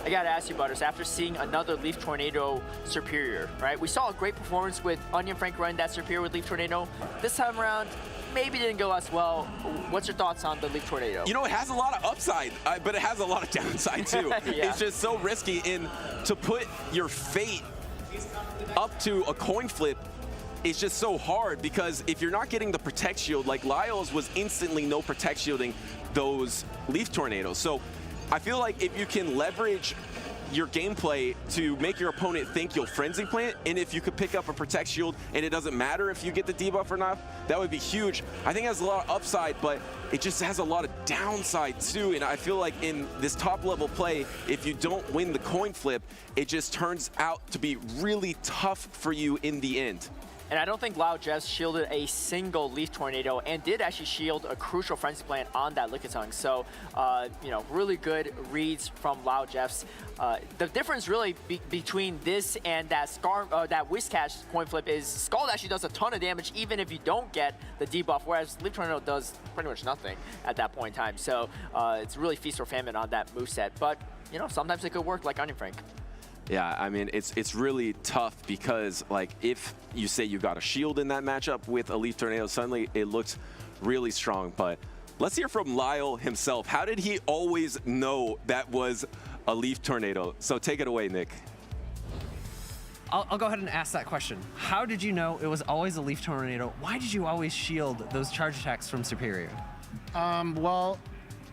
I gotta ask you, Butters, after seeing another Leaf Tornado Superior, right? We saw a great performance with OnionFrank running that Superior with Leaf Tornado. This time around, maybe didn't go as well. What's your thoughts on the Leaf Tornado? You know, it has a lot of upside, but it has a lot of downside too. Yeah. It's just so risky. And to put your fate up to a coin flip, it's just so hard because if you're not getting the Protect Shield, like Lyles was instantly no Protect Shielding those Leaf Tornadoes. So I feel like if you can leverage your gameplay to make your opponent think you'll Frenzy Plant, and if you could pick up a Protect Shield and it doesn't matter if you get the debuff or not, that would be huge. I think it has a lot of upside, but it just has a lot of downside too, and I feel like in this top level play, if you don't win the coin flip, it just turns out to be really tough for you in the end. And I don't think Lao Jeffs shielded a single Leaf Tornado and did actually shield a crucial Frenzy Plant on that Lickitung. So, you know, really good reads from Lao Jeffs. The difference really between this and that Whiscash coin flip is Scald actually does a ton of damage even if you don't get the debuff, whereas Leaf Tornado does pretty much nothing at that point in time. So it's really feast or famine on that moveset. But, you know, sometimes it could work like OnionFrank. Yeah, I mean, it's really tough because, like, if you say you got a shield in that matchup with a Leaf Tornado, suddenly it looks really strong. But let's hear from Lyle himself. How did he always know that was a Leaf Tornado? So take it away, Nick. I'll go ahead and ask that question. How did you know it was always a Leaf Tornado? Why did you always shield those charge attacks from Superior? Well,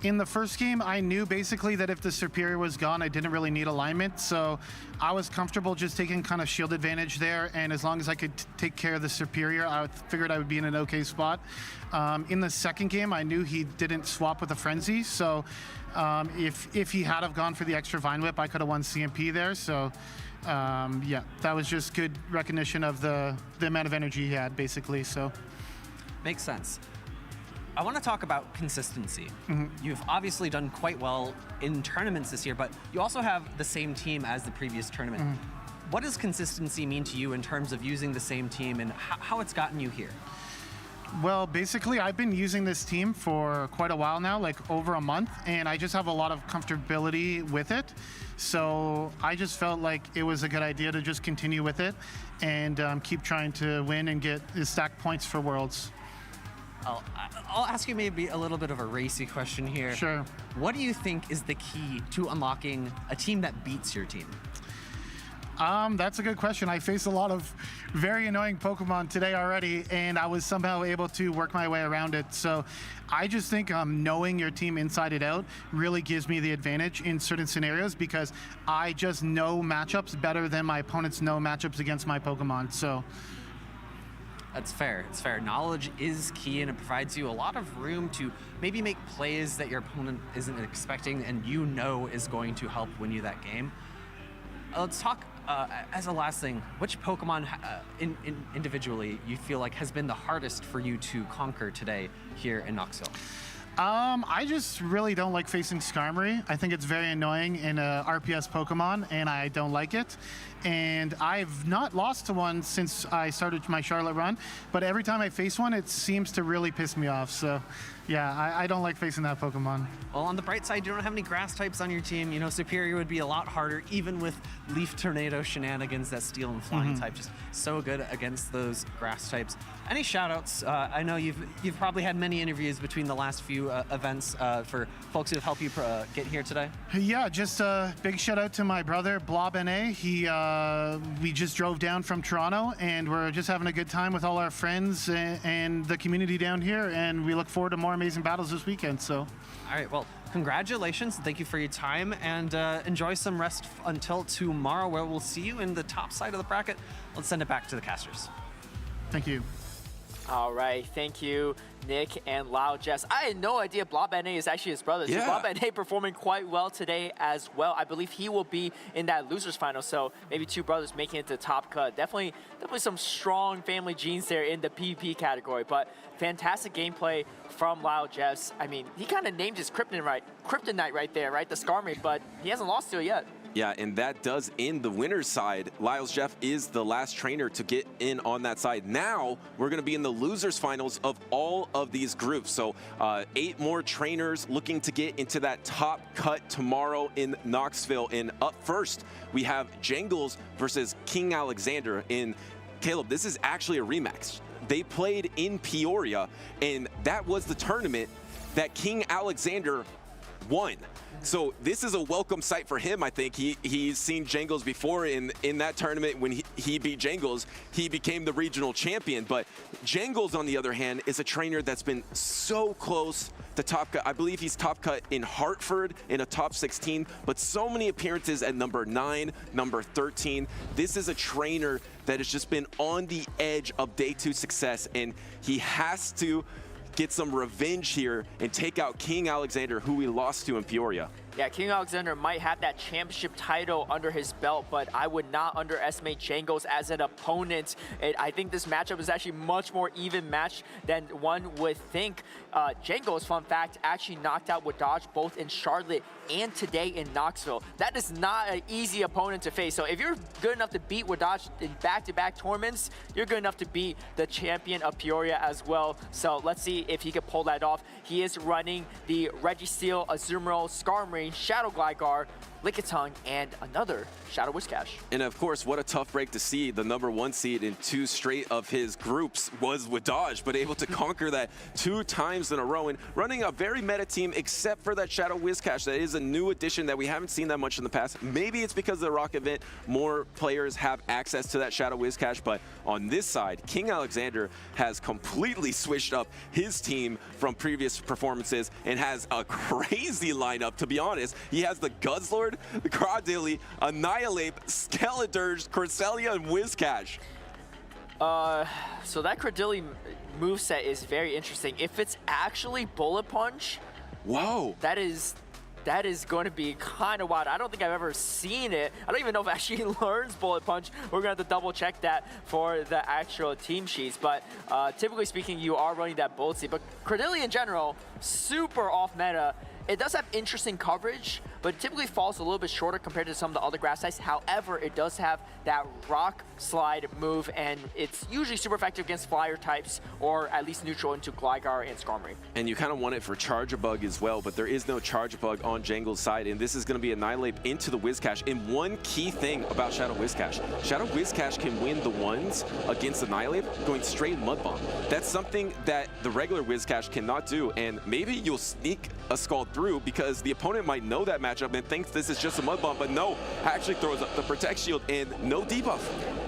in the first game, I knew basically that if the Superior was gone, I didn't really need alignment. So I was comfortable just taking kind of shield advantage there. And as long as I could take care of the Superior, I figured I would be in an okay spot. In the second game, I knew he didn't swap with a Frenzy. So if he had have gone for the extra Vine Whip, I could have won CMP there. So yeah, that was just good recognition of the amount of energy he had, basically. So makes sense. I want to talk about consistency. You've obviously done quite well in tournaments this year, but you also have the same team as the previous tournament. What does consistency mean to you in terms of using the same team and how it's gotten you here? Well, basically, I've been using this team for quite a while now, like over a month, and I just have a lot of comfortability with it. So I just felt like it was a good idea to just continue with it and keep trying to win and get stack points for Worlds. I'll ask you maybe a little bit of a racy question here. Sure. What do you think is the key to unlocking a team that beats your team? That's a good question. I faced a lot of very annoying Pokemon today already, and I was somehow able to work my way around it. So I just think knowing your team inside and out really gives me the advantage in certain scenarios because I just know matchups better than my opponents know matchups against my Pokemon. So that's fair. It's fair. Knowledge is key, and it provides you a lot of room to maybe make plays that your opponent isn't expecting and you know is going to help win you that game. Let's talk, as a last thing, which Pokemon individually you feel like has been the hardest for you to conquer today here in Knoxville? I just really don't like facing Skarmory. I think it's very annoying in a RPS Pokemon, and I don't like it. And I've not lost to one since I started my Charlotte run, but every time I face one, it seems to really piss me off. So yeah, I don't like facing that Pokemon. Well, on the bright side, you don't have any grass types on your team. You know, Superior would be a lot harder, even with Leaf Tornado shenanigans, that Steel and Flying type, just so good against those grass types. Any shout-outs? I know you've probably had many interviews between the last few events for folks who have helped you get here today. Yeah, just a big shout-out to my brother, Blob NA. We just drove down from Toronto, and we're just having a good time with all our friends and the community down here, and we look forward to more amazing battles this weekend. So, all right, well, congratulations. Thank you for your time, and enjoy some rest until tomorrow, where we'll see you in the top side of the bracket. Let's send it back to the casters. Thank you. All right, thank you, Nick and Loud Jess. I had no idea Blob NA is actually his brother. Yeah. So Blob NA performing quite well today as well. I believe he will be in that losers final, so maybe two brothers making it to top cut. Definitely some strong family genes there in the PvP category, but fantastic gameplay from Loud Jess. I mean, he kind of named his kryptonite right there, right? The Skarmory, but he hasn't lost to it yet. Yeah, and that does end the winner's side. Lyles Jeff is the last trainer to get in on that side. Now, we're going to be in the losers finals of all of these groups. So 8 more trainers looking to get into that top cut tomorrow in Knoxville. And up first, we have Jangles versus King Alexander. And Caleb, this is actually a rematch. They played in Peoria, and that was the tournament that King Alexander won. So this is a welcome sight for him, I think. He's seen Jangles before in that tournament. When he beat Jangles, he became the regional champion. But Jangles, on the other hand, is a trainer that's been so close to top cut. I believe he's top cut in Hartford in a top 16, but so many appearances at number 9, number 13. This is a trainer that has just been on the edge of day 2 success, and he has to get some revenge here and take out King Alexander, who we lost to in Peoria. Yeah, King Alexander might have that championship title under his belt, but I would not underestimate Jangles as an opponent. I think this matchup is actually much more even match than one would think. Jangles, fun fact, actually knocked out Wadaj both in Charlotte and today in Knoxville. That is not an easy opponent to face. So if you're good enough to beat Wadaj in back-to-back tournaments, you're good enough to beat the champion of Peoria as well. So let's see if he can pull that off. He is running the Registeel, Azumarill, Skarmory, Shadow Gligar. Lickitung, and another Shadow Whiscash. And of course, what a tough break to see. The #1 seed in 2 straight of his groups was with Dodge, but able to conquer that 2 times in a row and running a very meta team except for that Shadow Whiscash. That is a new addition that we haven't seen that much in the past. Maybe it's because of the Rock event, more players have access to that Shadow Whiscash, but on this side, King Alexander has completely switched up his team from previous performances and has a crazy lineup, to be honest. He has the Guzzlord, the Crawdilly, Annihilate, Skeledirge, Cresselia, and Whiscash. So that Cradilly moveset is very interesting. If it's actually Bullet Punch, whoa, that is going to be kind of wild. I don't think I've ever seen it. I don't even know if it actually learns Bullet Punch. We're going to have to double check that for the actual team sheets. But typically speaking, you are running that Bullet Seed. But Cradilly in general, super off meta. It does have interesting coverage, but it typically falls a little bit shorter compared to some of the other grass types. However, it does have that Rock Slide move, and it's usually super effective against Flyer types, or at least neutral into Gligar and Skarmory. And you kind of want it for Charge-a-Bug as well, but there is no Charge-a-Bug on Jangles' side, and this is going to be Annihilate into the Whiscash. And one key thing about Shadow Whiscash, Shadow Whiscash can win the ones against Annihilate going straight Mud Bomb. That's something that the regular Whiscash cannot do, and maybe you'll sneak a Scald through because the opponent might know that matchup and thinks this is just a Mud Bomb, but no, actually throws up the Protect Shield and no debuff.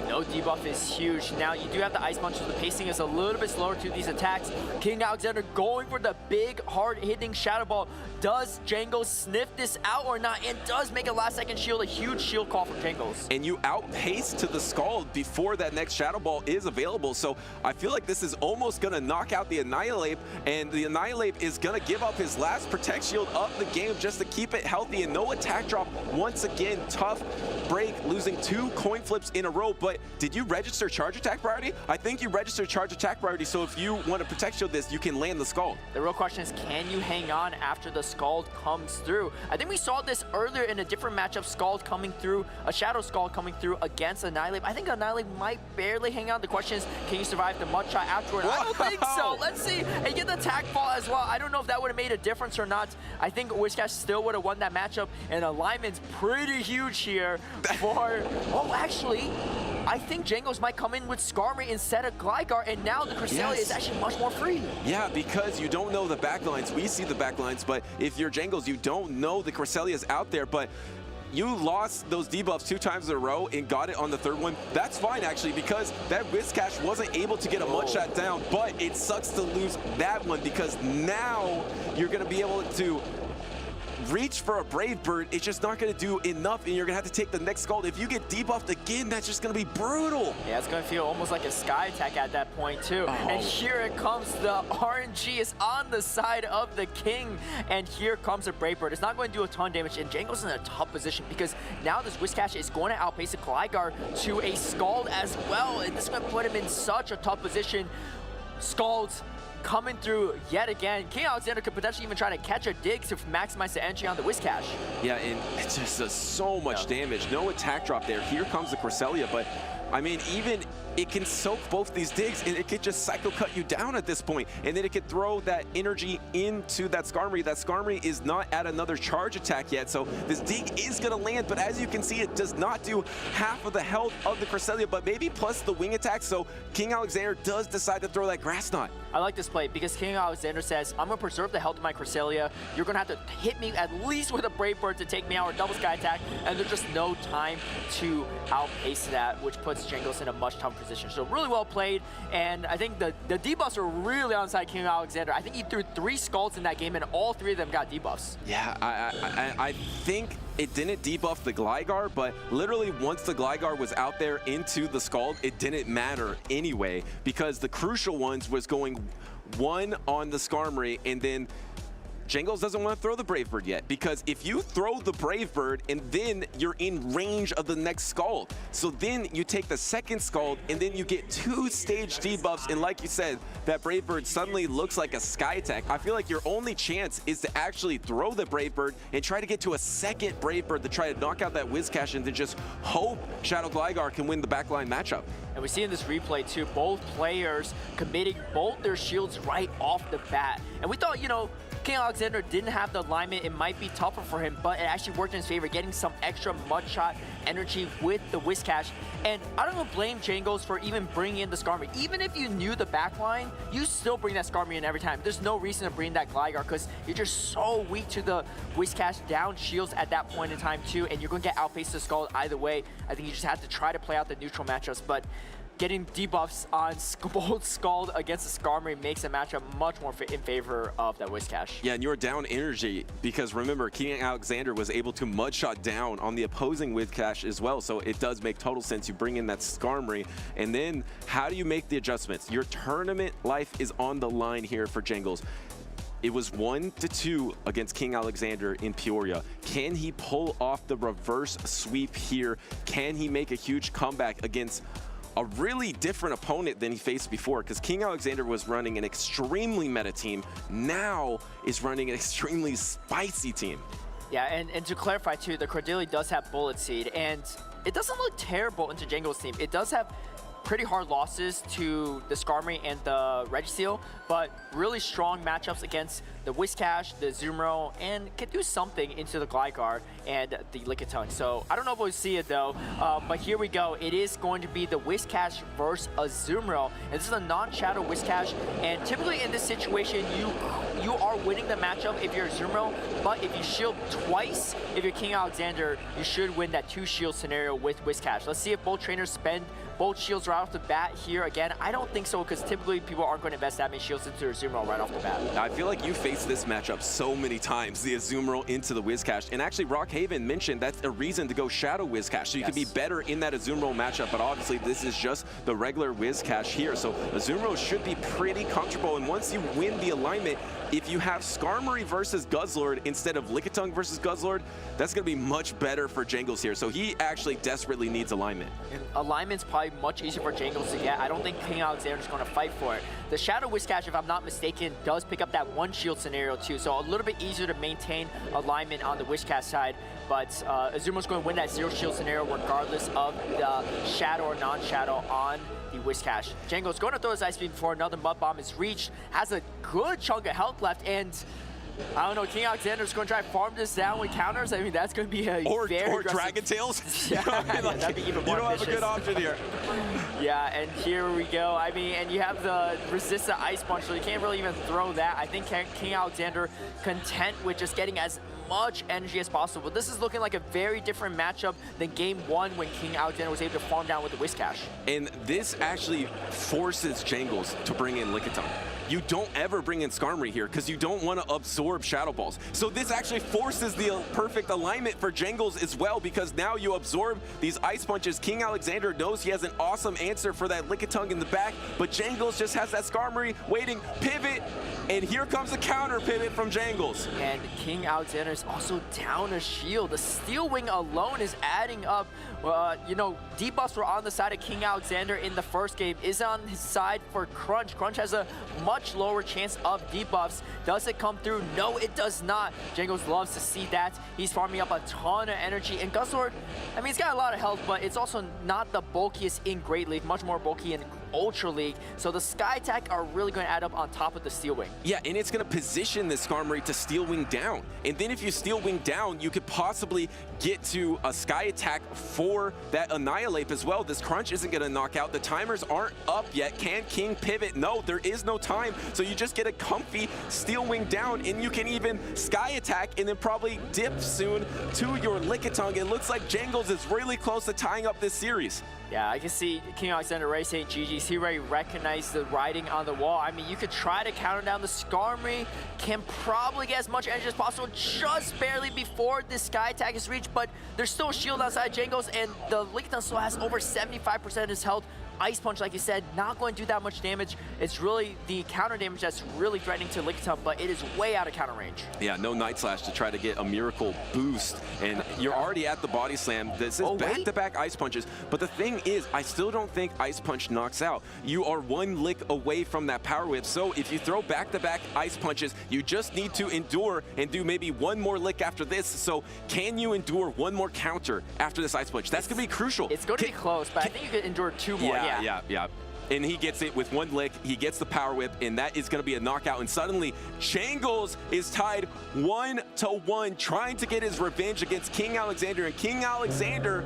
No debuff is huge. Now, you do have the Ice Punch, so the pacing is a little bit slower to these attacks. King Alexander going for the big, hard-hitting Shadow Ball. Does Jangles sniff this out or not? And does make a last-second shield, a huge shield call from Jangles. And you outpace to the Scald before that next Shadow Ball is available, so I feel like this is almost going to knock out the Annihilate, and the Annihilate is going to give up his last Protect Shield of the game just to keep it healthy, and no attack drop. Once again, tough break, losing 2 coin flips in a row, but did you register Charge Attack priority? I think you registered Charge Attack priority, so if you want to Protect Shield this, you can land the Scald. The real question is, can you hang on after the Scald comes through? I think we saw this earlier in a different matchup, Scald coming through, a Shadow Scald coming through against Annihilate. I think Annihilate might barely hang on. The question is, can you survive the Mud Shot afterward? I don't think so. Let's see. And get the attack fall as well. I don't know if that would have made a difference or not. I think Whiscash still would have won that matchup, and alignment's pretty huge here for... Oh, actually, I think Jangles might come in with Skarmory instead of Gligar, and now the Cresselia is actually much more free. Yeah, because you don't know the backlines. We see the backlines, but if you're Jangles, you don't know the Cresselia is out there, but you lost those debuffs 2 times in a row and got it on the 3rd one. That's fine, actually, because that Whiscash wasn't able to get a Mud Shot down, but it sucks to lose that one because now you're going to be able to reach for a Brave Bird. It's just not going to do enough, and you're going to have to take the next Scald. If you get debuffed again, that's just going to be brutal. Yeah, it's going to feel almost like a Sky Attack at that point, too. And here it comes. The RNG is on the side of the King, and here comes a Brave Bird. It's not going to do a ton of damage, and Jangles is in a tough position because now this Whiscash is going to outpace a Gligar to a Scald as well, and this is going to put him in such a tough position. Scald's coming through yet again. King Alexander could potentially even try to catch a dig to maximize the entry on the Whiscash. Yeah, and it just does so much damage. No attack drop there. Here comes the Cresselia, but I mean, even it can soak both these digs, and it could just Psycho Cut you down at this point, and then it could throw that energy into that Skarmory. That Skarmory is not at another charge attack yet, so this dig is going to land, but as you can see, it does not do half of the health of the Cresselia, but maybe plus the wing attack, so King Alexander does decide to throw that Grass Knot. I like this play because King Alexander says, I'm going to preserve the health of my Cresselia. You're going to have to hit me at least with a Brave Bird to take me out or double Sky Attack, and there's just no time to outpace that, which puts Jangles in a much tougher position. So really well played, and I think the debuffs are really on side King Alexander. I think he threw 3 Scalds in that game, and all 3 of them got debuffs. Yeah, I think it didn't debuff the Gligar, but literally once the Gligar was out there into the Scald, it didn't matter anyway, because the crucial ones was going 1 on the Skarmory, and then Jangles doesn't want to throw the Brave Bird yet, because if you throw the Brave Bird and then you're in range of the next Scald, so then you take the second Scald and then you get 2 stage debuffs, and like you said, that Brave Bird suddenly looks like a Sky Attack. I feel like your only chance is to actually throw the Brave Bird and try to get to a second Brave Bird to try to knock out that Whiscash and to just hope Shadow Gligar can win the backline matchup. And we see in this replay too, both players committing both their shields right off the bat. And we thought, you know, King Alexander didn't have the alignment. It might be tougher for him, but it actually worked in his favor, getting some extra mudshot energy with the Whiscash. And I don't blame Jangles for even bringing in the Skarmory. Even if you knew the backline, you still bring that Skarmory in every time. There's no reason to bring that Gligar because you're just so weak to the Whiscash down shields at that point in time too, and you're going to get outpaced to Scald either way. I think you just have to try to play out the neutral matchups, but getting debuffs on both Scald against the Skarmory makes a matchup much more in favor of that Whiscash. Yeah, and you're down energy because remember, King Alexander was able to mudshot down on the opposing Whiscash as well, so it does make total sense. You bring in that Skarmory, and then how do you make the adjustments? Your tournament life is on the line here for Jangles. It was 1-2 against King Alexander in Peoria. Can he pull off the reverse sweep here? Can he make a huge comeback against a really different opponent than he faced before? Because King Alexander was running an extremely meta team, now is running an extremely spicy team. Yeah, and to clarify too, the Cordillera does have Bullet Seed, and it doesn't look terrible into Jangles' team. It does have pretty hard losses to the Skarmory and the Registeel, but really strong matchups against the Whiscash, the Azumarill, and can do something into the Gligar and the Lickitung. So I don't know if we'll see it though, but here we go. It is going to be the Whiscash versus Azumarill, and this is a non-shadow Whiscash, and typically in this situation, you are winning the matchup if you're Azumarill, but if you shield twice, if you're King Alexander, you should win that 2-shield scenario with Whiscash. Let's see if both trainers spend both shields right off the bat here. Again, I don't think so, because typically people aren't going to invest that many shields into their Azumarill right off the bat. I feel like you faced this matchup so many times, the Azumarill into the Whiscash, and actually Rockhaven mentioned that's a reason to go Shadow Whiscash, so you can be better in that Azumarill matchup, but obviously this is just the regular Whiscash here, so Azumarill should be pretty comfortable, and once you win the alignment, if you have Skarmory versus Guzzlord instead of Lickitung versus Guzzlord, that's going to be much better for Jangles here, so he actually desperately needs alignment. And alignment's probably much easier for Jangles to get. I don't think King Alexander's going to fight for it. The Shadow Whiscash, if I'm not mistaken, does pick up that 1-shield scenario too, so a little bit easier to maintain alignment on the Whiscash side, but Azumarill's going to win that 0-shield scenario regardless of the Shadow or non-Shadow on the Whiscash. Jangles going to throw his Ice Beam before another Mud Bomb is reached, has a good chunk of health left, and I don't know, King Alexander's going to try to farm this down with counters. I mean, that's going to be a or very Dragon Tails. Yeah, that'd be even more You don't have a good option here. Yeah, and here we go. I mean, and you have the resistant Ice Punch, so you can't really even throw that. I think King Alexander content with just getting as much energy as possible. This is looking like a very different matchup than game 1 when King Alexander was able to farm down with the Whiscash. And this actually forces Jangles to bring in Lickitung. You don't ever bring in Skarmory here because you don't want to absorb Shadow Balls. So this actually forces the perfect alignment for Jangles as well, because now you absorb these Ice Punches. King Alexander knows he has an awesome answer for that Lickitung in the back, but Jangles just has that Skarmory waiting, pivot, and here comes the counter pivot from Jangles. And King Alexander is also down a shield. The Steel Wing alone is adding up. You know, debuffs were on the side of King Alexander in the first game. Is on his side for Crunch. Crunch has a much lower chance of debuffs. Does it come through? No, it does not. Jangles loves to see that. He's farming up a ton of energy. And Guzzlord, I mean, he's got a lot of health, but it's also not the bulkiest in Great League. Much more bulky in Ultra League. So the Sky Attack are really going to add up on top of the Steel Wing. Yeah, and it's going to position this Skarmory to Steel Wing down. And then if you Steel Wing down, you could possibly get to a Sky Attack for that Annihilate as well. This Crunch isn't going to knock out. The timers aren't up yet. Can King pivot? No, there is no time. So you just get a comfy Steel Wing down, and you can even Sky Attack and then probably dip soon to your Lickitung. It looks like Jangles is really close to tying up this series. Yeah, I can see King Alexander already saying GG's. He already recognized the writing on the wall. I mean, you could try to counter down the Skarmory, can probably get as much energy as possible just barely before this Sky Attack is reached, but there's still a shield outside Jangles, and the Lickitung still has over 75% of his health. Ice Punch, like you said, not going to do that much damage. It's really the counter damage that's really threatening to Lickitung, but it is way out of counter range. Yeah, no Night Slash to try to get a miracle boost, and you're already at the body slam. This is back-to-back Ice Punches, but the thing is, I still don't think Ice Punch knocks out. You are one lick away from that Power Whip, so if you throw back-to-back Ice Punches, you just need to endure and do maybe one more lick after this. So can you endure one more counter after this Ice Punch? That's going to be crucial. It's going to be close, but I think you could endure 2 more. Yeah, Yeah. And he gets it with one lick. He gets the power whip, and that is going to be a knockout. And suddenly, Jangles is tied 1-1, trying to get his revenge against King Alexander. And King Alexander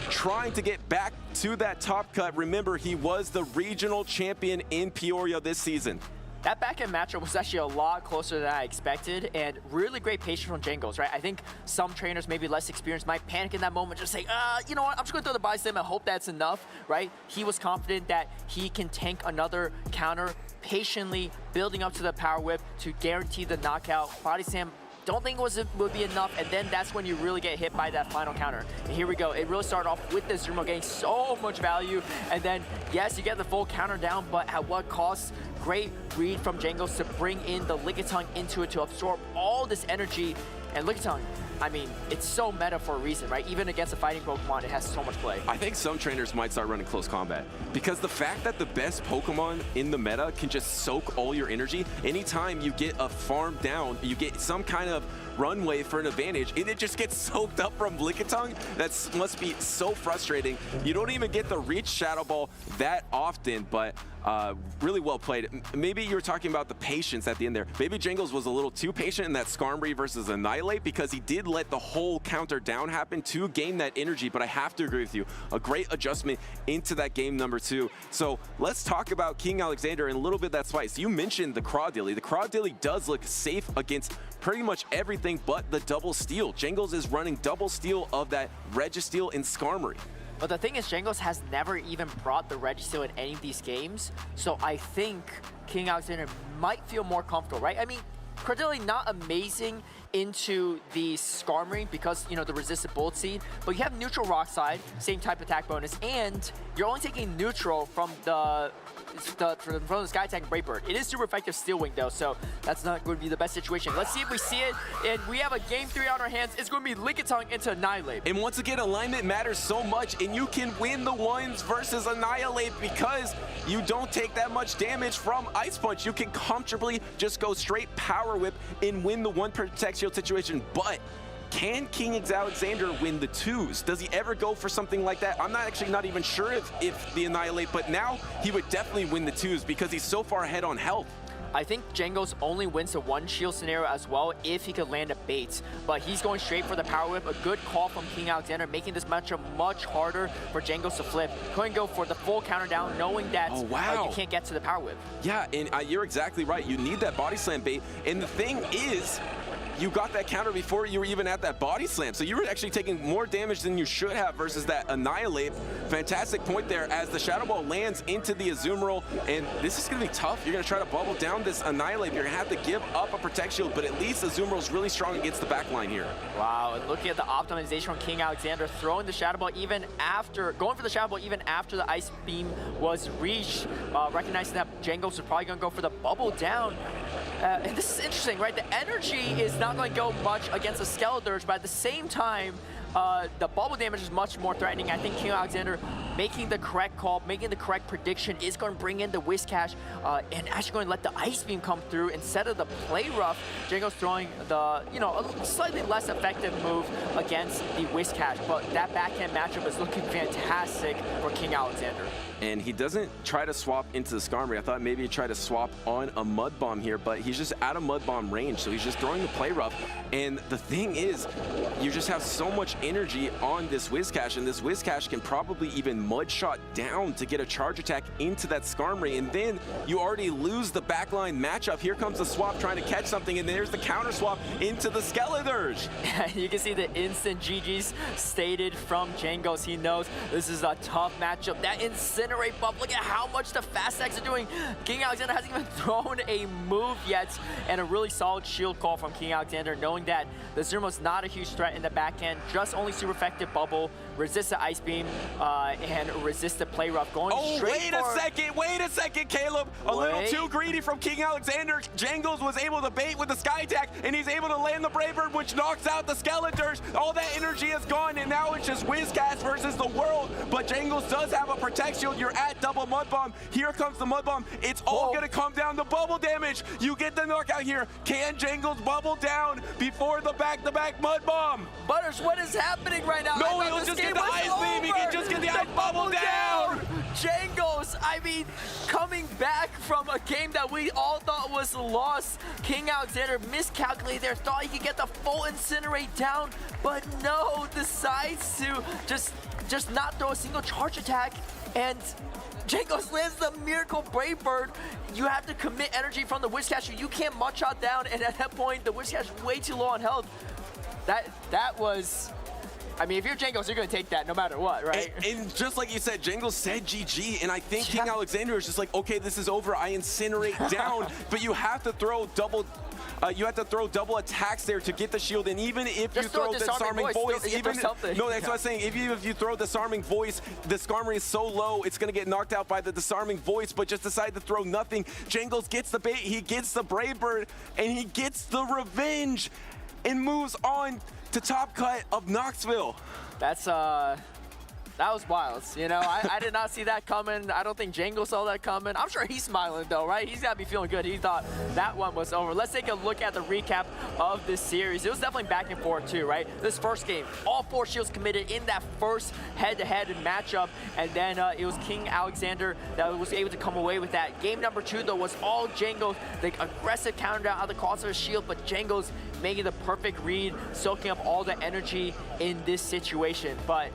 trying to get back to that top cut. Remember, he was the regional champion in Peoria this season. That back-end matchup was actually a lot closer than I expected, and really great patience from Jangles, right? I think some trainers, maybe less experienced, might panic in that moment, just say, you know what, I'm just gonna throw the body slam and hope that's enough, right? He was confident that he can tank another counter, patiently building up to the power whip to guarantee the knockout. Body slam, don't think it would be enough, and then that's when you really get hit by that final counter. And here we go. It really started off with the Zumo getting so much value, and then, yes, you get the full counter down, but at what cost? Great read from Jangles to bring in the Lickitung into it to absorb all this energy. And Lickitung, I mean, it's so meta for a reason, right? Even against a fighting Pokemon, it has so much play. I think some trainers might start running close combat because the fact that the best Pokemon in the meta can just soak all your energy, anytime you get a farm down, you get some kind of runway for an advantage, and it just gets soaked up from Lickitung. That must be so frustrating. You don't even get the reach Shadow Ball that often, but really well played. Maybe you were talking about the patience at the end there. Maybe Jangles was a little too patient in that Skarmory versus Annihilate because he did let the whole counter down happen to gain that energy, but I have to agree with you. A great adjustment into that game number 2. So let's talk about King Alexander and a little bit of that spice. You mentioned the Crawdilly. The Crawdilly does look safe against pretty much everything but the double steal. Jangles is running double steal of that Registeel and Skarmory. But the thing is, Jangles has never even brought the Registeel in any of these games, so I think King Alexander might feel more comfortable, right? I mean, Crawdilly not amazing into the Skarmory because, you know, the resisted Bullet Seed, but you have neutral Rock Slide, same type attack bonus, and you're only taking neutral from the Sky Attack and Brave Bird. It is super effective Steel Wing though, so that's not going to be the best situation. Let's see if we see it, and we have a game 3 on our hands. It's going to be Lickitung into Annihilate. And once again, alignment matters so much, and you can win the ones versus Annihilate because you don't take that much damage from Ice Punch. You can comfortably just go straight Power Whip and win the one Protect Shield situation, but can King Alexander win the 2s? Does he ever go for something like that? I'm not even sure if the Annihilate, but now he would definitely win the 2s because he's so far ahead on health. I think Jangles only wins the one shield scenario as well if he could land a bait, but he's going straight for the Power Whip. A good call from King Alexander, making this matchup much harder for Jangles to flip. Couldn't go for the full counter down, knowing that you can't get to the Power Whip. Yeah, and you're exactly right. You need that body slam bait, and the thing is, you got that counter before you were even at that body slam. So you were actually taking more damage than you should have versus that Annihilate. Fantastic point there as the Shadow Ball lands into the Azumarill. And this is going to be tough. You're going to try to bubble down this Annihilate. You're going to have to give up a Protect Shield, but at least Azumarill's really strong against the back line here. Wow, and looking at the optimization from King Alexander, throwing the Shadow Ball even after, going for the Shadow Ball even after the Ice Beam was reached, recognizing that Jangles was probably going to go for the bubble down. And this is interesting, right? The energy is not going to go much against the Skeledirge, but at the same time, the bubble damage is much more threatening. I think King Alexander making the correct call, making the correct prediction is going to bring in the Whiscash and actually going to let the Ice Beam come through instead of the Play Rough. Jangles throwing the, you know, a slightly less effective move against the Whiscash, but that backhand matchup is looking fantastic for King Alexander. And he doesn't try to swap into the Skarmory. I thought maybe he'd try to swap on a Mud Bomb here, but he's just out of Mud Bomb range, so he's just throwing the Play Rough. And the thing is, you just have so much energy on this Whiscash, and this Whiscash can probably even Mud Shot down to get a charge attack into that Skarmory, and then you already lose the backline matchup. Here comes the swap trying to catch something, and there's the counter swap into the Skeledirge. You can see the instant GGs stated from Jangles. He knows this is a tough matchup. That Incinerate buff, look at how much the Fast Attacks are doing. King Alexander hasn't even thrown a move yet, and a really solid shield call from King Alexander, knowing that the Zermo's not a huge threat in the back end, just only super effective bubble, resist the Ice Beam, and resist the Play Rough. Going straight wait a second, Caleb. A little too greedy from King Alexander. Jangles was able to bait with the Sky Attack, and he's able to land the Brave Bird, which knocks out the Skeledirge. All that energy is gone, and now it's just Whiscash versus the world. But Jangles does have a Protect Shield. You're at double Mud Bomb. Here comes the Mud Bomb. It's all going to come down to bubble damage. You get the knockout here. Can Jangles bubble down before the back-to-back Mud Bomb? Butters, what is happening right now? No, he'll just get the ice beam. He can just get the ice bubble down. Jangles, I mean, coming back from a game that we all thought was lost. King Alexander miscalculated there, thought he could get the full incinerate down, but no, decides to just not throw a single charge attack, and Jangles lands the Miracle Brave Bird. You have to commit energy from the Wish Catcher. You can't Mud Shot down, and at that point, the Wish Catcher is way too low on health. That was... I mean, if you're Jangles, you're going to take that no matter what, right? And just like you said, Jangles said GG, and I think King Alexander is just like, okay, this is over. I incinerate down, but you have to throw double... you have to throw double attacks there to get the shield, and even if you throw Disarming Voice, no, that's what I'm saying. Even if you throw Disarming Voice, the Skarmory is so low, it's going to get knocked out by the Disarming Voice, but just decide to throw nothing. Jangles gets the bait, he gets the Brave Bird, and he gets the revenge, and moves on to top cut of Knoxville. That was wild. You know, I did not see that coming. I don't think Jangles saw that coming. I'm sure he's smiling though, right? He's got to be feeling good. He thought that one was over. Let's take a look at the recap of this series. It was definitely back and forth too, right? This first game, all 4 shields committed in that first head-to-head matchup, and then it was King Alexander that was able to come away with that. Game number 2 though was all Jangles, the aggressive counter down out of the cost of his shield, but Jangles making the perfect read, soaking up all the energy in this situation. But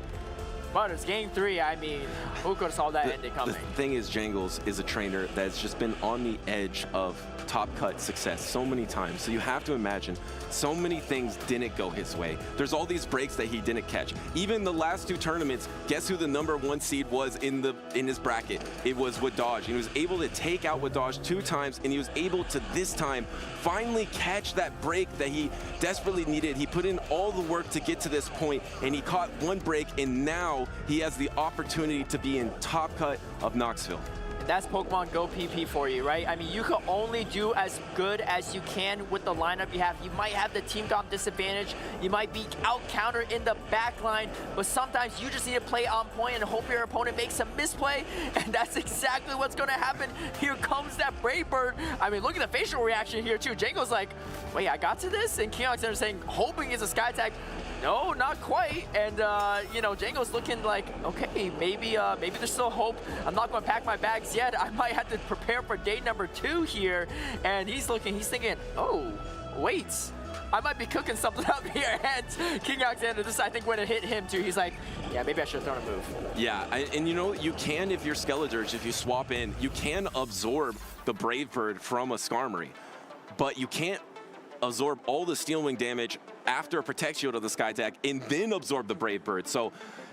it's game 3. I mean, who could have saw that ending coming? The thing is, Jangles is a trainer that's just been on the edge of top cut success so many times. So you have to imagine so many things didn't go his way. There's all these breaks that he didn't catch. Even the last 2 tournaments, guess who the #1 seed was in his bracket? It was Wadaj. He was able to take out Wadaj 2 times, and he was able to this time finally catch that break that he desperately needed. He put in all the work to get to this point, and he caught 1 break, and now he has the opportunity to be in top cut of Knoxville. That's Pokemon Go PP for you, right? I mean, you can only do as good as you can with the lineup you have. You might have the team comp disadvantage. You might be out-countered in the back line, but sometimes you just need to play on point and hope your opponent makes a misplay, and that's exactly what's going to happen. Here comes that Brave Bird. I mean, look at the facial reaction here, too. Jangles like, wait, I got to this? And King Alexander saying, hoping it's a Sky Attack. No, not quite. And, you know, Jangles looking like, okay, maybe there's still hope. I'm not going to pack my bags yet. I might have to prepare for day number 2 here. And he's thinking, oh, wait. I might be cooking something up here. And King Alexander, this, I think, when it hit him, too, he's like, yeah, maybe I should have thrown a move. Yeah, and you know, you can, if you're Skeledirge, if you swap in, you can absorb the Brave Bird from a Skarmory. But you can't absorb all the Steel Wing damage after a Protect Shield of the Sky Attack and then absorb the Brave Bird. So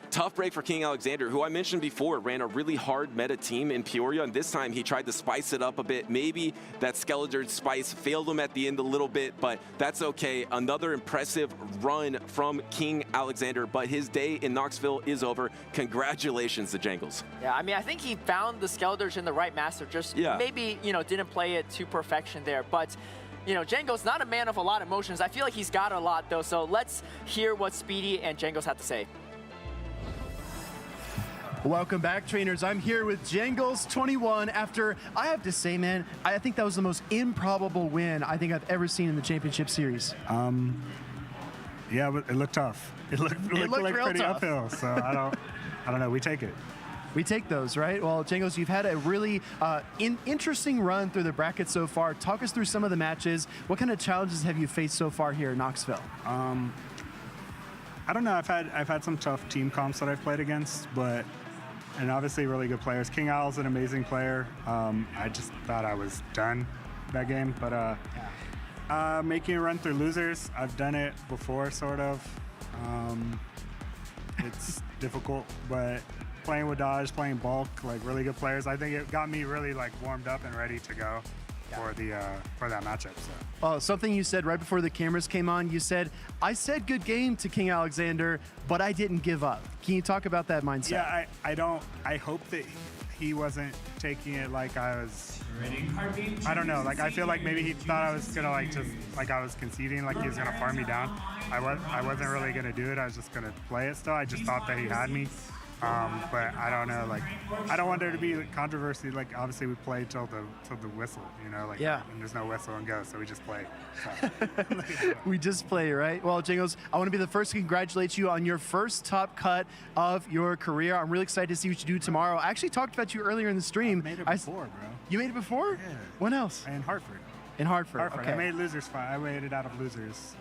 tough break for King Alexander, who I mentioned before ran a really hard meta team in Peoria, and this time he tried to spice it up a bit. Maybe that Skeledirge spice failed him at the end a little bit, but that's okay. Another impressive run from King Alexander, but his day in Knoxville is over. Congratulations to Jangles. Yeah, I mean, I think he found the Skeledirge in the right master, just maybe, you know, didn't play it to perfection there, but you know, Jangles not a man of a lot of emotions. I feel like he's got a lot though, so let's hear what Speedy and Jangles have to say. Welcome back, trainers. I'm here with Jangles 21 after, I have to say, man, I think that was the most improbable win I think I've ever seen in the championship series. Yeah, but it looked tough. It looked like pretty tough. uphill, so I don't know, we take it. We take those, right? Well, Jangles, you've had a really interesting run through the bracket so far. Talk us through some of the matches. What kind of challenges have you faced so far here in Knoxville? I don't know. I've had some tough team comps that I've played against, and obviously really good players. King Al's an amazing player. I just thought I was done that game, but making a run through losers, I've done it before, sort of. It's difficult, but playing with Dodge, playing bulk, like really good players, I think it got me really like warmed up and ready to go for that matchup. So. Something you said right before the cameras came on, you said, I said good game to King Alexander, but I didn't give up. Can you talk about that mindset? Yeah, I hope that he wasn't taking it like I was, I don't know, like I feel like maybe he thought I was gonna I was conceding, like he was gonna farm me down. I wasn't really gonna do it, I was just gonna play it still. I just thought that he had me. But I don't know, like, I don't want there to be like, controversy. Like, obviously we play till the whistle, you know, like, Yeah. and there's no whistle and go, so we just play. So. We just play, right? Well, Jangles, I want to be the first to congratulate you on your first top cut of your career. I'm really excited to see what you do tomorrow. I actually talked about you earlier in the stream. I made it before, bro. You made it before? Yeah. When else? In Hartford. In Hartford. Okay. I made I made it out of losers,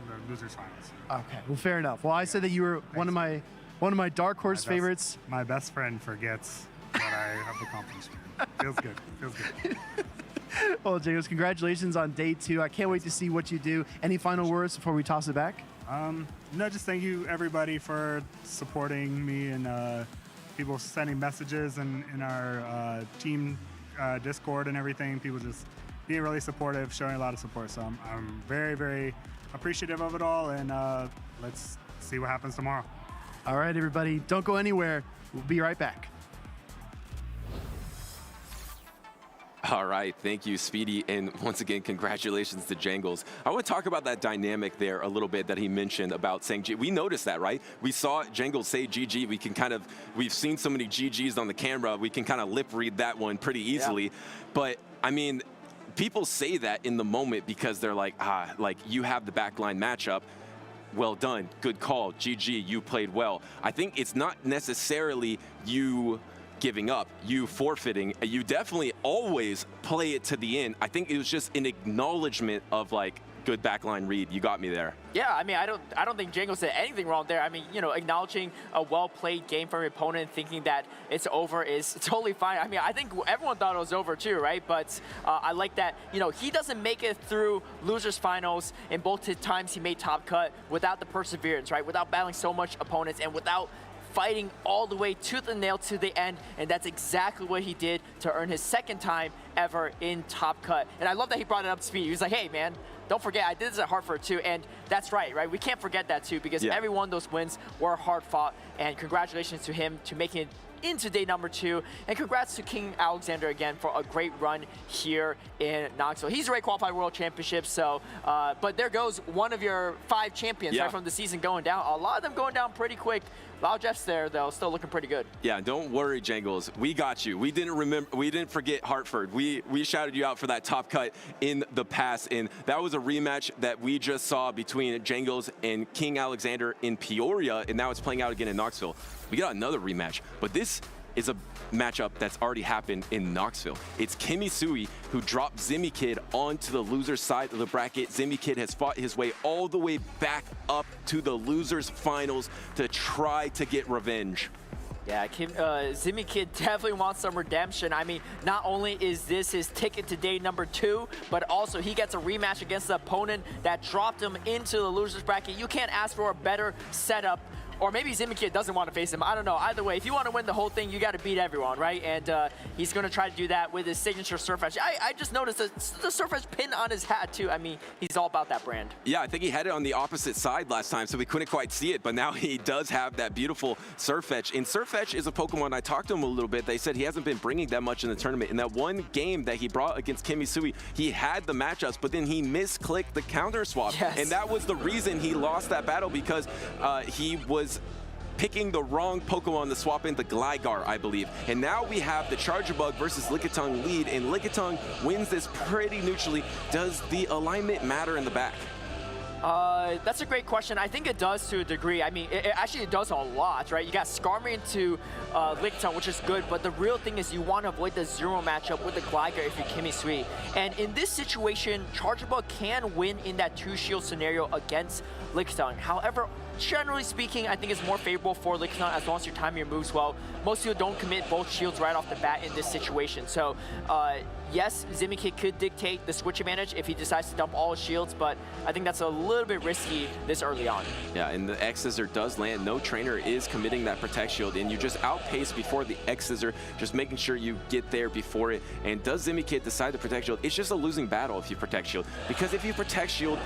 the losers finals. Okay. Well, fair enough. Well, I said that you were one of my dark horse favorites. My best friend forgets what I have accomplished. Feels good. Feels good. Well, Jangles, congratulations on day 2. I can't wait to see what you do. Any final words before we toss it back? No, just thank you everybody for supporting me and people sending messages in our team Discord and everything. People just being really supportive, showing a lot of support. So I'm very, very appreciative of it all, and let's see what happens tomorrow. All right, everybody, don't go anywhere. We'll be right back. All right, thank you, Speedy, and once again, congratulations to Jangles. I want to talk about that dynamic there a little bit that he mentioned about saying G. We noticed that, right? We saw Jangles say GG. We've seen so many GGs on the camera, we can kind of lip read that one pretty easily. Yeah. But, I mean, people say that in the moment because they're like, like you have the backline matchup. Well done, good call, GG, you played well. I think it's not necessarily you giving up, you forfeiting. You definitely always play it to the end. I think it was just an acknowledgement of like, good backline read. You got me there. Yeah, I mean, I don't think Jangles did anything wrong there. I mean, you know, acknowledging a well-played game from your opponent, thinking that it's over is totally fine. I mean, I think everyone thought it was over too, right? But I like that, you know, he doesn't make it through losers finals in both times he made top cut without the perseverance, right? Without battling so much opponents and without fighting all the way tooth and nail to the end, and that's exactly what he did to earn his second time ever in top cut. And I love that he brought it up to speed. He was like, hey man, don't forget, I did this at Hartford too, and that's right? We can't forget that too, because every one of those wins were hard fought, and congratulations to him to making it into day number 2, and congrats to King Alexander again for a great run here in Knoxville. He's already qualified World Championships, so, but there goes one of your 5 champions right from the season going down. A lot of them going down pretty quick. Lau Jeff's there though, still looking pretty good. Yeah, don't worry, Jangles. We got you. We didn't forget Hartford. We shouted you out for that top cut in the past, and that was a rematch that we just saw between Jangles and King Alexander in Peoria, and now it's playing out again in Knoxville. We got another rematch, but this is a matchup that's already happened in Knoxville. It's KimmySui who dropped ZimiKid onto the loser side of the bracket. ZimiKid has fought his way all the way back up to the losers finals to try to get revenge. Yeah, ZimiKid definitely wants some redemption. I mean, not only is this his ticket to day number 2, but also he gets a rematch against the opponent that dropped him into the losers bracket. You can't ask for a better setup. Or maybe ZimiKid doesn't want to face him. I don't know. Either way, if you want to win the whole thing, you got to beat everyone, right? And he's going to try to do that with his signature surf edge. I just noticed the surf edge pin on his hat, too. I mean, he's all about that brand. Yeah, I think he had it on the opposite side last time, so we couldn't quite see it. But now he does have that beautiful surf edge. And surf edge is a Pokemon, I talked to him a little bit. They said he hasn't been bringing that much in the tournament. In that one game that he brought against KimmySui, he had the matchups, but then he misclicked the counter swap. Yes. And that was the reason he lost that battle, because he was picking the wrong Pokemon to swap into Gligar, I believe. And now we have the Charjabug versus Lickitung lead, and Lickitung wins this pretty neutrally. Does the alignment matter in the back? That's a great question. I think it does to a degree. I mean, it does a lot, right? You got Skarmory into Lickitung, which is good, but the real thing is you want to avoid the 0 matchup with the Gligar if you're KimmySui. And in this situation, Charjabug can win in that 2-shield scenario against Lickitung. However, generally speaking, I think it's more favorable for Lickitung as long as you're timing your moves well. Most people don't commit both shields right off the bat in this situation. So, yes, ZimiKid could dictate the switch advantage if he decides to dump all his shields, but I think that's a little bit risky this early on. Yeah, and the X-Scissor does land. No trainer is committing that Protect Shield, and you just outpace before the X-Scissor, just making sure you get there before it. And does ZimiKid decide to Protect Shield? It's just a losing battle if you Protect Shield, because if you Protect Shield,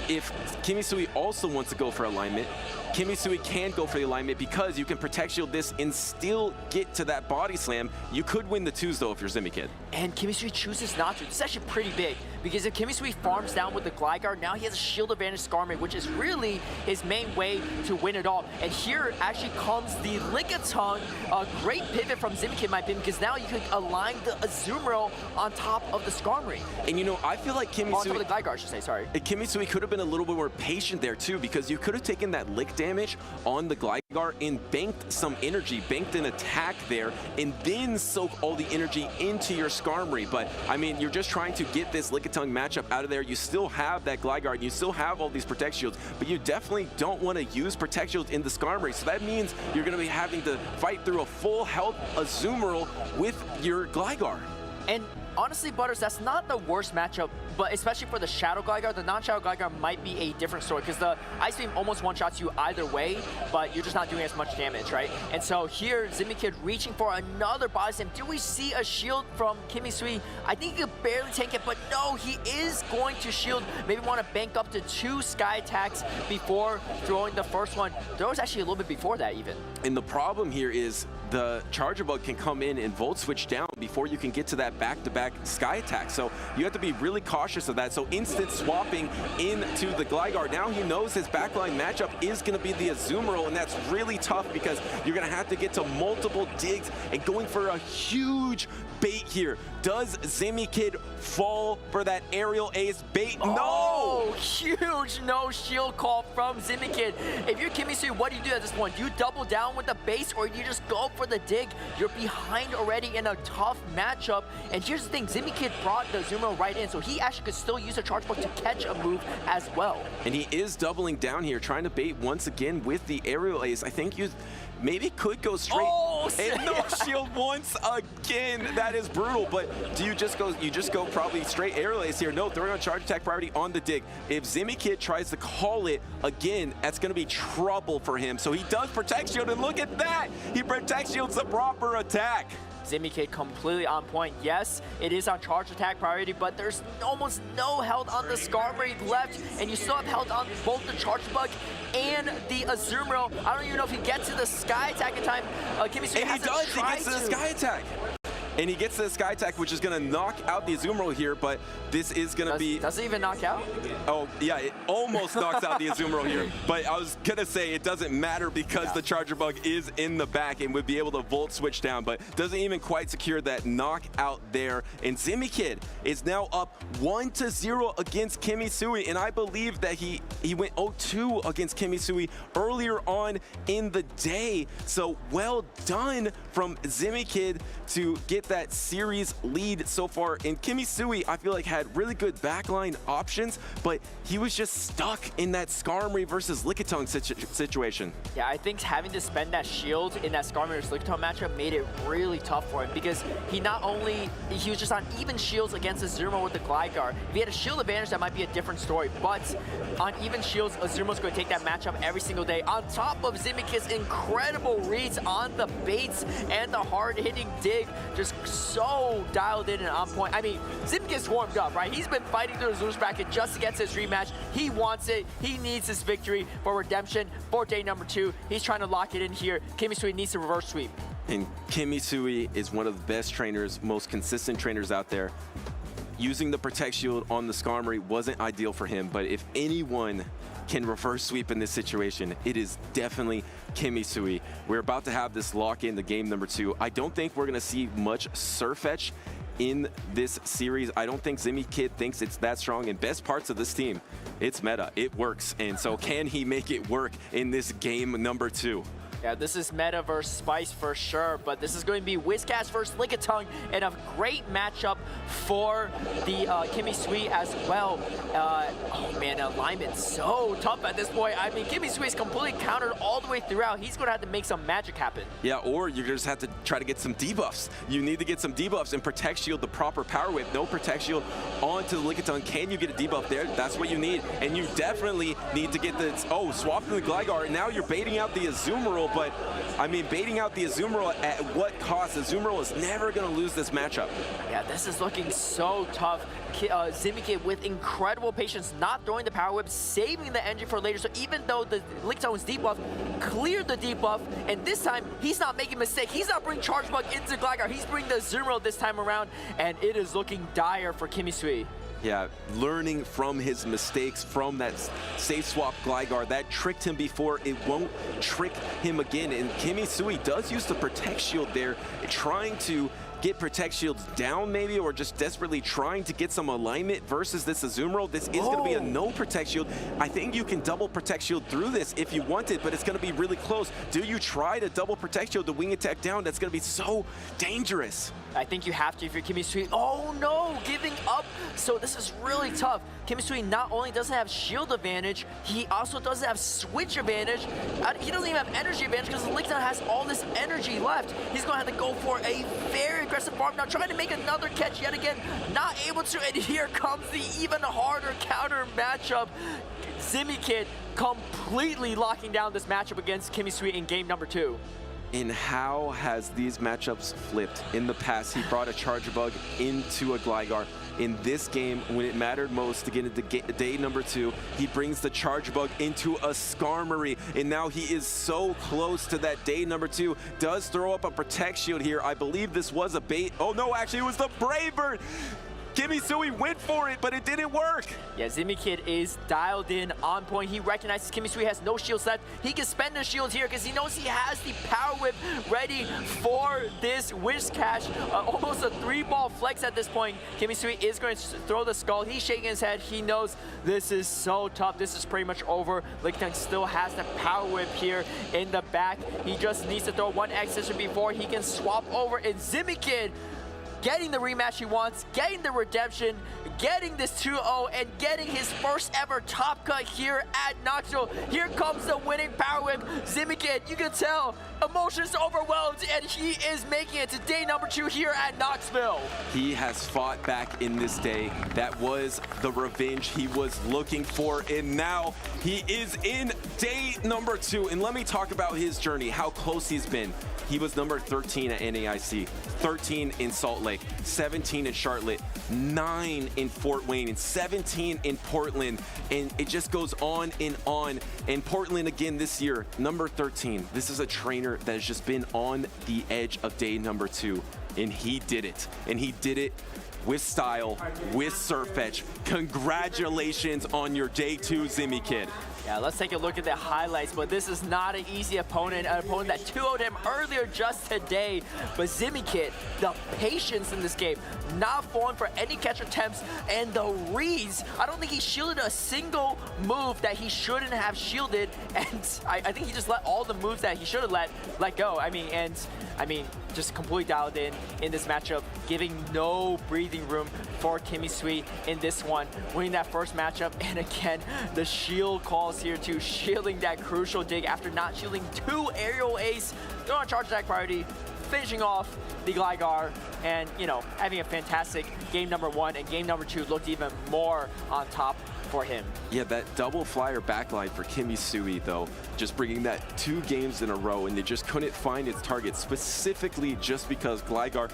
if KimmySui also wants to go for alignment, KimmySui can go for the alignment because you can protect shield this and still get to that body slam. You could win the twos though if you're ZimiKid. And KimmySui chooses not to. This is actually pretty big because if KimmySui farms down with the glide guard, now he has a shield advantage Skarmory, which is really his main way to win it all. And here actually comes the Lickitung, a great pivot from ZimiKid in my opinion, because now you can align the Azumarill on top of the Skarmory. And you know, I feel like KimmySui... On top of the glide guard, I should say, sorry. KimmySui could have been a little bit more patient there too, because you could have taken that lick damage on the Gligar and banked some energy, banked an attack there, and then soak all the energy into your Skarmory. But I mean, you're just trying to get this Lickitung matchup out of there. You still have that Gligar, you still have all these Protect Shields, but you definitely don't want to use Protect Shields in the Skarmory. So that means you're going to be having to fight through a full health Azumarill with your Gligar. And honestly, Butters, that's not the worst matchup, but especially for the Shadow Gligar. The non-Shadow Gligar might be a different story because the Ice Beam almost one-shots you either way, but you're just not doing as much damage, right? And so here, ZimiKid reaching for another body slam. Do we see a shield from KimmySui? I think he could barely take it, but no, he is going to shield. Maybe want to bank up to 2 Sky attacks before throwing the first one. There was actually a little bit before that even. And the problem here is the Charger Bug can come in and Volt Switch down before you can get to that back-to-back Sky attack. So you have to be really cautious of that. So instant swapping into the Gligar. Now he knows his backline matchup is going to be the Azumarill, and that's really tough because you're going to have to get to multiple digs and going for a huge bait here. Does ZimiKid fall for that aerial ace bait? No! Oh, huge no shield call from ZimiKid. If you're KimmySui, what do you do at this point? Do you double down with the base or do you just go for the dig? You're behind already in a tough matchup. And here's the thing, ZimiKid brought the Azumarill right in, so he actually could still use a Charge Bug to catch a move as well. And he is doubling down here, trying to bait once again with the aerial ace. I think you maybe could go straight. Oh, and no shield once again. That is brutal. But do you just go probably straight aerial ace here? No, throwing on charge attack priority on the dig. If ZimiKid tries to call it again, that's going to be trouble for him. So he does protect shield, and look at that. He protect shields the proper attack. ZimiKid completely on point. Yes, it is on charge attack priority, but there's almost no health on the Skarmory left, and you still have health on both the Charge Bug and the Azumarill. I don't even know if he gets to the Sky attack in time. KimmySui and he does. He gets to the Sky attack. And he gets to the Sky attack, which is going to knock out the Azumarill here, but this is going to be... Does it even knock out? Oh, yeah, it almost knocks out the Azumarill here. But I was going to say it doesn't matter because the Charger Bug is in the back and would be able to Volt Switch down, but doesn't even quite secure that knockout there. And ZimiKid is now up 1-0 against KimmySui, and I believe that he went 0-2 against KimmySui earlier on in the day. So well done from ZimiKid to get that series lead so far. And KimmySui, I feel like, had really good backline options, but he was just stuck in that Skarmory versus Lickitung situation. Yeah, I think having to spend that shield in that Skarmory versus Lickitung matchup made it really tough for him because he was just on even shields against Azumarill with the Gligar. If he had a shield advantage, that might be a different story, but on even shields, Azumarill's going to take that matchup every single day. On top of ZimiKid's incredible reads on the baits and the hard-hitting dig, just so dialed in and on point. I mean, ZimiKid's warmed up, right? He's been fighting through his loose bracket just to get to his rematch. He wants it. He needs his victory for redemption for day number 2. He's trying to lock it in here. KimmySui needs to reverse sweep. And KimmySui is one of the best trainers, most consistent trainers out there. Using the Protect Shield on the Skarmory wasn't ideal for him, but if anyone can reverse sweep in this situation, it is definitely KimmySui. We're about to have this lock in the game number 2. I don't think we're gonna see much Surfetch in this series. I don't think ZimiKid thinks it's that strong. And best parts of this team, it's meta, it works. And so can he make it work in this game number 2? Yeah, this is meta versus Spice for sure, but this is going to be Whiscash versus Lickitung, and a great matchup for the KimmySui as well. Oh man, alignment so tough at this point. I mean, KimmySui is completely countered all the way throughout. He's going to have to make some magic happen. Yeah, or you just have to try to get some debuffs. You need to get some debuffs and Protect Shield the proper power whip. No Protect Shield onto the Lickitung. Can you get a debuff there? That's what you need. And you definitely need to get the, swap to the Gligar. Now you're baiting out the Azumarill, possible, but I mean, baiting out the Azumarill at what cost? Azumarill is never going to lose this matchup. Yeah, this is looking so tough. ZimiKid with incredible patience, not throwing the Power Whip, saving the energy for later. So even though the Lictone's debuff cleared the debuff, and this time he's not making a mistake. He's not bringing Charge Bug into Gligar. He's bringing the Azumarill this time around, and it is looking dire for KimmySui. Yeah, learning from his mistakes from that safe swap Gligar. That tricked him before. It won't trick him again. And KimmySui does use the Protect Shield there, trying to get Protect Shields down maybe, or just desperately trying to get some alignment versus this Azumarill. This is going to be a no Protect Shield. I think you can double Protect Shield through this if you wanted, but it's going to be really close. Do you try to double Protect Shield the wing attack down? That's going to be so dangerous. I think you have to if you're KimmySui. Oh no, giving up. So this is really tough. KimmySui not only doesn't have shield advantage, he also doesn't have switch advantage. He doesn't even have energy advantage because the Licton has all this energy left. He's going to have to go for a very aggressive farm now, trying to make another catch yet again. Not able to, and here comes the even harder counter matchup. ZimiKid completely locking down this matchup against KimmySui in game number 2. And how has these matchups flipped? In the past, he brought a Charge Bug into a Gligar. In this game, when it mattered most to get into day number 2, he brings the Charge Bug into a Skarmory. And now he is so close to that day number 2. Does throw up a Protect Shield here. I believe this was a bait. Oh no, actually it was the Brave Bird. KimmySui went for it, but it didn't work. Yeah, ZimiKid is dialed in on point. He recognizes KimmySui has no shields left. He can spend his shields here because he knows he has the Power Whip ready for this Wish Cash. Almost a 3-ball flex at this point. KimmySui is going to throw the Skull. He's shaking his head. He knows this is so tough. This is pretty much over. Licton still has the Power Whip here in the back. He just needs to throw one X-Scissor before he can swap over, and ZimiKid getting the rematch he wants, getting the redemption, getting this 2-0, and getting his first ever top cut here at Knoxville. Here comes the winning Power Whip. ZimiKid, you can tell, emotions overwhelmed, and he is making it to day number 2 here at Knoxville. He has fought back in this day. That was the revenge he was looking for, and now he is in day number 2. And let me talk about his journey, how close he's been. He was number 13 at NAIC, 13 in Salt Lake, 17 in Charlotte, 9 in Fort Wayne, and 17 in Portland. And it just goes on and on. And Portland again this year, number 13. This is a trainer that has just been on the edge of day number 2. And he did it. And he did it with style, with Surf Edge. Congratulations on your day 2, ZimiKid. Yeah, let's take a look at the highlights, but this is not an easy opponent, an opponent that 2-0'd him earlier just today. But ZimiKid, the patience in this game, not falling for any catch attempts, and the reads. I don't think he shielded a single move that he shouldn't have shielded, and I think he just let all the moves that he should have let go. I mean, just completely dialed in this matchup, giving no breathing room for KimmySui in this one, winning that first matchup, and again, the shield calls here too, shielding that crucial dig after not shielding 2 aerial ace. They're on charge attack priority, finishing off the Gligar, and having a fantastic game number 1, and game number 2 looked even more on top for him. Yeah, that double flyer backline for KimmySui, though, just bringing that 2 games in a row, and they just couldn't find its target, specifically just because Gligar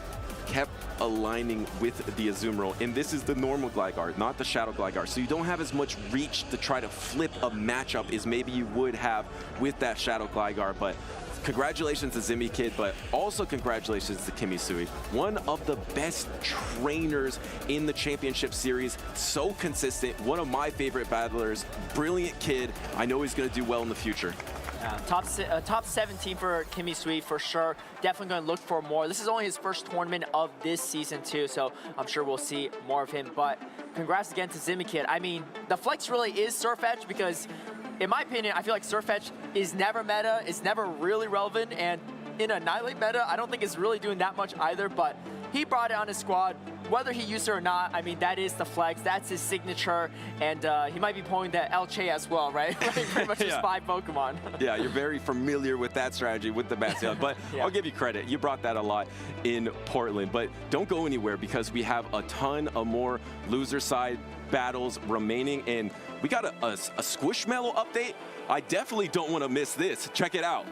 kept aligning with the Azumarill. And this is the normal Gligar, not the Shadow Gligar. So you don't have as much reach to try to flip a matchup as maybe you would have with that Shadow Gligar. But congratulations to ZimiKid, but also congratulations to KimmySui. One of the best trainers in the championship series. So consistent, one of my favorite battlers. Brilliant kid. I know he's going to do well in the future. Top 17 for KimmySui for sure. Definitely going to look for more. This is only his first tournament of this season too, so I'm sure we'll see more of him. But congrats again to ZimiKid. I mean, the flex really is Surf Edge because, in my opinion, I feel like Surf Edge is never meta. It's never really relevant, and in a Annihilate meta, I don't think it's really doing that much either. But he brought it on his squad. Whether he used it or not, I mean, that is the flex. That's his signature. And he might be pulling that LCHE as well, right? Pretty much just 5 Pokemon. Yeah, you're very familiar with that strategy with the Bastion. But I'll give you credit. You brought that a lot in Portland. But don't go anywhere because we have a ton of more loser side battles remaining. And we got a Squishmallow update. I definitely don't want to miss this. Check it out.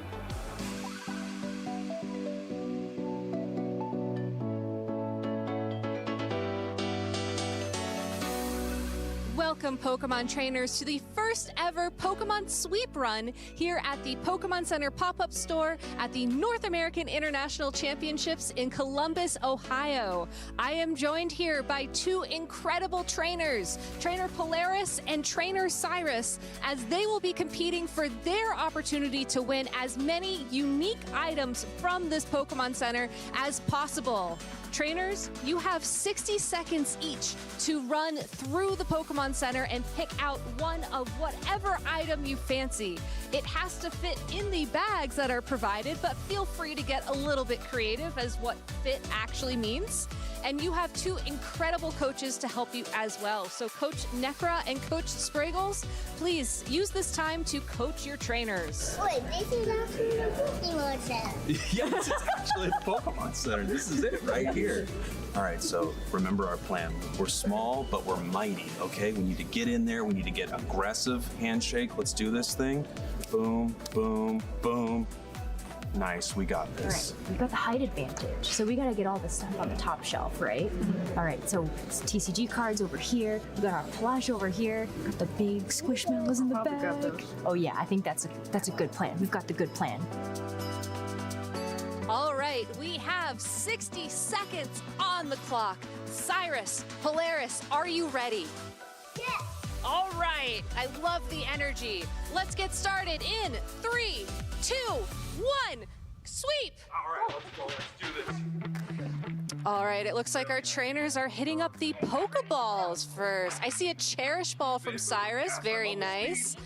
Welcome, Pokemon trainers, to the first ever Pokemon Sweep Run here at the Pokemon Center pop-up store at the North American International Championships in Columbus, Ohio. I am joined here by two incredible trainers, Trainer Polaris and Trainer Cyrus, as they will be competing for their opportunity to win as many unique items from this Pokemon Center as possible. Trainers, you have 60 seconds each to run through the Pokemon Center and pick out one of whatever item you fancy. It has to fit in the bags that are provided, but feel free to get a little bit creative as what fit actually means. And you have two incredible coaches to help you as well. So Coach Necra and Coach Spriggles, please use this time to coach your trainers. Wait, this is actually the Pokemon Center. Yeah, this is actually the Pokemon Center. This is it right here. All right, so remember our plan. We're small, but we're mighty, okay? We need to get in there. We need to get aggressive handshake. Let's do this thing. Boom, boom, boom. Nice, we got this. All right, we've got the height advantage, so we gotta get all this stuff on the top shelf, right? All right, so it's TCG cards over here, we got our plush over here, got the big Squishmallows in the back. Oh yeah, I think that's a good plan. We've got the good plan. All right, we have 60 seconds on the clock. Cyrus, Polaris, are you ready? Yes. All right, I love the energy. Let's get started in 3, 2, 1, sweep! All right, let's go. Let's do this. All right, it looks like our trainers are hitting up the Pokeballs first. I see a Cherish Ball from Cyrus, very nice.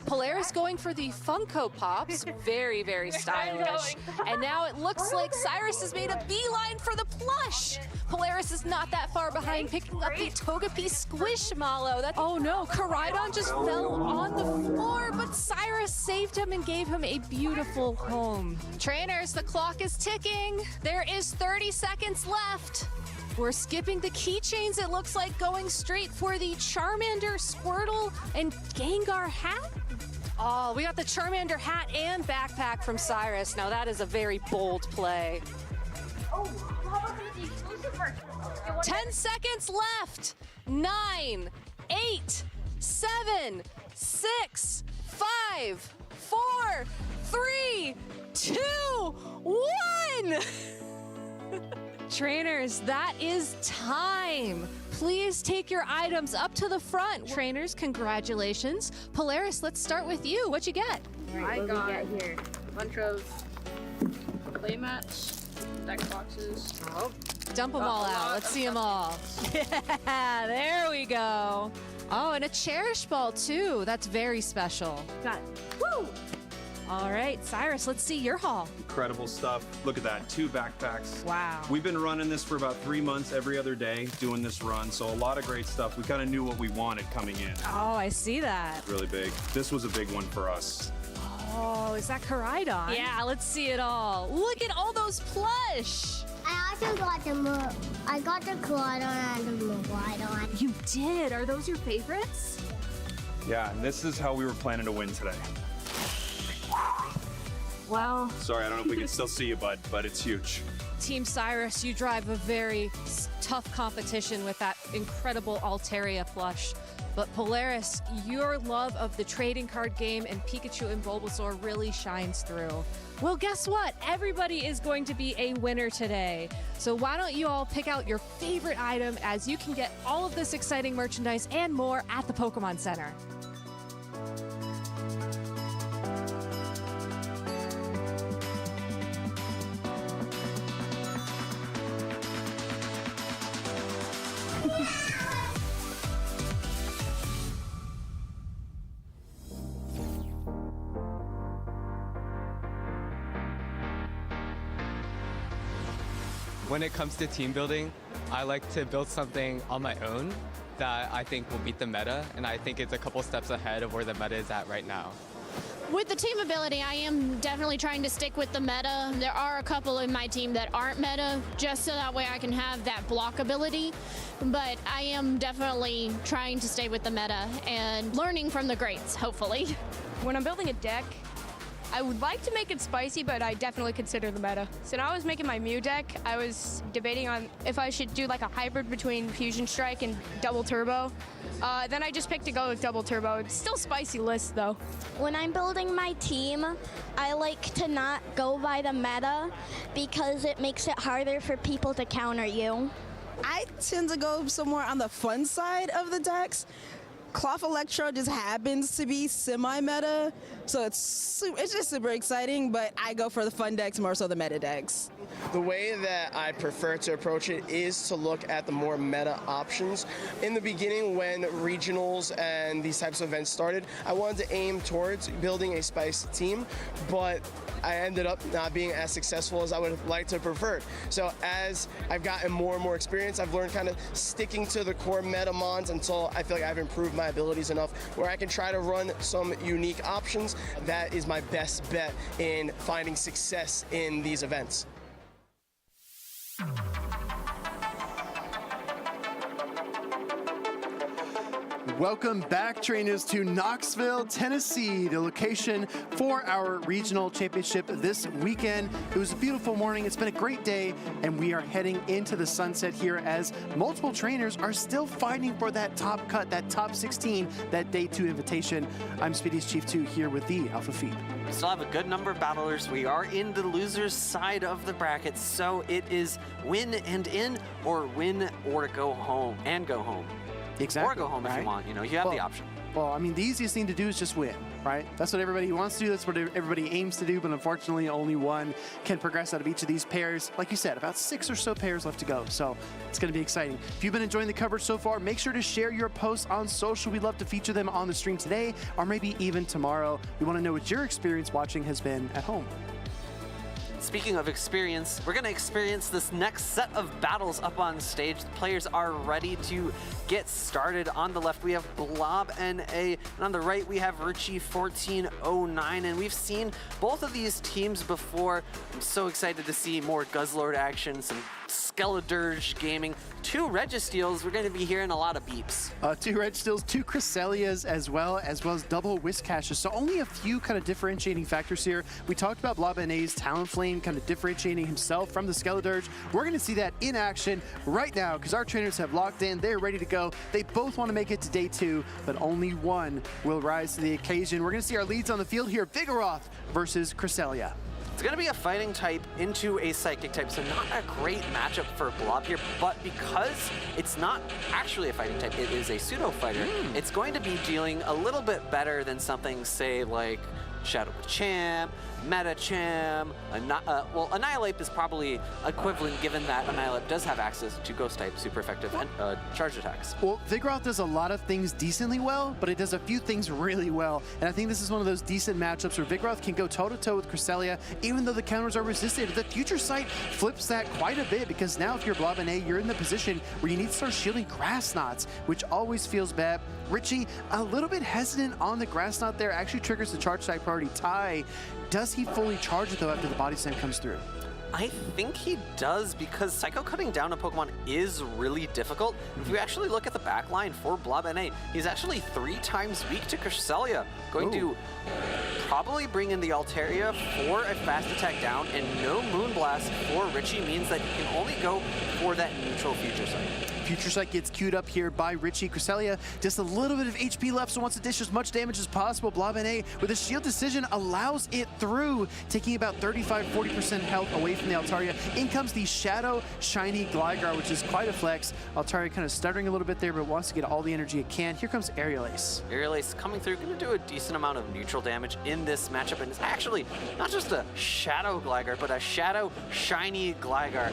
Polaris going for the Funko Pops, very, very stylish. And now it looks like Cyrus has made a beeline for the plush. Polaris is not that far behind, picking up the Togepi Squishmallow. Oh no, Koraidon just fell on the floor, but Cyrus saved him and gave him a beautiful home. Trainers, the clock is ticking. There is 30 seconds left. We're skipping the keychains, it looks like, going straight for the Charmander, Squirtle, and Gengar hat. Oh, we got the Charmander hat and backpack from Cyrus. Now that is a very bold play. Oh, how about the exclusive version? 10 seconds left. 9, 8, 7, 6, 5, 4, 3, 2, 1. Trainers, that is time. Please take your items up to the front. Trainers, congratulations. Polaris, let's start with you. What you get? I got here a bunch of play mats, deck boxes. Oh, dump them all out. Let's see them all. Yeah, there we go. Oh, and a Cherish Ball too. That's very special. Got it. Woo! All right, Cyrus, let's see your haul. Incredible stuff. Look at that, 2 backpacks. Wow. We've been running this for about 3 months every other day, doing this run, so a lot of great stuff. We kind of knew what we wanted coming in. Oh, I see that. Really big. This was a big one for us. Oh, is that Koraidon? Yeah, let's see it all. Look at all those plush. I also got I got the Koraidon and the Miraidon. You did? Are those your favorites? Yeah, and this is how we were planning to win today. Well. Sorry, I don't know if we can still see you, bud, but it's huge. Team Cyrus, you drive a very tough competition with that incredible Altaria plush. But Polaris, your love of the trading card game and Pikachu and Bulbasaur really shines through. Well, guess what? Everybody is going to be a winner today. So why don't you all pick out your favorite item, as you can get all of this exciting merchandise and more at the Pokemon Center. When it comes to team building, I like to build something on my own that I think will beat the meta, and I think it's a couple steps ahead of where the meta is at right now. With the team ability, I am definitely trying to stick with the meta. There are a couple in my team that aren't meta, just so that way I can have that block ability. But I am definitely trying to stay with the meta and learning from the greats, hopefully. When I'm building a deck, I would like to make it spicy, but I definitely consider the meta. So when I was making my Mew deck, I was debating on if I should do like a hybrid between Fusion Strike and Double Turbo. Then I just picked to go with Double Turbo. It's still spicy list though. When I'm building my team, I like to not go by the meta because it makes it harder for people to counter you. I tend to go somewhere on the fun side of the decks. Cloth Electro just happens to be semi-meta, so it's just super exciting, but I go for the fun decks more so the meta decks. The way that I prefer to approach it is to look at the more meta options. In the beginning, when regionals and these types of events started, I wanted to aim towards building a spicy team, but I ended up not being as successful as I would have liked to have preferred. So as I've gotten more and more experience, I've learned kind of sticking to the core meta mons until I feel like I've improved my abilities enough where I can try to run some unique options. That is my best bet in finding success in these events. Welcome back, trainers, to Knoxville, Tennessee, the location for our regional championship this weekend. It was a beautiful morning. It's been a great day, and we are heading into the sunset here as multiple trainers are still fighting for that top cut, that top 16, that day 2 invitation. I'm Speedy's Chief 2 here with the Alpha Feed. We still have a good number of battlers. We are in the loser's side of the bracket, so it is win and in, or win or go home and go home. Exactly. Or go home if you want, you know, you have the option. Well, I mean, the easiest thing to do is just win, right? That's what everybody wants to do. That's what everybody aims to do. But unfortunately, only one can progress out of each of these pairs. Like you said, about 6 or so pairs left to go. So it's going to be exciting. If you've been enjoying the coverage so far, make sure to share your posts on social. We'd love to feature them on the stream today or maybe even tomorrow. We want to know what your experience watching has been at home. Speaking of experience, we're going to experience this next set of battles up on stage. The players are ready to get started. On the left, we have Blob NA, and on the right, we have Richie 1409, and we've seen both of these teams before. I'm so excited to see more Guzzlord action, some Skeledirge gaming, 2 Registeals. We're going to be hearing a lot of beeps. 2 Registeals, 2 Cresselias as well as double Whiskashes. So only a few kind of differentiating factors here. We talked about Blob NA's Talonflame kind of differentiating himself from the Skeledirge. We're going to see that in action right now because our trainers have locked in. They're ready to go. They both want to make it to day 2, but only one will rise to the occasion. We're going to see our leads on the field here. Vigoroth versus Cresselia. It's going to be a fighting type into a psychic type, so not a great matchup for Blob here, but because it's not actually a fighting type, it is a pseudo fighter, it's going to be dealing a little bit better than something, say, like Shadow Champ, Metacham, well, Annihilate is probably equivalent given that Annihilate does have access to Ghost type, super effective and charge attacks. Well, Vigoroth does a lot of things decently well, but it does a few things really well. And I think this is one of those decent matchups where Vigoroth can go toe-to-toe with Cresselia, even though the counters are resisted. The Future Sight flips that quite a bit because now if you're Blob NA, you're in the position where you need to start shielding Grass Knots, which always feels bad. Richie, a little bit hesitant on the Grass Knot there, actually triggers the charge type priority tie. Does he fully charge it though after the Body Slam comes through? I think he does because Psycho cutting down a Pokemon is really difficult. If you actually look at the back line for Blob NA, he's actually 3 times weak to Cresselia. Going to probably bring in the Altaria for a fast attack down, and no Moonblast for Richie means that he can only go for that neutral Future Sight. Future Sight gets queued up here by Richie. Cresselia, just a little bit of HP left, so wants to dish as much damage as possible. Blob NA with a shield decision allows it through, taking about 35-40% health away from the Altaria. In comes the Shadow Shiny Gligar, which is quite a flex. Altaria kind of stuttering a little bit there, but wants to get all the energy it can. Here comes Aerial Ace. Aerial Ace coming through, going to do a decent amount of neutral damage in this matchup, and it's actually not just a Shadow Gligar, but a Shadow Shiny Gligar.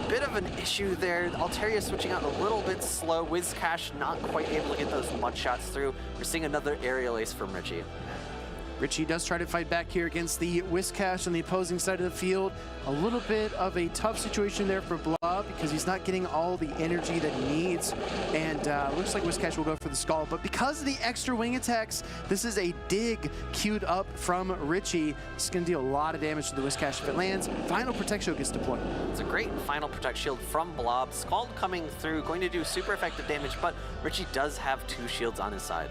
Bit of an issue there. Altaria switching out a little bit slow. Whizcash not quite able to get those mud shots through. We're seeing another Aerial Ace from Richie. Richie does try to fight back here against the Whiskash on the opposing side of the field. A little bit of a tough situation there for Blob because he's not getting all the energy that he needs. And looks like Whiskash will go for the Skull. But because of the extra wing attacks, this is a dig queued up from Richie. It's going to deal a lot of damage to the Whiskash if it lands. Final Protect Shield gets deployed. It's a great Final Protect Shield from Blob. Scald coming through, going to do super effective damage, but Richie does have 2 shields on his side.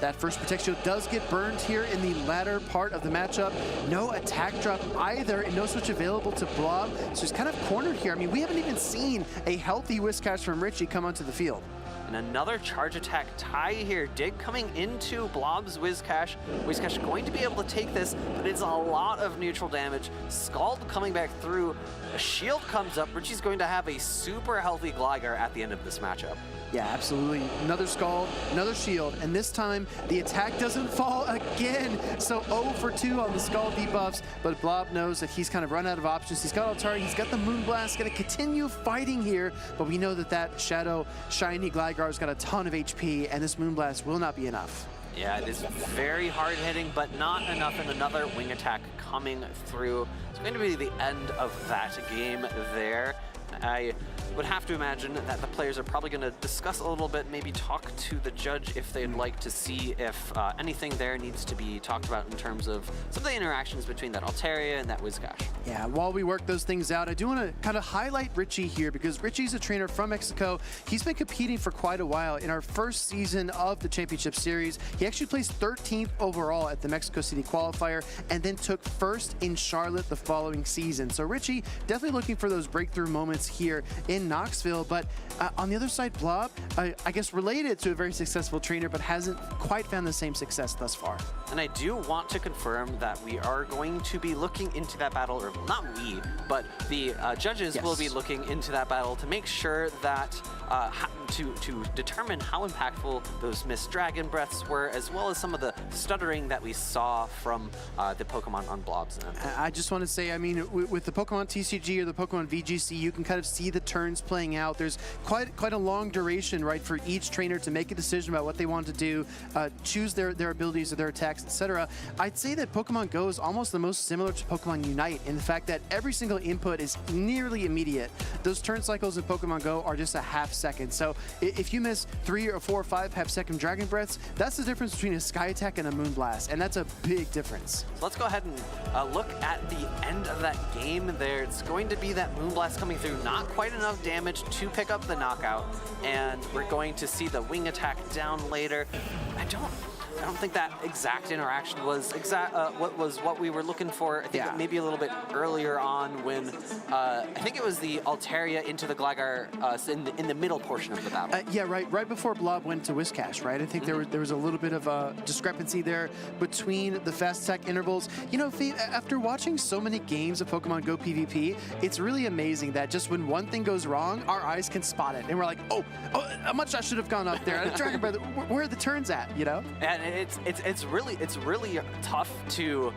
That first Protect Shield does get burned here in the latter part of the matchup. No attack drop either, and no switch available to Blob. So he's kind of cornered here. I mean, we haven't even seen a healthy Whiscash from Richie come onto the field. And another charge attack tie here. Dig coming into Blob's Whiscash. Whiscash going to be able to take this, but it's a lot of neutral damage. Scald coming back through. A shield comes up. Richie's going to have a super healthy Gligar at the end of this matchup. Yeah, absolutely. Another Scald, another Shield, and this time the attack doesn't fall again. So 0 for 2 on the Scald debuffs, but Blob knows that he's kind of run out of options. He's got Altaria, he's got the Moonblast, gonna continue fighting here, but we know that that Shadow Shiny Gligar's got a ton of HP, and this Moonblast will not be enough. Yeah, it is very hard hitting, but not enough, and another wing attack coming through. It's going to be the end of that game there. I would have to imagine that the players are probably going to discuss a little bit, maybe talk to the judge if they'd like to see if anything there needs to be talked about in terms of some of the interactions between that Altaria and that Whiscash. Yeah, while we work those things out, I do want to kind of highlight Richie here because Richie's a trainer from Mexico. He's been competing for quite a while. In our first season of the championship series, he actually placed 13th overall at the Mexico City qualifier and then took first in Charlotte the following season. So Richie definitely looking for those breakthrough moments here in Knoxville, but on the other side, Blob, I guess related to a very successful trainer, but hasn't quite found the same success thus far. And I do want to confirm that we are going to be looking into that battle, or not we, but the judges will be looking into that battle to make sure that to determine how impactful those missed dragon breaths were, as well as some of the stuttering that we saw from the Pokemon on Blob's end. I just want to say, I mean, with the Pokemon TCG or the Pokemon VGC, you can kind of see the turns playing out. There's quite a long duration, right, for each trainer to make a decision about what they want to do, choose their abilities or their attacks, etc. I'd say that Pokemon Go is almost the most similar to Pokemon Unite in the fact that every single input is nearly immediate. Those turn cycles in Pokemon Go are just a half second. So if you miss 3 or 4 or 5 half-second Dragon Breaths, that's the difference between a Sky Attack and a Moonblast, and that's a big difference. So let's go ahead and look at the end of that game there. It's going to be that Moonblast coming through, not quite enough damage to pick up the knockout, and we're going to see the wing attack down later. I don't think that exact interaction was what we were looking for. I think maybe a little bit earlier on when I think it was the Altaria into the Gligar in the middle portion of the battle. Yeah, right before Blob went to Whiscash, right? I think there was a little bit of a discrepancy there between the fast attack intervals. You know, after watching so many games of Pokemon Go PvP, it's really amazing that just when one thing goes wrong, our eyes can spot it, and we're like, oh how much I should have gone up there. Dragon Breath, where are the turns at? You know? And it's really tough to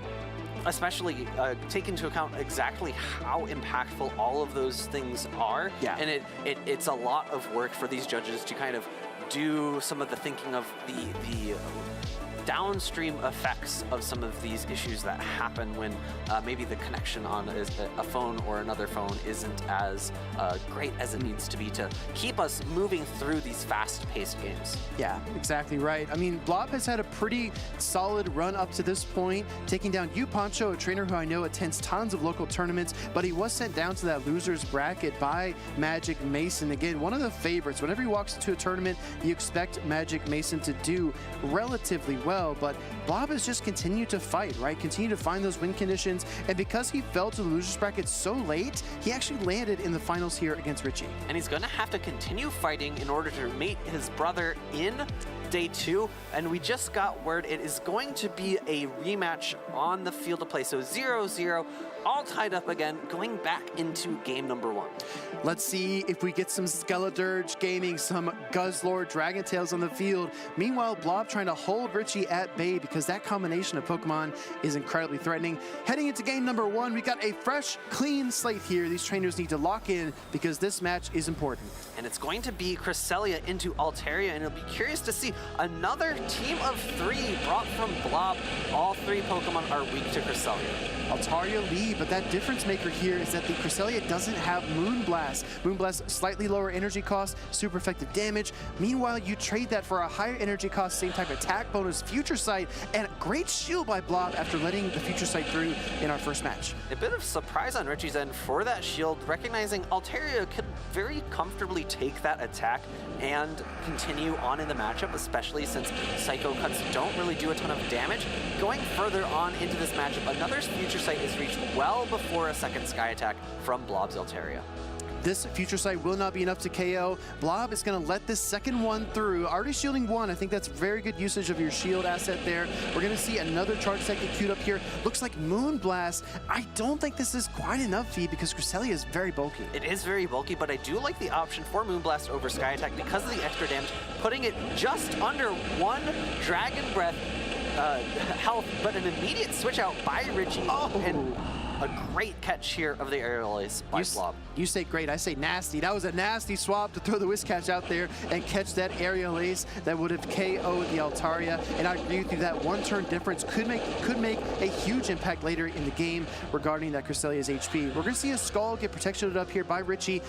especially take into account exactly how impactful all of those things are. Yeah. And it's a lot of work for these judges to kind of do some of the thinking of the downstream effects of some of these issues that happen when maybe the connection on a phone or another phone isn't as great as it needs to be to keep us moving through these fast-paced games. Yeah, exactly right. I mean, Blob has had a pretty solid run up to this point, taking down Yu Pancho, a trainer who I know attends tons of local tournaments, but he was sent down to that loser's bracket by Magic Mason. Again, one of the favorites. Whenever he walks into a tournament, you expect Magic Mason to do relatively well, but Blob has just continued to fight, right? Continue to find those win conditions, and because he fell to the loser's bracket so late, he actually landed in the finals here against Richie. And he's going to have to continue fighting in order to meet his brother in day 2, and we just got word it is going to be a rematch on the field of play. So 0-0, all tied up again, going back into game number 1. Let's see if we get some Skeledirge gaming, some Guzzlord Dragon Tails on the field. Meanwhile, Blob trying to hold Richie at bay because that combination of Pokemon is incredibly threatening. Heading into game number 1, we got a fresh, clean slate here. These trainers need to lock in because this match is important. And it's going to be Cresselia into Altaria, and it'll be curious to see another team of 3 brought from Blob. All 3 Pokemon are weak to Cresselia. Altaria lead, but that difference maker here is that the Cresselia doesn't have Moonblast. Moonblast, slightly lower energy cost, super effective damage. Meanwhile, you trade that for a higher energy cost, same type attack bonus, Future Sight, and great shield by Blob after letting the Future Sight through in our first match. A bit of surprise on Richie's end for that shield, recognizing Altaria could very comfortably take that attack and continue on in the matchup, especially since Psycho Cuts don't really do a ton of damage. Going further on into this matchup, another Future Sight is reached well before a second Sky Attack from Blob's Altaria. This Future Sight will not be enough to KO. Blob is going to let this second one through. Already shielding one. I think that's very good usage of your shield asset there. We're going to see another charge attack get queued up here. Looks like Moonblast. I don't think this is quite enough, V, because Cresselia is very bulky. It is very bulky, but I do like the option for Moonblast over Sky Attack because of the extra damage, putting it just under 1 Dragon Breath health, but an immediate switch out by Richie. And a great catch here of the aerial ace by Blob. You say great, I say nasty. That was a nasty swap to throw the Whiscash out there and catch that aerial ace that would have KO'd the Altaria. And I agree with you, that one-turn difference could make a huge impact later in the game regarding that Cresselia's HP. We're going to see a Skull get protected up here by Richie.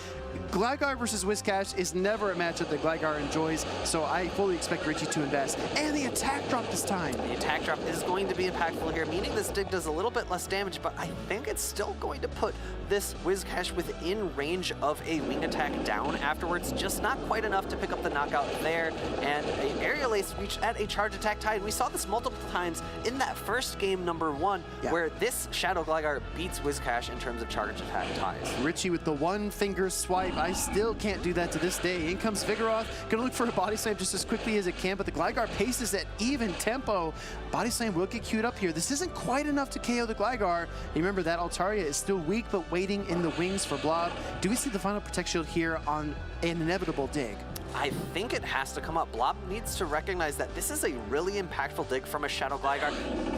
Gligar versus Whiscash is never a matchup that Gligar enjoys, so I fully expect Richie to invest. And the attack drop this time. The attack drop is going to be impactful here, meaning this dig does a little bit less damage, but I think it's still going to put this Whiscash within range of a wing attack down afterwards, just not quite enough to pick up the knockout there. And an aerial ace reached at a charge attack tie. And we saw this multiple times in that first game number 1, where this Shadow Gligar beats Whiscash in terms of charge attack ties. Richie with the one finger swipe. I still can't do that to this day. In comes Vigoroth, gonna look for a body slam just as quickly as it can, but the Gligar paces at even tempo. Body slam will get queued up here. This isn't quite enough to KO the Gligar. Remember that Altaria is still weak, but waiting in the wings for Blob. Do we see the final Protect Shield here on an inevitable dig? I think it has to come up. Blob needs to recognize that this is a really impactful dig from a Shadow Gligar.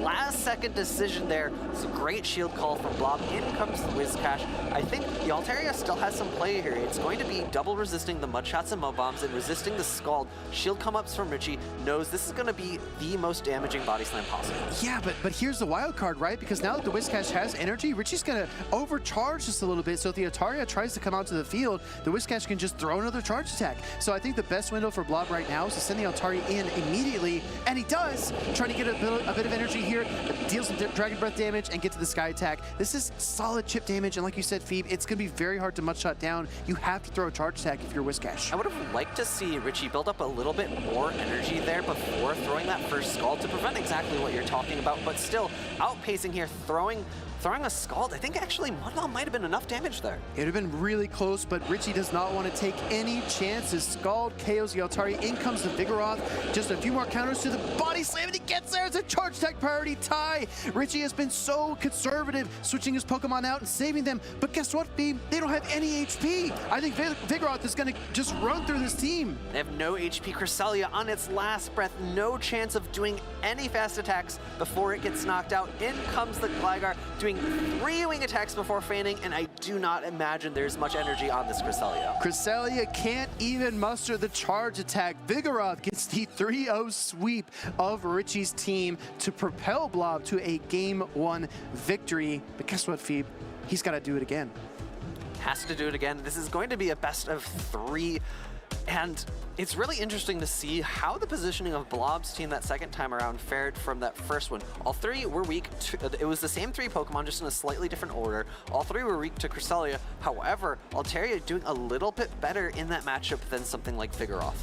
Last second decision there. It's a great shield call from Blob. In comes the Whiscash. I think the Altaria still has some play here. It's going to be double resisting the Mud Shots and Mud Bombs and resisting the Scald. Shield come-ups from Richie knows this is going to be the most damaging body slam possible. Yeah, but here's the wild card, right? Because now that the Whiscash has energy, Richie's going to overcharge just a little bit. So if the Altaria tries to come out to the field, the Whiscash can just throw another charge attack. So I think the best window for Blob right now is to send the Altaria in immediately, and he does, trying to get a bit of energy here, deal some Dragon Breath damage, and get to the Sky Attack. This is solid chip damage, and like you said, Phoebe, it's going to be very hard to Mud-Shot down. You have to throw a charge attack if you're Whiscash. I would have liked to see Richie build up a little bit more energy there before throwing that first Scald to prevent exactly what you're talking about, but still outpacing here, throwing a Scald. I think actually Mud Bomb might have been enough damage there. It would have been really close, but Richie does not want to take any chances. Scald KOs the Altaria. In comes the Vigoroth. Just a few more counters to the body slam, and he gets there. It's a charge attack priority tie. Richie has been so conservative, switching his Pokemon out and saving them. But guess what, Beam? They don't have any HP. I think Vigoroth is going to just run through this team. They have no HP. Cresselia on its last breath. No chance of doing any fast attacks before it gets knocked out. In comes the Gligar, doing 3 wing attacks before feigning, and I do not imagine there's much energy on this Cresselia. Cresselia can't even muster the charge attack. Vigoroth gets the 3-0 sweep of Richie's team to propel Blob to a Game 1 victory. But guess what, Phoebe? He's got to do it again. Has to do it again. This is going to be a best of 3. And it's really interesting to see how the positioning of Blob's team that second time around fared from that first one. All 3 were weak. It was the same 3 Pokemon, just in a slightly different order. All 3 were weak to Cresselia. However, Altaria doing a little bit better in that matchup than something like Vigoroth.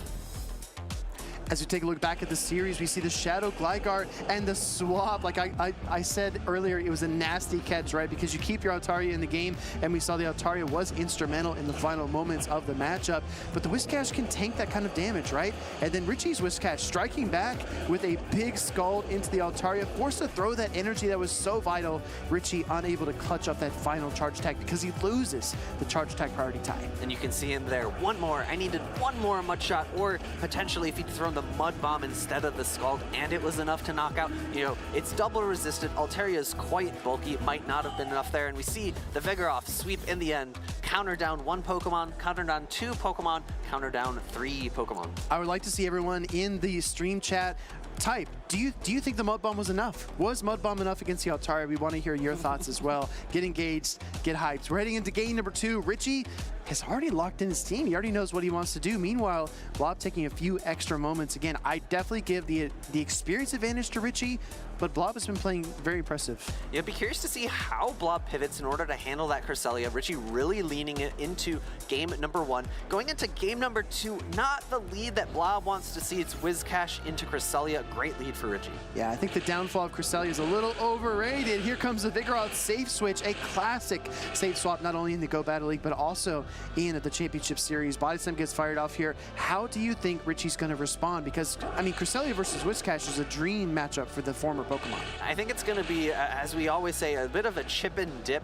As we take a look back at the series, we see the Shadow Gligar and the swap. Like I said earlier, it was a nasty catch, right? Because you keep your Altaria in the game, and we saw the Altaria was instrumental in the final moments of the matchup. But the Whiscash can tank that kind of damage, right? And then Richie's Whiscash striking back with a big Scald into the Altaria, forced to throw that energy that was so vital. Richie unable to clutch up that final charge attack because he loses the charge attack priority tie. And you can see him there. One more. I needed one more Mud Shot, or potentially if he'd thrown the Mud Bomb instead of the Scald, and it was enough to knock out. You know, it's double resistant. Altaria is quite bulky. It might not have been enough there. And we see the Vigoroth sweep in the end. Counter down 1 Pokemon, counter down 2 Pokemon, counter down 3 Pokemon. I would like to see everyone in the stream chat type do you think the Mud Bomb was enough? Was Mud Bomb enough against the Altaria? We want to hear your thoughts as well. Get engaged, get hyped. We're heading into game number 2. Richie has already locked in his team. He already knows what he wants to do. Meanwhile, Blob taking a few extra moments. Again, I definitely give the experience advantage to Richie, but Blob has been playing very impressive. Yeah, be curious to see how Blob pivots in order to handle that Cresselia. Richie really leaning it into game number 1. Going into game number 2, not the lead that Blob wants to see. It's Whiscash into Cresselia. Great lead for Richie. Yeah, I think the downfall of Cresselia is a little overrated. Here comes the Vigoroth safe switch, a classic safe swap, not only in the Go Battle League, but also in the Championship Series. Body Slam gets fired off here. How do you think Richie's going to respond? Because, I mean, Cresselia versus Whiscash is a dream matchup for the former Pokemon. I think it's going to be, as we always say, a bit of a chip and dip.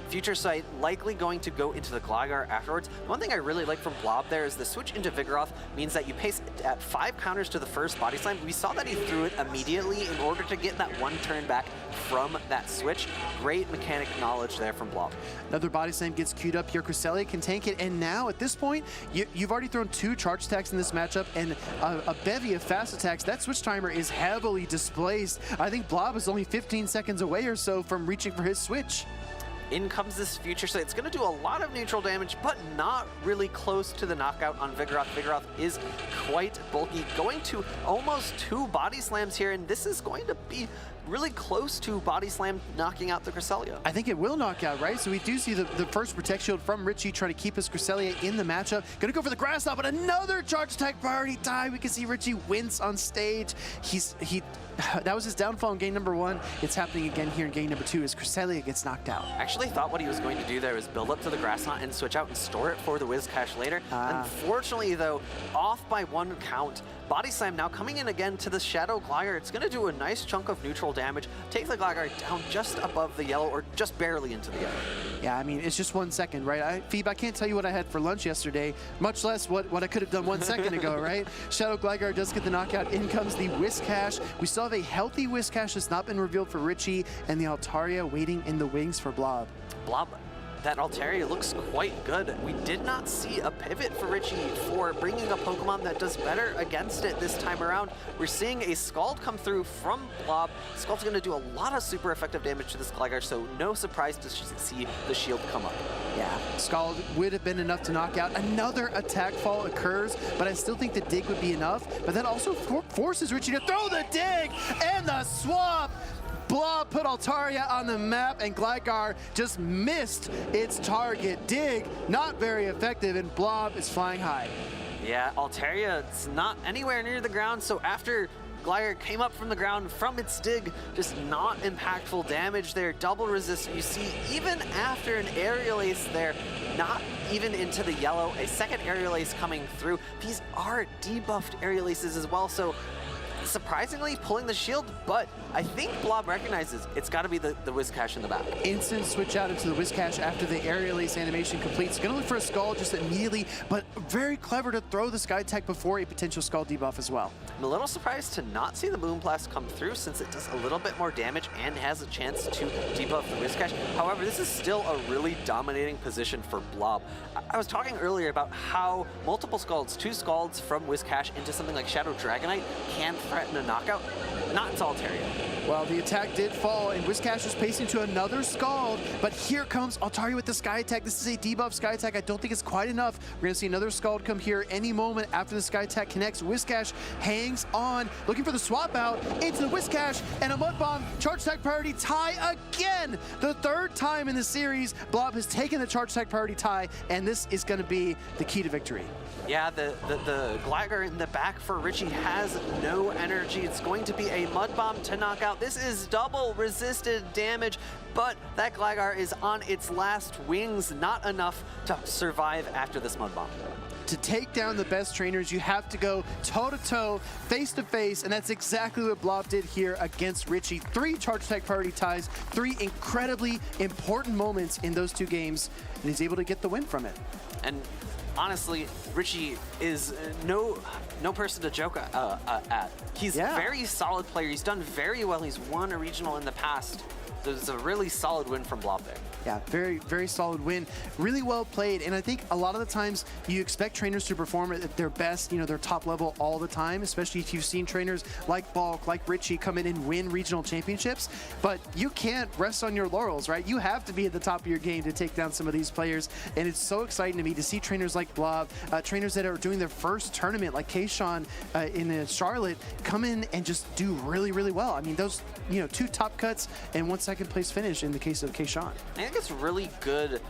Future Sight likely going to go into the Gligar afterwards. One thing I really like from Blob there is the switch into Vigoroth means that you pace at 5 counters to the first Body Slam. We saw that he threw it immediately in order to get that 1 turn back from that switch. Great mechanic knowledge there from Blob. Another Body Slam gets queued up here. Cresselia can tank it, and now at this point, you've already thrown 2 charge attacks in this matchup and a bevy of fast attacks. That switch timer is heavily displaced. I think Blob is only 15 seconds away or so from reaching for his switch. In comes this Future Sight. It's going to do a lot of neutral damage, but not really close to the knockout on Vigoroth. Vigoroth is quite bulky, going to almost 2 Body Slams here, and this is going to be really close to Body Slam knocking out the Cresselia. I think it will knock out, right? So we do see the first Protect Shield from Richie trying to keep his Cresselia in the matchup. Gonna go for the Grass Knot, but another charge attack priority tie. We can see Richie wince on stage. That was his downfall in game number 1. It's happening again here in game number 2 as Cresselia gets knocked out. I actually thought what he was going to do there was build up to the Grass Knot and switch out and store it for the Whiscash later. Unfortunately, though, off by 1 count. Body Slam now coming in again to the Shadow Gligar. It's going to do a nice chunk of neutral damage. Take the Gligar down just above the yellow, or just barely into the yellow. Yeah, I mean, it's just 1 second, right? Phoebe, I can't tell you what I had for lunch yesterday, much less what I could have done 1 second ago, right? Shadow Gligar does get the knockout. In comes the Whiscash. We still have a healthy Whiscash that's not been revealed for Richie, and the Altaria waiting in the wings for Blob. Blob, that Altaria looks quite good. We did not see a pivot for Richie for bringing a Pokemon that does better against it this time around. We're seeing a Scald come through from Blob. Scald's going to do a lot of super effective damage to this Gligar, so no surprise to see the shield come up. Yeah, Scald would have been enough to knock out. Another attack fall occurs, but I still think the dig would be enough. But that also forces Richie to throw the dig and the swap. Blob put Altaria on the map, and Gligar just missed its target. Dig, not very effective, and Blob is flying high. Yeah, Altaria is not anywhere near the ground, so after Gligar came up from the ground from its dig, just not impactful damage there. Double resist, you see, even after an Aerial Ace there, not even into the yellow. A second Aerial Ace coming through. These are debuffed Aerial Aces as well, so surprisingly pulling the shield, but I think Blob recognizes it's got to be the Whiscash in the back. Instant switch out into the Whiscash after the Aerial Ace animation completes. Gonna look for a Scald just immediately, but very clever to throw the Sky Tech before a potential Scald debuff as well. I'm a little surprised to not see the Moonblast come through since it does a little bit more damage and has a chance to debuff the Whiscash. However, this is still a really dominating position for Blob. I was talking earlier about how multiple Scalds, 2 Scalds from Whiscash into something like Shadow Dragonite can threaten a knockout. Not in Altaria. Well, the attack did fall, and Whiscash is pacing to another Scald, but here comes Altaria with the Sky Attack. This is a debuff Sky Attack. I don't think it's quite enough. We're going to see another Scald come here any moment after the Sky Attack connects. Whiscash hangs on, looking for the swap out into the Whiscash, and a Mud Bomb. Charge Attack priority tie again. The 3rd time in the series, Blob has taken the Charge Attack priority tie, and this is going to be the key to victory. Yeah, the Gligar in the back for Richie has no energy. It's going to be a Mud Bomb to knock out. This is double resisted damage, but that Gligar is on its last wings. Not enough to survive after this Mud Bomb. To take down the best trainers, you have to go toe-to-toe, face-to-face, and that's exactly what Blob did here against Richie. 3 Charge Attack priority ties, 3 incredibly important moments in those 2 games, and he's able to get the win from it. And honestly, Richie is no person to joke at. He's a very solid player. He's done very well. He's won a regional in the past. So it's a really solid win from Blob there. Yeah, very, very solid win. Really well played, and I think a lot of the times you expect trainers to perform at their best, you know, their top level all the time, especially if you've seen trainers like Bulk, like Richie come in and win regional championships, but you can't rest on your laurels, right? You have to be at the top of your game to take down some of these players, and it's so exciting to me to see trainers like Blob, trainers that are doing their first tournament like Kayshawn in Charlotte come in and just do really, really well. I mean, those, you know, 2 top cuts and 1 second place finish in the case of Kayshawn. I think it's really good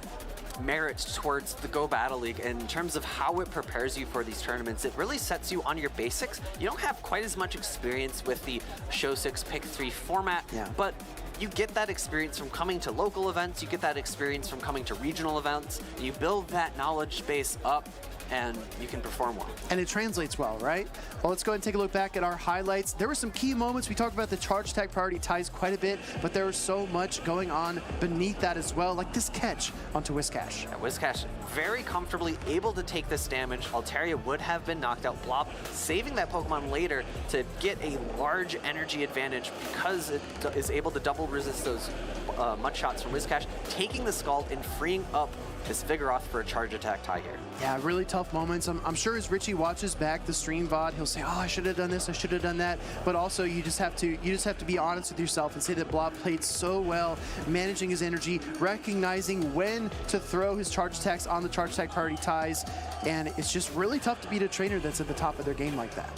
merit towards the Go Battle League in terms of how it prepares you for these tournaments. It really sets you on your basics. You don't have quite as much experience with the Show 6 Pick 3 format, but you get that experience from coming to local events, you get that experience from coming to regional events, and you build that knowledge base up, and you can perform well. And it translates well, right? Well, let's go ahead and take a look back at our highlights. There were some key moments. We talked about the charge attack priority ties quite a bit, but there was so much going on beneath that as well, like this catch onto Whiscash. Yeah, Whiscash very comfortably able to take this damage. Altaria would have been knocked out. Blob saving that Pokemon later to get a large energy advantage because it is able to double resist those mud shots from Whiscash, taking the Scald and freeing up this Vigoroth for a charge attack tie here. Yeah, really tough moments. I'm sure as Richie watches back the stream VOD, he'll say, "Oh, I should have done this, I should have done that." But also, you just have to be honest with yourself and say that Blob played so well, managing his energy, recognizing when to throw his charge attacks on the charge attack priority ties, and it's just really tough to beat a trainer that's at the top of their game like that.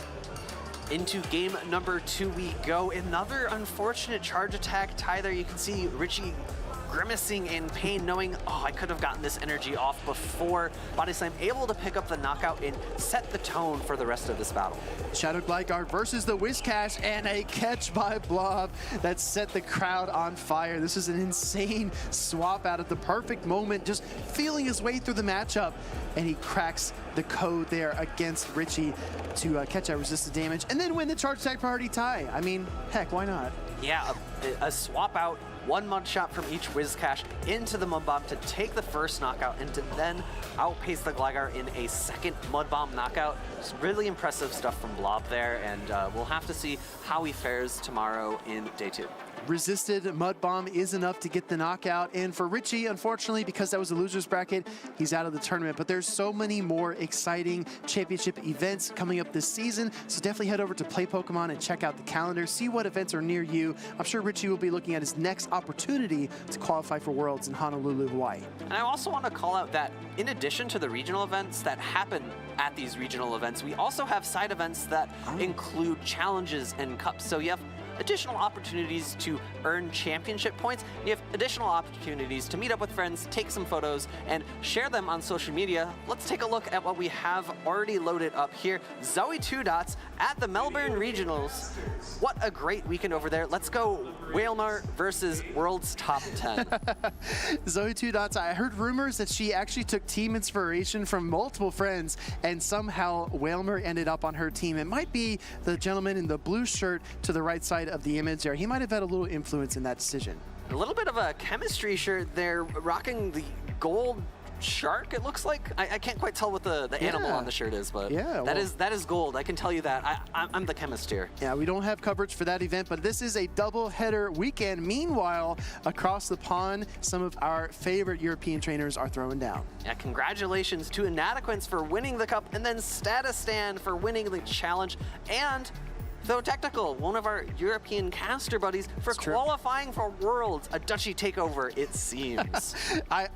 Into game number 2 we go. Another unfortunate charge attack tie there. You can see Richie grimacing in pain, knowing, oh, I could have gotten this energy off before. Body Slam able to pick up the knockout and set the tone for the rest of this battle. Shadow Glide Guard versus the Whiscash, and a catch by Blob that set the crowd on fire. This is an insane swap out at the perfect moment, just feeling his way through the matchup, and he cracks the code there against Richie to catch that resisted damage and then win the charge attack priority tie. I mean, heck, why not? Yeah, a swap out, 1 mud shot from each Whiscash into the Mud Bomb to take the first knockout and to then outpace the Gligar in a second Mud Bomb knockout. It's really impressive stuff from Blob there, and we'll have to see how he fares tomorrow in day 2. Resisted Mud Bomb is enough to get the knockout, and for Richie, unfortunately, because that was a loser's bracket, he's out of the tournament. But there's so many more exciting championship events coming up this season, so definitely head over to Play Pokemon and check out the calendar, see what events are near you. I'm sure Richie will be looking at his next opportunity to qualify for Worlds in Honolulu, Hawaii. And I also want to call out that in addition to the regional events that happen at these regional events, we also have side events that include challenges and cups. So you have additional opportunities to earn championship points. You have additional opportunities to meet up with friends, take some photos, and share them on social media. Let's take a look at what we have already loaded up here. Zoe 2 Dots at the Melbourne Regionals. What a great weekend over there. Let's go Wailmer versus World's Top 10. Zoe 2 Dots, I heard rumors that she actually took team inspiration from multiple friends, and somehow Wailmer ended up on her team. It might be the gentleman in the blue shirt to the right side of the image there. He might have had a little influence in that decision. A little bit of a chemistry shirt there, rocking the gold shark, it looks like. I can't quite tell what the animal on the shirt is, but that is gold. I can tell you that. I'm the chemist here. Yeah, we don't have coverage for that event, but this is a double-header weekend. Meanwhile, across the pond, some of our favorite European trainers are throwing down. Yeah, congratulations to Inadequence for winning the cup, and then Statistan for winning the challenge, and Though Technical, one of our European caster buddies, for qualifying for Worlds, a Dutchy takeover, it seems. I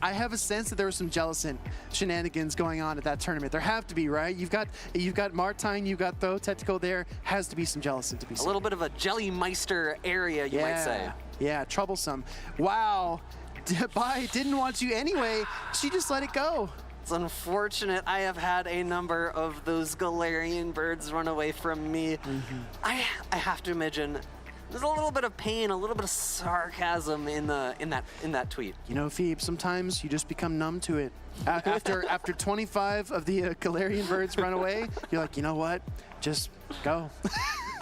have a sense that there was some jealous shenanigans going on at that tournament. There have to be, right? You've got Martine, you've got Though Technical there. Has to be some jealousy to be seen. A little bit of a Jellymeister area, you might say. Yeah, troublesome. Wow. Bai didn't want you anyway. She just let it go. It's unfortunate. I have had a number of those Galarian birds run away from me. I have to imagine there's a little bit of pain, a little bit of sarcasm in that tweet. You know, Phoebe, sometimes you just become numb to it. After 25 of the Galarian birds run away, you're like, you know what? Just go.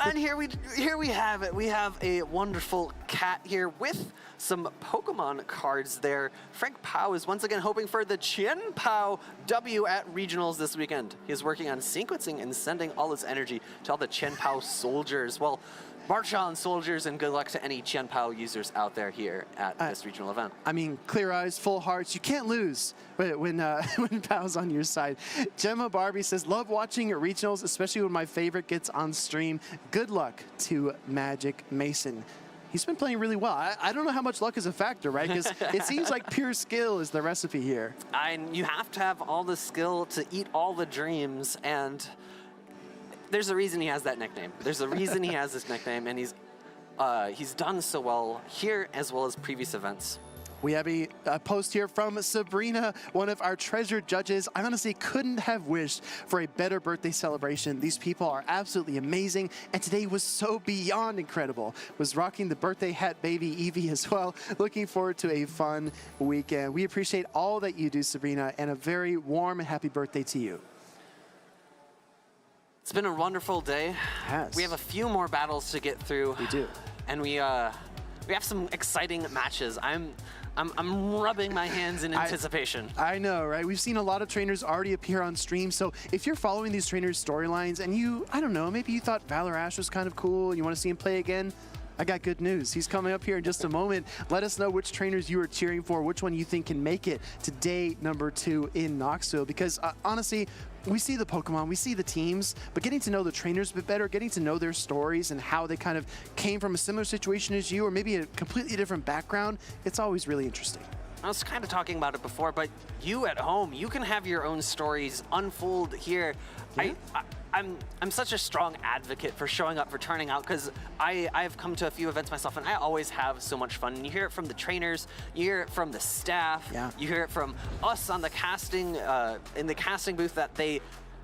And here we have it. We have a wonderful cat here with some Pokemon cards there. Frank Pao is once again hoping for the Chien Pao W at Regionals this weekend. He is working on sequencing and sending all his energy to all the Chien Pao soldiers. Well, March on, soldiers, and good luck to any Qianpao users out there here at this regional event. I mean, clear eyes, full hearts. You can't lose when Pao's on your side. Gemma Barbie says, love watching regionals, especially when my favorite gets on stream. Good luck to Magic Mason. He's been playing really well. I don't know how much luck is a factor, right? Because it seems like pure skill is the recipe here. You have to have all the skill to eat all the dreams, and there's a reason he has that nickname. There's a reason he has this nickname, and he's done so well here as well as previous events. We have a post here from Sabrina, one of our treasured judges. I honestly couldn't have wished for a better birthday celebration. These people are absolutely amazing, and today was so beyond incredible. Was rocking the birthday hat baby Evie as well. Looking forward to a fun weekend. We appreciate all that you do, Sabrina, and a very warm and happy birthday to you. It's been a wonderful day. Yes. We have a few more battles to get through. We do. And we have some exciting matches. I'm rubbing my hands in anticipation. I know, right? We've seen a lot of trainers already appear on stream, so if you're following these trainers' storylines and I don't know, maybe you thought Valor Ash was kind of cool and you want to see him play again, I got good news. He's coming up here in just a moment. Let us know which trainers you are cheering for, which one you think can make it to day number 2 in Knoxville, because honestly, we see the Pokemon, we see the teams, but getting to know the trainers a bit better, getting to know their stories and how they kind of came from a similar situation as you, or maybe a completely different background, it's always really interesting. I was kind of talking about it before, but you at home, you can have your own stories unfold here. Yeah. I'm such a strong advocate for showing up, for turning out, because I've come to a few events myself, and I always have so much fun. And you hear it from the trainers, you hear it from the staff, you hear it from us on the casting, in the casting booth, that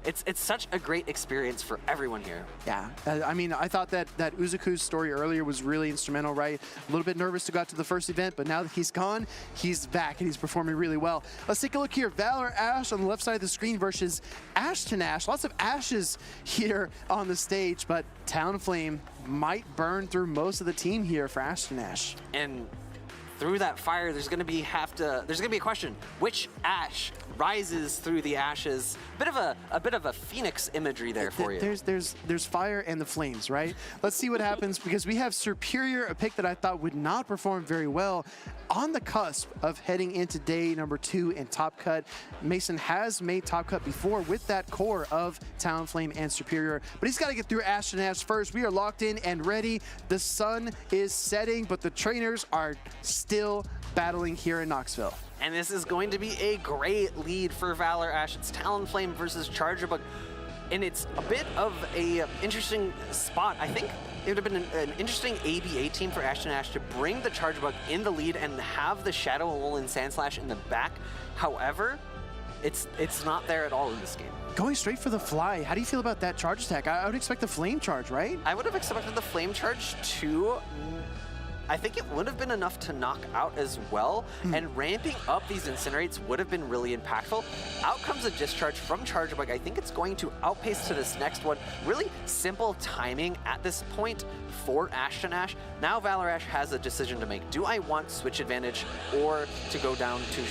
it's such a great experience for everyone here. Yeah, I mean, I thought that Uzuku's story earlier was really instrumental, right? A little bit nervous to go out to the first event, but now that he's gone, he's back and he's performing really well. Let's take a look here. Valor Ash on the left side of the screen versus Ashton-Ash. Lots of Ashes here on the stage, but Talonflame might burn through most of the team here for Ashton-Ash. And through that fire, there's gonna be a question: which Ash rises through the ashes? A bit of a phoenix imagery there for you. There's fire and the flames, right? Let's see what happens, because we have Superior, a pick that I thought would not perform very well, on the cusp of heading into day number 2 in Top Cut. Mason has made Top Cut before with that core of Talonflame and Superior, but he's got to get through Ashton-Ash first. We are locked in and ready. The sun is setting, but the trainers are still battling here in Knoxville. And this is going to be a great lead for Valor Ash. It's Talonflame versus Charjabug, and it's a bit of a interesting spot. I think it would have been an interesting ABA team for Ashton-Ash to bring the Charjabug in the lead and have the Shadow Alolan Sandslash in the back. However, it's not there at all in this game. Going straight for the fly. How do you feel about that charge attack? I would expect the flame charge, right? I would have expected the flame charge too. I think it would have been enough to knock out as well, and ramping up these Incinerates would have been really impactful. Out comes a Discharge from Charjabug. I think it's going to outpace to this next one. Really simple timing at this point for Ashton-Ash. Now Valor Ash has a decision to make. Do I want switch advantage or to go down two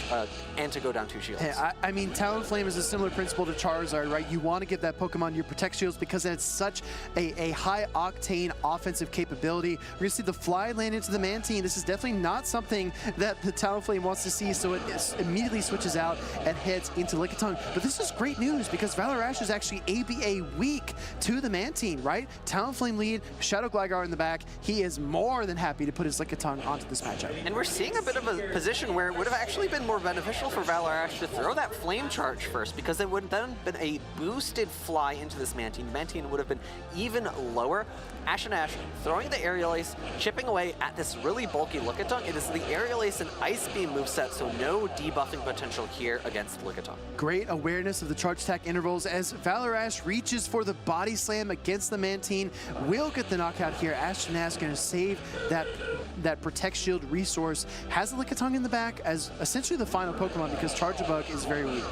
shields? Hey, I mean, Talonflame is a similar principle to Charizard, right? You want to give that Pokemon your Protect Shields because it's such a high octane offensive capability. We're going to see the fly land into the Mantine. This is definitely not something that the Talonflame wants to see, so it immediately switches out and heads into Lickitung. But this is great news because Valor Ash is actually ABA weak to the Mantine, right? Talonflame lead, Shadow Gligar in the back. He is more than happy to put his Lickitung onto this matchup. And we're seeing a bit of a position where it would have actually been more beneficial for Valor Ash to throw that Flame Charge first, because it would then have been a boosted fly into this Mantine. Mantine would have been even lower. Ashton-Ash throwing the Aerial Ace, chipping away at this really bulky Lickitung. It is the Aerial Ace and Ice Beam moveset, so no debuffing potential here against Lickitung. Great awareness of the charge attack intervals as Valor Ash reaches for the Body Slam against the Mantine. Will get the knockout here. Ashton-Ash going to save that Protect Shield resource. Has the Lickitung in the back as essentially the final Pokemon because Charjabug is very weak.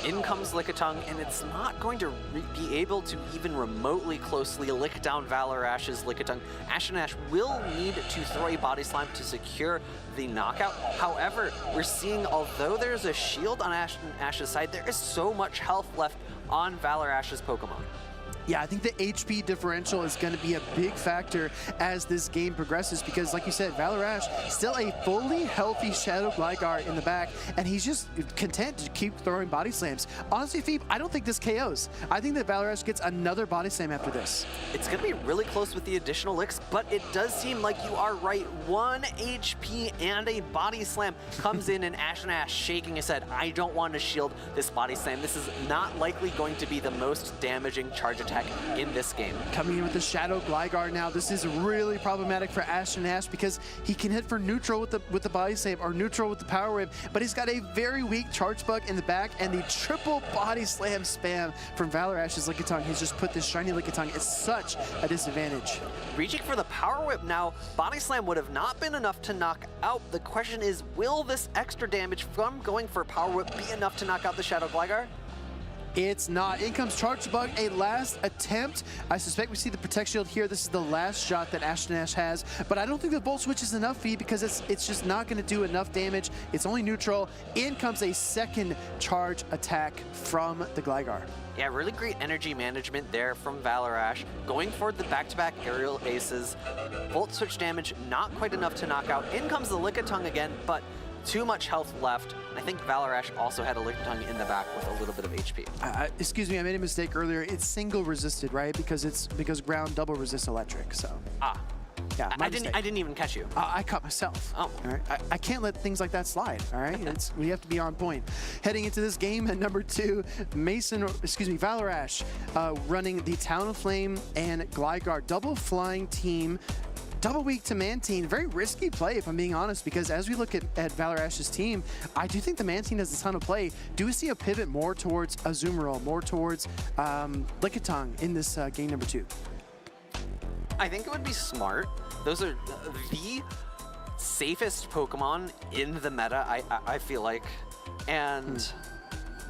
In comes Lickitung, and it's not going to be able to even remotely closely lick down Valor Ash's Lickitung. Ashton-Ash will need to throw a Body Slam to secure the knockout. However, we're seeing, although there's a shield on Ashton-Ash's side, there is so much health left on Valor Ash's Pokemon. Yeah, I think the HP differential is going to be a big factor as this game progresses because, like you said, Valor still a fully healthy Shadow Gligar in the back, and he's just content to keep throwing body slams. Honestly, Phoebe, I don't think this KOs. I think that Valor gets another body slam after this. It's going to be really close with the additional licks, but it does seem like you are right. 1 HP and a body slam comes in, and Ash shaking his head. I don't want to shield this body slam. This is not likely going to be the most damaging charge attack in this game. Coming in with the Shadow Gligar now, this is really problematic for Ash because he can hit for neutral with the body slam or neutral with the power whip, but he's got a very weak charge bug in the back, and the triple body slam spam from Valor Ash's Lickitung has just put this shiny Lickitung at such a disadvantage. Reaching for the power whip now, body slam would have not been enough to knock out. The question is, will this extra damage from going for power whip be enough to knock out the Shadow Gligar? It's not. In comes Charge Bug, a last attempt. I suspect we see the Protect Shield here. This is the last shot that Ash has, but I don't think the Volt Switch is enough, Fee, because it's just not going to do enough damage. It's only neutral. In comes a second charge attack from the Gligar. Yeah, really great energy management there from Valor Ash. Going for the back-to-back aerial aces. Volt Switch damage, not quite enough to knock out. In comes the Lickitung again, but too much health left. I think Valor Ash also had a Lickitung in the back with a little bit of HP. Excuse me, I made a mistake earlier. It's single resisted, right? Because ground double resists electric, so. Yeah, I didn't even catch you. I caught myself. Oh. All right. I can't let things like that slide, all right? We have to be on point. Heading into this game at number 2, Valor Ash running the Talonflame and Gligar double flying team. Double weak to Mantine. Very risky play, if I'm being honest, because as we look at Valor Ash's team, I do think the Mantine has a ton of play. Do we see a pivot more towards Azumarill, more towards Lickitung in this game number 2? I think it would be smart. Those are the safest Pokemon in the meta, I feel like. And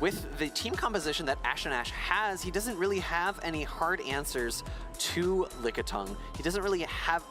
with the team composition that Ash has, he doesn't really have any hard answers to Lickitung. He doesn't really have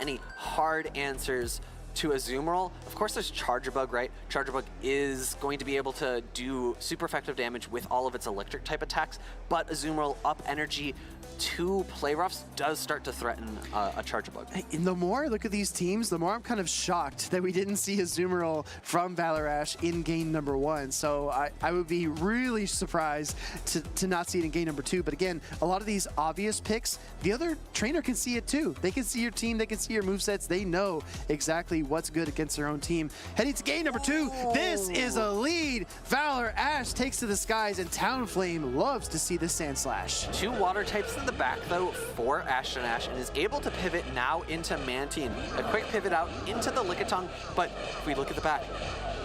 any hard answers to Azumarill. Of course, there's Charjabug, right? Charjabug is going to be able to do super effective damage with all of its electric type attacks, but Azumarill up energy to Play Roughs does start to threaten a Charjabug. And the more I look at these teams, the more I'm kind of shocked that we didn't see Azumarill from Valor Ash in game number 1. So I would be really surprised to not see it in game number 2. But again, a lot of these obvious picks, the other trainer can see it too. They can see your team, they can see your movesets, they know exactly what's good against their own team. Heading to game number 2, this is a lead. Valor Ash takes to the skies, and Talonflame loves to see the Sand Slash. 2 water types in the back though for Ash and is able to pivot now into Mantine. A quick pivot out into the Lickitung, but if we look at the back,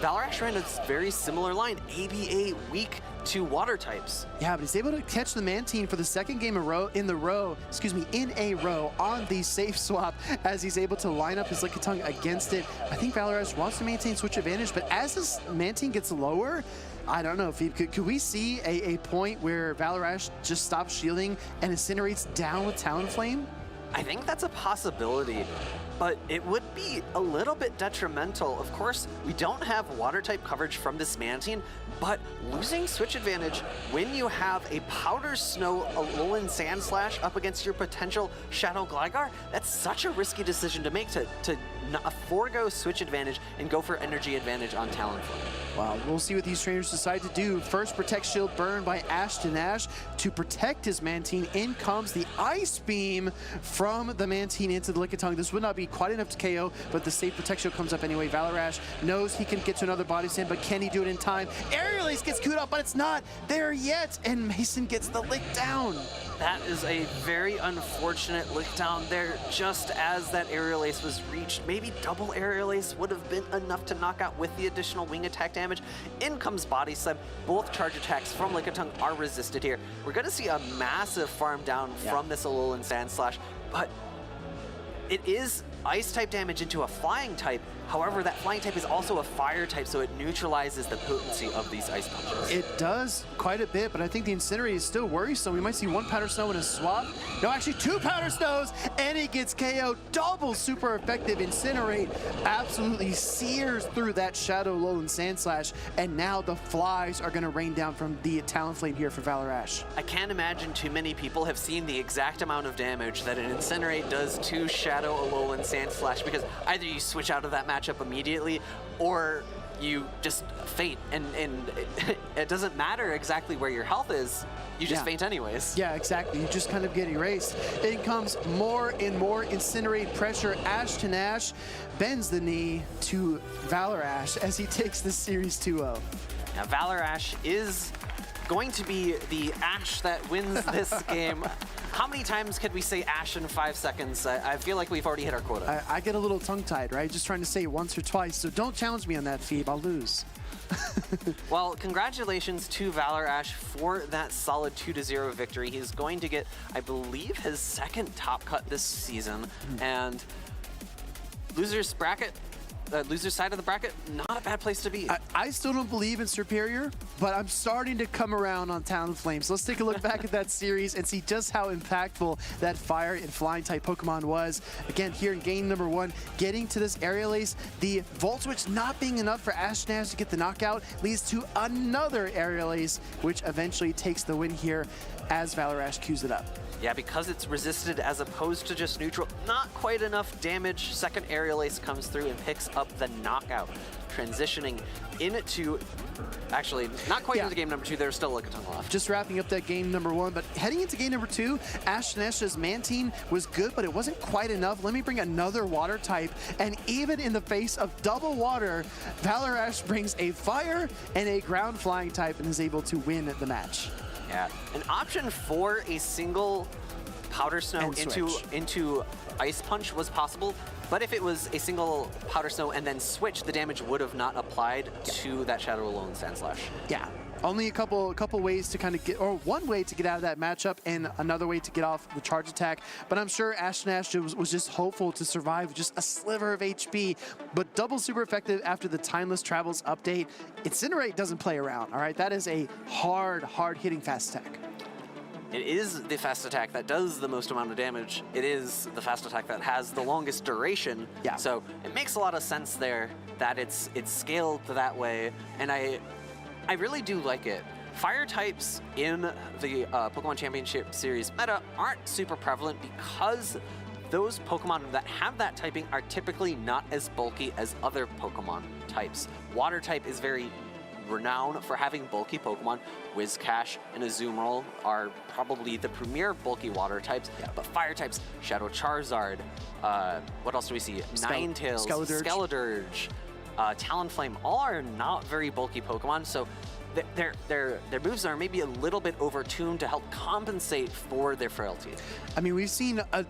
Valor Ash ran a very similar line, ABA weak to water types. Yeah, but he's able to catch the Mantine for the second game in a row on the safe swap as he's able to line up his Lickitung against it. I think Valor Ash wants to maintain switch advantage, but as this Mantine gets lower, I don't know, could we see a point where Valor Ash just stops shielding and incinerates down with Talonflame? I think that's a possibility, but it would be a little bit detrimental. Of course, we don't have water type coverage from this Mantine, but losing switch advantage when you have a Powder Snow Alolan Sand Slash up against your potential Shadow Gligar, that's such a risky decision to make, to forego switch advantage and go for energy advantage on Talonflame. Wow, we'll see what these trainers decide to do. First, Protect Shield burn by Ash to protect his Mantine. In comes the Ice Beam from the Mantine into the Lickitung. This would not be quite enough to KO, but the safe Protect Shield comes up anyway. Valor Ash knows he can get to another body slam, but can he do it in time? Aerial Ace gets queued up, but it's not there yet, and Mason gets the lick down. That is a very unfortunate lick down there just as that Aerial Ace was reached. Maybe double Aerial Ace would have been enough to knock out with the additional wing attack damage. In comes Body Slam. Both charge attacks from Lickitung are resisted here. We're going to see a massive farm down from this Alolan Sand Slash, but it is ice type damage into a flying type. However, that flying type is also a fire type, so it neutralizes the potency of these ice punches. It does quite a bit, but I think the Incinerate is still worrisome. We might see 1 Powder Snow in a swap. No, actually 2 Powder Snows, and he gets KO'd. Double super effective Incinerate absolutely sears through that Shadow Alolan Sandslash, and now the flies are going to rain down from the Talonflame here for Valor-Ash. I can't imagine too many people have seen the exact amount of damage that an Incinerate does to Shadow Alolan Sandslash, because either you switch out of that matchup immediately, or you just faint, and it doesn't matter exactly where your health is, you just faint anyways. Yeah, exactly. You just kind of get erased. In comes more and more Incinerate pressure. Ashton Ash bends the knee to Valor-Ash as he takes the Series 2-0. Now, Valor-Ash is going to be the Ash that wins this game. How many times could we say Ash in 5 seconds? I feel like we've already hit our quota. I get a little tongue-tied, right? Just trying to say it once or twice, so don't challenge me on that, Phoebe. I'll lose. Well, congratulations to Valor-Ash for that solid 2-0 victory. He's going to get, I believe, his 2nd top cut this season. And loser's bracket, loser's side of the bracket, not a bad place to be. I still don't believe in Superior, but I'm starting to come around on Talonflame. So let's take a look back at that series and see just how impactful that Fire and Flying type Pokemon was. Again, here in game number 1, getting to this Aerial Ace, the Volt Switch not being enough for Ashton Ash to get the knockout leads to another Aerial Ace, which eventually takes the win here as Valor-Ash queues it up. Yeah, because it's resisted as opposed to just neutral, not quite enough damage. 2nd Aerial Ace comes through and picks up the knockout. Transitioning into, actually, not quite into game number 2, there's still like a ton left. Just wrapping up that game number 1, but heading into game number 2, Ashton Ash's Mantine was good, but it wasn't quite enough. Let me bring another water type, and even in the face of double water, Valor-Ash brings a fire and a ground flying type and is able to win the match. Yeah, an option for a single Powder Snow into Ice Punch was possible, but if it was a single Powder Snow and then switch, the damage would have not applied to that Shadow Alolan Sandslash. Yeah, only a couple ways to kind of get, or one way to get out of that matchup and another way to get off the charge attack. But I'm sure Ashton Ash was just hopeful to survive just a sliver of HP, but double super effective after the Timeless Travels update. Incinerate doesn't play around, all right? That is a hard hitting fast attack. It is the fast attack that does the most amount of damage. It is the fast attack that has the longest duration. Yeah. So it makes a lot of sense there that it's scaled that way, and I really do like it. Fire types in the Pokemon Championship Series meta aren't super prevalent because those Pokemon that have that typing are typically not as bulky as other Pokemon types. Water type is very renowned for having bulky Pokemon. Whiscash and Azumarill are probably the premier bulky water types, but fire types, Shadow Charizard, what else do we see? Ninetales, Skeledirge, Talonflame, all are not very bulky Pokemon, so their moves are maybe a little bit overtuned to help compensate for their frailty. I mean, we've seen a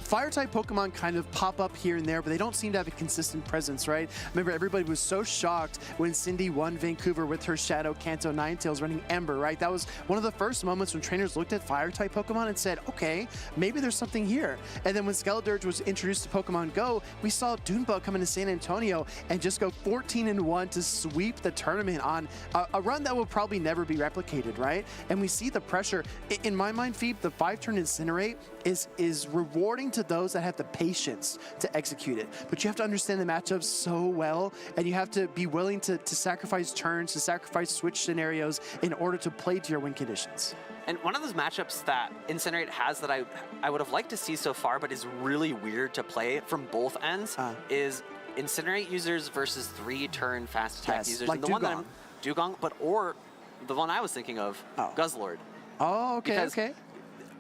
Fire-type Pokemon kind of pop up here and there, but they don't seem to have a consistent presence, right? Remember, everybody was so shocked when Cindy won Vancouver with her Shadow Kanto Ninetales running Ember, right? That was one of the first moments when trainers looked at Fire-type Pokemon and said, okay, maybe there's something here. And then when Skeledirge was introduced to Pokemon Go, we saw Dunebug come into San Antonio and just go 14-1 to sweep the tournament on a run that will probably never be replicated, right? And we see the pressure. In my mind, Phoebe, the 5-turn Incinerate is rewarding to those that have the patience to execute it. But you have to understand the matchups so well, and you have to be willing to sacrifice turns, to sacrifice switch scenarios in order to play to your win conditions. And one of those matchups that Incinerate has that I would have liked to see so far, but is really weird to play from both ends, is Incinerate users versus 3-turn fast attack users. Like and the Dugong. one that Dugong, or the one I was thinking of, Guzzlord. Oh, okay, because okay.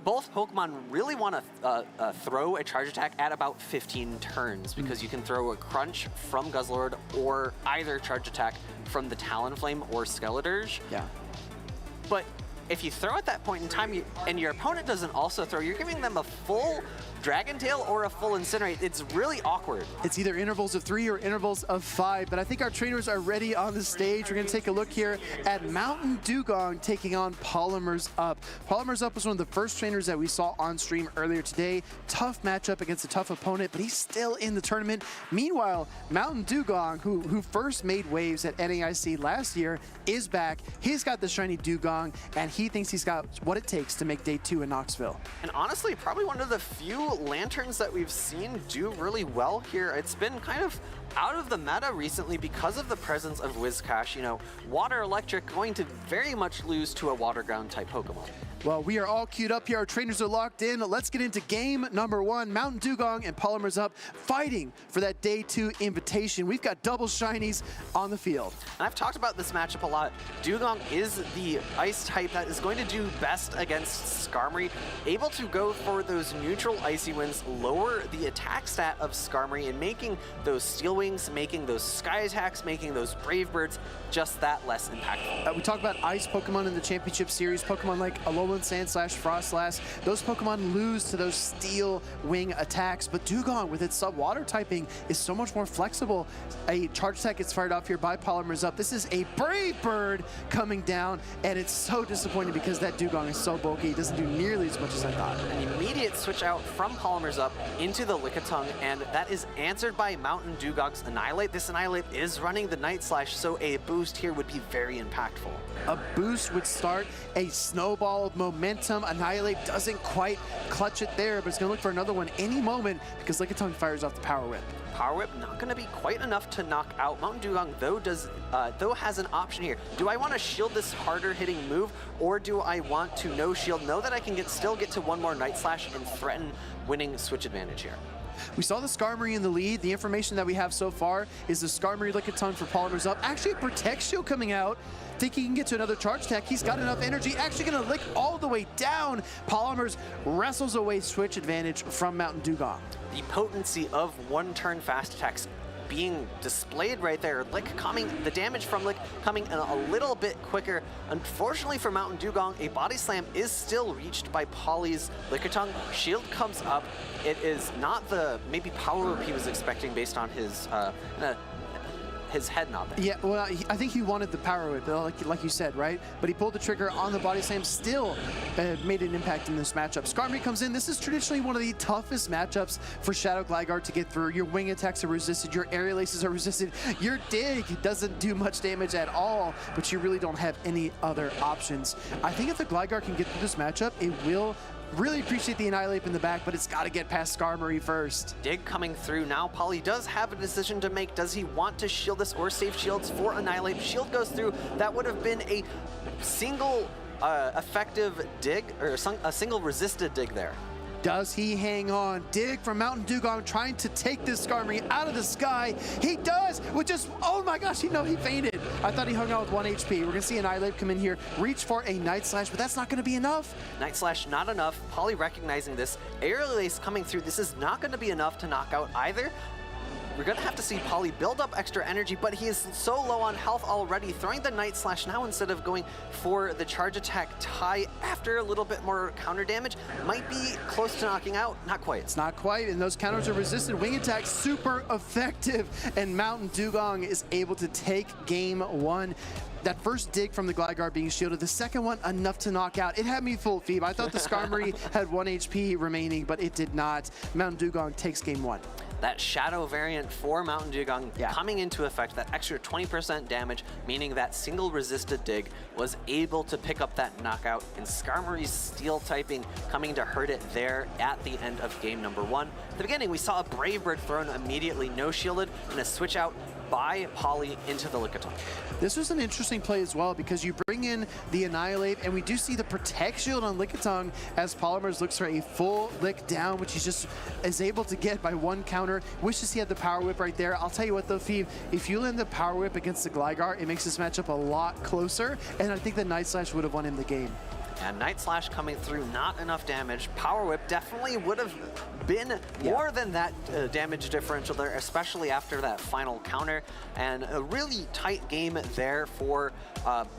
Both Pokemon really want to throw a charge attack at about 15 turns because you can throw a Crunch from Guzzlord or either charge attack from the Talonflame or Skeledirge. Yeah. But if you throw at that point in time and your opponent doesn't also throw, you're giving them a full Dragon Tail or a full Incinerate. It's really awkward. It's either intervals of 3 or intervals of 5, but I think our trainers are ready on the stage. We're going to take a look here at MountainDugong taking on PolymerUp. PolymerUp was one of the first trainers that we saw on stream earlier today. Tough matchup against a tough opponent, but he's still in the tournament. Meanwhile, MountainDugong, who first made waves at NAIC last year, is back. He's got the shiny Dugong, and he thinks he's got what it takes to make day 2 in Knoxville. And honestly, probably one of the few lanterns that we've seen do really well here. It's been kind of out of the meta recently because of the presence of Whiscash. You know, Water Electric going to very much lose to a Water Ground type Pokemon. Well, we are all queued up here. Our trainers are locked in. Let's get into game number 1. MountainDugong and PolymerUp fighting for that day 2 invitation. We've got double shinies on the field. And I've talked about this matchup a lot. Dugong is the ice type that is going to do best against Skarmory, able to go for those neutral icy winds, lower the attack stat of Skarmory, and making those Steel Wings, making those Sky Attacks, making those Brave Birds just that less impactful. We talk about ice Pokemon in the Championship Series, Pokemon like Alolan Sand Slash, Frostlass. Those Pokemon lose to those Steel Wing attacks, but Dugong with its sub-water typing is so much more flexible. A charge attack gets fired off here by PolymerUp. This is a Brave Bird coming down, and it's so disappointing because that Dugong is so bulky. It doesn't do nearly as much as I thought. An immediate switch out from PolymerUp into the Lickitung, and that is answered by MountainDugong's Annihilate. This Annihilate is running the Night Slash, so a boost here would be very impactful. A boost would start a snowball of momentum. Annihilate doesn't quite clutch it there, but it's going to look for another one any moment because Lickitung fires off the Power Whip. Power Whip not going to be quite enough to knock out MountainDugong, though has an option here. Do I want to shield this harder hitting move, or do I want to no shield, know that I can still get to one more Night Slash and threaten winning switch advantage here? We saw the Skarmory in the lead. The information that we have so far is the Skarmory Lickitung for PolymerUp. Actually, Protect Shield coming out. Think he can get to another charge attack. He's got enough energy. Actually going to lick all the way down. Polymers wrestles away switch advantage from MountainDugong. The potency of one-turn fast attacks being displayed right there. The damage from Lick coming in a little bit quicker. Unfortunately for MountainDugong, a Body Slam is still reached by Poly's Lickitung. Shield comes up. It is not the maybe power up he was expecting based on his head not there. Yeah, well, I think he wanted the Power Whip, like you said, right? But he pulled the trigger on the Body Slam, still made an impact in this matchup. Skarmory comes in. This is traditionally one of the toughest matchups for Shadow Gligar to get through. Your wing attacks are resisted, your aerial aces are resisted, your dig doesn't do much damage at all, but you really don't have any other options. I think if the Gligar can get through this matchup, it will really appreciate the Annihilate in the back, but it's got to get past Skarmory first. Dig coming through now. Poly does have a decision to make. Does he want to shield this or save shields for Annihilate? Shield goes through. That would have been a single effective dig, or a single resisted dig there. Does he hang on? Dig from MountainDugong trying to take this Skarmory out of the sky. He does with just, oh my gosh, he fainted. I thought he hung out with 1 HP. We're going to see Annihilate come in here, reach for a Night Slash, but that's not going to be enough. Night Slash not enough. Poly recognizing this. Aerial Ace coming through. This is not going to be enough to knock out either. We're going to have to see Poly build up extra energy, but he is so low on health already. Throwing the Night Slash now instead of going for the charge attack tie after a little bit more counter damage might be close to knocking out. Not quite. It's not quite, and those counters are resisted. Wing attack super effective, and MountainDugong is able to take game 1. That first dig from the Gligar being shielded, the second one enough to knock out. It had me full Phoebe. I thought the Skarmory had 1 HP remaining, but it did not. MountainDugong takes game 1. That Shadow variant for MountainDugong coming into effect, that extra 20% damage, meaning that single resisted dig was able to pick up that knockout, and Skarmory's Steel typing coming to hurt it there at the end of game number 1. At the beginning, we saw a Brave Bird thrown immediately, no shielded, and a switch out by Poly into the Lickitung. This was an interesting play as well because you bring in the Annihilate, and we do see the Protect Shield on Lickitung as Polymers looks for a full lick down, which he just is able to get by 1 counter. Wishes he had the Power Whip right there. I'll tell you what though, Phoebe, if you land the Power Whip against the Gligar, it makes this matchup a lot closer, and I think the Night Slash would have won him the game. And Night Slash coming through, not enough damage. Power Whip definitely would have been more than that damage differential there, especially after that final counter. And a really tight game there for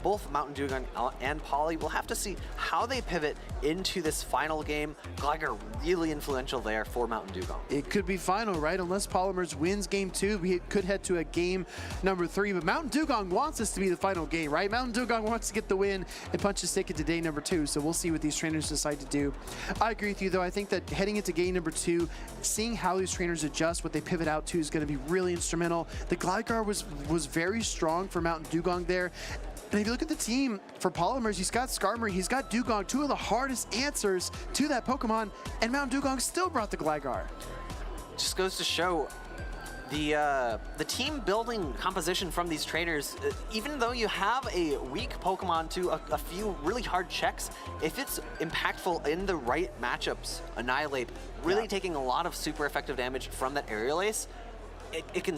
both MountainDugong and Poly. We'll have to see how they pivot into this final game. Gligar really influential there for MountainDugong. It could be final, right? Unless Polymers wins game 2, we could head to a game number 3. But MountainDugong wants this to be the final game, right? MountainDugong wants to get the win and punch his ticket to day number 2. So we'll see what these trainers decide to do. I agree with you, though. I think that heading into game number 2, seeing how these trainers adjust, what they pivot out to, is going to be really instrumental. The Gligar was very strong for MountainDugong there. And if you look at the team for Polymers, he's got Skarmory, he's got Dugong, 2 of the hardest answers to that Pokemon, and MountainDugong still brought the Gligar. Just goes to show the team building composition from these trainers. Even though you have a weak Pokemon to a few really hard checks, if it's impactful in the right matchups, Annihilate really taking a lot of super effective damage from that Aerial Ace, it can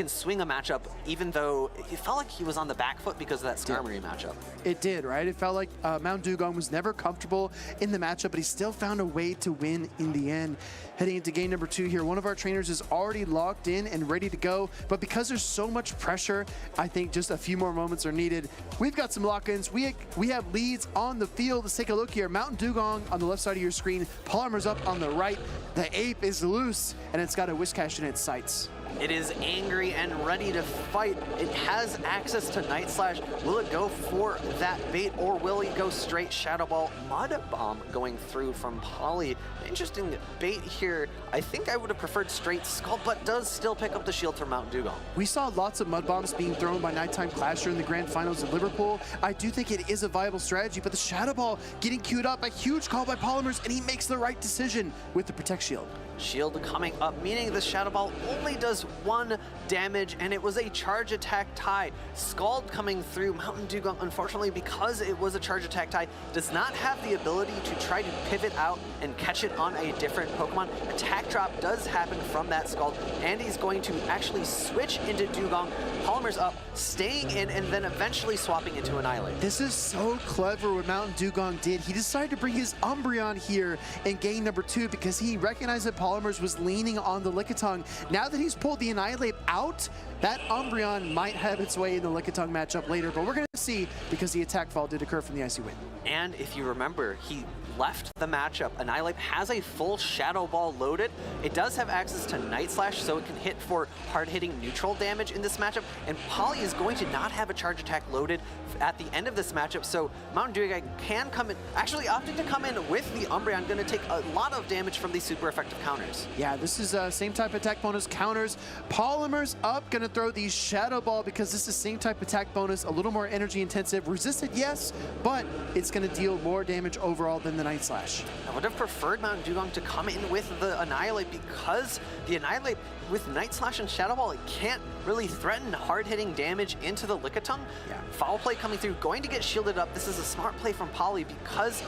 swing a matchup, even though it felt like he was on the back foot because of that Skarmory matchup. It did, right? It felt like MountainDugong was never comfortable in the matchup, but he still found a way to win in the end. Heading into game number 2 here, one of our trainers is already locked in and ready to go, but because there's so much pressure, I think just a few more moments are needed. We've got some lock-ins. We have leads on the field. Let's take a look here. MountainDugong on the left side of your screen, Polymers up on the right. The ape is loose, and it's got a Whiscash in its sights. It is angry and ready to fight. It has access to Night Slash. Will it go for that bait, or will he go straight Shadow Ball? Mud Bomb going through from Poly. Interesting bait here. I think I would have preferred straight Scald, but does still pick up the shield for MountainDugong. We saw lots of Mud Bombs being thrown by Nighttime Clasher in the grand finals in Liverpool. I do think it is a viable strategy, but the Shadow Ball getting queued up, a huge call by Polymers, and he makes the right decision with the Protect Shield. Shield coming up, meaning the Shadow Ball only does 1 damage, and it was a charge attack tie. Scald coming through. MountainDugong, unfortunately, because it was a charge attack tie, does not have the ability to try to pivot out and catch it on a different Pokemon. Attack drop does happen from that Scald, and he's going to actually switch into Dugong. Polymers up, staying in, and then eventually swapping into Annihilate. This is so clever what MountainDugong did. He decided to bring his Umbreon here in game number 2 because he recognized that Polymers was leaning on the Lickitung. Now that he's pulled the Annihilate out, that Umbreon might have its way in the Lickitung matchup later, but we're going to see because the attack fall did occur from the Icy Wind. And if you remember, he left the matchup. Annihilate has a full Shadow Ball loaded. It does have access to Night Slash, so it can hit for hard-hitting neutral damage in this matchup, and Poly is going to not have a charge attack loaded at the end of this matchup, so MountainDugong can come in, actually opting to come in with the Umbreon, going to take a lot of damage from these super effective counters. Yeah, this is same type attack bonus counters. Polymers up, going to throw the Shadow Ball because this is same type attack bonus, a little more energy intensive. Resisted, yes, but it's going to deal more damage overall than the Night Slash. I would have preferred MountainDugong to come in with the Annihilate because the Annihilate with Night Slash and Shadow Ball, it can't really threaten hard-hitting damage into the Lickitung. Yeah. Foul play coming through, going to get shielded up. This is a smart play from Poly because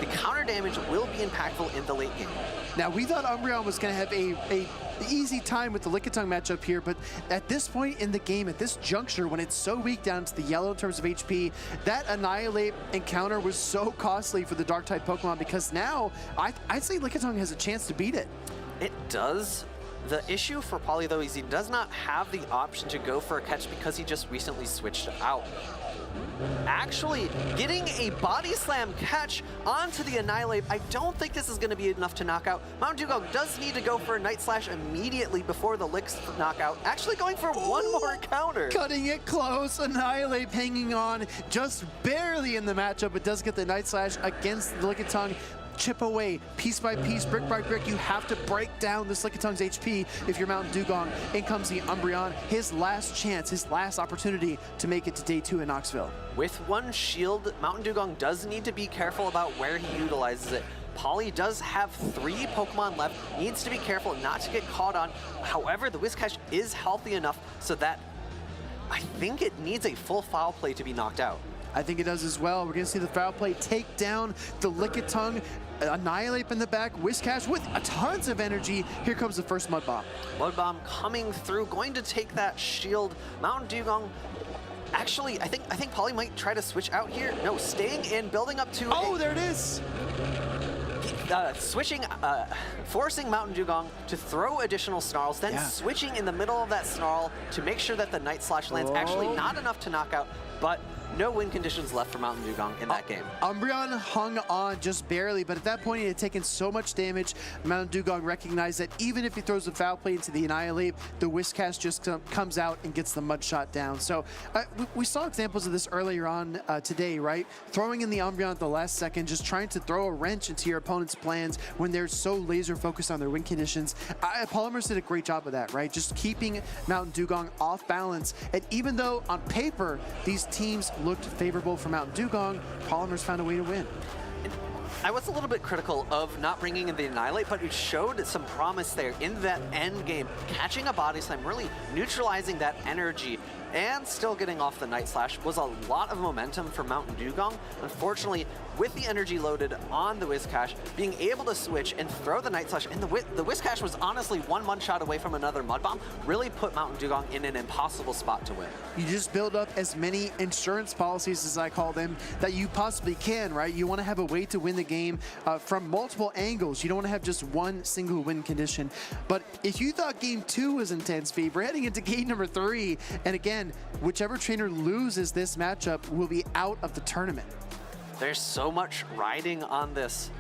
the counter damage will be impactful in the late game. Now, we thought Umbreon was going to have a easy time with the Lickitung matchup here, but at this point in the game, at this juncture, when it's so weak down to the yellow in terms of HP, that Annihilate encounter was so costly for the Dark-type Pokemon because now I'd say Lickitung has a chance to beat it. It does. The issue for Poly, though, is he does not have the option to go for a catch because he just recently switched out. Actually, getting a Body Slam catch onto the Annihilate, I don't think this is going to be enough to knock out. MountainDugong does need to go for a Night Slash immediately before the Licks knockout. Actually going for one more counter. Cutting it close. Annihilate hanging on just barely in the matchup. It does get the Night Slash against the Lickitung. Chip away, piece by piece, brick by brick. You have to break down this Lickitung's HP if you're MountainDugong. In comes the Umbreon, his last chance, his last opportunity to make it to day 2 in Knoxville. With one shield, MountainDugong does need to be careful about where he utilizes it. Poly does have 3 Pokemon left, needs to be careful not to get caught on. However, the Whiscash is healthy enough so that I think it needs a full foul play to be knocked out. I think it does as well. We're going to see the foul play take down the Lickitung. Annihilate in the back, Whiscash with tons of energy. Here comes the first Mud Bomb. Mud Bomb coming through, going to take that shield. MountainDugong Actually, I think Poly might try to switch out here. No, staying in, building up to. Oh, there it is. Switching, forcing MountainDugong to throw additional snarls, then switching in the middle of that snarl to make sure that the Night Slash lands. Actually not enough to knock out, but no win conditions left for MountainDugong in that game. Umbreon hung on just barely, but at that point he had taken so much damage, MountainDugong recognized that even if he throws a foul play into the Annihilate, the Whiscash just comes out and gets the mud shot down. So we saw examples of this earlier on today, right? Throwing in the Umbreon at the last second, just trying to throw a wrench into your opponent's plans when they're so laser focused on their win conditions. Polymers did a great job of that, right? Just keeping MountainDugong off balance. And even though on paper, these teams looked favorable for MountainDugong, Polymers found a way to win. I was a little bit critical of not bringing in the Annihilate, but it showed some promise there in that end game, catching a body slam, really neutralizing that energy, and still getting off the Night Slash was a lot of momentum for MountainDugong. Unfortunately, with the energy loaded on the Whiscash, being able to switch and throw the Night Slash, and the Whiscash was honestly one mud shot away from another Mud Bomb, really put MountainDugong in an impossible spot to win. You just build up as many insurance policies, as I call them, that you possibly can, right? You want to have a way to win the game from multiple angles. You don't want to have just one single win condition. But if you thought game 2 was intense, Phoebe, we're heading into game number 3, and again, whichever trainer loses this matchup will be out of the tournament. There's so much riding on this.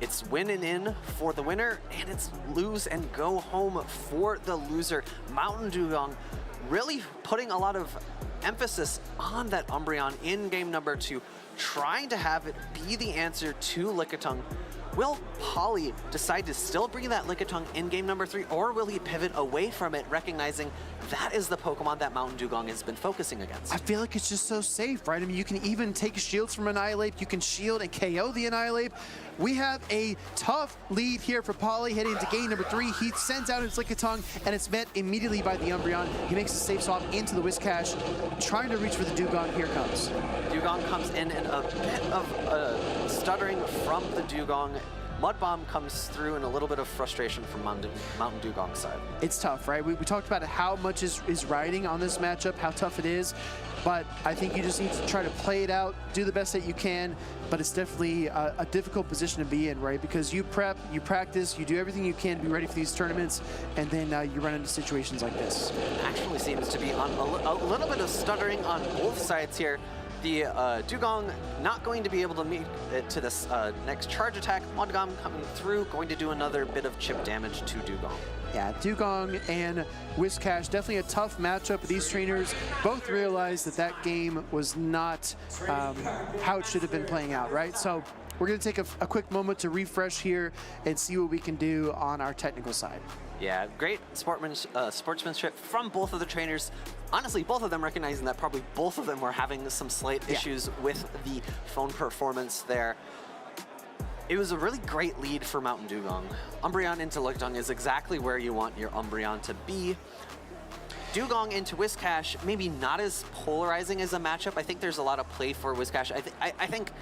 It's win and in for the winner, and it's lose and go home for the loser. MountainDugong really putting a lot of emphasis on that Umbreon in game number 2, trying to have it be the answer to Lickitung. Will Poly decide to still bring that Lickitung in game number 3, or will he pivot away from it, recognizing that is the Pokemon that MountainDugong has been focusing against? I feel like it's just so safe, right? I mean, you can even take shields from Annihilate, you can shield and KO the Annihilate. We have a tough lead here for Poly heading into game number 3. He sends out his Lickitung, and it's met immediately by the Umbreon. He makes a safe swap into the Whiscash, trying to reach for the Dugong. Here comes. Dugong comes in and a bit of stuttering from the Dugong. Mud Bomb comes through and a little bit of frustration from MountainDugong's side. It's tough, right? We talked about how much is riding on this matchup, how tough it is, but I think you just need to try to play it out, do the best that you can, but it's definitely a difficult position to be in, right? Because you prep, you practice, you do everything you can to be ready for these tournaments, and then you run into situations like this. Actually seems to be on a little bit of stuttering on both sides here. The Dugong not going to be able to meet it to this next charge attack. Maddycat coming through, going to do another bit of chip damage to Dugong. Yeah, Dugong and Whiscash, definitely a tough matchup. These trainers both realized that game was not how it should have been playing out, right? So we're going to take a quick moment to refresh here and see what we can do on our technical side. Yeah, great sportsmanship from both of the trainers. Honestly, both of them recognizing that probably both of them were having some slight issues with the phone performance there. It was a really great lead for MountainDugong. Umbreon into Lickitung is exactly where you want your Umbreon to be. Dugong into Whiscash, maybe not as polarizing as a matchup. I think there's a lot of play for Whiscash. I think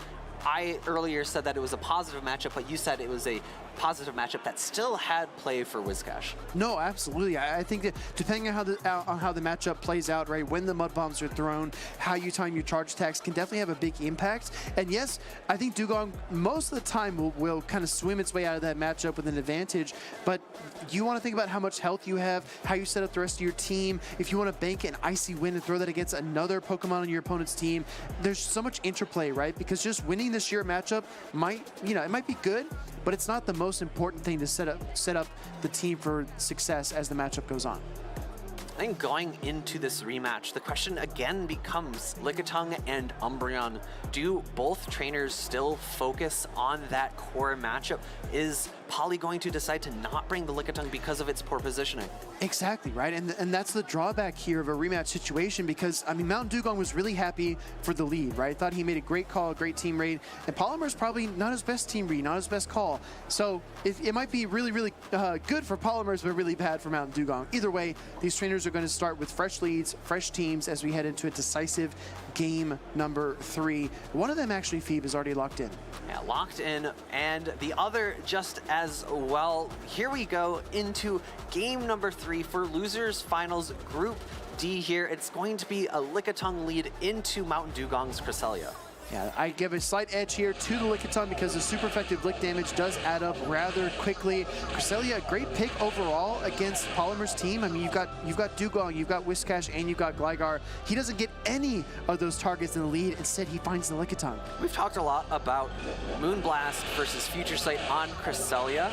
I earlier said that it was a positive matchup, but you said it was a positive matchup that still had play for Whiscash. No, absolutely. I think that depending on how the matchup plays out, right, when the Mud Bombs are thrown, how you time your charge attacks can definitely have a big impact. And yes, I think Dugong most of the time will kind of swim its way out of that matchup with an advantage, but you want to think about how much health you have, how you set up the rest of your team. If you want to bank an icy win and throw that against another Pokemon on your opponent's team, there's so much interplay, right? Because just winning this sheer matchup might, it might be good, but it's not the most important thing to set up the team for success as the matchup goes on. I think going into this rematch, the question again becomes Lickitung and Umbreon. Do both trainers still focus on that core matchup? Is Poly going to decide to not bring the Lickitung because of its poor positioning? Exactly, right? And that's the drawback here of a rematch situation, because, I mean, MountainDugong was really happy for the lead, right? Thought he made a great call, a great team raid, and Polymer's probably not his best team read, not his best call. So it might be really, really good for Polymers, but really bad for MountainDugong. Either way, these trainers are are going to start with fresh leads, fresh teams as we head into a decisive game number 3. One of them actually, Phoebe, is already locked in. Yeah, locked in, and the other just as well. Here we go into game number 3 for Losers Finals Group D here. It's going to be a Lickitung lead into MountainDugong's Cresselia. Yeah, I give a slight edge here to the Lickitung because the super effective lick damage does add up rather quickly. Cresselia, a great pick overall against Polymer's team. I mean, you've got Dugong, you've got Whiscash, and you've got Gligar. He doesn't get any of those targets in the lead. Instead, he finds the Lickitung. We've talked a lot about Moonblast versus Future Sight on Cresselia.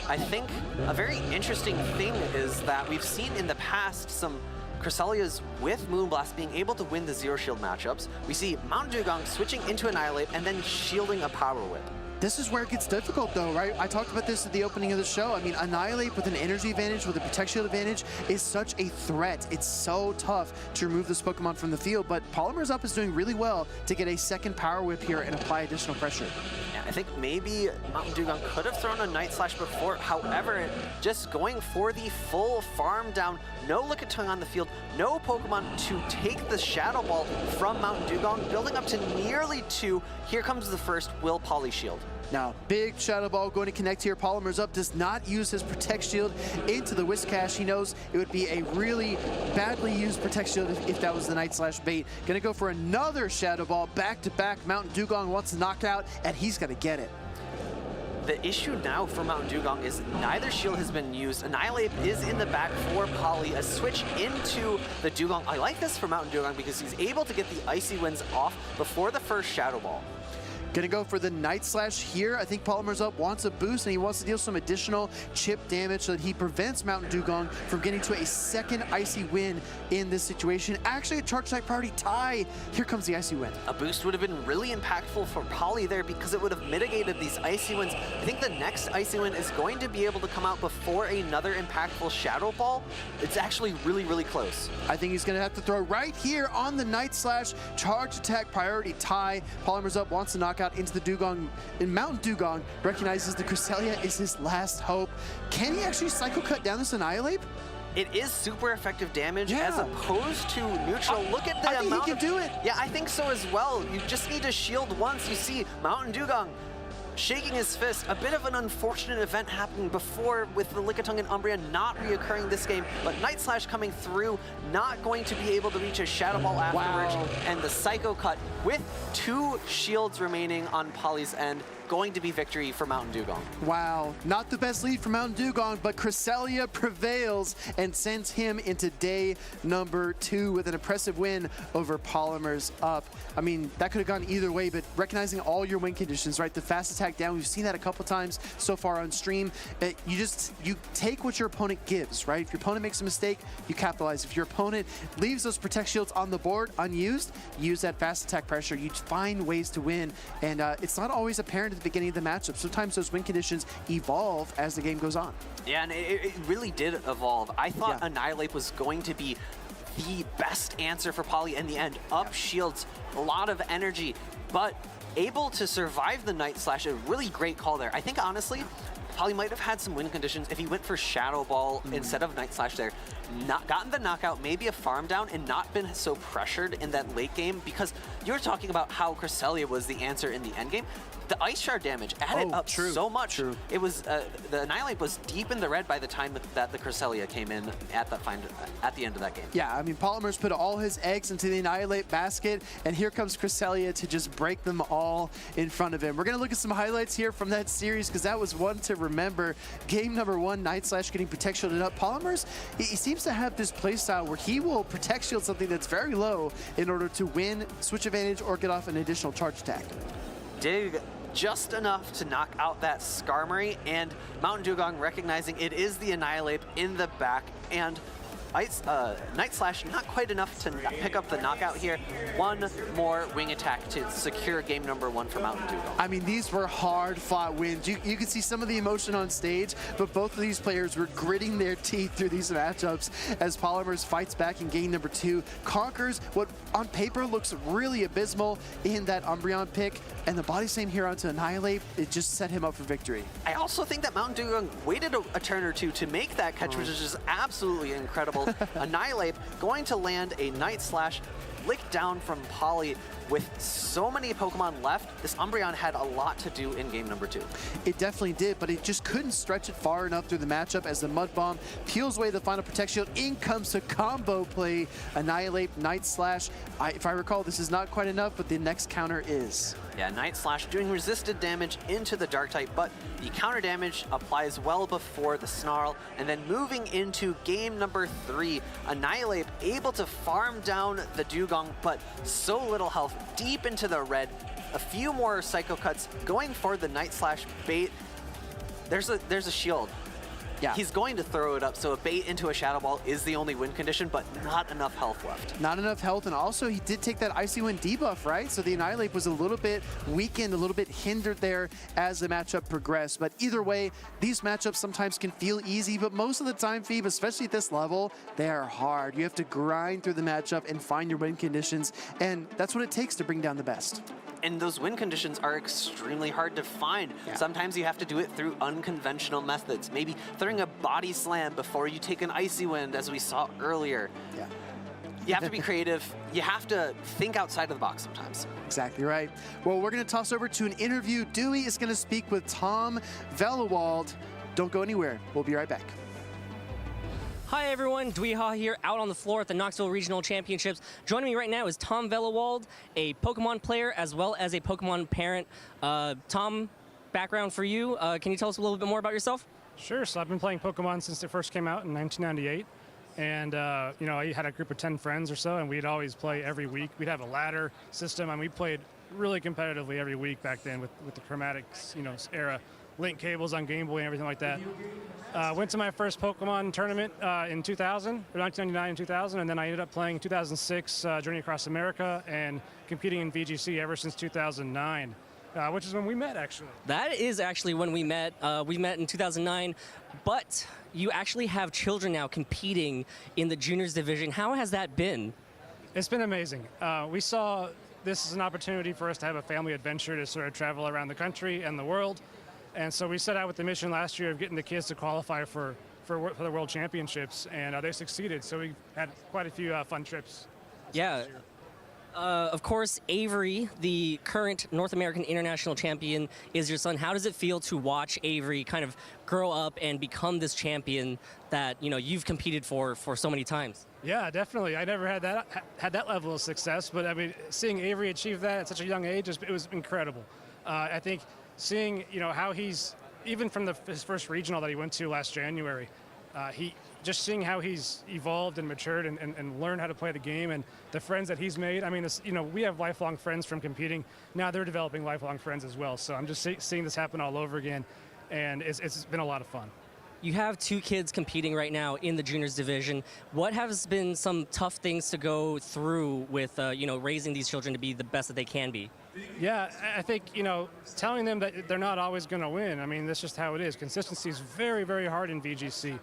I think a very interesting thing is that we've seen in the past some Cresselia's with Moonblast being able to win the Zero Shield matchups. We see MountainDugong switching into Annihilate and then shielding a Power Whip. This is where it gets difficult though, right? I talked about this at the opening of the show. I mean, Annihilate with an energy advantage, with a Protect Shield advantage is such a threat. It's so tough to remove this Pokemon from the field, but PolymerUp is doing really well to get a second Power Whip here and apply additional pressure. Yeah, I think maybe MountainDugong could have thrown a Night Slash before. However, just going for the full farm down, no Lickitung on the field, no Pokemon to take the Shadow Ball from MountainDugong, building up to nearly 2. Here comes the first Will Poly Shield. Now, big Shadow Ball going to connect here. PolymerUp does not use his Protect Shield into the Whiscash. He knows it would be a really badly used Protect Shield if that was the Night Slash bait. Gonna go for another Shadow Ball, back-to-back. MountainDugong wants a knockout, and he's gonna get it. The issue now for MountainDugong is neither shield has been used. Annihilate is in the back for Poly. A switch into the Dugong. I like this for MountainDugong because he's able to get the Icy Winds off before the first Shadow Ball. Gonna go for the Night Slash here. I think PolymerUp wants a boost and he wants to deal some additional chip damage so that he prevents MountainDugong from getting to a second Icy Wind in this situation. Actually, a Charge Attack priority tie. Here comes the Icy Wind. A boost would have been really impactful for Poly there because it would have mitigated these Icy Winds. I think the next Icy Wind is going to be able to come out before another impactful Shadow Ball. It's actually really, really close. I think he's gonna have to throw right here on the Night Slash. Charge Attack priority tie. PolymerUp wants to knock out into the Dugong, and MountainDugong recognizes the Cresselia is his last hope. Can he actually Cycle Cut down this Annihilate? It is super effective damage as opposed to neutral. Look at the amount. I think he can do it. Yeah, I think so as well. You just need to shield once. You see MountainDugong shaking his fist. A bit of an unfortunate event happening before with the Lickitung and Umbreon not reoccurring this game, but Night Slash coming through, not going to be able to reach a Shadow Ball afterwards, and the Psycho Cut with 2 shields remaining on Poly's end. Going to be victory for MountainDugong. Wow, not the best lead for MountainDugong, but Cresselia prevails and sends him into day number 2 with an impressive win over PolymerUp. I mean, that could have gone either way, but recognizing all your win conditions, right? The fast attack down, we've seen that a couple times so far on stream. You take what your opponent gives, right? If your opponent makes a mistake, you capitalize. If your opponent leaves those Protect Shields on the board unused, use that fast attack pressure. You find ways to win, and it's not always apparent at the beginning of the matchup. Sometimes those win conditions evolve as the game goes on. Yeah, and it really did evolve. I thought Annihilate was going to be the best answer for Poly in the end. Up shields, a lot of energy, but able to survive the Night Slash. A really great call there. I think, honestly, Poly might have had some win conditions if he went for Shadow Ball instead of Night Slash there. Not gotten the knockout, maybe a farm down, and not been so pressured in that late game, because you were talking about how Cresselia was the answer in the end game. The Ice Shard damage added up so much. It was the Annihilate was deep in the red by the time that the Cresselia came in at the end of that game. Yeah, I mean, Polymer's put all his eggs into the Annihilate basket, and here comes Cresselia to just break them all in front of him. We're gonna look at some highlights here from that series because that was one to remember. Game number 1, Night Slash getting Protect Shielded up. Polymer's, he seems to have this playstyle where he will Protect Shield something that's very low in order to win, switch advantage, or get off an additional charge attack. Dig just enough to knock out that Skarmory, and MountainDugong recognizing it is the Annihilate in the back, and Night Slash not quite enough to pick up the knockout here. One more wing attack to secure game number 1 for MountainDugong. I mean, these were hard-fought wins. You can see some of the emotion on stage, but both of these players were gritting their teeth through these matchups as Polymers fights back in game number 2, conquers what on paper looks really abysmal in that Umbreon pick, and the body slam here onto Annihilate, it just set him up for victory. I also think that MountainDugong waited a turn or two to make that catch, which is just absolutely incredible. shield. Annihilate going to land a Night Slash, lick down from Poly. With so many Pokemon left, this Umbreon had a lot to do in game number 2. It definitely did, but it just couldn't stretch it far enough through the matchup as the Mud Bomb peels away the final Protect Shield. In comes the combo play, Annihilate, Night Slash. If I recall, this is not quite enough, but the next counter is. Yeah, Night Slash doing resisted damage into the Dark type, but the counter damage applies well before the Snarl. And then moving into game number 3, Annihilate able to farm down the Dugong, but so little health deep into the red. A few more Psycho Cuts going for the Night Slash bait. There's a shield. Yeah. He's going to throw it up, so a bait into a Shadow Ball is the only win condition, but not enough health left. Not enough health, and also he did take that Icy Wind debuff, right? So the Annihilate was a little bit weakened, a little bit hindered there as the matchup progressed. But either way, these matchups sometimes can feel easy, but most of the time, Phoebe, especially at this level, they are hard. You have to grind through the matchup and find your win conditions, and that's what it takes to bring down the best. And those win conditions are extremely hard to find. Yeah. Sometimes you have to do it through unconventional methods. Maybe throwing a body slam before you take an Icy Wind, as we saw earlier. Yeah. You have to be creative. You have to think outside of the box sometimes. Exactly right. Well, we're going to toss over to an interview. Dewey is going to speak with Tom Velowald. Don't go anywhere. We'll be right back. Hi everyone, Dewey Ha here, out on the floor at the Knoxville Regional Championships. Joining me right now is Tom Velowald, a Pokemon player as well as a Pokemon parent. Tom, background for you, can you tell us a little bit more about yourself? Sure, so I've been playing Pokemon since it first came out in 1998. And, you know, I had a group of 10 friends or so, and we'd always play every week. We'd have a ladder system, and we played really competitively every week back then with the Chromatics, you know, era. Link cables on Game Boy and everything like that. Went to my first Pokemon tournament in 2000, or 1999 and 2000, and then I ended up playing 2006 Journey Across America and competing in VGC ever since 2009, which is when we met, actually. That is actually when we met. We met in 2009, but you actually have children now competing in the juniors division. How has that been? It's been amazing. We saw this as an opportunity for us to have a family adventure to sort of travel around the country and the world. And so we set out with the mission last year of getting the kids to qualify for the World Championships, and they succeeded. So we had quite a few fun trips. Yeah. Of course, Avery, the current North American International Champion, is your son. How does it feel to watch Avery kind of grow up and become this champion that, you know, you've competed for so many times? Yeah, definitely. I never had that level of success, but I mean, seeing Avery achieve that at such a young age, it was incredible. I think seeing, you know, how he's, even from his first regional that he went to last January, just seeing how he's evolved and matured and learned how to play the game, and the friends that he's made. I mean, you know, we have lifelong friends from competing. Now they're developing lifelong friends as well. So I'm just seeing this happen all over again, and it's been a lot of fun. You have 2 kids competing right now in the juniors division. What has been some tough things to go through with, you know, raising these children to be the best that they can be? Yeah, I think, you know, telling them that they're not always going to win. I mean, that's just how it is. Consistency is very, very hard in VGC.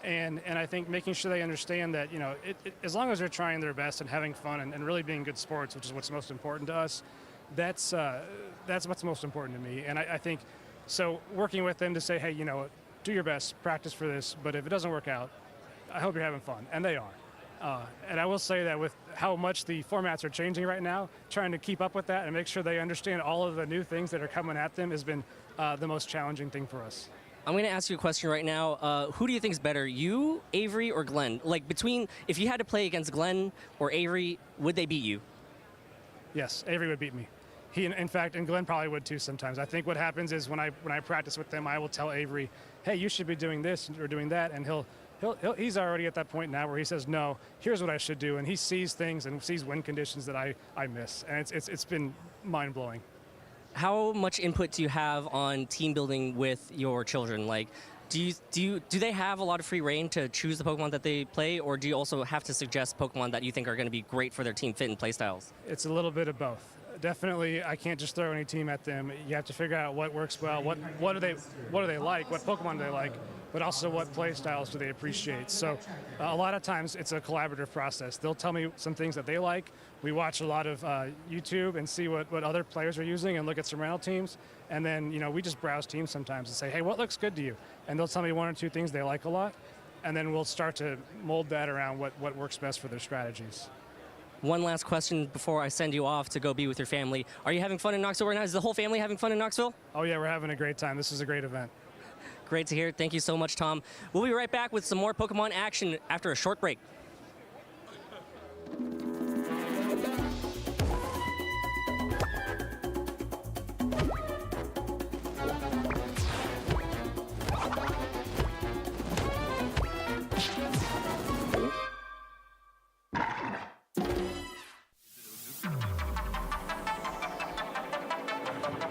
And I think making sure they understand that, you know, as long as they're trying their best and having fun and really being good sports, which is what's most important to us, that's what's most important to me. And I think, so working with them to say, hey, you know, do your best, practice for this, but if it doesn't work out, I hope you're having fun. And they are. And I will say that with how much the formats are changing right now, trying to keep up with that and make sure they understand all of the new things that are coming at them has been the most challenging thing for us. I'm going to ask you a question right now. Who do you think is better, you, Avery, or Glenn? Like, between, if you had to play against Glenn or Avery, would they beat you? Yes, Avery would beat me. He, in fact, and Glenn probably would too sometimes. I think what happens is when I practice with them, I will tell Avery, hey, you should be doing this or doing that, and he's already at that point now where he says, no, here's what I should do, and he sees things and sees win conditions that I miss, and it's been mind-blowing. How much input do you have on team building with your children? Like, do they have a lot of free reign to choose the Pokemon that they play, or do you also have to suggest Pokemon that you think are going to be great for their team fit and play styles? It's a little bit of both. Definitely, I can't just throw any team at them. You have to figure out what works well, what do they like, what Pokemon do they like, but also what play styles do they appreciate. So a lot of times it's a collaborative process. They'll tell me some things that they like. We watch a lot of YouTube and see what other players are using and look at some rental teams. And then, you know, we just browse teams sometimes and say, hey, what looks good to you? And they'll tell me 1 or 2 things they like a lot. and then we'll start to mold that around what works best for their strategies. One last question before I send you off to go be with your family. Are you having fun in Knoxville right now? Is the whole family having fun in Knoxville? Oh yeah, we're having a great time. This is a great event. Great to hear. Thank you so much, Tom. We'll be right back with some more Pokemon action after a short break.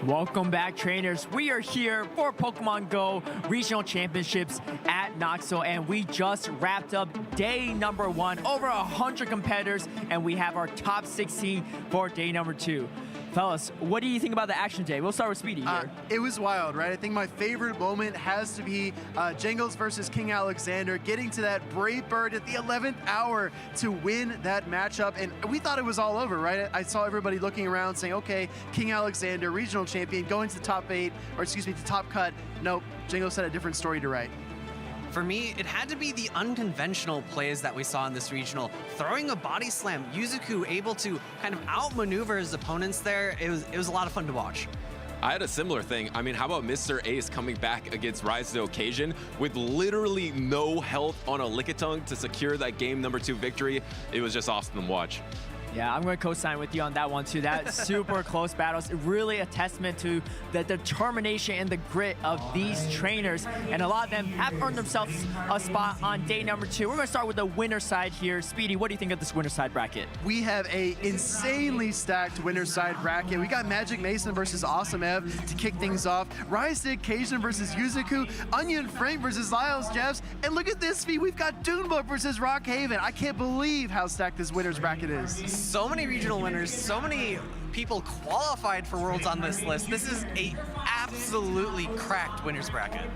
Welcome back, trainers. We are here for Pokemon Go Regional Championships at Knoxville, and we just wrapped up day number 1. Over 100 competitors, and we have our top 16 for day number 2. Fellas, what do you think about the action today? We'll start with Speedy here. It was wild, right? I think my favorite moment has to be Jangles versus King Alexander, getting to that Brave Bird at the 11th hour to win that matchup. And we thought it was all over, right? I saw everybody looking around saying, okay, King Alexander, regional champion, going to the top 8, or excuse me, the top cut. Nope, Jangles had a different story to write. For me, it had to be the unconventional plays that we saw in this regional. Throwing a body slam, Yuzuku able to kind of outmaneuver his opponents there. It was a lot of fun to watch. I had a similar thing. I mean, how about MrAce coming back against Rise to the Occasion with literally no health on a Lickitung to secure that game number 2 victory? It was just awesome to watch. Yeah, I'm going to co-sign with you on that one too. That super close battles, really a testament to the determination and the grit of these trainers. And a lot of them have earned themselves a spot on day number 2. We're going to start with the winner side here. Speedy, what do you think of this winner side bracket? We have a insanely stacked winner side bracket. We got Magic Mason versus AwesomeEevee to kick things off. Rise to Occasion versus Yuzuku. OnionFrank versus Lyles Jeffs. And look at this, Speed. We've got Doonbook versus Rockhaven. I can't believe how stacked this winner's bracket is. So many regional winners, so many people qualified for Worlds on this list. This is a absolutely cracked winners bracket.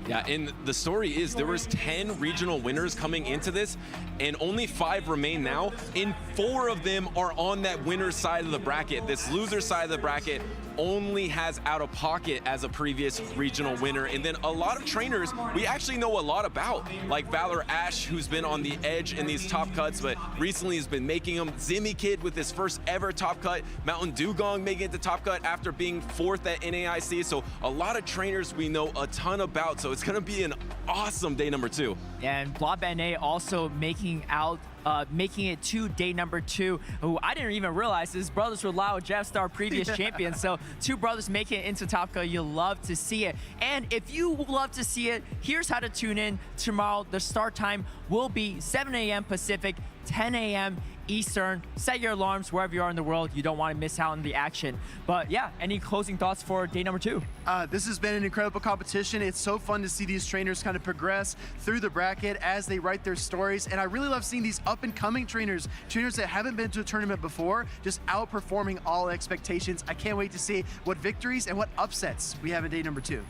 Yeah, and the story is there was 10 regional winners coming into this, and only 5 remain now, and 4 of them are on that winner's side of the bracket. This loser side of the bracket only has Out of Pocket as a previous regional winner, and then a lot of trainers we actually know a lot about, like Valor Ash, who's been on the edge in these top cuts, but recently has been making them. ZimiKid with his first ever top cut. MountainDugong making it to top cut after being 4th at NAIC. So a lot of trainers we know a ton about. So it's going to be an awesome day number 2. And Blob NA also making it to day number 2, who I didn't even realize his brothers were Lyles Jeffs, our previous champions. So 2 brothers making it into Top Cut. You'll love to see it. And if you love to see it, here's how to tune in tomorrow. The start time will be 7 a.m. Pacific, 10 a.m. Eastern. Set your alarms wherever you are in the world. You don't want to miss out on the action. But yeah, any closing thoughts for day number 2? This has been an incredible competition. It's so fun to see these trainers kind of progress through the bracket as they write their stories. And I really love seeing these up-and-coming trainers that haven't been to a tournament before, just outperforming all expectations. I can't wait to see what victories and what upsets we have in day number 2.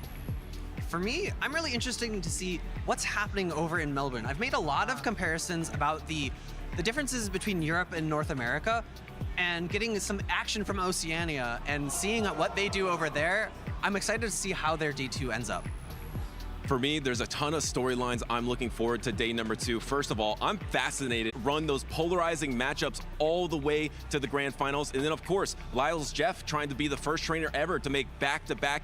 For me, I'm really interested to see what's happening over in Melbourne. I've made a lot of comparisons about the differences between Europe and North America, and getting some action from Oceania and seeing what they do over there. I'm excited to see how their D2 ends up. For me, there's a ton of storylines I'm looking forward to day number 2. First of all, I'm fascinated to run those polarizing matchups all the way to the grand finals. And then of course, Lyles Jeff trying to be the first trainer ever to make back-to-back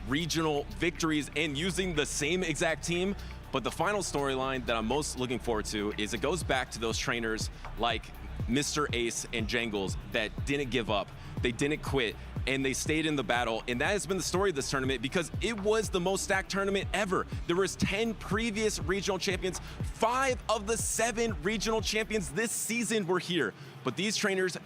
regional victories and using the same exact team. But the final storyline that I'm most looking forward to is it goes back to those trainers like MrAce and Jangles that didn't give up, they didn't quit, and they stayed in the battle. And that has been the story of this tournament because it was the most stacked tournament ever. There was 10 previous regional champions. 5 of the 7 regional champions this season were here. But these trainers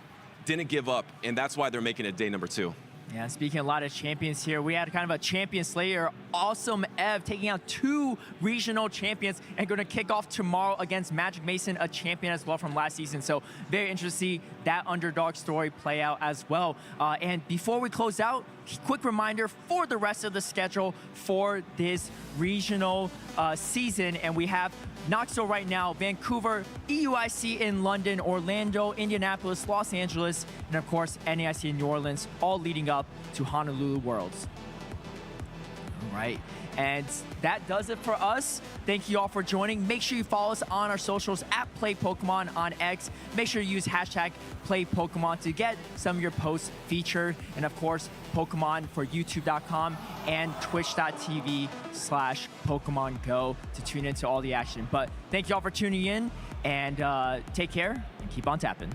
didn't give up, and that's why they're making it day number 2. Yeah, speaking of a lot of champions here, we had kind of a champion slayer. AwesomeEevee taking out 2 regional champions and going to kick off tomorrow against Magic Mason, a champion as well from last season. So very interesting to see that underdog story play out as well. And before we close out, quick reminder for the rest of the schedule for this regional season. And we have Knoxville right now, Vancouver, EUIC in London, Orlando, Indianapolis, Los Angeles, and of course, NAIC in New Orleans, all leading up to Honolulu Worlds. All right? And that does it for us. Thank you all for joining. Make sure you follow us on our socials at PlayPokemon on X. Make sure you use hashtag PlayPokemon to get some of your posts featured. And of course, Pokemon for YouTube.com and Twitch.tv/Pokemon Go to tune into all the action. But thank you all for tuning in, and take care and keep on tapping.